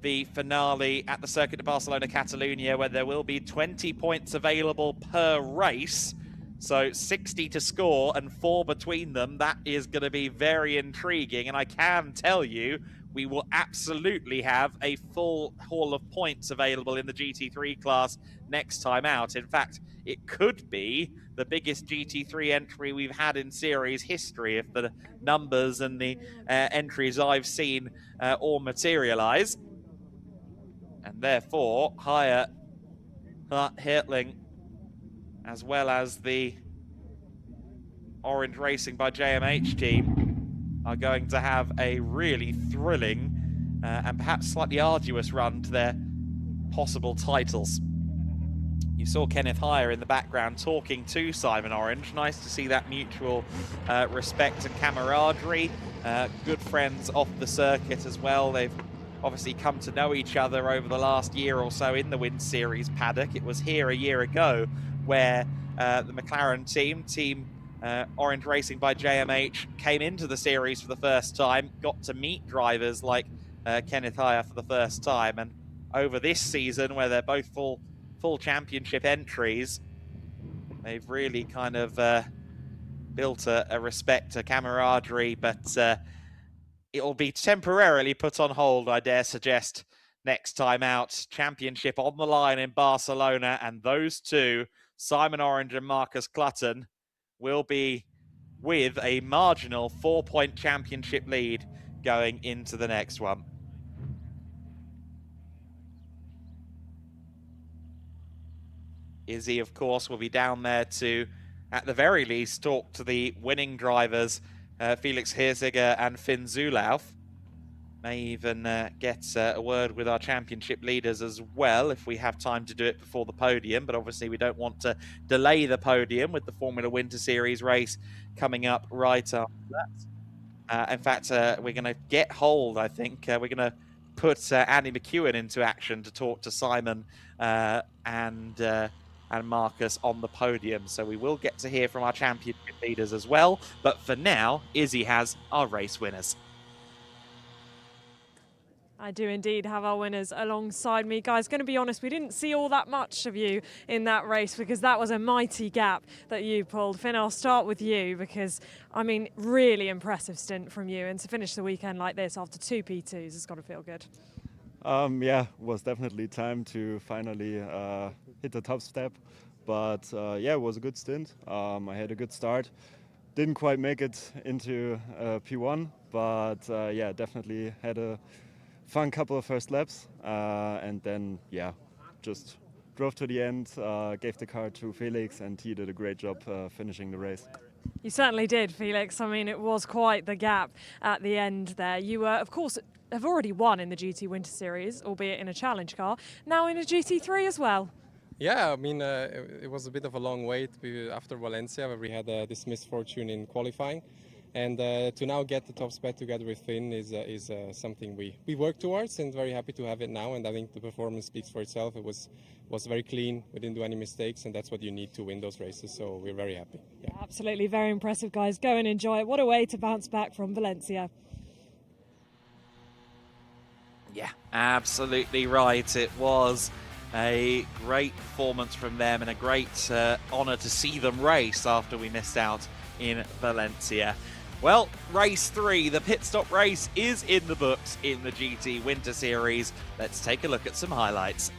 the finale at the Circuit de Barcelona Catalunya, where there will be 20 points available per race. So 60 to score and 4 between them. That is going to be very intriguing. And I can tell you, we will absolutely have a full haul of points available in the GT3 class next time out. In fact, it could be the biggest GT3 entry we've had in series history if the numbers and the entries I've seen all materialize. And therefore, Haya, Hertling, as well as the Orange Racing by JMH team, are going to have a really thrilling and perhaps slightly arduous run to their possible titles. You saw Kenneth Haya in the background talking to Simon Orange. Nice to see that mutual respect and camaraderie. Good friends off the circuit as well. They've obviously come to know each other over the last year or so in the Wind Series paddock. It was here a year ago where the McLaren team, Orange Racing by JMH, came into the series for the first time, got to meet drivers like Kenneth Haya for the first time. And over this season, where they're both full championship entries, they've really kind of built a respect, a camaraderie, but it'll be temporarily put on hold, I dare suggest, next time out. Championship on the line in Barcelona, and those two, Simon Orange and Marcus Clutton, will be with a marginal 4-point championship lead going into the next one. Izzy, of course, will be down there to, at the very least, talk to the winning drivers, Felix Hirziger and Finn Zulauf. May even get a word with our championship leaders as well, if we have time to do it before the podium. But obviously we don't want to delay the podium with the Formula Winter Series race coming up right after that. In fact, we're going to get hold, I think. We're going to put Andy McEwen into action to talk to Simon and Marcus on the podium. So we will get to hear from our championship leaders as well. But for now, Izzy has our race winners. I do indeed have our winners alongside me. Guys, going to be honest, we didn't see all that much of you in that race because that was a mighty gap that you pulled. Finn, I'll start with you because, I mean, really impressive stint from you. And to finish the weekend like this after 2 P2s has got to feel good. Yeah, it was definitely time to finally hit the top step. But yeah, it was a good stint. I had a good start. Didn't quite make it into P1, but yeah, definitely had a fun couple of first laps, and then yeah, just drove to the end, gave the car to Felix, and he did a great job finishing the race. You certainly did, Felix. I mean, it was quite the gap at the end there. You of course, have already won in the GT Winter Series, albeit in a challenge car, now in a GT3 as well. Yeah, I mean, it was a bit of a long wait after Valencia, where we had this misfortune in qualifying. And to now get the top spot together with Finn is something we work towards, and very happy to have it now. And I think the performance speaks for itself. It was very clean. We didn't do any mistakes, and that's what you need to win those races. So we're very happy. Yeah. Absolutely, very impressive, guys. Go and enjoy it. What a way to bounce back from Valencia. Yeah, absolutely right. It was a great performance from them and a great honour to see them race after we missed out in Valencia. Well, race 3, the pit stop race, is in the books in the GT Winter Series. Let's take a look at some highlights.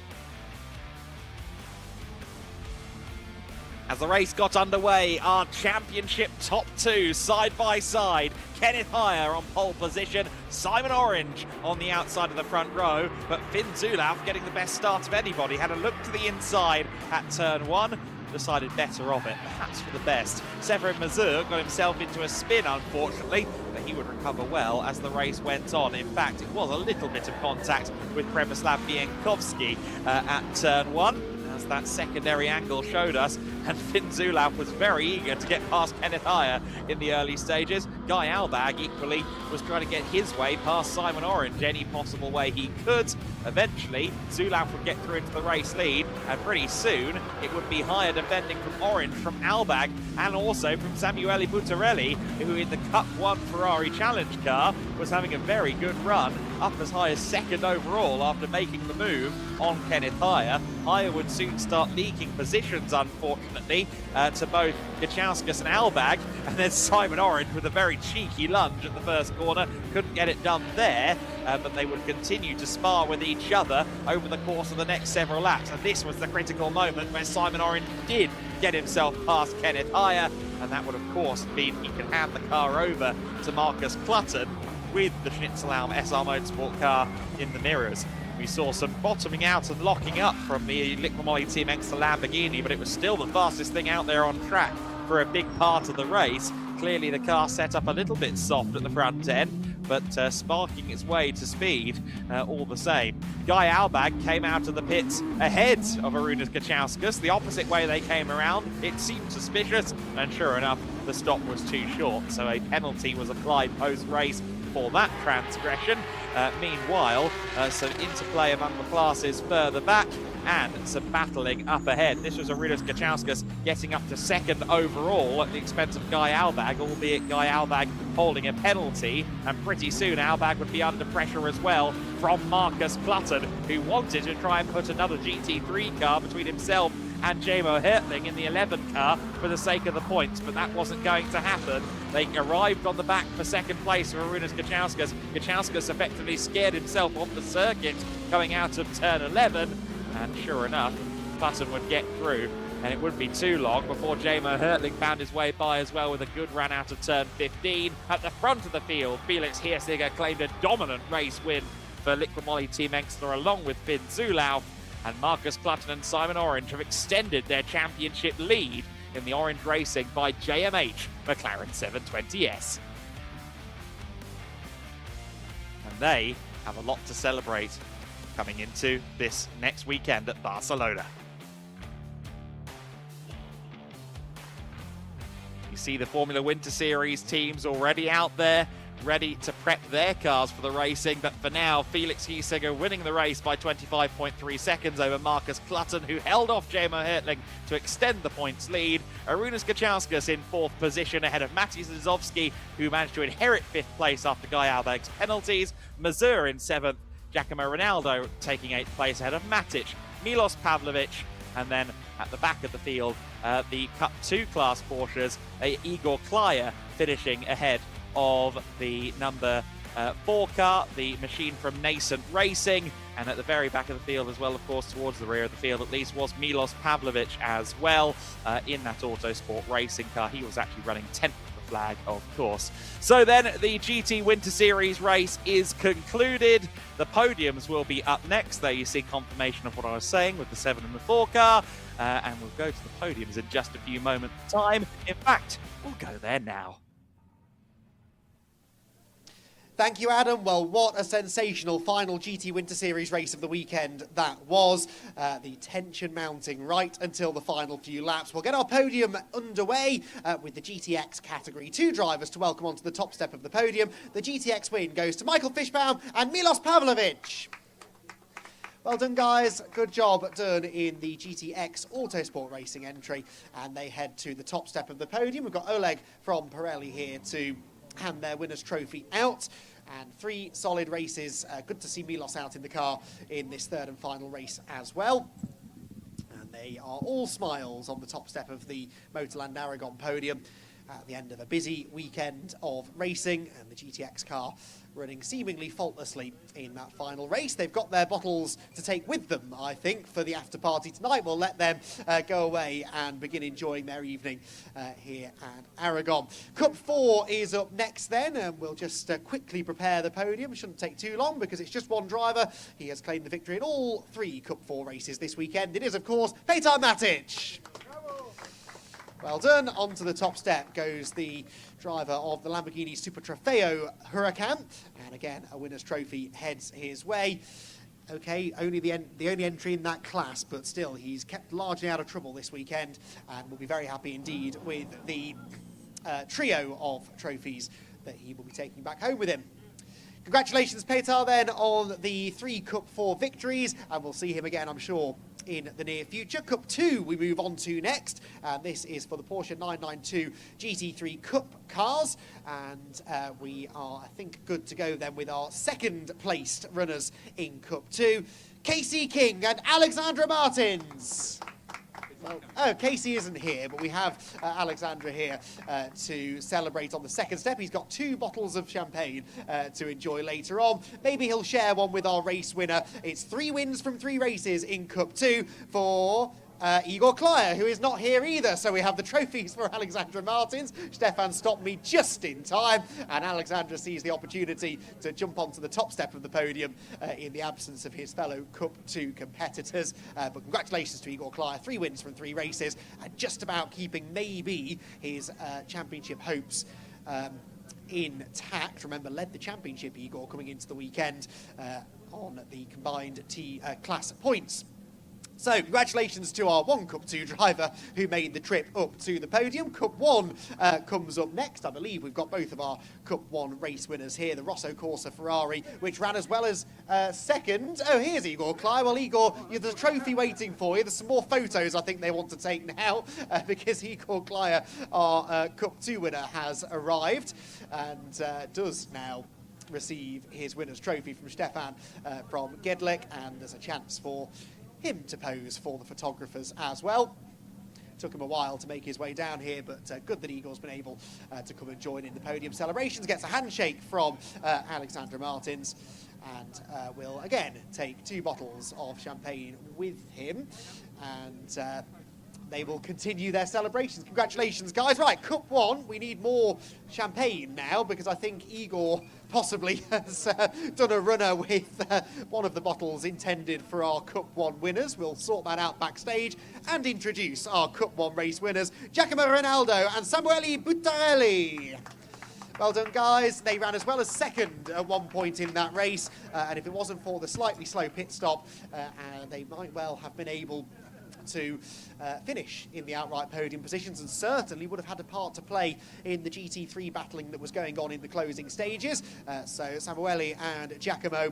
As the race got underway, our championship top 2 side by side. Kenneth Haya on pole position, Simon Orange on the outside of the front row, but Finn Zulauf getting the best start of anybody. Had a look to the inside at turn 1. Decided better of it, perhaps for the best. Severin Mazur got himself into a spin, unfortunately, but he would recover well as the race went on. In fact, it was a little bit of contact with Przemysław Bienkowski at turn 1, as that secondary angle showed us, and Finn Zulauf was very eager to get past Kenneth Haya in the early stages. Guy Albag equally was trying to get his way past Simon Orange any possible way he could. Eventually, Zulauf would get through into the race lead, and pretty soon it would be higher defending from Orange, from Albag, and also from Samuele Buttarelli, who in the Cup 1 Ferrari Challenge car was having a very good run, up as high as second overall after making the move on Kenneth Hire. Hire would soon start leaking positions, unfortunately, to both Kachauskas and Albag, and then Simon Orange with a very cheeky lunge at the first corner. Couldn't get it done there, but they would continue to spar with each other over the course of the next several laps. And this was the critical moment where Simon Orange did get himself past Kenneth Hire, and that would of course mean he could hand the car over to Marcus Clutton with the Schnitzelbaum SR Motorsport car in the mirrors. We saw some bottoming out and locking up from the Liqui team next to Lamborghini, but it was still the fastest thing out there on track for a big part of the race. Clearly the car set up a little bit soft at the front end, but sparking its way to speed all the same. Guy Albag came out of the pits ahead of Arūnas Kachauskas. The opposite way they came around, it seemed suspicious, and sure enough, the stop was too short, so a penalty was applied post-race for that transgression. Meanwhile, some interplay among the classes further back and some battling up ahead. This was Arūnas Kachauskas getting up to second overall at the expense of Guy Albag, albeit Guy Albag holding a penalty, and pretty soon Albag would be under pressure as well from Marcus Clutton, who wanted to try and put another GT3 car between himself and Jamo Hertling in the 11 car for the sake of the points, but that wasn't going to happen. They arrived on the back for second place for Arūnas Kachauskas. Kachauskas effectively scared himself off the circuit coming out of turn 11, and sure enough, Clutton would get through, and it wouldn't be too long before Jamo Hertling found his way by as well with a good run out of turn 15. At the front of the field, Felix Hirsiger claimed a dominant race win for Liqui Team Engstler along with Finn Zulauf, and Marcus Clutton and Simon Orange have extended their championship lead in the Orange Racing by JMH McLaren 720S. And they have a lot to celebrate coming into this next weekend at Barcelona. You see the Formula Winter Series teams already out there, ready to prep their cars for the racing, but for now, Felix Hirsiger winning the race by 25.3 seconds over Marcus Clutton, who held off Jamo Hertling to extend the points lead. Arūnas Kachauskas in fourth position ahead of Mati Zizowski, who managed to inherit fifth place after Guy Albag's penalties. Mazur in seventh, Giacomo Ronaldo taking eighth place ahead of Matic, Milos Pavlovic, and then at the back of the field, the Cup 2 class Porsches, Igor Klyer finishing ahead of the number 4 car, the machine from Nascent Racing, and at the very back of the field as well, of course, towards the rear of the field at least, was Milos Pavlovic as well in that Autosport Racing car. He was actually running 10th of the flag, of course. So then the GT Winter Series race is concluded. The podiums will be up next. There you see confirmation of what I was saying with the 7 and the 4 car, and we'll go to the podiums in just a few moments' time. In fact, we'll go there now. Thank you, Adam. Well, what a sensational final GT Winter Series race of the weekend that was. The tension mounting right until the final few laps. We'll get our podium underway with the GTX Category 2 drivers to welcome onto the top step of the podium. The GTX win goes to Michael Fishbaum and Milos Pavlovic. Well done, guys. Good job done in the GTX Autosport Racing entry. And they head to the top step of the podium. We've got Oleg from Pirelli here to hand their winner's trophy out. And 3 solid races. Good to see Milos out in the car in this third and final race as well. And they are all smiles on the top step of the MotorLand Aragón podium at the end of a busy weekend of racing, and the GTX car running seemingly faultlessly in that final race. They've got their bottles to take with them, I think, for the after party tonight. We'll let them go away and begin enjoying their evening here at Aragon. Cup 4 is up next then, and we'll just quickly prepare the podium. It shouldn't take too long because it's just one driver. He has claimed the victory in all 3 Cup 4 races this weekend. It is, of course, Petar Matic. Well done. Onto the top step goes the driver of the Lamborghini Super Trofeo Huracan. And again, a winner's trophy heads his way. Okay, only the only entry in that class, but still, he's kept largely out of trouble this weekend and will be very happy indeed with the trio of trophies that he will be taking back home with him. Congratulations, Petar, then, on the 3 Cup 4 victories, and we'll see him again, I'm sure, in the near future. Cup 2 we move on to next, and this is for the Porsche 992 GT3 Cup cars, and we are, I think, good to go then with our second placed runners in Cup 2, Casey King and Alexandra Martins. Oh, Casey isn't here, but we have Alexandra here to celebrate on the second step. He's got 2 bottles of champagne to enjoy later on. Maybe he'll share one with our race winner. It's 3 wins from 3 races in Cup 2 for Igor Klyer, who is not here either. So we have the trophies for Alexandra Martins. Stefan stopped me just in time, and Alexandra sees the opportunity to jump onto the top step of the podium in the absence of his fellow Cup 2 competitors. But congratulations to Igor Klyer, 3 wins from 3 races, and just about keeping maybe his championship hopes intact. Remember, led the championship, Igor, coming into the weekend on the combined T-class points. So, congratulations to our 1 Cup 2 driver who made the trip up to the podium. Cup 1 comes up next. I believe we've got both of our Cup 1 race winners here. The Rosso Corsa Ferrari, which ran as well as second. Oh, here's Igor Klyer. Well, Igor, there's a trophy waiting for you. There's some more photos I think they want to take now because Igor Klyer, our Cup 2 winner, has arrived and does now receive his winner's trophy from Stefan from GEDLICH, and there's a chance for him to pose for the photographers as well. Took him a while to make his way down here, but good that Igor's been able to come and join in the podium celebrations. Gets a handshake from Alexandra Martins, and will again take 2 bottles of champagne with him, and they will continue their celebrations. Congratulations, guys. Right, Cup 1, we need more champagne now, because I think Igor possibly has done a runner with one of the bottles intended for our Cup 1 winners. We'll sort that out backstage and introduce our Cup 1 race winners, Giacomo Ronaldo and Samuele Buttarelli. Well done, guys. They ran as well as second at one point in that race, and if it wasn't for the slightly slow pit stop, they might well have been able to finish in the outright podium positions, and certainly would have had a part to play in the GT3 battling that was going on in the closing stages. So Samuele and Giacomo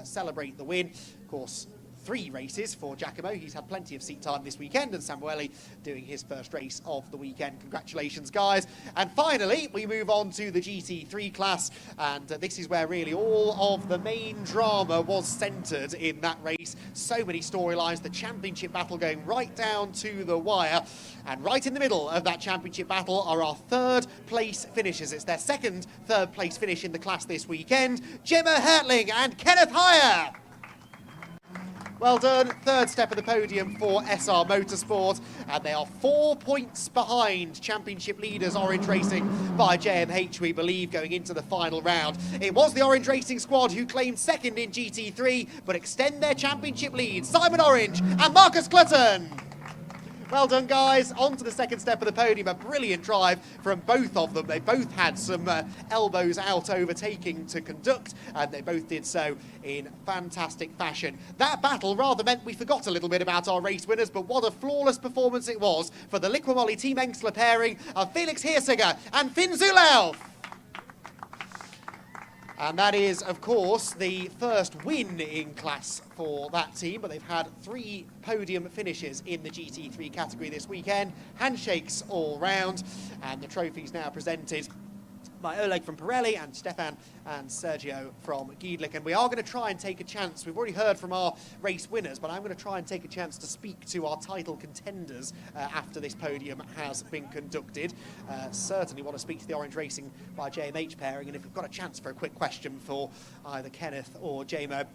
celebrate the win. Of course, 3 races for Giacomo. He's had plenty of seat time this weekend, and Samuele doing his first race of the weekend. Congratulations, guys. And finally, we move on to the GT3 class, and this is where really all of the main drama was centred in that race. So many storylines, the championship battle going right down to the wire, and right in the middle of that championship battle are our 3rd place finishers. It's their 2nd 3rd place finish in the class this weekend, Gemma Hertling and Kenneth Heyer. Well done. 3rd step of the podium for SR Motorsport, and they are 4 points behind championship leaders Orange Racing by JMH, we believe, going into the final round. It was the Orange Racing squad who claimed 2nd in GT3, but extend their championship lead. Simon Orange and Marcus Clutton. Well done, guys. On to the 2nd step of the podium. A brilliant drive from both of them. They both had some elbows out overtaking to conduct, and they both did so in fantastic fashion. That battle rather meant we forgot a little bit about our race winners, but what a flawless performance it was for the Liqui Team Engsler pairing of Felix Hirsiger and Finn Zulauf. And that is, of course, the first win in class for that team, but they've had 3 podium finishes in the GT3 category this weekend. Handshakes all round, and the trophies now presented by Oleg from Pirelli and Stefan and Sergio from GEDLICH. And we are going to try and take a chance. We've already heard from our race winners, but I'm going to try and take a chance to speak to our title contenders after this podium has been conducted. Certainly want to speak to the Orange Racing by JMH pairing, and if we've got a chance for a quick question for either Kenneth or JMO,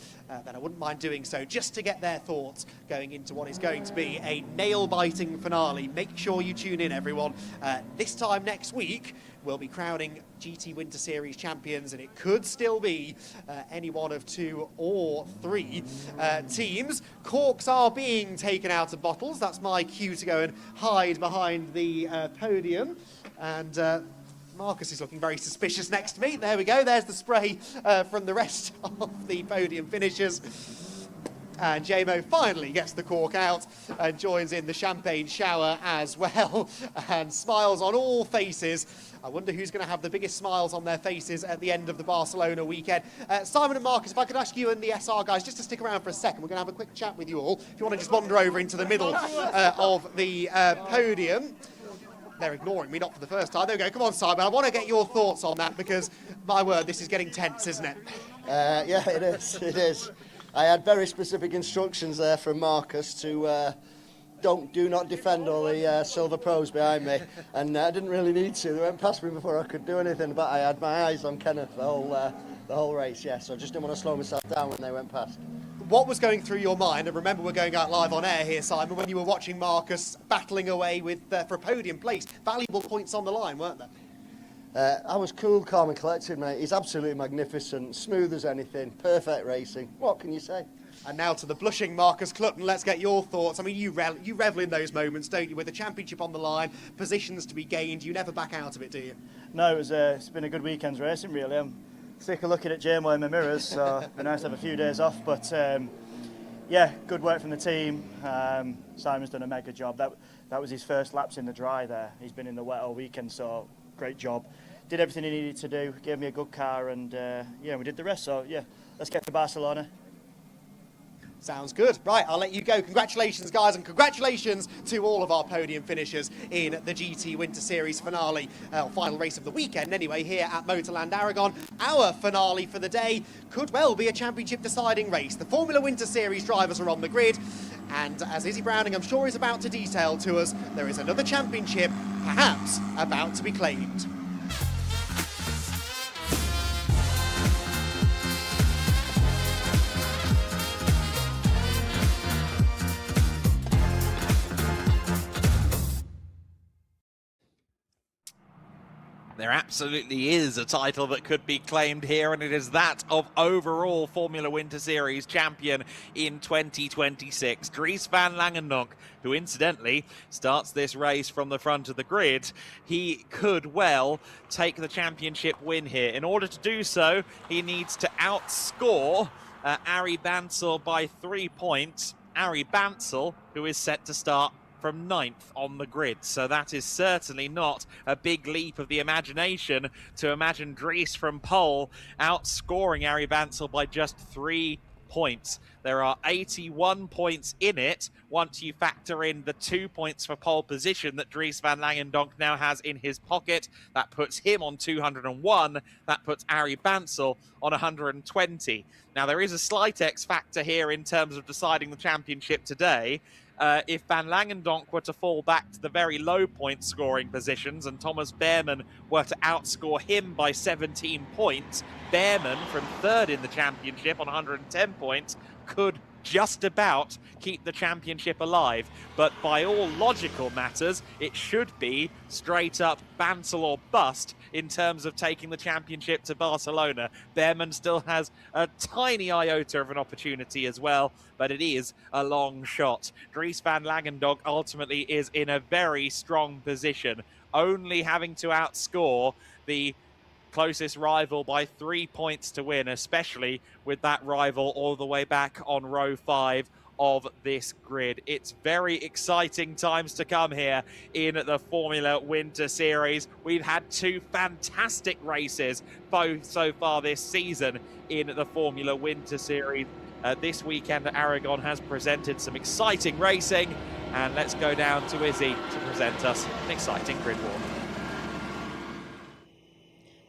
then I wouldn't mind doing so, just to get their thoughts going into what is going to be a nail-biting finale. Make sure you tune in, everyone. This time next week, we'll be crowning GT Winter Series champions, and it could still be any one of 2 or 3 teams. Corks are being taken out of bottles. That's my cue to go and hide behind the podium. And Marcus is looking very suspicious next to me. There we go. There's the spray from the rest of the podium finishers. And JMO finally gets the cork out and joins in the champagne shower as well, and smiles on all faces. I wonder who's going to have the biggest smiles on their faces at the end of the Barcelona weekend. Simon and Marcus, if I could ask you and the SR guys just to stick around for a second. We're going to have a quick chat with you all. If you want to just wander over into the middle of the podium. They're ignoring me, not for the first time. There we go. Come on, Simon. I want to get your thoughts on that because, my word, this is getting tense, isn't it? Yeah, it is. It is. I had very specific instructions there from Marcus to do not defend all the silver pros behind me, and I didn't really need to. They went past me before I could do anything, but I had my eyes on Kenneth the whole race. Yeah, so I just didn't want to slow myself down when they went past. What was going through your mind, and remember we're going out live on air here, Simon, when you were watching Marcus battling away with for a podium place? Valuable points on the line, weren't there? I was cool, calm and collected, mate. He's absolutely magnificent, smooth as anything, perfect racing. What can you say? And now to the blushing Marcus Clutton, let's get your thoughts. I mean, you revel in those moments, don't you? With the championship on the line, positions to be gained, you never back out of it, do you? No, it's been a good weekend's racing, really. I'm sick of looking at JMO in my mirrors, so it'd be nice to have a few days off. But yeah, good work from the team. Simon's done a mega job. That was his first laps in the dry there. He's been in the wet all weekend, so great job. Did everything he needed to do, gave me a good car, and yeah, we did the rest. So yeah, let's get to Barcelona. Sounds good. Right, I'll let you go. Congratulations, guys, and congratulations to all of our podium finishers in the GT Winter Series finale, final race of the weekend anyway, here at MotorLand Aragón. Our finale for the day could well be a championship deciding race. The Formula Winter Series drivers are on the grid, and as Izzy Browning, I'm sure, is about to detail to us, there is another championship perhaps about to be claimed. There absolutely is a title that could be claimed here, and it is that of overall Formula Winter Series champion in 2026. Dries van Langendonk, who incidentally starts this race from the front of the grid, he could well take the championship win here. In order to do so, he needs to outscore Arie Bansel by 3 points. Arie Bansel, who is set to start from 9th on the grid. So that is certainly not a big leap of the imagination to imagine Dries from pole outscoring Arie Bansel by just 3 points. There are 81 points in it once you factor in the 2 points for pole position that Dries van Langendonk now has in his pocket. That puts him on 201. That puts Arie Bansel on 120. Now, there is a slight X factor here in terms of deciding the championship today. If Van Langendonk were to fall back to the very low point scoring positions and Thomas Behrmann were to outscore him by 17 points, Behrmann, from 3rd in the championship on 110 points, could just about keep the championship alive. But by all logical matters, it should be straight up Bansel or bust in terms of taking the championship to Barcelona. Behrmann still has a tiny iota of an opportunity as well, but it is a long shot. Dries van Langendonk ultimately is in a very strong position, only having to outscore the closest rival by 3 points to win, especially with that rival all the way back on row 5 of this grid. It's very exciting times to come here in the Formula Winter Series. We've had 2 fantastic races both so far this season in the Formula Winter Series. This weekend Aragon has presented some exciting racing, and let's go down to Izzy to present us an exciting grid walk.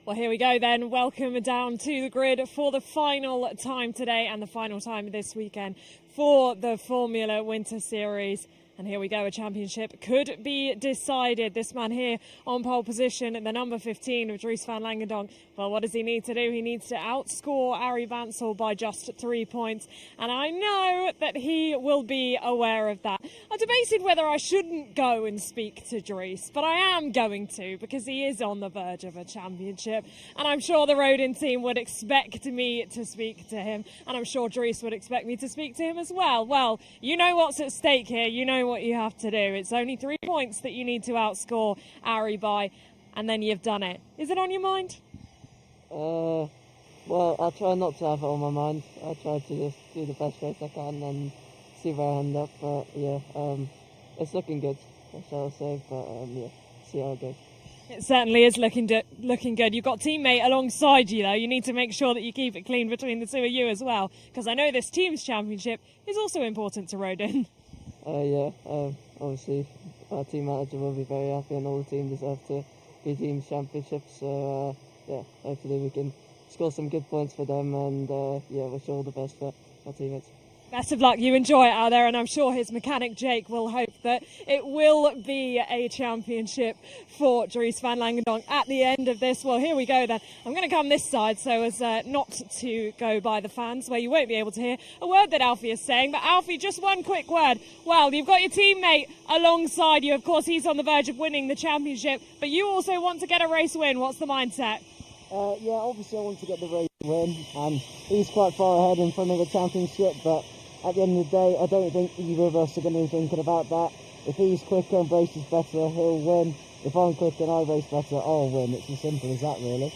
Well, here we go then. Welcome down to the grid for the final time today and the final time this weekend for the Formula Winter Series. And here we go, a championship could be decided. This man here on pole position, the number 15 of Dries van Langendonk. Well, what does he need to do? He needs to outscore Arie Bansel by just 3 points. And I know that he will be aware of that. I debated whether I shouldn't go and speak to Dries, but I am going to, because he is on the verge of a championship. And I'm sure the Rodin team would expect me to speak to him. And I'm sure Dries would expect me to speak to him as well. Well, you know what's at stake here. You know what you have to do. It's only 3 points that you need to outscore Arie by, and then you've done it. Is it on your mind? Well, I try not to have it on my mind. I try to just do the best race I can and see where I end up. But yeah, it's looking good, I shall say. But yeah, see how it goes. It certainly is looking good. You've got teammate alongside you, though. You need to make sure that you keep it clean between the two of you as well, because I know this team's championship is also important to Rodin. Yeah, obviously our team manager will be very happy, and all the team deserve to be team's championships. So yeah, hopefully we can score some good points for them, and yeah, wish all the best for our teammates. Best of luck, you enjoy it out there, and I'm sure his mechanic Jake will hope that it will be a championship for Dries van Langendonk at the end of this. Well, here we go then. I'm going to come this side so as not to go by the fans, where you won't be able to hear a word that Alfie is saying. But Alfie, just one quick word. Well, you've got your teammate alongside you. Of course, he's on the verge of winning the championship, but you also want to get a race win. What's the mindset? Yeah, obviously I want to get the race win, and he's quite far ahead in front of the championship, but at the end of the day, I don't think either of us are going to be thinking about that. If he's quicker and races better, he'll win. If I'm quicker and I race better, I'll win. It's as simple as that, really.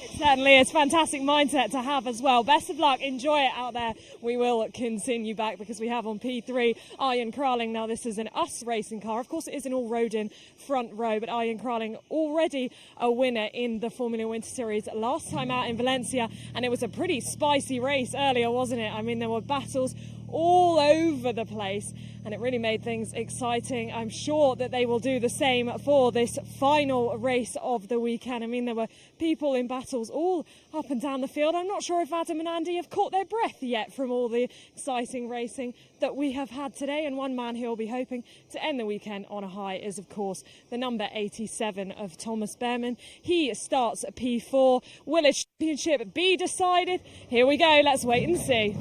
It certainly is. Fantastic mindset to have as well. Best of luck. Enjoy it out there. We will continue back because we have on P3 Arjen Kraling. Now, this is an US racing car. Of course, it is an all-Rodin front row, but Arjen Kraling already a winner in the Formula Winter Series last time out in Valencia, and it was a pretty spicy race earlier, wasn't it? I mean, there were battles all over the place, and it really made things exciting. I'm sure that they will do the same for this final race of the weekend. I mean, there were people in battles all up and down the field. I'm not sure if Adam and Andy have caught their breath yet from all the exciting racing that we have had today, and one man who will be hoping to end the weekend on a high is, of course, the number 87 of Thomas Behrman. He starts at P4. Will his championship be decided? Here we go. Let's wait and see.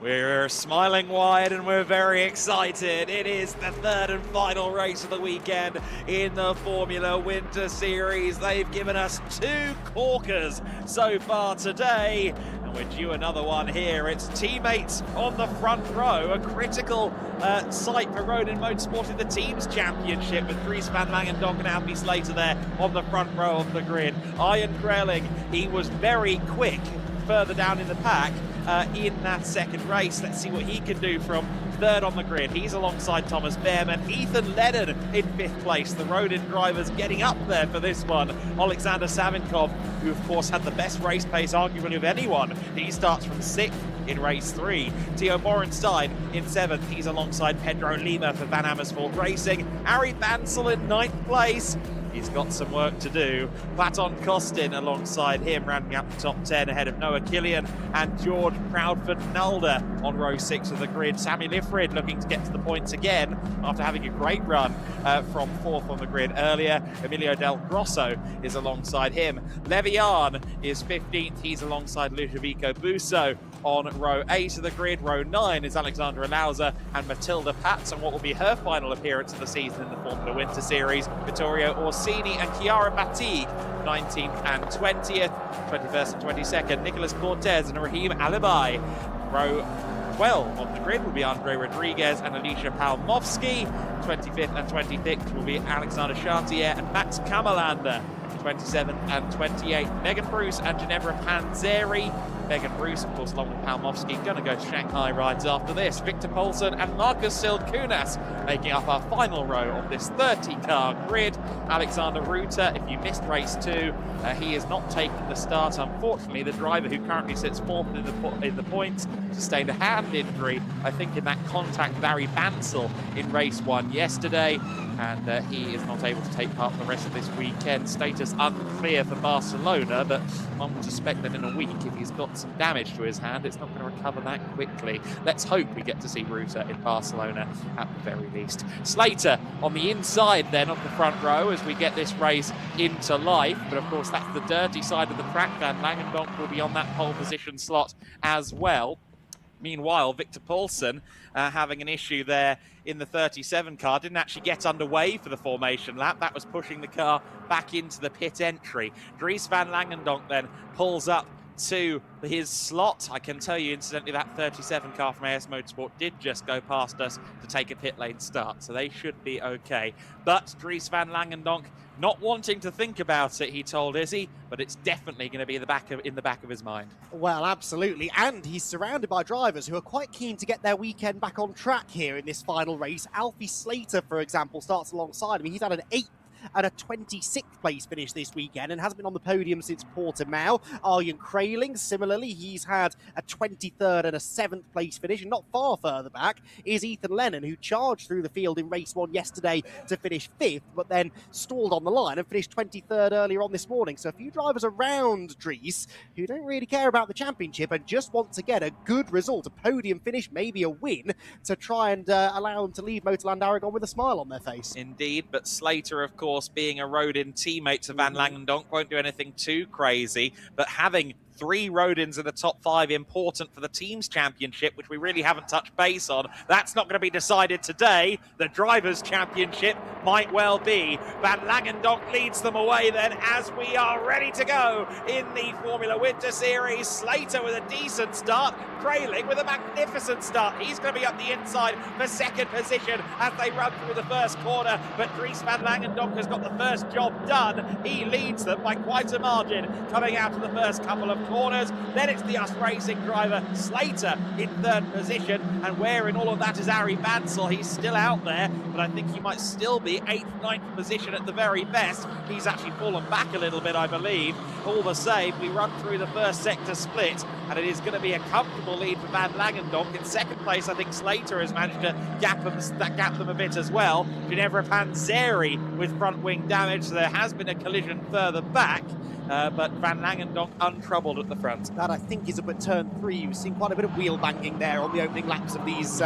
We're smiling wide and we're very excited. It is the third and final race of the weekend in the Formula Winter Series. They've given us 2 corkers so far today, and we're due another one here. It's teammates on the front row, a critical sight for Rodin Motorsport in the Teams Championship, with Dries van Langendonk and Alfie Slater there on the front row of the grid. Arjen Kraling, he was very quick further down in the pack in that second race. Let's see what he can do from third on the grid. He's alongside Thomas Behrman. Ethan Lennon in 5th place. The Rodin drivers getting up there for this one. Alexander Savinkov, who of course had the best race pace arguably of anyone. He starts from 6th in race 3. Theo Borenstein in 7th. He's alongside Pedro Lima for Van Amersfoort Racing. Ari Bansel in 9th place. He's got some work to do. Platon Kostin alongside him, rounding up the top 10 ahead of Noah Killian and George Proudford-Nalder on row 6 of the grid. Sammy Lifrid looking to get to the points again after having a great run from 4th on the grid earlier. Emilio Del Grosso is alongside him. Levian is 15th. He's alongside Ludovico Busso on row 8 of the grid. Row 9 is Alexandra Lauser and Matilda Patz on what will be her final appearance of the season in the Formula Winter Series. Vittorio Orsini and Chiara Batigue, 19th and 20th. 21st and 22nd, Nicolas Cortez and Rahim Alibai. Row 12 on the grid will be Andre Rodriguez and Alicia Palmovsky. 25th and 26th will be Alexander Chartier and Max Kamalander. 27th and 28th, Megan Bruce and Ginevra Panzeri. Megan Bruce, of course, along with Palmovsky, going to go to Shanghai rides after this. Victor Poulsen and Marcus Sild-Kunas making up our final row of this 30-car grid. Alexander Ruta, if you missed race 2, he is not taking the start. Unfortunately, the driver who currently sits 4th in the points sustained a hand injury, I think, in that contact with Ari Bansal in race 1 yesterday, and he is not able to take part in the rest of this weekend. Status unclear for Barcelona, but one would suspect that in a week, if he's got some damage to his hand, it's not going to recover that quickly. Let's hope we get to see Ruta in Barcelona at the very least. Slater on the inside then of the front row as we get this race into life, but of course that's the dirty side of the track. Van Langendonk will be on that pole position slot as well. Meanwhile, Victor Poulsen having an issue there in the 37 car, didn't actually get underway for the formation lap. That was pushing the car back into the pit entry. Dries Van Langendonk then pulls up to his slot. I can tell you, incidentally, that 37 car from AS Motorsport did just go past us to take a pit lane start, so they should be okay. But Dries Van Langendonk not wanting to think about it, he told Izzy, but it's definitely going to be in the back of his mind. Well, absolutely, and he's surrounded by drivers who are quite keen to get their weekend back on track here in this final race. Alfie Slater, for example, starts alongside him. He's had an 8th and a 26th place finish this weekend and hasn't been on the podium since Portimao. Arjen Kraling, similarly, he's had a 23rd and a 7th place finish, and not far further back is Ethan Lennon, who charged through the field in race 1 yesterday to finish 5th, but then stalled on the line and finished 23rd earlier on this morning. So a few drivers around Dries who don't really care about the championship and just want to get a good result, a podium finish, maybe a win, to try and allow them to leave MotorLand Aragón with a smile on their face. Indeed, but Slater, of course, being a road-in teammate to Van Langendonk, won't do anything too crazy, but having 3 road-ins in the top 5 important for the team's championship, which we really haven't touched base on. That's not going to be decided today. The drivers' championship might well be. Van Langendonk leads them away then as we are ready to go in the Formula Winter Series. Slater with a decent start. Kraling with a magnificent start. He's going to be up the inside for 2nd position as they run through the first corner, but Dries Van Langendonk has got the first job done. He leads them by quite a margin coming out of the first couple of corners. Then it's the US Racing driver Slater in 3rd position, and where in all of that is Ari Bansal. He's still out there, but I think he might still be 8th, 9th position at the very best. He's actually fallen back a little bit, I believe. All the same, we run through the first sector split, and it is going to be a comfortable lead for Van Langendonk. In 2nd place, I think Slater has managed to gap them a bit as well. Ginevra Panzeri with front wing damage, so there has been a collision further back. But Van Langendonk untroubled at the front. That, I think, is up at turn 3. You've seen quite a bit of wheel banging there on the opening laps of these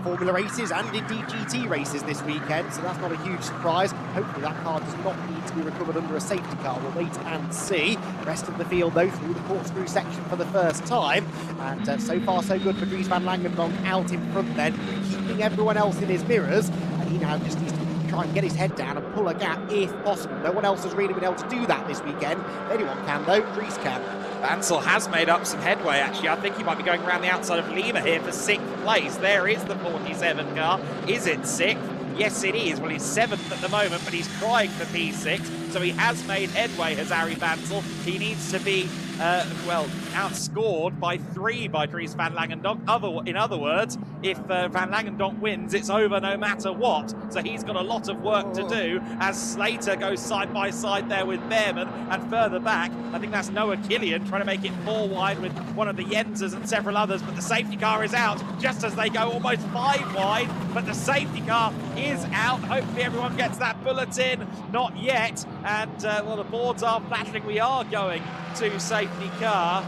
Formula races and indeed GT races this weekend, so that's not a huge surprise. Hopefully that car does not need to be recovered under a safety car. We'll wait and see. The rest of the field, though, through the corkscrew section for the first time, and so far so good for Dries Van Langendonk out in front then, keeping everyone else in his mirrors, and he now just needs to try and get his head down and pull a gap if possible. No one else has really been able to do that this weekend. Anyone can, though. Dries can. Bansal has made up some headway, actually. I think he might be going around the outside of Lima here for 6th place. There is the 47 car. Is it 6th? Yes, it is. Well, he's 7th at the moment, but he's trying for P6, so he has made headway, has Ari Bansal. He needs to be, outscored by 3 by Dries Van Langendonk. In other words, if Van Langendonk wins, it's over no matter what. So he's got a lot of work to do as Slater goes side by side there with Behrman, and further back, I think that's Noah Killian trying to make it 4 wide with one of the Jensers and several others, but the safety car is out just as they go almost 5 wide, but the safety car is out. Hopefully everyone gets that bulletin. Not yet, and the boards are flashing. We are going to safety car,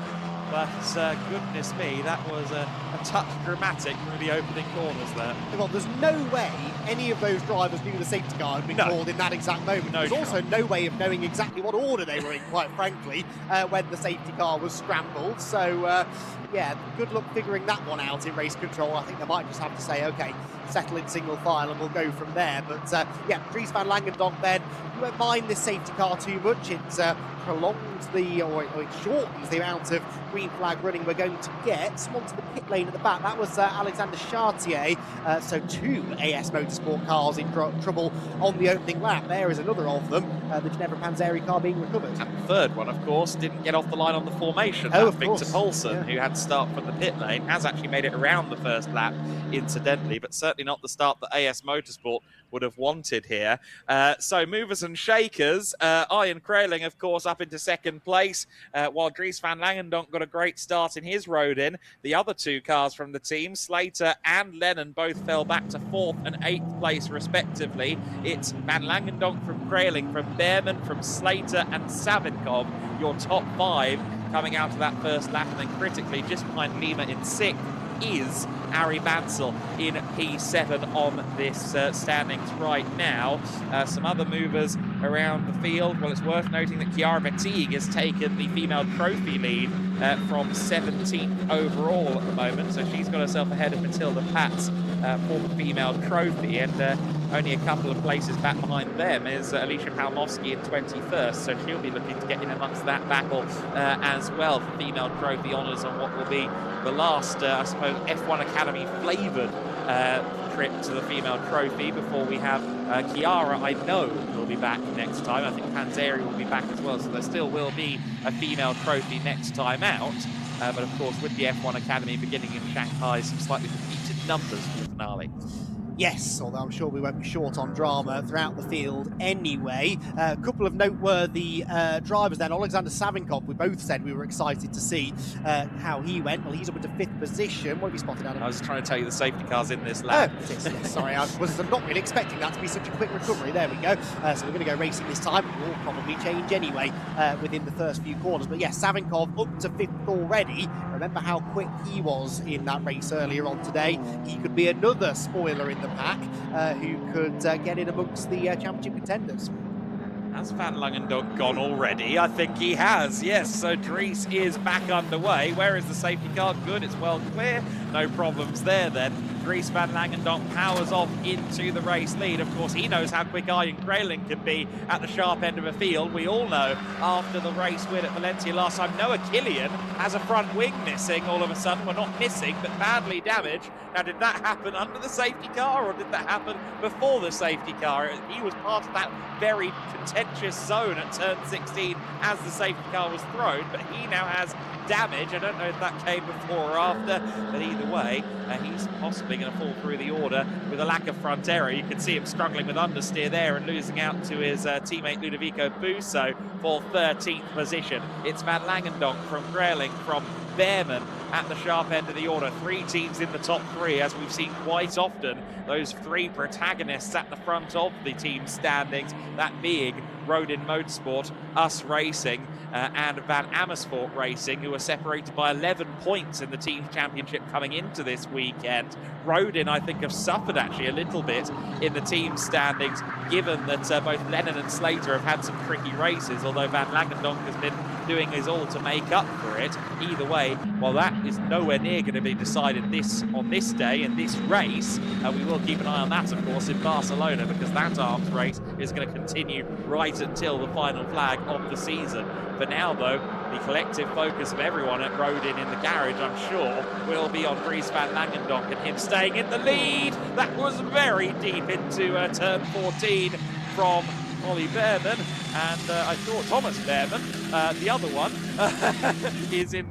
but goodness me, that was a touch dramatic through the opening corners there. Well, there's no way any of those drivers knew the safety car had been called in that exact moment. There's also no way of knowing exactly what order they were in, quite frankly, when the safety car was scrambled. So, yeah, good luck figuring that one out in race control. I think they might just have to say, OK, settle in single file and we'll go from there. But, yeah, Dries Van Langendonk then, you won't mind this safety car too much. It's prolongs or it shortens the amount of green flag running we're going to get. Someone to the pit lane at the back, that was Alexander Chartier. So 2 AS Motorsport cars in trouble on the opening lap. There is another of them, the Ginevra Panzeri car being recovered. And the third one, of course, didn't get off the line on the formation. Victor Poulsen, who had to start from the pit lane, has actually made it around the first lap, incidentally, but certainly not the start that AS Motorsport would have wanted here. So movers and shakers, Ian Kraling, of course, up into second place, while Dries van Langendonk got a great start in his road in. The other 2 cars from the team, Slater and Lennon, both fell back to 4th and 8th place respectively. It's van Langendonk from Kraling, from Behrman, from Slater and Savinkov, your top 5 coming out of that first lap, and then critically just behind Lima in 6th is Ari Bansel in P7 on this standings right now. Some other movers around the field. Well, it's worth noting that Chiara Vertigue has taken the female trophy lead from 17th overall at the moment, so she's got herself ahead of Matilda Patz for the female trophy, and only a couple of places back behind them is Alicia Palmowski in 21st, so she'll be looking to get in amongst that battle as well for female trophy honours on what will be the last, I suppose, F1 Academy flavoured trip to the female trophy before we have Chiara, I know, will be back next time. I think Panzeri will be back as well, so there still will be a female trophy next time out. But of course, with the F1 Academy beginning in Shanghai, some slightly repeated numbers for the finale. Yes, although I'm sure we won't be short on drama throughout the field anyway. A couple of noteworthy drivers then. Alexander Savinkov, we both said we were excited to see how he went. Well, he's up into 5th position. What have you spotted, Adam? I was trying to tell you the safety car's in this lap. Oh, yes, sorry, I was not really expecting that to be such a quick recovery. There we go. So we're going to go racing this time. It will probably change anyway within the first few corners. But yes, Savinkov up to 5th already. Remember how quick he was in that race earlier on today. He could be another spoiler in the pack who could get in amongst the championship contenders. Has Van Langendonk gone already? I think he has, yes. So Dries is back underway. Where is the safety car? Good, it's well clear. No problems there then. Dries van Langendonk powers off into the race lead. Of course, he knows how quick Ian Kraling can be at the sharp end of a field. We all know after the race win at Valencia last time, Noah Killian has a front wing missing all of a sudden. Well, not missing, but badly damaged. Now, did that happen under the safety car or did that happen before the safety car? He was part of that very contentious zone at turn 16 as the safety car was thrown, but he now has damage. I don't know if that came before or after, but either way, he's possibly going to fall through the order with a lack of front error. You can see him struggling with understeer there and losing out to his teammate Ludovico Busso for 13th position. It's Van Langendonk from Kraling, from Behrman at the sharp end of the order. 3 teams in the top 3, as we've seen quite often. Those 3 protagonists at the front of the team standings, that being Rodin Motorsport, Us Racing, and Van Amersfoort Racing, who are separated by 11 points in the team championship coming into this weekend. Rodin, I think, have suffered actually a little bit in the team standings, given that both Lennon and Slater have had some tricky races, although Van Langendonk has been doing his all to make up for it. Either way, while that is nowhere near going to be decided on this day in this race, we will keep an eye on that, of course, in Barcelona, because that arms race is going to continue right until the final flag of the season. For now, though, the collective focus of everyone at Rodin in the garage, I'm sure, will be on Dries van Langendonk and him staying in the lead. That was very deep into turn 14 from Ollie Behrman, and I thought Thomas Behrman, the other one, is in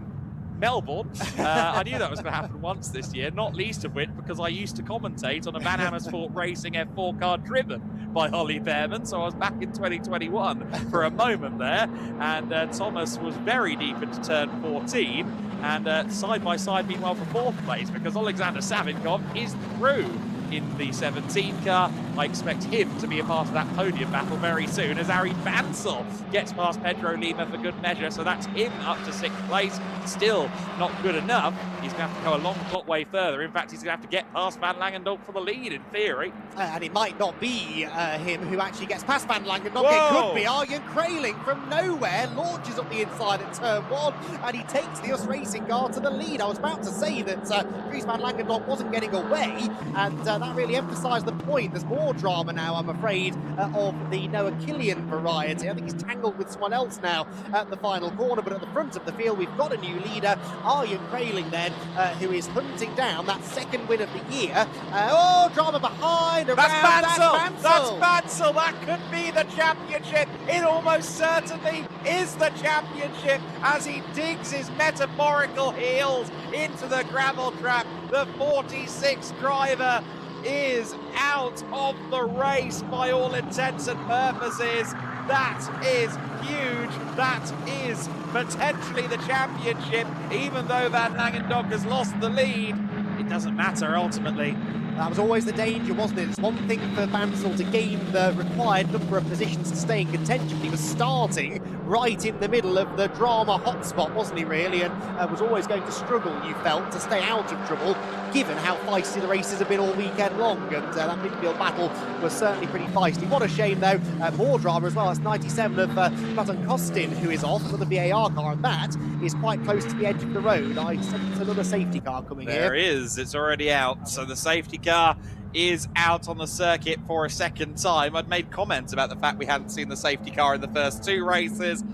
Melbourne. I knew that was going to happen once this year, not least of which because I used to commentate on a Van Amersfoort Racing F4 car driven by Ollie Behrman, so I was back in 2021 for a moment there, and Thomas was very deep into turn 14, and side by side meanwhile for 4th place, because Alexander Savinkov is through in the 17 car. I expect him to be a part of that podium battle very soon as Ari Bansel gets past Pedro Lima for good measure, so that's him up to 6th place. Still not good enough. He's going to have to go a long way further. In fact, he's going to have to get past Van Langendonk for the lead, in theory. And it might not be him who actually gets past Van Langendonk. Whoa! It could be Arjen Kraling from nowhere, launches up the inside at turn 1, and he takes the Us Racing car to the lead. I was about to say that Dries van Langendonk wasn't getting away, and that really emphasised the point. There's more more drama now, I'm afraid, of the Noah Killian variety. I think he's tangled with someone else now at the final corner, but at the front of the field, we've got a new leader, Arjen Krailing then, who is hunting down that second win of the year. Drama behind. That's Bansal. That's Bansal. That could be the championship. It almost certainly is the championship as he digs his metaphorical heels into the gravel trap. The 46 driver is out of the race by all intents and purposes. That is huge. That is potentially the championship. Even though Van Langendonk has lost the lead, it doesn't matter ultimately. That was always the danger, wasn't it? It's one thing for Bansal to gain the required number of positions to stay in contention. He was starting right in the middle of the drama hotspot, wasn't he, really? And was always going to struggle, you felt, to stay out of trouble, given how feisty the races have been all weekend long. And that midfield battle was certainly pretty feisty. What a shame, though. More drama as well. That's 97 of Platon Kostin, who is off with the VAR car, and that is quite close to the edge of the road. I sense another safety car coming here. There is. It's already out. So the safety car is out on the circuit for a second time. I'd made comments about the fact we hadn't seen the safety car in the first two races.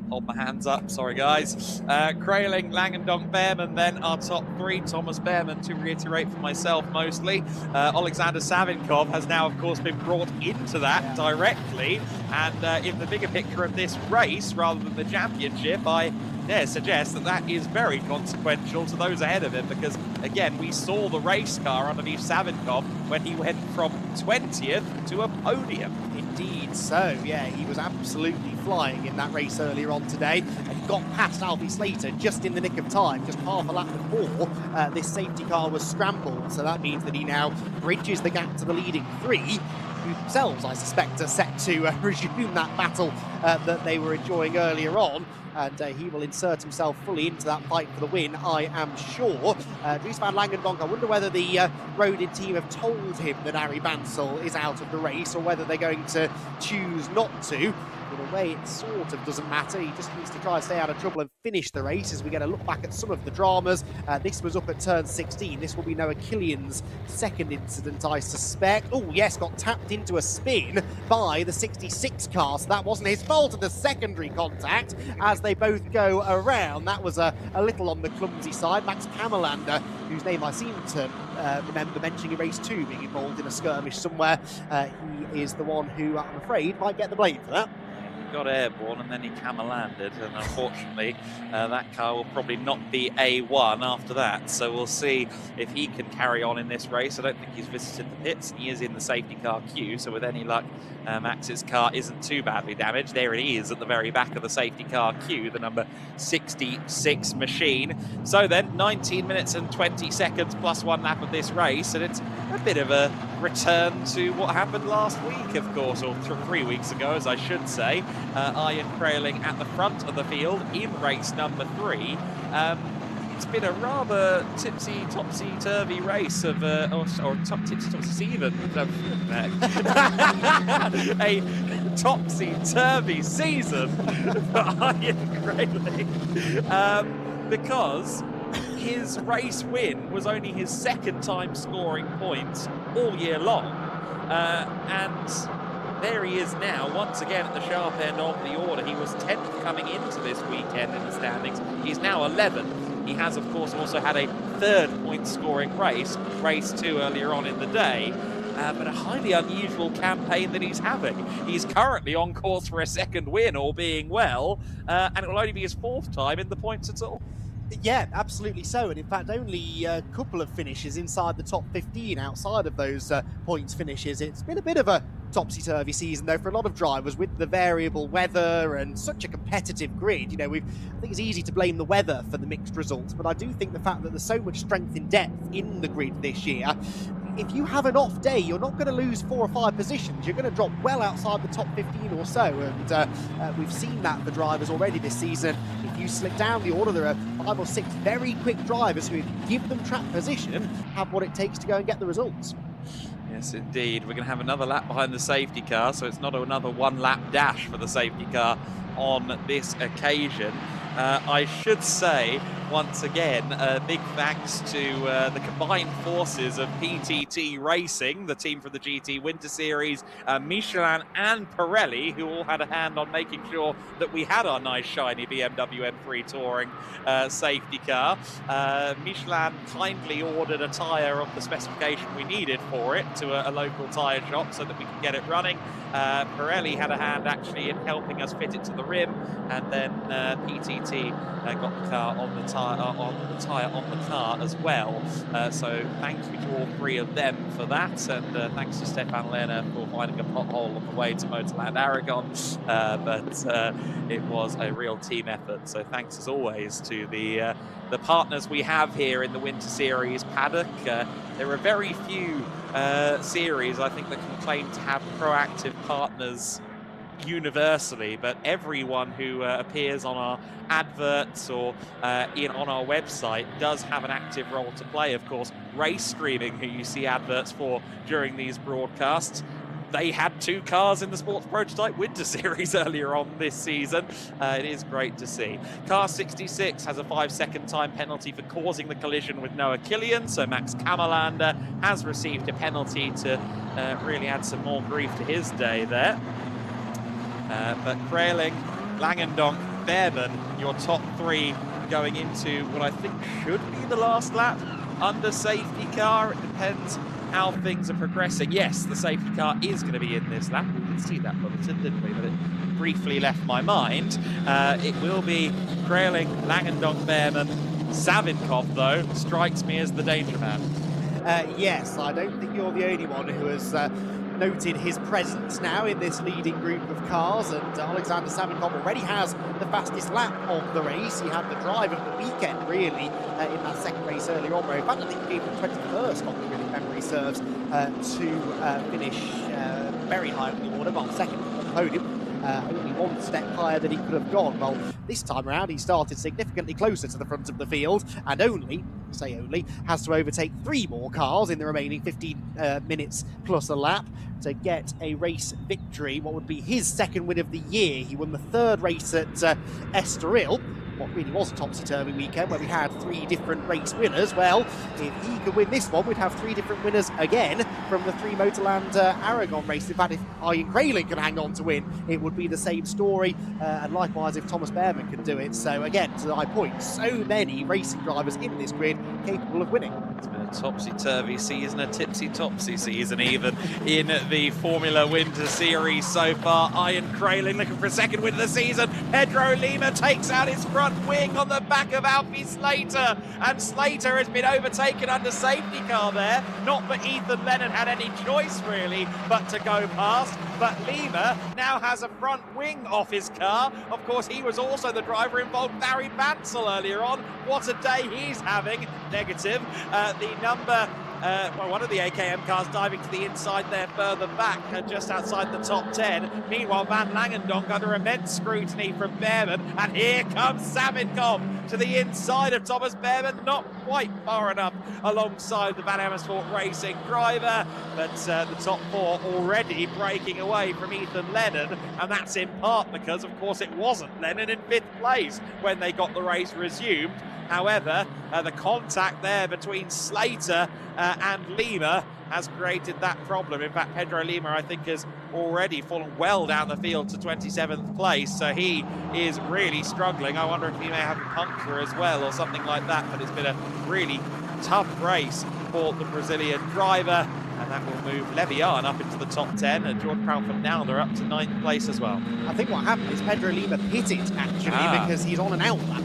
Hold my hands up, sorry guys. Krailing, Langendonk, Behrman, then our top three. Thomas Behrman, to reiterate for myself mostly. Alexander Savinkov has now, of course, been brought into that directly. And in the bigger picture of this race, rather than the championship, I dare suggest that that is very consequential to those ahead of him, because again, we saw the race car underneath Savinkov when he went from 20th to a podium. Indeed so, yeah, he was absolutely flying in that race earlier on today, and he got past Alfie Slater just in the nick of time, just half a lap before this safety car was scrambled. So that means that he now bridges the gap to the leading three, who themselves, I suspect, are set to resume that battle that they were enjoying earlier on. And he will insert himself fully into that fight for the win, I am sure. Dries van Langendonk, I wonder whether the Rodin team have told him that Arie Bansal is out of the race, or whether they're going to choose not to. In a way, it sort of doesn't matter. He just needs to try and stay out of trouble and finish the race as we get a look back at some of the dramas. This was up at turn 16. This will be Noah Killian's second incident, I suspect. Oh, yes, got tapped into a spin by the 66 car, so that wasn't his fault of the secondary contact as they both go around. That was a little on the clumsy side. Max Kammerlander, whose name I seem to remember mentioning in race 2, being involved in a skirmish somewhere. He is the one who, I'm afraid, might get the blame for that. Got airborne and then he camel-landed, and unfortunately that car will probably not be A1 after that, so we'll see if he can carry on in this race. I don't think he's visited the pits, and he is in the safety car queue, so with any luck Max's car isn't too badly damaged. There it is at the very back of the safety car queue, the number 66 machine. So then 19 minutes and 20 seconds plus one lap of this race, and it's a bit of a return to what happened last week, of course, or 3 weeks ago, as I should say. Arjen Krailing at the front of the field in race number 3. It's been a rather topsy-turvy race of, or topsy-turvy even. A topsy-turvy season for Arjen Krailing, because his race win was only his second time scoring points all year long, and there he is now, once again at the sharp end of the order. He was 10th coming into this weekend in the standings. He's now 11th. He has, of course, also had a third point-scoring race 2 earlier on in the day. But a highly unusual campaign that he's having. He's currently on course for a second win, all being well, and it will only be his 4th time in the points at all. Yeah, absolutely so. And in fact, only a couple of finishes inside the top 15 outside of those points finishes. It's been a bit of a topsy-turvy season, though, for a lot of drivers with the variable weather and such a competitive grid. You know, I think it's easy to blame the weather for the mixed results, but I do think the fact that there's so much strength in depth in the grid this year, if you have an off day, you're not going to lose 4 or 5 positions. You're going to drop well outside the top 15 or so, and we've seen that for drivers already this season. If you slip down the order, there are 5 or 6 very quick drivers who, if you give them track position, have what it takes to go and get the results. Yes, indeed. We're going to have another lap behind the safety car, so it's not another one-lap dash for the safety car on this occasion. I should say once again. Big thanks to the combined forces of PTT Racing, the team from the GT Winter Series, Michelin and Pirelli, who all had a hand on making sure that we had our nice shiny BMW M3 Touring safety car. Michelin kindly ordered a tyre of the specification we needed for it to a local tyre shop so that we could get it running. Pirelli had a hand actually in helping us fit it to the rim, and then PTT got the car on the tyre on the car as well. So thank you to all three of them for that, and thanks to Stefan Lerner for finding a pothole on the way to MotorLand Aragón. But it was a real team effort. So thanks as always to the partners we have here in the Winter Series paddock. There are very few series, I think, that can claim to have proactive partners universally, but everyone who appears on our adverts or on our website does have an active role to play. Of course, Race Streaming, who you see adverts for during these broadcasts, they had 2 cars in the Sports Prototype Winter Series earlier on this season. It is great to see. Car 66 has a 5-second time penalty for causing the collision with Noah Killian, so Max Kammerlander has received a penalty to really add some more grief to his day there. But Kraling, Langendonk, Behrman, your top 3 going into what I think should be the last lap under safety car. It depends how things are progressing. Yes, the safety car is going to be in this lap. We did see that bulletin, didn't we? But it briefly left my mind. It will be Kraling, Langendonk, Behrman. Savinkov, though, strikes me as the danger man. Yes, I don't think you're the only one who has noted his presence now in this leading group of cars, and Alexander Savinkov already has the fastest lap of the race. He had the drive of the weekend, really, in that second race earlier on, where in fact I think he gave him 21st on the really memory serves to finish very high on the order, well, second on the podium. Only one step higher than he could have gone. Well, this time around he started significantly closer to the front of the field, and only has to overtake 3 more cars in the remaining 15 minutes plus a lap to get a race victory, what would be his 2nd win of the year. He won the 3rd race at Estoril, what really was a topsy-turvy weekend where we had 3 different race winners. Well, if he could win this one, we'd have 3 different winners again from the 3 MotorLand Aragón races. In fact, if Ian Kraling could hang on to win, it would be the same story, and likewise if Thomas Behrman could do it. So again, to my point, so many racing drivers in this grid capable of winning. It's been a topsy-turvy season, a tipsy-topsy season even in the Formula Winter Series so far. Ian Kraling looking for a 2nd win of the season. Pedro Lima takes out his front wing on the back of Alfie Slater, and Slater has been overtaken under safety car there. Not that Ethan Lennon had any choice really but to go past, but Lima now has a front wing off his car. Of course, he was also the driver involved, Barry Bansell, earlier on. What a day he's having. Negative. One of the AKM cars diving to the inside there further back, just outside the top 10. Meanwhile, Van Langendonk under immense scrutiny from Behrman, and here comes Savinkov to the inside of Thomas Behrman, not quite far enough alongside the Van Amersfoort Racing driver, but the top 4 already breaking away from Ethan Lennon, and that's in part because, of course, it wasn't Lennon in 5th place when they got the race resumed. However, the contact there between Slater and Lima has created that problem. In fact, Pedro Lima, I think, has already fallen well down the field to 27th place, so he is really struggling. I wonder if he may have a puncture as well or something like that, but it's been a really tough race for the Brazilian driver, and that will move Levian up into the top 10, and George Prout-Nalder up to 9th place as well. I think what happened is Pedro Lima pitted, actually, because he's on an outlap.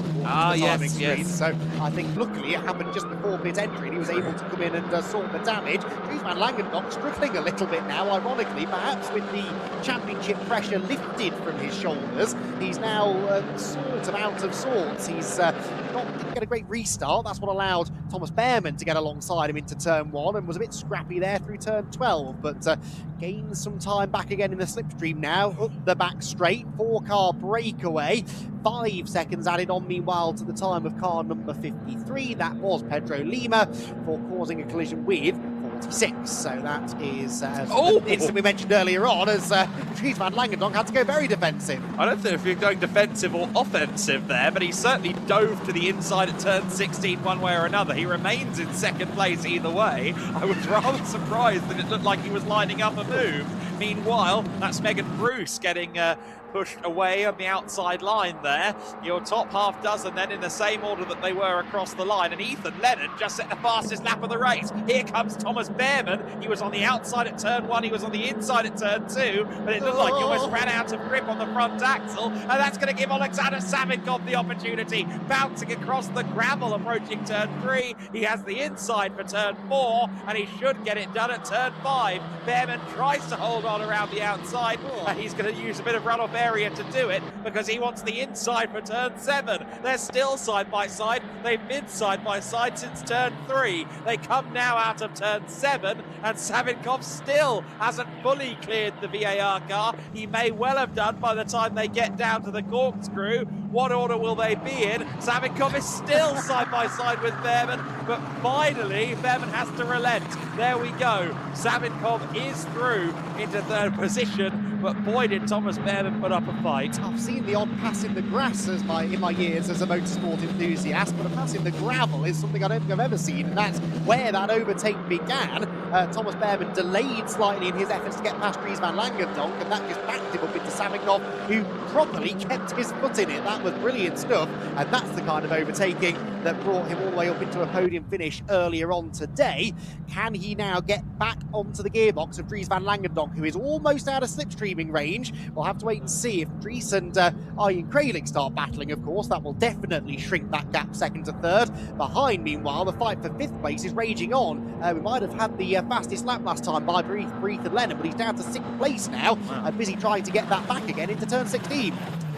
Yes. So I think luckily it happened just before pit entry, and he was able to come in and sort the damage. Van Langendonk struggling a little bit now, ironically, perhaps with the championship pressure lifted from his shoulders. He's now sort of out of sorts. He's didn't get a great restart. That's what allowed Thomas Behrman to get alongside him into turn 1, and was a bit scrappy there through turn 12, but gains some time back again in the slipstream now, up the back straight, 4-car breakaway. 5 seconds added on, meanwhile, to the time of car number 53. That was Pedro Lima for causing a collision with 26. So that is the incident we mentioned earlier on, as Dries van Langendonk had to go very defensive. I don't know if you're going defensive or offensive there, but he certainly dove to the inside at turn 16 one way or another. He remains in second place either way. I was rather surprised that it looked like he was lining up a move. Meanwhile, that's Megan Bruce getting pushed away on the outside line there. Your top half dozen then in the same order that they were across the line, and Ethan Lennon just set the fastest lap of the race. Here comes Thomas Behrman. He was on the outside at turn 1, he was on the inside at turn 2, but it looked like he almost ran out of grip on the front axle, and that's going to give Alexander Savinkov the opportunity, bouncing across the gravel approaching turn 3. He has the inside for turn 4, and he should get it done at turn 5. Behrman tries to hold on around the outside, and he's going to use a bit of runoff area to do it, because he wants the inside for turn 7. They're still side by side. They've been side by side since turn 3. They come now out of turn 7, and Savinkov still hasn't fully cleared the VAR car. He may well have done by the time they get down to the corkscrew. What order will they be in? Savinkov is still side by side with Behrman, but finally Behrman has to relent. There we go. Savinkov is through into third position, but boy did Thomas Behrman put up a fight. I've seen the odd pass in the grass in my years as a motorsport enthusiast, but a pass in the gravel is something I don't think I've ever seen, and that's where that overtake began. Thomas Behrman delayed slightly in his efforts to get past Dries van Langendonk, and that just backed him up into Savinkov, who properly kept his foot in it. That was brilliant stuff, and that's the kind of overtaking that brought him all the way up into a podium finish earlier on today. Can he now get back onto the gearbox of Dries van Langendonk, who is almost out of slipstreaming range? We'll have to wait and see if Dries and Arjen Kralik start battling, of course. That will definitely shrink that gap second to third. Behind, meanwhile, the fight for 5th place is raging on. We might have had the fastest lap last time by Ethan Lennon, but he's down to 6th place now, and busy trying to get that back again into turn 16.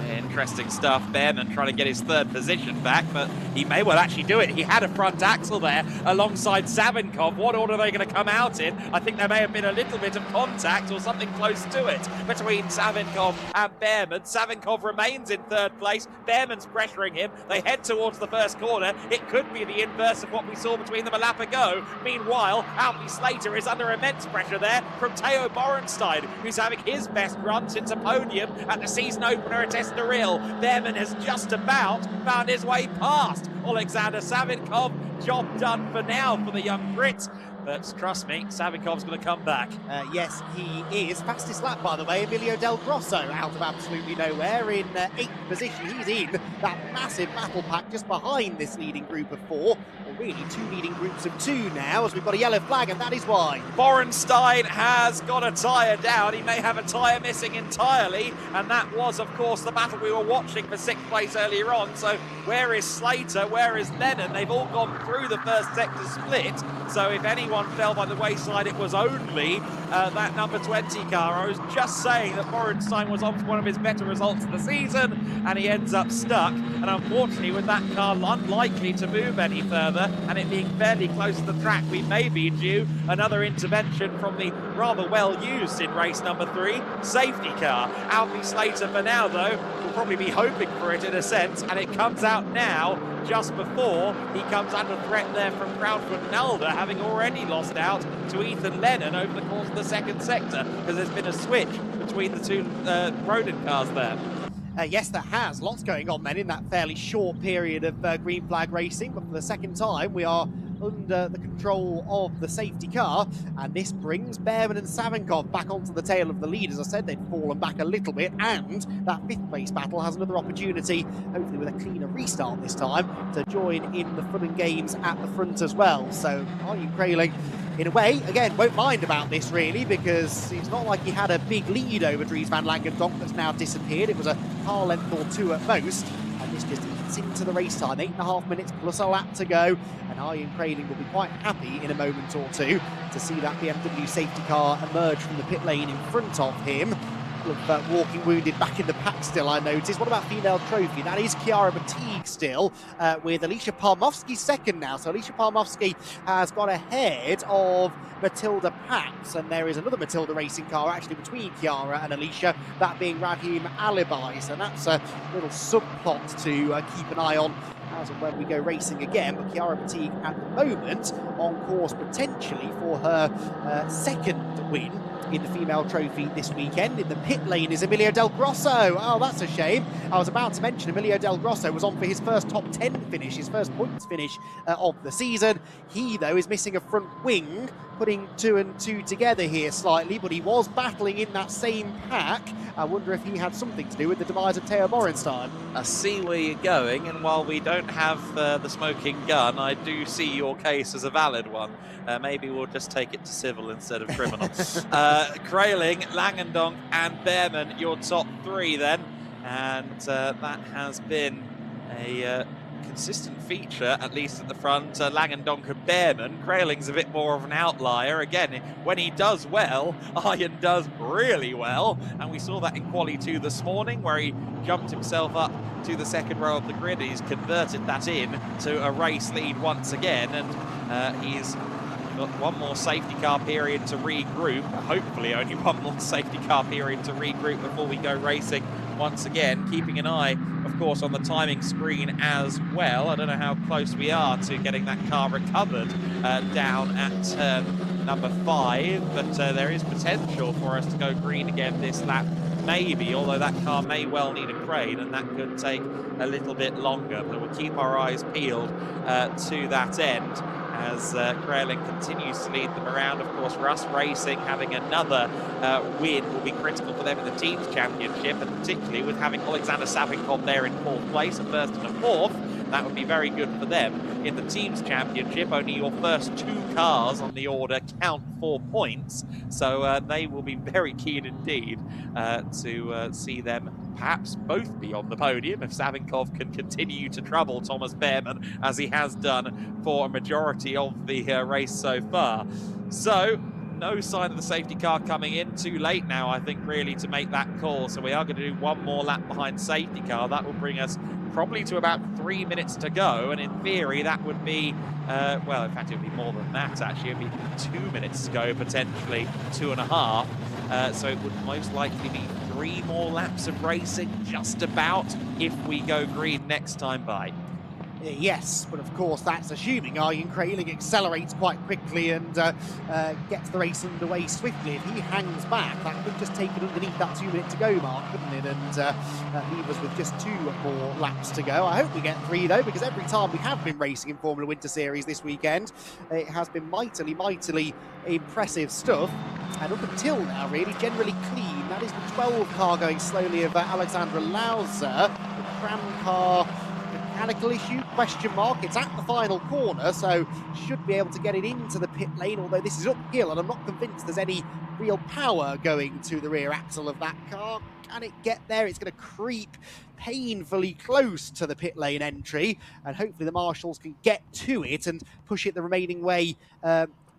Interesting stuff. Behrman trying to get his third position back, but he may well actually do it. He had a front axle there alongside Savinkov. What order are they going to come out in? I think there may have been a little bit of contact or something close to it between Savinkov and Behrman. Savinkov remains in third place. Behrman's pressuring him. They head towards the first corner. It could be the inverse of what we saw between them a lap ago. Meanwhile, Alfie Slater is under immense pressure there from Theo Borenstein, who's having his best run since a podium at the season opener at Estoril. Behrman has just about found his way past Alexander Savinkov. Job done for now for the young Brit. But trust me, Savinkov's going to come back. Yes, he is. Fastest lap, by the way, Emilio Del Grosso out of absolutely nowhere in 8th position. He's in that massive battle pack just behind this leading group of 4. Or really 2 leading groups of 2 now, as we've got a yellow flag, and that is why. Borenstein has got a tyre down. He may have a tyre missing entirely, and that was, of course, the battle we were watching for 6th place earlier on. So where is Slater? Where is Lennon? They've all gone through the first sector split. So if anyone fell by the wayside, it was only that number 20 car. I was just saying that Borenstein was on for one of his better results of the season, and he ends up stuck. And unfortunately, with that car unlikely to move any further, and it being fairly close to the track, we may be due another intervention from the rather well used in race number 3 safety car. Alfie Slater for now, though, will probably be hoping for it in a sense, and it comes out now just before he comes under threat there from Proudfoot and Alder, having already lost out to Ethan Lennon over the course of the second sector, because there's been a switch between the 2 Rodin cars there. Yes, there has. Lots going on then in that fairly short period of green flag racing, but for the second time we are under the control of the safety car, and this brings Behrman and Savinkov back onto the tail of the lead. As I said, they'd fallen back a little bit, and that 5th place battle has another opportunity, hopefully with a cleaner restart this time, to join in the fun and games at the front as well. So Arjen Kralik, in a way, again, won't mind about this really, because it's not like he had a big lead over Dries van Langendonk that's now disappeared. It was a car length or 2 at most, and this just eats into the race time. 8.5 minutes plus a lap to go, and Arjen Kralik will be quite happy in a moment or two to see that BMW safety car emerge from the pit lane in front of him. Of walking wounded back in the pack still, I noticed. What about female trophy? That is Chiara Batigue still, with Alicia Palmovsky second now. So Alicia Palmovsky has got ahead of Matilda Pax, and there is another Matilda racing car actually between Chiara and Alicia, that being Raheem Alibi. So that's a little subplot to keep an eye on as and when we go racing again. But Chiara Batigue at the moment on course potentially for her second win in the female trophy this weekend. In the pit lane is Emilio Del Grosso. Oh, that's a shame. I was about to mention Emilio Del Grosso was on for his first top 10 finish, his first points finish of the season. He, though, is missing a front wing, putting 2 and 2 together here slightly, but he was battling in that same pack. I wonder if he had something to do with the demise of Theo Borenstein. I see where you're going, and while we don't have the smoking gun, I do see your case as a valid one. Maybe we'll just take it to civil instead of criminal. Kraling, Langendonk and Behrman, your top 3 then. And that has been a consistent feature, at least at the front. Langendonk and Behrman. Krailing's a bit more of an outlier. Again, when he does well, Iron does really well. And we saw that in Quali 2 this morning, where he jumped himself up to the second row of the grid. He's converted that in to a race lead once again. And he's got one more safety car period to regroup. Hopefully only one more safety car period to regroup before we go racing once again. Keeping an eye, of course, on the timing screen as well. I don't know how close we are to getting that car recovered down at turn number 5, but there is potential for us to go green again this lap. Maybe, although that car may well need a crane, and that could take a little bit longer. But we'll keep our eyes peeled to that end as Kraling continues to lead them around. Of course, Russ Racing having another win will be critical for them in the Teams Championship, and particularly with having Alexander Savinkov there in 4th place, a 1st and a 4th. That would be very good for them. In the Teams Championship, only your first 2 cars on the order count 4 points, so they will be very keen indeed to see them perhaps both be on the podium if Savinkov can continue to trouble Thomas Behrman as he has done for a majority of the race so far. So no sign of the safety car coming in. Too late now, I think, really, to make that call. So we are going to do one more lap behind safety car. That will bring us probably to about 3 minutes to go. And in theory, that would be, well, in fact, it would be more than that, actually. It would be 2 minutes to go, potentially 2.5. So it would most likely be 3 more laps of racing, just about, if we go green next time by. Yes, but of course that's assuming Arjen Kraling accelerates quite quickly and gets the race underway swiftly. If he hangs back, that could just take it underneath that 2 minute to go mark, couldn't it? And leave us with just 2 more laps to go. I hope we get 3 though, because every time we have been racing in Formula Winter Series this weekend, it has been mightily impressive stuff. And up until now, really, generally clean. That is the 12 car going slowly of Alexandra Lauser. The Cram car, mechanical issue, question mark. It's at the final corner, so should be able to get it into the pit lane, although this is uphill and I'm not convinced there's any real power going to the rear axle of that car. Can it get there? It's going to creep painfully close to the pit lane entry, and hopefully the marshals can get to it and push it the remaining way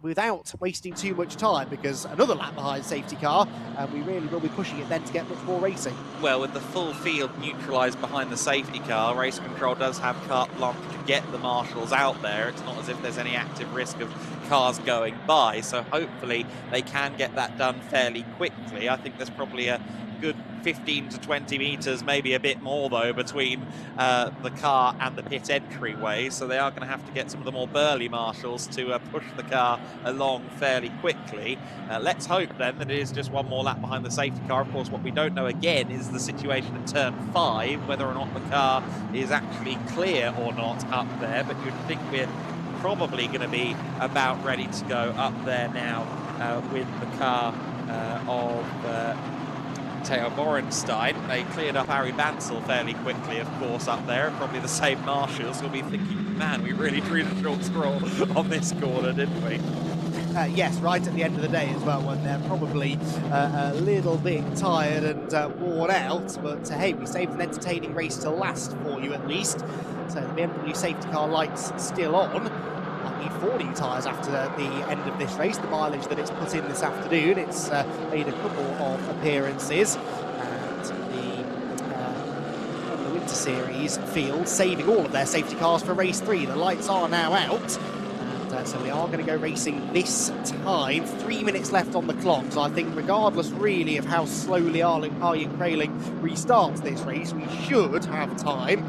without wasting too much time, because another lap behind safety car, and we really will be pushing it then to get much more racing. Well, with the full field neutralised behind the safety car, Race Control does have carte blanche to get the marshals out there. It's not as if there's any active risk of cars going by, so hopefully they can get that done fairly quickly. I think there's probably a good 15 to 20 metres, maybe a bit more though, between the car and the pit entryway, so they are going to have to get some of the more burly marshals to push the car along fairly quickly. Let's hope then that it is just one more lap behind the safety car. Of course, what we don't know again is the situation at turn 5, whether or not the car is actually clear or not up there, but you'd think we're probably going to be about ready to go up there now with the car of Theo Borenstein. They cleared up Harry Bansell fairly quickly, of course, up there. Probably the same marshals will be thinking, man, we really drew the short straw on this corner, didn't we? Yes, right at the end of the day as well, when they're probably a little bit tired and worn out. But hey, we saved an entertaining race to last for you at least. So the BMW safety car lights still on. Might need 4 new tyres after the end of this race. The mileage that it's put in this afternoon, it's made a couple of appearances. And the Winter Series field saving all of their safety cars for race 3. The lights are now out. And So we are going to go racing this time. 3 minutes left on the clock. So I think regardless really of how slowly Arjen Kraling restarts this race, we should have time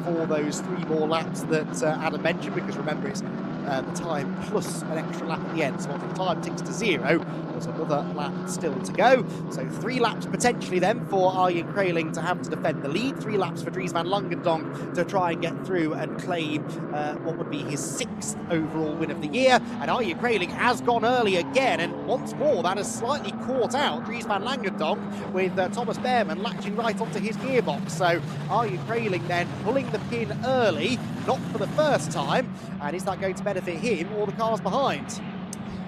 for those 3 more laps that Adam mentioned, because remember it's the time plus an extra lap at the end. So once the time ticks to 0, there's another lap still to go. So 3 laps potentially then for Arjen Kraling to have to defend the lead. 3 laps for Dries van Langendonk to try and get through and claim what would be his 6th overall win of the year. And Arjen Kraling has gone early again, and once more that has slightly caught out Dries van Langendonk, with Thomas Behrman latching right onto his gearbox. So Arjen Kraling then pulling the pin early, not for the first time, and is that going to benefit him or the cars behind?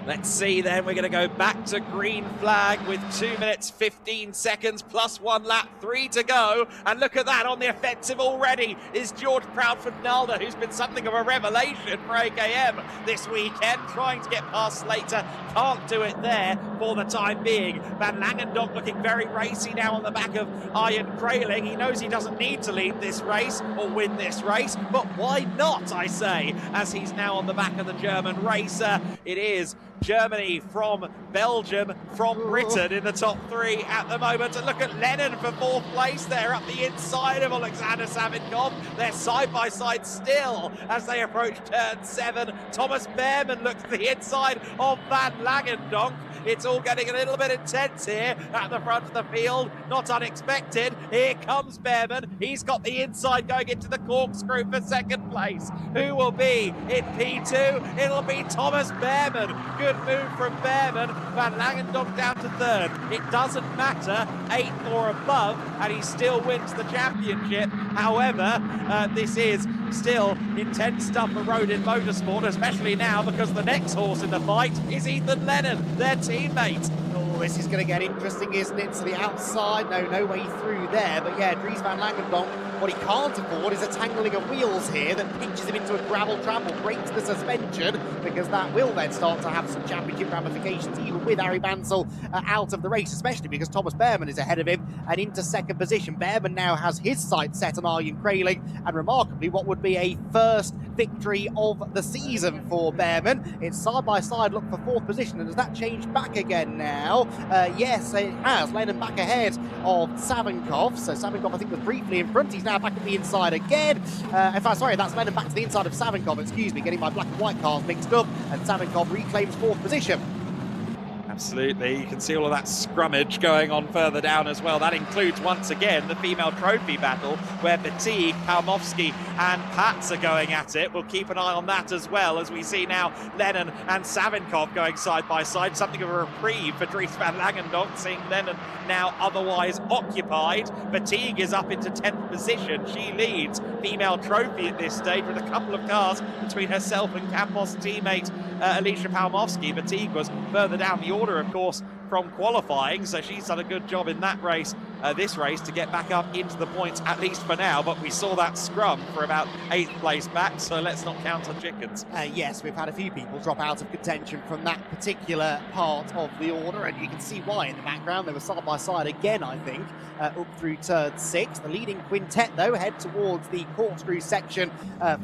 Let's see then, we're going to go back to green flag with 2 minutes 15 seconds plus 1 lap, 3 to go. And look at that, on the offensive already is George Proudfoot-Nalder, who's been something of a revelation for AKM this weekend, trying to get past Slater. Can't do it there for the time being. Van Langendonk looking very racy now on the back of Arjen Kraling. He knows he doesn't need to lead this race or win this race, but why not, I say, as he's now on the back of the German racer. It is Germany from Belgium from Britain in the top 3 at the moment. And look at Lennon for 4th place there up the inside of Alexander Savinkov. They're side by side still as they approach turn 7. Thomas Behrman looks to the inside of Van Langendonk. It's all getting a little bit intense here at the front of the field. Not unexpected. Here comes Behrman. He's got the inside going into the corkscrew for 2nd place. Who will be in P2? It'll be Thomas Behrman. Good move from Behrman. Van Langendonk down to 3rd. It doesn't matter. 8th or above, and he still wins the championship. However, this is still intense stuff for road in motorsport, especially now because the next horse in the fight is Ethan Lennon, their teammate. Oh, this is going to get interesting, isn't it? To the outside, no way through there. But yeah, Dries van Langendonk, what he can't afford is a tangling of wheels here that pinches him into a gravel trap or breaks the suspension, because that will then start to have some championship ramifications, even with Harry Bansell out of the race, especially because Thomas Behrman is ahead of him and into 2nd position. Behrman now has his sights set on Arjen Kraling, and remarkably, what would be a first victory of the season for Behrman. It's side-by-side look for 4th position, and has that changed back again now? Yes, it has. Lennon back ahead of Savinkov. So Savinkov, I think, was briefly in front. He's now back at the inside again. Sorry, that's Lennon back to the inside of Savinkov, excuse me, getting my black and white cars mixed up, and Savinkov reclaims 4th position. Absolutely, you can see all of that scrummage going on further down as well. That includes, once again, the female trophy battle, where Batigue, Palmovsky and Pats are going at it. We'll keep an eye on that as well, as we see now Lennon and Savinkov going side by side. Something of a reprieve for Dries van Langendonk, seeing Lennon now otherwise occupied. Batigue is up into 10th position. She leads female trophy at this stage, with a couple of cars between herself and Campos teammate Alicia Palmovsky. Batigue was further down the order, of course, from qualifying, so she's done a good job in that race, this race, to get back up into the points, at least for now. But we saw that scrum for about 8th place back, so let's not count on chickens. Yes, we've had a few people drop out of contention from that particular part of the order, and you can see why in the background. They were side by side again, I think, up through turn 6. The leading quintet, though, head towards the corkscrew section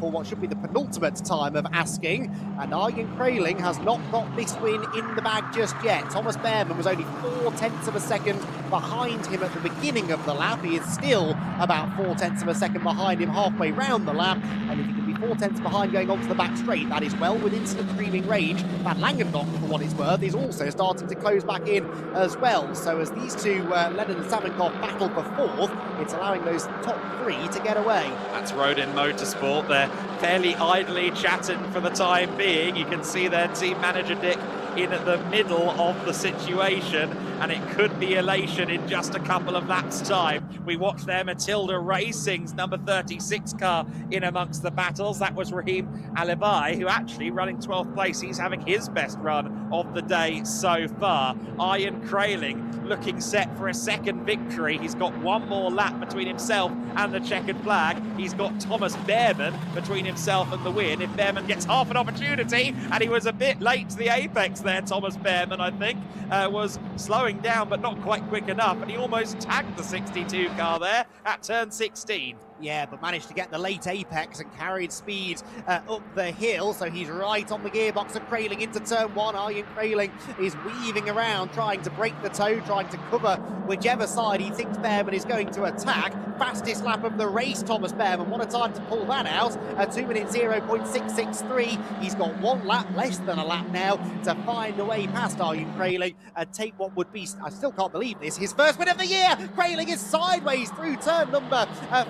for what should be the penultimate time of asking, and Arjen Kraling has not got this win in the bag just yet. Thomas Behrman was only 0.4 of a second behind him at the beginning of the lap. He is still about 0.4 of a second behind him halfway round the lap, and if he can be 0.4 behind going onto the back straight, that is well within slipstreaming range. Van Langendonk, for what it's worth, is also starting to close back in as well. So as these two, Lennon and Savinkov, battle for 4th, it's allowing those top 3 to get away. That's road in motorsport. They're fairly idly chatting for the time being. You can see their team manager Dick in the middle of the situation, and it could be elation in just a couple of laps' time. We watched there Matilda Racing's number 36 car in amongst the battles. That was Raheem Alibai, who actually running 12th place. He's having his best run of the day so far. Arjen Kraling looking set for a 2nd victory. He's got one more lap between himself and the checkered flag. He's got Thomas Behrman between himself and the win. If Behrman gets half an opportunity, and he was a bit late to the apex there, Thomas Behrman, I think, was slowing down but not quite quick enough, and he almost tagged the 62 car there at turn 16. Yeah, but managed to get the late apex and carried speed up the hill, so he's right on the gearbox of Crailing into turn one. Arjen Crailing is weaving around, trying to break the toe, trying to cover whichever side he thinks Behrman is going to attack. Fastest lap of the race, Thomas Behrman. What a time to pull that out. 2 minutes 0.663. He's got 1 lap, less than a lap now, to find a way past Arjen Crailing and take what would be, I still can't believe this, his first win of the year. Crailing is sideways through turn number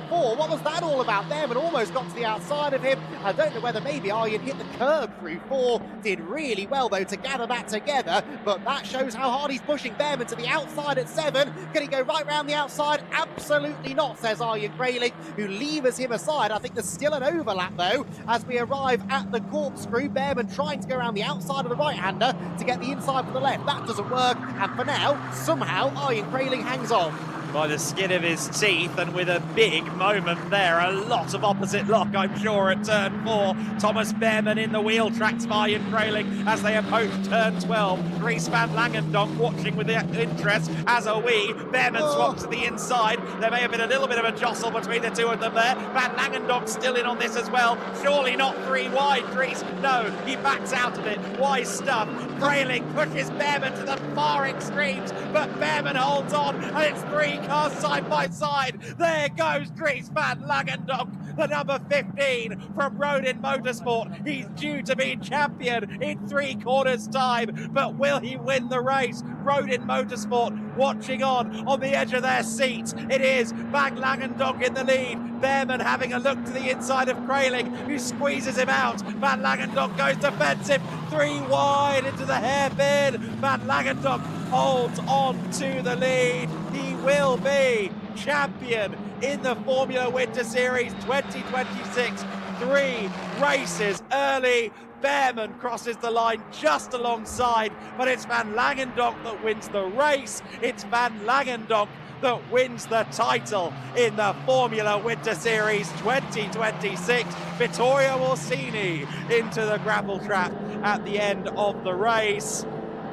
4. What was that all about? Behrman almost got to the outside of him. I don't know whether maybe Arjen hit the curb through 4. Did really well, though, to gather that together, but that shows how hard he's pushing. Behrman to the outside at 7. Can he go right round the outside? Absolutely not, says Arjen Crailing, who levers him aside. I think there's still an overlap, though, as we arrive at the corkscrew. Behrman trying to go around the outside of the right-hander to get the inside for the left. That doesn't work, and for now, somehow, Arjen Crailing hangs on. By the skin of his teeth, and with a big moment there, a lot of opposite lock, I'm sure, at turn 4. Thomas Behrman in the wheel tracks by Arjen Crailing as they approach turn 12. Dries van Langendonk watching with interest, as are we. Behrman swaps to the inside. There may have been a little bit of a jostle between the two of them there. Van Langendonk still in on this as well. Surely not 3 wide, Dries. No, he backs out of it. Wise stuff. Crailing pushes Behrman to the far extremes, but Behrman holds on, and it's 3 cars side by side. There goes Dries van Langendonk, the number 15 from Rodin Motorsport. He's due to be champion in 3 quarters time, but will he win the race? Rodin Motorsport watching on the edge of their seats. It is Van Langendonk in the lead. Behrman having a look to the inside of Crailing, who squeezes him out. Van Langendonk goes defensive, 3 wide into the hairpin. Van Langendonk holds on to the lead. He will be champion in the Formula Winter Series 2026. 3 races early. Behrman crosses the line just alongside, but it's Van Langendonk that wins the race. It's Van Langendonk that wins the title in the Formula Winter Series 2026. Vittorio Orsini into the grapple trap at the end of the race.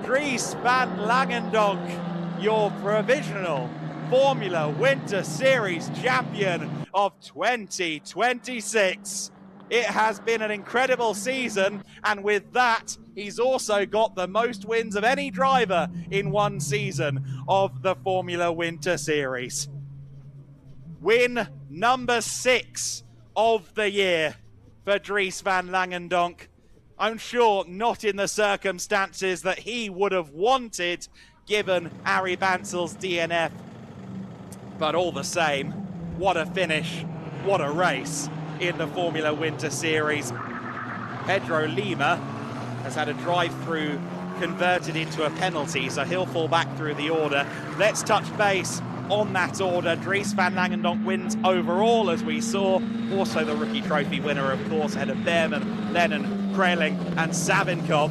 Dries van Langendonk, your provisional Formula Winter Series champion of 2026. It has been an incredible season, and with that, he's also got the most wins of any driver in one season of the Formula Winter Series. Win number 6 of the year for Dries van Langendonk. I'm sure not in the circumstances that he would have wanted, given Arie Bansel's DNF. But all the same, what a finish, what a race in the Formula Winter Series. Pedro Lima has had a drive-through converted into a penalty, so he'll fall back through the order. Let's touch base on that order. Dries van Langendonk wins overall, as we saw. Also the rookie trophy winner, of course, ahead of Behrman, Lennon, Crailing and Savinkov.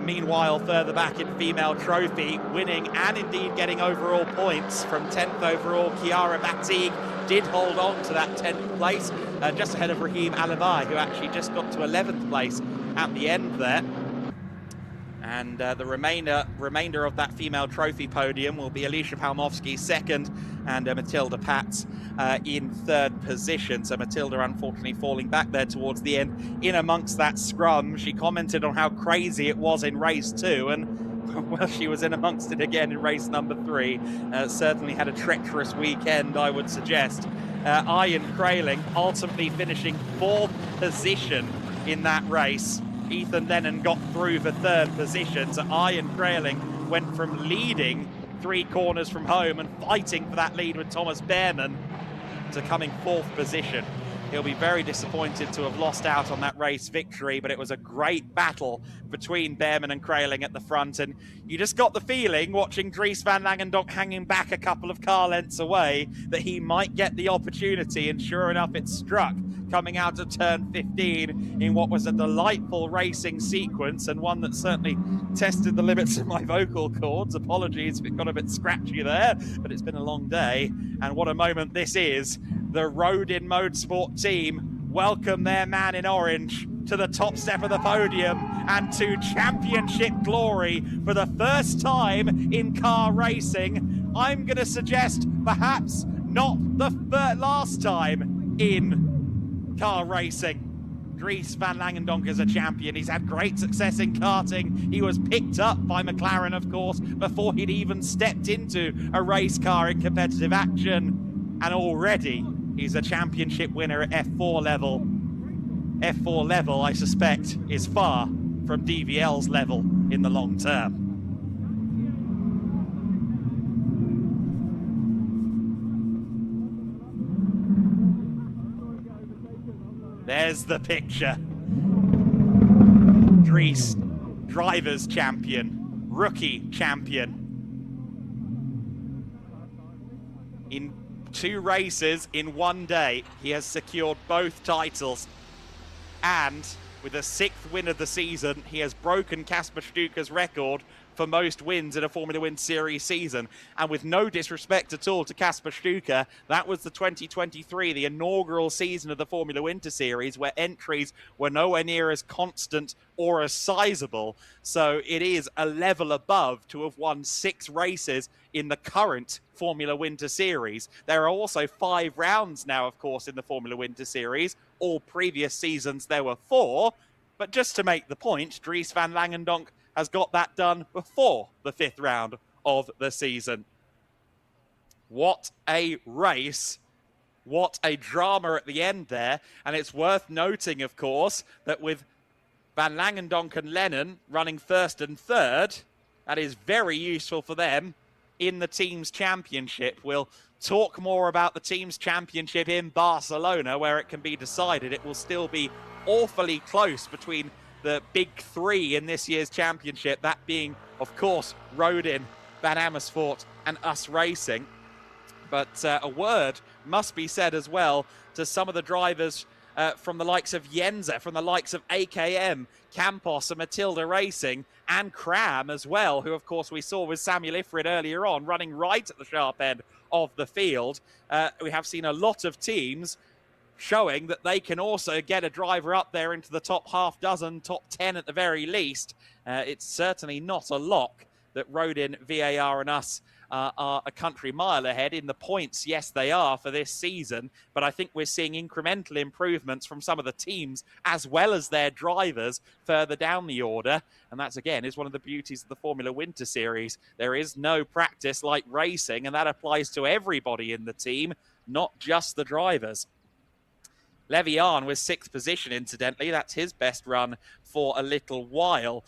Meanwhile, further back in female trophy, winning and indeed getting overall points from 10th overall, Chiara Batig did hold on to that 10th place, just ahead of Raheem Alavai, who actually just got to 11th place at the end there. And the remainder of that female trophy podium will be Alicia Palmovsky second and Matilda Patz in 3rd position. So Matilda unfortunately falling back there towards the end in amongst that scrum. She commented on how crazy it was in race 2, and well, she was in amongst it again in race number 3. Certainly had a treacherous weekend, I would suggest. Arjen Crailing ultimately finishing 4th position in that race. Ethan Lennon got through for 3rd position, so Arjen Crailing went from leading 3 corners from home and fighting for that lead with Thomas Behrman to coming 4th position. He'll be very disappointed to have lost out on that race victory, but it was a great battle between Behrman and Crailing at the front, and you just got the feeling, watching Dries van Langendonk hanging back a couple of car lengths away, that he might get the opportunity, and sure enough it struck, coming out of turn 15 in what was a delightful racing sequence, and one that certainly tested the limits of my vocal cords. Apologies if it got a bit scratchy there, but it's been a long day, and what a moment this is. The Rodin Motorsport team welcome their man in orange to the top step of the podium and to championship glory for the first time in car racing. I'm going to suggest perhaps not the last time in car racing. Dries van Langendonk is a champion. He's had great success in karting. He was picked up by McLaren, of course, before he'd even stepped into a race car in competitive action. And already he's a championship winner at F4 level. F4 level, I suspect, is far from DVL's level in the long term. There's the picture. Dries, drivers champion, rookie champion. In 2 races in 1 day, he has secured both titles. And with a 6th win of the season, he has broken Kasper Stuka's record for most wins in a Formula Winter Series season. And with no disrespect at all to Kasper Stuka, that was the 2023, the inaugural season of the Formula Winter Series, where entries were nowhere near as constant or as sizable. So it is a level above to have won 6 races in the current Formula Winter Series. There are also 5 rounds now, of course, in the Formula Winter Series. All previous seasons there were 4. But just to make the point, Dries van Langendonk has got that done before the 5th round of the season. What a race. What a drama at the end there. And it's worth noting, of course, that with Van Langendonk and Lennon running 1st and 3rd, that is very useful for them in the Teams Championship. We'll talk more about the Teams Championship in Barcelona, where it can be decided. It will still be awfully close between the big 3 in this year's championship, that being, of course, Rodin, Van Amersfoort and Us Racing. But a word must be said as well to some of the drivers from the likes of Jense, from the likes of AKM, Campos and Matilda Racing, and Cram as well, who, of course, we saw with Samuel Ifrid earlier on, running right at the sharp end of the field. We have seen a lot of teams showing that they can also get a driver up there into the top half dozen, top 10 at the very least. It's certainly not a lock that Rodin, VAR and Us are a country mile ahead in the points. Yes, they are for this season, but I think we're seeing incremental improvements from some of the teams as well as their drivers further down the order. And that's, again, is one of the beauties of the Formula Winter Series. There is no practice like racing, and that applies to everybody in the team, not just the drivers. Levian was 6th position, incidentally. That's his best run for a little while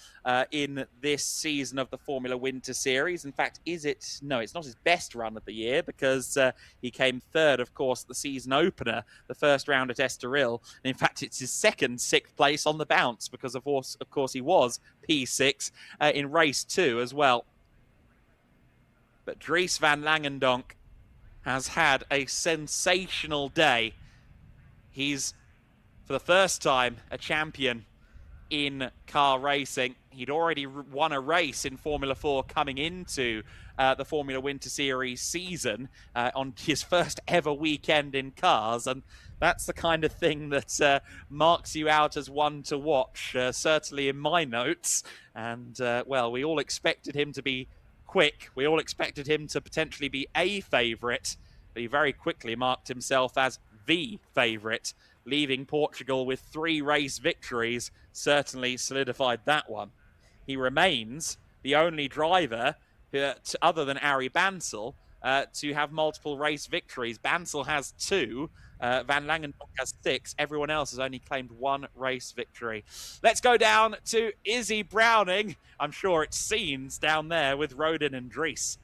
in this season of the Formula Winter Series. In fact, is it? No, it's not his best run of the year, because he came 3rd, of course, the season opener, the 1st round at Estoril. And in fact, it's his 6th place on the bounce, because of course he was P6 in race 2 as well. But Dries van Langendonk has had a sensational day. He's, for the first time, a champion in car racing. He'd already won a race in Formula 4 coming into the Formula Winter Series season on his first ever weekend in cars. And that's the kind of thing that marks you out as one to watch, certainly in my notes. And, well, we all expected him to be quick. We all expected him to potentially be a favourite. But he very quickly marked himself as the favourite, leaving Portugal with 3 race victories, certainly solidified that one. He remains the only driver, other than Arie Bansel, to have multiple race victories. Bansel has 2, Van Langendonk has 6. Everyone else has only claimed 1 race victory. Let's go down to Izzy Browning. I'm sure it's scenes down there with Rodin and Dries.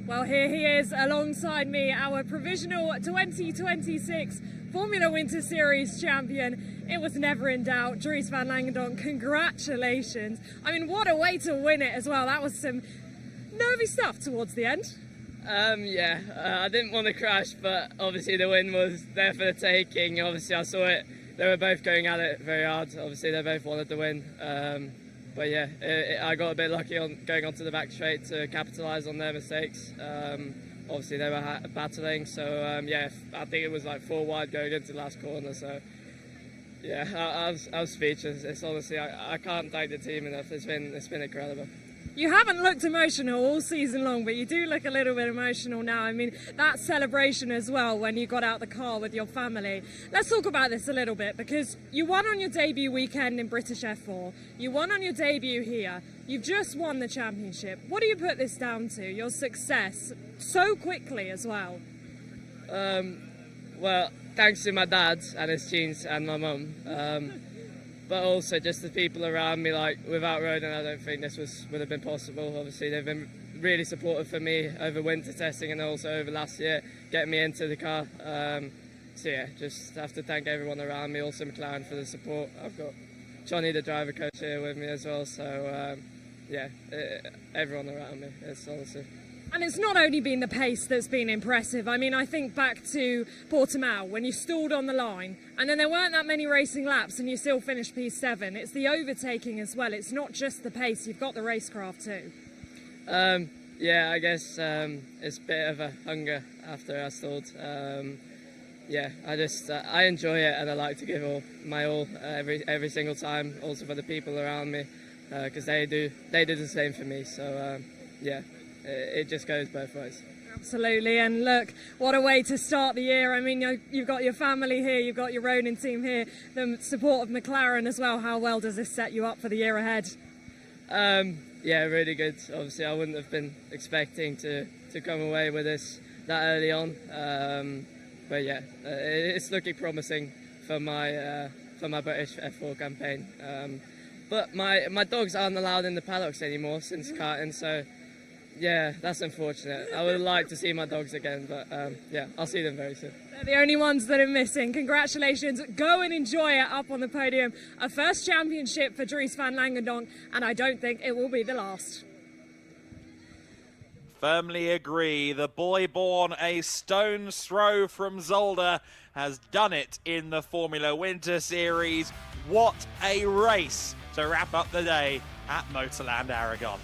Well, here he is alongside me, our provisional 2026 Formula Winter Series champion. It was never in doubt. Dries van Langendonk, congratulations. I mean, what a way to win it as well. That was some nervy stuff towards the end. I didn't want to crash, but obviously the win was there for the taking. Obviously I saw it. They were both going at it very hard. Obviously they both wanted to win. But yeah, I got a bit lucky on going onto the back straight to capitalise on their mistakes. Obviously they were battling, so yeah, I think it was like 4 wide going into the last corner. So yeah, I was speechless. It's honestly, I can't thank the team enough. It's been incredible. You haven't looked emotional all season long, but you do look a little bit emotional now. I mean, that celebration as well when you got out the car with your family. Let's talk about this a little bit, because you won on your debut weekend in British F4. You won on your debut here. You've just won the championship. What do you put this down to, your success so quickly as well? Well, thanks to my dad and his teams and my mum. But also just the people around me. Like, without Ronan, I don't think this would have been possible. Obviously, they've been really supportive for me over winter testing and also over last year, getting me into the car. So yeah, just have to thank everyone around me, also McLaren for the support. I've got Johnny, the driver coach, here with me as well. So yeah, everyone around me, it's honestly. And it's not only been the pace that's been impressive. I mean, I think back to Portimao when you stalled on the line and then there weren't that many racing laps and you still finished P7. It's the overtaking as well. It's not just the pace, you've got the racecraft too. Yeah, I guess it's a bit of a hunger after I stalled. Yeah, I enjoy it and I like to give my all every single time, also for the people around me, because they do the same for me. So yeah. It just goes both ways. Absolutely, and look, what a way to start the year. I mean, you've got your family here, you've got your Ronin team here, the support of McLaren as well. How well does this set you up for the year ahead? Yeah, really good. Obviously, I wouldn't have been expecting to come away with this that early on. But yeah, it's looking promising for my British F4 campaign. But my dogs aren't allowed in the paddocks anymore since karting, so yeah, that's unfortunate. I would like to see my dogs again, but yeah, I'll see them very soon. They're the only ones that are missing. Congratulations. Go and enjoy it up on the podium. A first championship for Dries van Langendonk, and I don't think it will be the last. Firmly agree. The boy born a stone's throw from Zolder has done it in the Formula Winter Series. What a race to wrap up the day at MotorLand Aragón.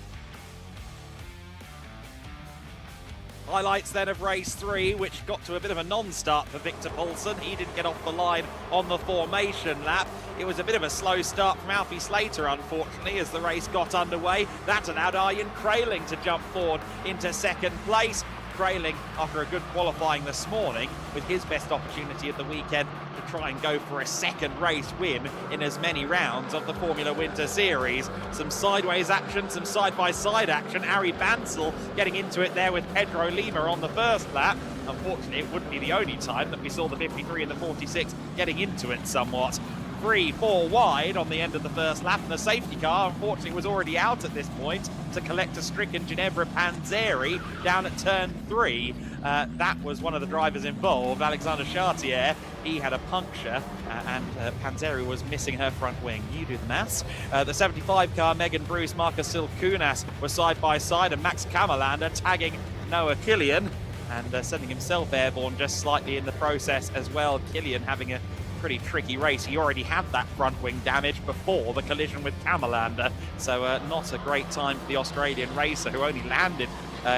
Highlights then of race 3, which got to a bit of a non-start for Victor Poulsen. He didn't get off the line on the formation lap. It was a bit of a slow start from Alfie Slater, unfortunately, as the race got underway. That allowed Arjen Kraling to jump forward into second place. Kraling, after a good qualifying this morning, with his best opportunity of the weekend to try and go for a second race win in as many rounds of the Formula Winter Series. Some sideways action, some side-by-side action. Ari Bansel getting into it there with Pedro Lima on the first lap. Unfortunately, it wouldn't be the only time that we saw the 53 and the 46 getting into it somewhat. 3-4 wide on the end of the first lap, and the safety car unfortunately was already out at this point to collect a stricken Ginevra Panzeri down at turn 3. That was one of the drivers involved, Alexander Chartier. He had a puncture and Panzeri was missing her front wing. You do the maths. The 75 car, Megan Bruce, Marcus Silkunas were side by side, and Max Kammerlander tagging Noah Killian and sending himself airborne just slightly in the process as well. Killian having a pretty tricky race. He already had that front wing damage before the collision with Kammerlander, so not a great time for the Australian racer who only landed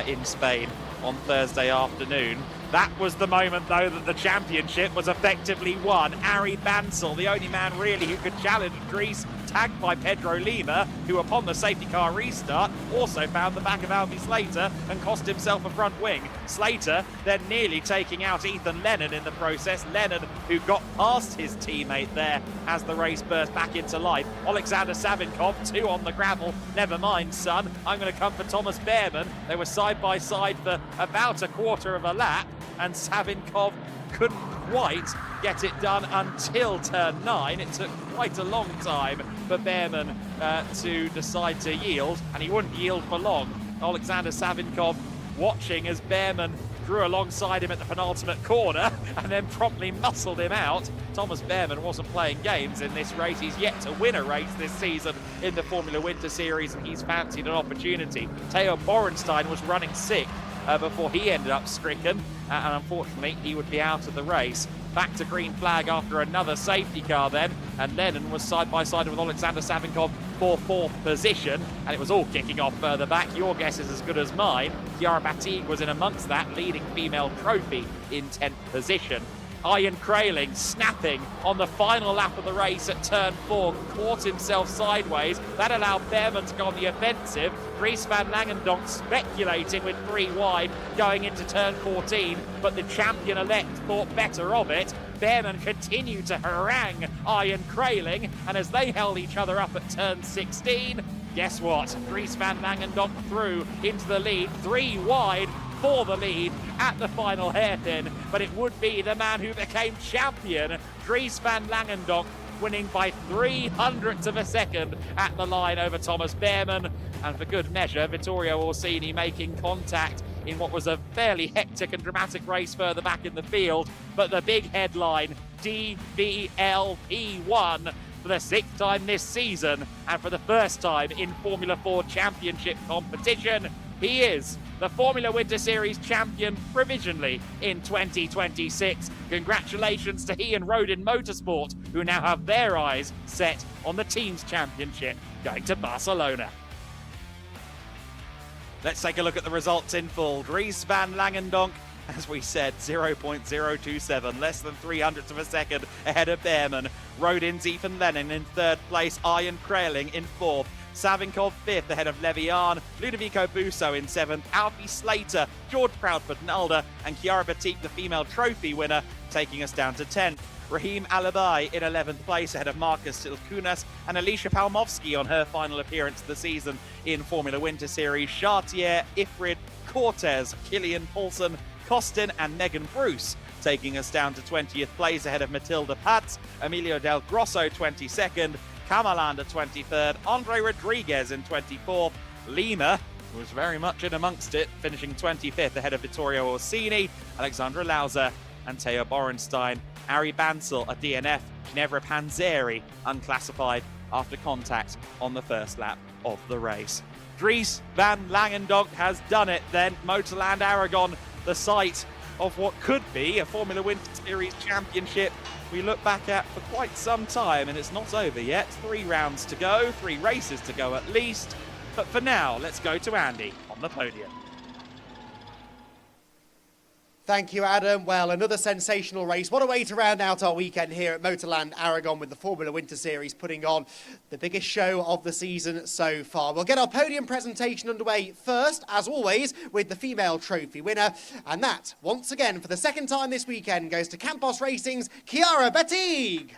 in Spain on Thursday afternoon. That was the moment, though, that the championship was effectively won. Ari Bansel, the only man really who could challenge Dries, tagged by Pedro Lima, who upon the safety car restart also found the back of Alfie Slater and cost himself a front wing. Slater then nearly taking out Ethan Lennon in the process. Lennon, who got past his teammate there as the race burst back into life. Alexander Savinkov, 2 on the gravel. Never mind, son. I'm going to come for Thomas Behrman. They were side by side for about a quarter of a lap, and Savinkov couldn't quite get it done until turn 9. It took quite a long time for Behrman to decide to yield, and he wouldn't yield for long. Alexander Savinkov watching as Behrman drew alongside him at the penultimate corner and then promptly muscled him out. Thomas Behrman wasn't playing games in this race. He's yet to win a race this season in the Formula Winter Series, and he's fancied an opportunity. Theo Borenstein was running 6th before he ended up stricken, and unfortunately he would be out of the race. Back to green flag after another safety car then, and Lennon was side by side with Alexander Savinkov for 4th position, and it was all kicking off further back. Your guess is as good as mine. Chiara Batigue was in amongst that, leading female trophy in 10th position. Ian Kraling snapping on the final lap of the race at turn 4, caught himself sideways. That allowed Behrman to go on the offensive. Dries van Langendonk speculating with 3 wide going into turn 14, but the champion-elect thought better of it. Behrman continued to harangue Ian Kraling, and as they held each other up at turn 16, guess what? Dries van Langendonk through into the lead, 3 wide for the lead at the final hairpin, but it would be the man who became champion, Dries van Langendonk, winning by 0.03 of a second at the line over Thomas Behrman. And for good measure, Vittorio Orsini making contact in what was a fairly hectic and dramatic race further back in the field. But the big headline, DVLP1 for the 6th time this season, and for the first time in Formula 4 Championship competition, he is the Formula Winter Series champion provisionally in 2026. Congratulations to he and Rodin Motorsport, who now have their eyes set on the team's championship going to Barcelona. Let's take a look at the results in full. Dries van Langendonk, as we said, 0.027, less than 0.03 of a second ahead of Behrman. Rodin's Ethan Lennon in 3rd place, Ian Kraling in 4th. Savinkov 5th ahead of Levian, Ludovico Busso in 7th, Alfie Slater, George Proudfoot Nalder, and Chiara Batik, the female trophy winner, taking us down to 10th. Raheem Alabai in 11th place ahead of Marcus Silkunas and Alicia Palmovsky on her final appearance of the season in Formula Winter Series. Chartier, Ifrid, Cortez, Killian Paulson, Costin and Megan Bruce taking us down to 20th place ahead of Matilda Paz, Emilio Del Grosso 22nd, Kamalander 23rd, Andre Rodriguez in 24th, Lima was very much in amongst it, finishing 25th ahead of Vittorio Orsini, Alexandra Lauser and Teo Borenstein. Ari Bansel, a DNF, Ginevra Panzeri, unclassified after contact on the first lap of the race. Dries van Langendonk has done it then. MotorLand Aragón, the site of what could be a Formula Winter Series championship we look back at for quite some time, and it's not over yet. 3 rounds to go, 3 races to go at least. But for now, let's go to Andy on the podium. Thank you, Adam. Well, another sensational race. What a way to round out our weekend here at MotorLand Aragón with the Formula Winter Series putting on the biggest show of the season so far. We'll get our podium presentation underway first, as always, with the female trophy winner. And that, once again, for the 2nd time this weekend, goes to Campos Racing's Chiara Batig.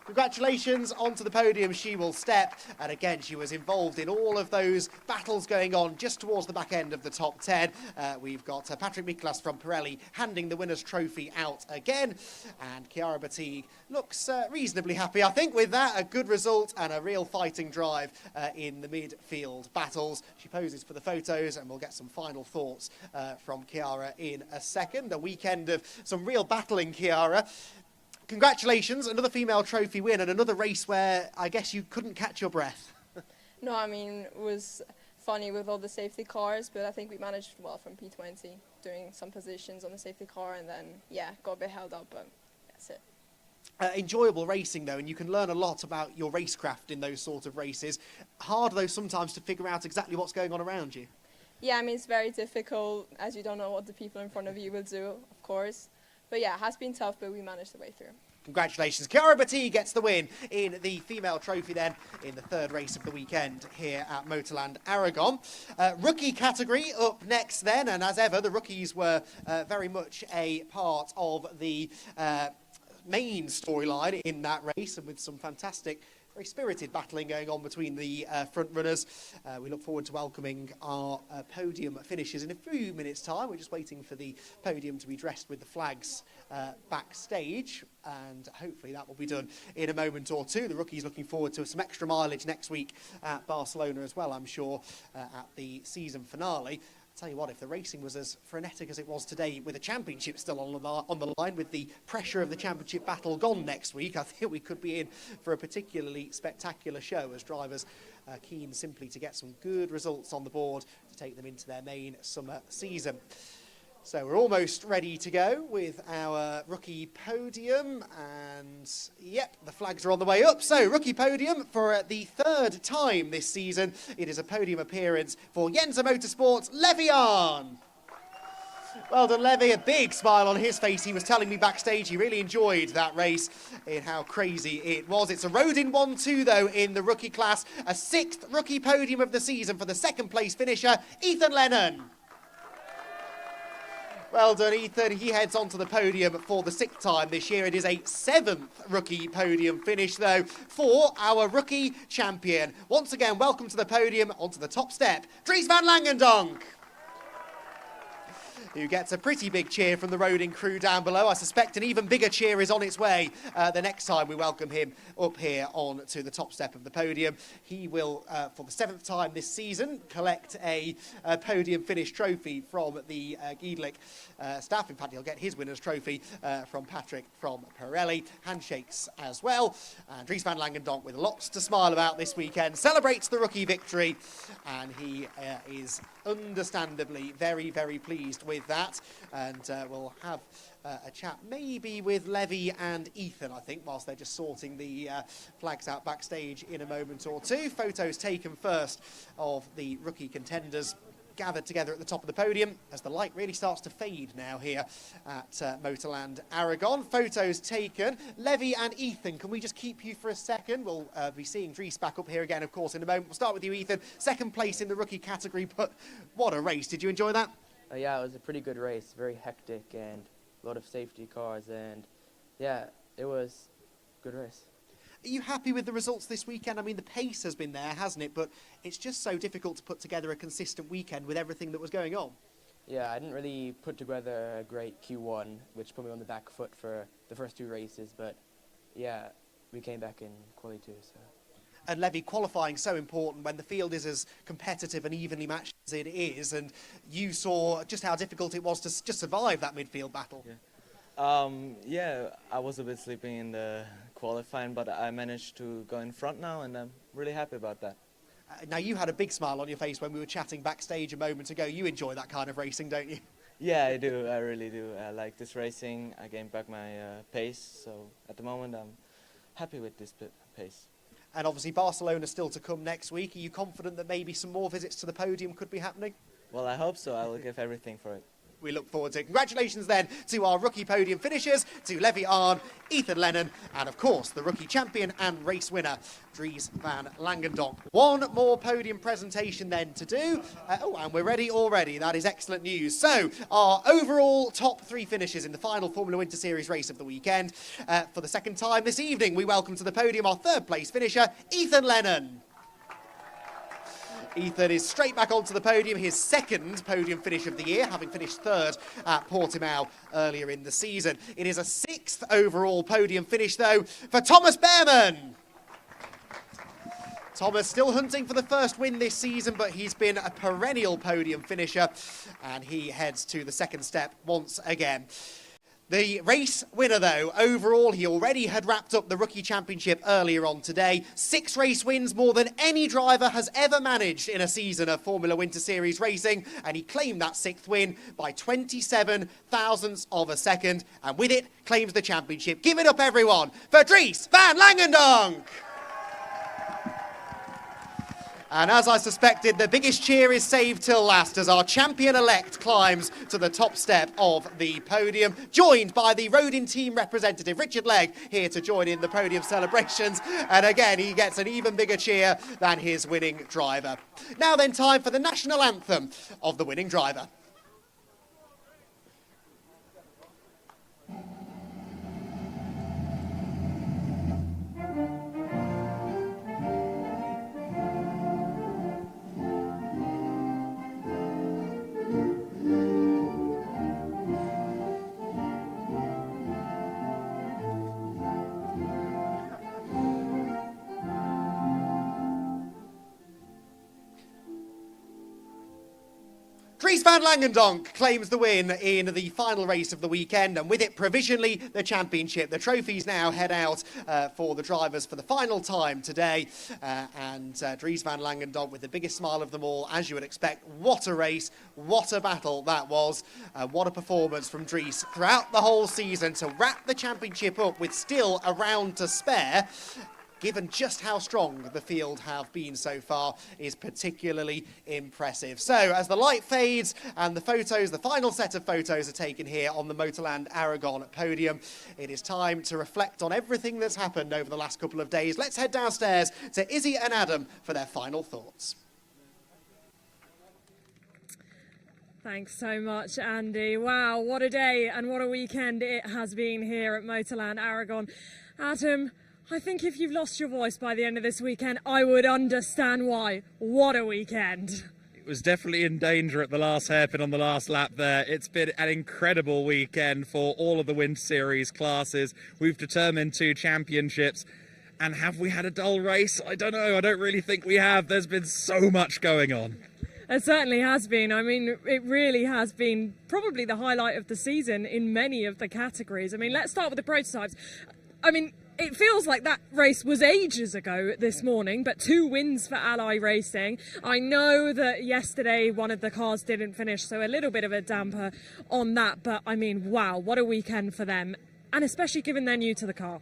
Congratulations, onto the podium she will step, and again she was involved in all of those battles going on just towards the back end of the top 10. We've got Patrick Miklas from Pirelli handing the winner's trophy out again, and Chiara Batig looks reasonably happy, I think, with that. A good result and a real fighting drive in the midfield battles. She poses for the photos, and we'll get some final thoughts from Chiara in a second. A weekend of some real battling, Chiara. Congratulations, another female trophy win and another race where I guess you couldn't catch your breath. No, I mean, it was funny with all the safety cars, but I think we managed well from P20, doing some positions on the safety car, and then, yeah, got a bit held up, but that's it. Enjoyable racing, though, and you can learn a lot about your racecraft in those sort of races. Hard, though, sometimes to figure out exactly what's going on around you. Yeah, I mean, it's very difficult, as you don't know what the people in front of you will do, of course. But yeah, it has been tough, but we managed the way through. Congratulations. Chiara Batig gets the win in the female trophy then in the 3rd race of the weekend here at MotorLand Aragón. Rookie category up next then, and as ever, the rookies were very much a part of the main storyline in that race, and with some fantastic, very spirited battling going on between the front runners. We look forward to welcoming our podium finishers in a few minutes' time. We're just waiting for the podium to be dressed with the flags backstage, and hopefully that will be done in a moment or two. The rookies looking forward to some extra mileage next week at Barcelona as well, I'm sure, at the season finale. Tell you what, if the racing was as frenetic as it was today, with the championship still on the line, with the pressure of the championship battle gone next week, I think we could be in for a particularly spectacular show, as drivers are keen simply to get some good results on the board to take them into their main summer season. So we're almost ready to go with our rookie podium, and yep, the flags are on the way up. So rookie podium for the 3rd time this season. It is a podium appearance for Yenza Motorsports, Levian. Well done, Levy. A big smile on his face. He was telling me backstage he really enjoyed that race in how crazy it was. It's a road in 1-2, though, in the rookie class. A 6th rookie podium of the season for the second place finisher, Ethan Lennon. Well done, Ethan. He heads onto the podium for the 6th time this year. It is a 7th rookie podium finish, though, for our rookie champion. Once again, welcome to the podium, onto the top step, Dries van Langendonk, who gets a pretty big cheer from the roading crew down below. I suspect an even bigger cheer is on its way the next time we welcome him up here on to the top step of the podium. He will, for the 7th time this season, collect a podium finish trophy from the GEDLICH staff. In fact, he'll get his winner's trophy from Patrick from Pirelli. Handshakes as well. And Dries van Langendonk, with lots to smile about this weekend, celebrates the rookie victory, and he is understandably very, very pleased with that. And we'll have a chat maybe with Levy and Ethan, I think, whilst they're just sorting the flags out backstage in a moment or two. Photos taken first of the rookie contenders gathered together at the top of the podium as the light really starts to fade now here at MotorLand Aragón. Photos taken. Levy and Ethan, can we just keep you for a second? We'll be seeing Dries back up here again, of course, in a moment. We'll start with you, Ethan. 2nd place in the rookie category, but what a race. Did you enjoy that? Yeah, it was a pretty good race. Very hectic and a lot of safety cars, and yeah, it was a good race. Are you happy with the results this weekend? I mean, the pace has been there, hasn't it? But it's just so difficult to put together a consistent weekend with everything that was going on. Yeah, I didn't really put together a great Q1, which put me on the back foot for the first 2 races. But yeah, we came back in quali 2. So. And Levy, qualifying so important when the field is as competitive and evenly matched as it is. And you saw just how difficult it was to just survive that midfield battle. Yeah, I was a bit sleeping in the qualifying, but I managed to go in front now, and I'm really happy about that. Now, you had a big smile on your face when we were chatting backstage a moment ago. You enjoy that kind of racing, don't you? Yeah, I do. I really do. I like this racing. I gained back my pace, so at the moment I'm happy with this pace. And obviously Barcelona still to come next week. Are you confident that maybe some more visits to the podium could be happening? Well, I hope so. I will give everything for it. We look forward to it. Congratulations then to our rookie podium finishers, to Levy Arn, Ethan Lennon, and of course the rookie champion and race winner, Dries van Langendonk. One more podium presentation then to do. And we're ready already. That is excellent news. So our overall top 3 finishes in the final Formula Winter Series race of the weekend. For the 2nd time this evening, we welcome to the podium our 3rd place finisher, Ethan Lennon. Ethan is straight back onto the podium, his 2nd podium finish of the year, having finished 3rd at Portimao earlier in the season. It is a 6th overall podium finish, though, for Thomas Behrman. Thomas still hunting for the first win this season, but he's been a perennial podium finisher, and he heads to the 2nd step once again. The race winner, though, overall, he already had wrapped up the Rookie Championship earlier on today. 6 race wins, more than any driver has ever managed in a season of Formula Winter Series racing, and he claimed that 6th win by 27 thousandths of a second, and with it, claims the championship. Give it up, everyone, for Dries van Langendonk! And as I suspected, the biggest cheer is saved till last as our champion-elect climbs to the top step of the podium, joined by the Rodin team representative, Richard Legg, here to join in the podium celebrations. And again, he gets an even bigger cheer than his winning driver. Now then, time for the national anthem of the winning driver. Dries van Langendonk claims the win in the final race of the weekend, and with it provisionally the championship. The trophies now head out for the drivers for the final time today, and Dries van Langendonk with the biggest smile of them all, as you would expect. What a race, what a battle that was, what a performance from Dries throughout the whole season to wrap the championship up with still a round to spare. given just how strong the field have been so far, is particularly impressive. So as the light fades and the final set of photos are taken here on the MotorLand Aragón podium, it is time to reflect on everything that's happened over the last couple of days. Let's head downstairs to Izzy and Adam for their final thoughts. Thanks so much, Andy. Wow, what a day and what a weekend it has been here at MotorLand Aragón. Adam, I think if you've lost your voice by the end of this weekend, I would understand why. What a weekend. It was definitely in danger at the last hairpin on the last lap there. It's been an incredible weekend for all of the Winter Series classes. We've determined 2 championships. And have we had a dull race? I don't know. I don't really think we have. There's been so much going on. It certainly has been. I mean, it really has been probably the highlight of the season in many of the categories. I mean, let's start with the prototypes. I mean, it feels like that race was ages ago this morning, but 2 wins for Ally Racing. I know that yesterday one of the cars didn't finish, so a little bit of a damper on that. But I mean, wow, what a weekend for them. And especially given they're new to the car.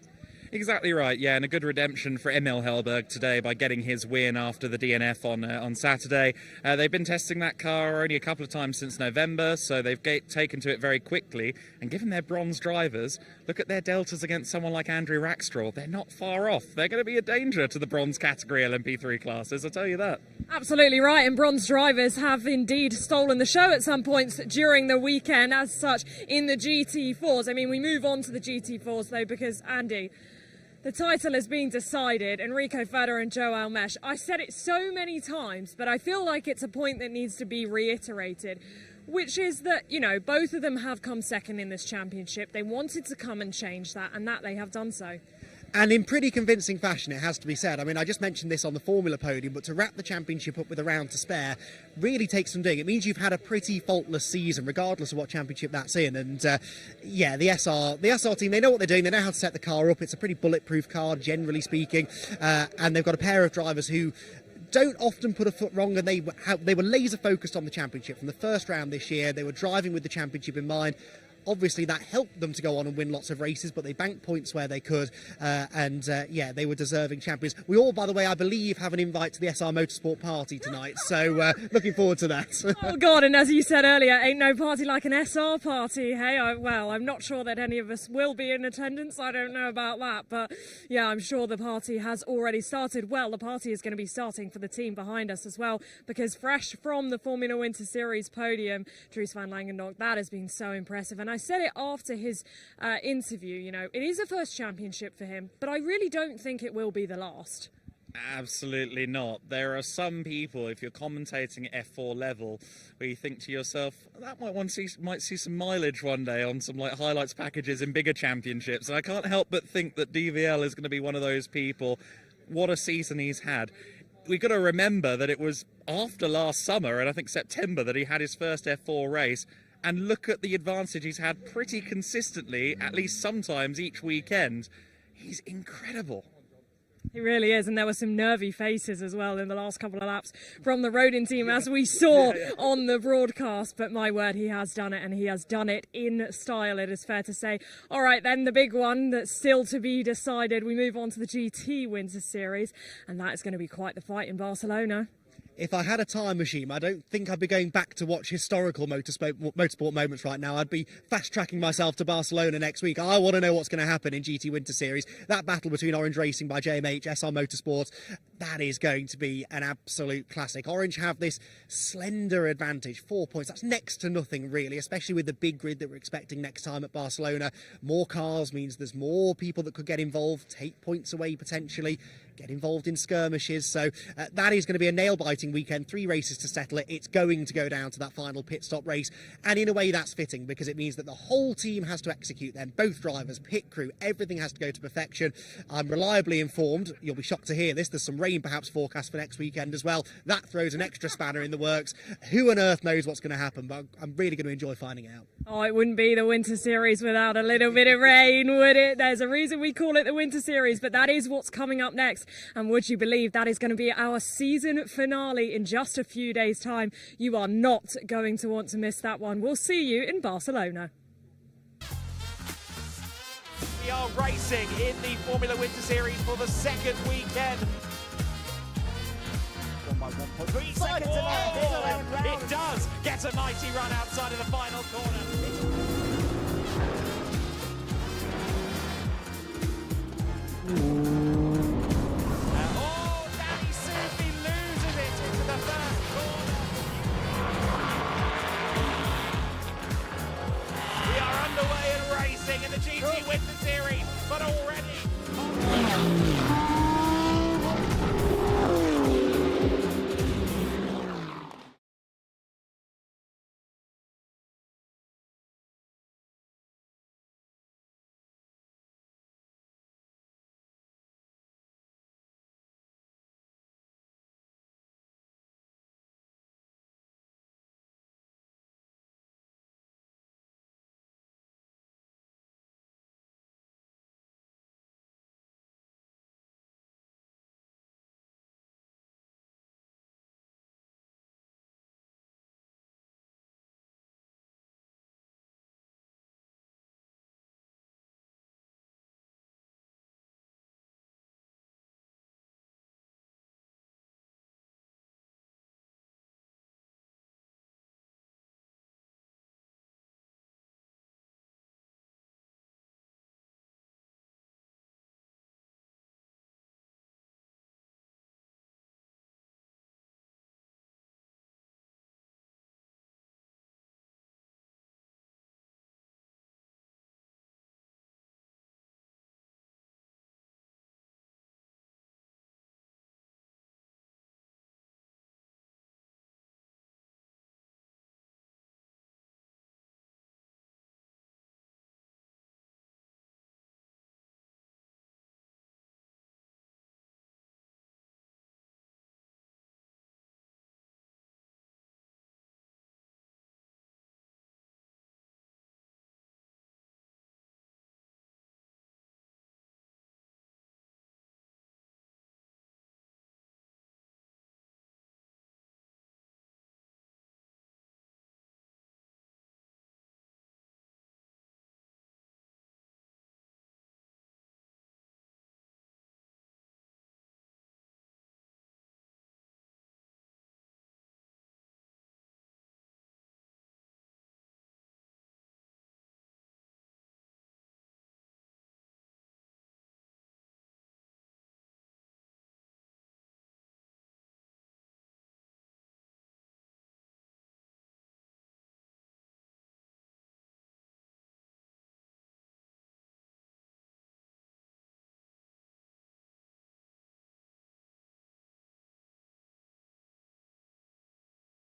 Exactly right, yeah, and a good redemption for Emil Hellberg today by getting his win after the DNF on Saturday. They've been testing that car only a couple of times since November, so they've taken to it very quickly. And given they're bronze drivers, look at their deltas against someone like Andrew Rackstraw. They're not far off. They're going to be a danger to the bronze category LMP3 classes, I'll tell you that. Absolutely right, and bronze drivers have indeed stolen the show at some points during the weekend, as such in the GT4s. I mean, we move on to the GT4s though, because Andy, the title has been decided. Enrico Ferrer and Joe Almesh. I said it so many times, but I feel like it's a point that needs to be reiterated, which is that, you know, both of them have come second in this championship. They wanted to come and change that, and that they have done so. And in pretty convincing fashion, it has to be said. I mean, I just mentioned this on the Formula podium, but to wrap the championship up with a round to spare really takes some doing. It means you've had a pretty faultless season, regardless of what championship that's in. And yeah, the SR team, they know what they're doing. They know how to set the car up. It's a pretty bulletproof car, generally speaking. And they've got a pair of drivers who don't often put a foot wrong, and they were laser focused on the championship from the first round this year. They were driving with the championship in mind. Obviously, that helped them to go on and win lots of races, but they banked points where they could. Yeah, they were deserving champions. We all, by the way, I believe, have an invite to the SR Motorsport party tonight. So looking forward to that. Oh, God, and as you said earlier, ain't no party like an SR party. Hey, well, I'm not sure that any of us will be in attendance. I don't know about that. But yeah, I'm sure the party has already started. Well, the party is going to be starting for the team behind us as well, because fresh from the Formula Winter Series podium, Dries van Langendock, that has been so impressive. And I said it after his interview, you know, it is a first championship for him, but I really don't think it will be the last. Absolutely not. There are some people, if you're commentating at F4 level, where you think to yourself, that might see some mileage one day on some like highlights packages in bigger championships. And I can't help but think that DVL is going to be one of those people. What a season he's had. We've got to remember that it was after last summer, and I think September, that he had his first F4 race. And look at the advantage he's had pretty consistently, at least sometimes each weekend. He's incredible. He really is, and there were some nervy faces as well in the last couple of laps from the Rodin team, as we saw on the broadcast. But my word, he has done it, and he has done it in style, it is fair to say. All right, then, the big one that's still to be decided. We move on to the GT Winter Series, and that is going to be quite the fight in Barcelona. If I had a time machine, I don't think I'd be going back to watch historical motorsport moments right now. I'd be fast-tracking myself to Barcelona next week. I want to know what's going to happen in GT Winter Series. That battle between Orange Racing by JMH, SR Motorsports, that is going to be an absolute classic. Orange have this slender advantage, 4 points. That's next to nothing, really, especially with the big grid that we're expecting next time at Barcelona. More cars means there's more people that could get involved, take points away potentially, get involved in skirmishes. So that is going to be a nail-biting weekend. 3 races to settle it. It's going to go down to that final pit stop race. And in a way, that's fitting, because it means that the whole team has to execute then. Both drivers, pit crew, everything has to go to perfection. I'm reliably informed, you'll be shocked to hear this, there's some rain perhaps forecast for next weekend as well. That throws an extra spanner in the works. Who on earth knows what's going to happen, but I'm really going to enjoy finding out. Oh, it wouldn't be the Winter Series without a little bit of rain, would it? There's a reason we call it the Winter Series, but that is what's coming up next. And would you believe that is going to be our season finale in just a few days' time? You are not going to want to miss that one. We'll see you in Barcelona. We are racing in the Formula Winter Series for the second weekend. 3 seconds it does get a mighty run outside of the final corner. Ooh.